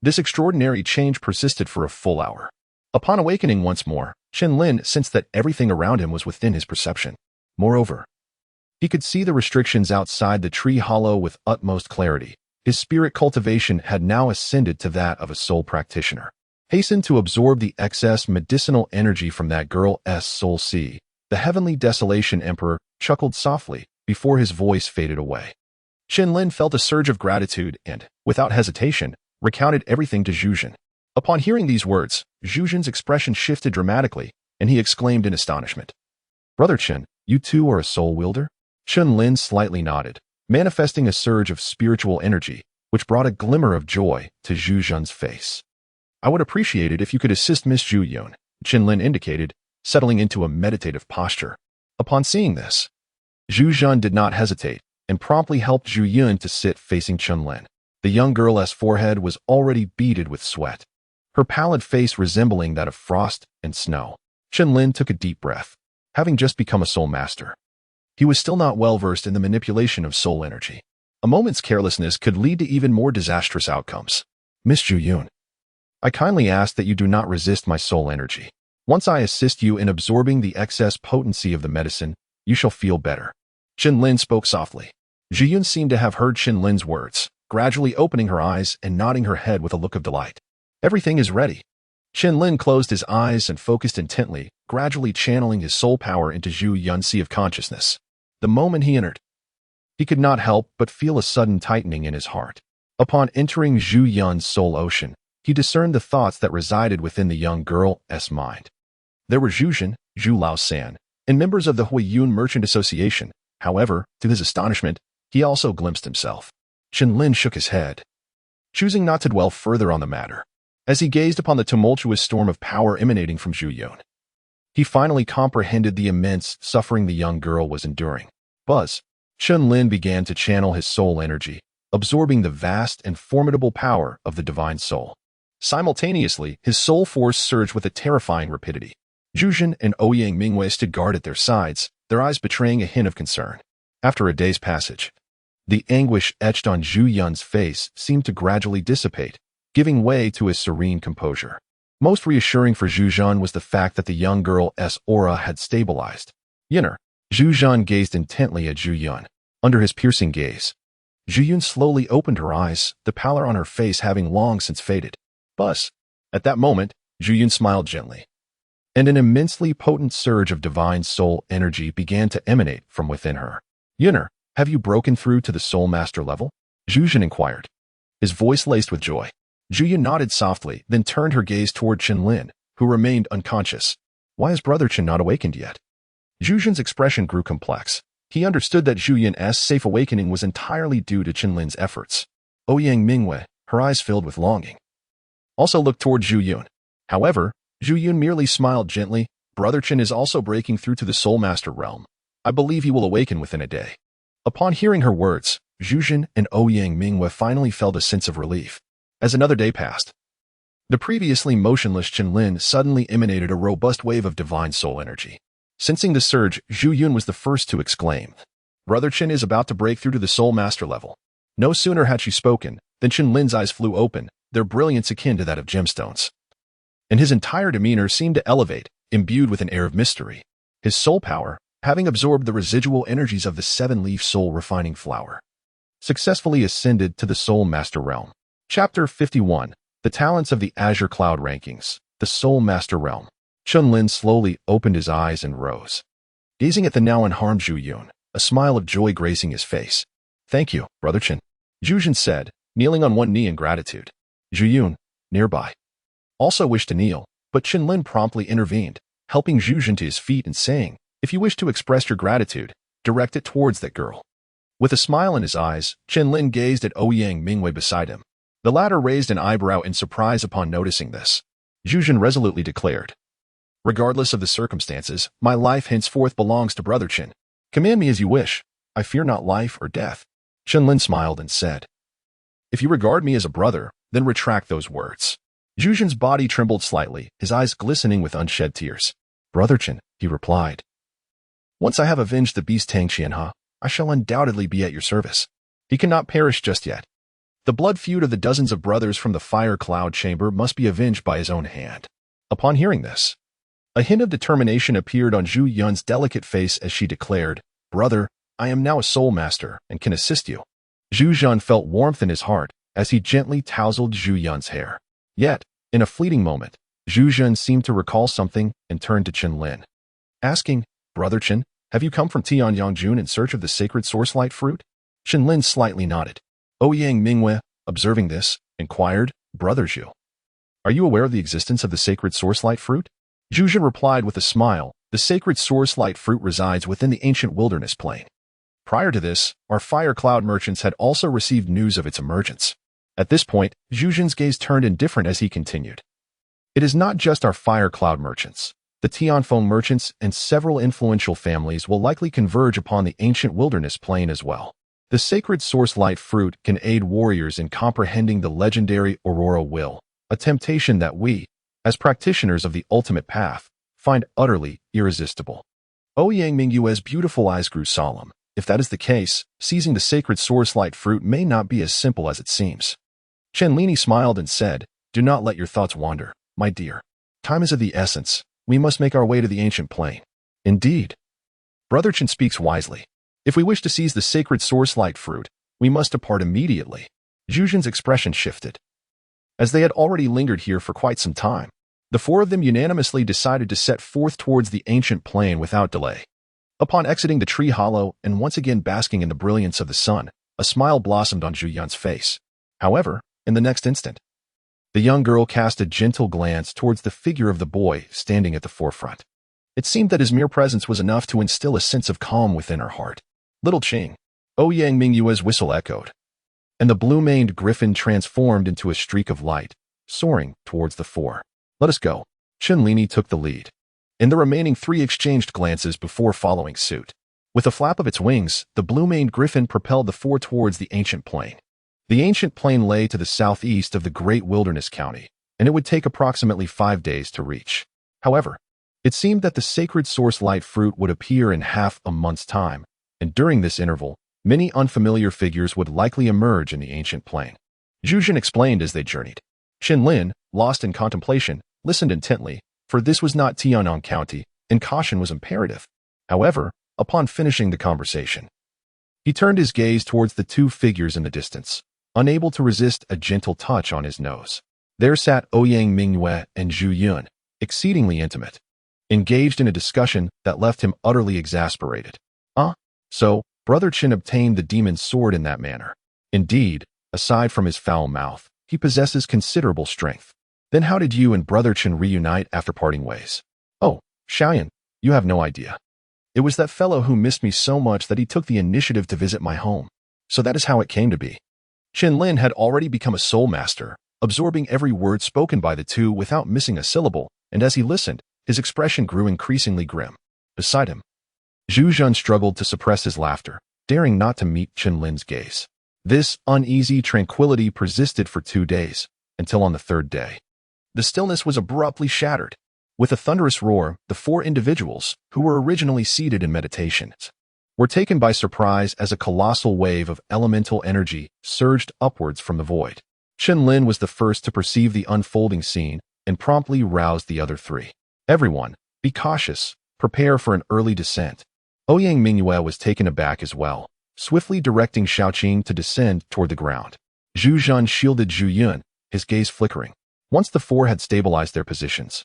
This extraordinary change persisted for a full hour. Upon awakening once more, Chen Lin sensed that everything around him was within his perception. Moreover, he could see the restrictions outside the tree hollow with utmost clarity. His spirit cultivation had now ascended to that of a soul practitioner. Hastened to absorb the excess medicinal energy from that girl's soul sea, the Heavenly Desolation Emperor chuckled softly before his voice faded away. Chen Lin felt a surge of gratitude and, without hesitation, recounted everything to Zhu Jun. Upon hearing these words, Zhu Jun's expression shifted dramatically, and he exclaimed in astonishment, "Brother Chen, you too are a soul wielder?" Chen Lin slightly nodded, manifesting a surge of spiritual energy, which brought a glimmer of joy to Zhu Jun's face. "I would appreciate it if you could assist Miss Zhu Yun," Chen Lin indicated, settling into a meditative posture. Upon seeing this, Zhu Jun did not hesitate, and promptly helped Zhu Yun to sit facing Chen Lin. The young girl's forehead was already beaded with sweat, her pallid face resembling that of frost and snow. Chen Lin took a deep breath. Having just become a soul master, he was still not well versed in the manipulation of soul energy. A moment's carelessness could lead to even more disastrous outcomes. "Miss Zhu Yun, I kindly ask that you do not resist my soul energy. Once I assist you in absorbing the excess potency of the medicine, you shall feel better." Chen Lin spoke softly. Zhu Yun seemed to have heard Chen Lin's words, gradually opening her eyes and nodding her head with a look of delight. "Everything is ready." Chen Lin closed his eyes and focused intently, gradually channeling his soul power into Zhu Yun's sea of consciousness. The moment he entered, he could not help but feel a sudden tightening in his heart. Upon entering Zhu Yun's soul ocean, he discerned the thoughts that resided within the young girl's mind. There were Zhu Laosan, and members of the Ouyang Merchant Association. However, to his astonishment, he also glimpsed himself. Chen Lin shook his head, choosing not to dwell further on the matter. As he gazed upon the tumultuous storm of power emanating from Zhu, he finally comprehended the immense suffering the young girl was enduring. Chen Lin began to channel his soul energy, absorbing the vast and formidable power of the divine soul. Simultaneously, his soul force surged with a terrifying rapidity. Zhu and Ouyang Mu stood guard at their sides, their eyes betraying a hint of concern. After a day's passage, the anguish etched on Zhu face seemed to gradually dissipate, giving way to his serene composure. Most reassuring for Zhu was the fact that the young girl's aura had stabilized. Zhu gazed intently at Zhu. Under his piercing gaze, Zhu slowly opened her eyes, the pallor on her face having long since faded. At that moment, Zhu smiled gently, and an immensely potent surge of divine soul energy began to emanate from within her. Have you broken through to the Soul Master level? Zhu inquired, his voice laced with joy. Zhu nodded softly, then turned her gaze toward Chen Lin, who remained unconscious. Why is Brother Chen not awakened yet? Zhu's expression grew complex. He understood that Zhu's safe awakening was entirely due to Chen Lin's efforts. Ouyang Mu, her eyes filled with longing, also looked toward Zhu. However, Zhu merely smiled gently. Brother Chen is also breaking through to the Soul Master realm. I believe he will awaken within a day. Upon hearing her words, Zhu and Ouyang Mu finally felt a sense of relief. As another day passed, the previously motionless Chen Lin suddenly emanated a robust wave of divine soul energy. Sensing the surge, Zhu was the first to exclaim, Brother Chen is about to break through to the Soul Master level. No sooner had she spoken than Chen Lin's eyes flew open, their brilliance akin to that of gemstones. And his entire demeanor seemed to elevate, imbued with an air of mystery. His soul power, having absorbed the residual energies of the seven-leaf soul refining flower, successfully ascended to the Soul Master realm. Chapter 51. The Talents of the Azure Cloud Rankings. The Soul Master Realm. Chen Lin slowly opened his eyes and rose, gazing at the now unharmed Zhu, a smile of joy gracing his face. Thank you, Brother Chen, Zhu said, kneeling on one knee in gratitude. Zhu, nearby, also wished to kneel, but Chen Lin promptly intervened, helping Zhu to his feet and saying, if you wish to express your gratitude, direct it towards that girl. With a smile in his eyes, Chen Lin gazed at Ouyang Mu beside him. The latter raised an eyebrow in surprise upon noticing this. Zhu resolutely declared, regardless of the circumstances, my life henceforth belongs to Brother Chen. Command me as you wish. I fear not life or death. Chen Lin smiled and said, if you regard me as a brother, then retract those words. Zhu's body trembled slightly, his eyes glistening with unshed tears. Brother Chen, he replied, once I have avenged the beast Tang Qianhe, I shall undoubtedly be at your service. He cannot perish just yet. The blood feud of the dozens of brothers from the fire cloud chamber must be avenged by his own hand. Upon hearing this, a hint of determination appeared on Zhu delicate face as she declared, Brother, I am now a soul master and can assist you. Zhu felt warmth in his heart as he gently tousled Zhu's hair. Yet, in a fleeting moment, Zhu seemed to recall something and turned to Chen Lin, asking, Brother Chen, have you come from Tianyang in search of the sacred source light fruit? Chen Lin slightly nodded. Ouyang Mu, observing this, inquired, Brother Zhu, are you aware of the existence of the sacred source light fruit? Zhu replied with a smile, the sacred source light fruit resides within the ancient wilderness plain. Prior to this, our fire cloud merchants had also received news of its emergence. At this point, Zhu's gaze turned indifferent as he continued. It is not just our fire cloud merchants. The Tianfeng merchants and several influential families will likely converge upon the ancient wilderness plain as well. The sacred source light fruit can aid warriors in comprehending the legendary Aurora will, a temptation that we, as practitioners of the ultimate path, find utterly irresistible. Ouyang Mu's beautiful eyes grew solemn. If that is the case, seizing the sacred source light fruit may not be as simple as it seems. Chen Lin smiled and said, do not let your thoughts wander, my dear. Time is of the essence. We must make our way to the ancient plain. Indeed. Brother Chen speaks wisely. If we wish to seize the sacred source light fruit, we must depart immediately. Zhu's expression shifted. As they had already lingered here for quite some time, the four of them unanimously decided to set forth towards the ancient plain without delay. Upon exiting the tree hollow and once again basking in the brilliance of the sun, a smile blossomed on Zhu's face. However, in the next instant, The young girl cast a gentle glance towards the figure of the boy standing at the forefront. It seemed that his mere presence was enough to instill a sense of calm within her heart. Little Ching. Ouyang Mingyue's whistle echoed, and the blue-maned griffin transformed into a streak of light, soaring towards the four. Let us go. Chen Lin took the lead, and the remaining three exchanged glances before following suit. With a flap of its wings, the blue-maned griffin propelled the four towards the ancient plain. The ancient plain lay to the southeast of the Great Wilderness County, and it would take approximately 5 days to reach. However, it seemed that the sacred source light fruit would appear in half a month's time, and during this interval, many unfamiliar figures would likely emerge in the ancient plain. Zhu explained as they journeyed. Chen Lin, lost in contemplation, listened intently, for this was not Tianyang County, and caution was imperative. However, upon finishing the conversation, he turned his gaze towards the two figures in the distance, unable to resist a gentle touch on his nose. There sat Ouyang Mingyue and Zhu Yun, exceedingly intimate, engaged in a discussion that left him utterly exasperated. So, Brother Chen obtained the demon's sword in that manner. Indeed, aside from his foul mouth, he possesses considerable strength. Then how did you and Brother Chen reunite after parting ways? Oh, Xiaoyan, you have no idea. It was that fellow who missed me so much that he took the initiative to visit my home. So that is how it came to be. Chen Lin had already become a soul master, absorbing every word spoken by the two without missing a syllable, and as he listened, his expression grew increasingly grim. Beside him, Zhu struggled to suppress his laughter, daring not to meet Chen Lin's gaze. This uneasy tranquility persisted for 2 days, until on the third day, the stillness was abruptly shattered. With a thunderous roar, the four individuals, who were originally seated in meditation, were taken by surprise as a colossal wave of elemental energy surged upwards from the void. Chen Lin was the first to perceive the unfolding scene and promptly roused the other three. Everyone, be cautious, prepare for an early descent. Ouyang Mingyue was taken aback as well, swiftly directing Xiaoqing to descend toward the ground. Zhu shielded Zhu Yun, his gaze flickering. Once the four had stabilized their positions,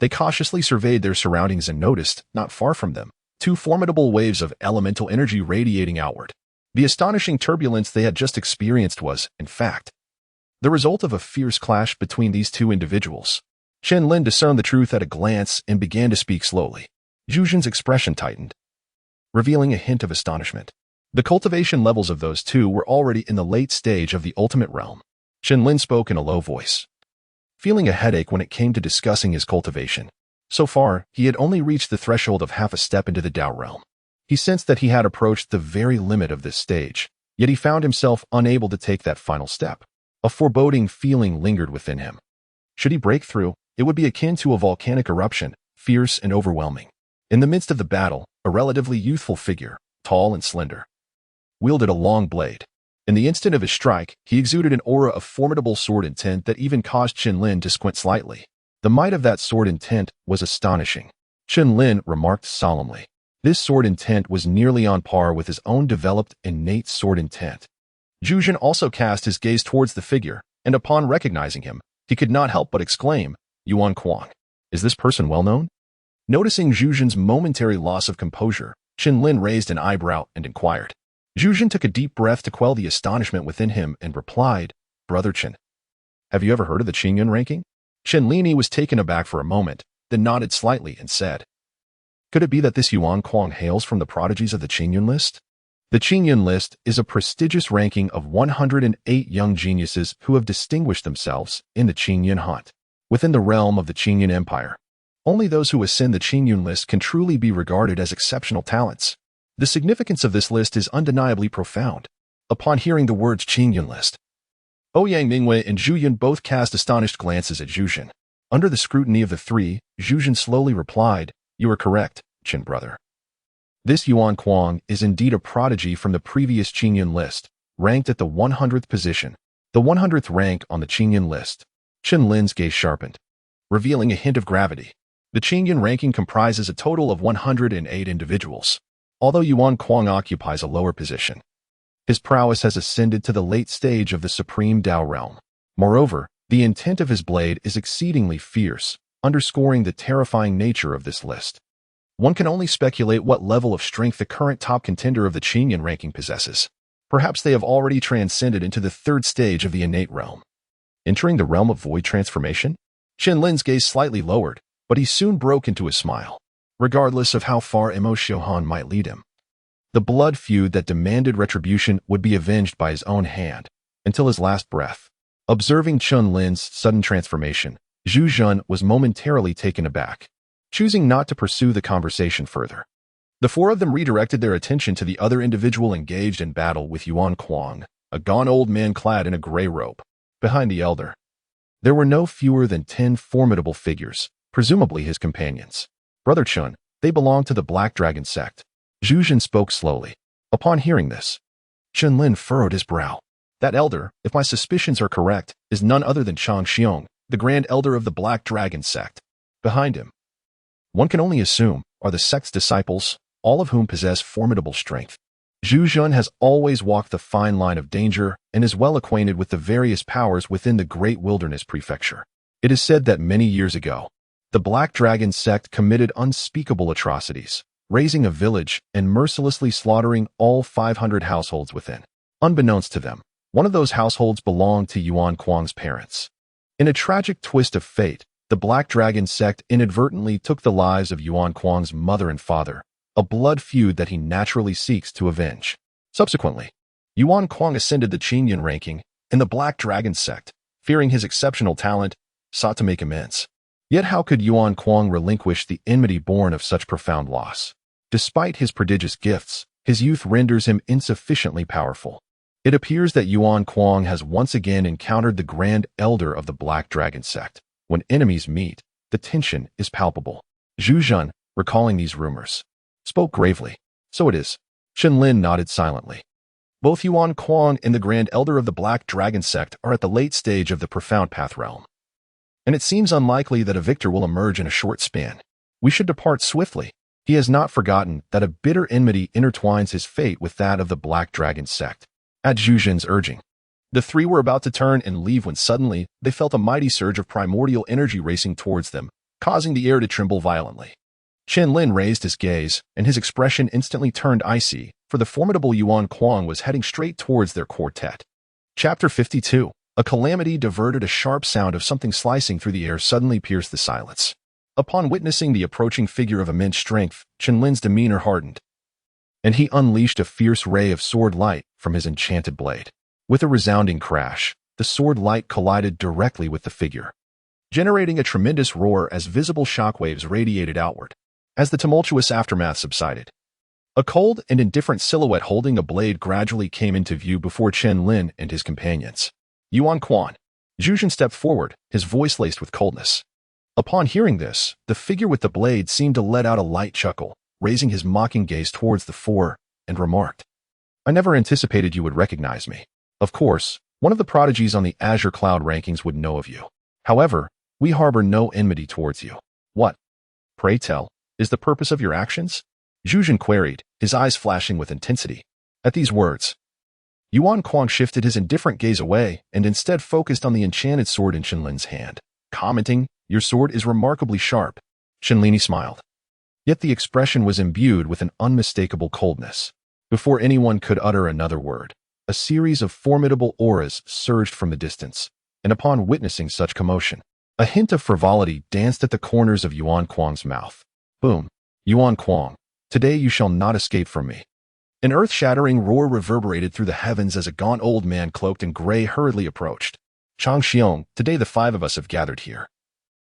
they cautiously surveyed their surroundings and noticed, not far from them, two formidable waves of elemental energy radiating outward. The astonishing turbulence they had just experienced was, in fact, the result of a fierce clash between these two individuals. Chen Lin discerned the truth at a glance and began to speak slowly. Zhu expression tightened, revealing a hint of astonishment. The cultivation levels of those two were already in the late stage of the ultimate realm. Chen Lin spoke in a low voice, feeling a headache when it came to discussing his cultivation. So far, he had only reached the threshold of half a step into the Dao realm. He sensed that he had approached the very limit of this stage, yet he found himself unable to take that final step. A foreboding feeling lingered within him. Should he break through, it would be akin to a volcanic eruption, fierce and overwhelming. In the midst of the battle, a relatively youthful figure, tall and slender, wielded a long blade. In the instant of his strike, he exuded an aura of formidable sword intent that even caused Chen Lin to squint slightly. The might of that sword intent was astonishing. Chen Lin remarked solemnly. This sword intent was nearly on par with his own developed innate sword intent. Zhu also cast his gaze towards the figure, and upon recognizing him, he could not help but exclaim, Yuan Kuang, is this person well known? Noticing Zhu's momentary loss of composure, Chen Lin raised an eyebrow and inquired. Zhu took a deep breath to quell the astonishment within him and replied, Brother Chen, have you ever heard of the Qingyun ranking? Chen Lin was taken aback for a moment, then nodded slightly and said, could it be that this Yuan Kuang hails from the prodigies of the Qingyun list? The Qingyun list is a prestigious ranking of 108 young geniuses who have distinguished themselves in the Qingyun hunt. Within the realm of the Qingyun Empire, only those who ascend the Qingyun list can truly be regarded as exceptional talents. The significance of this list is undeniably profound. Upon hearing the words Qingyun list, Ouyang Mingyue and Zhu Yun both cast astonished glances at Zhu. Under the scrutiny of the three, Zhu slowly replied, you are correct, Chen brother. This Yuan Kuang is indeed a prodigy from the previous Qingyun list, ranked at the 100th position, the 100th rank on the Qingyun list. Chen Lin's gaze sharpened, revealing a hint of gravity. The Qingyun ranking comprises a total of 108 individuals. Although Yuan Kuang occupies a lower position, his prowess has ascended to the late stage of the supreme Dao realm. Moreover, the intent of his blade is exceedingly fierce, underscoring the terrifying nature of this list. One can only speculate what level of strength the current top contender of the Qingyun ranking possesses. Perhaps they have already transcended into the third stage of the innate realm. Entering the realm of void transformation? Chen Lin's gaze slightly lowered, but he soon broke into a smile. Regardless of how far Emo Xiuhan might lead him, the blood feud that demanded retribution would be avenged by his own hand, until his last breath. Observing Chen Lin's sudden transformation, Zhu Zhen was momentarily taken aback, choosing not to pursue the conversation further. The four of them redirected their attention to the other individual engaged in battle with Yuan Kuang, a gaunt old man clad in a gray robe. Behind the elder, there were no fewer than 10 formidable figures, presumably his companions. Brother Chun, they belong to the Black Dragon sect. Zhu Zhen spoke slowly. Upon hearing this, Chen Lin furrowed his brow. That elder, if my suspicions are correct, is none other than Chang Xiong, the Grand Elder of the Black Dragon sect. Behind him, one can only assume, are the sect's disciples, all of whom possess formidable strength. Zhu Zhen has always walked the fine line of danger and is well acquainted with the various powers within the Great Wilderness Prefecture. It is said that many years ago, the Black Dragon sect committed unspeakable atrocities, razing a village and mercilessly slaughtering all 500 households within. Unbeknownst to them, one of those households belonged to Yuan Kuang's parents. In a tragic twist of fate, the Black Dragon sect inadvertently took the lives of Yuan Kuang's mother and father, a blood feud that he naturally seeks to avenge. Subsequently, Yuan Kuang ascended the Qinyan ranking, and the Black Dragon sect, fearing his exceptional talent, sought to make amends. Yet how could Yuan Kuang relinquish the enmity born of such profound loss? Despite his prodigious gifts, his youth renders him insufficiently powerful. It appears that Yuan Kuang has once again encountered the Grand Elder of the Black Dragon sect. When enemies meet, the tension is palpable. Zhu Zhen, recalling these rumors, spoke gravely. So it is. Chen Lin nodded silently. Both Yuan Kuang and the Grand Elder of the Black Dragon sect are at the late stage of the Profound Path realm, and it seems unlikely that a victor will emerge in a short span. We should depart swiftly. He has not forgotten that a bitter enmity intertwines his fate with that of the Black Dragon sect. At Zhu Zhen's urging, the three were about to turn and leave when suddenly they felt a mighty surge of primordial energy racing towards them, causing the air to tremble violently. Chen Lin raised his gaze, and his expression instantly turned icy, for the formidable Yuan Kuang was heading straight towards their quartet. Chapter 52. A calamity diverted. A sharp sound of something slicing through the air suddenly pierced the silence. Upon witnessing the approaching figure of immense strength, Chen Lin's demeanor hardened, and he unleashed a fierce ray of sword light from his enchanted blade. With a resounding crash, the sword light collided directly with the figure, generating a tremendous roar as visible shockwaves radiated outward. As the tumultuous aftermath subsided, a cold and indifferent silhouette holding a blade gradually came into view before Chen Lin and his companions. Yuan Kuang. Zhu Zhen stepped forward, his voice laced with coldness. Upon hearing this, the figure with the blade seemed to let out a light chuckle, raising his mocking gaze towards the four, and remarked, I never anticipated you would recognize me. Of course, one of the prodigies on the Azure Cloud rankings would know of you. However, we harbor no enmity towards you. What, pray tell, is the purpose of your actions? Zhu Zhen queried, his eyes flashing with intensity. At these words, Yuan Kuang shifted his indifferent gaze away and instead focused on the enchanted sword in Chen Lin's hand, commenting, Your sword is remarkably sharp. Chen Lin smiled. Yet the expression was imbued with an unmistakable coldness. Before anyone could utter another word, a series of formidable auras surged from the distance, and upon witnessing such commotion, a hint of frivolity danced at the corners of Yuan Kuang's mouth. Boom. Yuan Kuang, today you shall not escape from me. An earth-shattering roar reverberated through the heavens as a gaunt old man cloaked in gray hurriedly approached. Chang Xiong, today the five of us have gathered here.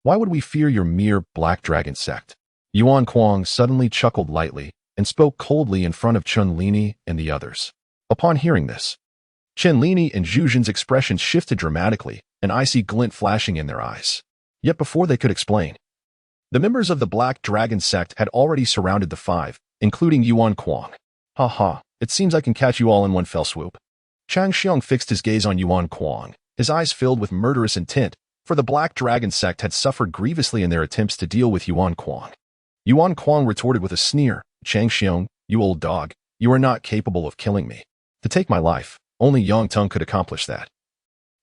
Why would we fear your mere Black Dragon sect? Yuan Kuang suddenly chuckled lightly and spoke coldly in front of Chen Lin and the others. Upon hearing this, Chen Lin and Zhu Zhen's expressions shifted dramatically, an icy glint flashing in their eyes. Yet before they could explain, the members of the Black Dragon sect had already surrounded the five, including Yuan Kuang. Ha ha, it seems I can catch you all in one fell swoop. Chang Xiong fixed his gaze on Yuan Kuang, his eyes filled with murderous intent, for the Black Dragon sect had suffered grievously in their attempts to deal with Yuan Kuang. Yuan Kuang retorted with a sneer, Chang Xiong, you old dog, you are not capable of killing me. To take my life, only Yang Tung could accomplish that.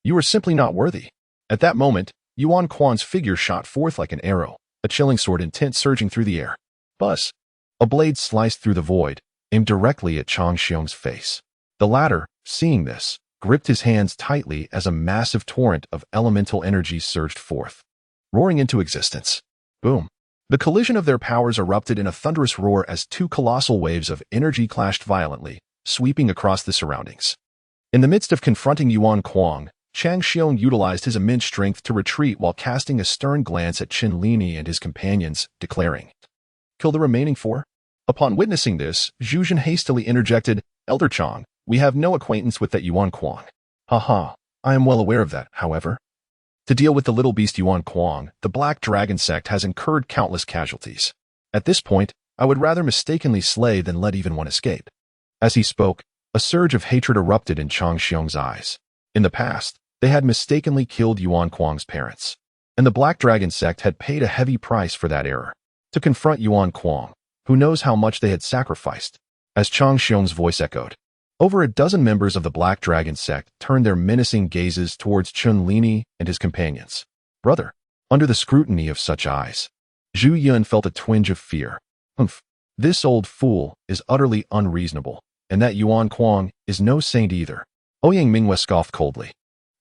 You are simply not worthy. At that moment, Yuan Kuang's figure shot forth like an arrow, a chilling sword intent surging through the air. Buzz. A blade sliced through the void, aimed directly at Chang Xiong's face. The latter, seeing this, gripped his hands tightly as a massive torrent of elemental energy surged forth, roaring into existence. Boom! The collision of their powers erupted in a thunderous roar as two colossal waves of energy clashed violently, sweeping across the surroundings. In the midst of confronting Yuan Kuang, Chang Xiong utilized his immense strength to retreat while casting a stern glance at Chen Lin and his companions, declaring, "Kill the remaining 4? Upon witnessing this, Zhu Jun hastily interjected, "Elder Chang, we have no acquaintance with that Yuan Kuang." "Haha, I am well aware of that, however. To deal with the little beast Yuan Kuang, the Black Dragon sect has incurred countless casualties. At this point, I would rather mistakenly slay than let even one escape." As he spoke, a surge of hatred erupted in Chang Xiong's eyes. In the past, they had mistakenly killed Yuan Kuang's parents, and the Black Dragon sect had paid a heavy price for that error. To confront Yuan Kuang, who knows how much they had sacrificed, as Chang Xiong's voice echoed. Over a dozen members of the Black Dragon sect turned their menacing gazes towards Chen Lin and his companions. Brother, under the scrutiny of such eyes, Zhu Yun felt a twinge of fear. This old fool is utterly unreasonable, and that Yuan Kuang is no saint either. Ouyang Mu scoffed coldly.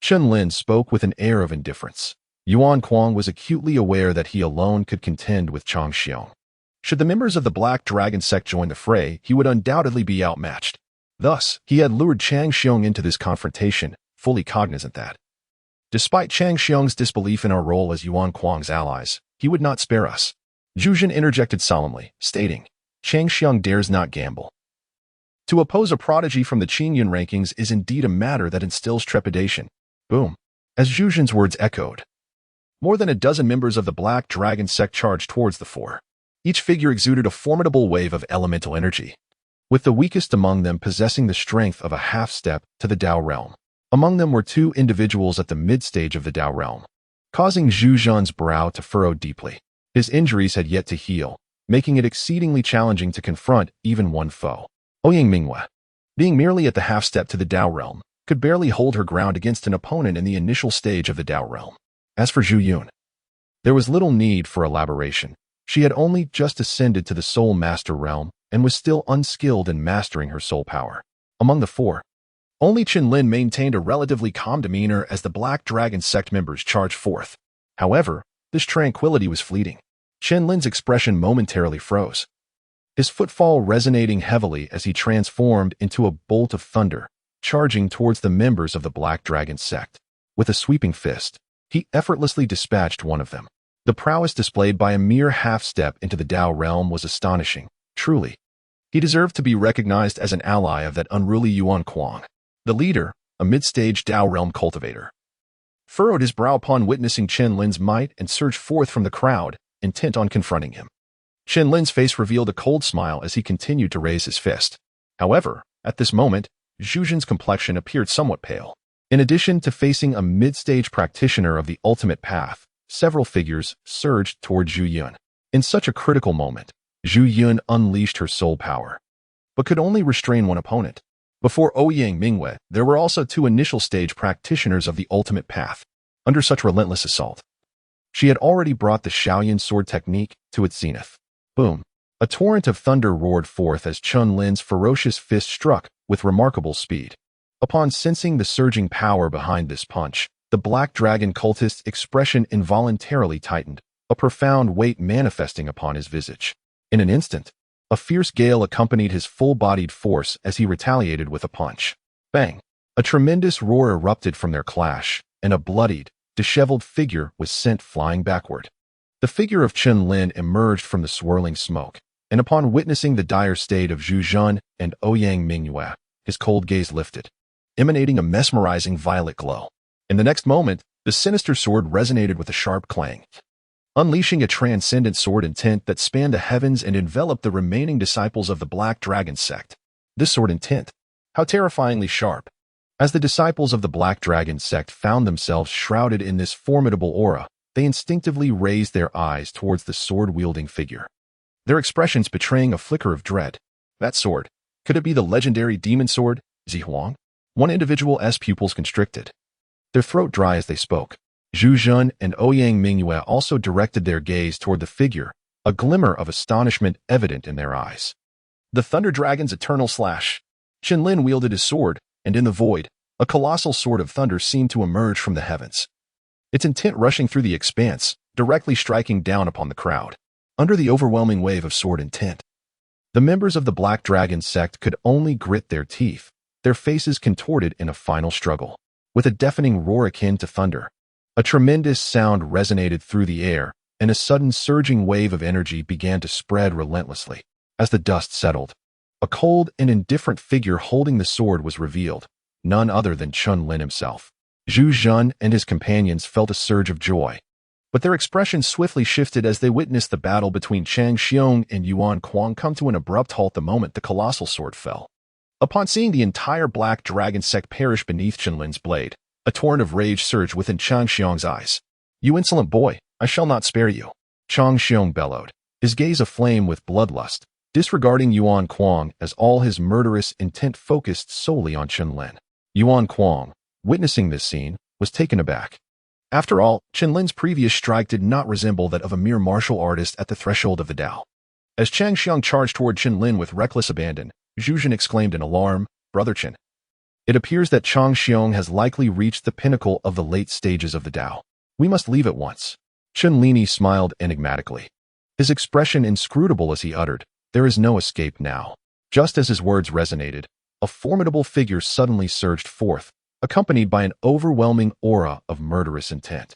Chen Lin spoke with an air of indifference. Yuan Kuang was acutely aware that he alone could contend with Chang Xiong. Should the members of the Black Dragon sect join the fray, he would undoubtedly be outmatched. Thus, he had lured Chang Xiong into this confrontation, fully cognizant that, despite Chang Xiong's disbelief in our role as Yuan Kuang's allies, he would not spare us. Zhu Jun interjected solemnly, stating, "Chang Xiong dares not gamble." To oppose a prodigy from the Qingyun rankings is indeed a matter that instills trepidation. Boom. As Zhu Jun's words echoed, more than a dozen members of the Black Dragon sect charged towards the 4. Each figure exuded a formidable wave of elemental energy, with the weakest among them possessing the strength of a half-step to the Dao realm. Among them were 2 individuals at the mid-stage of the Dao realm, causing Zhu Jun's brow to furrow deeply. His injuries had yet to heal, making it exceedingly challenging to confront even one foe. Ouyang Mu, being merely at the half-step to the Dao realm, could barely hold her ground against an opponent in the initial stage of the Dao realm. As for Zhu Yun, there was little need for elaboration. She had only just ascended to the Soul Master realm and was still unskilled in mastering her soul power. Among the 4, only Chen Lin maintained a relatively calm demeanor as the Black Dragon sect members charged forth. However, this tranquility was fleeting. Chen Lin's expression momentarily froze, his footfall resonating heavily as he transformed into a bolt of thunder, charging towards the members of the Black Dragon sect. With a sweeping fist, he effortlessly dispatched one of them. The prowess displayed by a mere half-step into the Dao realm was astonishing. Truly, he deserved to be recognized as an ally of that unruly Yuan Kuang. The leader, a mid-stage Dao realm cultivator, furrowed his brow upon witnessing Chen Lin's might and surged forth from the crowd, intent on confronting him. Chen Lin's face revealed a cold smile as he continued to raise his fist. However, at this moment, Zhu Jun's complexion appeared somewhat pale. In addition to facing a mid-stage practitioner of the ultimate path, several figures surged toward Zhu Yun. In such a critical moment, Zhu Yun unleashed her soul power, but could only restrain one opponent. Before Ouyang Mu, there were also 2 initial stage practitioners of the ultimate path. Under such relentless assault, she had already brought the Shaoyan sword technique to its zenith. Boom! A torrent of thunder roared forth as Chen Lin's ferocious fist struck with remarkable speed. Upon sensing the surging power behind this punch, the Black Dragon cultist's expression involuntarily tightened, a profound weight manifesting upon his visage. In an instant, a fierce gale accompanied his full-bodied force as he retaliated with a punch. Bang! A tremendous roar erupted from their clash, and a bloodied, disheveled figure was sent flying backward. The figure of Chen Lin emerged from the swirling smoke, and upon witnessing the dire state of Zhu Jun and Ouyang Mu, his cold gaze lifted, emanating a mesmerizing violet glow. In the next moment, the sinister sword resonated with a sharp clang, unleashing a transcendent sword intent that spanned the heavens and enveloped the remaining disciples of the Black Dragon sect. This sword intent, how terrifyingly sharp! As the disciples of the Black Dragon sect found themselves shrouded in this formidable aura, they instinctively raised their eyes towards the sword-wielding figure, their expressions betraying a flicker of dread. That sword, could it be the legendary demon sword, Zihuang? One individual's pupils constricted, their throat dry as they spoke. Zhu Jun and Ouyang Mu also directed their gaze toward the figure, a glimmer of astonishment evident in their eyes. The Thunder Dragon's eternal slash. Chen Lin wielded his sword, and in the void, A colossal sword of thunder seemed to emerge from the heavens, its intent rushing through the expanse, directly striking down upon the crowd. Under the overwhelming wave of sword intent, the members of the Black Dragon sect could only grit their teeth, their faces contorted in a final struggle. With a deafening roar akin to thunder, a tremendous sound resonated through the air, and a sudden surging wave of energy began to spread relentlessly. As the dust settled, a cold and indifferent figure holding the sword was revealed, none other than Chen Lin himself. Zhu Zhen and his companions felt a surge of joy, but their expressions swiftly shifted as they witnessed the battle between Chang Xiong and Yuan Kuang come to an abrupt halt the moment the colossal sword fell. Upon seeing the entire Black Dragon sect perish beneath Chen Lin's blade, a torrent of rage surged within Chang Xiong's eyes. "You insolent boy, I shall not spare you," Chang Xiong bellowed, his gaze aflame with bloodlust, disregarding Yuan Kuang as all his murderous intent focused solely on Chen Lin. Yuan Kuang, witnessing this scene, was taken aback. After all, Chen Lin's previous strike did not resemble that of a mere martial artist at the threshold of the Tao. As Chang Xiong charged toward Chen Lin with reckless abandon, Zhu Zhen exclaimed in alarm, "Brother Chen, it appears that Chang Xiong has likely reached the pinnacle of the late stages of the Tao. We must leave at once." Chen Lin smiled enigmatically, his expression inscrutable as he uttered, "There is no escape now." Just as his words resonated, a formidable figure suddenly surged forth, accompanied by an overwhelming aura of murderous intent.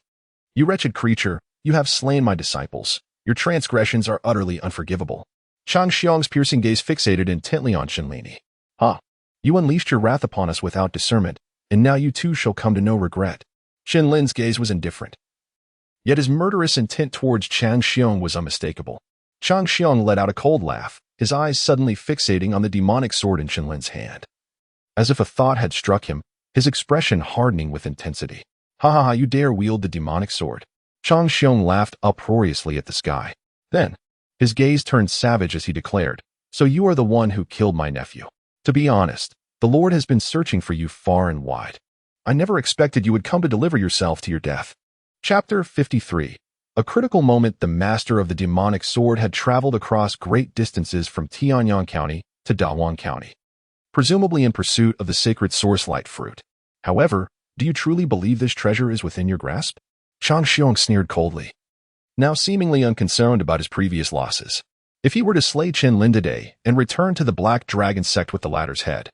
"You wretched creature, you have slain my disciples. Your transgressions are utterly unforgivable." Chang Xiong's piercing gaze fixated intently on Chen Lin. "Ha! You unleashed your wrath upon us without discernment, and now you too shall come to no regret." Chen Lin's gaze was indifferent, yet his murderous intent towards Chang Xiong was unmistakable. Chang Xiong let out a cold laugh, his eyes suddenly fixating on the demonic sword in Chen Lin's hand. As if a thought had struck him, his expression hardening with intensity. "Ha ha ha, you dare wield the demonic sword." Chang Xiong laughed uproariously at the sky. Then, his gaze turned savage as he declared, "So you are the one who killed my nephew. To be honest, the Lord has been searching for you far and wide. I never expected you would come to deliver yourself to your death." Chapter 53. A critical moment. The master of the demonic sword had traveled across great distances from Tianyang County to Dawang County, presumably in pursuit of the sacred source light fruit. However, do you truly believe this treasure is within your grasp? Chang Xiong sneered coldly, now seemingly unconcerned about his previous losses. If he were to slay Chen Lin today and return to the Black Dragon sect with the latter's head,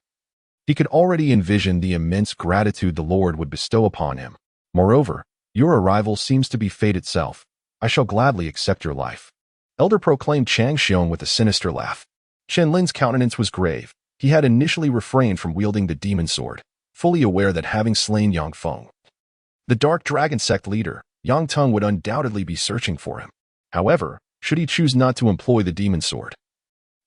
he could already envision the immense gratitude the Lord would bestow upon him. Moreover, your arrival seems to be fate itself. I shall gladly accept your life." Elder proclaimed Chang Xiong with a sinister laugh. Chen Lin's countenance was grave. He had initially refrained from wielding the demon sword, fully aware that having slain Yang Feng, the Dark Dragon sect leader, Yang Teng would undoubtedly be searching for him. However, should he choose not to employ the demon sword,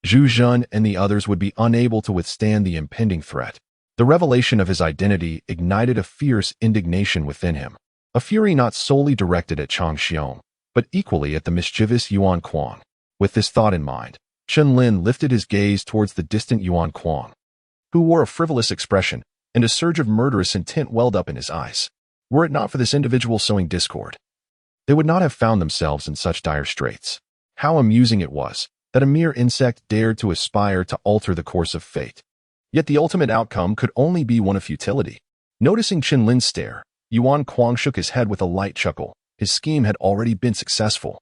Zhu Zhen and the others would be unable to withstand the impending threat. The revelation of his identity ignited a fierce indignation within him, a fury not solely directed at Chang Xiong, but equally at the mischievous Yuan Kuang. With this thought in mind, Chen Lin lifted his gaze towards the distant Yuan Kuang, who wore a frivolous expression, and a surge of murderous intent welled up in his eyes. Were it not for this individual sowing discord, they would not have found themselves in such dire straits. How amusing it was that a mere insect dared to aspire to alter the course of fate. Yet the ultimate outcome could only be one of futility. Noticing Chen Lin's stare, Yuan Kuang shook his head with a light chuckle. His scheme had already been successful,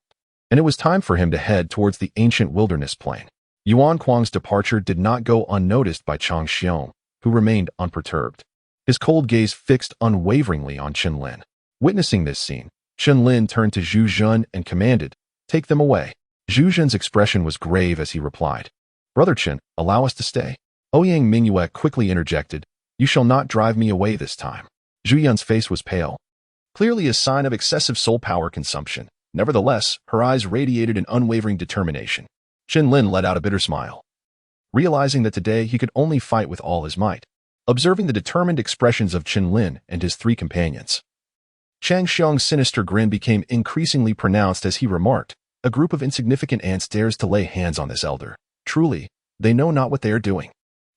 and it was time for him to head towards the ancient wilderness plain. Yuan Kuang's departure did not go unnoticed by Chang Xiong, who remained unperturbed, his cold gaze fixed unwaveringly on Chen Lin. Witnessing this scene, Chen Lin turned to Zhu Zhen and commanded, "Take them away." Zhu Zhen's expression was grave as he replied, "Brother Chen, allow us to stay." Ouyang Mu quickly interjected, "You shall not drive me away this time." Zhu Yun's face was pale, clearly a sign of excessive soul power consumption. Nevertheless, her eyes radiated an unwavering determination. Chen Lin let out a bitter smile, realizing that today he could only fight with all his might. Observing the determined expressions of Chen Lin and his three companions, Chang Xiong's sinister grin became increasingly pronounced as he remarked, "A group of insignificant ants dares to lay hands on this elder. Truly, they know not what they are doing."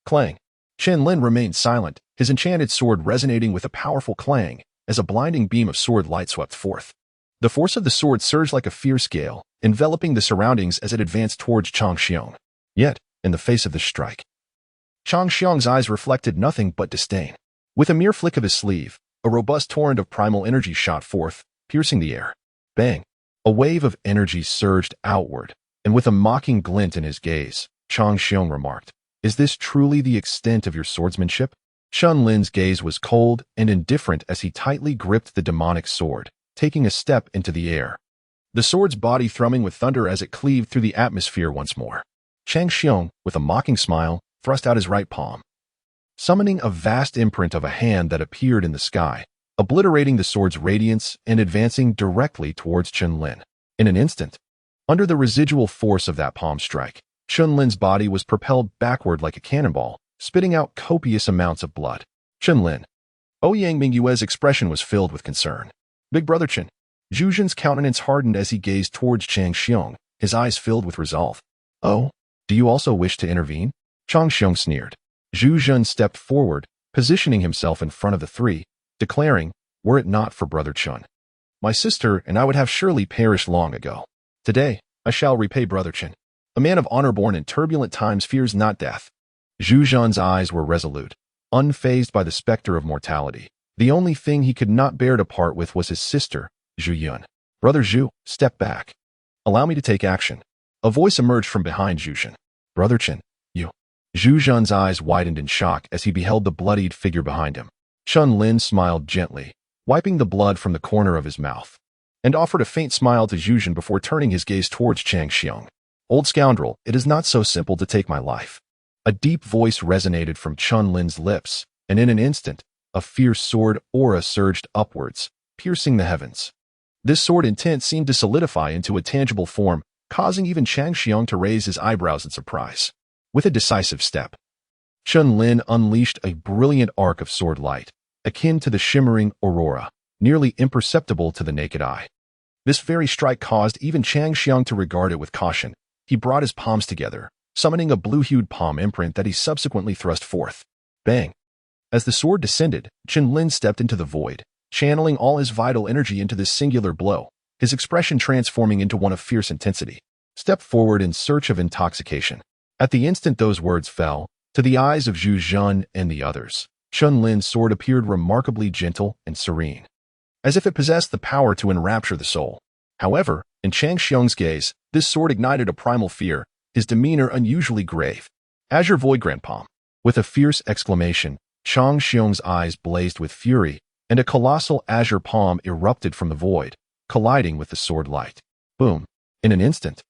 Clang. Chen Lin remained silent, his enchanted sword resonating with a powerful clang as a blinding beam of sword light swept forth. The force of the sword surged like a fierce gale, enveloping the surroundings as it advanced towards Chang Xiong. Yet, in the face of this strike, Chang Xiong's eyes reflected nothing but disdain. With a mere flick of his sleeve, a robust torrent of primal energy shot forth, piercing the air. Bang! A wave of energy surged outward, and with a mocking glint in his gaze, Chen Lin remarked, "Is this truly the extent of your swordsmanship?" Chen Lin's gaze was cold and indifferent as he tightly gripped the demonic sword, taking a step into the air. The sword's body thrumming with thunder as it cleaved through the atmosphere once more. Chen Lin, with a mocking smile, thrust out his right palm, summoning a vast imprint of a hand that appeared in the sky, obliterating the sword's radiance and advancing directly towards Chen Lin. In an instant, under the residual force of that palm strike, Chen Lin's body was propelled backward like a cannonball, spitting out copious amounts of blood. Chen Lin. Ouyang Mu's expression was filled with concern. "Big brother Chen." Zhu Zhen's countenance hardened as he gazed towards Chen Lin, his eyes filled with resolve. "Oh, do you also wish to intervene?" Chen Lin sneered. Zhu Zhen stepped forward, positioning himself in front of the three, declaring, "Were it not for brother Chen, my sister and I would have surely perished long ago. Today, I shall repay brother Chen. A man of honor born in turbulent times fears not death." Zhu Zhen's eyes were resolute, unfazed by the specter of mortality. The only thing he could not bear to part with was his sister, Zhu Yun. "Brother Zhu, step back. Allow me to take action." A voice emerged from behind Zhu Zhen. "Brother Chen, you." Zhu Zhen's eyes widened in shock as he beheld the bloodied figure behind him. Chen Lin smiled gently, wiping the blood from the corner of his mouth, and offered a faint smile to Zhu Zhen before turning his gaze towards Chen Lin. "Old scoundrel, it is not so simple to take my life." A deep voice resonated from Chen Lin's lips, and in an instant, a fierce sword aura surged upwards, piercing the heavens. This sword intent seemed to solidify into a tangible form, causing even Chen Lin to raise his eyebrows in surprise. With a decisive step, Chen Lin unleashed a brilliant arc of sword light, akin to the shimmering aurora, nearly imperceptible to the naked eye. This very strike caused even Chen Lin to regard it with caution. He brought his palms together, summoning a blue-hued palm imprint that he subsequently thrust forth. Bang! As the sword descended, Chen Lin stepped into the void, channeling all his vital energy into this singular blow, his expression transforming into one of fierce intensity. "Step forward in search of intoxication." At the instant those words fell, to the eyes of Zhu Zhen and the others, Chen Lin's sword appeared remarkably gentle and serene, as if it possessed the power to enrapture the soul. However, in Chen Lin's gaze, this sword ignited a primal fear, his demeanor unusually grave. "Azure Void Grand Palm." With a fierce exclamation, Chen Lin's eyes blazed with fury, and a colossal azure palm erupted from the void, colliding with the sword light. Boom! In an instant,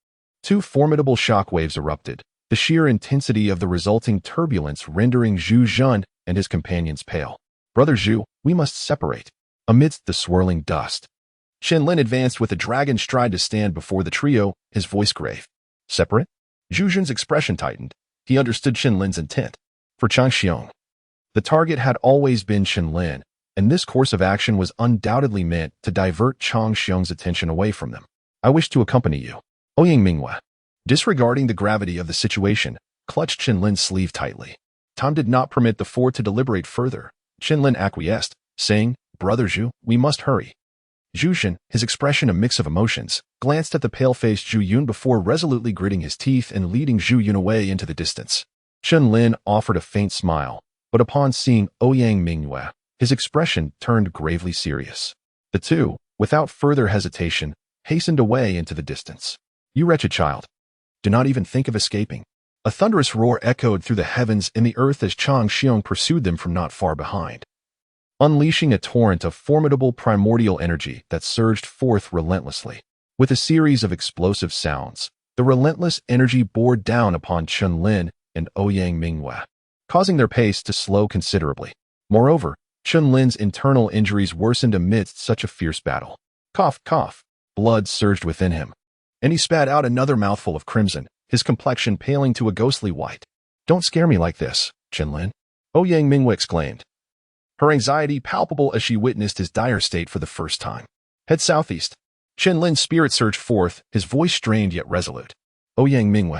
two formidable shockwaves erupted, the sheer intensity of the resulting turbulence rendering Zhu Zhen and his companions pale. "Brother Zhu, we must separate." Amidst the swirling dust, Chen Lin advanced with a dragon stride to stand before the trio, his voice grave. "Separate?" Zhu Zhen's expression tightened. He understood Chen Lin's intent. For Chen Lin, the target had always been Chen Lin, and this course of action was undoubtedly meant to divert Chen Lin's attention away from them. "I wish to accompany you." Ouyang Mu, disregarding the gravity of the situation, clutched Chen Lin's sleeve tightly. Time did not permit the four to deliberate further. Chen Lin acquiesced, saying, "Brother Zhu, we must hurry." Zhu Zhen, his expression a mix of emotions, glanced at the pale-faced Zhu Yun before resolutely gritting his teeth and leading Zhu Yun away into the distance. Chen Lin offered a faint smile, but upon seeing Ouyang Mu, his expression turned gravely serious. The two, without further hesitation, hastened away into the distance. "You wretched child. Do not even think of escaping." A thunderous roar echoed through the heavens and the earth as Chen Lin pursued them from not far behind, unleashing a torrent of formidable primordial energy that surged forth relentlessly. With a series of explosive sounds, the relentless energy bore down upon Chen Lin and Ouyang Mu, causing their pace to slow considerably. Moreover, Chen Lin's internal injuries worsened amidst such a fierce battle. Cough, cough. Blood surged within him, and he spat out another mouthful of crimson, his complexion paling to a ghostly white. "Don't scare me like this, Chen Lin," Ouyang Mu exclaimed, her anxiety palpable as she witnessed his dire state for the first time. "Head southeast." Chen Lin's spirit surged forth, his voice strained yet resolute. Ouyang Mu,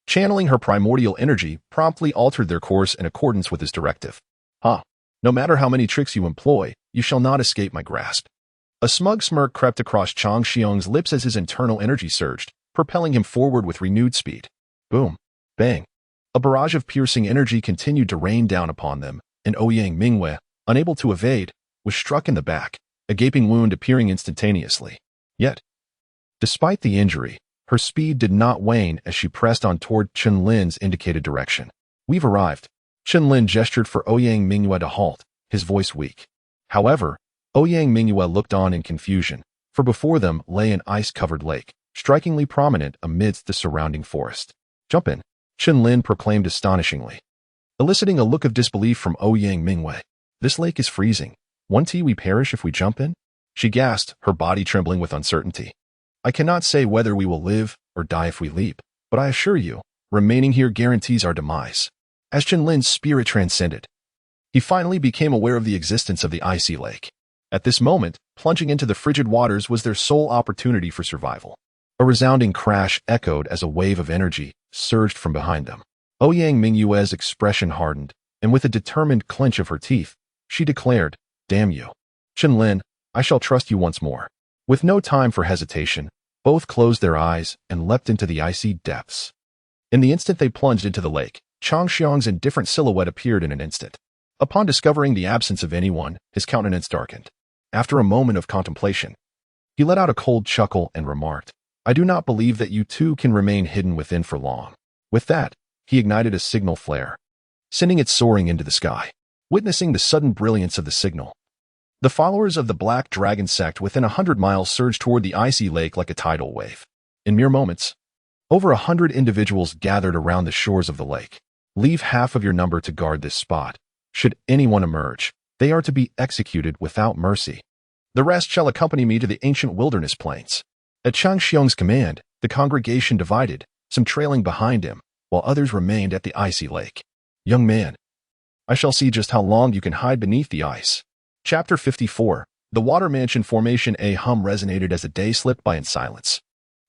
channeling her primordial energy, promptly altered their course in accordance with his directive. No matter how many tricks you employ, you shall not escape my grasp." A smug smirk crept across Chen Lin's lips as his internal energy surged, propelling him forward with renewed speed. Boom! Bang! A barrage of piercing energy continued to rain down upon them, and Ouyang Mu, unable to evade, was struck in the back, a gaping wound appearing instantaneously. Yet, despite the injury, her speed did not wane as she pressed on toward Chen Lin's indicated direction. "We've arrived." Chen Lin gestured for Ouyang Mu to halt, his voice weak. However, Ouyang Mu looked on in confusion, for before them lay an ice-covered lake, strikingly prominent amidst the surrounding forest. "Jump in," Chen Lin proclaimed astonishingly, eliciting a look of disbelief from Ouyang Mu. "This lake is freezing. Won't we perish if we jump in?" She gasped, her body trembling with uncertainty. "I cannot say whether we will live or die if we leap, but I assure you, remaining here guarantees our demise." As Chen Lin's spirit transcended, he finally became aware of the existence of the icy lake. At this moment, plunging into the frigid waters was their sole opportunity for survival. A resounding crash echoed as a wave of energy surged from behind them. Ouyang Mu's expression hardened, and with a determined clench of her teeth, she declared, "Damn you, Chen Lin, I shall trust you once more." With no time for hesitation, both closed their eyes and leapt into the icy depths. In the instant they plunged into the lake, Chang Xiang's indifferent silhouette appeared in an instant. Upon discovering the absence of anyone, his countenance darkened. After a moment of contemplation, he let out a cold chuckle and remarked, "I do not believe that you two can remain hidden within for long." With that, he ignited a signal flare, sending it soaring into the sky. Witnessing the sudden brilliance of the signal, the followers of the Black Dragon sect within 100 miles surged toward the icy lake like a tidal wave. In mere moments, over 100 individuals gathered around the shores of the lake. "Leave half of your number to guard this spot. Should anyone emerge, they are to be executed without mercy. The rest shall accompany me to the ancient wilderness plains." At Chang Xiong's command, the congregation divided, some trailing behind him, while others remained at the icy lake. "Young man, I shall see just how long you can hide beneath the ice." Chapter 54. The Water Mansion Formation. A hum resonated as the day slipped by in silence.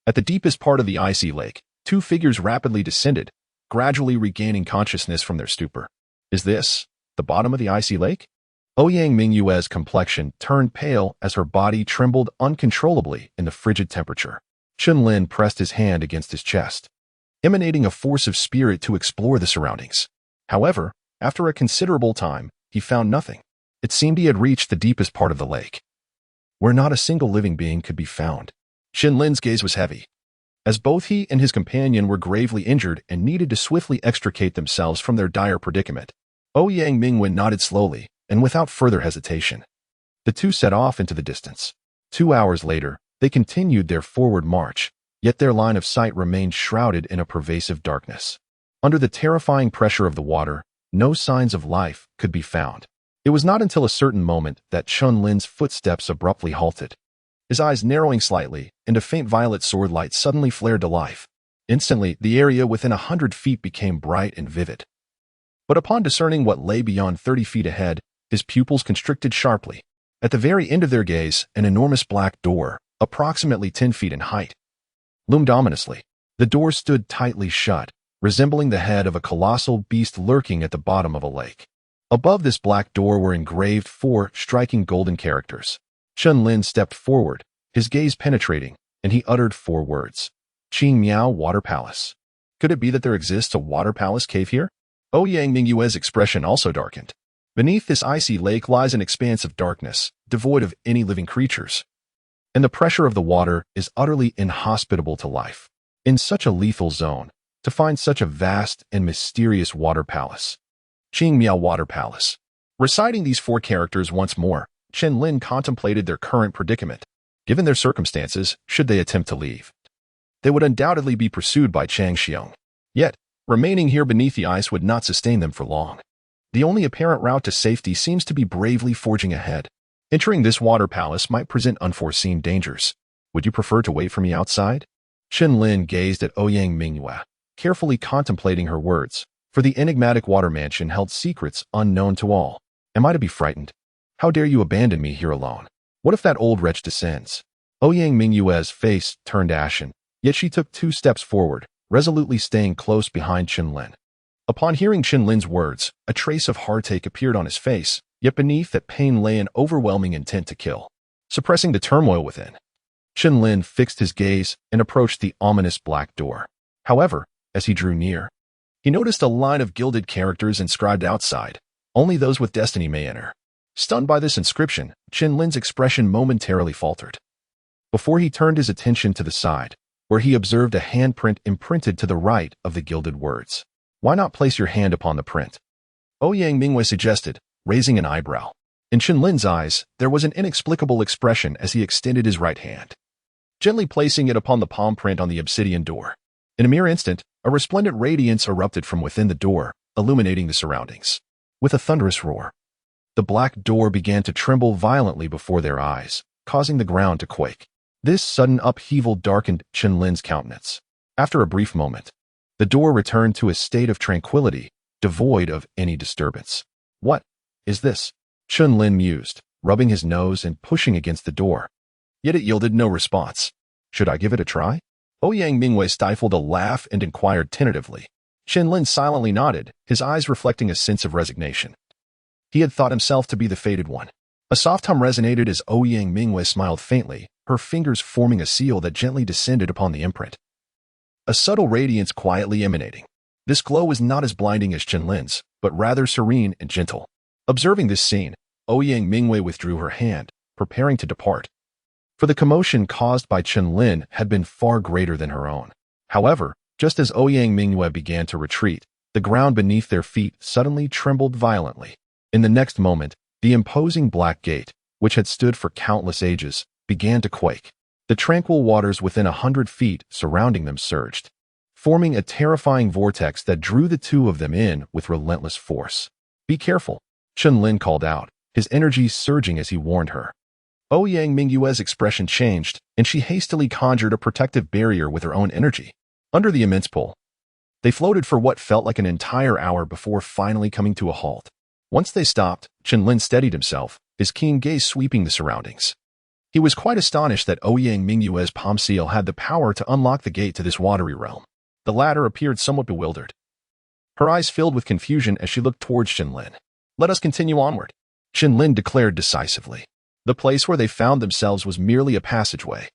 At the deepest part of the icy lake, two figures rapidly descended, gradually regaining consciousness from their stupor. "Is this the bottom of the icy lake?" Ouyang Mu's complexion turned pale as her body trembled uncontrollably in the frigid temperature. Chen Lin pressed his hand against his chest, emanating a force of spirit to explore the surroundings. However, after a considerable time, he found nothing. It seemed he had reached the deepest part of the lake, where not a single living being could be found. Chen Lin's gaze was heavy, as both he and his companion were gravely injured and needed to swiftly extricate themselves from their dire predicament. Ouyang Mu nodded slowly, and without further hesitation, the two set off into the distance. 2 hours later, they continued their forward march, yet their line of sight remained shrouded in a pervasive darkness. Under the terrifying pressure of the water, no signs of life could be found. It was not until a certain moment that Chen Lin's footsteps abruptly halted. His eyes narrowing slightly, and a faint violet sword light suddenly flared to life. Instantly, the area within 100 feet became bright and vivid. But upon discerning what lay beyond 30 feet ahead, his pupils constricted sharply. At the very end of their gaze, an enormous black door, approximately 10 feet in height, loomed ominously. The door stood tightly shut, resembling the head of a colossal beast lurking at the bottom of a lake. Above this black door were engraved 4 striking golden characters. Chen Lin stepped forward, his gaze penetrating, and he uttered 4 words. "Qing Miao Water Palace." Could it be that there exists a water palace cave here? Ouyang Mu's expression also darkened. Beneath this icy lake lies an expanse of darkness, devoid of any living creatures, and the pressure of the water is utterly inhospitable to life. In such a lethal zone, to find such a vast and mysterious water palace. Qing Miao Water Palace. Reciting these 4 characters once more, Chen Lin contemplated their current predicament. Given their circumstances, should they attempt to leave, they would undoubtedly be pursued by Chang Xiong. Yet, remaining here beneath the ice would not sustain them for long. The only apparent route to safety seems to be bravely forging ahead. Entering this water palace might present unforeseen dangers. Would you prefer to wait for me outside? Chen Lin gazed at Ouyang Mu, carefully contemplating her words, for the enigmatic water mansion held secrets unknown to all. Am I to be frightened? How dare you abandon me here alone? What if that old wretch descends? Ouyang Mu's face turned ashen, yet she took 2 steps forward, resolutely staying close behind Chen Lin. Upon hearing Chen Lin's words, a trace of heartache appeared on his face, yet beneath that pain lay an overwhelming intent to kill. Suppressing the turmoil within, Chen Lin fixed his gaze and approached the ominous black door. However, as he drew near, he noticed a line of gilded characters inscribed outside. Only those with destiny may enter. Stunned by this inscription, Chen Lin's expression momentarily faltered. Before he turned his attention to the side, where he observed a handprint imprinted to the right of the gilded words. Why not place your hand upon the print? Ouyang Mu suggested, raising an eyebrow. In Chen Lin's eyes, there was an inexplicable expression as he extended his right hand, gently placing it upon the palm print on the obsidian door. In a mere instant, a resplendent radiance erupted from within the door, illuminating the surroundings. With a thunderous roar, the black door began to tremble violently before their eyes, causing the ground to quake. This sudden upheaval darkened Chen Lin's countenance. After a brief moment, the door returned to a state of tranquility, devoid of any disturbance. What is this? Chen Lin mused, rubbing his nose and pushing against the door. Yet it yielded no response. Should I give it a try? Ouyang Mu stifled a laugh and inquired tentatively. Chen Lin silently nodded, his eyes reflecting a sense of resignation. He had thought himself to be the fated one. A soft hum resonated as Ouyang Mu smiled faintly, her fingers forming a seal that gently descended upon the imprint. A subtle radiance quietly emanating. This glow was not as blinding as Chen Lin's, but rather serene and gentle. Observing this scene, Ouyang Mu withdrew her hand, preparing to depart. For the commotion caused by Chen Lin had been far greater than her own. However, just as Ouyang Mu began to retreat, the ground beneath their feet suddenly trembled violently. In the next moment, the imposing black gate, which had stood for countless ages, began to quake. The tranquil waters within 100 feet surrounding them surged, forming a terrifying vortex that drew the two of them in with relentless force. Be careful, Chen Lin called out, his energy surging as he warned her. Ouyang Mu's expression changed, and she hastily conjured a protective barrier with her own energy. Under the immense pull, they floated for what felt like an entire hour before finally coming to a halt. Once they stopped, Chen Lin steadied himself, his keen gaze sweeping the surroundings. He was quite astonished that Ouyang Mu's palm seal had the power to unlock the gate to this watery realm. The latter appeared somewhat bewildered. Her eyes filled with confusion as she looked towards Chen Lin. Let us continue onward, Chen Lin declared decisively. The place where they found themselves was merely a passageway.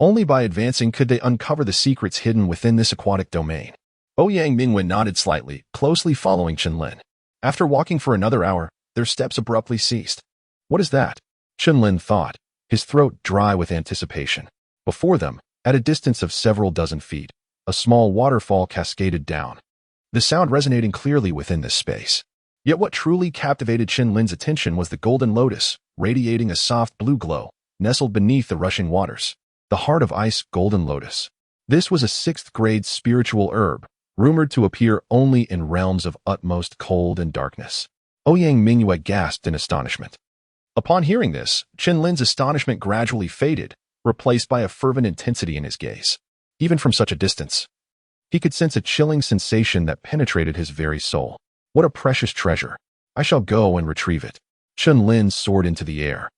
Only by advancing could they uncover the secrets hidden within this aquatic domain. Ouyang Mu nodded slightly, closely following Chen Lin. After walking for another hour, their steps abruptly ceased. What is that? Chen Lin thought, his throat dry with anticipation. Before them, at a distance of several dozen feet, a small waterfall cascaded down, the sound resonating clearly within this space. Yet what truly captivated Chen Lin's attention was the golden lotus, radiating a soft blue glow, nestled beneath the rushing waters. The heart of ice golden lotus. This was a 6th-grade spiritual herb, rumored to appear only in realms of utmost cold and darkness. Ouyang Mu gasped in astonishment. Upon hearing this, Chen Lin's astonishment gradually faded, replaced by a fervent intensity in his gaze. Even from such a distance, he could sense a chilling sensation that penetrated his very soul. What a precious treasure! I shall go and retrieve it. Chen Lin soared into the air,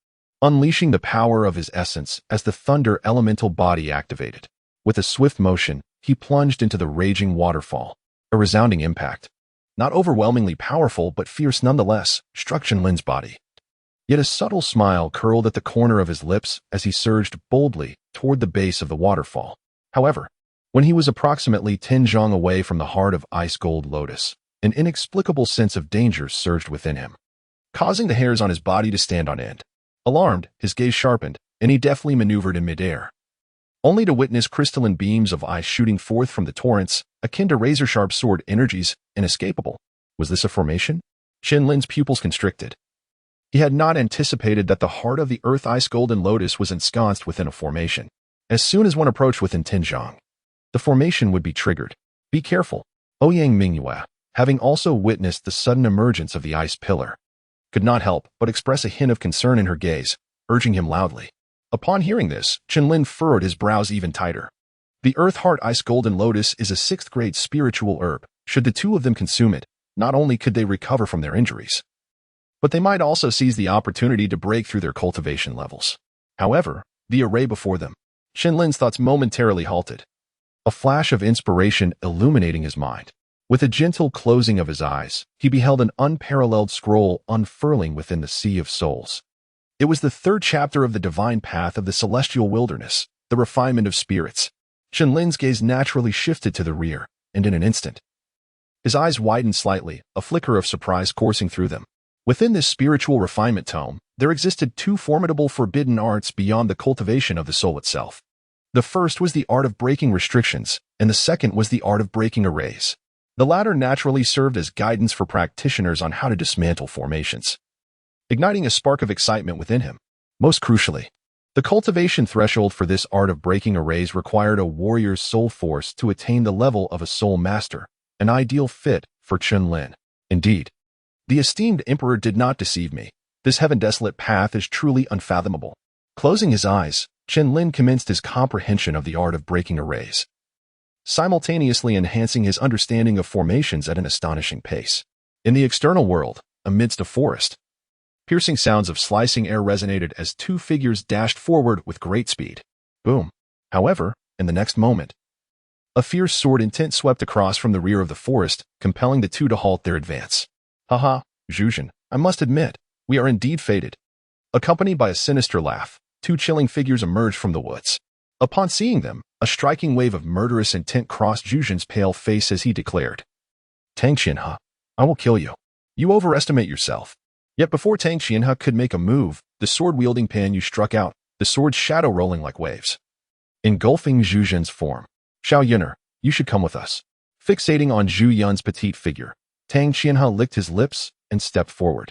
unleashing the power of his essence as the thunder elemental body activated. With a swift motion, he plunged into the raging waterfall. A resounding impact, not overwhelmingly powerful but fierce nonetheless, struck Chen Lin's body. Yet a subtle smile curled at the corner of his lips as he surged boldly toward the base of the waterfall. However, when he was approximately 10 zhang away from the heart of ice gold lotus, an inexplicable sense of danger surged within him, causing the hairs on his body to stand on end. Alarmed, his gaze sharpened, and he deftly maneuvered in midair, only to witness crystalline beams of ice shooting forth from the torrents, akin to razor-sharp sword energies, inescapable. Was this a formation? Chen Lin's pupils constricted. He had not anticipated that the heart of the earth ice golden lotus was ensconced within a formation. As soon as one approached within 10 zhang, the formation would be triggered. Be careful. Ouyang Mu, having also witnessed the sudden emergence of the ice pillar, could not help but express a hint of concern in her gaze, urging him loudly. Upon hearing this, Chen Lin furrowed his brows even tighter. The Earth Heart Ice Golden Lotus is a 6th-grade spiritual herb. Should the two of them consume it, not only could they recover from their injuries, but they might also seize the opportunity to break through their cultivation levels. However, the array before them, Chen Lin's thoughts momentarily halted. A flash of inspiration illuminating his mind. With a gentle closing of his eyes, he beheld an unparalleled scroll unfurling within the Sea of Souls. It was the 3rd chapter of the divine path of the celestial wilderness, the refinement of spirits. Chen Lin's gaze naturally shifted to the rear, and in an instant, his eyes widened slightly, a flicker of surprise coursing through them. Within this spiritual refinement tome, there existed two formidable forbidden arts beyond the cultivation of the soul itself. The first was the art of breaking restrictions, and the second was the art of breaking arrays. The latter naturally served as guidance for practitioners on how to dismantle formations, igniting a spark of excitement within him. Most crucially, the cultivation threshold for this art of breaking arrays required a warrior's soul force to attain the level of a soul master, an ideal fit for Chen Lin. Indeed, the esteemed emperor did not deceive me. This heaven-desolate path is truly unfathomable. Closing his eyes, Chen Lin commenced his comprehension of the art of breaking arrays, simultaneously enhancing his understanding of formations at an astonishing pace. In the external world, amidst a forest, piercing sounds of slicing air resonated as two figures dashed forward with great speed. Boom. However, in the next moment, a fierce sword intent swept across from the rear of the forest, compelling the two to halt their advance. Haha, Zhuzhen, I must admit, we are indeed fated. Accompanied by a sinister laugh, two chilling figures emerged from the woods. Upon seeing them, a striking wave of murderous intent crossed Zhuzhen's pale face as he declared, Tang Qianhe, I will kill you. You overestimate yourself. Yet before Tang Qianhe could make a move, the sword-wielding Pan Yu struck out, the sword's shadow rolling like waves, engulfing Zhu Yun's form. Xiao Yun'er, you should come with us. Fixating on Zhu Yun's petite figure, Tang Qianhe licked his lips and stepped forward,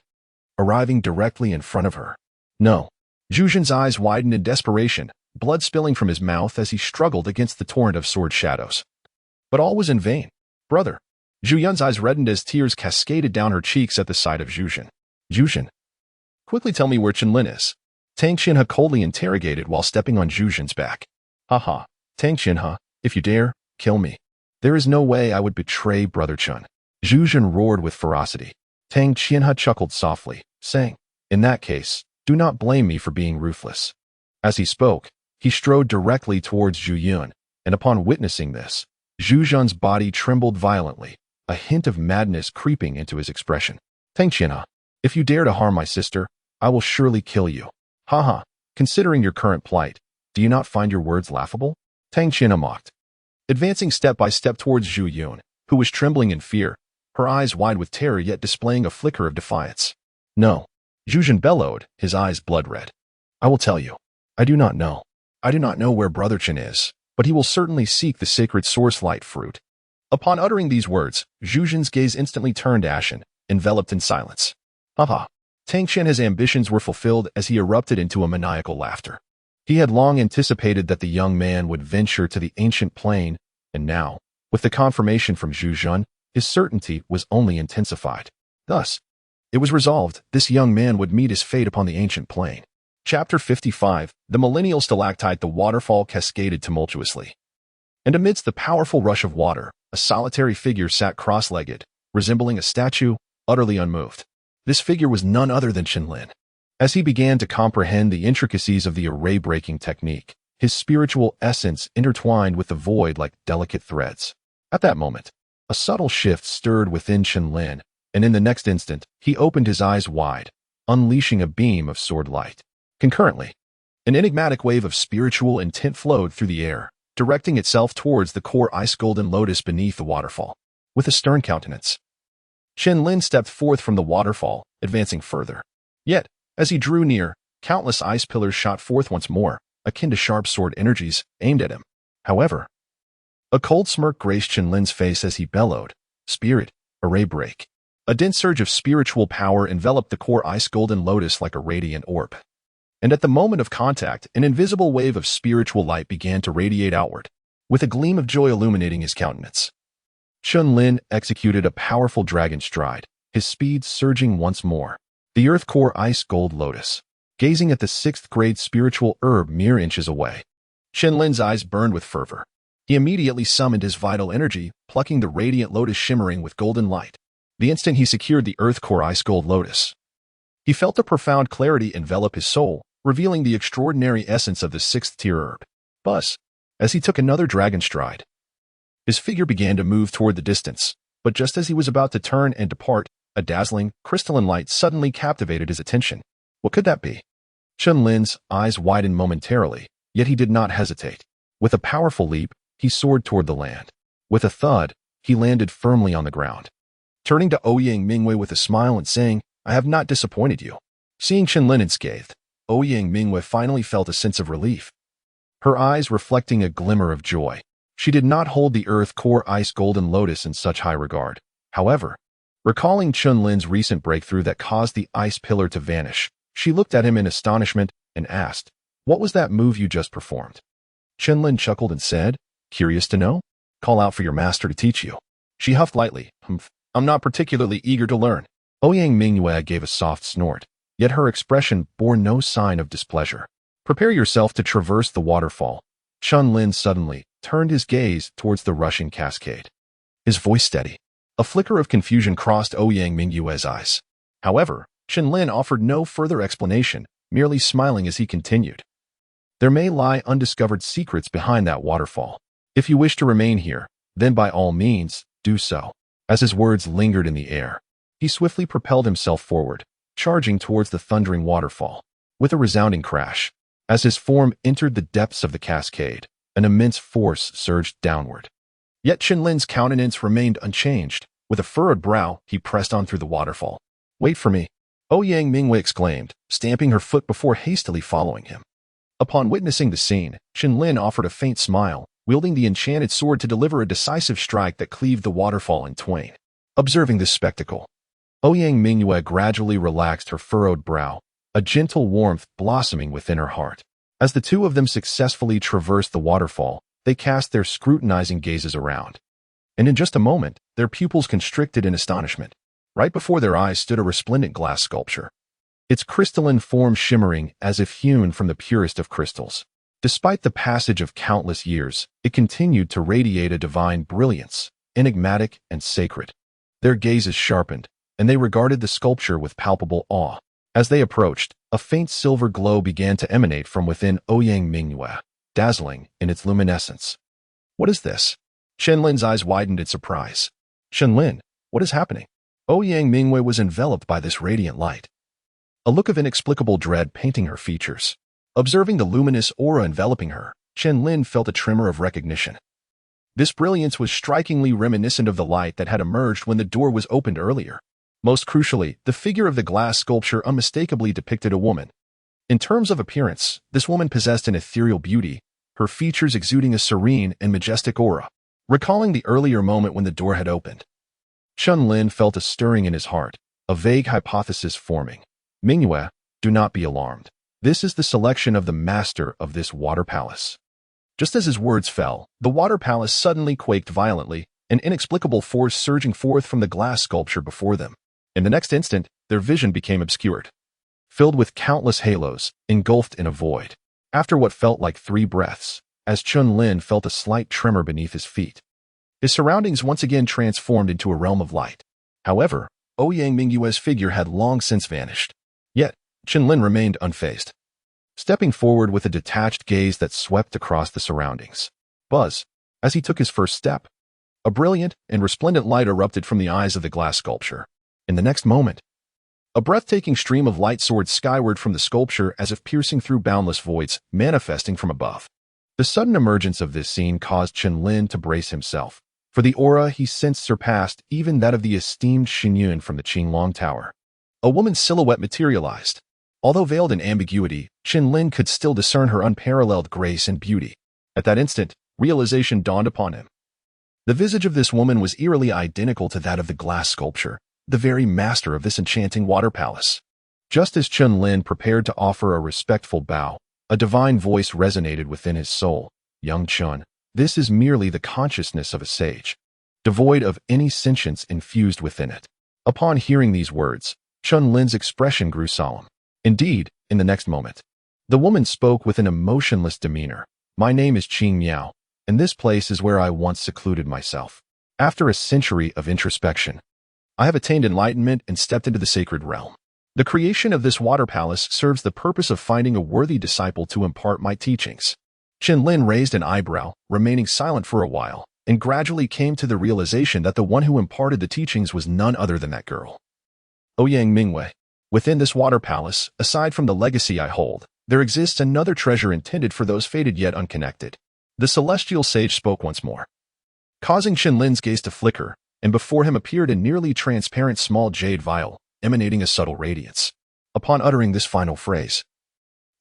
arriving directly in front of her. No. Zhu Yun's eyes widened in desperation, blood spilling from his mouth as he struggled against the torrent of sword shadows. But all was in vain. Brother. Zhu Yun's eyes reddened as tears cascaded down her cheeks at the sight of Zhu Yun. Zhu, quickly tell me where Chen Lin is. Tang Qianhe coldly interrogated while stepping on Zhu Yun's back. Haha, Tang Qianhe, if you dare, kill me. There is no way I would betray Brother Chen. Zhu Yun roared with ferocity. Tang Qianhe chuckled softly, saying, in that case, do not blame me for being ruthless. As he spoke, he strode directly towards Zhu Yun, and upon witnessing this, Zhu Yun's body trembled violently, a hint of madness creeping into his expression. Tang Qianhe, if you dare to harm my sister, I will surely kill you. Haha, considering your current plight, do you not find your words laughable? Tang Qianhe mocked, advancing step by step towards Zhu Yun, who was trembling in fear, her eyes wide with terror yet displaying a flicker of defiance. No. Zhu Yun bellowed, his eyes blood-red. I will tell you. I do not know. I do not know where Brother Chen is, but he will certainly seek the sacred source light fruit. Upon uttering these words, Zhu Yun's gaze instantly turned ashen, enveloped in silence. Haha. Tang Qianhe's ambitions were fulfilled as he erupted into a maniacal laughter. He had long anticipated that the young man would venture to the ancient plane, and now, with the confirmation from Zhu Yun, his certainty was only intensified. Thus, it was resolved this young man would meet his fate upon the ancient plane. Chapter 55, The Millennial Stalactite. The waterfall cascaded tumultuously, and amidst the powerful rush of water, a solitary figure sat cross-legged, resembling a statue, utterly unmoved. This figure was none other than Chen Lin. As he began to comprehend the intricacies of the array-breaking technique, his spiritual essence intertwined with the void like delicate threads. At that moment, a subtle shift stirred within Chen Lin, and in the next instant, he opened his eyes wide, unleashing a beam of sword light. Concurrently, an enigmatic wave of spiritual intent flowed through the air, directing itself towards the core ice golden lotus beneath the waterfall. With a stern countenance, Chen Lin stepped forth from the waterfall, advancing further. Yet, as he drew near, countless ice pillars shot forth once more, akin to sharp sword energies, aimed at him. However, a cold smirk graced Chen Lin's face as he bellowed, Spirit, array break. A dense surge of spiritual power enveloped the core ice golden lotus like a radiant orb. And at the moment of contact, an invisible wave of spiritual light began to radiate outward, with a gleam of joy illuminating his countenance. Chen Lin executed a powerful dragon stride, his speed surging once more. The earth core ice gold lotus, gazing at the 6th grade spiritual herb mere inches away. Chen Lin's eyes burned with fervor. He immediately summoned his vital energy, plucking the radiant lotus shimmering with golden light. The instant he secured the earth core ice gold lotus, he felt a profound clarity envelop his soul, revealing the extraordinary essence of the 6th tier herb. Buzz, as he took another dragon stride, his figure began to move toward the distance, but just as he was about to turn and depart, a dazzling, crystalline light suddenly captivated his attention. What could that be? Chen Lin's eyes widened momentarily, yet he did not hesitate. With a powerful leap, he soared toward the land. With a thud, he landed firmly on the ground. Turning to Ouyang Mu with a smile and saying, I have not disappointed you. Seeing Chen Lin unscathed, Ouyang Mu finally felt a sense of relief, her eyes reflecting a glimmer of joy. She did not hold the Earth Core Ice Golden Lotus in such high regard. However, recalling Chen Lin's recent breakthrough that caused the ice pillar to vanish, she looked at him in astonishment and asked, "What was that move you just performed?" Chen Lin chuckled and said, "Curious to know? Call out for your master to teach you." She huffed lightly. "I'm not particularly eager to learn." Ouyang Mu gave a soft snort, yet her expression bore no sign of displeasure. "Prepare yourself to traverse the waterfall." Chen Lin suddenly turned his gaze towards the rushing cascade, his voice steady. A flicker of confusion crossed Ouyang Mu's eyes. However, Chen Lin offered no further explanation, merely smiling as he continued. "There may lie undiscovered secrets behind that waterfall. If you wish to remain here, then by all means, do so." As his words lingered in the air, he swiftly propelled himself forward, charging towards the thundering waterfall. With a resounding crash, as his form entered the depths of the cascade, an immense force surged downward. Yet Chen Lin's countenance remained unchanged. With a furrowed brow, he pressed on through the waterfall. "Wait for me," Ouyang Mu exclaimed, stamping her foot before hastily following him. Upon witnessing the scene, Chen Lin offered a faint smile, wielding the enchanted sword to deliver a decisive strike that cleaved the waterfall in twain. Observing this spectacle, Ouyang Mu gradually relaxed her furrowed brow, a gentle warmth blossoming within her heart. As the two of them successfully traversed the waterfall, they cast their scrutinizing gazes around. And in just a moment, their pupils constricted in astonishment. Right before their eyes stood a resplendent glass sculpture, its crystalline form shimmering as if hewn from the purest of crystals. Despite the passage of countless years, it continued to radiate a divine brilliance, enigmatic and sacred. Their gazes sharpened, and they regarded the sculpture with palpable awe. As they approached, a faint silver glow began to emanate from within Ouyang Mu, dazzling in its luminescence. "What is this?" Chen Lin's eyes widened in surprise. "Chen Lin, what is happening?" Ouyang Mu was enveloped by this radiant light, a look of inexplicable dread painting her features. Observing the luminous aura enveloping her, Chen Lin felt a tremor of recognition. This brilliance was strikingly reminiscent of the light that had emerged when the door was opened earlier. Most crucially, the figure of the glass sculpture unmistakably depicted a woman. In terms of appearance, this woman possessed an ethereal beauty, her features exuding a serene and majestic aura. Recalling the earlier moment when the door had opened, Chen Lin felt a stirring in his heart, a vague hypothesis forming. "Mingyue, do not be alarmed. This is the selection of the master of this water palace." Just as his words fell, the water palace suddenly quaked violently, an inexplicable force surging forth from the glass sculpture before them. In the next instant, their vision became obscured, filled with countless halos, engulfed in a void. After what felt like 3 breaths, as Chen Lin felt a slight tremor beneath his feet, his surroundings once again transformed into a realm of light. However, Ouyang Mu's figure had long since vanished. Yet, Chen Lin remained unfazed, stepping forward with a detached gaze that swept across the surroundings. Buzz, as he took his first step, a brilliant and resplendent light erupted from the eyes of the glass sculpture. In the next moment, a breathtaking stream of light soared skyward from the sculpture as if piercing through boundless voids, manifesting from above. The sudden emergence of this scene caused Chen Lin to brace himself, for the aura he sensed surpassed even that of the esteemed Xin Yun from the Qinglong Tower. A woman's silhouette materialized. Although veiled in ambiguity, Chen Lin could still discern her unparalleled grace and beauty. At that instant, realization dawned upon him. The visage of this woman was eerily identical to that of the glass sculpture, the very master of this enchanting water palace. Just as Chen Lin prepared to offer a respectful bow, a divine voice resonated within his soul. "Young Chen, this is merely the consciousness of a sage, devoid of any sentience infused within it." Upon hearing these words, Chen Lin's expression grew solemn. Indeed, in the next moment, the woman spoke with an emotionless demeanor. "My name is Qing Miao, and this place is where I once secluded myself. After a century of introspection, I have attained enlightenment and stepped into the sacred realm. The creation of this water palace serves the purpose of finding a worthy disciple to impart my teachings." Chen Lin raised an eyebrow, remaining silent for a while, and gradually came to the realization that the one who imparted the teachings was none other than that girl. "Ouyang Mu, within this water palace, aside from the legacy I hold, there exists another treasure intended for those fated yet unconnected." The celestial sage spoke once more, causing Chen Lin's gaze to flicker, and before him appeared a nearly transparent small jade vial, emanating a subtle radiance. Upon uttering this final phrase,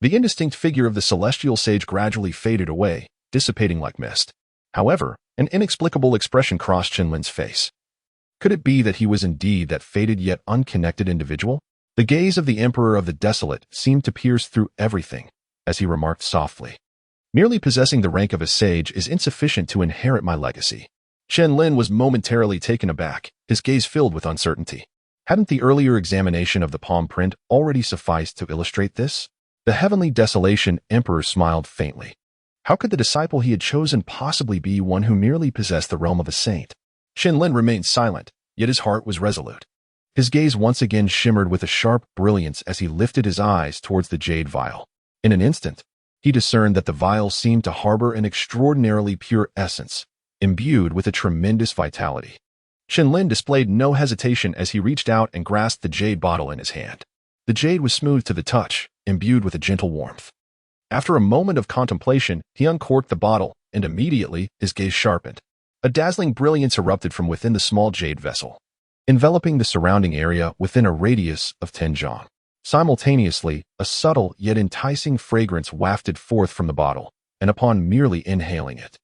the indistinct figure of the celestial sage gradually faded away, dissipating like mist. However, an inexplicable expression crossed Chen Lin's face. Could it be that he was indeed that faded yet unconnected individual? The gaze of the Emperor of the Desolate seemed to pierce through everything, as he remarked softly, "Merely possessing the rank of a sage is insufficient to inherit my legacy." Chen Lin was momentarily taken aback, his gaze filled with uncertainty. Hadn't the earlier examination of the palm print already sufficed to illustrate this? The heavenly desolation Emperor smiled faintly. How could the disciple he had chosen possibly be one who merely possessed the realm of a saint? Chen Lin remained silent, yet his heart was resolute. His gaze once again shimmered with a sharp brilliance as he lifted his eyes towards the jade vial. In an instant, he discerned that the vial seemed to harbor an extraordinarily pure essence, imbued with a tremendous vitality. Chen Lin displayed no hesitation as he reached out and grasped the jade bottle in his hand. The jade was smooth to the touch, imbued with a gentle warmth. After a moment of contemplation, he uncorked the bottle, and immediately his gaze sharpened. A dazzling brilliance erupted from within the small jade vessel, enveloping the surrounding area within a radius of 10 zhang. Simultaneously, a subtle yet enticing fragrance wafted forth from the bottle, and upon merely inhaling it,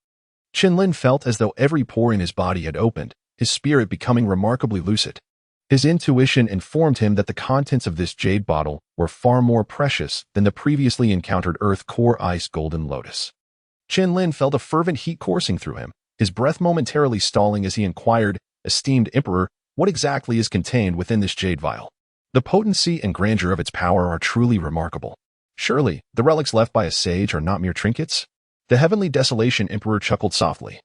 Chen Lin felt as though every pore in his body had opened, his spirit becoming remarkably lucid. His intuition informed him that the contents of this jade bottle were far more precious than the previously encountered earth core ice golden lotus. Chen Lin felt a fervent heat coursing through him, his breath momentarily stalling as he inquired, "Esteemed Emperor, what exactly is contained within this jade vial? The potency and grandeur of its power are truly remarkable. Surely, the relics left by a sage are not mere trinkets?" The heavenly desolation Emperor chuckled softly.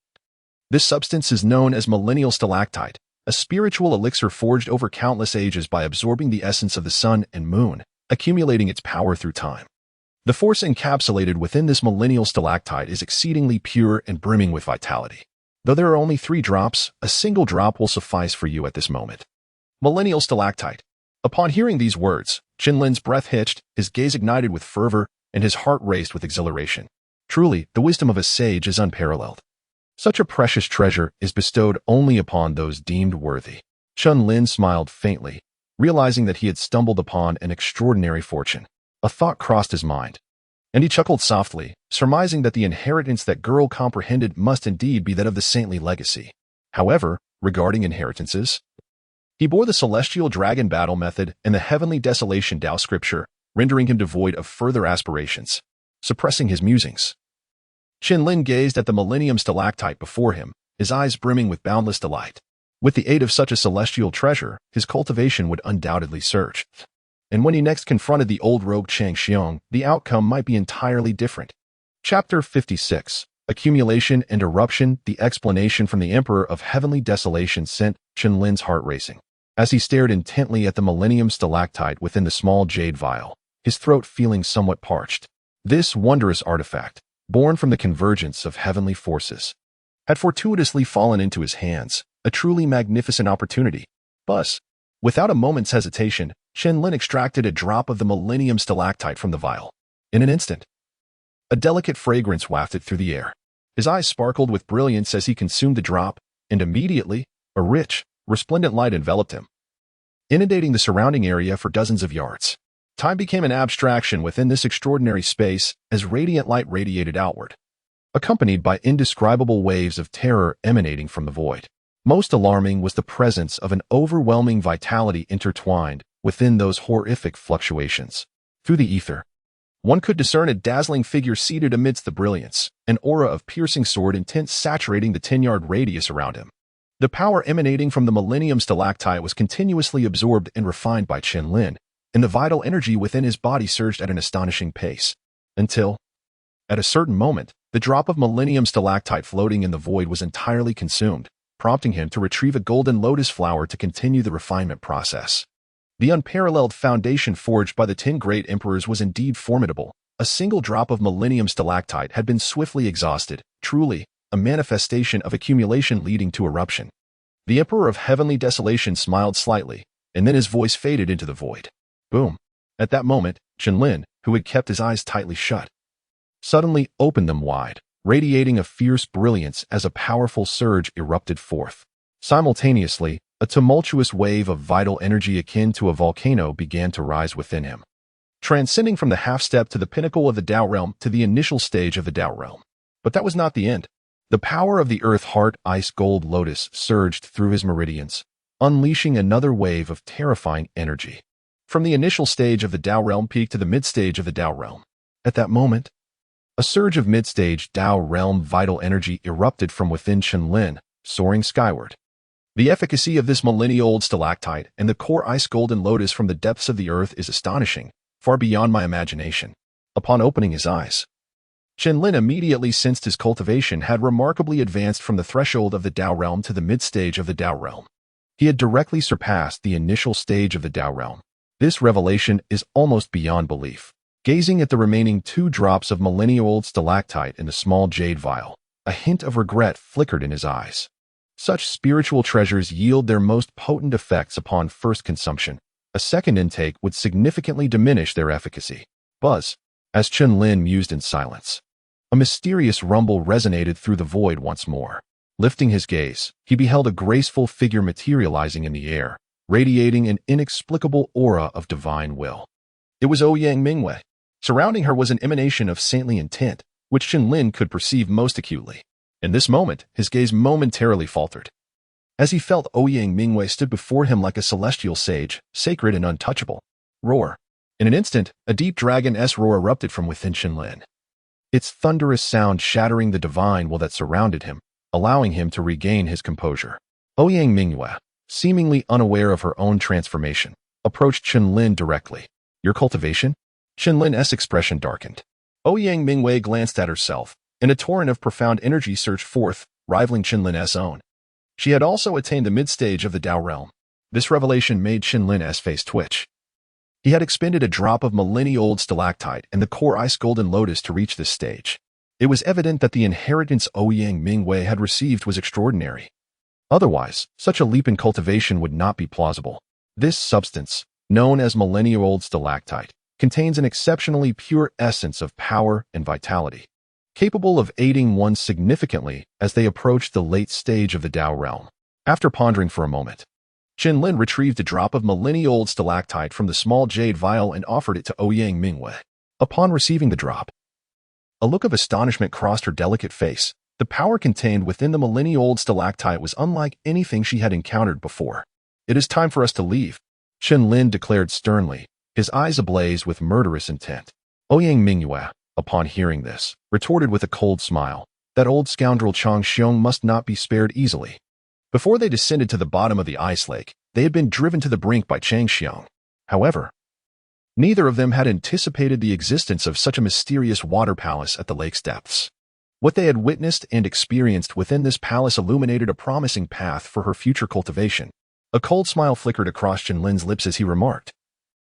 "This substance is known as millennial stalactite, a spiritual elixir forged over countless ages by absorbing the essence of the sun and moon, accumulating its power through time. The force encapsulated within this millennial stalactite is exceedingly pure and brimming with vitality. Though there are only 3 drops, a single drop will suffice for you at this moment." Millennial stalactite. Upon hearing these words, Chen Lin's breath hitched, his gaze ignited with fervor, and his heart raced with exhilaration. Truly, the wisdom of a sage is unparalleled. Such a precious treasure is bestowed only upon those deemed worthy. Chen Lin smiled faintly, realizing that he had stumbled upon an extraordinary fortune. A thought crossed his mind, and he chuckled softly, surmising that the inheritance that girl comprehended must indeed be that of the saintly legacy. However, regarding inheritances, he bore the celestial dragon battle method and the heavenly desolation Tao scripture, rendering him devoid of further aspirations, suppressing his musings. Chen Lin gazed at the millennium stalactite before him, his eyes brimming with boundless delight. With the aid of such a celestial treasure, his cultivation would undoubtedly surge. And when he next confronted the old rogue Chang Xiong, the outcome might be entirely different. Chapter 56. Accumulation and Eruption. The explanation from the Emperor of Heavenly Desolation sent Chen Lin's heart racing. As he stared intently at the millennium stalactite within the small jade vial, his throat feeling somewhat parched. This wondrous artifact, born from the convergence of heavenly forces, had fortuitously fallen into his hands, a truly magnificent opportunity. Thus, without a moment's hesitation, Chen Lin extracted a drop of the millennium stalactite from the vial. In an instant, a delicate fragrance wafted through the air. His eyes sparkled with brilliance as he consumed the drop, and immediately, a rich, resplendent light enveloped him, inundating the surrounding area for dozens of yards. Time became an abstraction within this extraordinary space as radiant light radiated outward, accompanied by indescribable waves of terror emanating from the void. Most alarming was the presence of an overwhelming vitality intertwined within those horrific fluctuations. Through the ether, one could discern a dazzling figure seated amidst the brilliance, an aura of piercing sword intent saturating the 10-yard radius around him. The power emanating from the millennium stalactite was continuously absorbed and refined by Chen Lin, and the vital energy within his body surged at an astonishing pace, until, at a certain moment, the drop of millennium stalactite floating in the void was entirely consumed, prompting him to retrieve a golden lotus flower to continue the refinement process. The unparalleled foundation forged by the 10 great emperors was indeed formidable. A single drop of millennium stalactite had been swiftly exhausted, truly, a manifestation of accumulation leading to eruption. The Emperor of Heavenly Desolation smiled slightly, and then his voice faded into the void. Boom. At that moment, Chen Lin, who had kept his eyes tightly shut, suddenly opened them wide, radiating a fierce brilliance as a powerful surge erupted forth. Simultaneously, A tumultuous wave of vital energy akin to a volcano began to rise within him, transcending from the half-step to the pinnacle of the Tao realm to the initial stage of the Tao realm. But that was not the end. The power of the Earth Heart Ice Gold Lotus surged through his meridians, unleashing another wave of terrifying energy. From the initial stage of the Tao realm peak to the mid-stage of the Tao realm. At that moment, a surge of mid-stage Tao realm vital energy erupted from within Chen Lin, soaring skyward. The efficacy of this millennia-old stalactite and the core ice golden lotus from the depths of the earth is astonishing, far beyond my imagination. Upon opening his eyes, Chen Lin immediately sensed his cultivation had remarkably advanced from the threshold of the Tao realm to the mid-stage of the Tao realm. He had directly surpassed the initial stage of the Tao realm. This revelation is almost beyond belief. Gazing at the remaining 2 drops of millennia-old stalactite in the small jade vial, a hint of regret flickered in his eyes. Such spiritual treasures yield their most potent effects upon first consumption. A second intake would significantly diminish their efficacy. Buzz, as Chen Lin mused in silence. A mysterious rumble resonated through the void once more. Lifting his gaze, he beheld a graceful figure materializing in the air, radiating an inexplicable aura of divine will. It was Ouyang Mu. Surrounding her was an emanation of saintly intent, which Chen Lin could perceive most acutely. In this moment, his gaze momentarily faltered. As he felt Ouyang Mu stood before him like a celestial sage, sacred and untouchable. Roar. In an instant, a deep dragon-esque roar erupted from within Chen Lin. Its thunderous sound shattering the divine will that surrounded him, allowing him to regain his composure. Ouyang Mu, seemingly unaware of her own transformation, approached Chen Lin directly. Your cultivation? Chen Lin's expression darkened. Ouyang Mu glanced at herself, and a torrent of profound energy surged forth, rivaling Chen Lin's own. She had also attained the mid-stage of the Tao realm. This revelation made Chen Lin's face twitch. He had expended a drop of millennia-old stalactite and the core ice golden lotus to reach this stage. It was evident that the inheritance Ouyang Mu had received was extraordinary. Otherwise, such a leap in cultivation would not be plausible. This substance, known as millennia-old stalactite, contains an exceptionally pure essence of power and vitality, capable of aiding one significantly as they approach the late stage of the Tao realm. After pondering for a moment, Chen Lin retrieved a drop of millennia-old stalactite from the small jade vial and offered it to Ouyang Mu. Upon receiving the drop, a look of astonishment crossed her delicate face. The power contained within the millennia-old stalactite was unlike anything she had encountered before. It is time for us to leave, Chen Lin declared sternly, his eyes ablaze with murderous intent. Ouyang Mu, upon hearing this, retorted with a cold smile. That old scoundrel Chang Xiong must not be spared easily. Before they descended to the bottom of the ice lake, they had been driven to the brink by Chang Xiong. However, neither of them had anticipated the existence of such a mysterious water palace at the lake's depths. What they had witnessed and experienced within this palace illuminated a promising path for her future cultivation. A cold smile flickered across Chen Lin's lips as he remarked,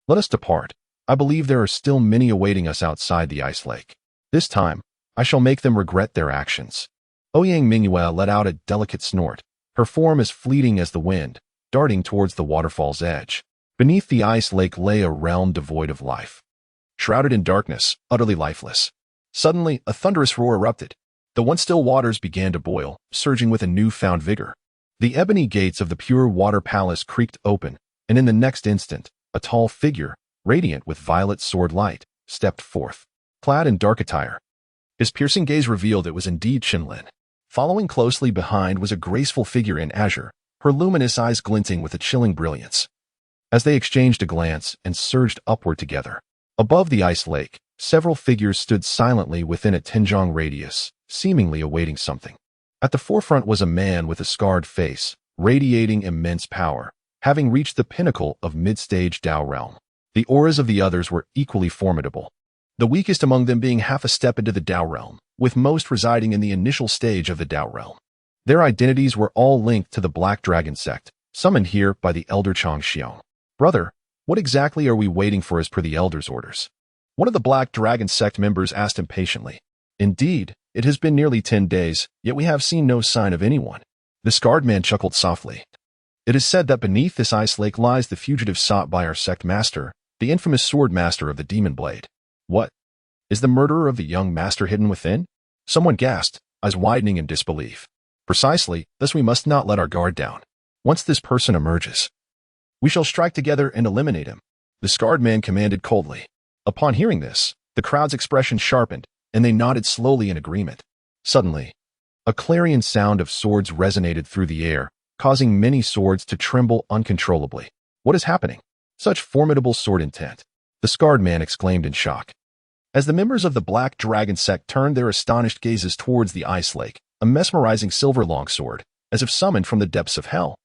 "Let us depart. I believe there are still many awaiting us outside the ice lake. This time, I shall make them regret their actions." Ouyang Mu let out a delicate snort, her form as fleeting as the wind, darting towards the waterfall's edge. Beneath the ice lake lay a realm devoid of life. Shrouded in darkness, utterly lifeless. Suddenly, a thunderous roar erupted. The once still waters began to boil, surging with a newfound vigor. The ebony gates of the pure water palace creaked open, and in the next instant, a tall figure, radiant with violet sword light, stepped forth. Clad in dark attire, his piercing gaze revealed it was indeed Chen Lin. Following closely behind was a graceful figure in azure, her luminous eyes glinting with a chilling brilliance. As they exchanged a glance and surged upward together, above the ice lake, several figures stood silently within a Tenjong radius, seemingly awaiting something. At the forefront was a man with a scarred face, radiating immense power, having reached the pinnacle of mid-stage Tao realm. The auras of the others were equally formidable, the weakest among them being half a step into the Tao realm, with most residing in the initial stage of the Tao realm. Their identities were all linked to the Black Dragon sect, summoned here by the elder Chang Xiong. "Brother, what exactly are we waiting for as per the elder's orders?" One of the Black Dragon sect members asked impatiently. "Indeed, it has been nearly 10 days, yet we have seen no sign of anyone." The scarred man chuckled softly. "It is said that beneath this ice lake lies the fugitive sought by our sect master, the infamous sword master of the Demon Blade." "What? Is the murderer of the young master hidden within?" Someone gasped, eyes widening in disbelief. "Precisely, thus we must not let our guard down." Once this person emerges, we shall strike together and eliminate him, the scarred man commanded coldly. Upon hearing this, the crowd's expression sharpened, and they nodded slowly in agreement. Suddenly, a clarion sound of swords resonated through the air, causing many swords to tremble uncontrollably. What is happening? Such formidable sword intent, the scarred man exclaimed in shock. As the members of the Black Dragon sect turned their astonished gazes towards the ice lake, a mesmerizing silver longsword, as if summoned from the depths of hell,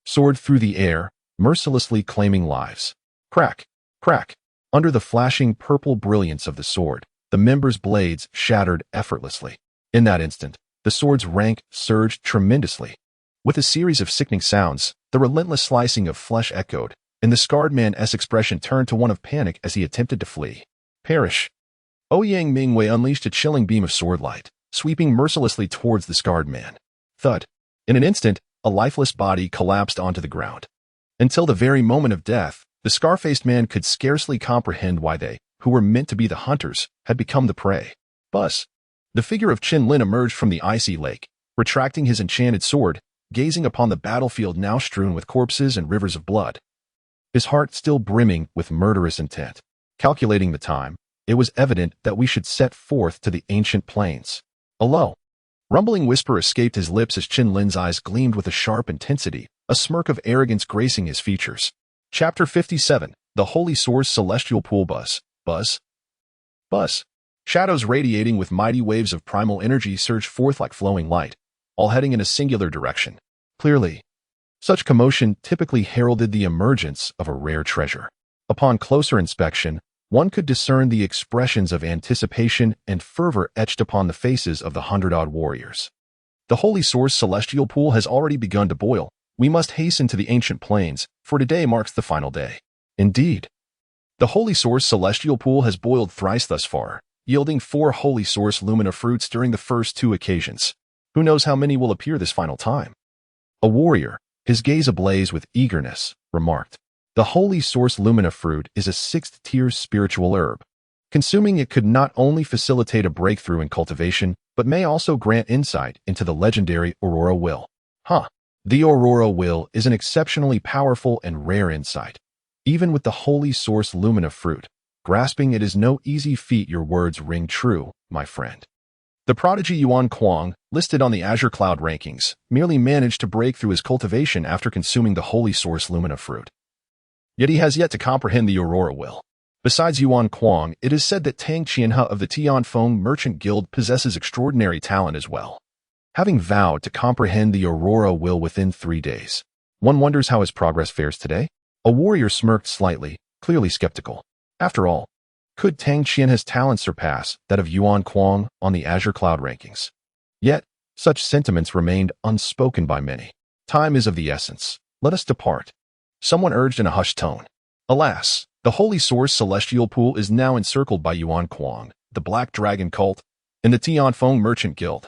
soared through the air, mercilessly claiming lives. Crack, crack. Under the flashing purple brilliance of the sword, the members' blades shattered effortlessly. In that instant, the sword's rank surged tremendously. With a series of sickening sounds, the relentless slicing of flesh echoed, and the scarred man's expression turned to one of panic as he attempted to flee. Perish! Ouyang Mu unleashed a chilling beam of sword light, sweeping mercilessly towards the scarred man. Thud! In an instant, a lifeless body collapsed onto the ground. Until the very moment of death, the scar-faced man could scarcely comprehend why they, who were meant to be the hunters, had become the prey. Buzz! The figure of Chen Lin emerged from the icy lake, retracting his enchanted sword, gazing upon the battlefield now strewn with corpses and rivers of blood. His heart still brimming with murderous intent. Calculating the time, it was evident that we should set forth to the ancient plains. A low, rumbling whisper escaped his lips as Chen Lin's eyes gleamed with a sharp intensity, a smirk of arrogance gracing his features. Chapter 57, The Holy Source Celestial Pool. Buzz, buzz, buzz. Shadows radiating with mighty waves of primal energy surged forth like flowing light, all heading in a singular direction. Clearly, such commotion typically heralded the emergence of a rare treasure. Upon closer inspection, one could discern the expressions of anticipation and fervor etched upon the faces of the 100-odd warriors. The Holy Source Celestial Pool has already begun to boil. We must hasten to the ancient plains, for today marks the final day. Indeed, the Holy Source Celestial Pool has boiled thrice thus far, yielding 4 Holy Source Lumina fruits during the first 2 occasions. Who knows how many will appear this final time? A warrior, his gaze ablaze with eagerness, remarked. The Holy Source Lumina fruit is a 6th-tier spiritual herb. Consuming it could not only facilitate a breakthrough in cultivation, but may also grant insight into the legendary Aurora Will. The Aurora Will is an exceptionally powerful and rare insight. Even with the Holy Source Lumina fruit, grasping it is no easy feat. Your words ring true, my friend. The prodigy Yuan Kuang, listed on the Azure Cloud rankings, merely managed to break through his cultivation after consuming the Holy Source Lumina fruit. Yet he has yet to comprehend the Aurora Will. Besides Yuan Kuang, it is said that Tang Qianhe of the Tianfeng Merchant Guild possesses extraordinary talent as well. Having vowed to comprehend the Aurora Will within 3 days, one wonders how his progress fares today. A warrior smirked slightly, clearly skeptical. After all, could Tang Qianhe's talent surpass that of Yuan Kuang on the Azure Cloud rankings? Yet, such sentiments remained unspoken by many. Time is of the essence. Let us depart. Someone urged in a hushed tone. Alas, the Holy Source Celestial Pool is now encircled by Yuan Kuang, the Black Dragon cult, and the Tianfeng Merchant Guild.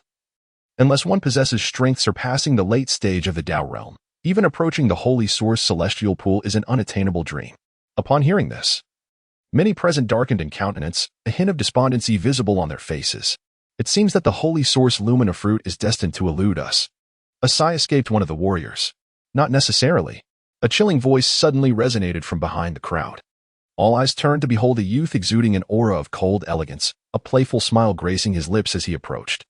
Unless one possesses strength surpassing the late stage of the Tao realm, even approaching the Holy Source Celestial Pool is an unattainable dream. Upon hearing this, many present darkened in countenance, a hint of despondency visible on their faces. It seems that the Holy Source Lumina fruit is destined to elude us. A sigh escaped one of the warriors. Not necessarily. A chilling voice suddenly resonated from behind the crowd. All eyes turned to behold a youth exuding an aura of cold elegance, a playful smile gracing his lips as he approached.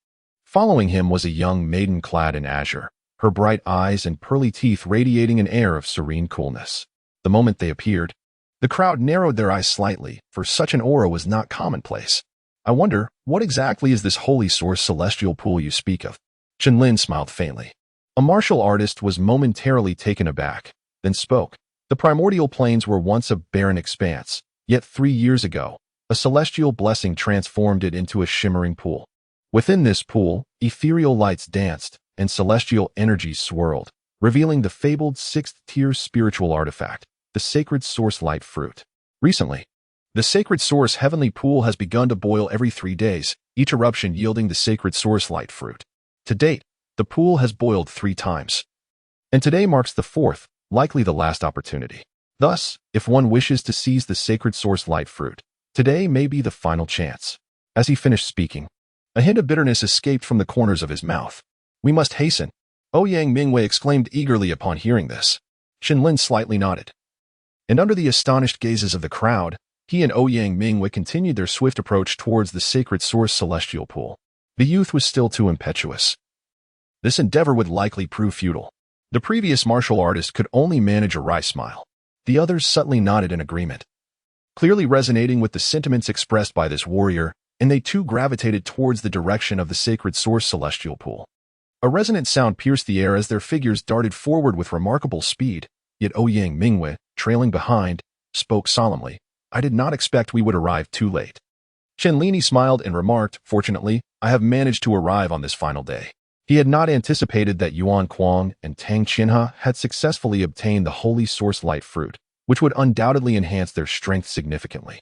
Following him was a young maiden clad in azure, her bright eyes and pearly teeth radiating an air of serene coolness. The moment they appeared, the crowd narrowed their eyes slightly, for such an aura was not commonplace. I wonder, what exactly is this Holy Source Celestial Pool you speak of? Chen Lin smiled faintly. A martial artist was momentarily taken aback, then spoke. The primordial plains were once a barren expanse, yet 3 years ago, a celestial blessing transformed it into a shimmering pool. Within this pool, ethereal lights danced, and celestial energies swirled, revealing the fabled 6th-tier spiritual artifact, the Sacred Source Light Fruit. Recently, the Sacred Source Heavenly Pool has begun to boil every 3 days, each eruption yielding the Sacred Source Light Fruit. To date, the pool has boiled 3 times. And today marks the 4th, likely the last opportunity. Thus, if one wishes to seize the Sacred Source Light Fruit, today may be the final chance. As he finished speaking, a hint of bitterness escaped from the corners of his mouth. We must hasten. Ouyang Mu exclaimed eagerly upon hearing this. Chen Lin slightly nodded. And under the astonished gazes of the crowd, he and Ouyang Mu continued their swift approach towards the sacred source celestial pool. The youth was still too impetuous. This endeavor would likely prove futile. The previous martial artist could only manage a wry smile. The others subtly nodded in agreement, clearly resonating with the sentiments expressed by this warrior, and they too gravitated towards the direction of the sacred source celestial pool. A resonant sound pierced the air as their figures darted forward with remarkable speed, yet Ouyang Mu, trailing behind, spoke solemnly. I did not expect we would arrive too late. Chen Lin smiled and remarked, fortunately, I have managed to arrive on this final day. He had not anticipated that Yuan Kuang and Tang Qianhe had successfully obtained the holy source light fruit, which would undoubtedly enhance their strength significantly.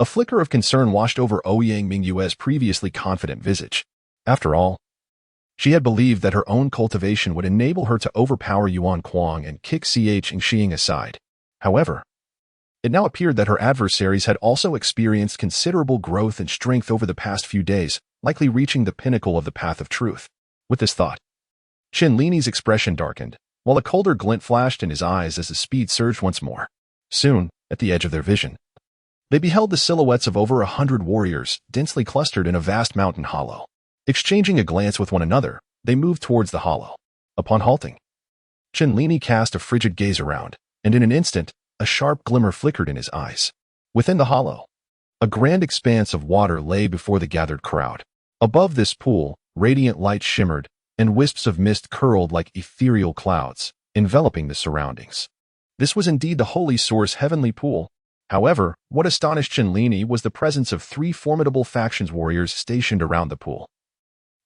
A flicker of concern washed over Ouyang Mu's previously confident visage. After all, she had believed that her own cultivation would enable her to overpower Yuan Kuang and kick Xingxing aside. However, it now appeared that her adversaries had also experienced considerable growth and strength over the past few days, likely reaching the pinnacle of the path of truth. With this thought, Chen Lin's expression darkened, while a colder glint flashed in his eyes as the speed surged once more. Soon, at the edge of their vision, they beheld the silhouettes of over 100 warriors, densely clustered in a vast mountain hollow. Exchanging a glance with one another, they moved towards the hollow. Upon halting, Chen Lin cast a frigid gaze around, and in an instant, a sharp glimmer flickered in his eyes. Within the hollow, a grand expanse of water lay before the gathered crowd. Above this pool, radiant light shimmered, and wisps of mist curled like ethereal clouds, enveloping the surroundings. This was indeed the holy source heavenly pool. However, what astonished Chen Lin was the presence of 3 formidable factions warriors stationed around the pool,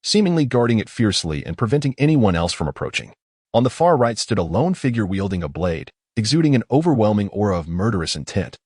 seemingly guarding it fiercely and preventing anyone else from approaching. On the far right stood a lone figure wielding a blade, exuding an overwhelming aura of murderous intent,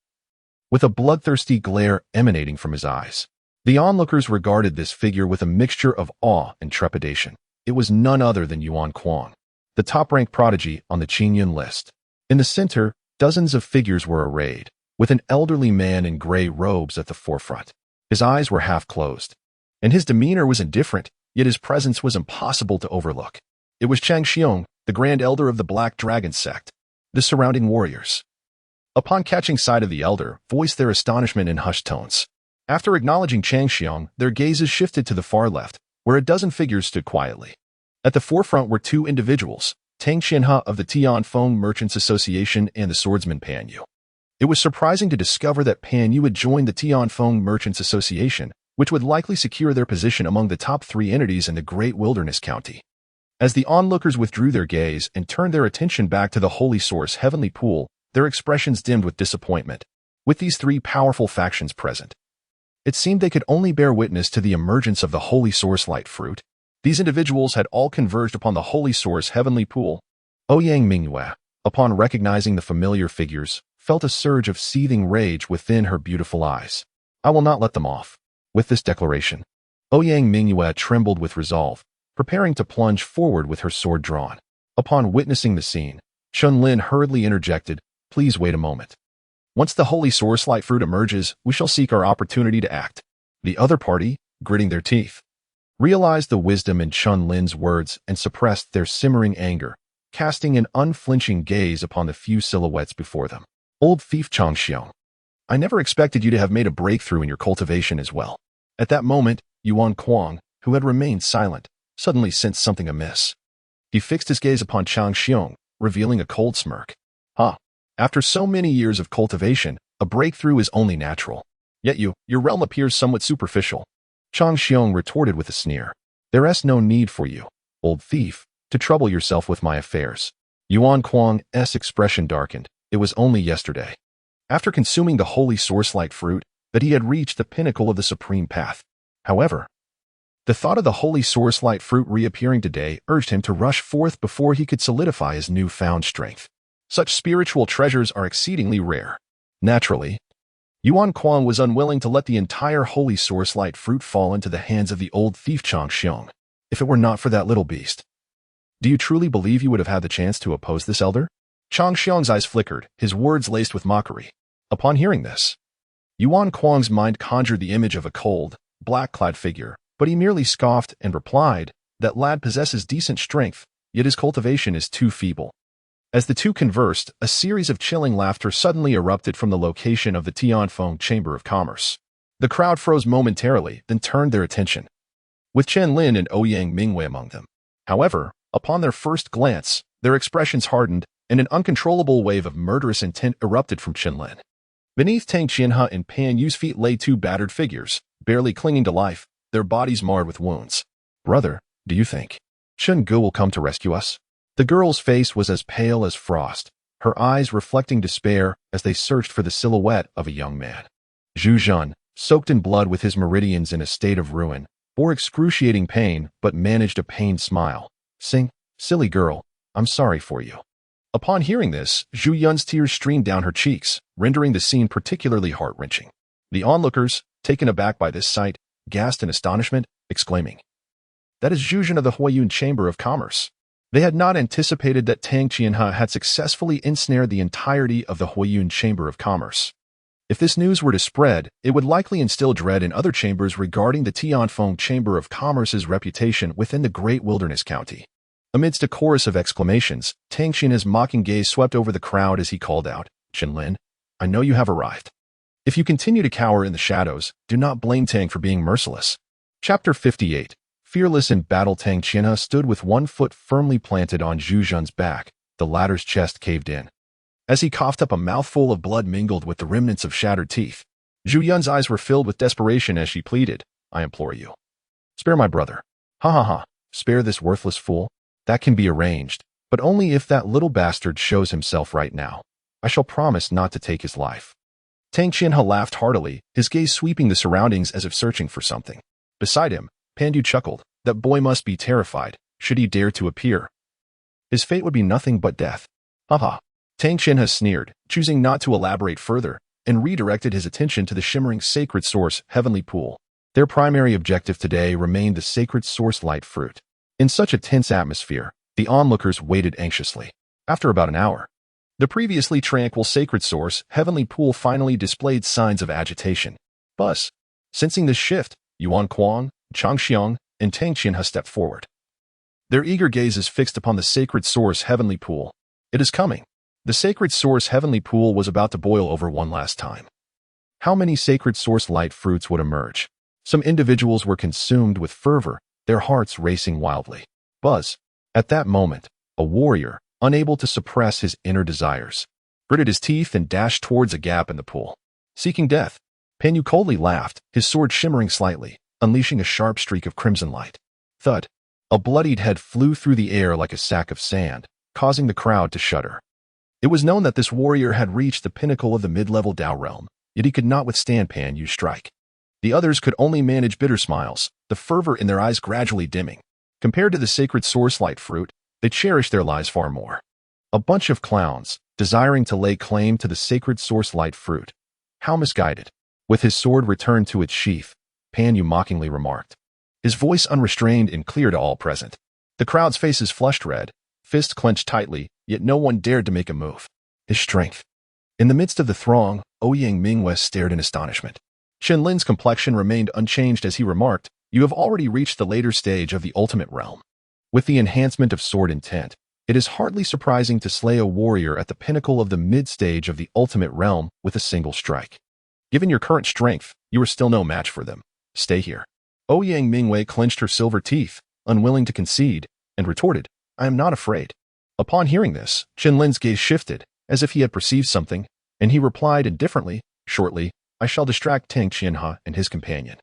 with a bloodthirsty glare emanating from his eyes. The onlookers regarded this figure with a mixture of awe and trepidation. It was none other than Yuan Kuang, the top-ranked prodigy on the Qingyun list. In the center, dozens of figures were arrayed, with an elderly man in gray robes at the forefront. His eyes were half closed, and his demeanor was indifferent, yet his presence was impossible to overlook. It was Chang Xiong, the Grand Elder of the Black Dragon sect. The surrounding warriors, upon catching sight of the elder, voiced their astonishment in hushed tones. After acknowledging Chang Xiong, their gazes shifted to the far left, where a dozen figures stood quietly. At the forefront were 2 individuals, Tang Qianhe of the Tianfeng Merchants Association and the swordsman Pan Yu. It was surprising to discover that Pan Yu had joined the Tianfeng Merchants Association, which would likely secure their position among the top 3 entities in the Great Wilderness County. As the onlookers withdrew their gaze and turned their attention back to the holy source heavenly pool, their expressions dimmed with disappointment. With these 3 powerful factions present, it seemed they could only bear witness to the emergence of the holy source light fruit. These individuals had all converged upon the holy source heavenly pool. Ouyang Mu, upon recognizing the familiar figures, felt a surge of seething rage within her beautiful eyes. I will not let them off. With this declaration, Ouyang Mu trembled with resolve, preparing to plunge forward with her sword drawn. Upon witnessing the scene, Chen Lin hurriedly interjected, Please wait a moment. Once the holy source light fruit emerges, we shall seek our opportunity to act. The other party, gritting their teeth, realized the wisdom in Chen Lin's words and suppressed their simmering anger, casting an unflinching gaze upon the few silhouettes before them. Old thief Chang Xiong, I never expected you to have made a breakthrough in your cultivation as well. At that moment, Yuan Kuang, who had remained silent, suddenly sensed something amiss. He fixed his gaze upon Chang Xiong, revealing a cold smirk. After so many years of cultivation, a breakthrough is only natural. Yet your realm appears somewhat superficial. Chang Xiong retorted with a sneer. There's no need for you, old thief, to trouble yourself with my affairs. Yuan Kuang's expression darkened. It was only yesterday, after consuming the holy source light fruit, that he had reached the pinnacle of the supreme path. However, the thought of the holy source light fruit reappearing today urged him to rush forth before he could solidify his newfound strength. Such spiritual treasures are exceedingly rare. Naturally, Yuan Kuang was unwilling to let the entire holy source light fruit fall into the hands of the old thief Chang Xiong, if it were not for that little beast. Do you truly believe you would have had the chance to oppose this elder? Chang Xiong's eyes flickered, his words laced with mockery. Upon hearing this, Yuan Kuang's mind conjured the image of a cold, black-clad figure, but he merely scoffed and replied, That lad possesses decent strength, yet his cultivation is too feeble. As the two conversed, a series of chilling laughter suddenly erupted from the location of the Tianfeng Chamber of Commerce. The crowd froze momentarily, then turned their attention, with Chen Lin and Ouyang Mu among them. However, upon their first glance, their expressions hardened, and an uncontrollable wave of murderous intent erupted from Chen Lin. Beneath Tang Qianhe and Pan Yu's feet lay two battered figures, barely clinging to life, their bodies marred with wounds. "Brother, do you think Chen Gu will come to rescue us?" The girl's face was as pale as frost, her eyes reflecting despair as they searched for the silhouette of a young man. Zhu Zhan, soaked in blood with his meridians in a state of ruin, bore excruciating pain but managed a pained smile. Silly girl, I'm sorry for you." Upon hearing this, Zhu Yun's tears streamed down her cheeks, rendering the scene particularly heart-wrenching. The onlookers, taken aback by this sight, gasped in astonishment, exclaiming, "That is Zhu Zhan of the Huiyun Chamber of Commerce." They had not anticipated that Tang Qianhe had successfully ensnared the entirety of the Huiyun Chamber of Commerce. If this news were to spread, it would likely instill dread in other chambers regarding the Tianfeng Chamber of Commerce's reputation within the Great Wilderness County. Amidst a chorus of exclamations, Tang Qianhe's mocking gaze swept over the crowd as he called out, "Chen Lin, I know you have arrived. If you continue to cower in the shadows, do not blame Tang for being merciless." Chapter 58. Fearless in battle, Tang Qianhe stood with one foot firmly planted on Zhu Zhan's back, the latter's chest caved in. As he coughed up a mouthful of blood mingled with the remnants of shattered teeth, Zhu Yun's eyes were filled with desperation as she pleaded, "I implore you. Spare my brother. Ha. Spare this worthless fool. That can be arranged, but only if that little bastard shows himself right now. I shall promise not to take his life." Tang Qianhe laughed heartily, his gaze sweeping the surroundings as if searching for something. Beside him, Pandu chuckled. That boy must be terrified, should he dare to appear. His fate would be nothing but death. Ha. Tang Qianhe sneered, choosing not to elaborate further, and redirected his attention to the shimmering sacred source, Heavenly Pool. Their primary objective today remained the sacred source light fruit. In such a tense atmosphere, the onlookers waited anxiously. After about an hour, the previously tranquil sacred source, Heavenly Pool, finally displayed signs of agitation. Buzz. Sensing this shift, Yuan Kuang, Chang Xiang, and Tang Qianhe stepped forward. Their eager gazes fixed upon the sacred source, Heavenly Pool. It is coming. The sacred source, Heavenly Pool, was about to boil over one last time. How many sacred source light fruits would emerge? Some individuals were consumed with fervor, their hearts racing wildly. Buzz. At that moment, a warrior, unable to suppress his inner desires, gritted his teeth and dashed towards a gap in the pool. Seeking death, Pan Yu coldly laughed, his sword shimmering slightly, unleashing a sharp streak of crimson light. Thud. A bloodied head flew through the air like a sack of sand, causing the crowd to shudder. It was known that this warrior had reached the pinnacle of the mid-level Dao realm, yet he could not withstand Pan Yu's strike. The others could only manage bitter smiles, the fervor in their eyes gradually dimming. Compared to the sacred source light fruit, they cherished their lives far more. A bunch of clowns, desiring to lay claim to the sacred source light fruit. How misguided. With his sword returned to its sheath, Pan Yu mockingly remarked, his voice unrestrained and clear to all present. The crowd's faces flushed red, fists clenched tightly, yet no one dared to make a move. His strength. In the midst of the throng, Ouyang Mu stared in astonishment. Chen Lin's complexion remained unchanged as he remarked, "You have already reached the later stage of the ultimate realm. With the enhancement of sword intent, it is hardly surprising to slay a warrior at the pinnacle of the mid-stage of the ultimate realm with a single strike. Given your current strength, you are still no match for them. Stay here." Ouyang Mu clenched her silver teeth, unwilling to concede, and retorted, "I am not afraid." Upon hearing this, Chen Lin's gaze shifted, as if he had perceived something, and he replied indifferently, "Shortly, I shall distract Tang Qianhe and his companion.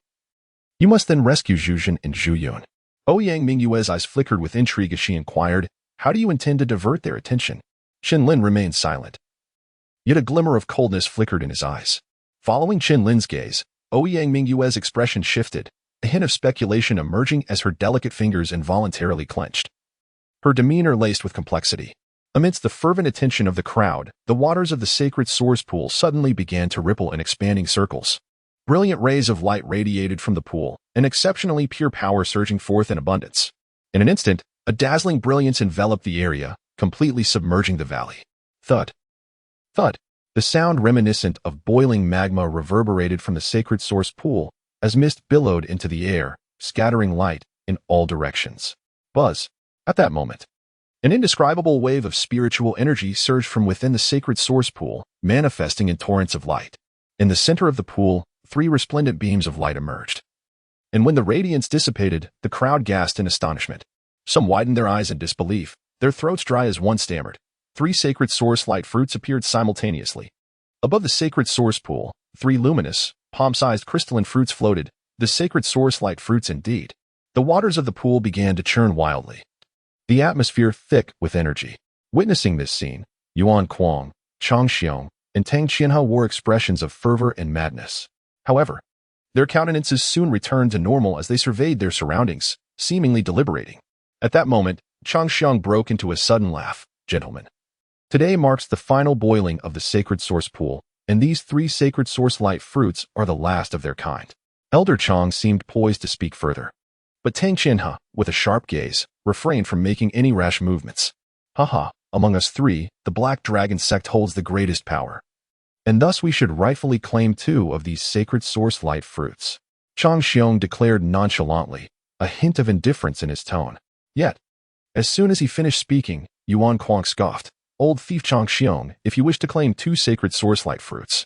You must then rescue Zhu Zhan and Zhu Yun." Ouyang Mu's eyes flickered with intrigue as she inquired, "How do you intend to divert their attention?" Chen Lin remained silent. Yet a glimmer of coldness flickered in his eyes. Following Chen Lin's gaze, Ouyang Mu's expression shifted, a hint of speculation emerging as her delicate fingers involuntarily clenched. Her demeanor laced with complexity. Amidst the fervent attention of the crowd, the waters of the sacred source pool suddenly began to ripple in expanding circles. Brilliant rays of light radiated from the pool, an exceptionally pure power surging forth in abundance. In an instant, a dazzling brilliance enveloped the area, completely submerging the valley. Thud. Thud. The sound reminiscent of boiling magma reverberated from the sacred source pool as mist billowed into the air, scattering light in all directions. Buzz. At that moment, An indescribable wave of spiritual energy surged from within the sacred source pool, manifesting in torrents of light. In the center of the pool, 3 resplendent beams of light emerged. And when the radiance dissipated, the crowd gasped in astonishment. Some widened their eyes in disbelief, their throats dry as one stammered. 3 sacred source light fruits appeared simultaneously. Above the sacred source pool, 3 luminous, palm-sized crystalline fruits floated, the sacred source light fruits indeed. The waters of the pool began to churn wildly, the atmosphere thick with energy. Witnessing this scene, Yuan Kuang, Chang Xiong, and Tang Qianhe wore expressions of fervor and madness. However, their countenances soon returned to normal as they surveyed their surroundings, seemingly deliberating. At that moment, Chang Xiong broke into a sudden laugh. Gentlemen, today marks the final boiling of the sacred source pool, and these 3 sacred source light fruits are the last of their kind. Elder Chang seemed poised to speak further, but Tang Qianhe, with a sharp gaze, refrained from making any rash movements. Haha, among us 3, the Black Dragon sect holds the greatest power, and thus we should rightfully claim 2 of these sacred source light fruits. Chang Xiong declared nonchalantly, a hint of indifference in his tone. Yet, as soon as he finished speaking, Yuan Kuang scoffed. Old thief Chang Xiong, if you wish to claim 2 sacred source light fruits,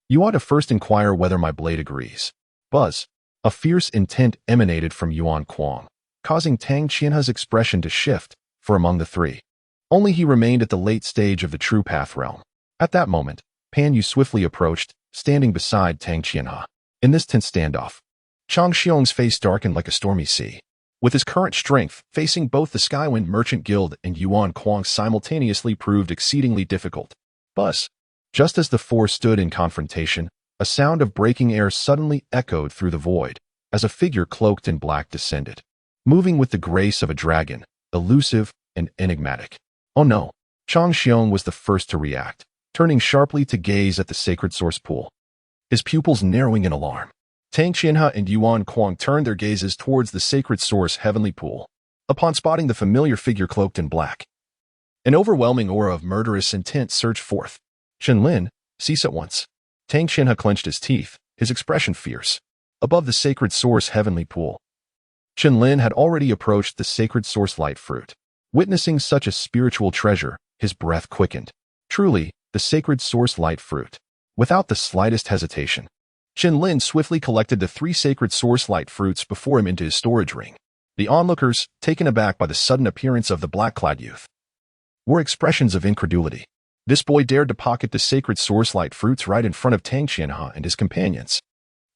you ought to first inquire whether my blade agrees. Buzz. A fierce intent emanated from Yuan Kuang, causing Tang Qianhe's expression to shift, for among the 3, only he remained at the late stage of the true path realm. At that moment, Pan Yu swiftly approached, standing beside Tang Qianhe. In this tense standoff, Chang Xiong's face darkened like a stormy sea. With his current strength, facing both the Skywind Merchant Guild and Yuan Kuang simultaneously proved exceedingly difficult. Buzz. Just as the 4 stood in confrontation, a sound of breaking air suddenly echoed through the void, as a figure cloaked in black descended, moving with the grace of a dragon, elusive and enigmatic. Oh no! Chang Xiong was the first to react, turning sharply to gaze at the sacred source pool, his pupils narrowing in alarm. Tang Qianhe and Yuan Kuang turned their gazes towards the sacred source heavenly pool. Upon spotting the familiar figure cloaked in black, an overwhelming aura of murderous intent surged forth. Chen Lin, cease at once. Tang Qianhe clenched his teeth, his expression fierce. Above the sacred source heavenly pool, Chen Lin had already approached the sacred source light fruit. Witnessing such a spiritual treasure, his breath quickened. Truly, the sacred source light fruit. Without the slightest hesitation, Chen Lin swiftly collected the 3 sacred source light fruits before him into his storage ring. The onlookers, taken aback by the sudden appearance of the black-clad youth, were expressions of incredulity. This boy dared to pocket the sacred source light fruits right in front of Tang Qianhe and his companions.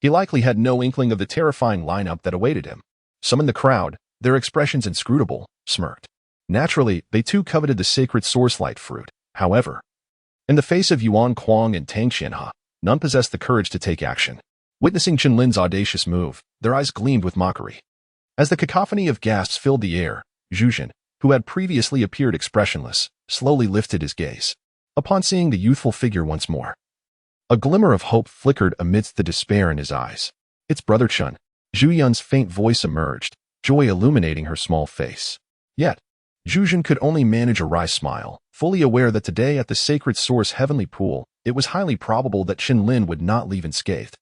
He likely had no inkling of the terrifying lineup that awaited him. Some in the crowd, their expressions inscrutable, smirked. Naturally, they too coveted the sacred source light fruit. However, in the face of Yuan Kuang and Tang Qianhe, none possessed the courage to take action. Witnessing Chen Lin's audacious move, their eyes gleamed with mockery. As the cacophony of gasps filled the air, Zhu Jin, who had previously appeared expressionless, slowly lifted his gaze. Upon seeing the youthful figure once more, a glimmer of hope flickered amidst the despair in his eyes. It's Brother Chen. Zhu Yun's faint voice emerged, joy illuminating her small face. Yet, Zhu Jin could only manage a wry smile, fully aware that today at the sacred source heavenly pool, it was highly probable that Chen Lin would not leave unscathed.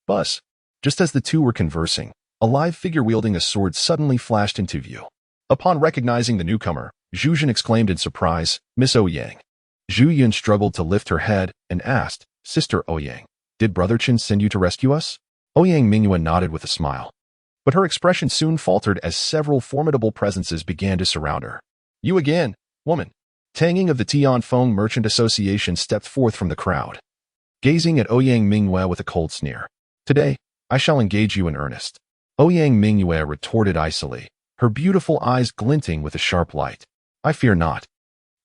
Buzz. Just as the two were conversing, a live figure wielding a sword suddenly flashed into view. Upon recognizing the newcomer, Zhu Jin exclaimed in surprise, Miss Ouyang. Zhu Yun struggled to lift her head and asked, Sister Ouyang, did Brother Chen send you to rescue us? Ouyang Mingyue nodded with a smile, but her expression soon faltered as several formidable presences began to surround her. You again, woman. Tang Ying of the Tianfeng Merchant Association stepped forth from the crowd, gazing at Ouyang Mingyue with a cold sneer. Today, I shall engage you in earnest. Ouyang Mingyue retorted icily, her beautiful eyes glinting with a sharp light. I fear not.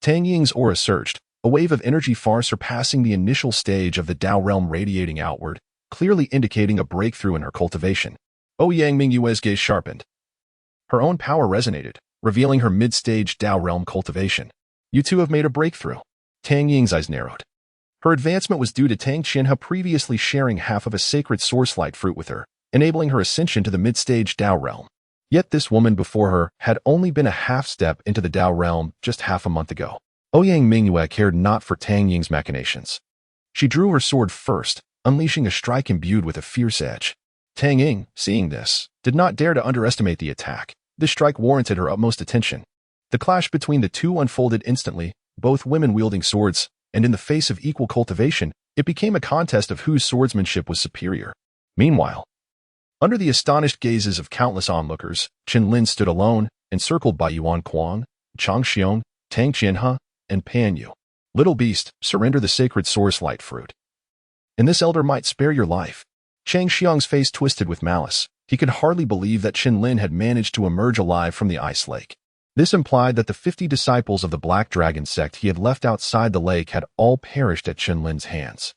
Tang Ying's aura surged, a wave of energy far surpassing the initial stage of the Dao realm radiating outward, clearly indicating a breakthrough in her cultivation. Ouyang Mingyue's gaze sharpened. Her own power resonated, revealing her mid-stage Dao realm cultivation. You two have made a breakthrough. Tang Ying's eyes narrowed. Her advancement was due to Tang Qianhe previously sharing half of a sacred source light fruit with her, enabling her ascension to the mid-stage Dao realm. Yet this woman before her had only been a half-step into the Dao realm just half a month ago. Ouyang Mingyue cared not for Tang Ying's machinations. She drew her sword first, unleashing a strike imbued with a fierce edge. Tang Ying, seeing this, did not dare to underestimate the attack. This strike warranted her utmost attention. The clash between the two unfolded instantly, both women wielding swords, and in the face of equal cultivation, it became a contest of whose swordsmanship was superior. Meanwhile, under the astonished gazes of countless onlookers, Chen Lin stood alone, encircled by Yuan Kuang, Chang Xiong, Tang Qianhe, and Pan Yu. Little beast, surrender the sacred source light fruit, and this elder might spare your life. Chang Xiong's face twisted with malice. He could hardly believe that Chen Lin had managed to emerge alive from the ice lake. This implied that the 50 disciples of the Black Dragon sect he had left outside the lake had all perished at Chen Lin's hands,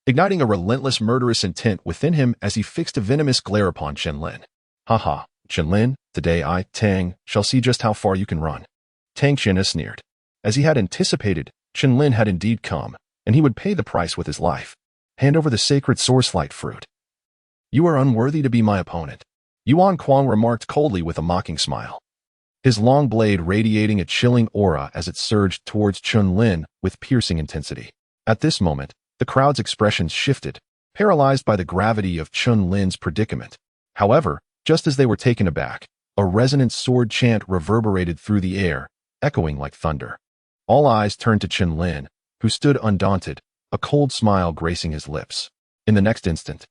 igniting a relentless murderous intent within him as he fixed a venomous glare upon Chen Lin. Ha, Chen Lin, today I, Tang, shall see just how far you can run. Tang Qianhe sneered. As he had anticipated, Chen Lin had indeed come, and he would pay the price with his life. Hand over the sacred source light fruit. You are unworthy to be my opponent, Yuan Kuang remarked coldly with a mocking smile, his long blade radiating a chilling aura as it surged towards Chen Lin with piercing intensity. At this moment, the crowd's expressions shifted, paralyzed by the gravity of Chen Lin's predicament. However, just as they were taken aback, a resonant sword chant reverberated through the air, echoing like thunder. All eyes turned to Chen Lin, who stood undaunted, a cold smile gracing his lips. In the next instant,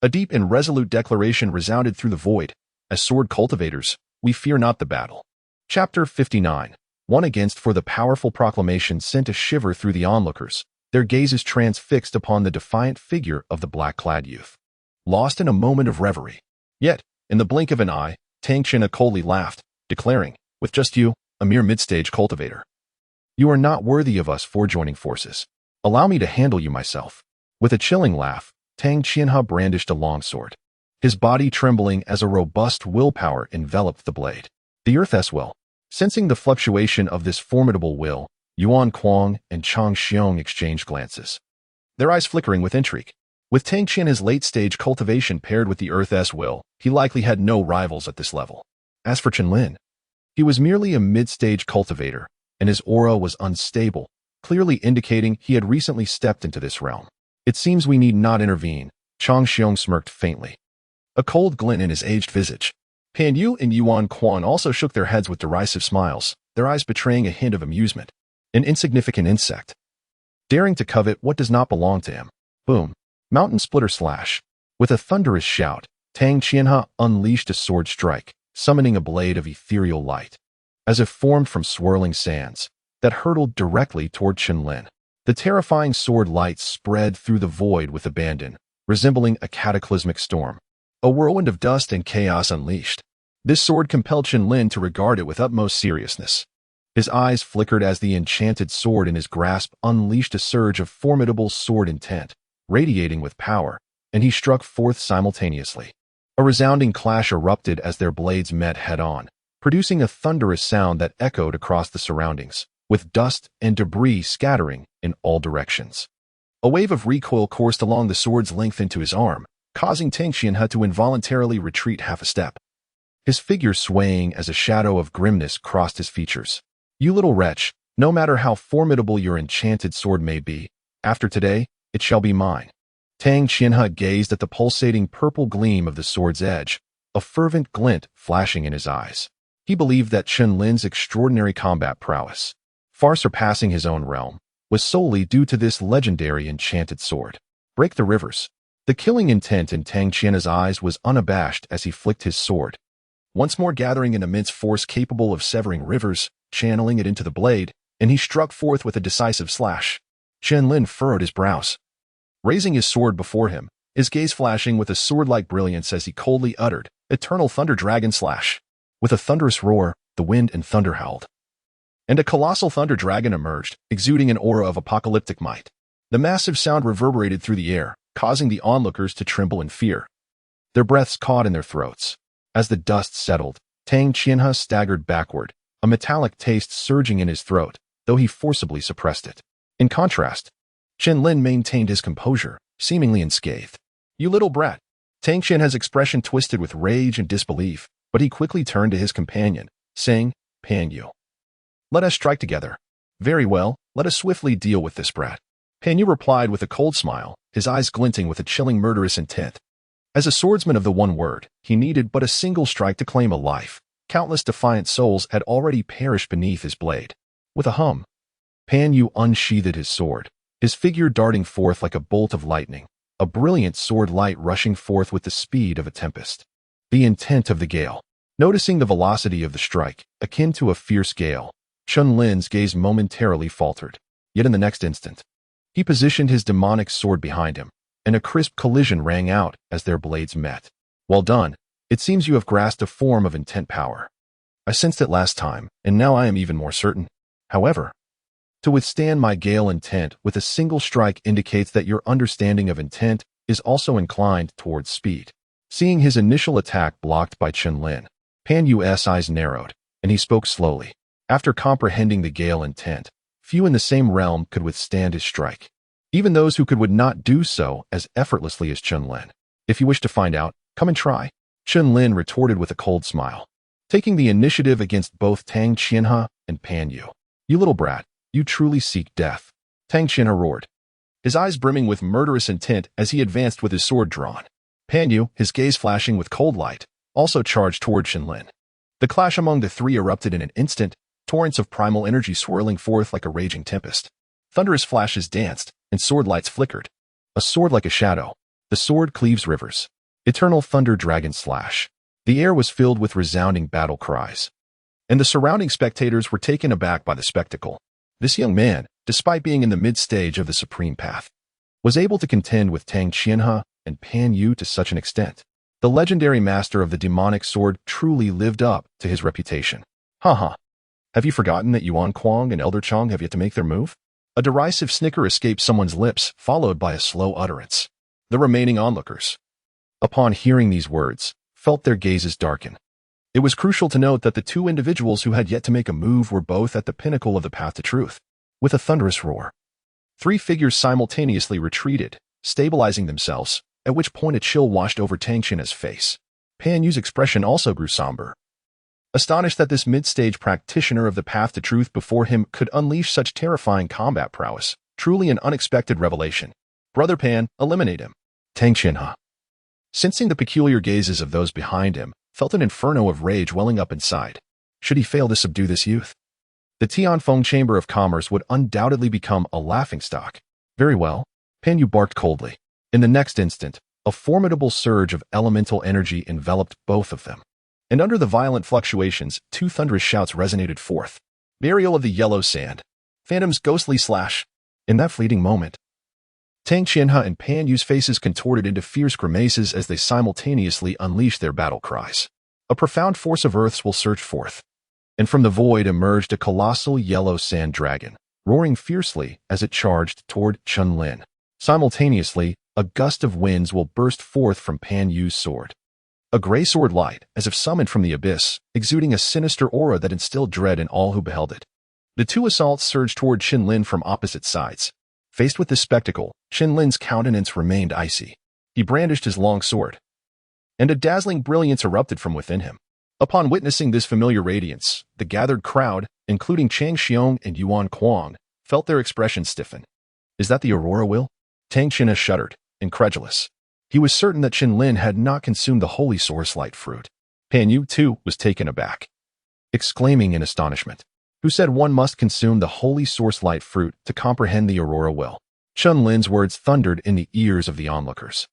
a deep and resolute declaration resounded through the void. As sword cultivators, we fear not the battle. Chapter 59. One against for the powerful proclamation sent a shiver through the onlookers, their gazes transfixed upon the defiant figure of the black-clad youth, lost in a moment of reverie. Yet, in the blink of an eye, Tang Qianhe coldly laughed, declaring, with just you, a mere mid-stage cultivator, you are not worthy of us for joining forces. Allow me to handle you myself. With a chilling laugh, Tang Qianhe brandished a longsword, his body trembling as a robust willpower enveloped the blade. The earth as well. Sensing the fluctuation of this formidable will, Yuan Kuang and Chang Xiong exchanged glances, their eyes flickering with intrigue. With Tang Qianhe's late-stage cultivation paired with the earth's will, he likely had no rivals at this level. As for Chen Lin, he was merely a mid-stage cultivator, and his aura was unstable, clearly indicating he had recently stepped into this realm. It seems we need not intervene, Chang Xiong smirked faintly, a cold glint in his aged visage. Pan Yu and Yuan Kuan also shook their heads with derisive smiles, their eyes betraying a hint of amusement. An insignificant insect, daring to covet what does not belong to him. Boom. Mountain splitter slash. With a thunderous shout, Tang Qianhe unleashed a sword strike, summoning a blade of ethereal light, as if formed from swirling sands, that hurtled directly toward Chen Lin. The terrifying sword light spread through the void with abandon, resembling a cataclysmic storm, a whirlwind of dust and chaos unleashed. This sword compelled Chen Lin to regard it with utmost seriousness. His eyes flickered as the enchanted sword in his grasp unleashed a surge of formidable sword intent, radiating with power, and he struck forth simultaneously. A resounding clash erupted as their blades met head-on, producing a thunderous sound that echoed across the surroundings, with dust and debris scattering in all directions. A wave of recoil coursed along the sword's length into his arm, causing Tang Qianhe to involuntarily retreat half a step, his figure swaying as a shadow of grimness crossed his features. You little wretch, no matter how formidable your enchanted sword may be, after today, it shall be mine. Tang Qianhe gazed at the pulsating purple gleam of the sword's edge, a fervent glint flashing in his eyes. He believed that Chen Lin's extraordinary combat prowess, far surpassing his own realm, was solely due to this legendary enchanted sword. Break the rivers. The killing intent in Tang Qianhe's eyes was unabashed as he flicked his sword, once more gathering an immense force capable of severing rivers, channeling it into the blade, and he struck forth with a decisive slash. Chen Lin furrowed his brows, raising his sword before him, his gaze flashing with a sword-like brilliance as he coldly uttered, "Eternal Thunder Dragon Slash." With a thunderous roar, the wind and thunder howled, and a colossal thunder dragon emerged, exuding an aura of apocalyptic might. The massive sound reverberated through the air, causing the onlookers to tremble in fear, their breaths caught in their throats. As the dust settled, Tang Qianhe staggered backward, a metallic taste surging in his throat, though he forcibly suppressed it. In contrast, Chen Lin maintained his composure, seemingly unscathed. You little brat. Tang Qianhe's expression twisted with rage and disbelief, but he quickly turned to his companion, saying, Pan Yu, let us strike together. Very well, let us swiftly deal with this brat. Pan Yu replied with a cold smile, his eyes glinting with a chilling murderous intent. As a swordsman of the one word, he needed but a single strike to claim a life, Countless defiant souls had already perished beneath his blade. With a hum, Pan Yu unsheathed his sword, his figure darting forth like a bolt of lightning, a brilliant sword light rushing forth with the speed of a tempest. The intent of the gale. Noticing the velocity of the strike, akin to a fierce gale, Chen Lin's gaze momentarily faltered. Yet in the next instant, he positioned his demonic sword behind him, and a crisp collision rang out as their blades met. Well done. It seems you have grasped a form of intent power. I sensed it last time, and now I am even more certain. However, to withstand my gale intent with a single strike indicates that your understanding of intent is also inclined towards speed. Seeing his initial attack blocked by Chen Lin, Pan Yu's eyes narrowed, and he spoke slowly. After comprehending the gale intent, few in the same realm could withstand his strike. Even those who could would not do so as effortlessly as Chen Lin. If you wish to find out, come and try. Chen Lin retorted with a cold smile, taking the initiative against both Tang Qianhe and Pan Yu. You little brat, you truly seek death. Tang Qianhe roared, his eyes brimming with murderous intent as he advanced with his sword drawn. Pan Yu, his gaze flashing with cold light, also charged toward Chen Lin. The clash among the three erupted in an instant, torrents of primal energy swirling forth like a raging tempest. Thunderous flashes danced, and sword lights flickered. A sword like a shadow. The sword cleaves rivers. Eternal thunder dragon slash. The air was filled with resounding battle cries. And the surrounding spectators were taken aback by the spectacle. This young man, despite being in the mid-stage of the supreme path, was able to contend with Tang Qianhe and Pan Yu to such an extent. The legendary master of the demonic sword truly lived up to his reputation. Haha. Have you forgotten that Yuan Kuang and Elder Chong have yet to make their move? A derisive snicker escaped someone's lips, followed by a slow utterance. The remaining onlookers, upon hearing these words, felt their gazes darken. It was crucial to note that the two individuals who had yet to make a move were both at the pinnacle of the path to truth. With a thunderous roar, three figures simultaneously retreated, stabilizing themselves, at which point a chill washed over Tang Qianhe's face. Pan Yu's expression also grew somber. Astonished that this mid-stage practitioner of the path to truth before him could unleash such terrifying combat prowess, truly an unexpected revelation. Brother Pan, eliminate him. Tang Qianhe, sensing the peculiar gazes of those behind him, felt an inferno of rage welling up inside. Should he fail to subdue this youth, the Tianfeng Chamber of Commerce would undoubtedly become a laughingstock. Very well, Pan Yu barked coldly. In the next instant, a formidable surge of elemental energy enveloped both of them. And under the violent fluctuations, two thunderous shouts resonated forth. Burial of the yellow sand. Phantom's ghostly slash. In that fleeting moment, Tang Qianhe and Pan Yu's faces contorted into fierce grimaces as they simultaneously unleashed their battle cries. A profound force of earths will surge forth. And from the void emerged a colossal yellow sand dragon, roaring fiercely as it charged toward Chen Lin. Simultaneously, a gust of winds will burst forth from Pan Yu's sword. A gray sword light, as if summoned from the abyss, exuding a sinister aura that instilled dread in all who beheld it. The two assaults surged toward Chen Lin from opposite sides. Faced with this spectacle, Chen Lin's countenance remained icy. He brandished his long sword, and a dazzling brilliance erupted from within him. Upon witnessing this familiar radiance, the gathered crowd, including Chang Xiong and Yuan Kuang, felt their expressions stiffen. Is that the Aurora Will? Tang Qianhe shuddered, incredulous. He was certain that Chen Lin had not consumed the holy source light fruit. Pan Yu, too, was taken aback, exclaiming in astonishment. Who said one must consume the holy source light fruit to comprehend the Aurora Will? Chen Lin's words thundered in the ears of the onlookers.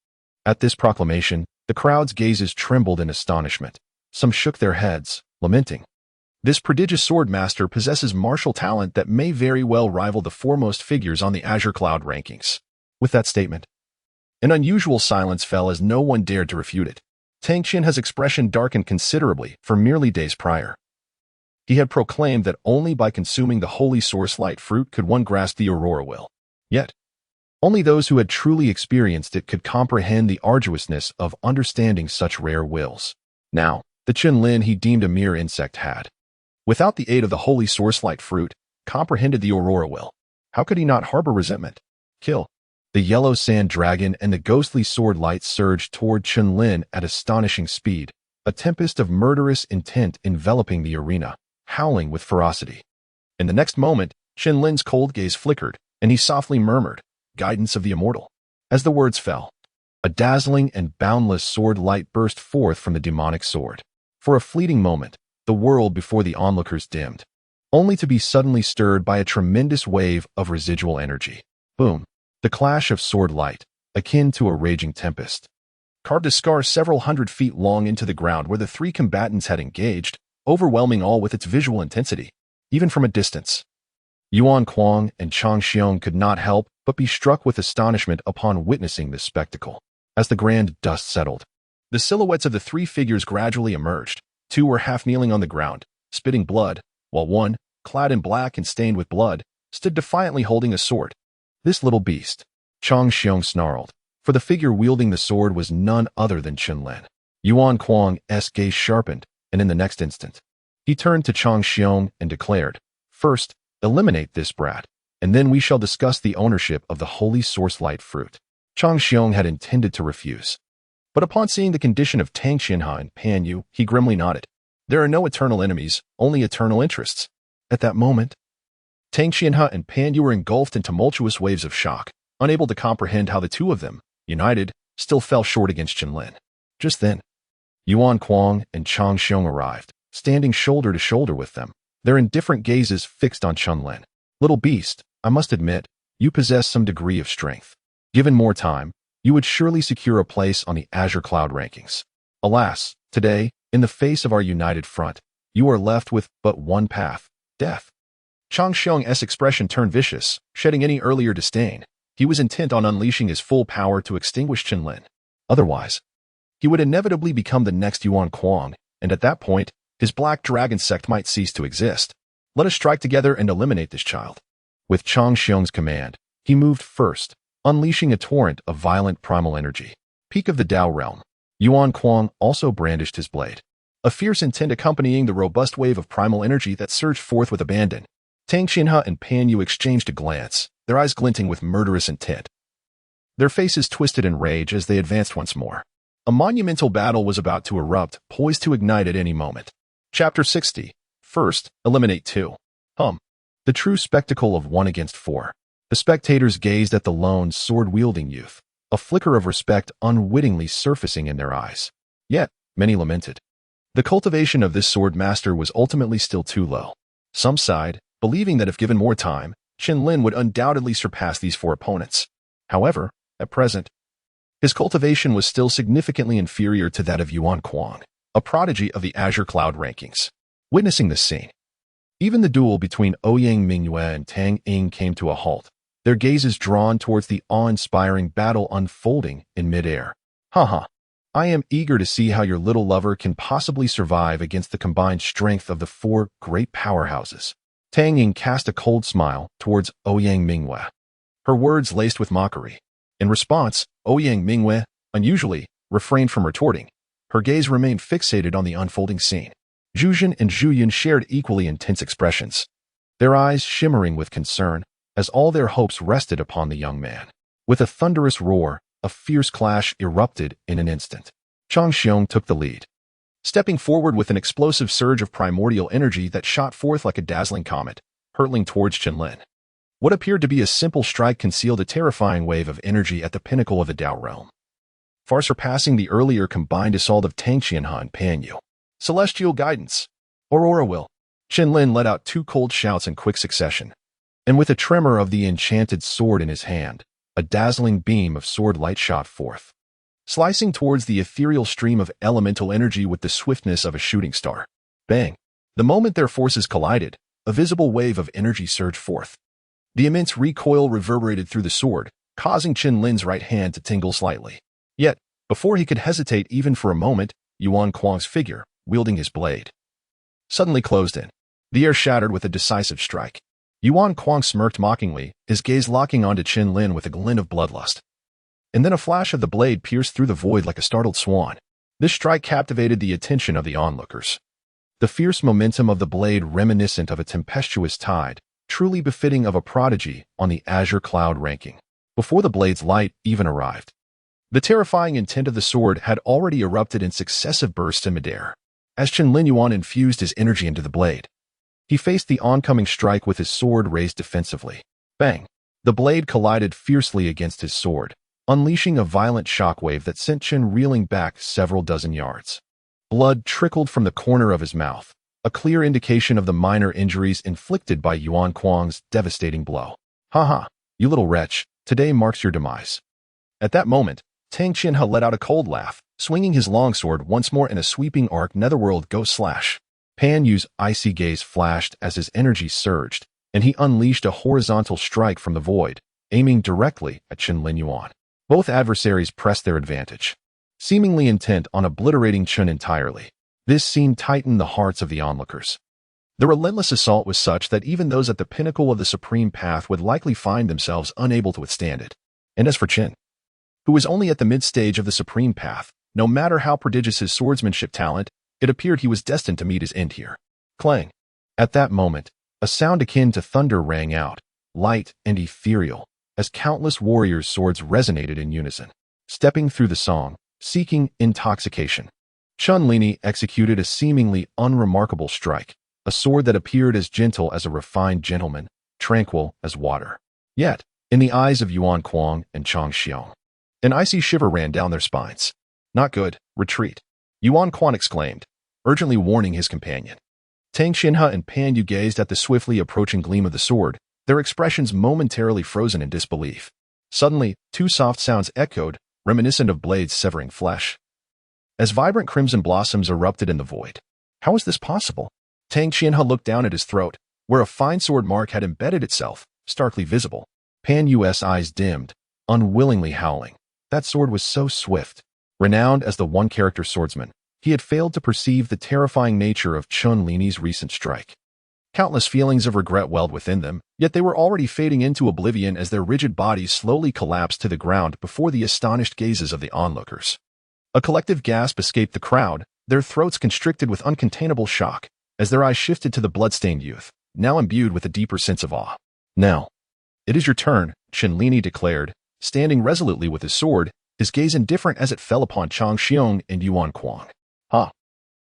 At this proclamation, the crowd's gazes trembled in astonishment. Some shook their heads, lamenting. This prodigious sword master possesses martial talent that may very well rival the foremost figures on the Azure Cloud rankings. With that statement, an unusual silence fell as no one dared to refute it. Tang Qianhe's expression darkened considerably for merely days prior. He had proclaimed that only by consuming the holy source light fruit could one grasp the Aurora Will. Yet, only those who had truly experienced it could comprehend the arduousness of understanding such rare wills. Now, the Chen Lin he deemed a mere insect had, without the aid of the holy source light fruit, comprehended the Aurora Will. How could he not harbor resentment? Kill. The yellow sand dragon and the ghostly sword light surged toward Chen Lin at astonishing speed, a tempest of murderous intent enveloping the arena, howling with ferocity. In the next moment, Chen Lin's cold gaze flickered, and he softly murmured, "Guidance of the immortal." As the words fell, a dazzling and boundless sword light burst forth from the demonic sword. For a fleeting moment, the world before the onlookers dimmed, only to be suddenly stirred by a tremendous wave of residual energy. Boom! The clash of sword light, akin to a raging tempest, carved a scar several hundred feet long into the ground where the three combatants had engaged, overwhelming all with its visual intensity, even from a distance. Yuan Kuang and Chang Xiong could not help but be struck with astonishment upon witnessing this spectacle. As the grand dust settled, the silhouettes of the three figures gradually emerged. Two were half kneeling on the ground, spitting blood, while one, clad in black and stained with blood, stood defiantly holding a sword. This little beast, Chang Xiong snarled, for the figure wielding the sword was none other than Chen Lin. Yuan Kuang's gaze sharpened, and in the next instant, he turned to Chang Xiong and declared, "First, eliminate this brat, and then we shall discuss the ownership of the holy source light fruit." Chang Xiong had intended to refuse, but upon seeing the condition of Tang Qianhe and Pan Yu, he grimly nodded. There are no eternal enemies, only eternal interests. At that moment, Tang Qianhe and Pan Yu were engulfed in tumultuous waves of shock, unable to comprehend how the two of them, united, still fell short against Chen Lin. Just then, Yuan Kuang and Chang Xiong arrived, standing shoulder to shoulder with them, their indifferent gazes fixed on Chen Lin. "Little beast, I must admit, you possess some degree of strength. Given more time, you would surely secure a place on the Azure Cloud rankings. Alas, today, in the face of our united front, you are left with but one path, death." Chang Xiong's expression turned vicious, shedding any earlier disdain. He was intent on unleashing his full power to extinguish Chen Lin. Otherwise, he would inevitably become the next Yuan Kuang, and at that point, his Black Dragon sect might cease to exist. Let us strike together and eliminate this child. With Chang Xiong's command, he moved first, unleashing a torrent of violent primal energy. Peak of the Dao realm. Yuan Kuang also brandished his blade, a fierce intent accompanying the robust wave of primal energy that surged forth with abandon. Tang Qianhe and Pan Yu exchanged a glance, their eyes glinting with murderous intent. Their faces twisted in rage as they advanced once more. A monumental battle was about to erupt, poised to ignite at any moment. Chapter 60. First, eliminate two. The true spectacle of 1 against 4. The spectators gazed at the lone, sword-wielding youth, a flicker of respect unwittingly surfacing in their eyes. Yet, many lamented. The cultivation of this sword master was ultimately still too low. Some sighed, believing that if given more time, Chen Lin would undoubtedly surpass these 4 opponents. However, at present, his cultivation was still significantly inferior to that of Yuan Kuang, a prodigy of the Azure Cloud rankings. Witnessing this scene, even the duel between Ouyang Mu and Tang Ying came to a halt, their gazes drawn towards the awe-inspiring battle unfolding in midair. Haha, I am eager to see how your little lover can possibly survive against the combined strength of the 4 great powerhouses. Tang Ying cast a cold smile towards Ouyang Mu, her words laced with mockery. In response, Ouyang Mu, unusually, refrained from retorting. Her gaze remained fixated on the unfolding scene. Zhu Jin and Zhu Yun shared equally intense expressions, their eyes shimmering with concern as all their hopes rested upon the young man. With a thunderous roar, a fierce clash erupted in an instant. Chang Xiong took the lead, stepping forward with an explosive surge of primordial energy that shot forth like a dazzling comet, hurtling towards Chen Lin. What appeared to be a simple strike concealed a terrifying wave of energy at the pinnacle of the Dao realm, far surpassing the earlier combined assault of Tang Qianhe and Pan Yu. Celestial guidance. Aurora will. Chen Lin let out 2 cold shouts in quick succession, and with a tremor of the enchanted sword in his hand, a dazzling beam of sword light shot forth, slicing towards the ethereal stream of elemental energy with the swiftness of a shooting star. Bang! The moment their forces collided, a visible wave of energy surged forth. The immense recoil reverberated through the sword, causing Chen Lin's right hand to tingle slightly. Yet, before he could hesitate even for a moment, Yuan Kuang's figure, wielding his blade, suddenly closed in. The air shattered with a decisive strike. Yuan Kuang smirked mockingly, his gaze locking onto Chen Lin with a glint of bloodlust. And then a flash of the blade pierced through the void like a startled swan. This strike captivated the attention of the onlookers. The fierce momentum of the blade reminiscent of a tempestuous tide, truly befitting of a prodigy on the Azure Cloud ranking. Before the blade's light even arrived, the terrifying intent of the sword had already erupted in successive bursts in midair. As Chen Lin Yuan infused his energy into the blade, he faced the oncoming strike with his sword raised defensively. Bang! The blade collided fiercely against his sword, unleashing a violent shockwave that sent Chen reeling back several dozen yards. Blood trickled from the corner of his mouth, a clear indication of the minor injuries inflicted by Yuan Kuang's devastating blow. Haha, you little wretch, today marks your demise. At that moment, Tang Qianhe let out a cold laugh, swinging his longsword once more in a sweeping arc netherworld ghost slash. Pan Yu's icy gaze flashed as his energy surged, and he unleashed a horizontal strike from the void, aiming directly at Chen Lin Yuan. Both adversaries pressed their advantage, seemingly intent on obliterating Chen entirely. This scene tightened the hearts of the onlookers. The relentless assault was such that even those at the pinnacle of the supreme path would likely find themselves unable to withstand it. And as for Chen, who was only at the mid-stage of the supreme path, no matter how prodigious his swordsmanship talent, it appeared he was destined to meet his end here. Clang! At that moment, a sound akin to thunder rang out, light and ethereal, as countless warriors' swords resonated in unison. Stepping through the song, seeking intoxication, Chen Lin executed a seemingly unremarkable strike, a sword that appeared as gentle as a refined gentleman, tranquil as water. Yet, in the eyes of Yuan Kuang and Chang Xiong, an icy shiver ran down their spines. Not good, retreat, Yuan Kuang exclaimed, urgently warning his companion. Tang Qianhe and Pan Yu gazed at the swiftly approaching gleam of the sword, their expressions momentarily frozen in disbelief. Suddenly, two soft sounds echoed, reminiscent of blades severing flesh, as vibrant crimson blossoms erupted in the void. How was this possible? Tang Qianhe looked down at his throat, where a fine sword mark had embedded itself, starkly visible. Pan Yu's eyes dimmed, unwillingly howling. That sword was so swift. Renowned as the one-character swordsman, he had failed to perceive the terrifying nature of Chen Lin's recent strike. Countless feelings of regret welled within them, yet they were already fading into oblivion as their rigid bodies slowly collapsed to the ground before the astonished gazes of the onlookers. A collective gasp escaped the crowd, their throats constricted with uncontainable shock, as their eyes shifted to the blood-stained youth, now imbued with a deeper sense of awe. Now, it is your turn, Chen Lin declared, standing resolutely with his sword, his gaze indifferent as it fell upon Chang Xiong and Yuan Kuang. Ha!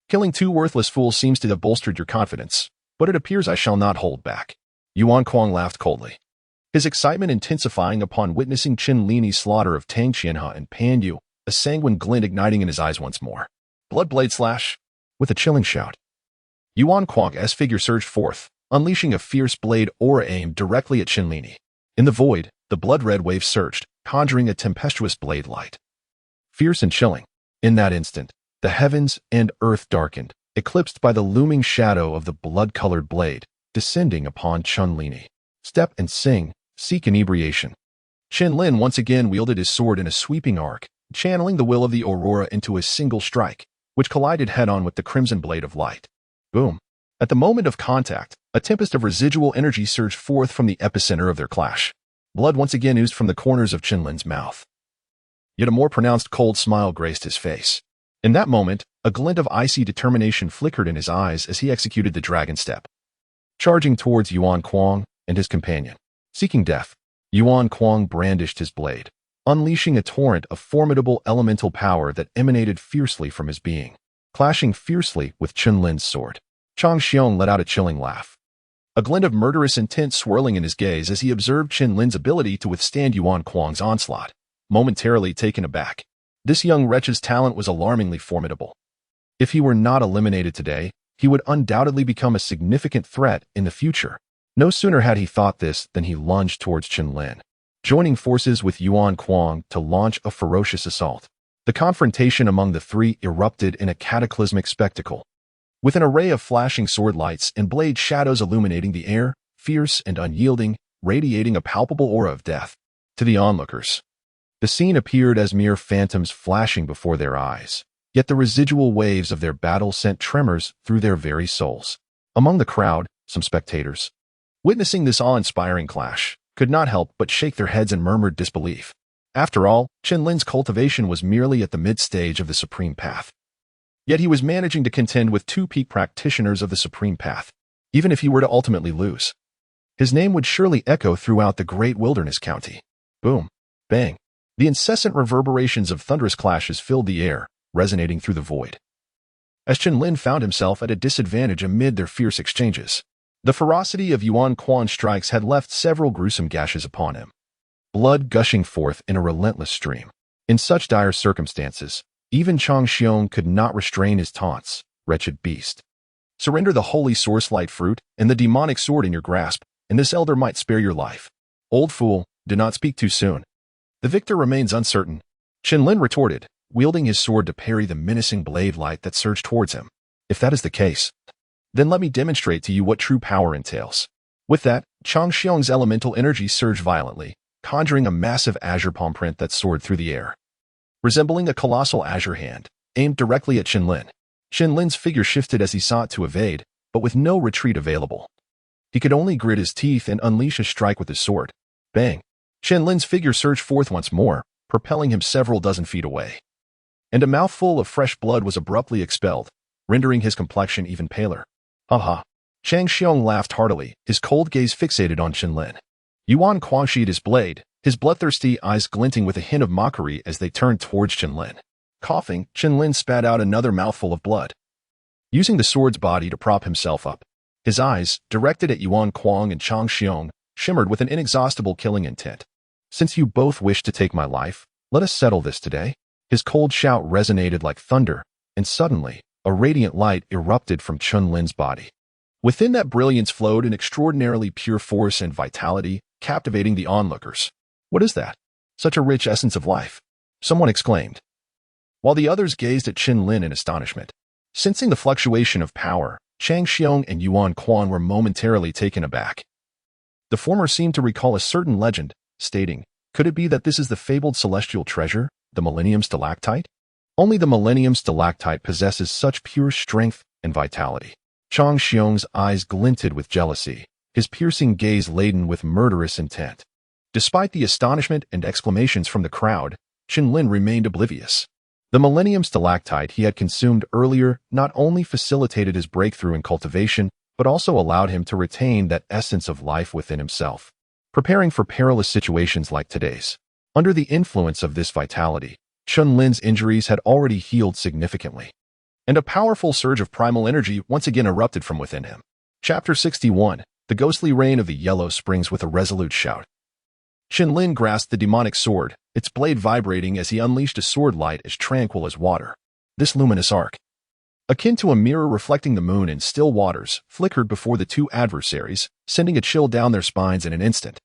Killing two worthless fools seems to have bolstered your confidence, but it appears I shall not hold back. Yuan Kuang laughed coldly, his excitement intensifying upon witnessing Chen Lin's slaughter of Tang Qianhe and Pan Yu, a sanguine glint igniting in his eyes once more. Blood blade slash! With a chilling shout, Yuan Kuang's figure surged forth, unleashing a fierce blade aura aimed directly at Chen Lin. In the void, the blood-red wave surged, conjuring a tempestuous blade light. Fierce and chilling. In that instant, the heavens and earth darkened, eclipsed by the looming shadow of the blood-colored blade, descending upon Chen Lin. Step and sing, seek inebriation. Chen Lin once again wielded his sword in a sweeping arc, channeling the will of the aurora into a single strike, which collided head-on with the crimson blade of light. Boom. At the moment of contact, a tempest of residual energy surged forth from the epicenter of their clash. Blood once again oozed from the corners of Chen Lin's mouth. Yet a more pronounced cold smile graced his face. In that moment, a glint of icy determination flickered in his eyes as he executed the dragon step, charging towards Yuan Kuang and his companion. Seeking death, Yuan Kuang brandished his blade, unleashing a torrent of formidable elemental power that emanated fiercely from his being, clashing fiercely with Chen Lin's sword. Chang Xiong let out a chilling laugh, a glint of murderous intent swirling in his gaze as he observed Chen Lin's ability to withstand Yuan Kuang's onslaught. Momentarily taken aback, this young wretch's talent was alarmingly formidable. If he were not eliminated today, he would undoubtedly become a significant threat in the future. No sooner had he thought this than he lunged towards Chen Lin, joining forces with Yuan Kuang to launch a ferocious assault. The confrontation among the three erupted in a cataclysmic spectacle, with an array of flashing sword lights and blade shadows illuminating the air, fierce and unyielding, radiating a palpable aura of death. To the onlookers, the scene appeared as mere phantoms flashing before their eyes, yet the residual waves of their battle sent tremors through their very souls. Among the crowd, some spectators, witnessing this awe-inspiring clash, could not help but shake their heads in murmured disbelief. After all, Chen Lin's cultivation was merely at the mid-stage of the Supreme Path. Yet he was managing to contend with two peak practitioners of the Supreme Path. Even if he were to ultimately lose, his name would surely echo throughout the great wilderness county. Boom. Bang. The incessant reverberations of thunderous clashes filled the air, resonating through the void, as Chen Lin found himself at a disadvantage amid their fierce exchanges. The ferocity of Yuan Kuang's strikes had left several gruesome gashes upon him, blood gushing forth in a relentless stream. In such dire circumstances, even Chang Xiong could not restrain his taunts. Wretched beast. Surrender the holy source light fruit and the demonic sword in your grasp, and this elder might spare your life. Old fool, do not speak too soon. The victor remains uncertain. Chen Lin retorted, wielding his sword to parry the menacing blade light that surged towards him. If that is the case, then let me demonstrate to you what true power entails. With that, Chang Xiong's elemental energy surged violently, conjuring a massive azure palm print that soared through the air. Resembling a colossal azure hand, aimed directly at Chen Lin. Chen Lin's figure shifted as he sought to evade, but with no retreat available. He could only grit his teeth and unleash a strike with his sword. Bang! Chen Lin's figure surged forth once more, propelling him several dozen feet away. And a mouthful of fresh blood was abruptly expelled, rendering his complexion even paler. Haha! Chang Xiong laughed heartily, his cold gaze fixated on Chen Lin. Yuan Kuang sheathed his blade, his bloodthirsty eyes glinting with a hint of mockery as they turned towards Chen Lin. Coughing, Chen Lin spat out another mouthful of blood. Using the sword's body to prop himself up, his eyes, directed at Yuan Kuang and Chang Xiong, shimmered with an inexhaustible killing intent. Since you both wish to take my life, let us settle this today. His cold shout resonated like thunder, and suddenly, a radiant light erupted from Chen Lin's body. Within that brilliance flowed an extraordinarily pure force and vitality, captivating the onlookers. What is that? Such a rich essence of life, someone exclaimed, while the others gazed at Chen Lin in astonishment. Sensing the fluctuation of power, Chang Xiong and Yuan Kuan were momentarily taken aback. The former seemed to recall a certain legend, stating, could it be that this is the fabled celestial treasure, the Millennium Stalactite? Only the Millennium Stalactite possesses such pure strength and vitality. Chang Xiong's eyes glinted with jealousy, his piercing gaze laden with murderous intent. Despite the astonishment and exclamations from the crowd, Chen Lin remained oblivious. The Millennium Stalactite he had consumed earlier not only facilitated his breakthrough in cultivation, but also allowed him to retain that essence of life within himself, preparing for perilous situations like today's. Under the influence of this vitality, Chen Lin's injuries had already healed significantly, and a powerful surge of primal energy once again erupted from within him. Chapter 61, The Ghostly Reign of the Yellow Springs with a resolute shout. Chen Lin grasped the demonic sword, its blade vibrating as he unleashed a sword light as tranquil as water. This luminous arc, akin to a mirror reflecting the moon in still waters, flickered before the two adversaries, sending a chill down their spines in an instant.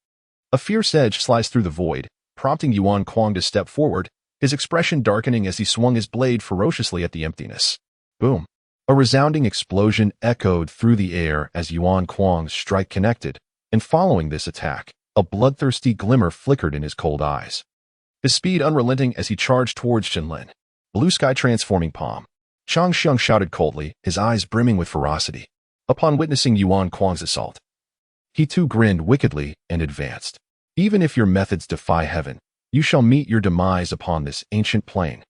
A fierce edge sliced through the void, prompting Yuan Kuang to step forward, his expression darkening as he swung his blade ferociously at the emptiness. Boom! A resounding explosion echoed through the air as Yuan Kuang's strike connected, and following this attack, a bloodthirsty glimmer flickered in his cold eyes. His speed unrelenting as he charged towards Chen Lin. Blue sky transforming palm. Chang Xiong shouted coldly, his eyes brimming with ferocity. Upon witnessing Yuan Kuang's assault, he too grinned wickedly and advanced. Even if your methods defy heaven, you shall meet your demise upon this ancient plane.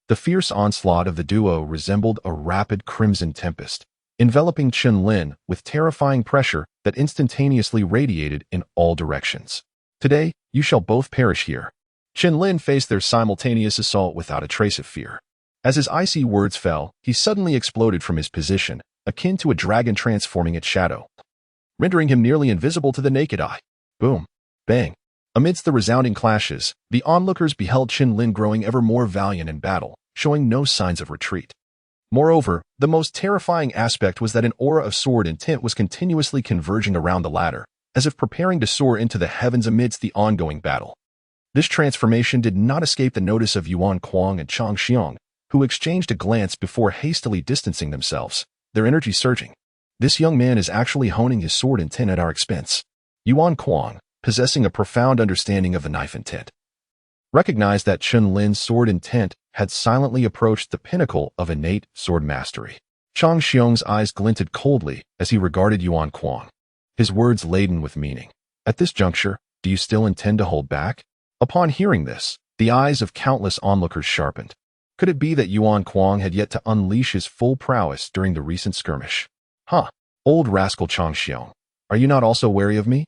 The fierce onslaught of the duo resembled a rapid crimson tempest, enveloping Chen Lin with terrifying pressure that instantaneously radiated in all directions. Today, you shall both perish here. Chen Lin faced their simultaneous assault without a trace of fear. As his icy words fell, he suddenly exploded from his position, akin to a dragon transforming its shadow, rendering him nearly invisible to the naked eye. Boom! Bang! Amidst the resounding clashes, the onlookers beheld Chen Lin growing ever more valiant in battle, showing no signs of retreat. Moreover, the most terrifying aspect was that an aura of sword intent was continuously converging around the latter, as if preparing to soar into the heavens amidst the ongoing battle. This transformation did not escape the notice of Yuan Kuang and Chang Xiong, who exchanged a glance before hastily distancing themselves, their energy surging. This young man is actually honing his sword intent at our expense. Yuan Kuang, possessing a profound understanding of the knife intent, recognized that Chen Lin's sword intent had silently approached the pinnacle of innate sword mastery. Chang Xiong's eyes glinted coldly as he regarded Yuan Kuang, his words laden with meaning. At this juncture, do you still intend to hold back? Upon hearing this, the eyes of countless onlookers sharpened. Could it be that Yuan Kuang had yet to unleash his full prowess during the recent skirmish? Huh, old rascal Chang Xiong, are you not also wary of me?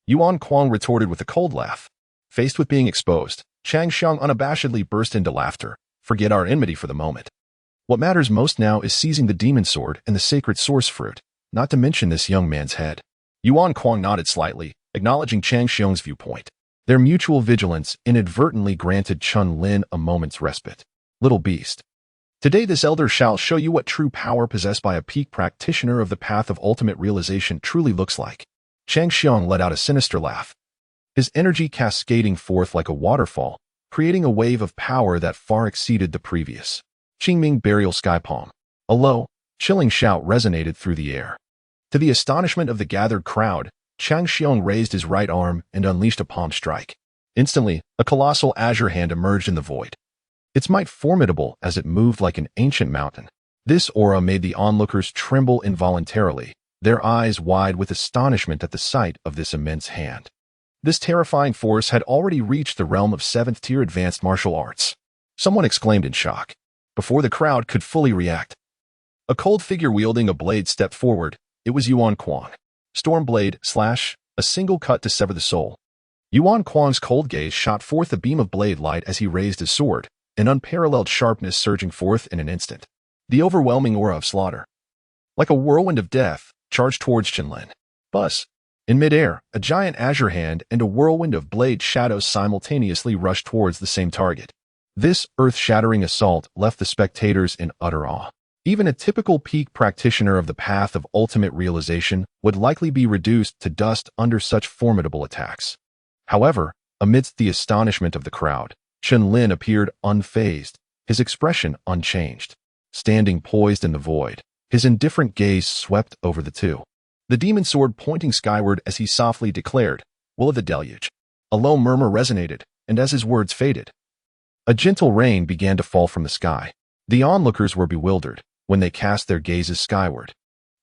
Yuan Kuang retorted with a cold laugh. Faced with being exposed, Chang Xiong unabashedly burst into laughter. Forget our enmity for the moment. What matters most now is seizing the demon sword and the sacred source fruit, not to mention this young man's head. Yuan Kuang nodded slightly, acknowledging Chang Xiong's viewpoint. Their mutual vigilance inadvertently granted Chen Lin a moment's respite. Little beast, Today this elder shall show you what true power possessed by a peak practitioner of the path of ultimate realization truly looks like. Chang Xiong let out a sinister laugh, his energy cascading forth like a waterfall, creating a wave of power that far exceeded the previous. Qingming burial sky palm. A low, chilling shout resonated through the air. To the astonishment of the gathered crowd, Chang Xiong raised his right arm and unleashed a palm strike. Instantly, a colossal azure hand emerged in the void, its might formidable as it moved like an ancient mountain. This aura made the onlookers tremble involuntarily, their eyes wide with astonishment at the sight of this immense hand. This terrifying force had already reached the realm of 7th-tier advanced martial arts. Someone exclaimed in shock. Before the crowd could fully react, a cold figure wielding a blade stepped forward. It was Yuan Kuang. Storm blade, slash, a single cut to sever the soul. Yuan Kuang's cold gaze shot forth a beam of blade light as he raised his sword, an unparalleled sharpness surging forth in an instant. The overwhelming aura of slaughter, like a whirlwind of death, charged towards Chen Lin. Buzz. In midair, a giant azure hand and a whirlwind of blade shadows simultaneously rushed towards the same target. This earth-shattering assault left the spectators in utter awe. Even a typical peak practitioner of the path of ultimate realization would likely be reduced to dust under such formidable attacks. However, amidst the astonishment of the crowd, Chen Lin appeared unfazed, his expression unchanged. Standing poised in the void, his indifferent gaze swept over the two, the demon sword pointing skyward as he softly declared, "Will of the deluge." A low murmur resonated, and as his words faded, a gentle rain began to fall from the sky. The onlookers were bewildered when they cast their gazes skyward.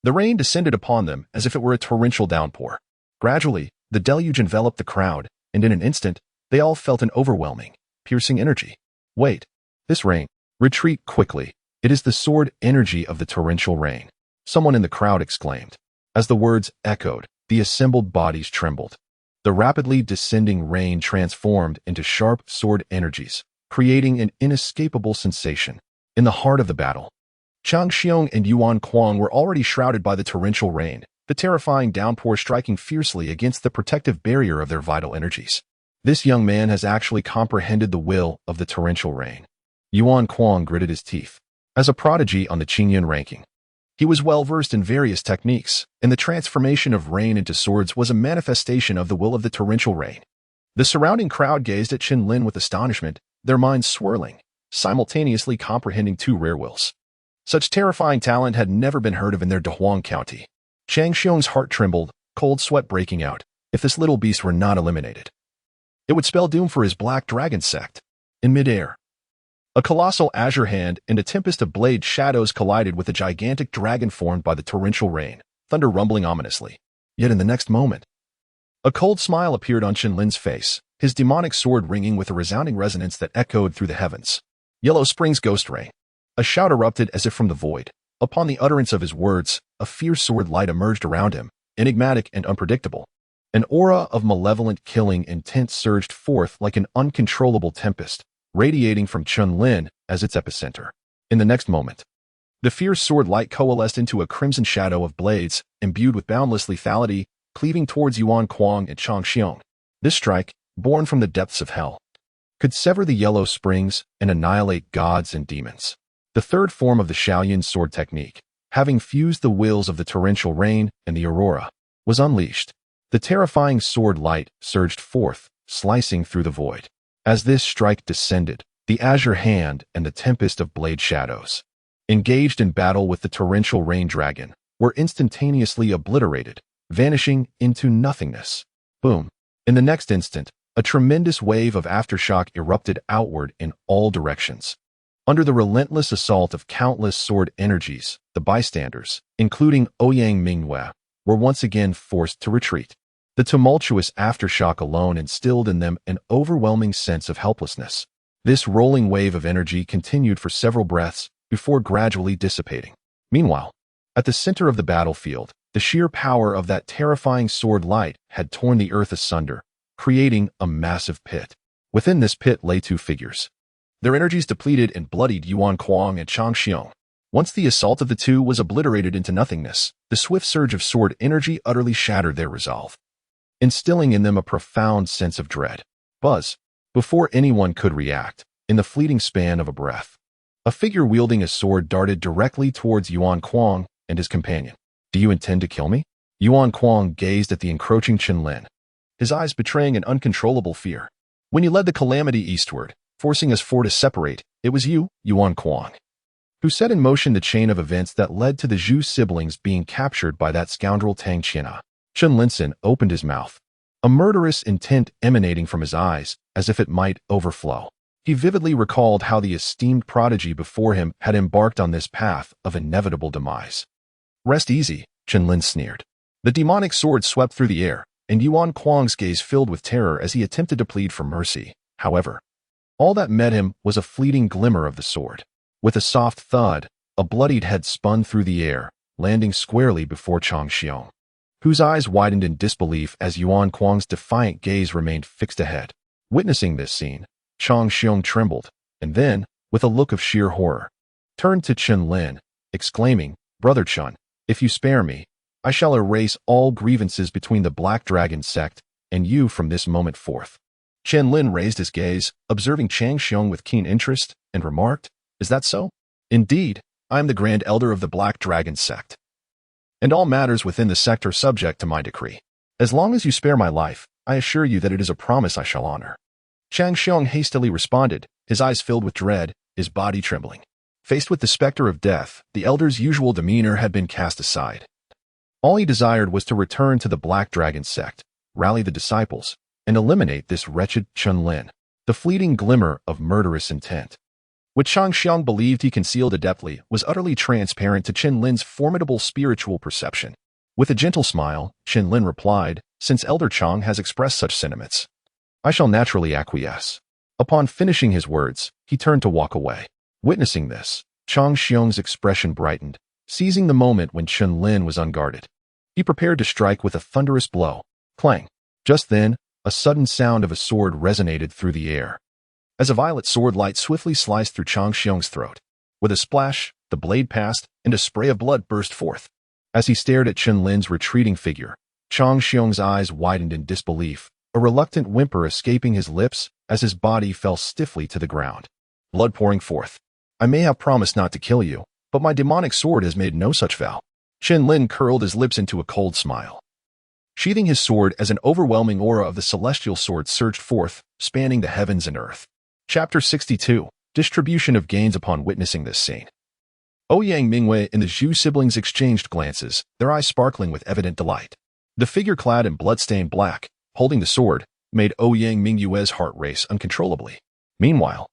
The rain descended upon them as if it were a torrential downpour. Gradually, the deluge enveloped the crowd, and in an instant, they all felt an overwhelming, piercing energy. Wait, this rain. Retreat quickly. It is the sword energy of the torrential rain, someone in the crowd exclaimed. As the words echoed, the assembled bodies trembled. The rapidly descending rain transformed into sharp sword energies, creating an inescapable sensation. In the heart of the battle, Chang Xiong and Yuan Kuang were already shrouded by the torrential rain, the terrifying downpour striking fiercely against the protective barrier of their vital energies. This young man has actually comprehended the will of the torrential rain. Yuan Kuang gritted his teeth. As a prodigy on the Qingyun ranking, he was well-versed in various techniques, and the transformation of rain into swords was a manifestation of the will of the torrential rain. The surrounding crowd gazed at Chen Lin with astonishment, their minds swirling, simultaneously comprehending two rare wills. Such terrifying talent had never been heard of in their Dahuang County. Chang Xiong's heart trembled, cold sweat breaking out. If this little beast were not eliminated, it would spell doom for his Black Dragon sect. In midair, a colossal azure hand and a tempest of blade shadows collided with a gigantic dragon formed by the torrential rain, thunder rumbling ominously. Yet in the next moment, a cold smile appeared on Chen Lin's face, his demonic sword ringing with a resounding resonance that echoed through the heavens. Yellow Spring's ghost ray. A shout erupted as if from the void. Upon the utterance of his words, a fierce sword light emerged around him, enigmatic and unpredictable. An aura of malevolent killing intent surged forth like an uncontrollable tempest, radiating from Chen Lin as its epicenter. In the next moment, the fierce sword light coalesced into a crimson shadow of blades, imbued with boundless lethality, cleaving towards Yuan Kuang and Chang Xiong. This strike, born from the depths of hell, could sever the yellow springs and annihilate gods and demons. The third form of the Shaoyin sword technique, having fused the wills of the torrential rain and the aurora, was unleashed. The terrifying sword light surged forth, slicing through the void. As this strike descended, the azure hand and the tempest of blade shadows, engaged in battle with the torrential rain dragon, were instantaneously obliterated, vanishing into nothingness. Boom. In the next instant, a tremendous wave of aftershock erupted outward in all directions. Under the relentless assault of countless sword energies, the bystanders, including Ouyang Mu, were once again forced to retreat. The tumultuous aftershock alone instilled in them an overwhelming sense of helplessness. This rolling wave of energy continued for several breaths before gradually dissipating. Meanwhile, at the center of the battlefield, the sheer power of that terrifying sword light had torn the earth asunder, creating a massive pit. Within this pit lay two figures, their energies depleted and bloodied Yuan Kuang and Chang Xiong. Once the assault of the two was obliterated into nothingness, the swift surge of sword energy utterly shattered their resolve, instilling in them a profound sense of dread. Buzz. Before anyone could react, in the fleeting span of a breath, A figure wielding a sword darted directly towards Yuan Kuang and his companion. "Do you intend to kill me?" Yuan Kuang gazed at the encroaching Chen Lin, his eyes betraying an uncontrollable fear. "When you led the calamity eastward, forcing us four to separate, it was you, Yuan Kuang, who set in motion the chain of events that led to the Zhu siblings being captured by that scoundrel Tang Qian'a." Chen Linson opened his mouth, a murderous intent emanating from his eyes, as if it might overflow. He vividly recalled how the esteemed prodigy before him had embarked on this path of inevitable demise. "Rest easy," Chen Lin sneered. The demonic sword swept through the air, and Yuan Kuang's gaze filled with terror as he attempted to plead for mercy. However, all that met him was a fleeting glimmer of the sword. With a soft thud, a bloodied head spun through the air, landing squarely before Chang Xiong, whose eyes widened in disbelief as Yuan Kuang's defiant gaze remained fixed ahead. Witnessing this scene, Chang Xiong trembled, and then, with a look of sheer horror, turned to Chen Lin, exclaiming, "Brother Chen, if you spare me, I shall erase all grievances between the Black Dragon sect and you from this moment forth." Chen Lin raised his gaze, observing Chang Xiong with keen interest, and remarked, "Is that so?" "Indeed, I am the Grand Elder of the Black Dragon sect, and all matters within the sect are subject to my decree. As long as you spare my life, I assure you that it is a promise I shall honor." Chang Xiong hastily responded, his eyes filled with dread, his body trembling. Faced with the specter of death, the elder's usual demeanor had been cast aside. All he desired was to return to the Black Dragon sect, rally the disciples, and eliminate this wretched Chen Lin, the fleeting glimmer of murderous intent. What Chang Xiong believed he concealed adeptly was utterly transparent to Chen Lin's formidable spiritual perception. With a gentle smile, Chen Lin replied, "Since Elder Chang has expressed such sentiments, I shall naturally acquiesce." Upon finishing his words, he turned to walk away. Witnessing this, Chang Xiong's expression brightened, seizing the moment when Chen Lin was unguarded. He prepared to strike with a thunderous blow. Clang! Just then, a sudden sound of a sword resonated through the air, as a violet sword light swiftly sliced through Chang Xiong's throat. With a splash, the blade passed, and a spray of blood burst forth. As he stared at Chen Lin's retreating figure, Chang Xiong's eyes widened in disbelief, a reluctant whimper escaping his lips as his body fell stiffly to the ground. Blood pouring forth. "I may have promised not to kill you, but my demonic sword has made no such vow." Chen Lin curled his lips into a cold smile, sheathing his sword as an overwhelming aura of the celestial sword surged forth, spanning the heavens and earth. Chapter 62. Distribution of gains. Upon witnessing this scene, Ouyang Mingwei and the Zhu siblings exchanged glances, their eyes sparkling with evident delight. The figure clad in blood-stained black, holding the sword, made Ouyang Mingyue's heart race uncontrollably. Meanwhile,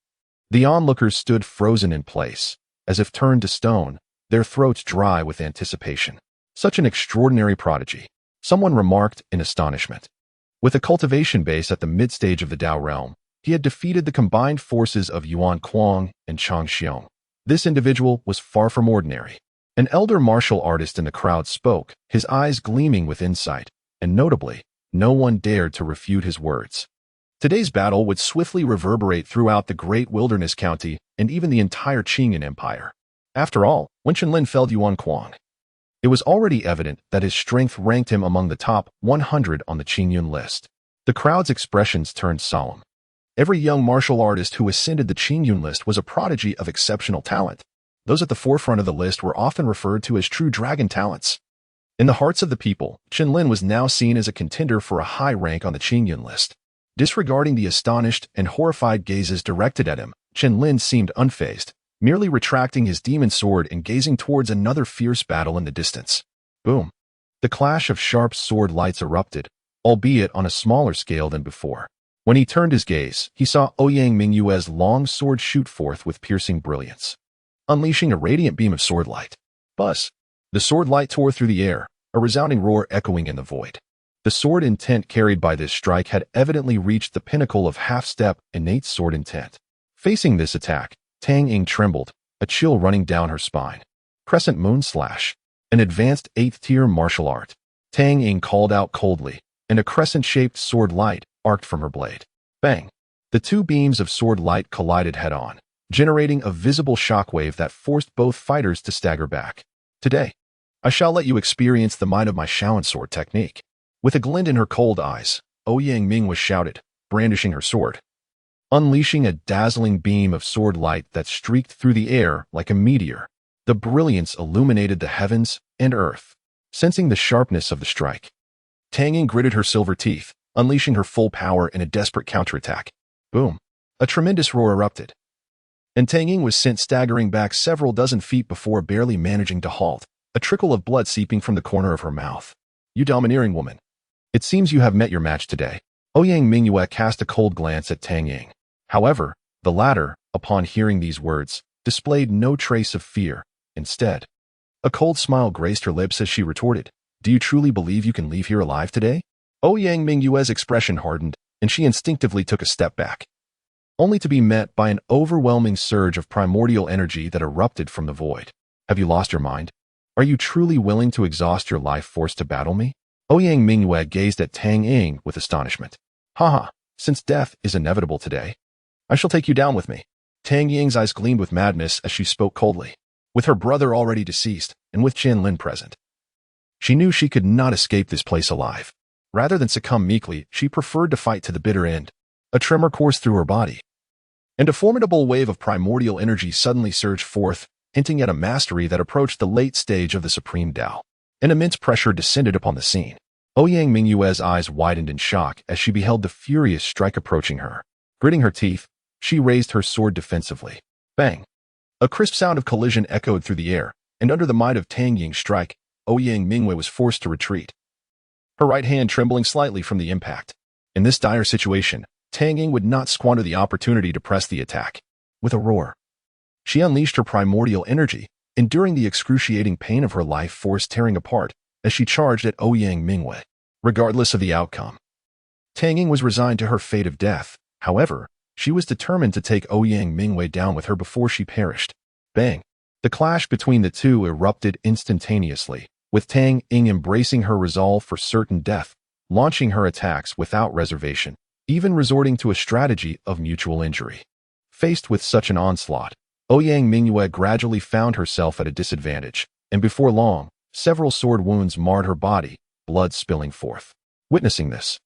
the onlookers stood frozen in place, as if turned to stone, their throats dry with anticipation. "Such an extraordinary prodigy," someone remarked in astonishment. With a cultivation base at the mid-stage of the Dao realm, he had defeated the combined forces of Yuan Kuang and Chang Xiong. This individual was far from ordinary. An elder martial artist in the crowd spoke, his eyes gleaming with insight, and notably, no one dared to refute his words. Today's battle would swiftly reverberate throughout the great wilderness county and even the entire Qingyun Empire. After all, when Chen Lin felled Yuan Kuang, it was already evident that his strength ranked him among the top 100 on the Qingyun list. The crowd's expressions turned solemn. Every young martial artist who ascended the Qingyun list was a prodigy of exceptional talent. Those at the forefront of the list were often referred to as true dragon talents. In the hearts of the people, Chen Lin was now seen as a contender for a high rank on the Qingyun list. Disregarding the astonished and horrified gazes directed at him, Chen Lin seemed unfazed, merely retracting his demon sword and gazing towards another fierce battle in the distance. Boom! The clash of sharp sword lights erupted, albeit on a smaller scale than before. When he turned his gaze, he saw Ouyang Mingyue's long sword shoot forth with piercing brilliance, unleashing a radiant beam of sword light. Buzz! The sword light tore through the air, a resounding roar echoing in the void. The sword intent carried by this strike had evidently reached the pinnacle of half-step innate sword intent. Facing this attack, Tang Ying trembled, a chill running down her spine. Crescent Moon Slash, an advanced 8th-tier martial art. Tang Ying called out coldly, and a crescent-shaped sword light arced from her blade. Bang! The two beams of sword light collided head-on, generating a visible shockwave that forced both fighters to stagger back. "Today, I shall let you experience the might of my Shaolin sword technique." With a glint in her cold eyes, Ouyang Ming was shouted, brandishing her sword. unleashing a dazzling beam of sword light that streaked through the air like a meteor. The brilliance illuminated the heavens and earth. Sensing the sharpness of the strike, Tang Ying gritted her silver teeth, unleashing her full power in a desperate counterattack. Boom! A tremendous roar erupted, and Tang Ying was sent staggering back several dozen feet before barely managing to halt, a trickle of blood seeping from the corner of her mouth. You domineering woman. It seems you have met your match today. Ouyang Mu cast a cold glance at Tang Ying. However, the latter, upon hearing these words, displayed no trace of fear. Instead, a cold smile graced her lips as she retorted, "Do you truly believe you can leave here alive today?" Ouyang Mu's expression hardened, and she instinctively took a step back, only to be met by an overwhelming surge of primordial energy that erupted from the void. Have you lost your mind? Are you truly willing to exhaust your life force to battle me? Ouyang Mu gazed at Tang Ying with astonishment. Haha, since death is inevitable today, I shall take you down with me. Tang Ying's eyes gleamed with madness as she spoke coldly. With her brother already deceased, and with Chen Lin present, she knew she could not escape this place alive. Rather than succumb meekly, she preferred to fight to the bitter end. A tremor coursed through her body, and a formidable wave of primordial energy suddenly surged forth, hinting at a mastery that approached the late stage of the supreme Tao. An immense pressure descended upon the scene. Ouyang Mu's eyes widened in shock as she beheld the furious strike approaching her. Gritting her teeth, she raised her sword defensively. Bang! A crisp sound of collision echoed through the air, and under the might of Tang Ying's strike, Ouyang Mu was forced to retreat, her right hand trembling slightly from the impact. In this dire situation, Tang Ying would not squander the opportunity to press the attack. With a roar, she unleashed her primordial energy, enduring the excruciating pain of her life force tearing apart as she charged at Ouyang Mu. Regardless of the outcome, Tang Ying was resigned to her fate of death. However, she was determined to take Ouyang Mu down with her before she perished. Bang! The clash between the two erupted instantaneously, with Tang Ying embracing her resolve for certain death, launching her attacks without reservation, even resorting to a strategy of mutual injury. Faced with such an onslaught, Ouyang Mu gradually found herself at a disadvantage, and before long, several sword wounds marred her body, blood spilling forth. Witnessing this,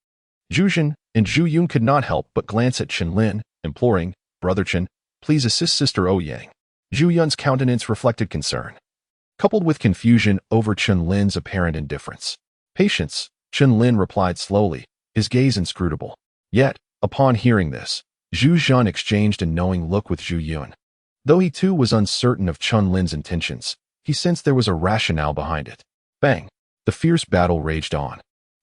Zhu Jin and Zhu Yun could not help but glance at Chen Lin, imploring, "Brother Chen, please assist Sister Ouyang." Zhu Yun's countenance reflected concern, coupled with confusion over Chen Lin's apparent indifference. "Patience," Chen Lin replied slowly, his gaze inscrutable. Yet, upon hearing this, Zhu Jun exchanged a knowing look with Zhu Yun. Though he too was uncertain of Chen Lin's intentions, he sensed there was a rationale behind it. Bang! The fierce battle raged on,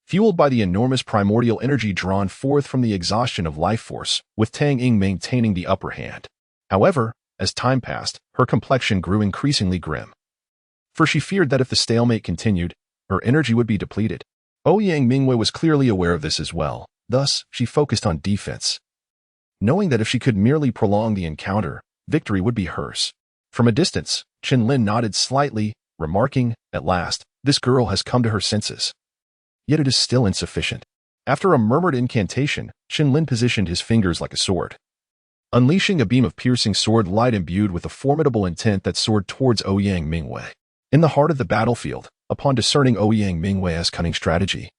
fueled by the enormous primordial energy drawn forth from the exhaustion of life force, with Tang Ying maintaining the upper hand. However, as time passed, her complexion grew increasingly grim, for she feared that if the stalemate continued, her energy would be depleted. Ouyang Mu was clearly aware of this as well, thus she focused on defense, knowing that if she could merely prolong the encounter, victory would be hers. From a distance, Chen Lin nodded slightly, remarking, "At last, this girl has come to her senses." Yet it is still insufficient. After a murmured incantation, Chen Lin positioned his fingers like a sword, unleashing a beam of piercing sword light imbued with a formidable intent that soared towards Ouyang Mu. In the heart of the battlefield, upon discerning Ouyang Mu's cunning strategy,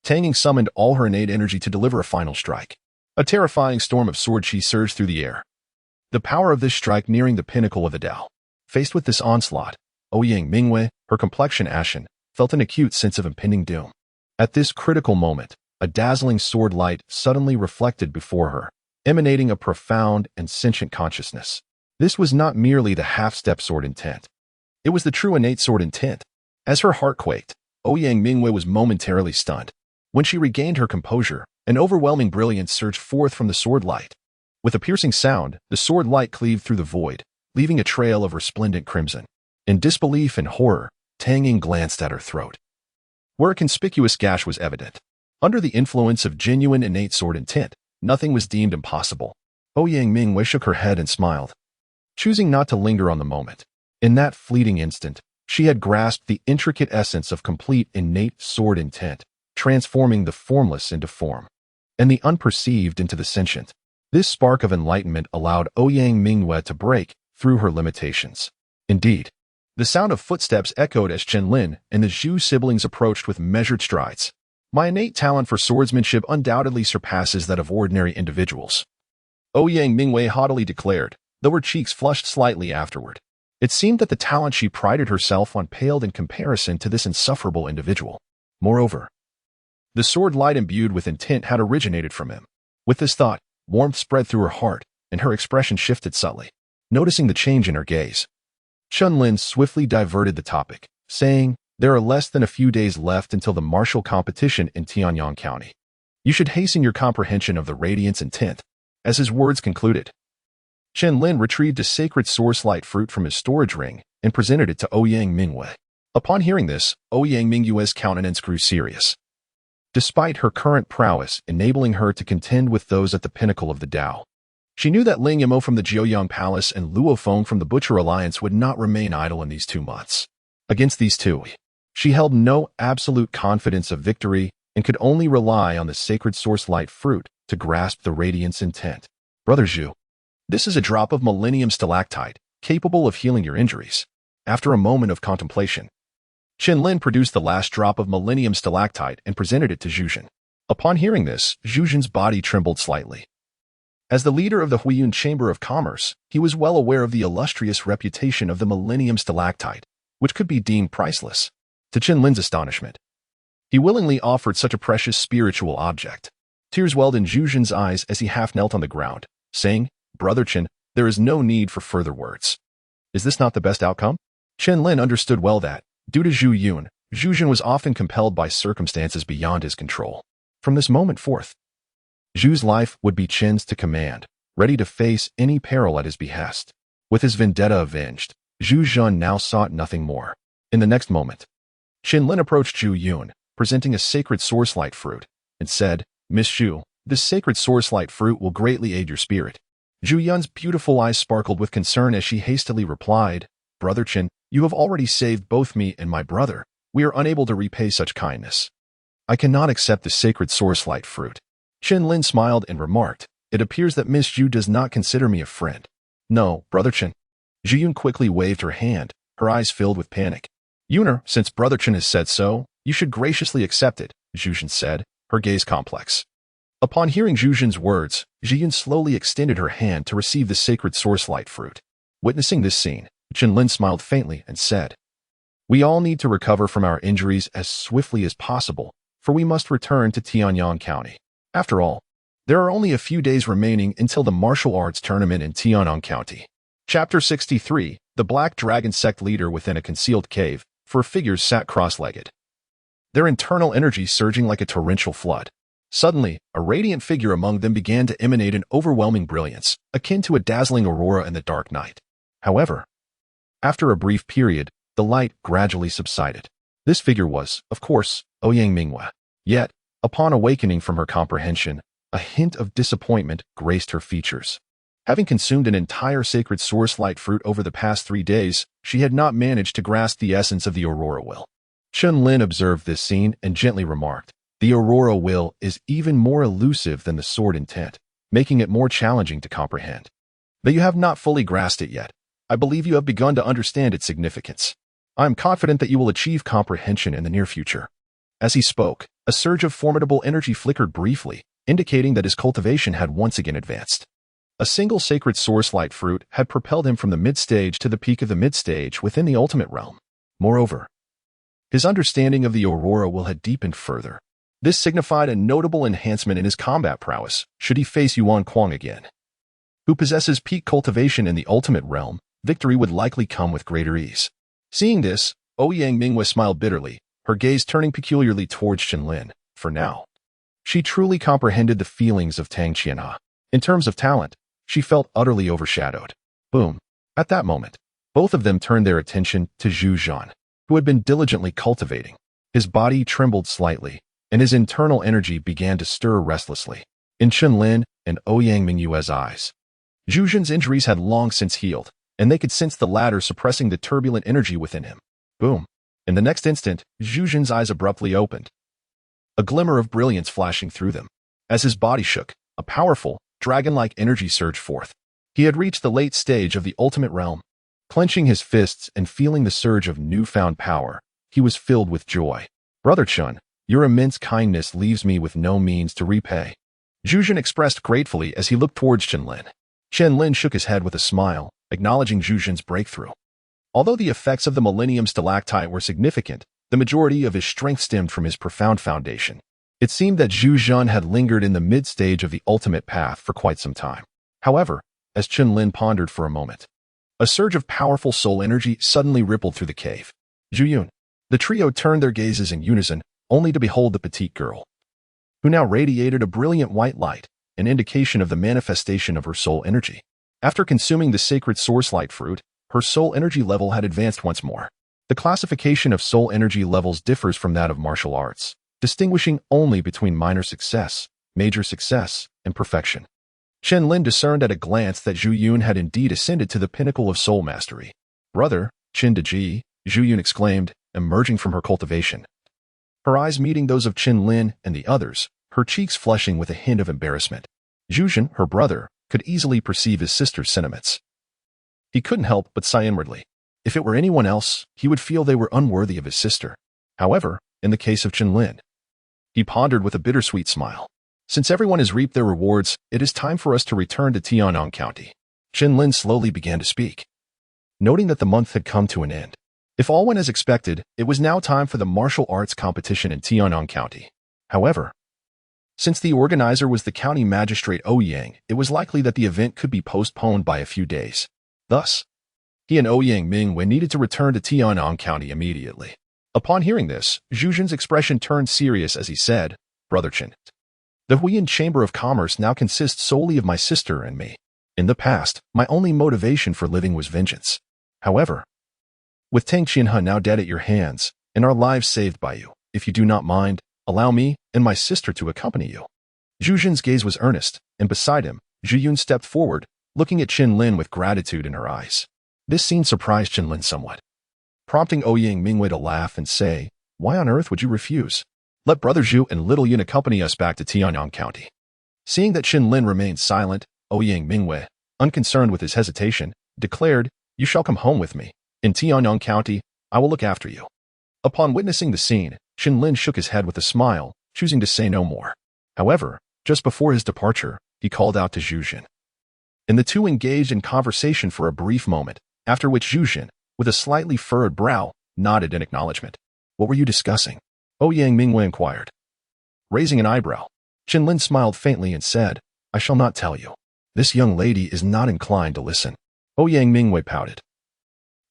Tang Ying summoned all her innate energy to deliver a final strike. A terrifying storm of sword chi surged through the air, the power of this strike nearing the pinnacle of the Tao. Faced with this onslaught, Ouyang Mu, her complexion ashen, felt an acute sense of impending doom. At this critical moment, a dazzling sword light suddenly reflected before her, emanating a profound and sentient consciousness. This was not merely the half-step sword intent. It was the true innate sword intent. As her heart quaked, Ouyang Mu was momentarily stunned. When she regained her composure, an overwhelming brilliance surged forth from the sword light. With a piercing sound, the sword light cleaved through the void, leaving a trail of resplendent crimson. In disbelief and horror, Tang Ying glanced at her throat, where a conspicuous gash was evident. Under the influence of genuine innate sword intent, nothing was deemed impossible. Ouyang Mu shook her head and smiled, choosing not to linger on the moment. In that fleeting instant, she had grasped the intricate essence of complete innate sword intent, transforming the formless into form, and the unperceived into the sentient. This spark of enlightenment allowed Ouyang Mu to break through her limitations. Indeed, the sound of footsteps echoed as Chen Lin and the Zhu siblings approached with measured strides. "My innate talent for swordsmanship undoubtedly surpasses that of ordinary individuals," Ouyang Mu haughtily declared, though her cheeks flushed slightly afterward. It seemed that the talent she prided herself on paled in comparison to this insufferable individual. Moreover, the sword light imbued with intent had originated from him. With this thought, warmth spread through her heart, and her expression shifted subtly. Noticing the change in her gaze, Chen Lin swiftly diverted the topic, saying, "There are less than a few days left until the martial competition in Tianyang County. You should hasten your comprehension of the radiance intent." As his words concluded, Chen Lin retrieved a sacred source light fruit from his storage ring and presented it to Ouyang Mu. Upon hearing this, Ouyang Mu's countenance grew serious. Despite her current prowess enabling her to contend with those at the pinnacle of the Tao, she knew that Ling Yamo from the Jiuyang Palace and Luo Feng from the Butcher Alliance would not remain idle in these 2 months. Against these two, she held no absolute confidence of victory and could only rely on the sacred source light fruit to grasp the radiance intent. Brother Zhu, this is a drop of millennium stalactite, capable of healing your injuries. After a moment of contemplation, Chen Lin produced the last drop of millennium stalactite and presented it to Zhuzhen. Upon hearing this, Zhuzhen's body trembled slightly. As the leader of the Huiyun Chamber of Commerce, he was well aware of the illustrious reputation of the millennium stalactite, which could be deemed priceless. To Chen Lin's astonishment, he willingly offered such a precious spiritual object. Tears welled in Zhuzhen's eyes as he half knelt on the ground, saying, "Brother Chen, there is no need for further words. Is this not the best outcome?" Chen Lin understood well that, due to Zhu Yun, Zhuzhen was often compelled by circumstances beyond his control. From this moment forth, Zhu's life would be Chen's to command, ready to face any peril at his behest. With his vendetta avenged, Zhu Zhen now sought nothing more. In the next moment, Chen Lin approached Zhu Yun, presenting a sacred source light fruit, and said, "Miss Zhu, this sacred source light fruit will greatly aid your spirit." Zhu Yun's beautiful eyes sparkled with concern as she hastily replied, "Brother Chen, you have already saved both me and my brother. We are unable to repay such kindness. I cannot accept the sacred source light fruit." Chen Lin smiled and remarked, "It appears that Miss Zhu does not consider me a friend." "No, Brother Chen." Zhu Yun quickly waved her hand, her eyes filled with panic. "Yuner, since Brother Chen has said so, you should graciously accept it," Zhuzhen said, her gaze complex. Upon hearing Zhuzhen's words, Zhu Yun slowly extended her hand to receive the sacred source light fruit. Witnessing this scene, Chen Lin smiled faintly and said, "We all need to recover from our injuries as swiftly as possible, for we must return to Tianyang County. After all, there are only a few days remaining until the martial arts tournament in Tianyang County." Chapter 63, The Black Dragon Sect Leader Within a Concealed Cave. 4 figures sat cross-legged, their internal energy surging like a torrential flood. Suddenly, a radiant figure among them began to emanate an overwhelming brilliance, akin to a dazzling aurora in the dark night. However, after a brief period, the light gradually subsided. This figure was, of course, Ouyang Mu. Yet, upon awakening from her comprehension, a hint of disappointment graced her features. Having consumed an entire sacred source light fruit over the past 3 days, she had not managed to grasp the essence of the Aurora Will. Chen Lin observed this scene and gently remarked, "The Aurora Will is even more elusive than the sword intent, making it more challenging to comprehend. But you have not fully grasped it yet. I believe you have begun to understand its significance. I am confident that you will achieve comprehension in the near future." As he spoke, a surge of formidable energy flickered briefly, indicating that his cultivation had once again advanced. A single sacred source light fruit had propelled him from the mid-stage to the peak of the mid-stage within the ultimate realm. Moreover, his understanding of the Aurora Will had deepened further. This signified a notable enhancement in his combat prowess, should he face Yuan Kuang again, who possesses peak cultivation in the ultimate realm. Victory would likely come with greater ease. Seeing this, Ouyang Mu smiled bitterly, her gaze turning peculiarly towards Chen Lin. For now, she truly comprehended the feelings of Tang Qianhe. In terms of talent, she felt utterly overshadowed. Boom. At that moment, both of them turned their attention to Zhu Zhen, who had been diligently cultivating. His body trembled slightly, and his internal energy began to stir restlessly. In Chen Lin and Ouyang Mu's eyes, Zhu Zhen's injuries had long since healed, and they could sense the latter suppressing the turbulent energy within him. Boom. In the next instant, Zhu Zhen's eyes abruptly opened, a glimmer of brilliance flashing through them. As his body shook, a powerful, dragon-like energy surged forth. He had reached the late stage of the ultimate realm. Clenching his fists and feeling the surge of newfound power, he was filled with joy. "Brother Chen, your immense kindness leaves me with no means to repay." Zhu Jun expressed gratefully as he looked towards Chen Lin. Chen Lin shook his head with a smile, acknowledging Zhu Jun's breakthrough. Although the effects of the Millennium Stalactite were significant, the majority of his strength stemmed from his profound foundation. It seemed that Zhu Jun had lingered in the mid-stage of the ultimate path for quite some time. However, as Chen Lin pondered for a moment, a surge of powerful soul energy suddenly rippled through the cave. Zhu Yun. The trio turned their gazes in unison, only to behold the petite girl, who now radiated a brilliant white light, an indication of the manifestation of her soul energy. After consuming the sacred source light fruit, her soul energy level had advanced once more. The classification of soul energy levels differs from that of martial arts, distinguishing only between minor success, major success, and perfection. Chen Lin discerned at a glance that Zhu Yun had indeed ascended to the pinnacle of soul mastery. "Brother, Chen Deji," Zhu Yun exclaimed, emerging from her cultivation. Her eyes meeting those of Chen Lin and the others, her cheeks flushing with a hint of embarrassment. Zhu Jun, her brother, could easily perceive his sister's sentiments. He couldn't help but sigh inwardly. If it were anyone else, he would feel they were unworthy of his sister. However, in the case of Chen Lin, he pondered with a bittersweet smile. Since everyone has reaped their rewards, it is time for us to return to Tianyang County. Chen Lin slowly began to speak, noting that the month had come to an end. If all went as expected, it was now time for the martial arts competition in Tianyang County. However, since the organizer was the county magistrate Ouyang, it was likely that the event could be postponed by a few days. Thus, he and Ouyang Mu needed to return to Tianyang County immediately. Upon hearing this, Zhu Jun's expression turned serious as he said, "Brother Chen, the Huiyin Chamber of Commerce now consists solely of my sister and me. In the past, my only motivation for living was vengeance. However, with Tang Qianhe now dead at your hands, and our lives saved by you, if you do not mind, allow me and my sister to accompany you." Zhu Jun's gaze was earnest, and beside him, Zhu Yun stepped forward, looking at Chen Lin with gratitude in her eyes. This scene surprised Chen Lin somewhat, prompting Ouyang Mu to laugh and say, "Why on earth would you refuse? Let Brother Zhu and Little Yun accompany us back to Tianyang County." Seeing that Chen Lin remained silent, Ouyang Mu, unconcerned with his hesitation, declared, "You shall come home with me. In Tianyang County, I will look after you." Upon witnessing the scene, Chen Lin shook his head with a smile, choosing to say no more. However, just before his departure, he called out to Zhu Jun. And the two engaged in conversation for a brief moment, after which Zhu Jun, with a slightly furrowed brow, nodded in acknowledgement. "What were you discussing?" Ouyang Mu inquired. Raising an eyebrow, Chen Lin smiled faintly and said, "I shall not tell you. This young lady is not inclined to listen." Ouyang Mu pouted.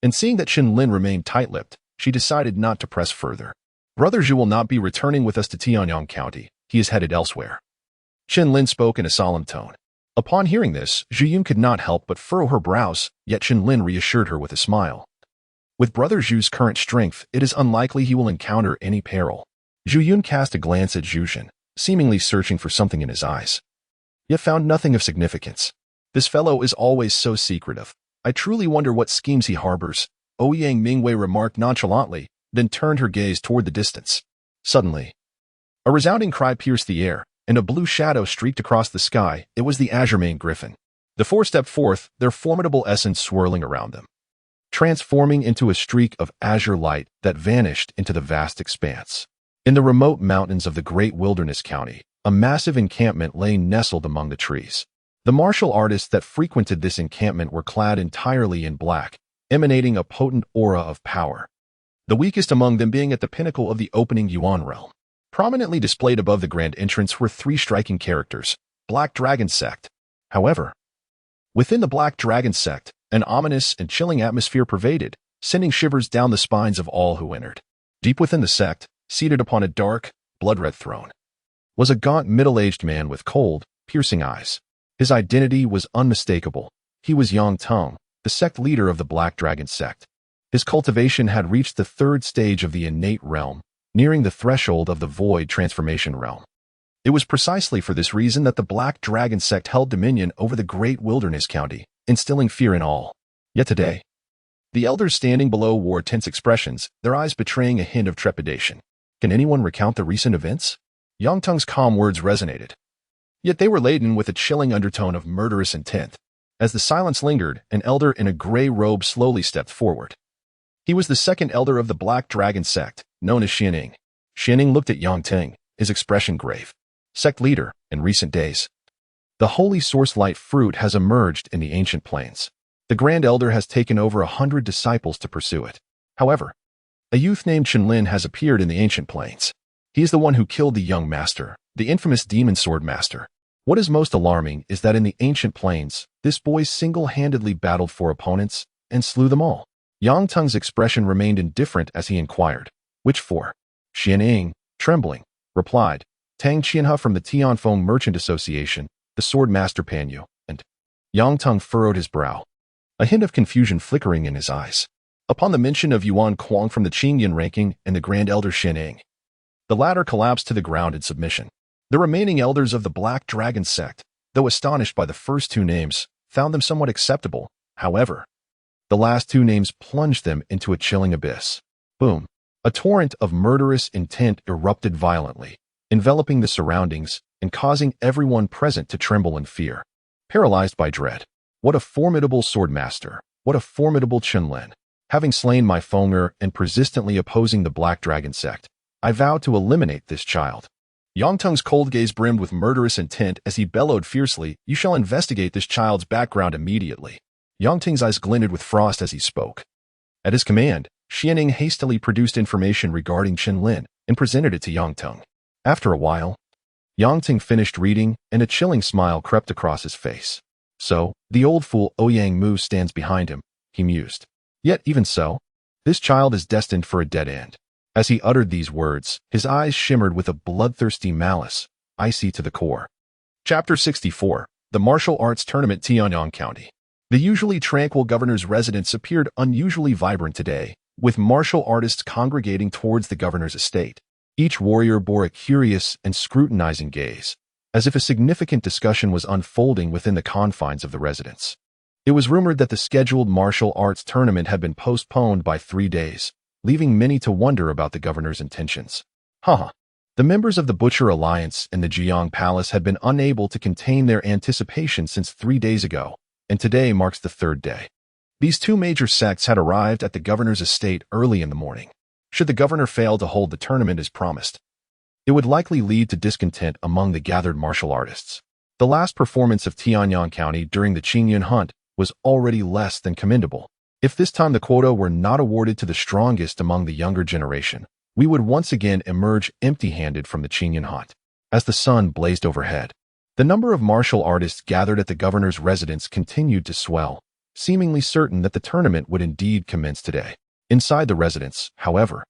And seeing that Chen Lin remained tight-lipped, she decided not to press further. "Brother Zhu will not be returning with us to Tianyang County. He is headed elsewhere." Chen Lin spoke in a solemn tone. Upon hearing this, Zhu Yun could not help but furrow her brows, yet Chen Lin reassured her with a smile. With Brother Zhu's current strength, it is unlikely he will encounter any peril. Zhu Yun cast a glance at Zhu Jun, seemingly searching for something in his eyes, yet found nothing of significance. "This fellow is always so secretive. I truly wonder what schemes he harbors," Ouyang Mu remarked nonchalantly, then turned her gaze toward the distance. Suddenly, a resounding cry pierced the air, and a blue shadow streaked across the sky. It was the azure-maned griffin. The four stepped forth, their formidable essence swirling around them, transforming into a streak of azure light that vanished into the vast expanse. In the remote mountains of the great wilderness county, a massive encampment lay nestled among the trees. The martial artists that frequented this encampment were clad entirely in black, emanating a potent aura of power. The weakest among them being at the pinnacle of the opening Yuan realm. Prominently displayed above the grand entrance were three striking characters: Black Dragon Sect. However, within the Black Dragon Sect, an ominous and chilling atmosphere pervaded, sending shivers down the spines of all who entered. Deep within the sect, seated upon a dark, blood-red throne, was a gaunt middle-aged man with cold, piercing eyes. His identity was unmistakable. He was Yang Teng, the sect leader of the Black Dragon Sect. His cultivation had reached the third stage of the innate realm, nearing the threshold of the void transformation realm. It was precisely for this reason that the Black Dragon Sect held dominion over the great wilderness county, instilling fear in all. Yet today, the elders standing below wore tense expressions, their eyes betraying a hint of trepidation. Can anyone recount the recent events? Yang Teng's calm words resonated, yet they were laden with a chilling undertone of murderous intent. As the silence lingered, an elder in a gray robe slowly stepped forward. He was the second elder of the Black Dragon Sect, known as Xianing. Xianing looked at Yang Teng, his expression grave. "Sect leader, In recent days, the holy source light fruit has emerged in the ancient plains. The Grand Elder has taken over 100 disciples to pursue it. However, a youth named Chen Lin has appeared in the ancient plains. He is the one who killed the young master, the infamous demon sword master. What is most alarming is that in the ancient plains, this boy single-handedly battled for opponents and slew them all. Yang Teng's expression remained indifferent as he inquired, "Which for?" Xianing, trembling, replied, "Tang Qianhe from the Tianfeng Merchant Association, the sword master Panyu," and Yang Teng furrowed his brow, a hint of confusion flickering in his eyes. Upon the mention of Yuan Kuang from the Qingyan ranking and the Grand Elder Xianing, the latter collapsed to the ground in submission. The remaining elders of the Black Dragon sect, though astonished by the first two names, found them somewhat acceptable. However, the last two names plunged them into a chilling abyss. Boom! A torrent of murderous intent erupted violently, enveloping the surroundings and causing everyone present to tremble in fear, paralyzed by dread. What a formidable sword master! What a formidable Chen Lin! Having slain my Fenger and persistently opposing the Black Dragon sect, I vow to eliminate this child. Yang Teng's cold gaze brimmed with murderous intent as he bellowed fiercely, "You shall investigate this child's background immediately." Yang Teng's eyes glinted with frost as he spoke. At his command, Xianing hastily produced information regarding Chen Lin and presented it to Yang Teng. After a while, Yang Teng finished reading and a chilling smile crept across his face. "So, the old fool Ouyang Mu stands behind him," he mused. "Yet even so, this child is destined for a dead end." As he uttered these words, his eyes shimmered with a bloodthirsty malice, icy to the core. Chapter 64. The Martial Arts Tournament. Tianyang County. The usually tranquil governor's residence appeared unusually vibrant today, with martial artists congregating towards the governor's estate. Each warrior bore a curious and scrutinizing gaze, as if a significant discussion was unfolding within the confines of the residence. It was rumored that the scheduled martial arts tournament had been postponed by 3 days, leaving many to wonder about the governor's intentions. The members of the Butcher Alliance and the Jiang Palace had been unable to contain their anticipation since 3 days ago, and today marks the 3rd day. These two major sects had arrived at the governor's estate early in the morning. Should the governor fail to hold the tournament as promised, it would likely lead to discontent among the gathered martial artists. The last performance of Tianyang County during the Qingyan hunt was already less than commendable. If this time the quota were not awarded to the strongest among the younger generation, we would once again emerge empty-handed from the Qingyan hunt. As the sun blazed overhead, the number of martial artists gathered at the governor's residence continued to swell, seemingly certain that the tournament would indeed commence today. Inside the residence, however,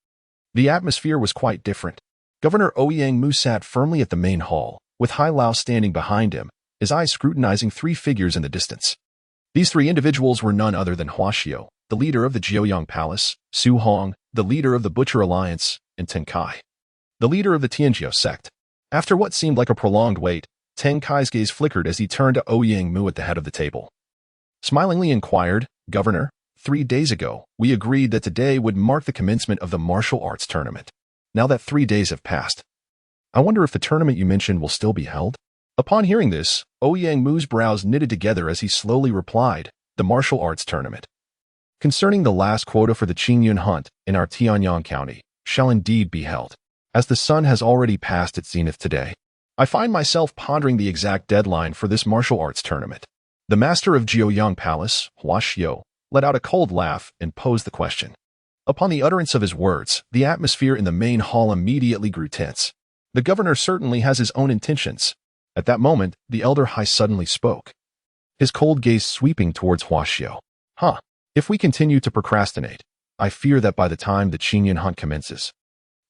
the atmosphere was quite different. Governor Ouyang Mu sat firmly at the main hall, with Hai Lao standing behind him, his eyes scrutinizing 3 figures in the distance. These 3 individuals were none other than Hua Xiu, the leader of the Jiaoyang Palace, Su Hong, the leader of the Butcher Alliance, and Teng Kai, the leader of the Tianjiao sect. After what seemed like a prolonged wait, Teng Kai's gaze flickered as he turned to Ouyang Mu at the head of the table. Smilingly inquired, "Governor, 3 days ago, we agreed that today would mark the commencement of the martial arts tournament. Now that 3 days have passed, I wonder if the tournament you mentioned will still be held?" Upon hearing this, Ouyang Mu's brows knitted together as he slowly replied, "The martial arts tournament concerning the last quota for the Qingyan hunt in our Tianyang County shall indeed be held. As the sun has already passed its zenith today, I find myself pondering the exact deadline for this martial arts tournament." The master of Jiaoyang Palace, Hua Xiu, let out a cold laugh and posed the question. Upon the utterance of his words, the atmosphere in the main hall immediately grew tense. The governor certainly has his own intentions. At that moment, the elder Hai suddenly spoke, his cold gaze sweeping towards Hua Xiu. If we continue to procrastinate, I fear that by the time the Qingyan hunt commences,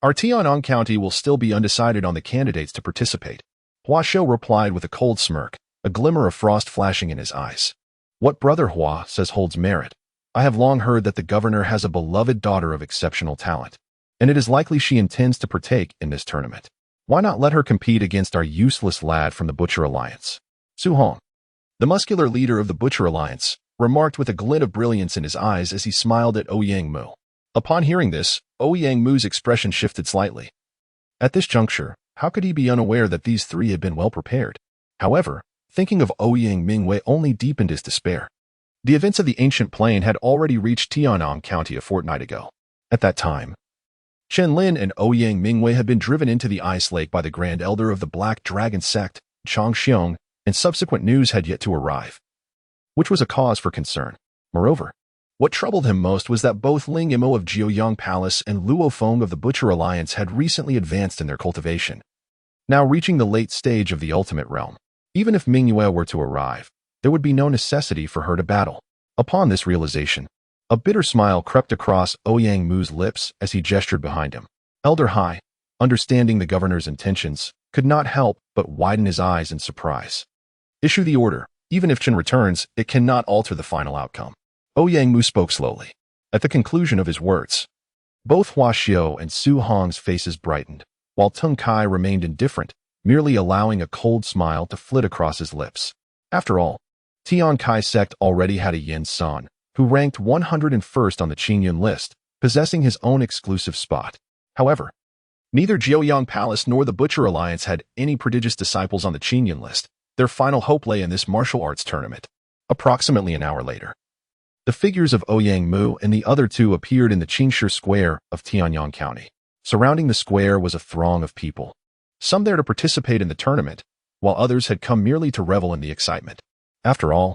our Tianyang County will still be undecided on the candidates to participate." Hua Xiu replied with a cold smirk, a glimmer of frost flashing in his eyes. "What Brother Hua says holds merit. I have long heard that the governor has a beloved daughter of exceptional talent, and it is likely she intends to partake in this tournament. Why not let her compete against our useless lad from the Butcher Alliance?" Su Hong, the muscular leader of the Butcher Alliance, remarked with a glint of brilliance in his eyes as he smiled at Ouyang Mu. Upon hearing this, Ouyang Mu's expression shifted slightly. At this juncture, how could he be unaware that these 3 had been well prepared? However, thinking of Ouyang Mingwei only deepened his despair. The events of the ancient plain had already reached Tianyang County a fortnight ago. At that time, Chen Lin and Ouyang Mingwei had been driven into the ice lake by the Grand Elder of the Black Dragon sect, Changxiong, and subsequent news had yet to arrive, which was a cause for concern. Moreover, what troubled him most was that both Ling Imo of Jiuyang Palace and Luo Feng of the Butcher Alliance had recently advanced in their cultivation, now reaching the late stage of the ultimate realm. Even if Ming Yue were to arrive, there would be no necessity for her to battle. Upon this realization, a bitter smile crept across Ouyang Mu's lips as he gestured behind him. Elder Hai, understanding the governor's intentions, could not help but widen his eyes in surprise. Issue the order. Even if Chen returns, it cannot alter the final outcome. Ouyang Mu spoke slowly. At the conclusion of his words, both Hua Xiu and Su Hong's faces brightened, while Tung Kai remained indifferent, merely allowing a cold smile to flit across his lips. After all, Tian Kai sect already had a Yin San, who ranked 101st on the Qingyun list, possessing his own exclusive spot. However, neither Jiuyang Palace nor the Butcher Alliance had any prodigious disciples on the Qingyun list. Their final hope lay in this martial arts tournament. Approximately an hour later, the figures of Ouyang Mu and the other two appeared in the Qingshi Square of Tianyang County. Surrounding the square was a throng of people, some there to participate in the tournament, while others had come merely to revel in the excitement. After all,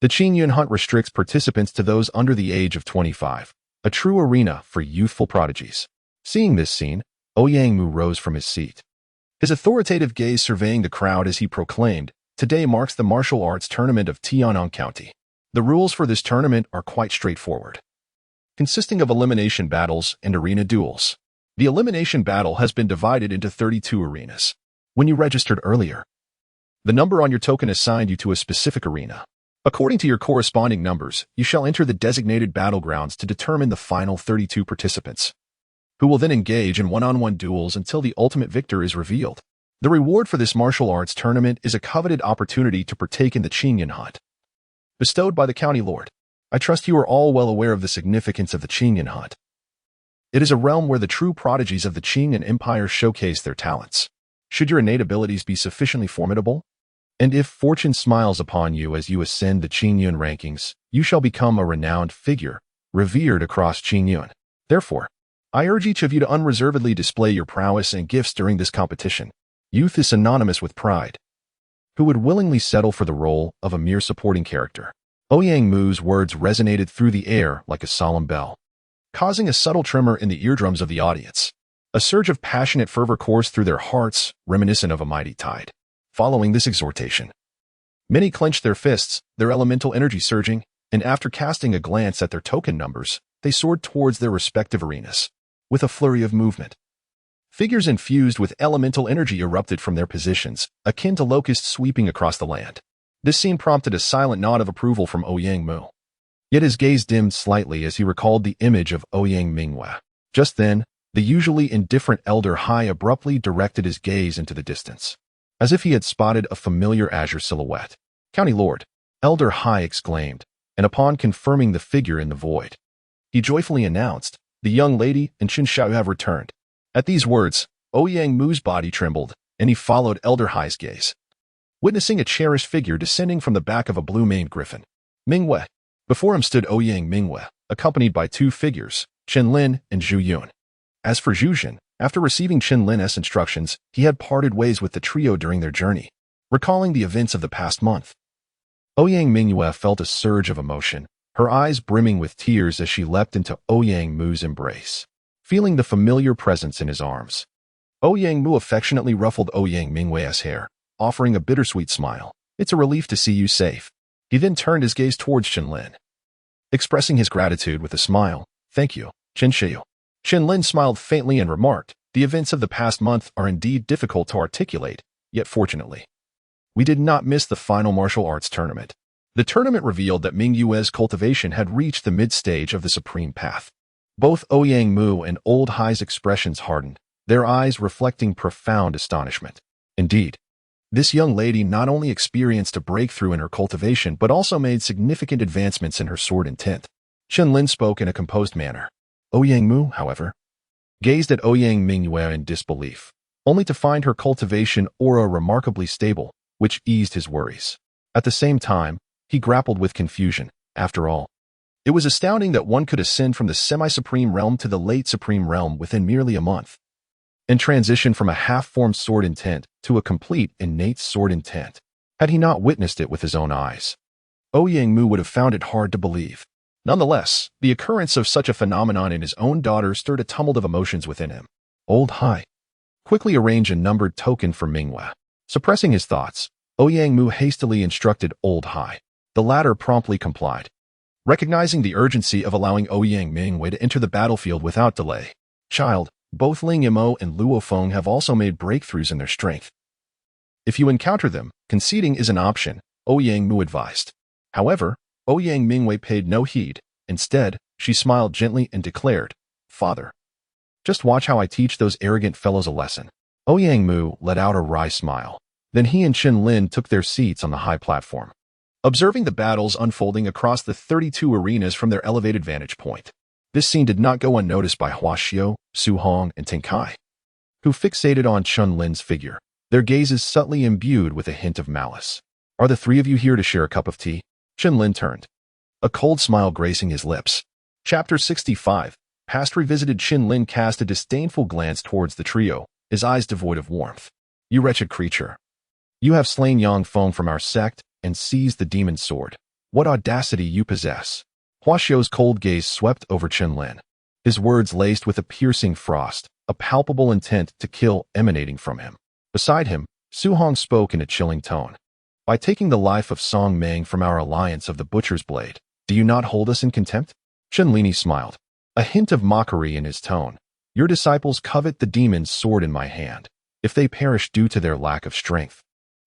the Qingyun hunt restricts participants to those under the age of 25, a true arena for youthful prodigies. Seeing this scene, Ouyang Mu rose from his seat, his authoritative gaze surveying the crowd as he proclaimed, "Today marks the martial arts tournament of Tianyang County. The rules for this tournament are quite straightforward, consisting of elimination battles and arena duels. The elimination battle has been divided into 32 arenas. When you registered earlier, the number on your token assigned you to a specific arena. According to your corresponding numbers, you shall enter the designated battlegrounds to determine the final 32 participants, who will then engage in one-on-one duels until the ultimate victor is revealed. The reward for this martial arts tournament is a coveted opportunity to partake in the Qingyun hunt, bestowed by the county lord. I trust you are all well aware of the significance of the Qingyun hunt. It is a realm where the true prodigies of the Qing and Empire showcase their talents. Should your innate abilities be sufficiently formidable, and if fortune smiles upon you as you ascend the Qingyun rankings, you shall become a renowned figure, revered across Qingyun. Therefore, I urge each of you to unreservedly display your prowess and gifts during this competition. Youth is synonymous with pride. Who would willingly settle for the role of a mere supporting character?" Ouyang Mu's words resonated through the air like a solemn bell, causing a subtle tremor in the eardrums of the audience. A surge of passionate fervor coursed through their hearts, reminiscent of a mighty tide. Following this exhortation, many clenched their fists, their elemental energy surging, and after casting a glance at their token numbers, they soared towards their respective arenas. With a flurry of movement, figures infused with elemental energy erupted from their positions, akin to locusts sweeping across the land. This scene prompted a silent nod of approval from Ouyang Mu. Yet his gaze dimmed slightly as he recalled the image of Ouyang Mingyue. Just then, the usually indifferent Elder Hai abruptly directed his gaze into the distance, as if he had spotted a familiar azure silhouette. "County Lord," Elder Hai exclaimed, and upon confirming the figure in the void, he joyfully announced, "The young lady and Chen Xiao have returned." At these words, Ouyang Mu's body trembled, and he followed Elder Hai's gaze, witnessing a cherished figure descending from the back of a blue-maned griffin. Mingyue. Before him stood Ouyang Mingyue, accompanied by two figures, Chen Lin and Zhu Yun. As for Zhu Jin, after receiving Chen Lin's instructions, he had parted ways with the trio during their journey, recalling the events of the past month. Ouyang Mingyue felt a surge of emotion, her eyes brimming with tears as she leapt into Ouyang Mu's embrace, feeling the familiar presence in his arms. Ouyang Mu affectionately ruffled Ouyang Mingyue's hair, offering a bittersweet smile. "It's a relief to see you safe." He then turned his gaze towards Chen Lin, expressing his gratitude with a smile. "Thank you, Chen Xiu." Chen Lin smiled faintly and remarked, "The events of the past month are indeed difficult to articulate, yet fortunately, we did not miss the final martial arts tournament." The tournament revealed that Mingyue's cultivation had reached the mid-stage of the supreme path. Both Ouyang Mu and Old Hai's expressions hardened, their eyes reflecting profound astonishment. Indeed, this young lady not only experienced a breakthrough in her cultivation but also made significant advancements in her sword intent. Chen Lin spoke in a composed manner. Ouyang Mu, however, gazed at Ouyang Mingyue in disbelief, only to find her cultivation aura remarkably stable, which eased his worries. At the same time, he grappled with confusion. After all, it was astounding that one could ascend from the semi-supreme realm to the late supreme realm within merely a month. and transition from a half-formed sword intent to a complete innate sword intent. Had he not witnessed it with his own eyes, Ouyang Mu would have found it hard to believe. Nonetheless, the occurrence of such a phenomenon in his own daughter stirred a tumult of emotions within him. Old Hai. Quickly arrange a numbered token for Mingwei. Suppressing his thoughts, Ouyang Mu hastily instructed Old Hai. The latter promptly complied. Recognizing the urgency of allowing Ouyang Mingwei to enter the battlefield without delay, child, both Ling Yamo and Luo Feng have also made breakthroughs in their strength. If you encounter them, conceding is an option, Ouyang Mu advised. However, Ouyang Mingwei paid no heed. Instead, she smiled gently and declared, Father, just watch how I teach those arrogant fellows a lesson. Ouyang Mu let out a wry smile. Then he and Chen Lin took their seats on the high platform, observing the battles unfolding across the 32 arenas from their elevated vantage point. This scene did not go unnoticed by Hua Xiao, Su Hong, and Teng Kai, who fixated on Chen Lin's figure, their gazes subtly imbued with a hint of malice. Are the three of you here to share a cup of tea? Chen Lin turned, a cold smile gracing his lips. Chapter 65. Past revisited. Chen Lin cast a disdainful glance towards the trio, his eyes devoid of warmth. You wretched creature. You have slain Yang Feng from our sect and seized the demon's sword. What audacity you possess. Hua Xiao's cold gaze swept over Chen Lin, his words laced with a piercing frost, a palpable intent to kill emanating from him. Beside him, Su Hong spoke in a chilling tone. By taking the life of Song Meng from our alliance of the Butcher's Blade, do you not hold us in contempt? Chen Lin smiled, a hint of mockery in his tone. Your disciples covet the demon's sword in my hand. If they perish due to their lack of strength,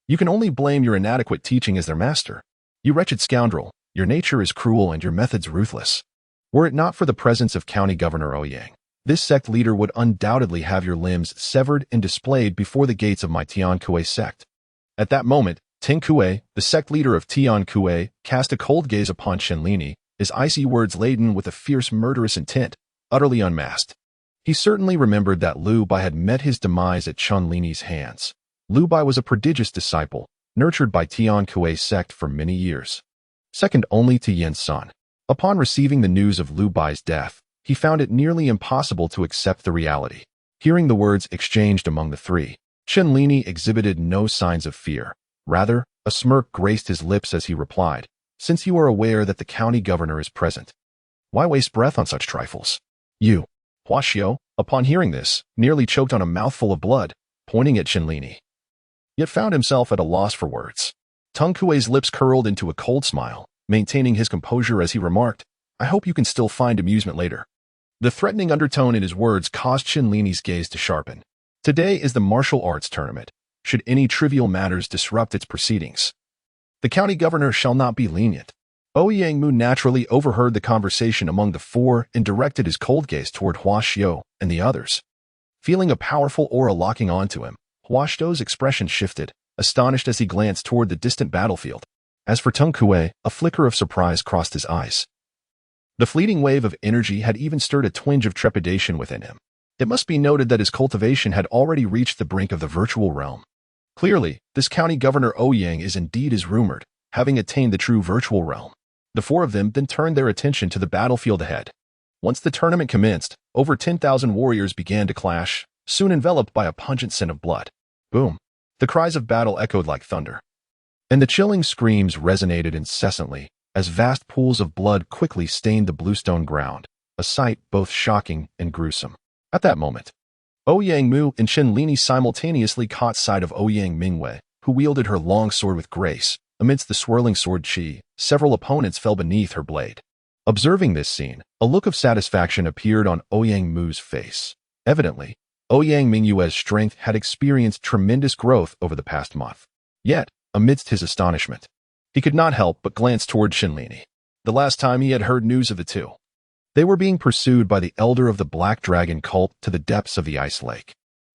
you can only blame your inadequate teaching as their master. You wretched scoundrel, your nature is cruel and your methods ruthless. Were it not for the presence of County Governor Ouyang, this sect leader would undoubtedly have your limbs severed and displayed before the gates of my Tian Kue sect. At that moment, Teng Kue, the sect leader of Tian Kue, cast a cold gaze upon Chen Lin, his icy words laden with a fierce murderous intent, utterly unmasked. He certainly remembered that Lu Bai had met his demise at Chen Lin's hands. Lu Bai was a prodigious disciple, nurtured by Tian Kue's sect for many years, second only to Yen Sun. Upon receiving the news of Lu Bai's death, he found it nearly impossible to accept the reality. Hearing the words exchanged among the three, Chen Lin exhibited no signs of fear. Rather, a smirk graced his lips as he replied, Since you are aware that the county governor is present, why waste breath on such trifles? You. Hua Xiao, upon hearing this, nearly choked on a mouthful of blood, pointing at Chen Lin, yet found himself at a loss for words. Teng Kue's lips curled into a cold smile, maintaining his composure as he remarked, I hope you can still find amusement later. The threatening undertone in his words caused Chen Lin's gaze to sharpen. Today is the martial arts tournament. Should any trivial matters disrupt its proceedings, the county governor shall not be lenient. Ouyang Mu naturally overheard the conversation among the four and directed his cold gaze toward Hua Xiao and the others. Feeling a powerful aura locking onto him, Hua Xiao's expression shifted, astonished as he glanced toward the distant battlefield. As for Teng Kue, a flicker of surprise crossed his eyes. The fleeting wave of energy had even stirred a twinge of trepidation within him. It must be noted that his cultivation had already reached the brink of the virtual realm. Clearly, this county governor Ouyang is indeed as rumored, having attained the true virtual realm. The four of them then turned their attention to the battlefield ahead. Once the tournament commenced, over 10,000 warriors began to clash, soon enveloped by a pungent scent of blood. Boom! The cries of battle echoed like thunder, and the chilling screams resonated incessantly as vast pools of blood quickly stained the bluestone ground, a sight both shocking and gruesome. At that moment, Ouyang Mu and Chen Lin simultaneously caught sight of Ouyang Mingwei, who wielded her long sword with grace. Amidst the swirling sword chi, several opponents fell beneath her blade. Observing this scene, a look of satisfaction appeared on Ouyang Mu's face. Evidently, Ouyang Mingwei's strength had experienced tremendous growth over the past month. Yet, amidst his astonishment, he could not help but glance toward Chen Lin. The last time he had heard news of the two, they were being pursued by the elder of the Black Dragon cult to the depths of the Ice Lake.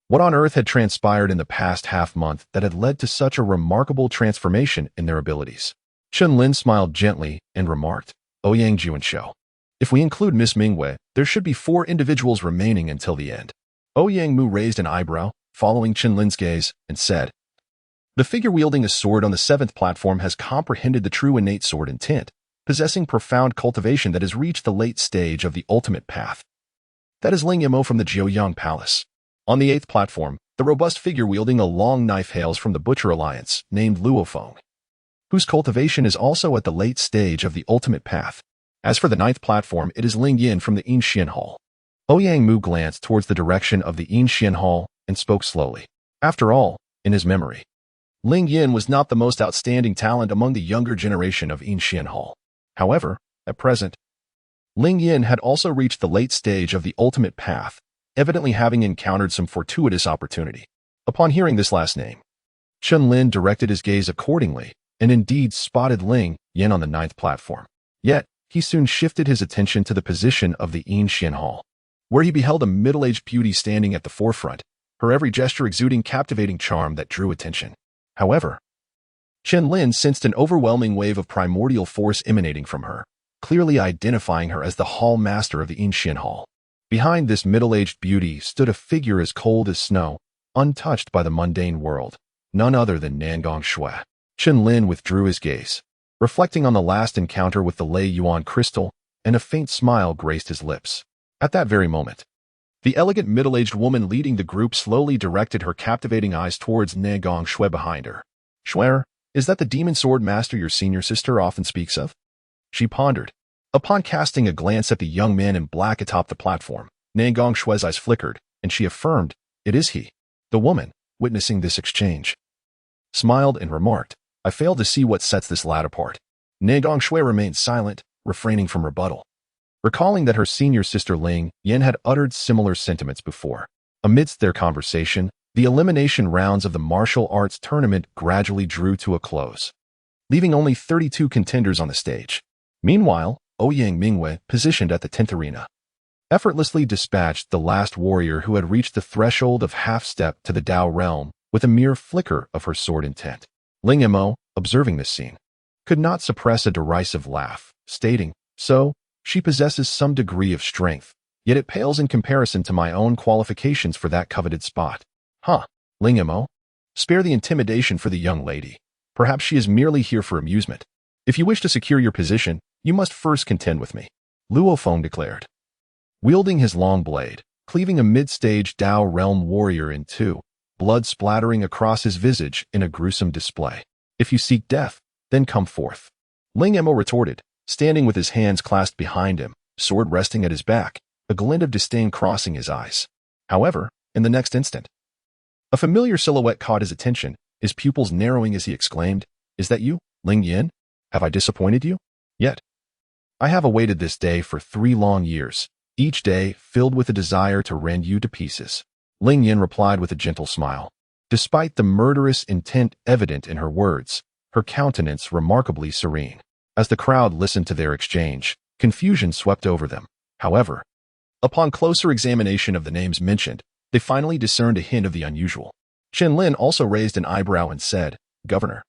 What on earth had transpired in the past half-month that had led to such a remarkable transformation in their abilities? Chen Lin smiled gently and remarked, Ouyang Juanshou, if we include Miss Mingwei, there should be 4 individuals remaining until the end. Ouyang Mu raised an eyebrow, following Chen Lin's gaze, and said, The figure wielding a sword on the 7th platform has comprehended the true innate sword intent, possessing profound cultivation that has reached the late stage of the ultimate path. That is Ling Yamo from the Jiuyang Palace. On the 8th platform, the robust figure wielding a long knife hails from the Butcher Alliance, named Luofeng, whose cultivation is also at the late stage of the ultimate path. As for the 9th platform, it is Ling Yin from the Yinshan Hall. Ouyang Mu glanced towards the direction of the Yinshan Hall and spoke slowly. After all, in his memory, Ling Yin was not the most outstanding talent among the younger generation of Yinshan Hall. However, at present, Ling Yin had also reached the late stage of the ultimate path, evidently having encountered some fortuitous opportunity. Upon hearing this last name, Chen Lin directed his gaze accordingly and indeed spotted Ling Yin on the 9th platform. Yet, he soon shifted his attention to the position of the Yinshan Hall, where he beheld a middle-aged beauty standing at the forefront, her every gesture exuding captivating charm that drew attention. However, Chen Lin sensed an overwhelming wave of primordial force emanating from her, clearly identifying her as the hall master of the Yinshan Hall. Behind this middle-aged beauty stood a figure as cold as snow, untouched by the mundane world, none other than Nangong Shui. Chen Lin withdrew his gaze, reflecting on the last encounter with the Lei Yuan crystal, and a faint smile graced his lips. At that very moment, the elegant middle-aged woman leading the group slowly directed her captivating eyes towards Nangong Shui behind her. "Shui, is that the demon sword master your senior sister often speaks of?" She pondered. Upon casting a glance at the young man in black atop the platform, Nangong Shui's eyes flickered, and she affirmed, "It is he." The woman, witnessing this exchange, smiled and remarked, "I fail to see what sets this lad apart." Nangong Shui remained silent, refraining from rebuttal, recalling that her senior sister Ling Yin had uttered similar sentiments before. Amidst their conversation, the elimination rounds of the martial arts tournament gradually drew to a close, leaving only 32 contenders on the stage. Meanwhile, Ouyang Mu, positioned at the 10th arena, effortlessly dispatched the last warrior who had reached the threshold of half-step to the Dao realm with a mere flicker of her sword intent. Ling Mo, observing this scene, could not suppress a derisive laugh, stating, "So, she possesses some degree of strength, yet it pales in comparison to my own qualifications for that coveted spot." "Huh, Ling Mo, spare the intimidation for the young lady. Perhaps she is merely here for amusement. If you wish to secure your position, you must first contend with me," Luofeng declared, wielding his long blade, cleaving a mid-stage Dao realm warrior in two, blood splattering across his visage in a gruesome display. "If you seek death, then come forth," Ling Mo retorted, standing with his hands clasped behind him, sword resting at his back, a glint of disdain crossing his eyes. However, in the next instant, a familiar silhouette caught his attention, his pupils narrowing as he exclaimed, "Is that you, Ling Yin? Have I disappointed you? Yet, I have awaited this day for 3 long years, each day filled with a desire to rend you to pieces." Ling Yin replied with a gentle smile. Despite the murderous intent evident in her words, her countenance remarkably serene. As the crowd listened to their exchange, confusion swept over them. However, upon closer examination of the names mentioned, they finally discerned a hint of the unusual. Chen Lin also raised an eyebrow and said, "Governor,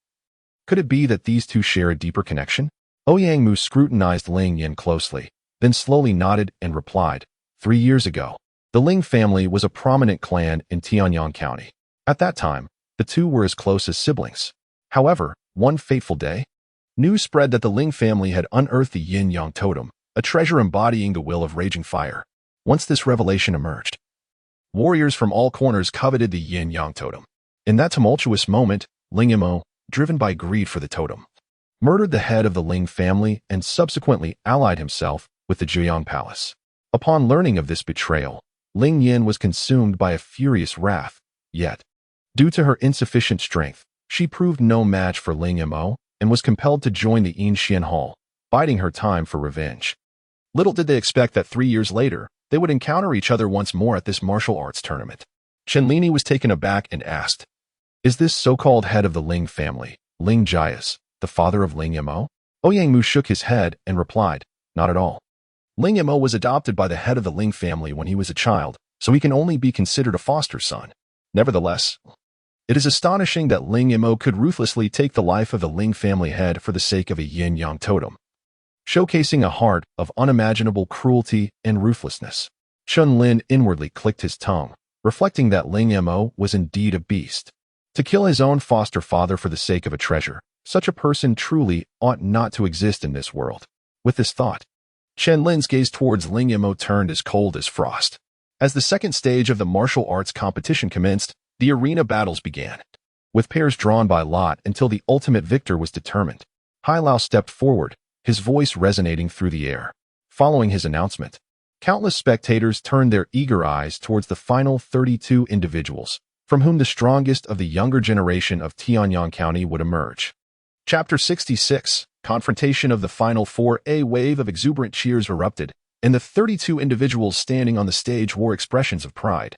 could it be that these two share a deeper connection?" Ouyang Mu scrutinized Ling Yin closely, then slowly nodded and replied, 3 years ago, the Ling family was a prominent clan in Tianyang County. At that time, the two were as close as siblings. However, one fateful day, news spread that the Ling family had unearthed the Yin-Yang totem, a treasure embodying the will of raging fire. Once this revelation emerged, warriors from all corners coveted the Yin-Yang totem. In that tumultuous moment, Ling Mo, driven by greed for the totem, murdered the head of the Ling family and subsequently allied himself with the Zhejiang Palace. Upon learning of this betrayal, Ling Yin was consumed by a furious wrath, yet, due to her insufficient strength, she proved no match for Ling Mo and was compelled to join the Yinshan Hall, biding her time for revenge. Little did they expect that 3 years later, they would encounter each other once more at this martial arts tournament. Chen Lin was taken aback and asked, "Is this so-called head of the Ling family, Ling Jias, the father of Ling Mo?" Ouyang Mu shook his head and replied, "Not at all. Ling Mo was adopted by the head of the Ling family when he was a child, so he can only be considered a foster son. Nevertheless, it is astonishing that Ling Mo could ruthlessly take the life of the Ling family head for the sake of a yin-yang totem, showcasing a heart of unimaginable cruelty and ruthlessness." Chen Lin inwardly clicked his tongue, reflecting that Ling Mo was indeed a beast. To kill his own foster father for the sake of a treasure, such a person truly ought not to exist in this world. With this thought, Chen Lin's gaze towards Ling Mo turned as cold as frost. As the second stage of the martial arts competition commenced, the arena battles began, with pairs drawn by lot until the ultimate victor was determined. Hai Lao stepped forward, his voice resonating through the air. Following his announcement, countless spectators turned their eager eyes towards the final 32 individuals, from whom the strongest of the younger generation of Tianyang County would emerge. Chapter 66, Confrontation of the Final Four. A wave of exuberant cheers erupted, and the 32 individuals standing on the stage wore expressions of pride,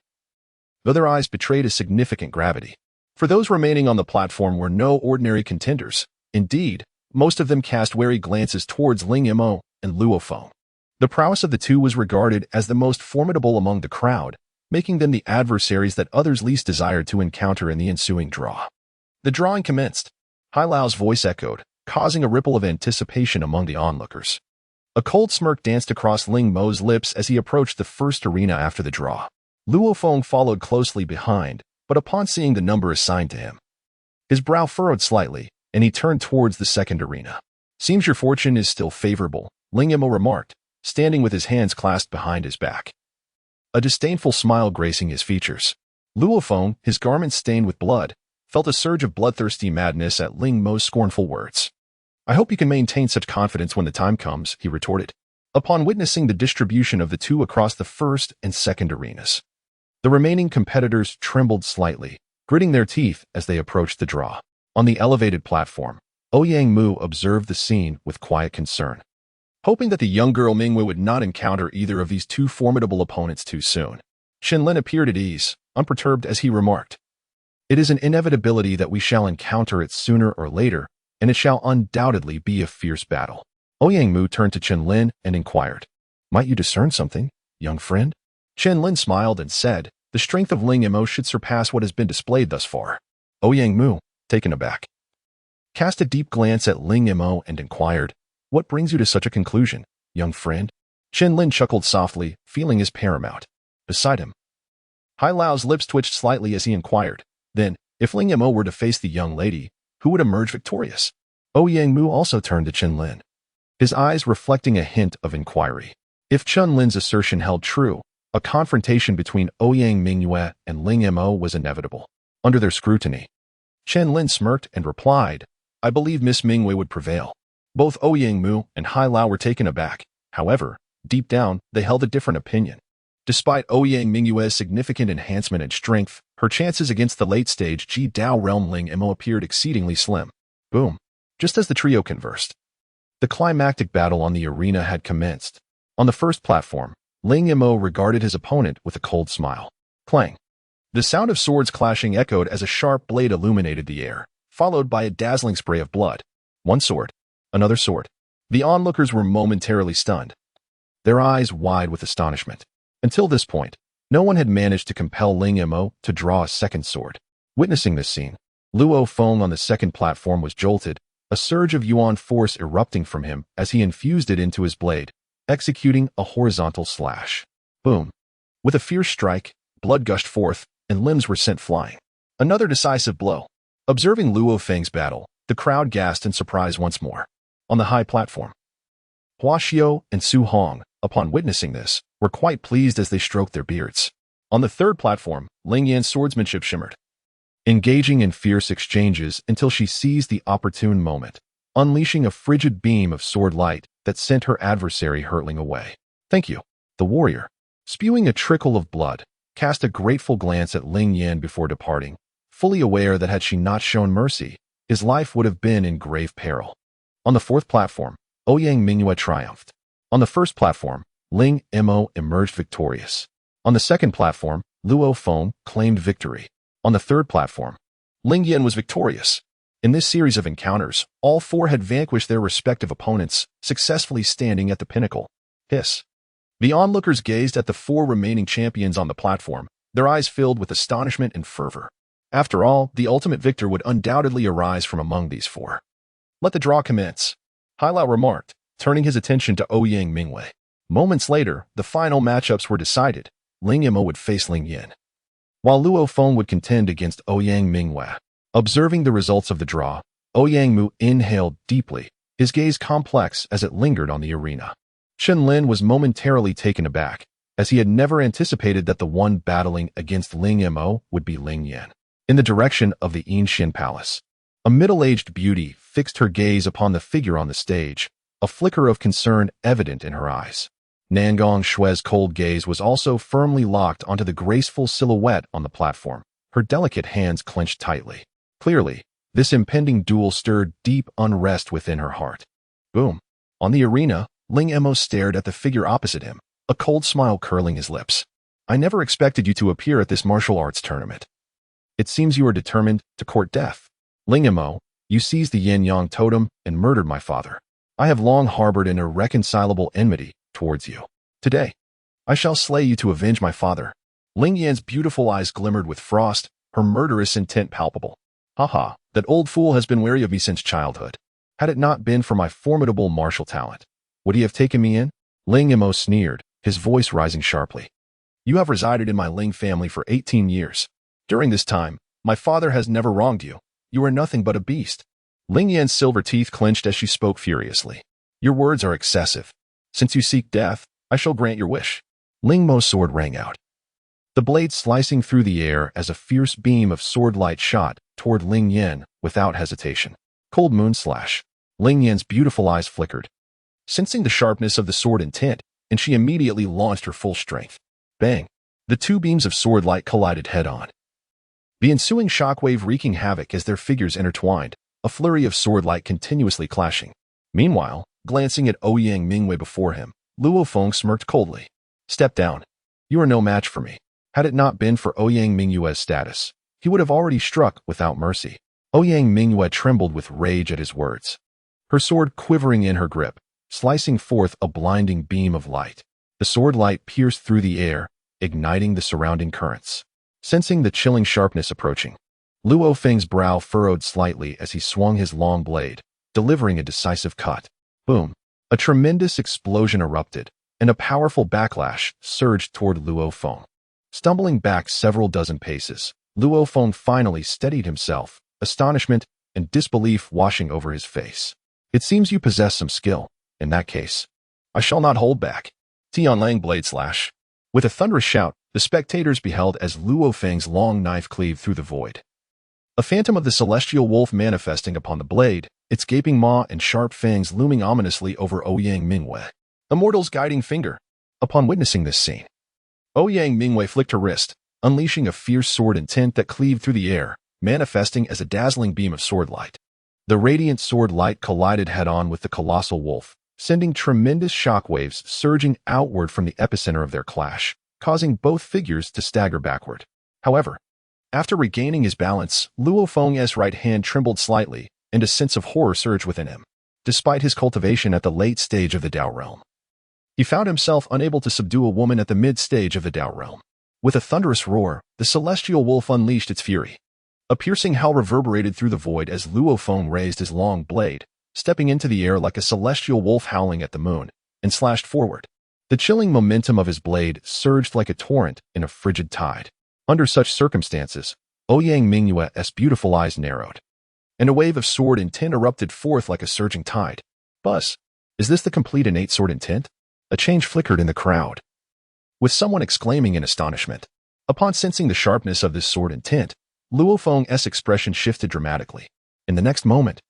though their eyes betrayed a significant gravity. For those remaining on the platform were no ordinary contenders. Indeed, most of them cast wary glances towards Ling Mo and Luo Feng. The prowess of the two was regarded as the most formidable among the crowd, making them the adversaries that others least desired to encounter in the ensuing draw. The drawing commenced. Hai Lao's voice echoed, causing a ripple of anticipation among the onlookers. A cold smirk danced across Ling Mo's lips as he approached the first arena after the draw. Luo Feng followed closely behind, but upon seeing the number assigned to him, his brow furrowed slightly, and he turned towards the second arena. "Seems your fortune is still favorable," Ling Mo remarked, standing with his hands clasped behind his back, a disdainful smile gracing his features. Luo Feng, his garments stained with blood, felt a surge of bloodthirsty madness at Ling Mo's scornful words. "I hope you can maintain such confidence when the time comes," he retorted, upon witnessing the distribution of the two across the first and second arenas. The remaining competitors trembled slightly, gritting their teeth as they approached the draw. On the elevated platform, Ouyang Mu observed the scene with quiet concern, hoping that the young girl Mingwei would not encounter either of these two formidable opponents too soon. Chen Lin appeared at ease, unperturbed as he remarked, "It is an inevitability that we shall encounter it sooner or later, and it shall undoubtedly be a fierce battle." Ouyang Mu turned to Chen Lin and inquired, "Might you discern something, young friend?" Chen Lin smiled and said, "The strength of Ling Mo should surpass what has been displayed thus far." Ouyang Mu, taken aback, cast a deep glance at Ling Mo and inquired, "What brings you to such a conclusion, young friend?" Chen Lin chuckled softly, feeling his paramount. Beside him, Hai Lao's lips twitched slightly as he inquired, "Then, if Ling Mo were to face the young lady, who would emerge victorious?" Ouyang Mu also turned to Chen Lin, his eyes reflecting a hint of inquiry. If Chen Lin's assertion held true, a confrontation between Ouyang Mingyue and Ling Mo was inevitable. Under their scrutiny, Chen Lin smirked and replied, "I believe Miss Mingwei would prevail." Both Ouyang Mu and Hai Lao were taken aback. However, deep down, they held a different opinion. Despite Ouyang Mingyue's significant enhancement in strength, her chances against the late-stage Ji Dao realm Ling Mo appeared exceedingly slim. Boom. Just as the trio conversed, the climactic battle on the arena had commenced. On the first platform, Ling Mo regarded his opponent with a cold smile. Clang. The sound of swords clashing echoed as a sharp blade illuminated the air, followed by a dazzling spray of blood. One sword. Another sword. The onlookers were momentarily stunned, their eyes wide with astonishment. Until this point, no one had managed to compel Ling Mo to draw a second sword. Witnessing this scene, Luo Feng on the second platform was jolted, a surge of yuan force erupting from him as he infused it into his blade, executing a horizontal slash. Boom. With a fierce strike, blood gushed forth, and limbs were sent flying. Another decisive blow. Observing Luo Feng's battle, the crowd gasped in surprise once more. On the high platform, Hua Xiao and Su Hong, upon witnessing this, were quite pleased as they stroked their beards. On the third platform, Ling Yan's swordsmanship shimmered, engaging in fierce exchanges until she seized the opportune moment, unleashing a frigid beam of sword light that sent her adversary hurtling away. "Thank you." The warrior, spewing a trickle of blood, cast a grateful glance at Ling Yan before departing, fully aware that had she not shown mercy, his life would have been in grave peril. On the fourth platform, Ouyang Mingyue triumphed. On the first platform, Ling Mo emerged victorious. On the second platform, Luo Feng claimed victory. On the third platform, Ling Yan was victorious. In this series of encounters, all four had vanquished their respective opponents, successfully standing at the pinnacle. Hiss. The onlookers gazed at the four remaining champions on the platform, their eyes filled with astonishment and fervor. After all, the ultimate victor would undoubtedly arise from among these four. "Let the draw commence," Hai Lao remarked, turning his attention to Ouyang Mingyue. Moments later, the final matchups were decided. Ling Mo would face Ling Yan, while Luo Feng would contend against Ouyang Mingyue. Observing the results of the draw, Ouyang Mu inhaled deeply, his gaze complex as it lingered on the arena. Chen Lin was momentarily taken aback, as he had never anticipated that the one battling against Ling Mo would be Ling Yan. In the direction of the Yinshin Palace, a middle-aged beauty fixed her gaze upon the figure on the stage, a flicker of concern evident in her eyes. Nangong Shui's cold gaze was also firmly locked onto the graceful silhouette on the platform, her delicate hands clenched tightly. Clearly, this impending duel stirred deep unrest within her heart. Boom. On the arena, Ling Mo stared at the figure opposite him, a cold smile curling his lips. I never expected you to appear at this martial arts tournament. It seems you are determined to court death. Ling Mo, you seized the yin-yang totem and murdered my father. I have long harbored an irreconcilable enmity towards you. Today, I shall slay you to avenge my father. Ling Yan's beautiful eyes glimmered with frost, her murderous intent palpable. Haha, that old fool has been wary of me since childhood. Had it not been for my formidable martial talent, would he have taken me in? Ling Mo sneered, his voice rising sharply. You have resided in my Ling family for 18 years. During this time, my father has never wronged you. You are nothing but a beast. Ling Yan's silver teeth clenched as she spoke furiously. Your words are excessive. Since you seek death, I shall grant your wish. Ling Mo's sword rang out, the blade slicing through the air as a fierce beam of sword light shot toward Ling Yan without hesitation. Cold moon slash. Ling Yan's beautiful eyes flickered, sensing the sharpness of the sword intent, and she immediately launched her full strength. Bang! The two beams of sword light collided head-on, the ensuing shockwave wreaking havoc as their figures intertwined, a flurry of sword light continuously clashing. Meanwhile, glancing at Ouyang Mu before him, Luo Feng smirked coldly. Step down. You are no match for me. Had it not been for Ouyang Mu's status, he would have already struck without mercy. Ouyang Mu trembled with rage at his words, her sword quivering in her grip, slicing forth a blinding beam of light. The sword light pierced through the air, igniting the surrounding currents. Sensing the chilling sharpness approaching, Luo Feng's brow furrowed slightly as he swung his long blade, delivering a decisive cut. Boom! A tremendous explosion erupted, and a powerful backlash surged toward Luo Feng. Stumbling back several dozen paces, Luo Feng finally steadied himself, astonishment and disbelief washing over his face. It seems you possess some skill. In that case, I shall not hold back. Tianlang blade slash. With a thunderous shout, the spectators beheld as Luo Feng's long knife cleaved through the void. A phantom of the celestial wolf manifesting upon the blade, its gaping maw and sharp fangs looming ominously over Ouyang Mu. A mortal's guiding finger. Upon witnessing this scene, Ouyang Mu flicked her wrist, unleashing a fierce sword intent that cleaved through the air, manifesting as a dazzling beam of sword light. The radiant sword light collided head-on with the colossal wolf, sending tremendous shockwaves surging outward from the epicenter of their clash, causing both figures to stagger backward. However, after regaining his balance, Luo Feng's right hand trembled slightly, and a sense of horror surged within him. Despite his cultivation at the late stage of the Dao realm, he found himself unable to subdue a woman at the mid-stage of the Dao realm. With a thunderous roar, the celestial wolf unleashed its fury. A piercing howl reverberated through the void as Luo Feng raised his long blade, stepping into the air like a celestial wolf howling at the moon, and slashed forward. The chilling momentum of his blade surged like a torrent in a frigid tide. Under such circumstances, Ouyang Mu's beautiful eyes narrowed, and a wave of sword intent erupted forth like a surging tide. Buzz! Is this the complete innate sword intent? A change flickered in the crowd, with someone exclaiming in astonishment. Upon sensing the sharpness of this sword intent, Luo Feng's expression shifted dramatically. In the next moment,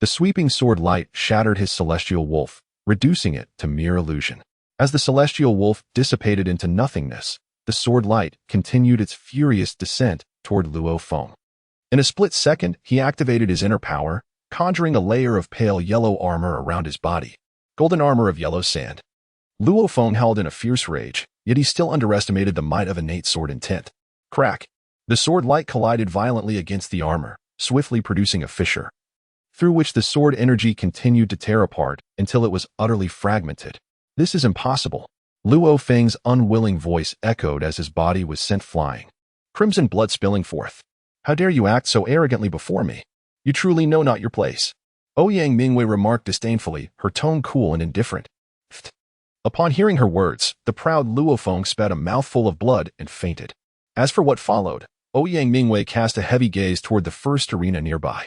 the sweeping sword light shattered his celestial wolf, reducing it to mere illusion. As the celestial wolf dissipated into nothingness, the sword light continued its furious descent toward Luo Feng. In a split second, he activated his inner power, conjuring a layer of pale yellow armor around his body. Golden armor of yellow sand. Luo Feng howled in a fierce rage, yet he still underestimated the might of innate sword intent. Crack! The sword light collided violently against the armor, swiftly producing a fissure, through which the sword energy continued to tear apart until it was utterly fragmented. This is impossible. Luo Feng's unwilling voice echoed as his body was sent flying, crimson blood spilling forth. How dare you act so arrogantly before me? You truly know not your place. Ouyang Mu remarked disdainfully, her tone cool and indifferent. Upon hearing her words, the proud Luo Feng spat a mouthful of blood and fainted. As for what followed, Ouyang Mu cast a heavy gaze toward the first arena nearby.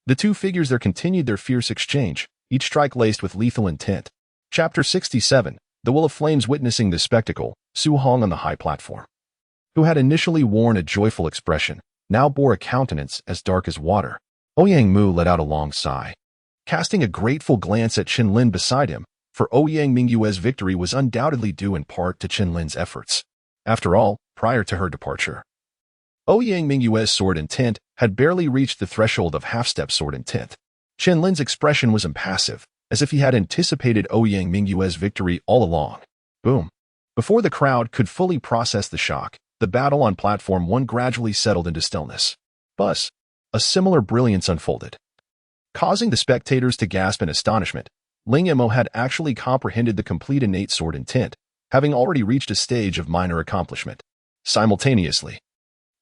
The two figures there continued their fierce exchange, each strike laced with lethal intent. Chapter 67. The Will of Flames. Witnessing this spectacle, Su Hong on the high platform, who had initially worn a joyful expression, now bore a countenance as dark as water. Ouyang Mu let out a long sigh, casting a grateful glance at Chen Lin beside him, for Ouyang Mingyue's victory was undoubtedly due in part to Chen Lin's efforts. After all, prior to her departure, Ouyang Mingyue's sword intent had barely reached the threshold of half-step sword intent. Chen Lin's expression was impassive, as if he had anticipated Ouyang Mingyue's victory all along. Boom. Before the crowd could fully process the shock, the battle on Platform 1 gradually settled into stillness. Buzz. A similar brilliance unfolded, causing the spectators to gasp in astonishment. Ling Mo had actually comprehended the complete innate sword intent, having already reached a stage of minor accomplishment. Simultaneously,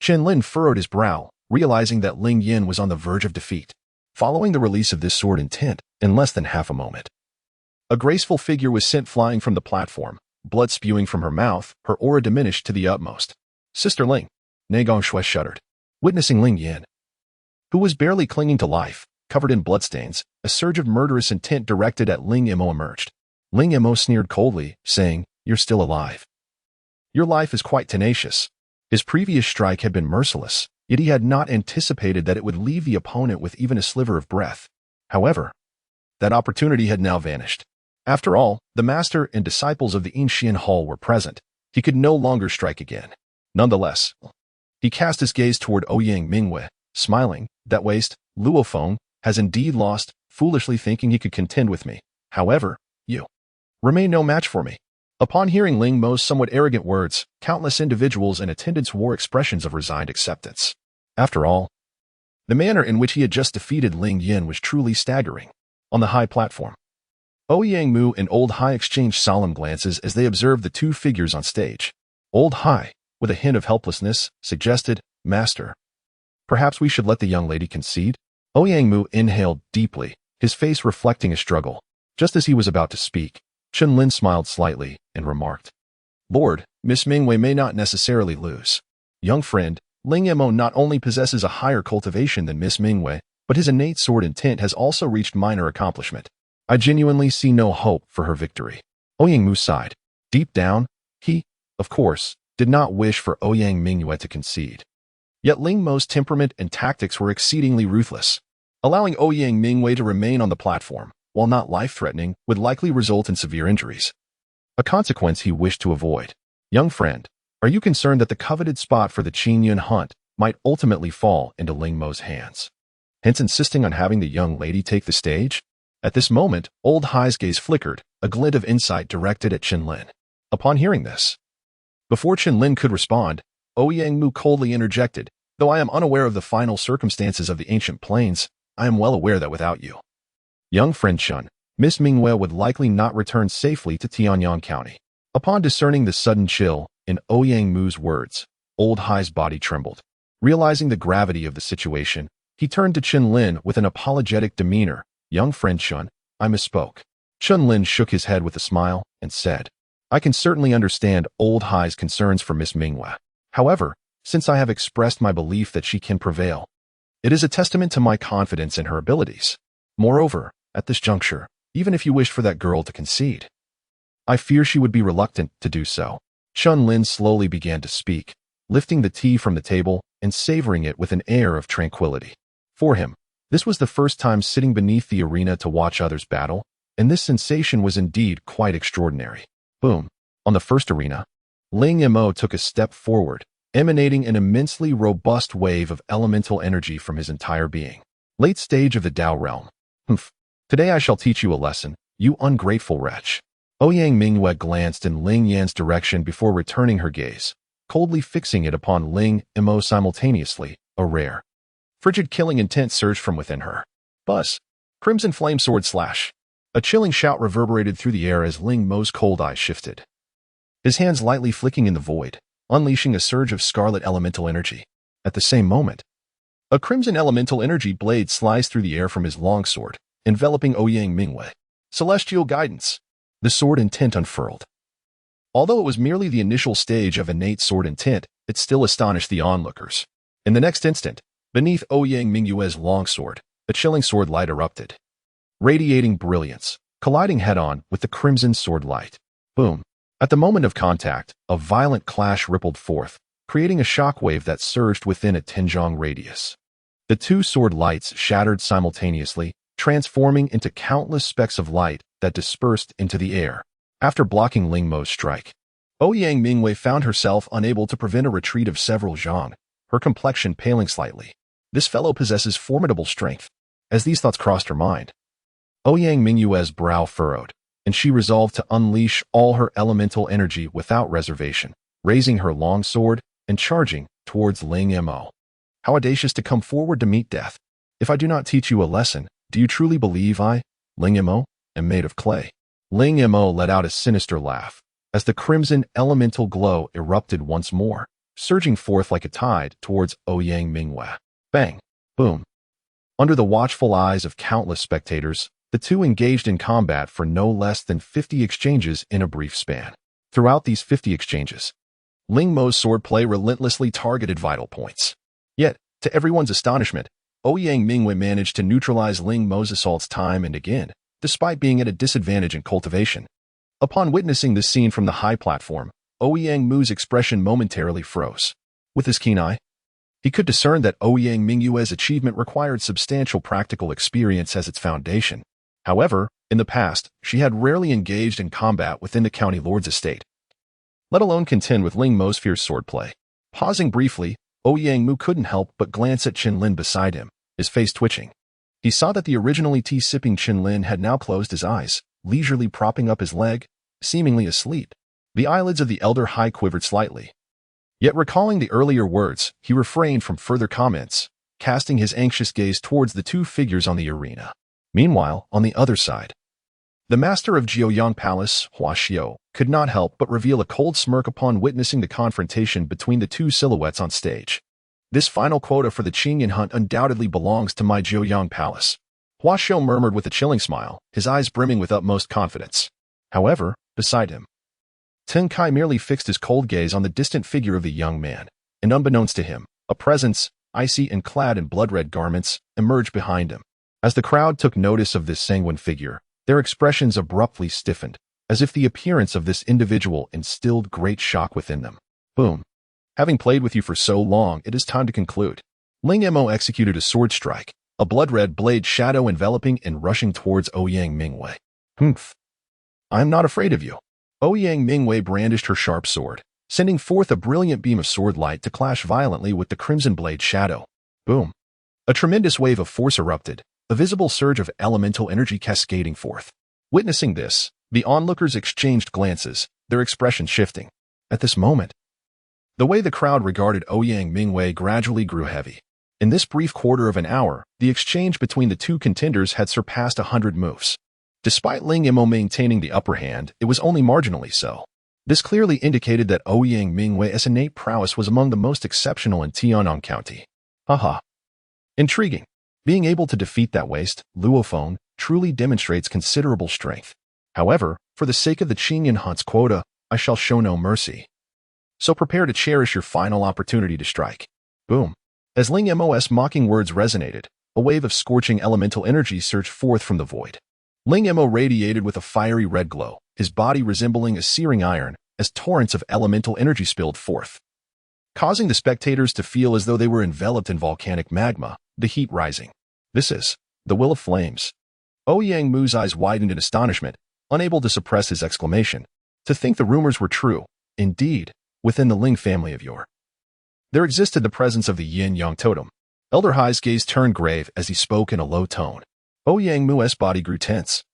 Chen Lin furrowed his brow, realizing that Ling Yin was on the verge of defeat. Following the release of this sword intent, in less than half a moment, a graceful figure was sent flying from the platform, blood spewing from her mouth, her aura diminished to the utmost. Sister Ling, Ne Gongshui shuddered, witnessing Ling Yin, who was barely clinging to life, covered in bloodstains. A surge of murderous intent directed at Ling Mo emerged. Ling Mo sneered coldly, saying, "You're still alive. Your life is quite tenacious." His previous strike had been merciless, yet he had not anticipated that it would leave the opponent with even a sliver of breath. However, that opportunity had now vanished. After all, the master and disciples of the Inxian Hall were present. He could no longer strike again. Nonetheless, he cast his gaze toward Ouyang Mingyue, smiling. "That waste, Luofeng, has indeed lost, foolishly thinking he could contend with me. However, you remain no match for me." Upon hearing Ling Mo's somewhat arrogant words, countless individuals in attendance wore expressions of resigned acceptance. After all, the manner in which he had just defeated Ling Yin was truly staggering. On the high platform, Ouyang Mu and Old Hai exchanged solemn glances as they observed the two figures on stage. Old Hai, with a hint of helplessness, suggested, "Master, perhaps we should let the young lady concede?" Ouyang Mu inhaled deeply, his face reflecting a struggle. Just as he was about to speak, Chen Lin smiled slightly and remarked, "Lord, Miss Mingyue may not necessarily lose. Young friend, Ling Mo not only possesses a higher cultivation than Miss Mingyue, but his innate sword intent has also reached minor accomplishment. I genuinely see no hope for her victory." Ouyang Mu sighed. Deep down, he, of course, did not wish for Ouyang Mingyue to concede. Yet Ling Mo's temperament and tactics were exceedingly ruthless. Allowing Ouyang Mingyue to remain on the platform, while not life-threatening, would likely result in severe injuries. A consequence he wished to avoid. "Young friend, are you concerned that the coveted spot for the Qingyun hunt might ultimately fall into Ling Mo's hands, hence insisting on having the young lady take the stage?" At this moment, Old Hai's gaze flickered, a glint of insight directed at Chen Lin. Upon hearing this, before Chen Lin could respond, Ouyang Mu coldly interjected, "Though I am unaware of the final circumstances of the ancient plains, I am well aware that without you, young friend Chen, Miss Mingyue would likely not return safely to Tianyang County." Upon discerning the sudden chill in Ouyang Mu's words, Old Hai's body trembled. Realizing the gravity of the situation, he turned to Chen Lin with an apologetic demeanor. "Young friend Chen, I misspoke." Chen Lin shook his head with a smile and said, "I can certainly understand Old Hai's concerns for Miss Mingyue. However, since I have expressed my belief that she can prevail, it is a testament to my confidence in her abilities. Moreover, at this juncture, even if you wished for that girl to concede, I fear she would be reluctant to do so." Chen Lin slowly began to speak, lifting the tea from the table and savoring it with an air of tranquility. For him, this was the first time sitting beneath the arena to watch others battle, and this sensation was indeed quite extraordinary. Boom. On the first arena, Ling Mo took a step forward, emanating an immensely robust wave of elemental energy from his entire being. Late stage of the Tao realm. "Humph. Today I shall teach you a lesson, you ungrateful wretch." Ouyang Mingyue glanced in Ling Yan's direction before returning her gaze, coldly fixing it upon Ling Mo simultaneously. A rare, frigid killing intent surged from within her. Buzz. Crimson flame sword slash. A chilling shout reverberated through the air as Ling Mo's cold eyes shifted, his hands lightly flicking in the void, unleashing a surge of scarlet elemental energy. At the same moment, a crimson elemental energy blade sliced through the air from his longsword, enveloping Ouyang Mingyue. Celestial guidance. The sword intent unfurled. Although it was merely the initial stage of innate sword intent, it still astonished the onlookers. In the next instant, beneath Ouyang Mingyue's longsword, a chilling sword light erupted, radiating brilliance, colliding head-on with the crimson sword light. Boom. At the moment of contact, a violent clash rippled forth, creating a shockwave that surged within a Tinjong radius. The two sword lights shattered simultaneously, transforming into countless specks of light that dispersed into the air. After blocking Ling Mo's strike, Ouyang Mingwei found herself unable to prevent a retreat of several zhang, her complexion paling slightly. This fellow possesses formidable strength. As these thoughts crossed her mind, Ouyang Mingyue's brow furrowed, and she resolved to unleash all her elemental energy without reservation, raising her long sword and charging towards Ling Mo. How audacious to come forward to meet death. If I do not teach you a lesson, do you truly believe I, Ling Mo, am made of clay? Ling Mo let out a sinister laugh, as the crimson elemental glow erupted once more, surging forth like a tide towards Ouyang Mingwei. Bang! Boom! Under the watchful eyes of countless spectators, the two engaged in combat for no less than 50 exchanges in a brief span. Throughout these 50 exchanges, Ling Mo's swordplay relentlessly targeted vital points. Yet, to everyone's astonishment, Ouyang Mingwei managed to neutralize Ling Mo's assaults time and again, despite being at a disadvantage in cultivation. Upon witnessing this scene from the high platform, Ouyang Mu's expression momentarily froze. With his keen eye, he could discern that Ouyang Mingyue's achievement required substantial practical experience as its foundation. However, in the past, she had rarely engaged in combat within the county lord's estate, let alone contend with Ling Mo's fierce swordplay. Pausing briefly, Ouyang Mu couldn't help but glance at Chen Lin beside him, his face twitching. He saw that the originally tea-sipping Chen Lin had now closed his eyes, leisurely propping up his leg, seemingly asleep. The eyelids of the elder high quivered slightly. Yet recalling the earlier words, he refrained from further comments, casting his anxious gaze towards the two figures on the arena. Meanwhile, on the other side, the master of Jiuyang Palace, Hua Xiao, could not help but reveal a cold smirk upon witnessing the confrontation between the two silhouettes on stage. This final quota for the Qingyan hunt undoubtedly belongs to my Jiuyang Palace. Hua Xiao murmured with a chilling smile, his eyes brimming with utmost confidence. However, beside him, Ten Kai merely fixed his cold gaze on the distant figure of the young man, and unbeknownst to him, a presence, icy and clad in blood-red garments, emerged behind him. As the crowd took notice of this sanguine figure, their expressions abruptly stiffened, as if the appearance of this individual instilled great shock within them. Boom. Having played with you for so long, it is time to conclude. Ling Mo executed a sword strike, a blood-red blade shadow enveloping and rushing towards Ouyang Mingwei. Humph. I am not afraid of you. Ouyang Mingwei brandished her sharp sword, sending forth a brilliant beam of sword light to clash violently with the crimson blade shadow. Boom. A tremendous wave of force erupted, a visible surge of elemental energy cascading forth. Witnessing this, the onlookers exchanged glances, their expressions shifting. At this moment, the way the crowd regarded Ouyang Mingwei gradually grew heavy. In this brief quarter of an hour, the exchange between the two contenders had surpassed 100 moves. Despite Ling Mo maintaining the upper hand, it was only marginally so. This clearly indicated that Ouyang Mingwei's innate prowess was among the most exceptional in Tianyang County. Haha. Intriguing. Being able to defeat that waste, Luophone, truly demonstrates considerable strength. However, for the sake of the Qingyan hunt's quota, I shall show no mercy. So prepare to cherish your final opportunity to strike. Boom. As Ling Mo's mocking words resonated, a wave of scorching elemental energy surged forth from the void. Ling Mo radiated with a fiery red glow, his body resembling a searing iron, as torrents of elemental energy spilled forth, causing the spectators to feel as though they were enveloped in volcanic magma, the heat rising. This is the will of flames. Ouyang Mu's eyes widened in astonishment, unable to suppress his exclamation. To think the rumors were true, indeed, within the Ling family of yore, there existed the presence of the yin-yang totem. Elder Hai's gaze turned grave as he spoke in a low tone. Ouyang Mu's body grew tense.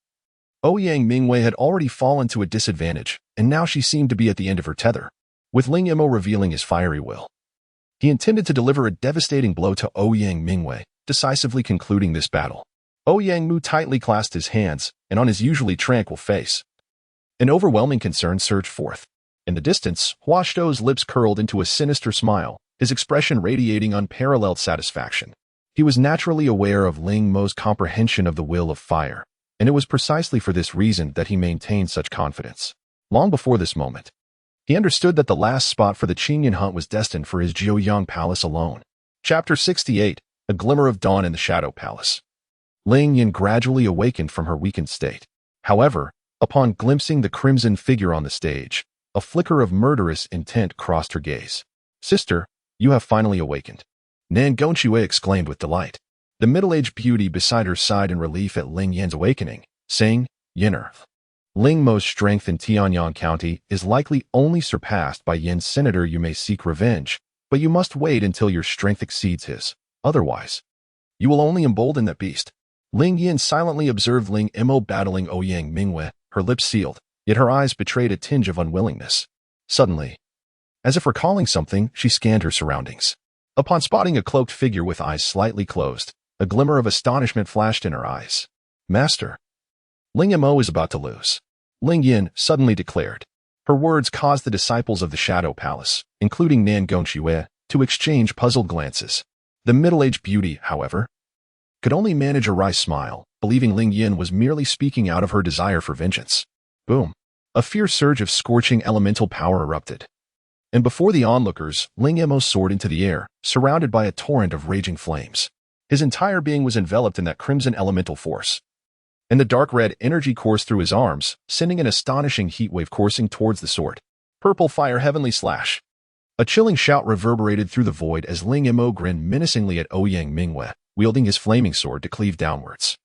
Ouyang Mingwei had already fallen to a disadvantage, and now she seemed to be at the end of her tether. With Ling Mo revealing his fiery will, he intended to deliver a devastating blow to Ouyang Mingwei, decisively concluding this battle. Ouyang Mu tightly clasped his hands, and on his usually tranquil face, an overwhelming concern surged forth. In the distance, Hua Xiao's lips curled into a sinister smile, his expression radiating unparalleled satisfaction. He was naturally aware of Ling Mo's comprehension of the will of fire, and it was precisely for this reason that he maintained such confidence. Long before this moment, he understood that the last spot for the Qingyan hunt was destined for his Jiuyang Palace alone. Chapter 68, A Glimmer of Dawn in the Shadow Palace. Ling Yin gradually awakened from her weakened state. However, upon glimpsing the crimson figure on the stage, A flicker of murderous intent crossed her gaze. "Sister, you have finally awakened," Nan Gongxue exclaimed with delight. The middle-aged beauty beside her sighed in relief at Ling Yan's awakening, saying, "Yin'er, Ling Mo's strength in Tianyang County is likely only surpassed by Yin's senator. You may seek revenge, but you must wait until your strength exceeds his. Otherwise, you will only embolden that beast." Ling Yin silently observed Ling Mo battling Ouyang Mu, her lips sealed, yet her eyes betrayed a tinge of unwillingness. Suddenly, as if recalling something, she scanned her surroundings. Upon spotting a cloaked figure with eyes slightly closed, a glimmer of astonishment flashed in her eyes. "Master, Ling Mo is about to lose," Ling Yin suddenly declared. Her words caused the disciples of the Shadow Palace, including Nan Gongxue, to exchange puzzled glances. The middle-aged beauty, however, could only manage a wry smile, believing Ling Yin was merely speaking out of her desire for vengeance. Boom! A fierce surge of scorching elemental power erupted. And before the onlookers, Ling Mo soared into the air, surrounded by a torrent of raging flames. His entire being was enveloped in that crimson elemental force, and the dark red energy coursed through his arms, sending an astonishing heatwave coursing towards the sword. Purple fire heavenly slash. A chilling shout reverberated through the void as Ling Mo grinned menacingly at Ouyang Mu, wielding his flaming sword to cleave downwards.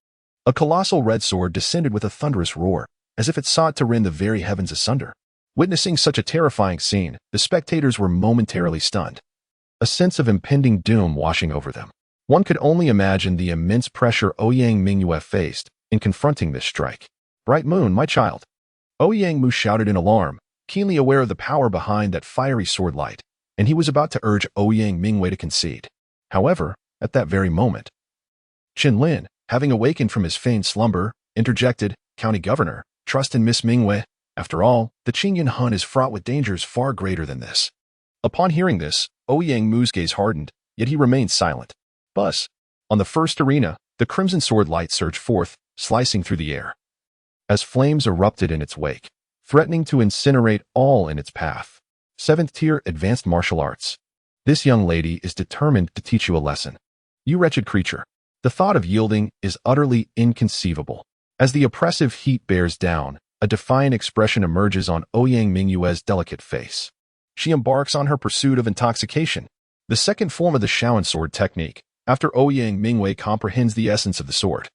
A colossal red sword descended with a thunderous roar, as if it sought to rend the very heavens asunder. Witnessing such a terrifying scene, the spectators were momentarily stunned, a sense of impending doom washing over them. One could only imagine the immense pressure Ouyang Mu faced in confronting this strike. "Bright moon, my child," Ouyang Mu shouted in alarm, keenly aware of the power behind that fiery sword light, and he was about to urge Ouyang Mu to concede. However, at that very moment, Chen Lin, having awakened from his feigned slumber, interjected, "County Governor, trust in Miss Mingwei. After all, the Qingyan Hun is fraught with dangers far greater than this." Upon hearing this, Ouyang Mu's gaze hardened, yet he remained silent. Buzz! On the first arena, the crimson sword light surged forth, slicing through the air, as flames erupted in its wake, threatening to incinerate all in its path. 7th tier advanced martial arts. This young lady is determined to teach you a lesson. You wretched creature. The thought of yielding is utterly inconceivable. As the oppressive heat bears down, a defiant expression emerges on Ouyang Mu's delicate face. She embarks on her pursuit of intoxication, the second form of the Shaoan sword technique, after Ouyang Mu comprehends the essence of the sword,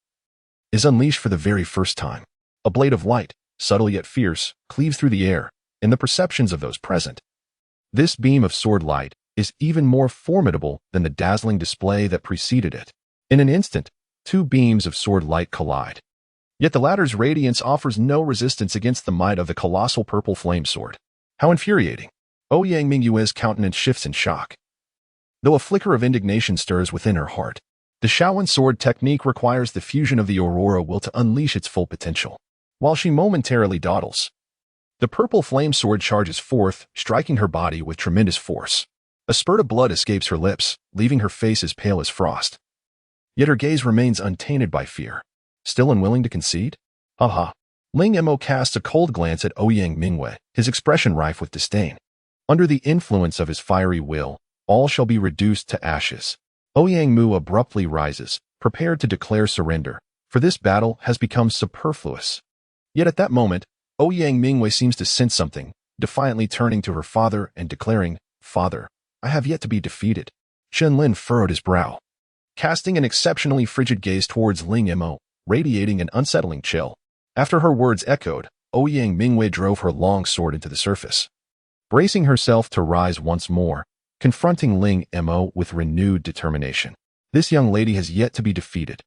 is unleashed for the very first time. A blade of light, subtle yet fierce, cleaves through the air, in the perceptions of those present. This beam of sword light is even more formidable than the dazzling display that preceded it. In an instant, two beams of sword light collide. Yet the latter's radiance offers no resistance against the might of the colossal purple flame sword. How infuriating! Ouyang Mu's countenance shifts in shock, though a flicker of indignation stirs within her heart. The Shaoan sword technique requires the fusion of the Aurora will to unleash its full potential. While she momentarily dawdles, the purple flame sword charges forth, striking her body with tremendous force. A spurt of blood escapes her lips, leaving her face as pale as frost. Yet her gaze remains untainted by fear. Still unwilling to concede? Ha! Ling Mo casts a cold glance at Ouyang Mu, his expression rife with disdain. Under the influence of his fiery will, all shall be reduced to ashes. Ouyang Mu abruptly rises, prepared to declare surrender, for this battle has become superfluous. Yet at that moment, Ouyang Mu seems to sense something, defiantly turning to her father and declaring, "Father, I have yet to be defeated." Chen Lin furrowed his brow, casting an exceptionally frigid gaze towards Ling Mo, radiating an unsettling chill. After her words echoed, Ouyang Mu drove her long sword into the surface, bracing herself to rise once more, confronting Ling Mo with renewed determination. This young lady has yet to be defeated.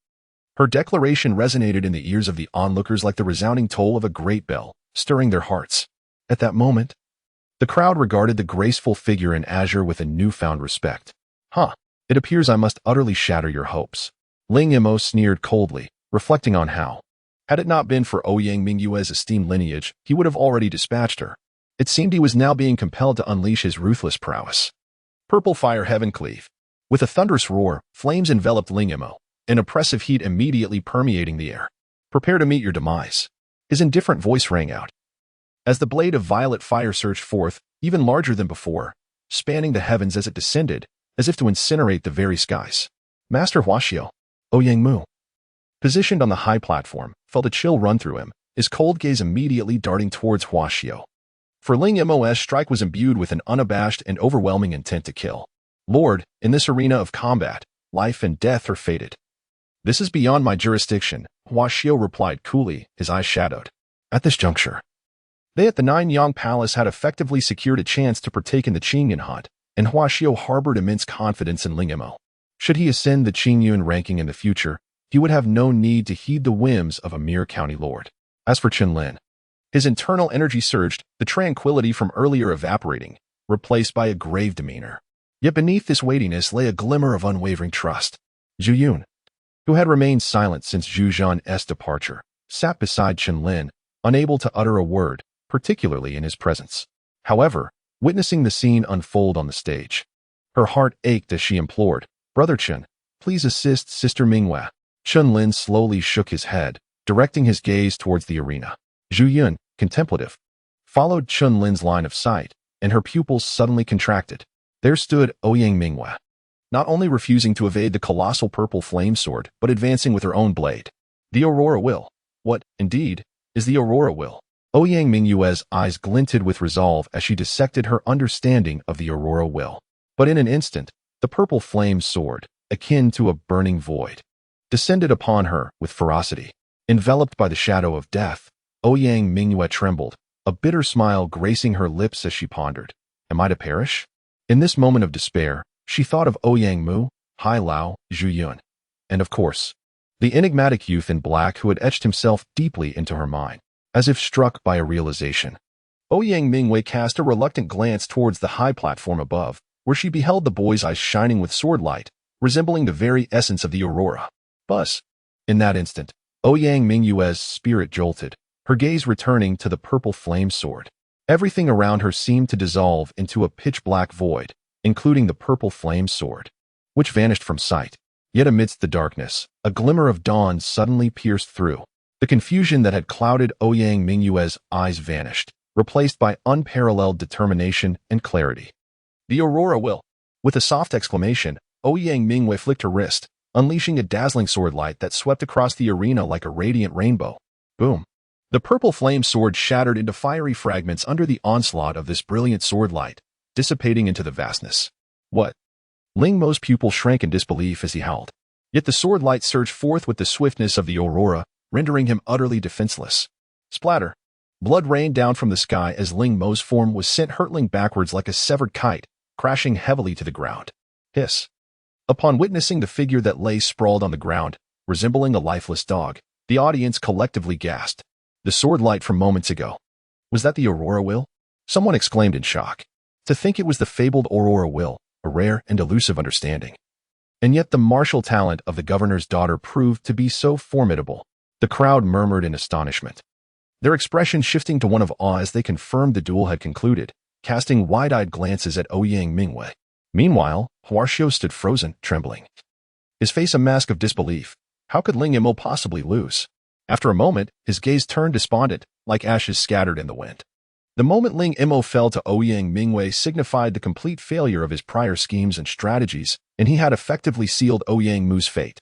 Her declaration resonated in the ears of the onlookers like the resounding toll of a great bell, stirring their hearts. At that moment, the crowd regarded the graceful figure in azure with a newfound respect. It appears I must utterly shatter your hopes. Ling Mo sneered coldly, reflecting on how, had it not been for Ouyang Mu's esteemed lineage, he would have already dispatched her. It seemed he was now being compelled to unleash his ruthless prowess. Purple fire heaven cleave. With a thunderous roar, flames enveloped Ling Mo, an oppressive heat immediately permeating the air. "Prepare to meet your demise." His indifferent voice rang out, as the blade of violet fire surged forth, even larger than before, spanning the heavens as it descended, as if to incinerate the very skies. Master Huaxiao, Ouyang Mu, positioned on the high platform, felt a chill run through him, his cold gaze immediately darting towards Huaxiao. For Ling Mo's strike was imbued with an unabashed and overwhelming intent to kill. Lord, in this arena of combat, life and death are fated. This is beyond my jurisdiction, Hua Xiao replied coolly, his eyes shadowed. At this juncture, they at the Nine-Yang Palace had effectively secured a chance to partake in the Qingyun hunt, and Hua Xiao harbored immense confidence in Ling Mo. Should he ascend the Qingyun ranking in the future, he would have no need to heed the whims of a mere county lord. As for Chen Lin, his internal energy surged, the tranquility from earlier evaporating, replaced by a grave demeanor. Yet beneath this weightiness lay a glimmer of unwavering trust. Zhu Yun, who had remained silent since Zhu Zhan's departure, sat beside Chen Lin, unable to utter a word, particularly in his presence. However, witnessing the scene unfold on the stage, her heart ached as she implored, Brother Chen, please assist Sister Mingyue. Chen Lin slowly shook his head, directing his gaze towards the arena. Zhu Yun, contemplative, followed Chen Lin's line of sight, and her pupils suddenly contracted. There stood Ouyang Mu, not only refusing to evade the colossal purple flame sword, but advancing with her own blade. The Aurora will. What, indeed, is the Aurora will? Ouyang Mu's eyes glinted with resolve as she dissected her understanding of the Aurora will. But in an instant, the purple flame sword, akin to a burning void, descended upon her with ferocity. Enveloped by the shadow of death, Ouyang Mu trembled, a bitter smile gracing her lips as she pondered. Am I to perish? In this moment of despair, she thought of Ouyang Mu, Hai Lao, Zhu Yun, and of course, the enigmatic youth in black who had etched himself deeply into her mind. As if struck by a realization, Ouyang Mu cast a reluctant glance towards the high platform above, where she beheld the boy's eyes shining with sword light, resembling the very essence of the aurora. Buzz! In that instant, Ouyang Mu's spirit jolted, her gaze returning to the purple flame sword. Everything around her seemed to dissolve into a pitch-black void, including the purple flame sword, which vanished from sight. Yet amidst the darkness, a glimmer of dawn suddenly pierced through. The confusion that had clouded Ouyang Mu's eyes vanished, replaced by unparalleled determination and clarity. The Aurora will. With a soft exclamation, Ouyang Mu flicked her wrist, unleashing a dazzling sword light that swept across the arena like a radiant rainbow. Boom! The purple flame sword shattered into fiery fragments under the onslaught of this brilliant sword light, dissipating into the vastness. What? Ling Mo's pupil shrank in disbelief as he howled. Yet the sword light surged forth with the swiftness of the aurora, rendering him utterly defenseless. Splatter! Blood rained down from the sky as Ling Mo's form was sent hurtling backwards like a severed kite, crashing heavily to the ground. Hiss! Upon witnessing the figure that lay sprawled on the ground, resembling a lifeless dog, the audience collectively gasped. The sword light from moments ago. Was that the Aurora will? Someone exclaimed in shock. To think it was the fabled Aurora will, a rare and elusive understanding. And yet the martial talent of the governor's daughter proved to be so formidable. The crowd murmured in astonishment, their expression shifting to one of awe as they confirmed the duel had concluded, casting wide-eyed glances at Ouyang Mu. Meanwhile, Hua Xiao stood frozen, trembling, his face a mask of disbelief. How could Ling Mo possibly lose? After a moment, his gaze turned despondent, like ashes scattered in the wind. The moment Ling Mo fell to Ouyang Mu signified the complete failure of his prior schemes and strategies, and he had effectively sealed Ouyang Mu's fate.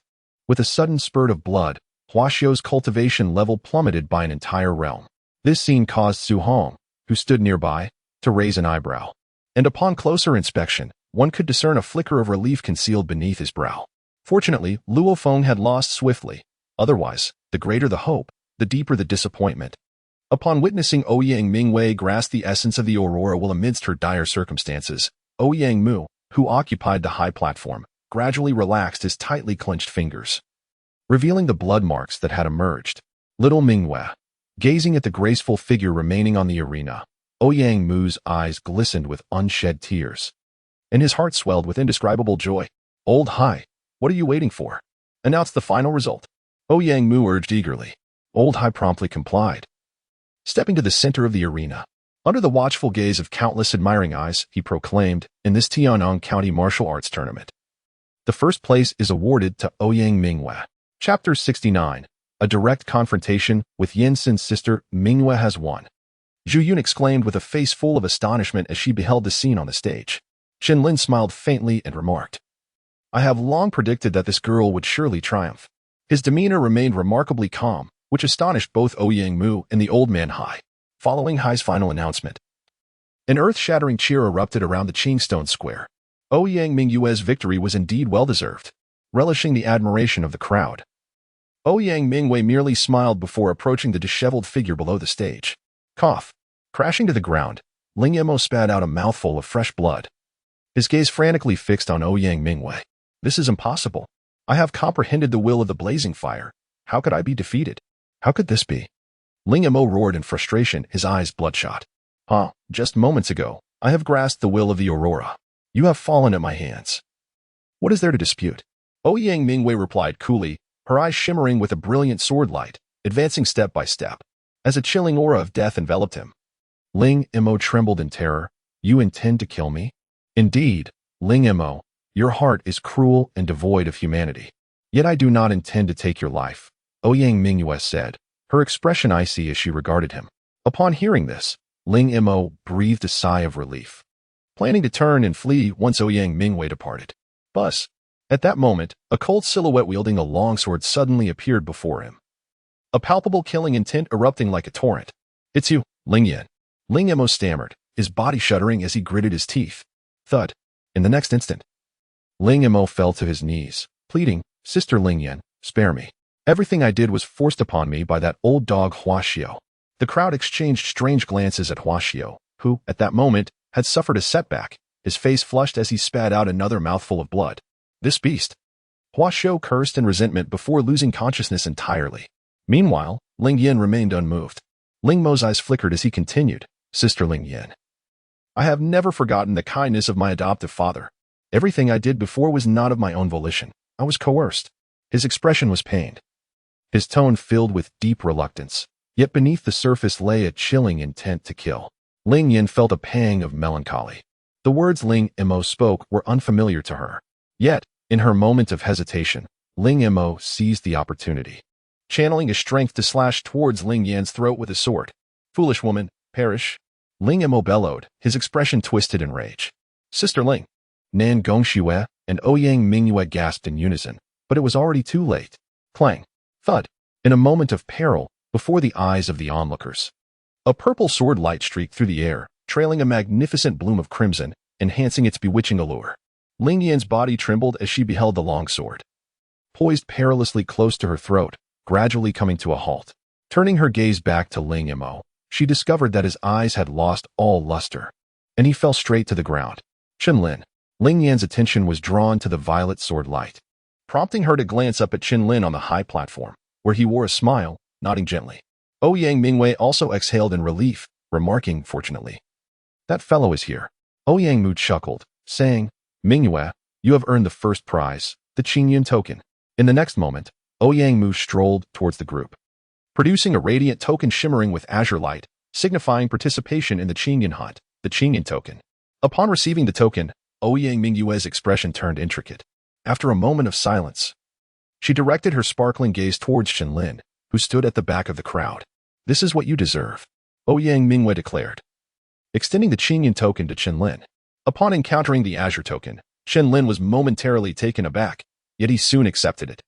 With a sudden spurt of blood, Hua Xiao's cultivation level plummeted by an entire realm. This scene caused Su Hong, who stood nearby, to raise an eyebrow. And upon closer inspection, one could discern a flicker of relief concealed beneath his brow. Fortunately, Luo Feng had lost swiftly. Otherwise, the greater the hope, the deeper the disappointment. Upon witnessing Ouyang Mu grasp the essence of the Aurora will amidst her dire circumstances, Ouyang Mu, who occupied the high platform, gradually relaxed his tightly clenched fingers, revealing the blood marks that had emerged. Little Mingyue, gazing at the graceful figure remaining on the arena, Ouyang Mu's eyes glistened with unshed tears, and his heart swelled with indescribable joy. Old Hai, what are you waiting for? Announce the final result. Ouyang Mu urged eagerly. Old Hai promptly complied. Stepping to the center of the arena, under the watchful gaze of countless admiring eyes, he proclaimed, in this Tianyang County Martial Arts Tournament, the first place is awarded to Ouyang Mu. Chapter 69. A direct confrontation with Yinsen's sister, Mingyue has won. Zhu Yun exclaimed with a face full of astonishment as she beheld the scene on the stage. Chen Lin smiled faintly and remarked, I have long predicted that this girl would surely triumph. His demeanor remained remarkably calm, which astonished both Ouyang Mu and the old man Hai. Following Hai's final announcement, An earth-shattering cheer erupted around the Qingstone Square. Ouyang Mingyue's victory was indeed well-deserved, relishing the admiration of the crowd. Ouyang Mingyue merely smiled before approaching the disheveled figure below the stage. Cough. Crashing to the ground, Ling Yemo spat out a mouthful of fresh blood. His gaze frantically fixed on Ouyang Mingyue. This is impossible. I have comprehended the will of the blazing fire. How could I be defeated? How could this be? Ling Yemo roared in frustration, his eyes bloodshot. Just moments ago, I have grasped the will of the aurora. You have fallen at my hands. What is there to dispute? Ouyang Mingyue replied coolly, her eyes shimmering with a brilliant sword light, advancing step by step, as a chilling aura of death enveloped him. Ling Yemo trembled in terror. You intend to kill me? Indeed, Ling Yemo, your heart is cruel and devoid of humanity. Yet I do not intend to take your life, Ouyang Mingyue said, her expression icy as she regarded him. Upon hearing this, Ling Yemo breathed a sigh of relief, planning to turn and flee once Ouyang Mingyue departed. But, at that moment, a cold silhouette wielding a longsword suddenly appeared before him. A palpable killing intent erupting like a torrent. It's you, Ling Yan. Ling Yemo stammered, his body shuddering as he gritted his teeth. Thud. In the next instant, Ling Yemo fell to his knees, pleading, Sister Ling Yan, spare me. Everything I did was forced upon me by that old dog Hua Xiao. The crowd exchanged strange glances at Hua Xiao, who, at that moment, had suffered a setback, his face flushed as he spat out another mouthful of blood. This beast. Hua Xiao cursed in resentment before losing consciousness entirely. Meanwhile, Ling Yan remained unmoved. Ling Mo's eyes flickered as he continued, Sister Ling Yan. I have never forgotten the kindness of my adoptive father. Everything I did before was not of my own volition. I was coerced. His expression was pained, his tone filled with deep reluctance. Yet beneath the surface lay a chilling intent to kill. Ling Yan felt a pang of melancholy. The words Ling Yemo spoke were unfamiliar to her. Yet, in her moment of hesitation, Ling Yemo seized the opportunity, channeling his strength to slash towards Ling Yan's throat with a sword. Foolish woman, perish. Ling Yemo bellowed, his expression twisted in rage. Sister Ling, Nan Gongxue and Ouyang Mingyue gasped in unison, but it was already too late. Clang. Thud. In a moment of peril, before the eyes of the onlookers, a purple sword light streaked through the air, trailing a magnificent bloom of crimson, enhancing its bewitching allure. Ling Yan's body trembled as she beheld the long sword, poised perilously close to her throat, gradually coming to a halt. Turning her gaze back to Ling Yemo, she discovered that his eyes had lost all luster, and he fell straight to the ground. Chen Lin. Ling Yan's attention was drawn to the violet sword light, prompting her to glance up at Chen Lin on the high platform, where he wore a smile, nodding gently. Ouyang Mingyue also exhaled in relief, remarking, fortunately, that fellow is here. Ouyang Mu chuckled, saying, Mingyue, you have earned the first prize, the Qingyun token. In the next moment, Ouyang Mu strolled towards the group, producing a radiant token shimmering with azure light, signifying participation in the Qingyun hunt, the Qingyun token. Upon receiving the token, Ouyang Mingyue's expression turned intricate. After a moment of silence, she directed her sparkling gaze towards Chen Lin, who stood at the back of the crowd. This is what you deserve, Ouyang Mingyue declared, extending the Qingyun token to Chen Lin. Upon encountering the azure token, Chen Lin was momentarily taken aback, yet he soon accepted it.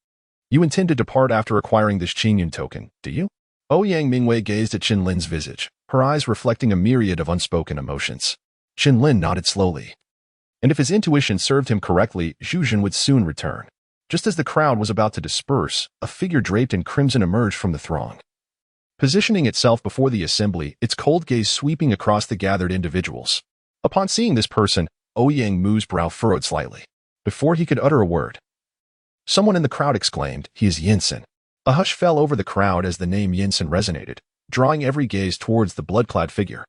You intend to depart after acquiring this Qingyun token, do you? Ouyang Mingyue gazed at Chen Lin's visage, her eyes reflecting a myriad of unspoken emotions. Chen Lin nodded slowly. And if his intuition served him correctly, Zhu Jun would soon return. Just as the crowd was about to disperse, a figure draped in crimson emerged from the throng. Positioning itself before the assembly, its cold gaze sweeping across the gathered individuals. Upon seeing this person, Ouyang Mu's brow furrowed slightly. Before he could utter a word, someone in the crowd exclaimed, he is Yinsen. A hush fell over the crowd as the name Yinsen resonated, drawing every gaze towards the blood-clad figure.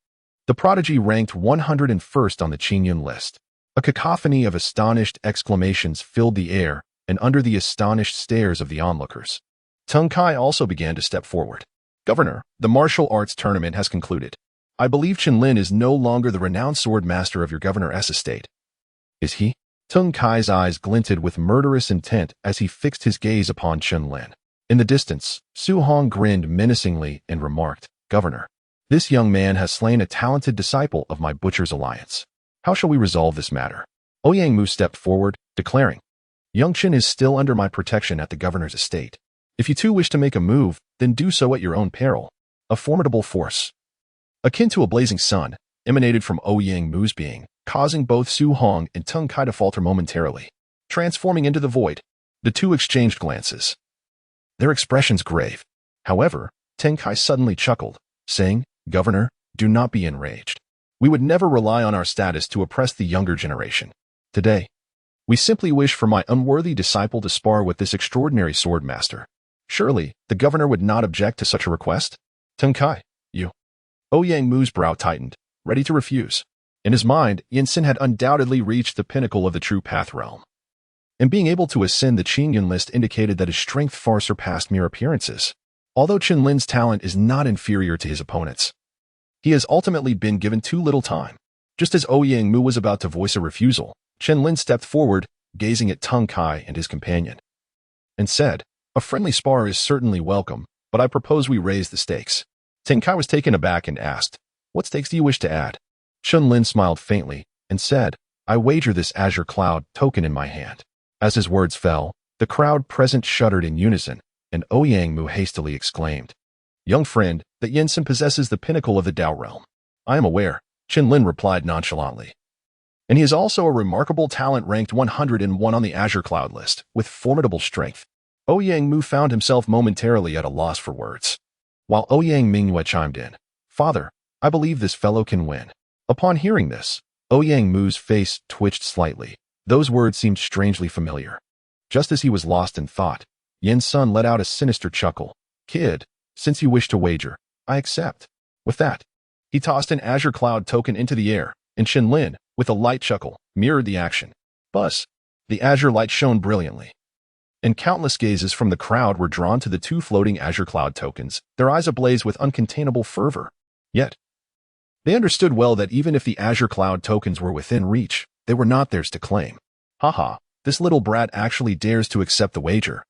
The prodigy ranked 101st on the Qingyun list. A cacophony of astonished exclamations filled the air, and under the astonished stares of the onlookers, Tung Kai also began to step forward. Governor, the martial arts tournament has concluded. I believe Chen Lin is no longer the renowned sword master of your governor's estate. Is he? Tung Kai's eyes glinted with murderous intent as he fixed his gaze upon Chen Lin. In the distance, Su Hong grinned menacingly and remarked, Governor, this young man has slain a talented disciple of my Butcher's Alliance. How shall we resolve this matter? Ouyang Mu stepped forward, declaring, Young Chen is still under my protection at the governor's estate. If you two wish to make a move, then do so at your own peril. A formidable force, akin to a blazing sun, emanated from Ouyang Mu's being, causing both Su Hong and Tung Kai to falter momentarily. Transforming into the void, the two exchanged glances, their expressions grave. However, Tung Kai suddenly chuckled, saying, "Governor, do not be enraged. We would never rely on our status to oppress the younger generation. Today, we simply wish for my unworthy disciple to spar with this extraordinary sword master. Surely, the governor would not object to such a request?" "Tung Kai, you." Ouyang Mu's brow tightened, ready to refuse. In his mind, Yin-Sin had undoubtedly reached the pinnacle of the true path realm. And being able to ascend the Qingyun list indicated that his strength far surpassed mere appearances. Although Chen Lin's talent is not inferior to his opponents, he has ultimately been given too little time. Just as Ouyang Mu was about to voice a refusal, Chen Lin stepped forward, gazing at Tung Kai and his companion, and said, "A friendly spar is certainly welcome, but I propose we raise the stakes." Tung Kai was taken aback and asked, "What stakes do you wish to add?" Chen Lin smiled faintly and said, "I wager this azure cloud token in my hand." As his words fell, the crowd present shuddered in unison, and Ouyang Mu hastily exclaimed, "Young friend, that Yin-Sin possesses the pinnacle of the Dao realm." "I am aware," Chen Lin replied nonchalantly. "And he is also a remarkable talent ranked 101 on the Azure Cloud list, with formidable strength." Ouyang Mu found himself momentarily at a loss for words. While Ouyang Mingyue chimed in, "Father, I believe this fellow can win." Upon hearing this, Ouyang Mu's face twitched slightly. Those words seemed strangely familiar. Just as he was lost in thought, Yin-Sun let out a sinister chuckle. "Kid, since you wish to wager, I accept." With that, he tossed an Azure Cloud token into the air, and Chen Lin, with a light chuckle, mirrored the action. Buzz! The azure light shone brilliantly, and countless gazes from the crowd were drawn to the two floating Azure Cloud tokens, their eyes ablaze with uncontainable fervor. Yet, they understood well that even if the Azure Cloud tokens were within reach, they were not theirs to claim. Haha, this little brat actually dares to accept the wager.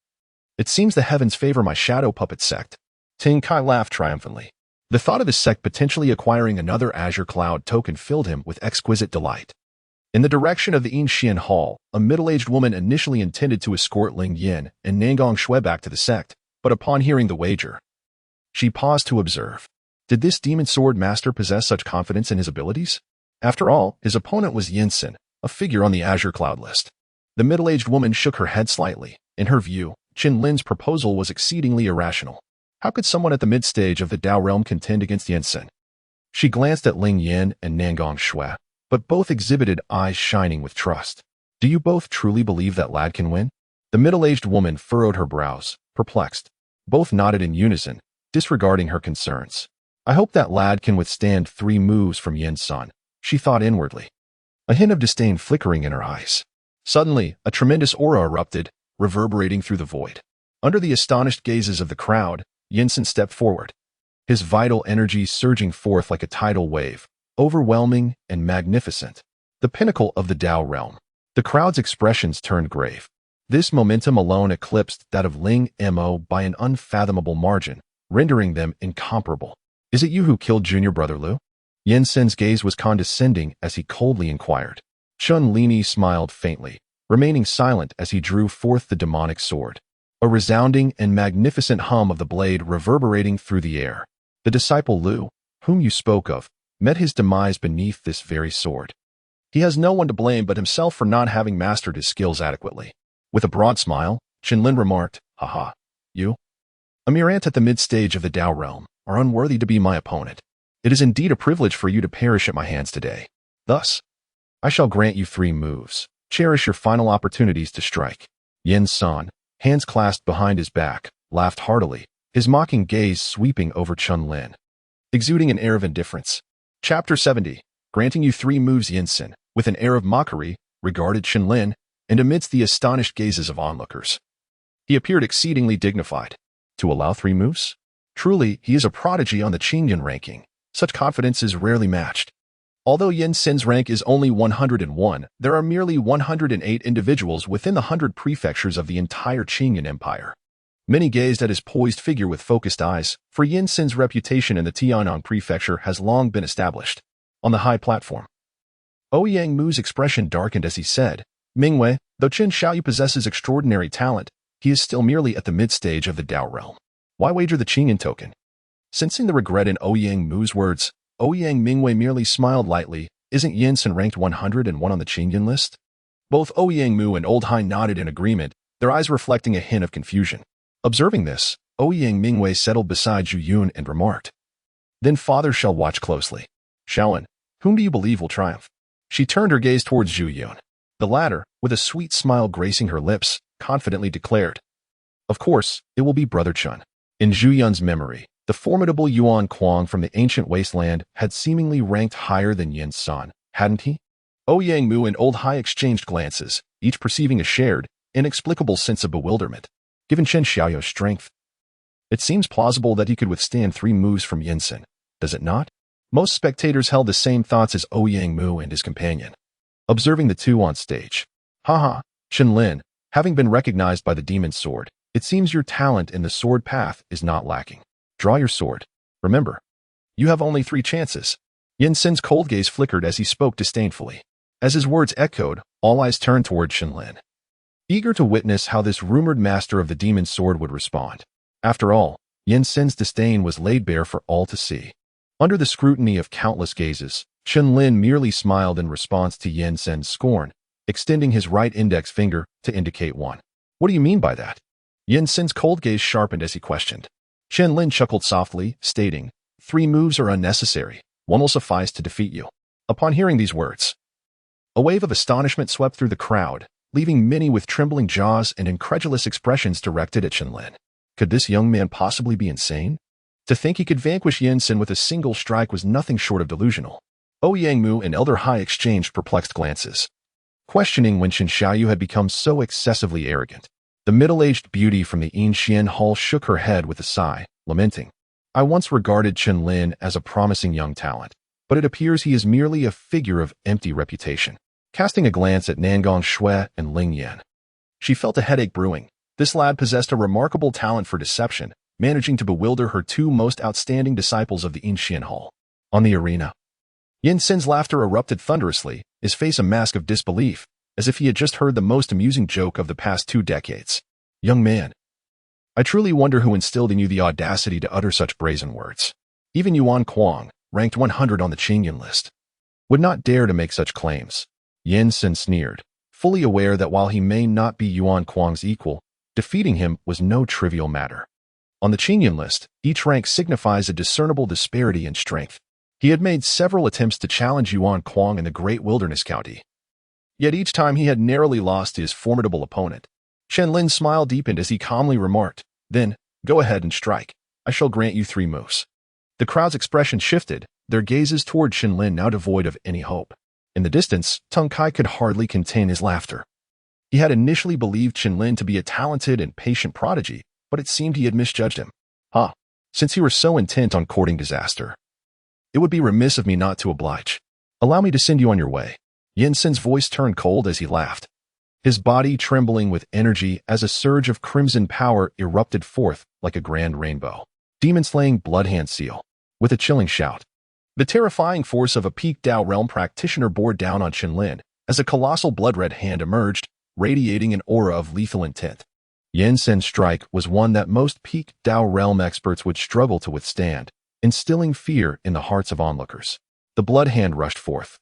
It seems the heavens favor my shadow puppet sect. Tung Kai laughed triumphantly. The thought of his sect potentially acquiring another Azure Cloud token filled him with exquisite delight. In the direction of the Yinshian Hall, a middle-aged woman initially intended to escort Ling Yin and Nangong Shui back to the sect, but upon hearing the wager, she paused to observe. Did this demon sword master possess such confidence in his abilities? After all, his opponent was Yin-Sin, a figure on the Azure Cloud list. The middle-aged woman shook her head slightly. In her view, Chen Lin's proposal was exceedingly irrational. How could someone at the mid-stage of the Dao realm contend against Yin-Sin? She glanced at Ling Yin and Nangong Shui, but both exhibited eyes shining with trust. "Do you both truly believe that lad can win?" The middle-aged woman furrowed her brows, perplexed. Both nodded in unison, disregarding her concerns. "I hope that lad can withstand 3 moves from Yin-Sun," she thought inwardly, a hint of disdain flickering in her eyes. Suddenly, a tremendous aura erupted, reverberating through the void. Under the astonished gazes of the crowd, Yin-Sin stepped forward, his vital energy surging forth like a tidal wave, overwhelming and magnificent. The pinnacle of the Dao realm. The crowd's expressions turned grave. This momentum alone eclipsed that of Ling Mo by an unfathomable margin, rendering them incomparable. "Is it you who killed junior brother Liu?" Yin-Sin's gaze was condescending as he coldly inquired. Chen Lin smiled faintly, remaining silent as he drew forth the demonic sword. A resounding and magnificent hum of the blade reverberating through the air. "The disciple Liu, whom you spoke of, met his demise beneath this very sword. He has no one to blame but himself for not having mastered his skills adequately." With a broad smile, Chen Lin remarked, "Haha, you, a mere ant at the mid-stage of the Dao realm, are unworthy to be my opponent. It is indeed a privilege for you to perish at my hands today. Thus, I shall grant you 3 moves. Cherish your final opportunities to strike." Yin-Sun, hands clasped behind his back, laughed heartily, his mocking gaze sweeping over Chen Lin, exuding an air of indifference. Chapter 70, granting you 3 moves. Yin-Sin, with an air of mockery, regarded Chen Lin, and amidst the astonished gazes of onlookers, he appeared exceedingly dignified. To allow 3 moves? Truly, he is a prodigy on the Qingyun ranking. Such confidence is rarely matched. Although Yin-Sin's rank is only 101, there are merely 108 individuals within the 100 prefectures of the entire Qingyun Empire. Many gazed at his poised figure with focused eyes, for Yin-Sin's reputation in the Tianyang prefecture has long been established. On the high platform, Ouyang Mu's expression darkened as he said, "Mingwei, though Qin Xiaoyu possesses extraordinary talent, he is still merely at the mid-stage of the Dao realm. Why wager the Qingyun token?" Sensing the regret in Ouyang Mu's words, Ouyang Mu merely smiled lightly. Isn't Yin-sen ranked 101 on the Qingyan list? Both Ouyang Mu and Old Hai nodded in agreement, their eyes reflecting a hint of confusion. Observing this, Ouyang Mu settled beside Zhu Yun and remarked, "Then father shall watch closely. Shaolin, whom do you believe will triumph?" She turned her gaze towards Zhu Yun. The latter, with a sweet smile gracing her lips, confidently declared, "Of course, it will be Brother Chen." In Zhu Yun's memory, the formidable Yuan Kuang from the ancient wasteland had seemingly ranked higher than Yin's son, hadn't he? Ouyang Mu and Old Hai exchanged glances, each perceiving a shared, inexplicable sense of bewilderment. Given Chen Xiaoyou's strength, it seems plausible that he could withstand 3 moves from Yin-sen, does it not? Most spectators held the same thoughts as Ouyang Mu and his companion. Observing the two on stage. Haha, Chen Lin, having been recognized by the demon sword, it seems your talent in the sword path is not lacking. Draw your sword. Remember, you have only 3 chances. Yin-sen's cold gaze flickered as he spoke disdainfully. As his words echoed, all eyes turned toward Chen Lin, eager to witness how this rumored master of the demon sword would respond. After all, Yin-sen's disdain was laid bare for all to see. Under the scrutiny of countless gazes, Chen Lin merely smiled in response to Yin-sen's scorn, extending his right index finger to indicate 1. What do you mean by that? Yin-sen's cold gaze sharpened as he questioned. Chen Lin chuckled softly, stating, 3 moves are unnecessary. 1 will suffice to defeat you. Upon hearing these words, a wave of astonishment swept through the crowd, leaving many with trembling jaws and incredulous expressions directed at Chen Lin. Could this young man possibly be insane? To think he could vanquish Yin-sen with a single strike was nothing short of delusional. Ouyang Mu and Elder Hai exchanged perplexed glances, questioning when Chen Xiaoyu had become so excessively arrogant. The middle-aged beauty from the Yinxian Hall shook her head with a sigh, lamenting, I once regarded Chen Lin as a promising young talent, but it appears he is merely a figure of empty reputation. Casting a glance at Nangong Shui and Ling Yan, she felt a headache brewing. This lad possessed a remarkable talent for deception, managing to bewilder her 2 most outstanding disciples of the Yinxian Hall. On the arena, Yin-sen's laughter erupted thunderously, his face a mask of disbelief, as if he had just heard the most amusing joke of the past 2 decades. Young man, I truly wonder who instilled in you the audacity to utter such brazen words. Even Yuan Kuang, ranked 100 on the Qingyan list, would not dare to make such claims. Yin-sen sneered, fully aware that while he may not be Yuan Kuang's equal, defeating him was no trivial matter. On the Qingyan list, each rank signifies a discernible disparity in strength. He had made several attempts to challenge Yuan Kuang in the Great Wilderness County, yet each time he had narrowly lost to his formidable opponent. Chen Lin's smile deepened as he calmly remarked, Then, go ahead and strike. I shall grant you 3 moves. The crowd's expression shifted, their gazes toward Chen Lin now devoid of any hope. In the distance, Tung Kai could hardly contain his laughter. He had initially believed Chen Lin to be a talented and patient prodigy, but it seemed he had misjudged him. Since you were so intent on courting disaster, it would be remiss of me not to oblige. Allow me to send you on your way. Yin-sen's voice turned cold as he laughed, his body trembling with energy as a surge of crimson power erupted forth like a grand rainbow. Demon-slaying Bloodhand Seal. With a chilling shout, the terrifying force of a peak Dao realm practitioner bore down on Chen Lin as a colossal blood-red hand emerged, radiating an aura of lethal intent. Yin-sen's strike was one that most peak Dao realm experts would struggle to withstand, instilling fear in the hearts of onlookers. The blood hand rushed forth,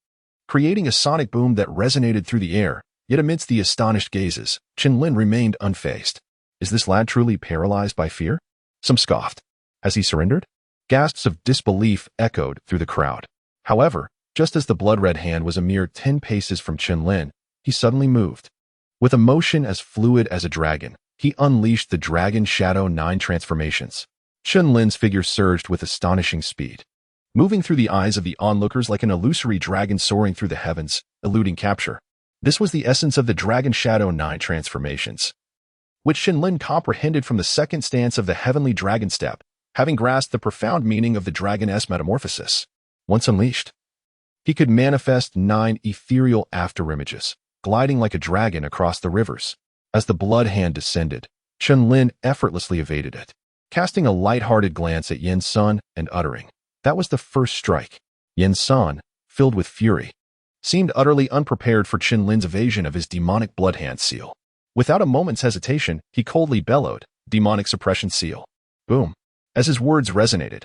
creating a sonic boom that resonated through the air, yet amidst the astonished gazes, Chen Lin remained unfazed. Is this lad truly paralyzed by fear? Some scoffed. Has he surrendered? Gasps of disbelief echoed through the crowd. However, just as the blood-red hand was a mere 10 paces from Chen Lin, he suddenly moved. With a motion as fluid as a dragon, he unleashed the Dragon Shadow 9 transformations. Chen Lin's figure surged with astonishing speed, moving through the eyes of the onlookers like an illusory dragon soaring through the heavens, eluding capture. This was the essence of the Dragon Shadow 9 transformations, which Chen Lin comprehended from the second stance of the Heavenly Dragon Step, having grasped the profound meaning of the Dragon-S metamorphosis. Once unleashed, he could manifest 9 ethereal afterimages, gliding like a dragon across the rivers. As the blood hand descended, Chen Lin effortlessly evaded it, casting a light-hearted glance at Yin Sun and uttering, that was the first strike. Yin Sun, filled with fury, seemed utterly unprepared for Chen Lin's evasion of his demonic blood hand seal. Without a moment's hesitation, he coldly bellowed, demonic suppression seal. Boom. As his words resonated,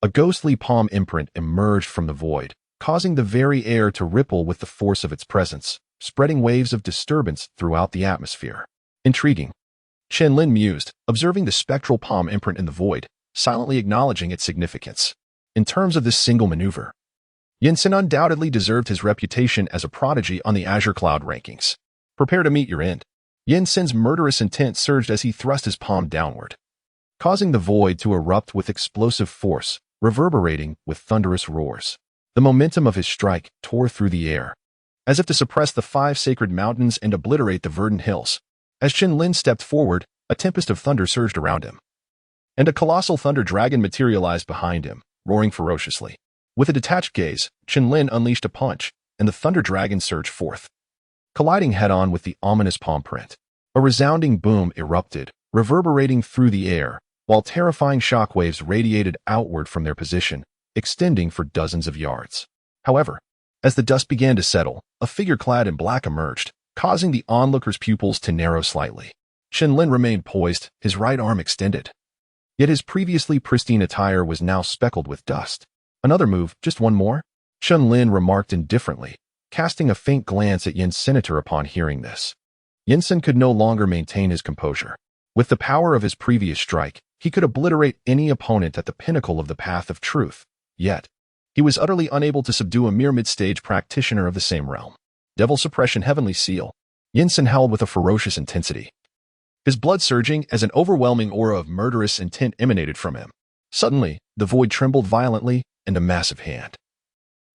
A ghostly palm imprint emerged from the void, causing the very air to ripple with the force of its presence, spreading waves of disturbance throughout the atmosphere. Intriguing. Chen Lin mused, observing the spectral palm imprint in the void, silently acknowledging its significance. In terms of this single maneuver, Yinsen undoubtedly deserved his reputation as a prodigy on the Azure Cloud rankings. Prepare to meet your end. Yinsen's murderous intent surged as he thrust his palm downward, causing the void to erupt with explosive force, reverberating with thunderous roars. The momentum of his strike tore through the air, as if to suppress the 5 sacred mountains and obliterate the verdant hills. As Chen Lin stepped forward, a tempest of thunder surged around him, and a colossal thunder dragon materialized behind him, roaring ferociously. With a detached gaze, Chen Lin unleashed a punch, and the thunder dragon surged forth, colliding head-on with the ominous palm print. A resounding boom erupted, reverberating through the air, while terrifying shockwaves radiated outward from their position, extending for dozens of yards. However, as the dust began to settle, a figure clad in black emerged, causing the onlooker's pupils to narrow slightly. Chen Lin remained poised, his right arm extended. Yet his previously pristine attire was now speckled with dust. Another move, just one more? Chen Lin remarked indifferently, casting a faint glance at Yin's senator upon hearing this. Yinsen could no longer maintain his composure. With the power of his previous strike, he could obliterate any opponent at the pinnacle of the path of truth. Yet, he was utterly unable to subdue a mere mid-stage practitioner of the same realm. Devil Suppression Heavenly Seal. Yinsen howled with a ferocious intensity, his blood surging as an overwhelming aura of murderous intent emanated from him. Suddenly, the void trembled violently, and a massive hand,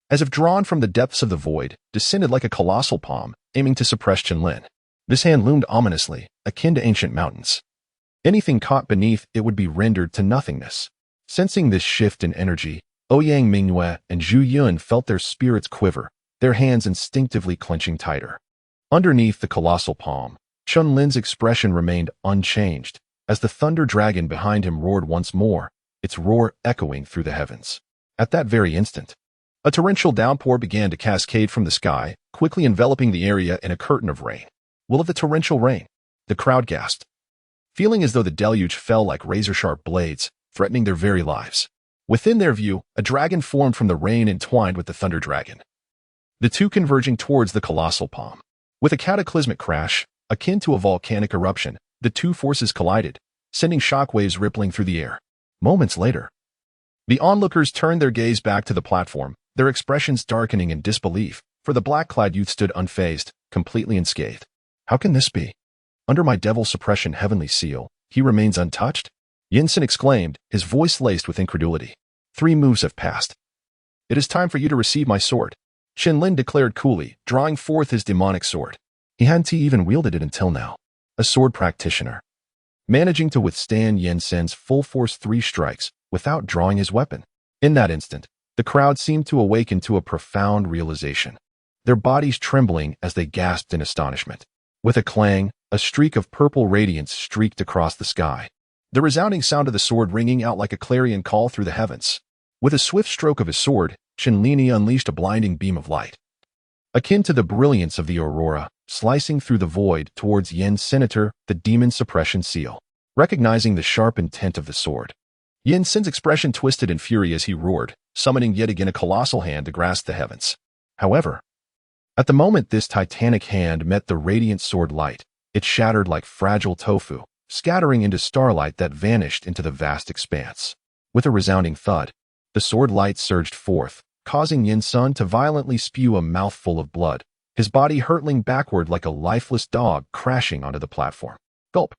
as if drawn from the depths of the void, descended like a colossal palm, aiming to suppress Chen Lin. This hand loomed ominously, akin to ancient mountains. Anything caught beneath it would be rendered to nothingness. Sensing this shift in energy, Ouyang Mu and Zhu Yun felt their spirits quiver, their hands instinctively clenching tighter. Underneath the colossal palm, Chen Lin's expression remained unchanged, as the thunder dragon behind him roared once more, its roar echoing through the heavens. At that very instant, a torrential downpour began to cascade from the sky, quickly enveloping the area in a curtain of rain. Will of the torrential rain? The crowd gasped, feeling as though the deluge fell like razor-sharp blades, threatening their very lives. Within their view, a dragon formed from the rain entwined with the thunder dragon, the two converging towards the colossal palm. With a cataclysmic crash, akin to a volcanic eruption, the two forces collided, sending shockwaves rippling through the air. Moments later, the onlookers turned their gaze back to the platform, their expressions darkening in disbelief, for the black-clad youth stood unfazed, completely unscathed. How can this be? Under my devil suppression heavenly seal, he remains untouched? Yinsen exclaimed, his voice laced with incredulity. 3 moves have passed. It is time for you to receive my sword, Chen Lin declared coolly, drawing forth his demonic sword. He hadn't even wielded it until now. A sword practitioner, managing to withstand Yinsen's full-force 3 strikes without drawing his weapon. In that instant, the crowd seemed to awaken to a profound realization, their bodies trembling as they gasped in astonishment. With a clang, a streak of purple radiance streaked across the sky, the resounding sound of the sword ringing out like a clarion call through the heavens. With a swift stroke of his sword, Chen Lin unleashed a blinding beam of light, akin to the brilliance of the aurora, slicing through the void towards Yin's senator, the demon suppression seal. Recognizing the sharp intent of the sword, Yinsen's expression twisted in fury as he roared, summoning yet again a colossal hand to grasp the heavens. However, at the moment this titanic hand met the radiant sword light, it shattered like fragile tofu, scattering into starlight that vanished into the vast expanse. With a resounding thud, the sword light surged forth, causing Yinsen to violently spew a mouthful of blood, his body hurtling backward like a lifeless dog crashing onto the platform. Gulp!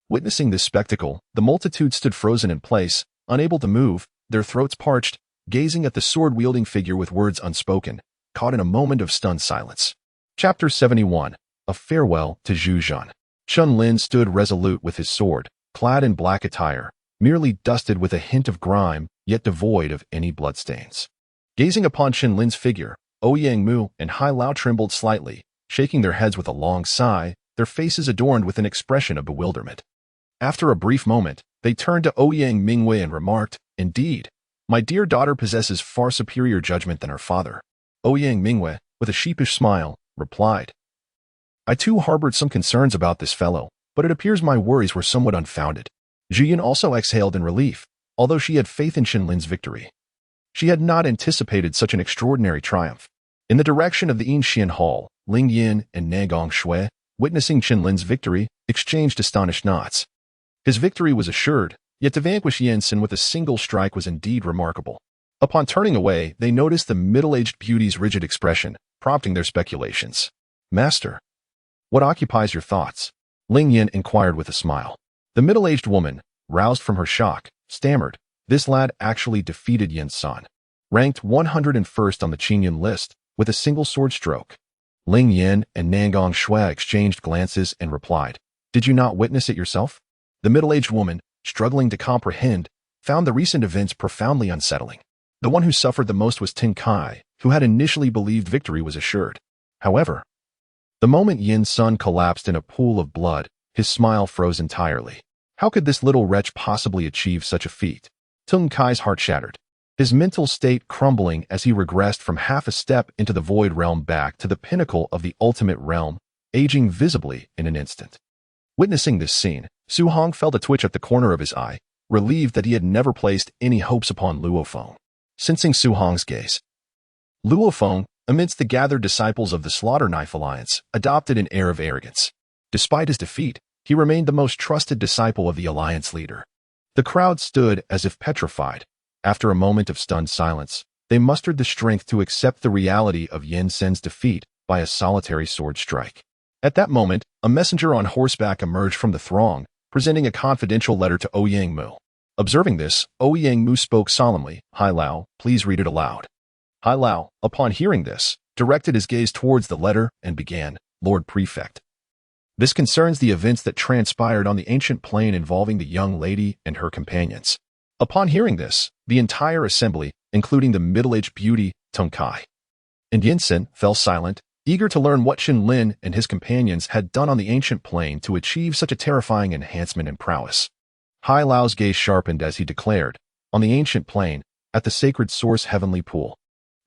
Witnessing this spectacle, the multitude stood frozen in place, unable to move, their throats parched, gazing at the sword-wielding figure with words unspoken, caught in a moment of stunned silence. Chapter 71. A Farewell to Zhu Zhan. Chen Lin stood resolute with his sword, clad in black attire, merely dusted with a hint of grime, yet devoid of any bloodstains. Gazing upon Chen Lin's figure, Ouyang Mu and Hai Lao trembled slightly, shaking their heads with a long sigh, their faces adorned with an expression of bewilderment. After a brief moment, they turned to Ouyang Mu and remarked, "Indeed, my dear daughter possesses far superior judgment than her father." Ouyang Mu, with a sheepish smile, replied, "I too harbored some concerns about this fellow, but it appears my worries were somewhat unfounded." Zhu Yun also exhaled in relief, although she had faith in Chen Lin's victory. She had not anticipated such an extraordinary triumph. In the direction of the Yinshan Hall, Ling Yin and Nagong Shui, witnessing Chen Lin's victory, exchanged astonished nods. His victory was assured, yet to vanquish Yinsen with a single strike was indeed remarkable. Upon turning away, they noticed the middle-aged beauty's rigid expression, prompting their speculations. "Master, what occupies your thoughts?" Ling Yin inquired with a smile. The middle-aged woman, roused from her shock, stammered, "This lad actually defeated Yin San, ranked 101st on the Qingyun list, with a single sword stroke." Ling Yin and Nangong Shui exchanged glances and replied, "Did you not witness it yourself?" The middle-aged woman, struggling to comprehend, found the recent events profoundly unsettling. The one who suffered the most was Tin Kai, who had initially believed victory was assured. However, the moment Yin Sun collapsed in a pool of blood, his smile froze entirely. How could this little wretch possibly achieve such a feat? Tin Kai's heart shattered, his mental state crumbling as he regressed from half a step into the void realm back to the pinnacle of the ultimate realm, aging visibly in an instant. Witnessing this scene, Su Hong felt a twitch at the corner of his eye, relieved that he had never placed any hopes upon Luo Feng. Sensing Su Hong's gaze, Luo Feng, amidst the gathered disciples of the Slaughter Knife Alliance, adopted an air of arrogance. Despite his defeat, he remained the most trusted disciple of the alliance leader. The crowd stood as if petrified. After a moment of stunned silence, they mustered the strength to accept the reality of Yin Sen's defeat by a solitary sword strike. At that moment, a messenger on horseback emerged from the throng, presenting a confidential letter to Ouyang Mu. Observing this, Ouyang Mu spoke solemnly, "Hai Lao, please read it aloud." Hai Lao, upon hearing this, directed his gaze towards the letter and began, "Lord Prefect, this concerns the events that transpired on the ancient plain involving the young lady and her companions." Upon hearing this, the entire assembly, including the middle-aged beauty, Tung Kai, and Yinsen, fell silent, eager to learn what Chen Lin and his companions had done on the ancient plane to achieve such a terrifying enhancement in prowess. Hai Lao's gaze sharpened as he declared, "On the ancient plane, at the sacred source heavenly pool,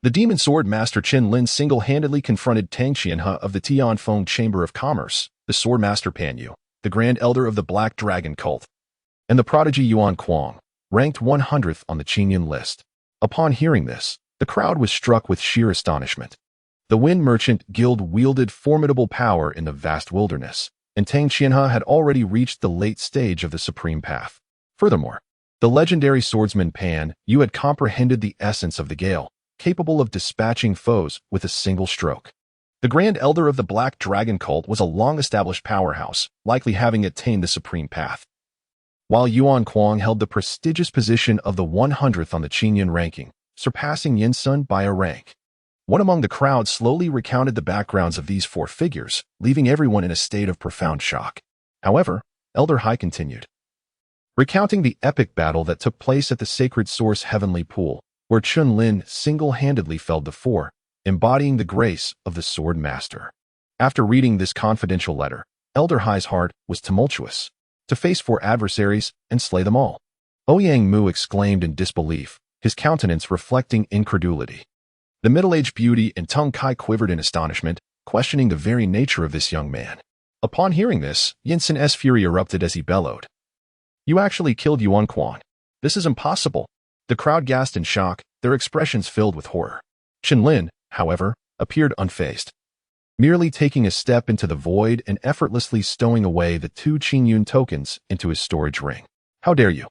the demon sword master Chen Lin single-handedly confronted Tang Qianhe of the Tianfeng Chamber of Commerce, the sword master Pan Yu, the grand elder of the Black Dragon cult, and the prodigy Yuan Kuang, ranked 100th on the Qingyun list." Upon hearing this, the crowd was struck with sheer astonishment. The Wind Merchant Guild wielded formidable power in the vast wilderness, and Tang Qianhe had already reached the late stage of the Supreme Path. Furthermore, the legendary swordsman Pan Yu had comprehended the essence of the Gale, capable of dispatching foes with a single stroke. The Grand Elder of the Black Dragon cult was a long-established powerhouse, likely having attained the Supreme Path, while Yuan Kuang held the prestigious position of the 100th on the Qingyun ranking, surpassing Yin Sun by a rank. One among the crowd slowly recounted the backgrounds of these four figures, leaving everyone in a state of profound shock. However, Elder Hai continued, recounting the epic battle that took place at the sacred source heavenly pool, where Chen Lin single-handedly felled the four, embodying the grace of the sword master. After reading this confidential letter, Elder Hai's heart was tumultuous. To face four adversaries and slay them all. Ouyang Mu exclaimed in disbelief, his countenance reflecting incredulity. The middle-aged beauty and Tung Kai quivered in astonishment, questioning the very nature of this young man. Upon hearing this, Yinsen's fury erupted as he bellowed, "You actually killed Yuan Quan. This is impossible." The crowd gasped in shock, their expressions filled with horror. Chen Lin, however, appeared unfazed, merely taking a step into the void and effortlessly stowing away the 2 Qingyun tokens into his storage ring. "How dare you?"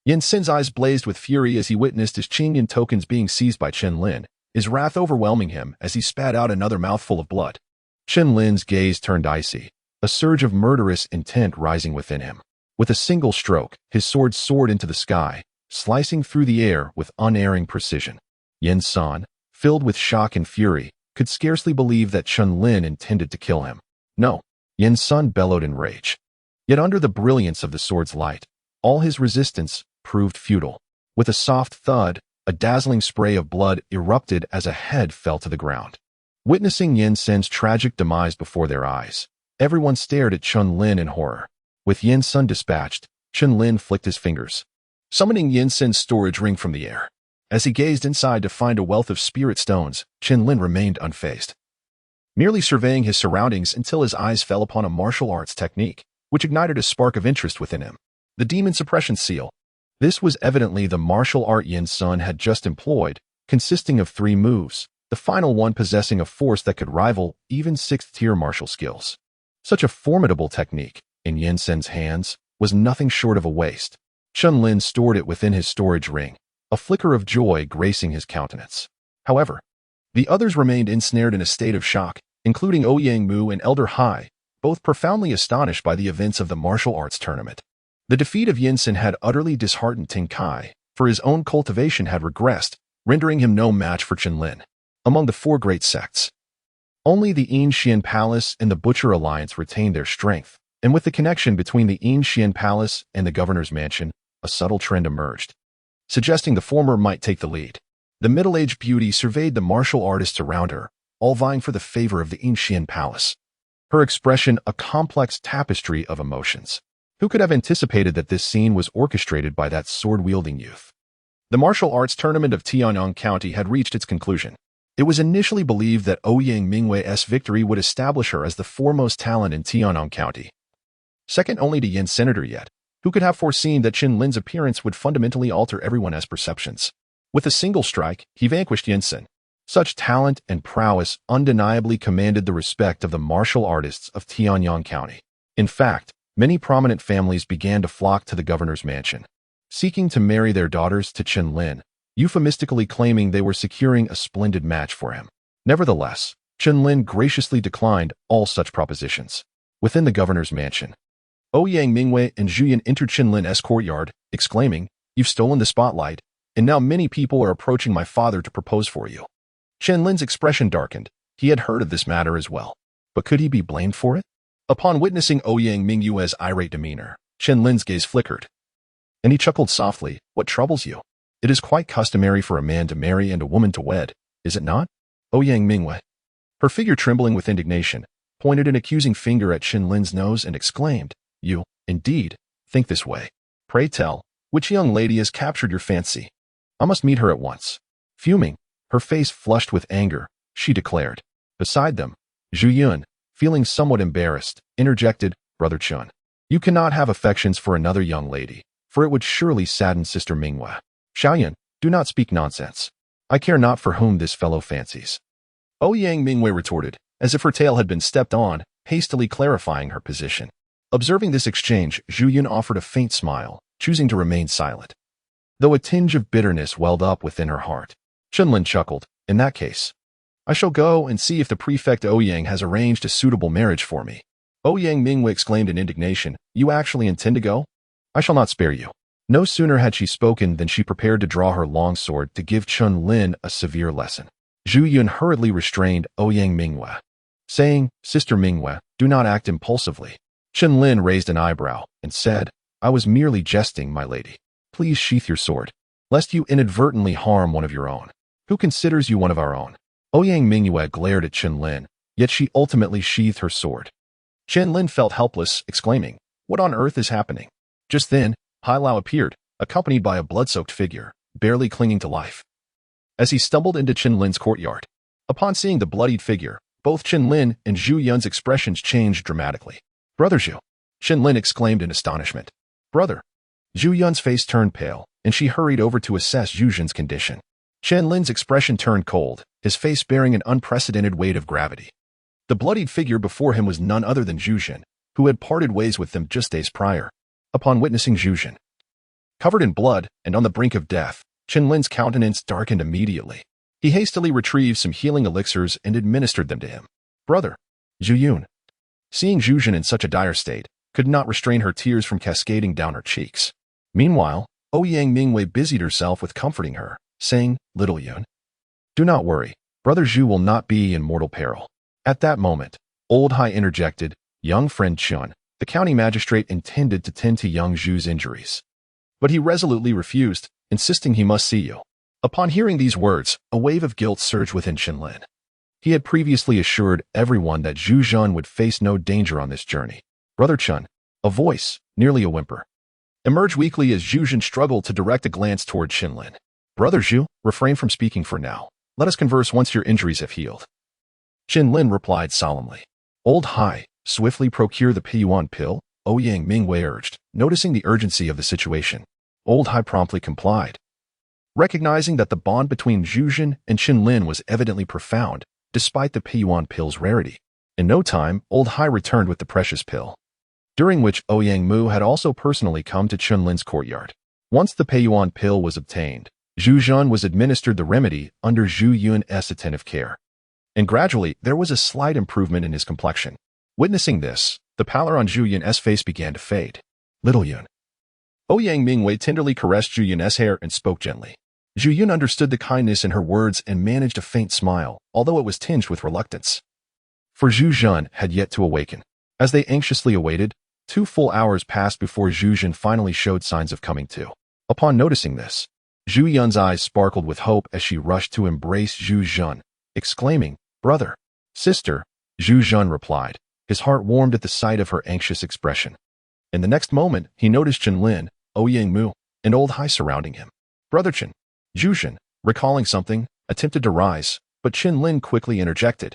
Yinsen's eyes blazed with fury as he witnessed his Qingyun tokens being seized by Chen Lin, his wrath overwhelming him as he spat out another mouthful of blood. Chen Lin's gaze turned icy, a surge of murderous intent rising within him. With a single stroke, his sword soared into the sky, slicing through the air with unerring precision. Yin San, filled with shock and fury, could scarcely believe that Chen Lin intended to kill him. "No," Yin Sun bellowed in rage. Yet under the brilliance of the sword's light, all his resistance proved futile. With a soft thud, a dazzling spray of blood erupted as a head fell to the ground. Witnessing Yin Sen's tragic demise before their eyes, everyone stared at Chen Lin in horror. With Yin Sun dispatched, Chen Lin flicked his fingers, summoning Yin Sen's storage ring from the air. As he gazed inside to find a wealth of spirit stones, Chen Lin remained unfazed, merely surveying his surroundings until his eyes fell upon a martial arts technique, which ignited a spark of interest within him. The Demon Suppression Seal. This was evidently the martial art Yin Sun had just employed, consisting of 3 moves, the final one possessing a force that could rival even 6th-tier martial skills. Such a formidable technique, in Yin Sun's hands, was nothing short of a waste. Chen Lin stored it within his storage ring, a flicker of joy gracing his countenance. However, the others remained ensnared in a state of shock, including Ouyang Mu and Elder Hai, both profoundly astonished by the events of the martial arts tournament. The defeat of Yin Sun had utterly disheartened Ting Kai, for his own cultivation had regressed, rendering him no match for Chen Lin. Among the 4 great sects, only the Yin Xian Palace and the Butcher Alliance retained their strength, and with the connection between the Yin Xian Palace and the governor's mansion, a subtle trend emerged, suggesting the former might take the lead. The middle-aged beauty surveyed the martial artists around her, all vying for the favor of the Yin Xian Palace. Her expression a complex tapestry of emotions. Who could have anticipated that this scene was orchestrated by that sword-wielding youth? The martial arts tournament of Tianyang County had reached its conclusion. It was initially believed that Ouyang Mingwei's victory would establish her as the foremost talent in Tianyang County, second only to Yin Senator yet. Who could have foreseen that Chen Lin's appearance would fundamentally alter everyone's perceptions? With a single strike, he vanquished Yin Sun. Such talent and prowess undeniably commanded the respect of the martial artists of Tianyang County. In fact, many prominent families began to flock to the governor's mansion, seeking to marry their daughters to Chen Lin, euphemistically claiming they were securing a splendid match for him. Nevertheless, Chen Lin graciously declined all such propositions. Within the governor's mansion, Ouyang Mingwei and Zhu Yan entered Chen Lin's courtyard, exclaiming, "You've stolen the spotlight, and now many people are approaching my father to propose for you." Chen Lin's expression darkened. He had heard of this matter as well. But could he be blamed for it? Upon witnessing Ouyang Mingwei's irate demeanor, Chen Lin's gaze flickered, and he chuckled softly. "What troubles you? It is quite customary for a man to marry and a woman to wed, is it not?" Ouyang Mingwei, her figure trembling with indignation, pointed an accusing finger at Chen Lin's nose and exclaimed, "You, indeed, think this way. Pray tell, which young lady has captured your fancy? I must meet her at once." Fuming, her face flushed with anger, she declared. Beside them, Zhu Yun, feeling somewhat embarrassed, interjected, "Brother Chen, you cannot have affections for another young lady, for it would surely sadden Sister Mingwei. Xiaoyan, do not speak nonsense. I care not for whom this fellow fancies." Ouyang Mingwei retorted, as if her tail had been stepped on, hastily clarifying her position. Observing this exchange, Zhu Yun offered a faint smile, choosing to remain silent, though a tinge of bitterness welled up within her heart. Chen Lin chuckled, "In that case, I shall go and see if the prefect Ouyang has arranged a suitable marriage for me." Ouyang Mingwei exclaimed in indignation, "You actually intend to go? I shall not spare you." No sooner had she spoken than she prepared to draw her longsword to give Chen Lin a severe lesson. Zhu Yun hurriedly restrained Ouyang Mingwei, saying, "Sister Mingwei, do not act impulsively." Chen Lin raised an eyebrow and said, "I was merely jesting, my lady. Please sheath your sword, lest you inadvertently harm one of your own. Who considers you one of our own?" Ouyang Mingwei glared at Chen Lin, yet she ultimately sheathed her sword. Chen Lin felt helpless, exclaiming, "What on earth is happening?" Just then, Hai Lao appeared, accompanied by a blood-soaked figure, barely clinging to life, as he stumbled into Chen Lin's courtyard. Upon seeing the bloodied figure, both Chen Lin and Zhu Yun's expressions changed dramatically. "Brother Zhu!" Chen Lin exclaimed in astonishment. "Brother!" Zhu Yun's face turned pale, and she hurried over to assess Zhu Yun's condition. Chen Lin's expression turned cold, his face bearing an unprecedented weight of gravity. The bloodied figure before him was none other than Zhu Yun, who had parted ways with them just days prior. Upon witnessing Zhu Yun covered in blood and on the brink of death, Chen Lin's countenance darkened immediately. He hastily retrieved some healing elixirs and administered them to him. "Brother!" Zhu Yun, seeing Zhu Yun in such a dire state, could not restrain her tears from cascading down her cheeks. Meanwhile, Ouyang Mingwei busied herself with comforting her, saying, "Little Yun, do not worry. Brother Zhu will not be in mortal peril." At that moment, Old Hai interjected, "Young friend Chun, the county magistrate intended to tend to young Zhu's injuries, but he resolutely refused, insisting he must see you." Upon hearing these words, a wave of guilt surged within Chen Lin. He had previously assured everyone that Zhu Yun would face no danger on this journey. "Brother Chen," a voice, nearly a whimper, emerged weakly as Zhu Yun struggled to direct a glance toward Chen Lin. "Brother Zhu, refrain from speaking for now. Let us converse once your injuries have healed." Chen Lin replied solemnly. "Old Hai, swiftly procure the Piyuan pill," Ouyang Mingwei urged, noticing the urgency of the situation. Old Hai promptly complied. Recognizing that the bond between Zhu Jun and Chen Lin was evidently profound, despite the Peiyuan pill's rarity. In no time, Old Hai returned with the precious pill, during which Ouyang Mu had also personally come to Chen Lin's courtyard. Once the Peiyuan pill was obtained, Zhu Jun was administered the remedy under Zhu Yun's attentive care. And gradually, there was a slight improvement in his complexion. Witnessing this, the pallor on Zhu Yun's face began to fade. Little Yun. Ouyang Mingwei tenderly caressed Zhu Yun's hair and spoke gently. Zhu Yun understood the kindness in her words and managed a faint smile, although it was tinged with reluctance. For Zhu Jun had yet to awaken. As they anxiously awaited, 2 full hours passed before Zhu Jun finally showed signs of coming to. Upon noticing this, Zhu Yun's eyes sparkled with hope as she rushed to embrace Zhu Jun, exclaiming, "Brother, sister," Zhu Jun replied. His heart warmed at the sight of her anxious expression. In the next moment, he noticed Chen Lin, Ouyang Mu, and Old Hai surrounding him. Brother Chen, Zhu Jun, recalling something, attempted to rise, but Chen Lin quickly interjected.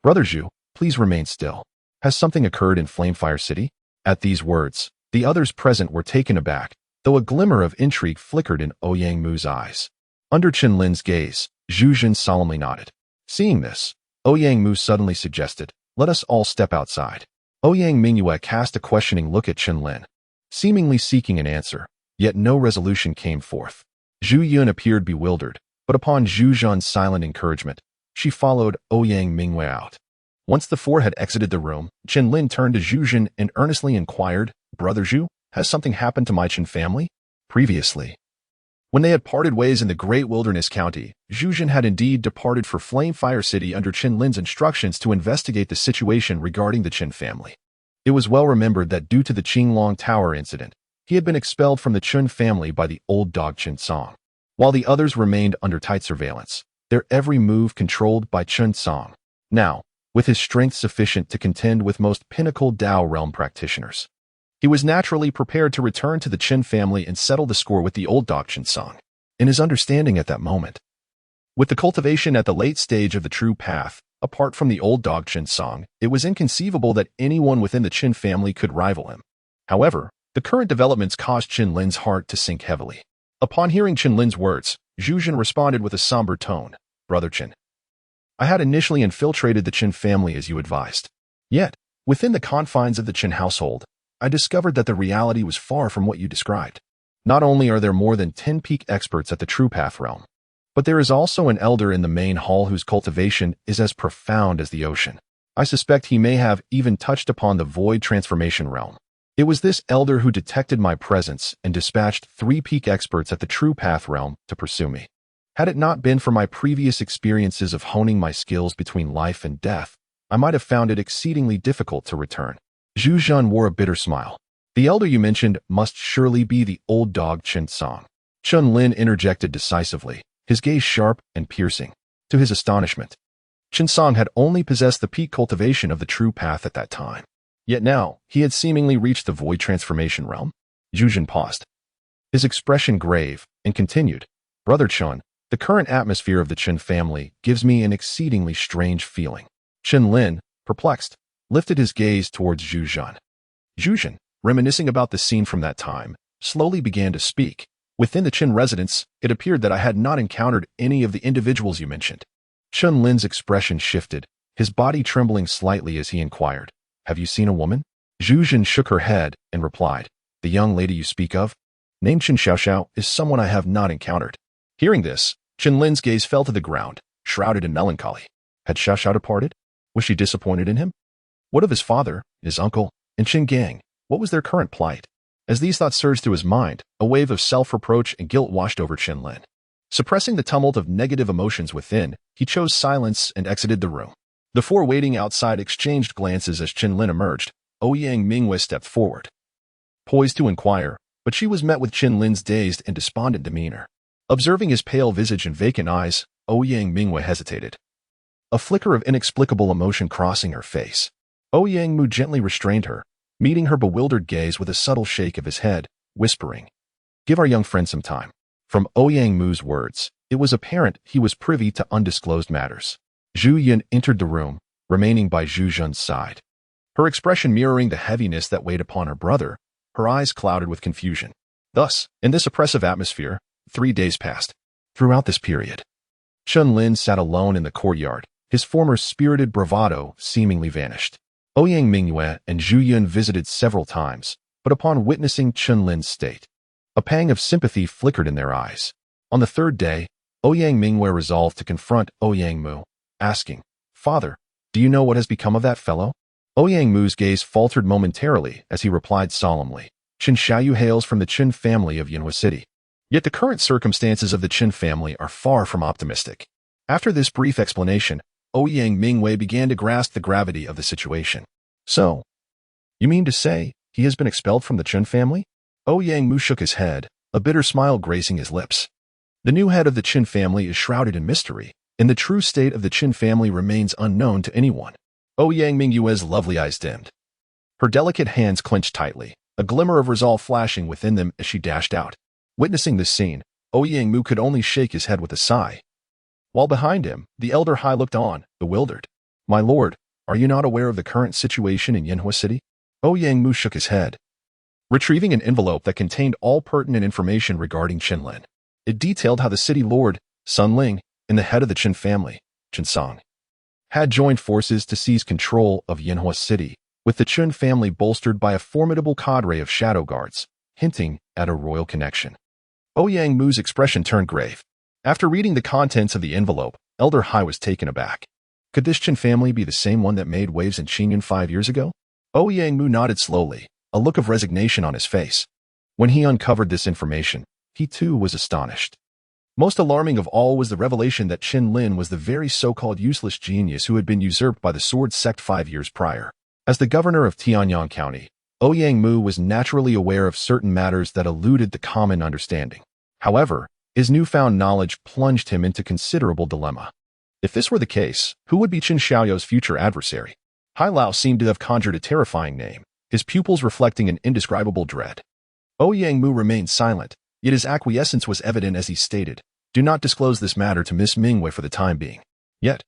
Brother Zhu, please remain still. Has something occurred in Flamefire City? At these words, the others present were taken aback, though a glimmer of intrigue flickered in Ouyang Mu's eyes. Under Chen Lin's gaze, Zhu Jun solemnly nodded. Seeing this, Ouyang Mu suddenly suggested, let us all step outside. Ouyang Mingyue cast a questioning look at Chen Lin, seemingly seeking an answer, yet no resolution came forth. Zhu Yun appeared bewildered, but upon Zhu Jun's silent encouragement, she followed Ouyang Mingyue out. Once the 4 had exited the room, Chen Lin turned to Zhu Jun and earnestly inquired, Brother Zhu, has something happened to my Chen family? Previously, when they had parted ways in the Great Wilderness County, Zhu Jun had indeed departed for Flamefire City under Chen Lin's instructions to investigate the situation regarding the Chen family. It was well remembered that due to the Qinglong Tower incident, he had been expelled from the Chen family by the old dog Chen Song, while the others remained under tight surveillance, their every move controlled by Chen Song. Now, with his strength sufficient to contend with most pinnacle Dao realm practitioners, he was naturally prepared to return to the Chen family and settle the score with the old dog Chen Song. In his understanding at that moment, with the cultivation at the late stage of the true path, apart from the old dog Chen Song, it was inconceivable that anyone within the Chen family could rival him. However, the current developments caused Chen Lin's heart to sink heavily. Upon hearing Chen Lin's words, Zhu Jun responded with a somber tone, Brother Chen, I had initially infiltrated the Chen family as you advised. Yet, within the confines of the Chen household, I discovered that the reality was far from what you described. Not only are there more than 10 peak experts at the True Path realm, but there is also an elder in the main hall whose cultivation is as profound as the ocean. I suspect he may have even touched upon the void transformation realm. It was this elder who detected my presence and dispatched 3 peak experts at the True Path realm to pursue me. Had it not been for my previous experiences of honing my skills between life and death, I might have found it exceedingly difficult to return. Zhu Jun wore a bitter smile. The elder you mentioned must surely be the old dog Chen Song. Chen Lin interjected decisively, his gaze sharp and piercing. To his astonishment, Chen Song had only possessed the peak cultivation of the true path at that time. Yet now, he had seemingly reached the void transformation realm. Zhu Jun paused, his expression grave, and continued, Brother Chen, the current atmosphere of the Chen family gives me an exceedingly strange feeling. Chen Lin, perplexed, lifted his gaze towards Zhu Jun. Zhu Jun, reminiscing about the scene from that time, slowly began to speak. Within the Chen residence, it appeared that I had not encountered any of the individuals you mentioned. Chen Lin's expression shifted, his body trembling slightly as he inquired, Have you seen a woman? Zhu Jun shook her head and replied, The young lady you speak of, named Chen Xiaoxiao, is someone I have not encountered. Hearing this, Chen Lin's gaze fell to the ground, shrouded in melancholy. Had Xiaoxiao departed? Was she disappointed in him? What of his father, his uncle, and Chen Gang? What was their current plight? As these thoughts surged through his mind, a wave of self-reproach and guilt washed over Chen Lin. Suppressing the tumult of negative emotions within, he chose silence and exited the room. The 4 waiting outside exchanged glances as Chen Lin emerged. Ouyang Mingyue stepped forward, poised to inquire, but she was met with Chen Lin's dazed and despondent demeanor. Observing his pale visage and vacant eyes, Ouyang Mingyue hesitated, a flicker of inexplicable emotion crossing her face. Ouyang Mu gently restrained her, meeting her bewildered gaze with a subtle shake of his head, whispering, Give our young friend some time. From Ouyang Mu's words, it was apparent he was privy to undisclosed matters. Zhu Yun entered the room, remaining by Zhu Jun's side. Her expression mirroring the heaviness that weighed upon her brother, her eyes clouded with confusion. Thus, in this oppressive atmosphere, 3 days passed. Throughout this period, Chen Lin sat alone in the courtyard, his former spirited bravado seemingly vanished. Ouyang Mu and Zhu Yun visited several times, but upon witnessing Chen Lin's state, a pang of sympathy flickered in their eyes. On the 3rd day, Ouyang Mu resolved to confront Ouyang Mu, asking, "Father, do you know what has become of that fellow?" Ouyang Mu's gaze faltered momentarily as he replied solemnly, "Chen Xiaoyu hails from the Chen family of Yinhua City. Yet the current circumstances of the Chen family are far from optimistic." After this brief explanation, Ouyang Mu began to grasp the gravity of the situation. "So, you mean to say he has been expelled from the Chen family?" Ouyang Mu shook his head, a bitter smile gracing his lips. The new head of the Chen family is shrouded in mystery, and the true state of the Chen family remains unknown to anyone. Ouyang Mu's lovely eyes dimmed. Her delicate hands clenched tightly, a glimmer of resolve flashing within them as she dashed out. Witnessing this scene, Ouyang Mu could only shake his head with a sigh. While behind him, the elder Hai looked on, bewildered. "My lord, are you not aware of the current situation in Yinhua City?" Ouyang Mu shook his head, retrieving an envelope that contained all pertinent information regarding Chen Lin. It detailed how the city lord, Sun Ling, and the head of the Chen family, Chen Song, had joined forces to seize control of Yinhua City, with the Chen family bolstered by a formidable cadre of shadow guards, hinting at a royal connection. Ouyang Mu's expression turned grave. After reading the contents of the envelope, Elder Hai was taken aback. Could this Chen family be the same one that made waves in Qingyun 5 years ago? Ouyang Mu nodded slowly, a look of resignation on his face. When he uncovered this information, he too was astonished. Most alarming of all was the revelation that Chen Lin was the very so-called useless genius who had been usurped by the Sword Sect 5 years prior. As the governor of Tianyang County, Ouyang Mu was naturally aware of certain matters that eluded the common understanding. However, his newfound knowledge plunged him into considerable dilemma. If this were the case, who would be Chen Xiaoyu's future adversary? Hai Lao seemed to have conjured a terrifying name, his pupils reflecting an indescribable dread. Ouyang Mu remained silent, yet his acquiescence was evident as he stated, "Do not disclose this matter to Miss Mingwei for the time being." Yet,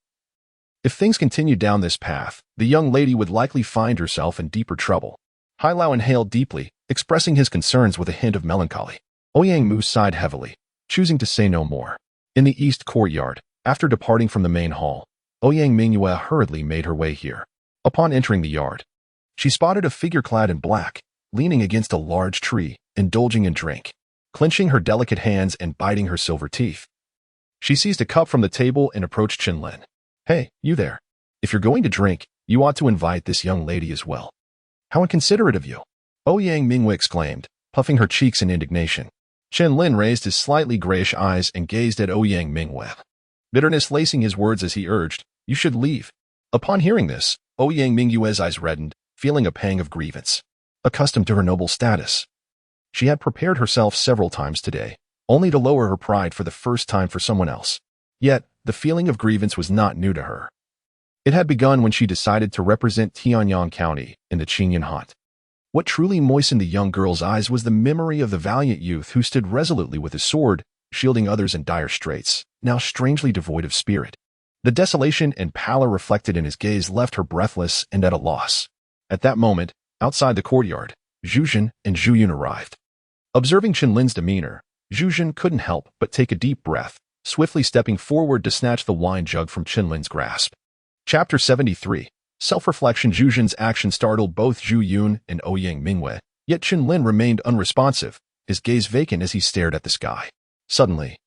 if things continued down this path, the young lady would likely find herself in deeper trouble. Hai Lao inhaled deeply, expressing his concerns with a hint of melancholy. Ouyang Mu sighed heavily, choosing to say no more. In the east courtyard, after departing from the main hall, Ouyang Mu hurriedly made her way here. Upon entering the yard, she spotted a figure clad in black, leaning against a large tree, indulging in drink. Clenching her delicate hands and biting her silver teeth, she seized a cup from the table and approached Chen Lin. "Hey, you there. If you're going to drink, you ought to invite this young lady as well." "How inconsiderate of you," Ouyang Mu exclaimed, puffing her cheeks in indignation. Chen Lin raised his slightly grayish eyes and gazed at Ouyang Mu, bitterness lacing his words as he urged, "You should leave." Upon hearing this, Ouyang Mu's eyes reddened, feeling a pang of grievance. Accustomed to her noble status, she had prepared herself several times today, only to lower her pride for the first time for someone else. Yet, the feeling of grievance was not new to her. It had begun when she decided to represent Tianyang County in the Qingyun hunt. What truly moistened the young girl's eyes was the memory of the valiant youth who stood resolutely with his sword, shielding others in dire straits, now strangely devoid of spirit. The desolation and pallor reflected in his gaze left her breathless and at a loss. At that moment, outside the courtyard, Zhu Jun and Zhu Yun arrived. Observing Chen Lin's demeanor, Zhu Jun couldn't help but take a deep breath, swiftly stepping forward to snatch the wine jug from Chen Lin's grasp. Chapter 73. Self-reflection. Zhu Jun's action startled both Zhu Yun and Ouyang Mu, yet Chen Lin remained unresponsive, his gaze vacant as he stared at the sky. Suddenly,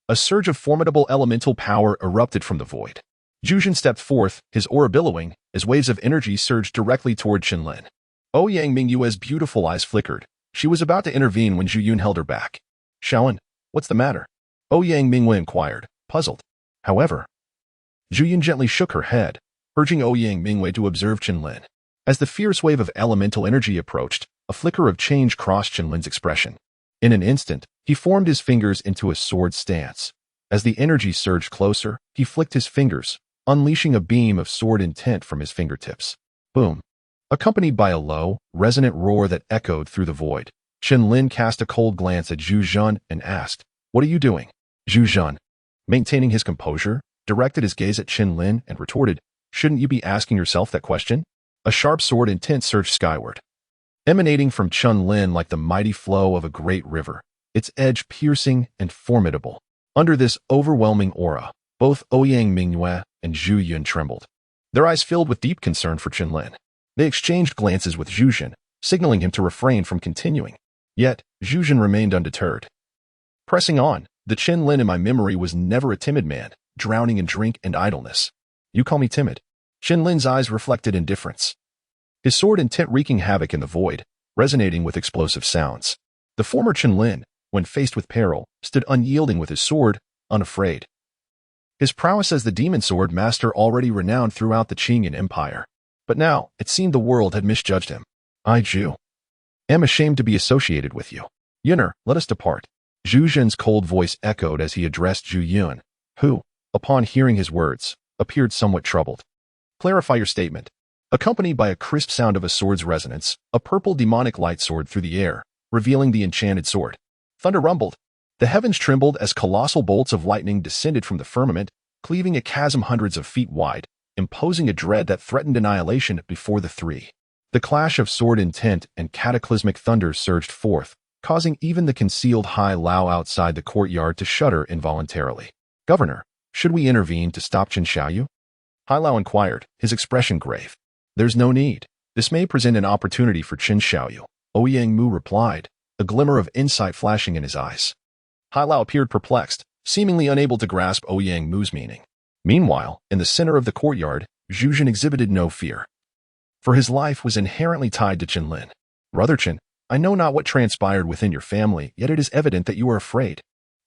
a surge of formidable elemental power erupted from the void. Zhu Jun stepped forth, his aura billowing, as waves of energy surged directly toward Chen Lin. Ouyang Mu's beautiful eyes flickered. She was about to intervene when Zhu Yun held her back. "Xiaoan, what's the matter?" Ouyang Mu inquired, puzzled. However, Zhu Yun gently shook her head, urging Ouyang Mu to observe Chen Lin. As the fierce wave of elemental energy approached, a flicker of change crossed Chen Lin's expression. In an instant, he formed his fingers into a sword stance. As the energy surged closer, he flicked his fingers, unleashing a beam of sword intent from his fingertips. Boom! Accompanied by a low, resonant roar that echoed through the void, Chen Lin cast a cold glance at Zhu Jun and asked, "What are you doing?" Zhu Jun, maintaining his composure, directed his gaze at Chen Lin and retorted, "Shouldn't you be asking yourself that question?" A sharp sword intent surged skyward. emanating from Chen Lin like the mighty flow of a great river, its edge piercing and formidable. Under this overwhelming aura, both Ouyang Mu and Zhu Yun trembled. Their eyes filled with deep concern for Chen Lin. They exchanged glances with Zhu Jun, signaling him to refrain from continuing. Yet, Zhu Jun remained undeterred. Pressing on, the Chen Lin in my memory was never a timid man, drowning in drink and idleness. You call me timid? Chen Lin's eyes reflected indifference. His sword intent wreaking havoc in the void, resonating with explosive sounds. The former Chen Lin, when faced with peril, stood unyielding with his sword, unafraid. His prowess as the demon sword master already renowned throughout the Qingyan Empire. But now, it seemed the world had misjudged him. I, Zhu, am ashamed to be associated with you. Yuner, let us depart. Zhu Jun's cold voice echoed as he addressed Zhu Yun, who, upon hearing his words, appeared somewhat troubled. Clarify your statement. Accompanied by a crisp sound of a sword's resonance, a purple demonic light soared through the air, revealing the enchanted sword. Thunder rumbled. The heavens trembled as colossal bolts of lightning descended from the firmament, cleaving a chasm hundreds of feet wide, imposing a dread that threatened annihilation before the three. The clash of sword intent and cataclysmic thunder surged forth, causing even the concealed Hai Lao outside the courtyard to shudder involuntarily. Governor, should we intervene to stop Chen Xiaoyu? Hai Lao inquired, his expression grave. There's no need. This may present an opportunity for Chen Xiaoyu, Ouyang Mu replied, a glimmer of insight flashing in his eyes. Hai Lao appeared perplexed, seemingly unable to grasp Ouyang Mu's meaning. Meanwhile, in the center of the courtyard, Zhu Jun exhibited no fear. For his life was inherently tied to Chen Lin. Brother Chen, I know not what transpired within your family, yet it is evident that you are afraid.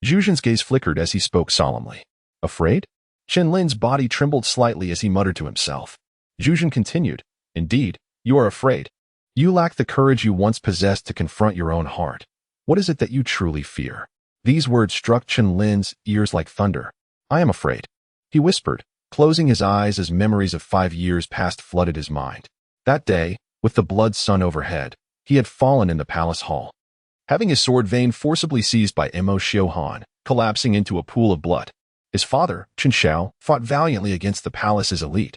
Zhu Jun's gaze flickered as he spoke solemnly. Afraid? Chen Lin's body trembled slightly as he muttered to himself. Zhu Jun continued, Indeed, you are afraid. You lack the courage you once possessed to confront your own heart. What is it that you truly fear? These words struck Chen Lin's ears like thunder. I am afraid, he whispered, closing his eyes as memories of 5 years past flooded his mind. That day, with the blood sun overhead, he had fallen in the palace hall. Having his sword vein forcibly seized by Mo Xiuhan, collapsing into a pool of blood. His father, Chen Xiao, fought valiantly against the palace's elite,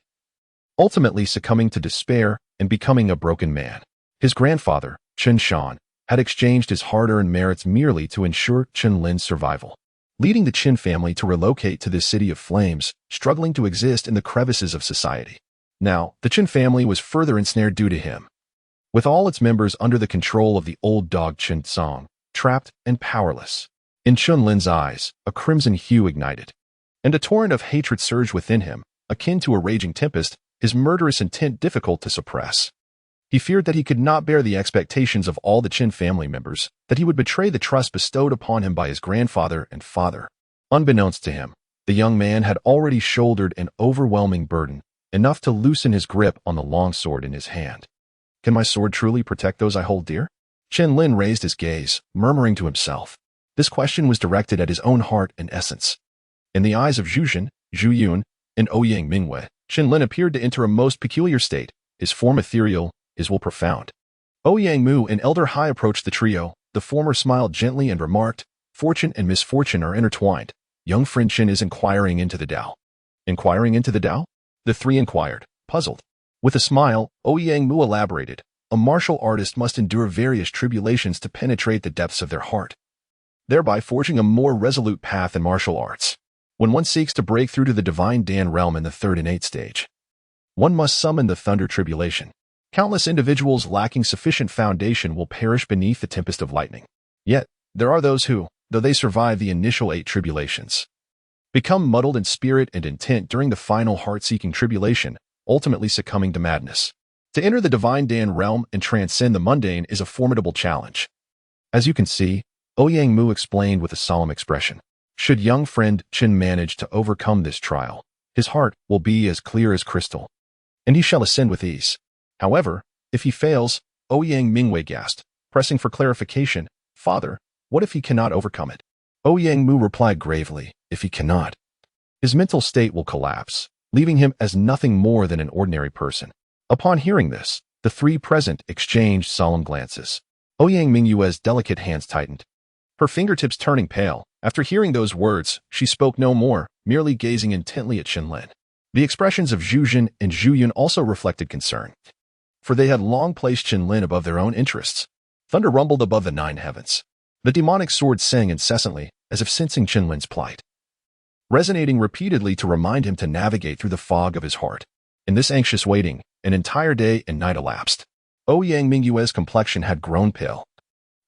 ultimately succumbing to despair and becoming a broken man. His grandfather, Chen Shan, had exchanged his hard-earned merits merely to ensure Chen Lin's survival, leading the Qin family to relocate to this city of flames, struggling to exist in the crevices of society. Now, the Qin family was further ensnared due to him, with all its members under the control of the old dog Chen Song, trapped and powerless. In Chen Lin's eyes, a crimson hue ignited, and a torrent of hatred surged within him, akin to a raging tempest, his murderous intent difficult to suppress. He feared that he could not bear the expectations of all the Qin family members, that he would betray the trust bestowed upon him by his grandfather and father. Unbeknownst to him, the young man had already shouldered an overwhelming burden, enough to loosen his grip on the long sword in his hand. Can my sword truly protect those I hold dear? Chen Lin raised his gaze, murmuring to himself. This question was directed at his own heart and essence. In the eyes of Zhu Jun, Zhu Yun, and Ouyang Mu, Chen Lin appeared to enter a most peculiar state, his form ethereal, his will profound. Ouyang Mu and Elder Hai approached the trio. The former smiled gently and remarked, Fortune and misfortune are intertwined. Young friend Chen is inquiring into the Tao. Inquiring into the Tao? The three inquired, puzzled. With a smile, Ouyang Mu elaborated, a martial artist must endure various tribulations to penetrate the depths of their heart, thereby forging a more resolute path in martial arts. When one seeks to break through to the divine Dan realm in the 3rd innate stage, one must summon the thunder tribulation. Countless individuals lacking sufficient foundation will perish beneath the tempest of lightning. Yet, there are those who, though they survive the initial 8 tribulations, become muddled in spirit and intent during the final heart-seeking tribulation, ultimately succumbing to madness. To enter the divine Dan realm and transcend the mundane is a formidable challenge. As you can see, Ouyang Mu explained with a solemn expression. Should young friend Chen manage to overcome this trial, his heart will be as clear as crystal, and he shall ascend with ease. However, if he fails, Ouyang Mingwei gasped, pressing for clarification, Father, what if he cannot overcome it? Ouyang Mu replied gravely, if he cannot, his mental state will collapse, leaving him as nothing more than an ordinary person. Upon hearing this, the three present exchanged solemn glances. Ouyang Mingyue's delicate hands tightened, her fingertips turning pale. After hearing those words, she spoke no more, merely gazing intently at Chen Lin. The expressions of Zhu Jun and Zhu Yun also reflected concern. for they had long placed Chen Lin above their own interests. Thunder rumbled above the 9 heavens. The demonic sword sang incessantly, as if sensing Chen Lin's plight, resonating repeatedly to remind him to navigate through the fog of his heart. In this anxious waiting, an entire day and night elapsed. Ouyang Mu's complexion had grown pale,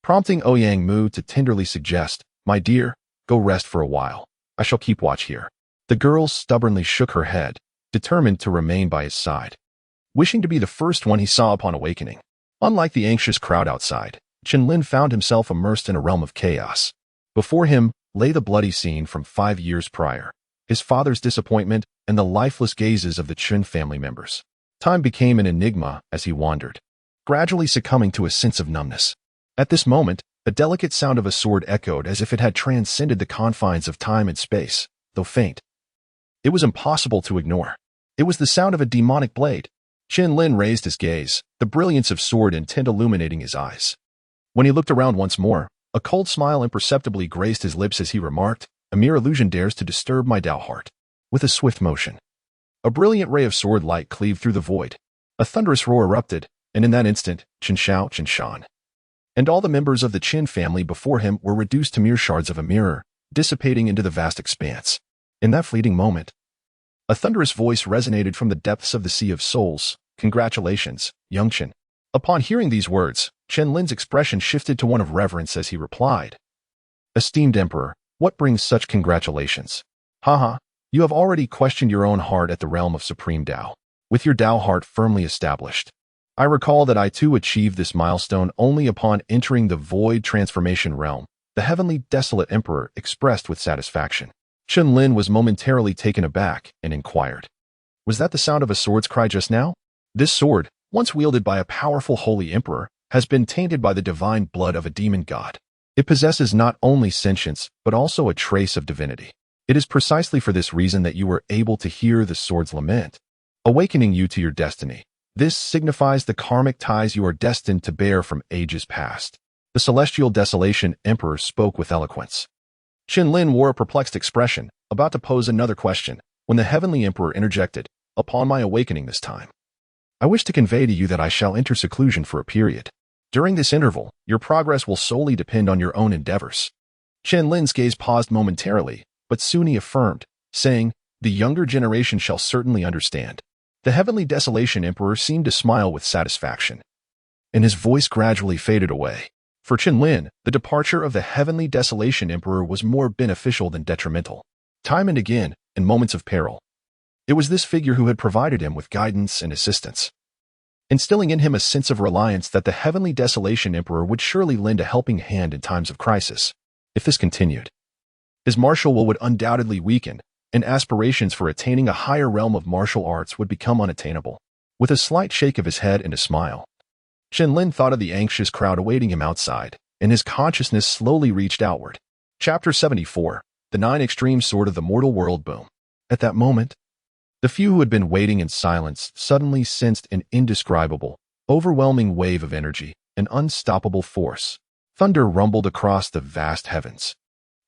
prompting Ouyang Mu to tenderly suggest, "My dear, go rest for a while. I shall keep watch here." The girl stubbornly shook her head, determined to remain by his side, wishing to be the first one he saw upon awakening. Unlike the anxious crowd outside, Chen Lin found himself immersed in a realm of chaos. Before him lay the bloody scene from 5 years prior, his father's disappointment and the lifeless gazes of the Chen family members. Time became an enigma as he wandered, gradually succumbing to a sense of numbness. At this moment, the delicate sound of a sword echoed as if it had transcended the confines of time and space, though faint. It was impossible to ignore. It was the sound of a demonic blade. Chen Lin raised his gaze, the brilliance of sword intent illuminating his eyes. When he looked around once more, a cold smile imperceptibly graced his lips as he remarked, "A mere illusion dares to disturb my Tao heart." With a swift motion, a brilliant ray of sword light cleaved through the void. A thunderous roar erupted, and in that instant, Chen Xiao, Chen Shan, and all the members of the Chen family before him were reduced to mere shards of a mirror, dissipating into the vast expanse. In that fleeting moment, a thunderous voice resonated from the depths of the Sea of Souls. "Congratulations, young Chen." Upon hearing these words, Chen Lin's expression shifted to one of reverence as he replied, "Esteemed Emperor, what brings such congratulations? Haha, you have already questioned your own heart at the realm of Supreme Tao, with your Tao heart firmly established. I recall that I too achieved this milestone only upon entering the void transformation realm," the heavenly desolate emperor expressed with satisfaction. Chen Lin was momentarily taken aback and inquired, "Was that the sound of a sword's cry just now?" This sword, once wielded by a powerful holy emperor, has been tainted by the divine blood of a demon god. It possesses not only sentience, but also a trace of divinity. It is precisely for this reason that you were able to hear the sword's lament, awakening you to your destiny. This signifies the karmic ties you are destined to bear from ages past. The celestial desolation emperor spoke with eloquence. Chen Lin wore a perplexed expression, about to pose another question, when the heavenly emperor interjected, "Upon my awakening this time, I wish to convey to you that I shall enter seclusion for a period. During this interval, your progress will solely depend on your own endeavors." Chen Lin's gaze paused momentarily, but soon he affirmed, saying, "The younger generation shall certainly understand." The heavenly desolation emperor seemed to smile with satisfaction, and his voice gradually faded away. For Chen Lin, the departure of the heavenly desolation emperor was more beneficial than detrimental. Time and again, in moments of peril, it was this figure who had provided him with guidance and assistance, instilling in him a sense of reliance that the heavenly desolation emperor would surely lend a helping hand in times of crisis. If this continued, his martial will would undoubtedly weaken, and aspirations for attaining a higher realm of martial arts would become unattainable. With a slight shake of his head and a smile, Chen Lin thought of the anxious crowd awaiting him outside, and his consciousness slowly reached outward. Chapter 74, The 9 Extreme Sword of the Mortal World Boom. At that moment, the few who had been waiting in silence suddenly sensed an indescribable, overwhelming wave of energy, an unstoppable force. Thunder rumbled across the vast heavens.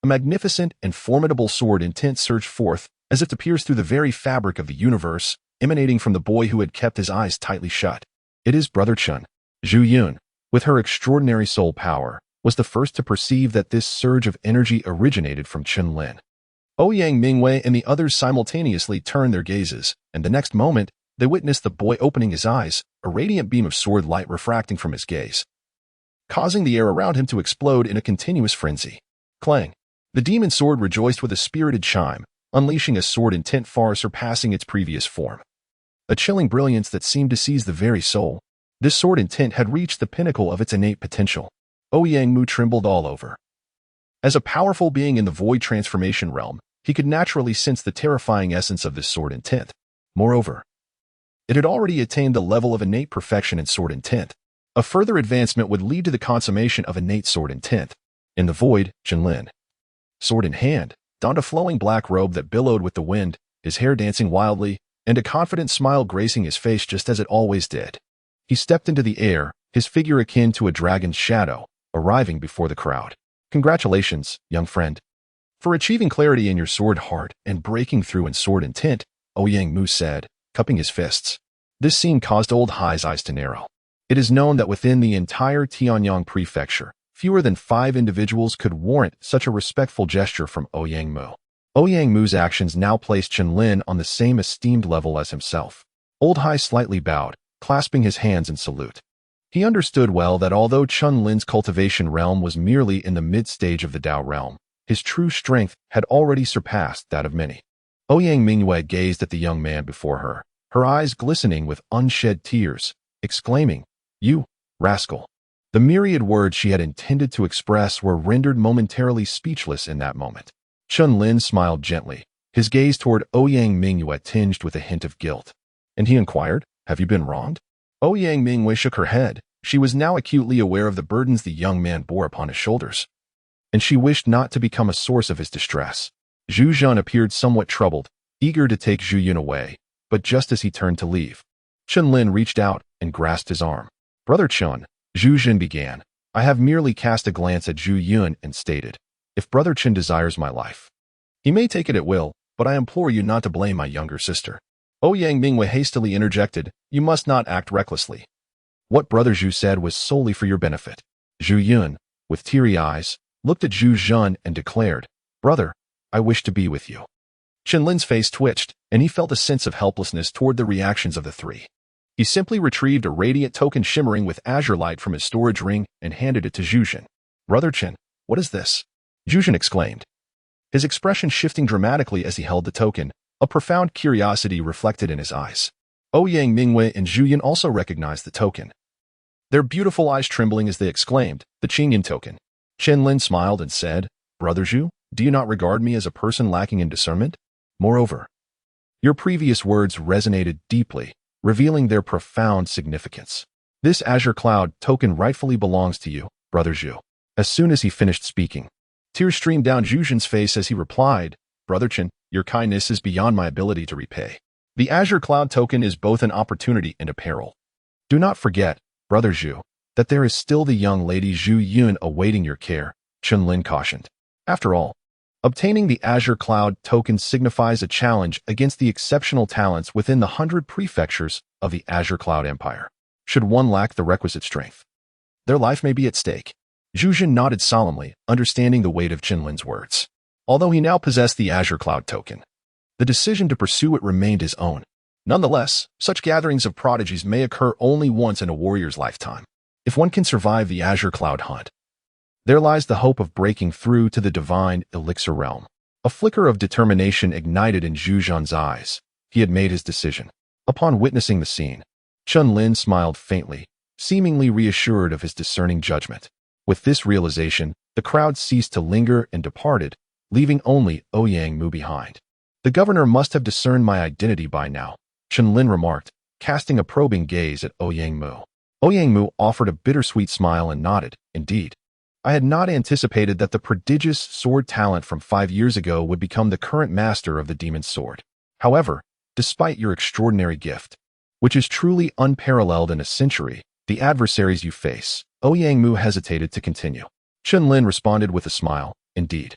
A magnificent and formidable sword intent surged forth, as if to pierce through the very fabric of the universe, emanating from the boy who had kept his eyes tightly shut. It is Brother Chen. Zhu Yun, with her extraordinary soul power, was the first to perceive that this surge of energy originated from Chen Lin. Ouyang Mu and the others simultaneously turned their gazes, and the next moment, they witnessed the boy opening his eyes, a radiant beam of sword light refracting from his gaze, causing the air around him to explode in a continuous frenzy. Clang! The demon sword rejoiced with a spirited chime, unleashing a sword intent far surpassing its previous form. A chilling brilliance that seemed to seize the very soul. This sword intent had reached the pinnacle of its innate potential. Ouyang Mu trembled all over. As a powerful being in the void transformation realm, he could naturally sense the terrifying essence of this sword intent. Moreover, it had already attained the level of innate perfection in sword intent. A further advancement would lead to the consummation of innate sword intent. In the void, Chen Lin, sword in hand, donned a flowing black robe that billowed with the wind, his hair dancing wildly, and a confident smile gracing his face just as it always did. He stepped into the air, his figure akin to a dragon's shadow, arriving before the crowd. "Congratulations, young friend, for achieving clarity in your sword heart and breaking through in sword intent," Ouyang Mu said, cupping his fists. This scene caused Old Hai's eyes to narrow. It is known that within the entire Tianyang prefecture, fewer than 5 individuals could warrant such a respectful gesture from Ouyang Mu. Ouyang Mu's actions now placed Chen Lin on the same esteemed level as himself. Old Hai slightly bowed, clasping his hands in salute. He understood well that although Chen Lin's cultivation realm was merely in the mid-stage of the Dao realm, his true strength had already surpassed that of many. Ouyang Mingyue gazed at the young man before her, her eyes glistening with unshed tears, exclaiming, "You, rascal!" The myriad words she had intended to express were rendered momentarily speechless in that moment. Chen Lin smiled gently, his gaze toward Ouyang Mingyue tinged with a hint of guilt. And he inquired, "Have you been wronged?" Ouyang Mingyue shook her head. She was now acutely aware of the burdens the young man bore upon his shoulders, and she wished not to become a source of his distress. Zhu Zhan appeared somewhat troubled, eager to take Zhu Yun away, but just as he turned to leave, Chen Lin reached out and grasped his arm. "Brother Chen," Zhu Zhan began. "I have merely cast a glance at Zhu Yun and stated, if Brother Chen desires my life, he may take it at will, but I implore you not to blame my younger sister." Ouyang Mingyue hastily interjected, "You must not act recklessly. What Brother Zhu said was solely for your benefit." Zhu Yun, with teary eyes, looked at Zhu Zhan and declared, "Brother, I wish to be with you." Chen Lin's face twitched, and he felt a sense of helplessness toward the reactions of the three. He simply retrieved a radiant token shimmering with azure light from his storage ring and handed it to Zhu Zhan. "Brother Chen, what is this?" Zhu Zhan exclaimed, his expression shifting dramatically as he held the token, a profound curiosity reflected in his eyes. Ouyang Mingyue and Zhu Yun also recognized the token, their beautiful eyes trembling as they exclaimed, "The Qingyan token." Chen Lin smiled and said, "Brother Zhu, do you not regard me as a person lacking in discernment? Moreover, your previous words resonated deeply, revealing their profound significance. This azure cloud token rightfully belongs to you, Brother Zhu." As soon as he finished speaking, tears streamed down Zhu Zhan's face as he replied, "Brother Chen, your kindness is beyond my ability to repay. The azure cloud token is both an opportunity and a peril. Do not forget, Brother Zhu, that there is still the young lady Zhu Yun awaiting your care," Chen Lin cautioned. After all, obtaining the azure cloud token signifies a challenge against the exceptional talents within the 100 prefectures of the Azure Cloud Empire. Should one lack the requisite strength, their life may be at stake. Zhu Zhan nodded solemnly, understanding the weight of Chen Lin's words. Although he now possessed the Azure Cloud token, the decision to pursue it remained his own. Nonetheless, such gatherings of prodigies may occur only once in a warrior's lifetime. If one can survive the Azure Cloud hunt, there lies the hope of breaking through to the divine elixir realm. A flicker of determination ignited in Zhu Zhan's eyes. He had made his decision. Upon witnessing the scene, Chen Lin smiled faintly, seemingly reassured of his discerning judgment. With this realization, the crowd ceased to linger and departed, leaving only Ouyang Mu behind. "The governor must have discerned my identity by now," Chen Lin remarked, casting a probing gaze at Ouyang Mu. Ouyang Mu offered a bittersweet smile and nodded. "Indeed. I had not anticipated that the prodigious sword talent from 5 years ago would become the current master of the demon's sword. However, despite your extraordinary gift, which is truly unparalleled in a century, the adversaries you face," Ouyang Mu hesitated to continue. Chen Lin responded with a smile, "Indeed.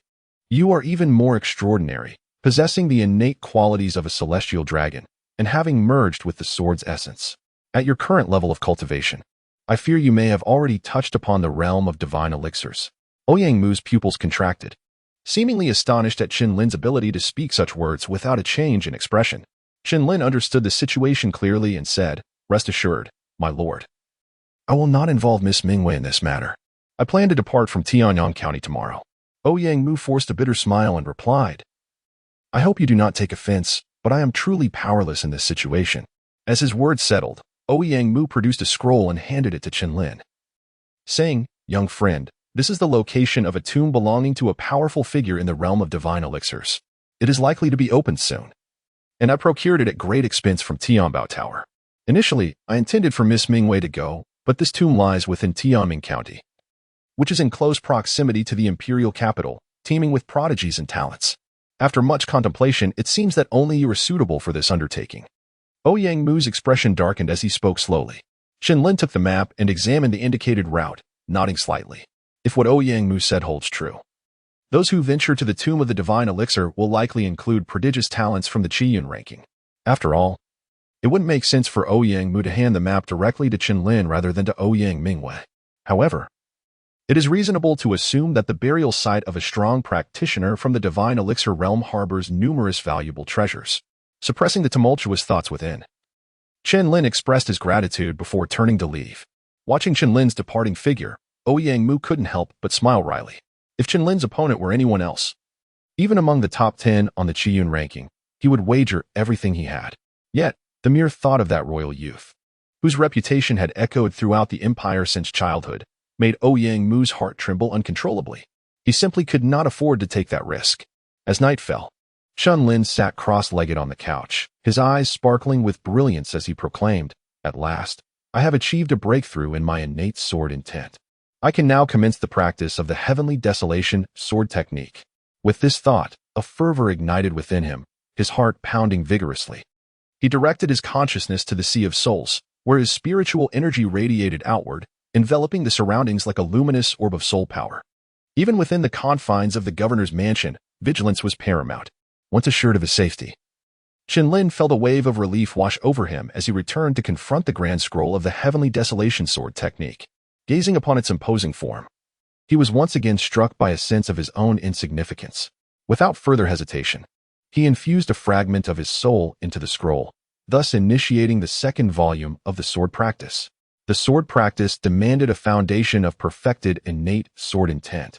You are even more extraordinary, possessing the innate qualities of a celestial dragon, and having merged with the sword's essence. At your current level of cultivation, I fear you may have already touched upon the realm of divine elixirs." Ouyang Mu's pupils contracted, seemingly astonished at Chen Lin's ability to speak such words without a change in expression. Chen Lin understood the situation clearly and said, "Rest assured, my lord. I will not involve Miss Mingyue in this matter. I plan to depart from Tianyang County tomorrow." Ouyang Mu forced a bitter smile and replied, "I hope you do not take offense, but I am truly powerless in this situation." As his words settled, Ouyang Mu produced a scroll and handed it to Chen Lin, saying, "Young friend, this is the location of a tomb belonging to a powerful figure in the realm of divine elixirs. It is likely to be opened soon, and I procured it at great expense from Tianbao Tower. Initially, I intended for Miss Mingyue to go, but this tomb lies within Tianming County, which is in close proximity to the imperial capital, teeming with prodigies and talents. After much contemplation, it seems that only you are suitable for this undertaking." Ouyang Mu's expression darkened as he spoke slowly. Chen Lin took the map and examined the indicated route, nodding slightly. If what Ouyang Mu said holds true, those who venture to the tomb of the divine elixir will likely include prodigious talents from the Qiyun ranking. After all, It wouldn't make sense for Ouyang Mu to hand the map directly to Chen Lin rather than to Ouyang Mingwei. However, it is reasonable to assume that the burial site of a strong practitioner from the divine elixir realm harbors numerous valuable treasures. Suppressing the tumultuous thoughts within, Chen Lin expressed his gratitude before turning to leave. Watching Chen Lin's departing figure, Ouyang Mu couldn't help but smile wryly. If Chen Lin's opponent were anyone else, even among the top 10 on the Qiyun ranking, he would wager everything he had. Yet, the mere thought of that royal youth, whose reputation had echoed throughout the empire since childhood, made Ouyang Mu's heart tremble uncontrollably. He simply could not afford to take that risk. As night fell, Chen Lin sat cross-legged on the couch, his eyes sparkling with brilliance as he proclaimed, "At last, I have achieved a breakthrough in my innate sword intent. I can now commence the practice of the heavenly desolation sword technique." With this thought, a fervor ignited within him, his heart pounding vigorously. He directed his consciousness to the Sea of Souls, where his spiritual energy radiated outward, enveloping the surroundings like a luminous orb of soul power. Even within the confines of the governor's mansion, vigilance was paramount. Once assured of his safety, Chen Lin felt a wave of relief wash over him as he returned to confront the grand scroll of the heavenly desolation sword technique. Gazing upon its imposing form, he was once again struck by a sense of his own insignificance. Without further hesitation, he infused a fragment of his soul into the scroll, thus initiating the second volume of the sword practice. The sword practice demanded a foundation of perfected innate sword intent,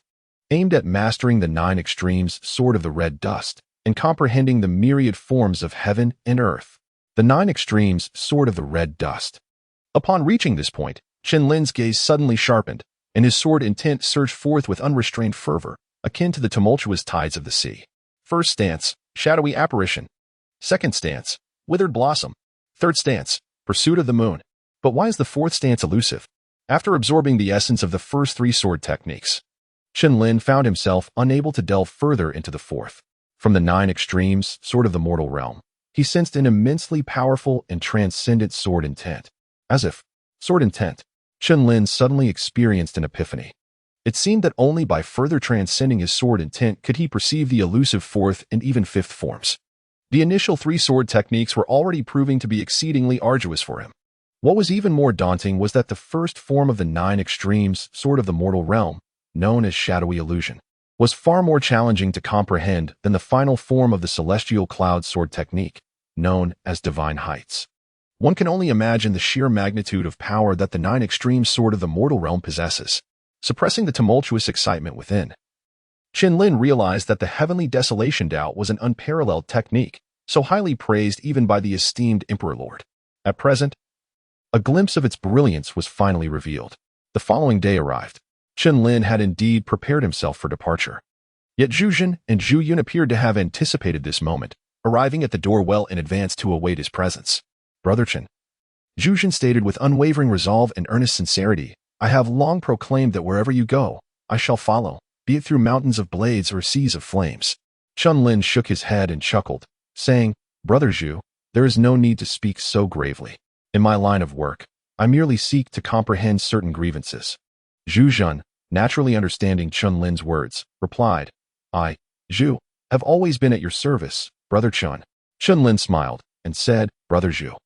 aimed at mastering the 9 extremes sword of the red dust and comprehending the myriad forms of heaven and earth. The 9 extremes sword of the red dust. Upon reaching this point, Chen Lin's gaze suddenly sharpened, and his sword intent surged forth with unrestrained fervor, akin to the tumultuous tides of the sea. First stance, shadowy apparition. Second stance, withered blossom. Third stance, pursuit of the moon. But why is the fourth stance elusive? After absorbing the essence of the first 3 sword techniques, Chen Lin found himself unable to delve further into the fourth. From the 9 extremes, sword of the mortal realm, he sensed an immensely powerful and transcendent sword intent. As if, sword intent, Chen Lin suddenly experienced an epiphany. It seemed that only by further transcending his sword intent could he perceive the elusive 4th and even 5th forms. The initial 3 sword techniques were already proving to be exceedingly arduous for him. What was even more daunting was that the first form of the 9 extremes, sword of the mortal realm, known as shadowy illusion, was far more challenging to comprehend than the final form of the celestial cloud sword technique, known as divine heights. One can only imagine the sheer magnitude of power that the 9 extreme sword of the mortal realm possesses. Suppressing the tumultuous excitement within, Chen Lin realized that the heavenly desolation Dao was an unparalleled technique, so highly praised even by the esteemed Emperor Lord. At present, a glimpse of its brilliance was finally revealed. The following day arrived. Chen Lin had indeed prepared himself for departure. Yet Zhu Jun and Zhu Yun appeared to have anticipated this moment, arriving at the door well in advance to await his presence. "Brother Chen," Zhu Jun stated with unwavering resolve and earnest sincerity, "I have long proclaimed that wherever you go, I shall follow, be it through mountains of blades or seas of flames." Chen Lin shook his head and chuckled, saying, "Brother Zhu, there is no need to speak so gravely. In my line of work, I merely seek to comprehend certain grievances." Zhu Jun, naturally understanding Chen Lin's words, replied, "I, Zhu, have always been at your service, Brother Chen." Chen Lin smiled and said, "Brother Zhu,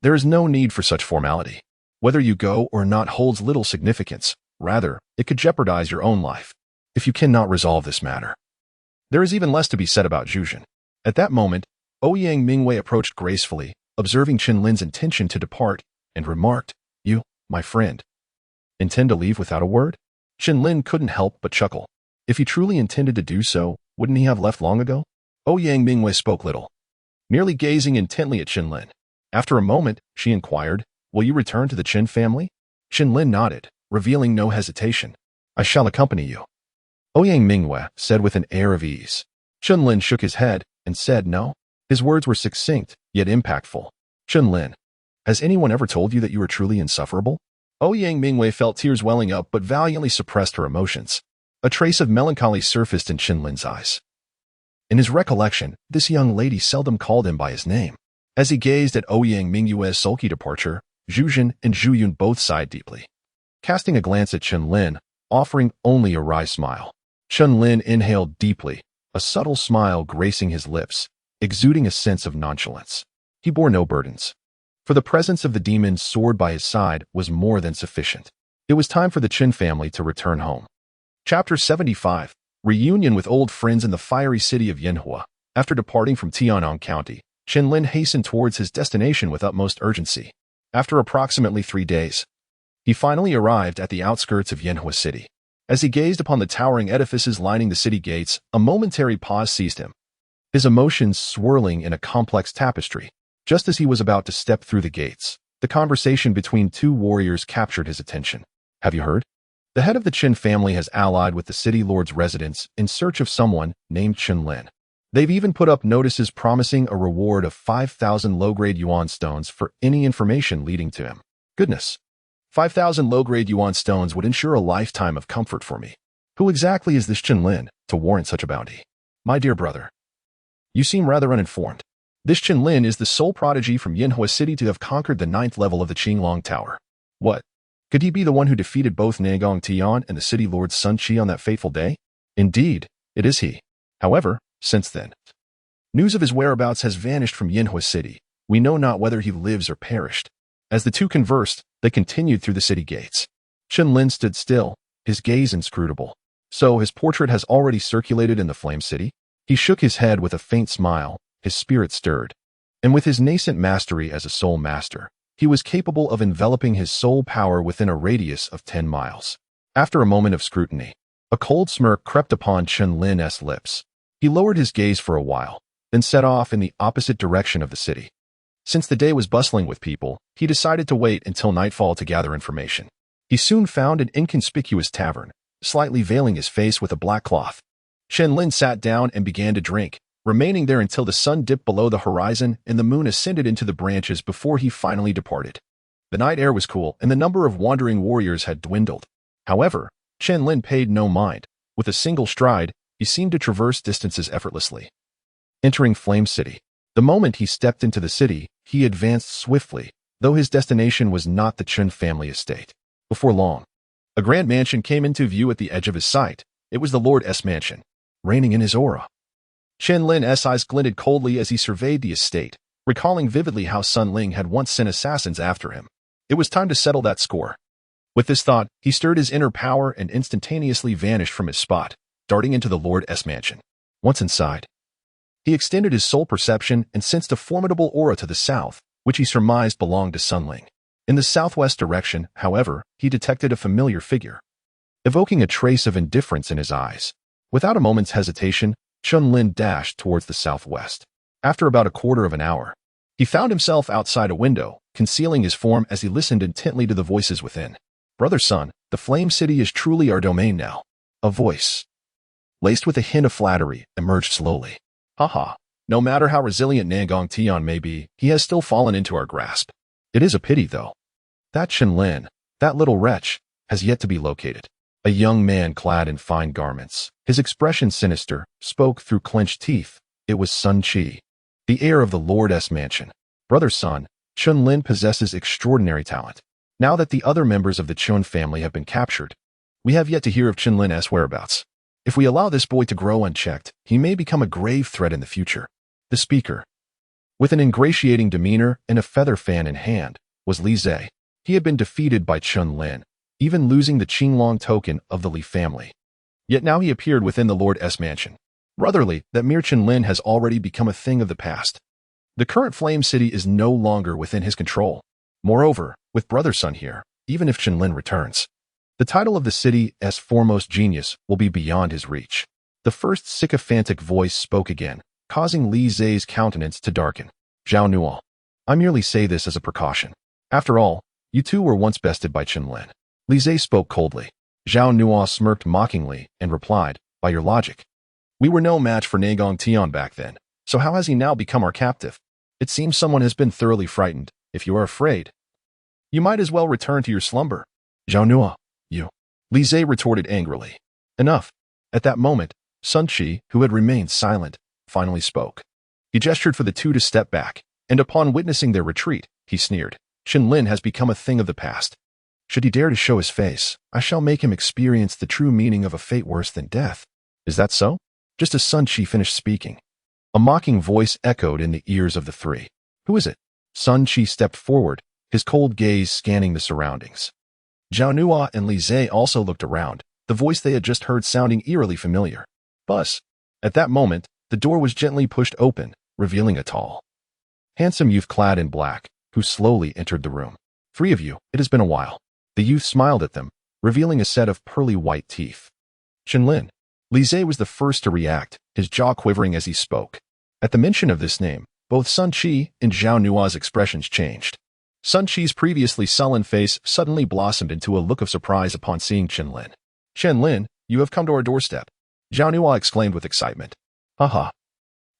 there is no need for such formality. Whether you go or not holds little significance. Rather, it could jeopardize your own life. If you cannot resolve this matter, there is even less to be said about Zhu Jun." At that moment, Ouyang Mingwei approached gracefully, observing Chen Lin's intention to depart, and remarked, "You, my friend, intend to leave without a word?" Chen Lin couldn't help but chuckle. If he truly intended to do so, wouldn't he have left long ago? Ouyang Mingwei spoke little, merely gazing intently at Chen Lin. After a moment, she inquired, "Will you return to the Chen family?" Chen Lin nodded, revealing no hesitation. "I shall accompany you," Ouyang Mingwei said with an air of ease. Chen Lin shook his head and said no. His words were succinct, yet impactful. "Chen Lin, has anyone ever told you that you are truly insufferable?" Ouyang Mingwei felt tears welling up but valiantly suppressed her emotions. A trace of melancholy surfaced in Chen Lin's eyes. In his recollection, this young lady seldom called him by his name. As he gazed at Ouyang Mingwei's sulky departure, Zhu Jun and Zhu Yun both sighed deeply. Casting a glance at Chen Lin, offering only a wry smile, Chen Lin inhaled deeply, a subtle smile gracing his lips, exuding a sense of nonchalance. He bore no burdens. For the presence of the demon's sword by his side was more than sufficient. It was time for the Chen family to return home. Chapter 75. Reunion with old friends in the fiery city of Yanhua. After departing from Tianyang County, Chen Lin hastened towards his destination with utmost urgency. After approximately 3 days, he finally arrived at the outskirts of Yanhua City. As he gazed upon the towering edifices lining the city gates, a momentary pause seized him, his emotions swirling in a complex tapestry. Just as he was about to step through the gates, the conversation between two warriors captured his attention. Have you heard? The head of the Chen family has allied with the city lord's residence in search of someone named Chen Lin. They've even put up notices promising a reward of 5,000 low-grade yuan stones for any information leading to him. Goodness. 5,000 low-grade yuan stones would ensure a lifetime of comfort for me. Who exactly is this Chen Lin to warrant such a bounty? My dear brother, you seem rather uninformed. This Chen Lin is the sole prodigy from Yanhua City to have conquered the 9th level of the Qinglong Tower. What? Could he be the one who defeated both Nagong Tian and the city lord Sun Qi on that fateful day? Indeed, it is he. However, since then, news of his whereabouts has vanished from Yanhua City. We know not whether he lives or perished. As the two conversed, they continued through the city gates. Chen Lin stood still, his gaze inscrutable. So his portrait has already circulated in the Flame City? He shook his head with a faint smile, his spirit stirred. And with his nascent mastery as a soul master, he was capable of enveloping his soul power within a radius of 10 miles. After a moment of scrutiny, a cold smirk crept upon Chen Lin's lips. He lowered his gaze for a while, then set off in the opposite direction of the city. Since the day was bustling with people, he decided to wait until nightfall to gather information. He soon found an inconspicuous tavern, slightly veiling his face with a black cloth. Chen Lin sat down and began to drink, remaining there until the sun dipped below the horizon and the moon ascended into the branches before he finally departed. The night air was cool and the number of wandering warriors had dwindled. However, Chen Lin paid no mind. With a single stride, he seemed to traverse distances effortlessly. Entering Flame City. The moment he stepped into the city, he advanced swiftly, though his destination was not the Chen family estate. Before long, a grand mansion came into view at the edge of his sight. It was the Lord's mansion, reigning in his aura. Chen Lin's eyes glinted coldly as he surveyed the estate, recalling vividly how Sun Ling had once sent assassins after him. It was time to settle that score. With this thought, he stirred his inner power and instantaneously vanished from his spot, darting into the Lord's mansion. Once inside, he extended his soul perception and sensed a formidable aura to the south, which he surmised belonged to Sun Ling. In the southwest direction, however, he detected a familiar figure, evoking a trace of indifference in his eyes. Without a moment's hesitation, Chen Lin dashed towards the southwest. After about a quarter of an hour, he found himself outside a window, concealing his form as he listened intently to the voices within. Brother Sun, the Flame City is truly our domain now. A voice, laced with a hint of flattery, emerged slowly. Haha, no matter how resilient Nagong Tian may be, he has still fallen into our grasp. It is a pity, though. That Chen Lin, that little wretch, has yet to be located. A young man clad in fine garments, his expression sinister, spoke through clenched teeth. It was Sun Qi, the heir of the Lord's mansion. Brother Sun, Chen Lin possesses extraordinary talent. Now that the other members of the Chen family have been captured, we have yet to hear of Chen Lin's whereabouts. If we allow this boy to grow unchecked, he may become a grave threat in the future. The speaker, with an ingratiating demeanor and a feather fan in hand, was Li Zhe. He had been defeated by Chen Lin, even losing the Qinglong token of the Li family. Yet now he appeared within the Lord's mansion. Brotherly, that mere Chen Lin has already become a thing of the past. The current Flame City is no longer within his control. Moreover, with Brother Sun here, even if Chen Lin returns, the title of the city's foremost genius will be beyond his reach. The first sycophantic voice spoke again, causing Li Zhe's countenance to darken. Zhao Nuo, I merely say this as a precaution. After all, you two were once bested by Chen Lin. Li Zhe spoke coldly. Zhao Nuo smirked mockingly and replied, by your logic, we were no match for Nagong Tian back then, so how has he now become our captive? It seems someone has been thoroughly frightened. If you are afraid, you might as well return to your slumber. Zhao Nuo, you. Li Zhe retorted angrily. Enough. At that moment, Sun Qi, who had remained silent, finally spoke. He gestured for the two to step back, and upon witnessing their retreat, he sneered. Chen Lin has become a thing of the past. Should he dare to show his face, I shall make him experience the true meaning of a fate worse than death. Is that so? Just as Sun Qi finished speaking, a mocking voice echoed in the ears of the three. Who is it? Sun Qi stepped forward, his cold gaze scanning the surroundings. Zhao Nua and Li Zhe also looked around, the voice they had just heard sounding eerily familiar. Buzz. At that moment, the door was gently pushed open, revealing a tall, handsome youth clad in black, who slowly entered the room. Three of you, it has been a while. The youth smiled at them, revealing a set of pearly white teeth. Chen Lin. Li Zhe was the first to react, his jaw quivering as he spoke. At the mention of this name, both Sun Qi and Zhao Nua's expressions changed. Sun Qi's previously sullen face suddenly blossomed into a look of surprise upon seeing Chen Lin. Chen Lin, you have come to our doorstep, Zhao Nua exclaimed with excitement. Haha.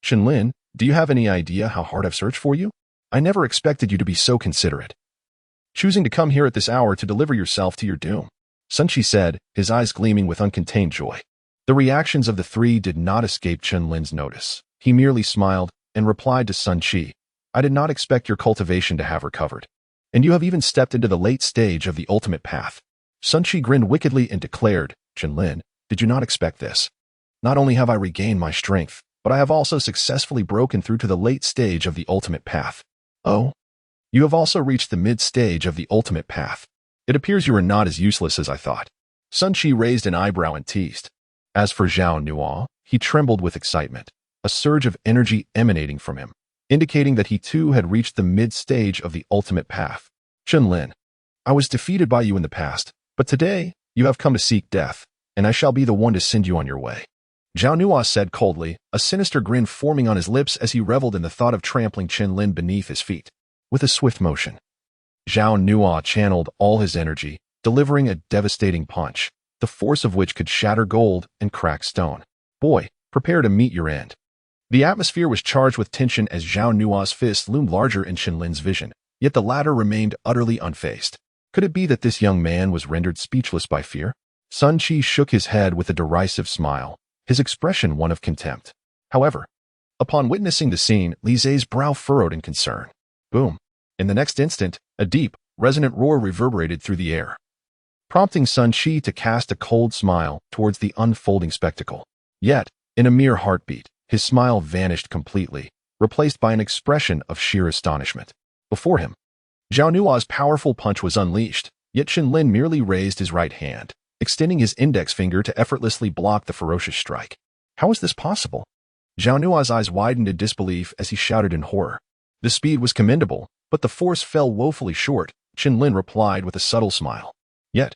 Chen Lin, do you have any idea how hard I've searched for you? I never expected you to be so considerate, choosing to come here at this hour to deliver yourself to your doom, Sun Qi said, his eyes gleaming with uncontained joy. The reactions of the three did not escape Chen Lin's notice. He merely smiled and replied to Sun Qi, I did not expect your cultivation to have recovered. And you have even stepped into the late stage of the ultimate path. Sun Qi grinned wickedly and declared, Chen Lin, did you not expect this? Not only have I regained my strength, but I have also successfully broken through to the late stage of the ultimate path. Oh? You have also reached the mid-stage of the ultimate path. It appears you are not as useless as I thought. Sun Qi raised an eyebrow and teased. As for Zhao Nua, he trembled with excitement, a surge of energy emanating from him, indicating that he too had reached the mid-stage of the ultimate path. Chen Lin, I was defeated by you in the past, but today you have come to seek death, and I shall be the one to send you on your way. Zhao Nua said coldly, a sinister grin forming on his lips as he reveled in the thought of trampling Chen Lin beneath his feet. With a swift motion, Zhao Nua channeled all his energy, delivering a devastating punch, the force of which could shatter gold and crack stone. Boy, prepare to meet your end. The atmosphere was charged with tension as Zhao Nua's fist loomed larger in Chen Lin's vision, yet the latter remained utterly unfazed. Could it be that this young man was rendered speechless by fear? Sun Qi shook his head with a derisive smile, his expression one of contempt. However, upon witnessing the scene, Li Zhe's brow furrowed in concern. Boom. In the next instant, a deep, resonant roar reverberated through the air, prompting Sun Qi to cast a cold smile towards the unfolding spectacle. Yet, in a mere heartbeat, his smile vanished completely, replaced by an expression of sheer astonishment. Before him, Zhao Nua's powerful punch was unleashed, yet Chen Lin merely raised his right hand, extending his index finger to effortlessly block the ferocious strike. How is this possible? Zhao Nua's eyes widened in disbelief as he shouted in horror. The speed was commendable, but the force fell woefully short, Chen Lin replied with a subtle smile. Yet,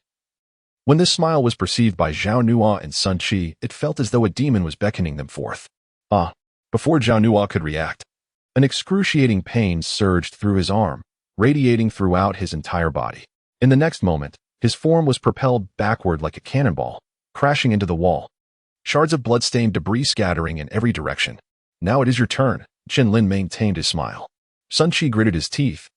when this smile was perceived by Zhao Nua and Sun Qi, it felt as though a demon was beckoning them forth. Before Zhao Nua could react, an excruciating pain surged through his arm, radiating throughout his entire body. In the next moment, his form was propelled backward like a cannonball, crashing into the wall. Shards of blood-stained debris scattering in every direction. Now it is your turn, Chen Lin maintained his smile. Sun Qi gritted his teeth,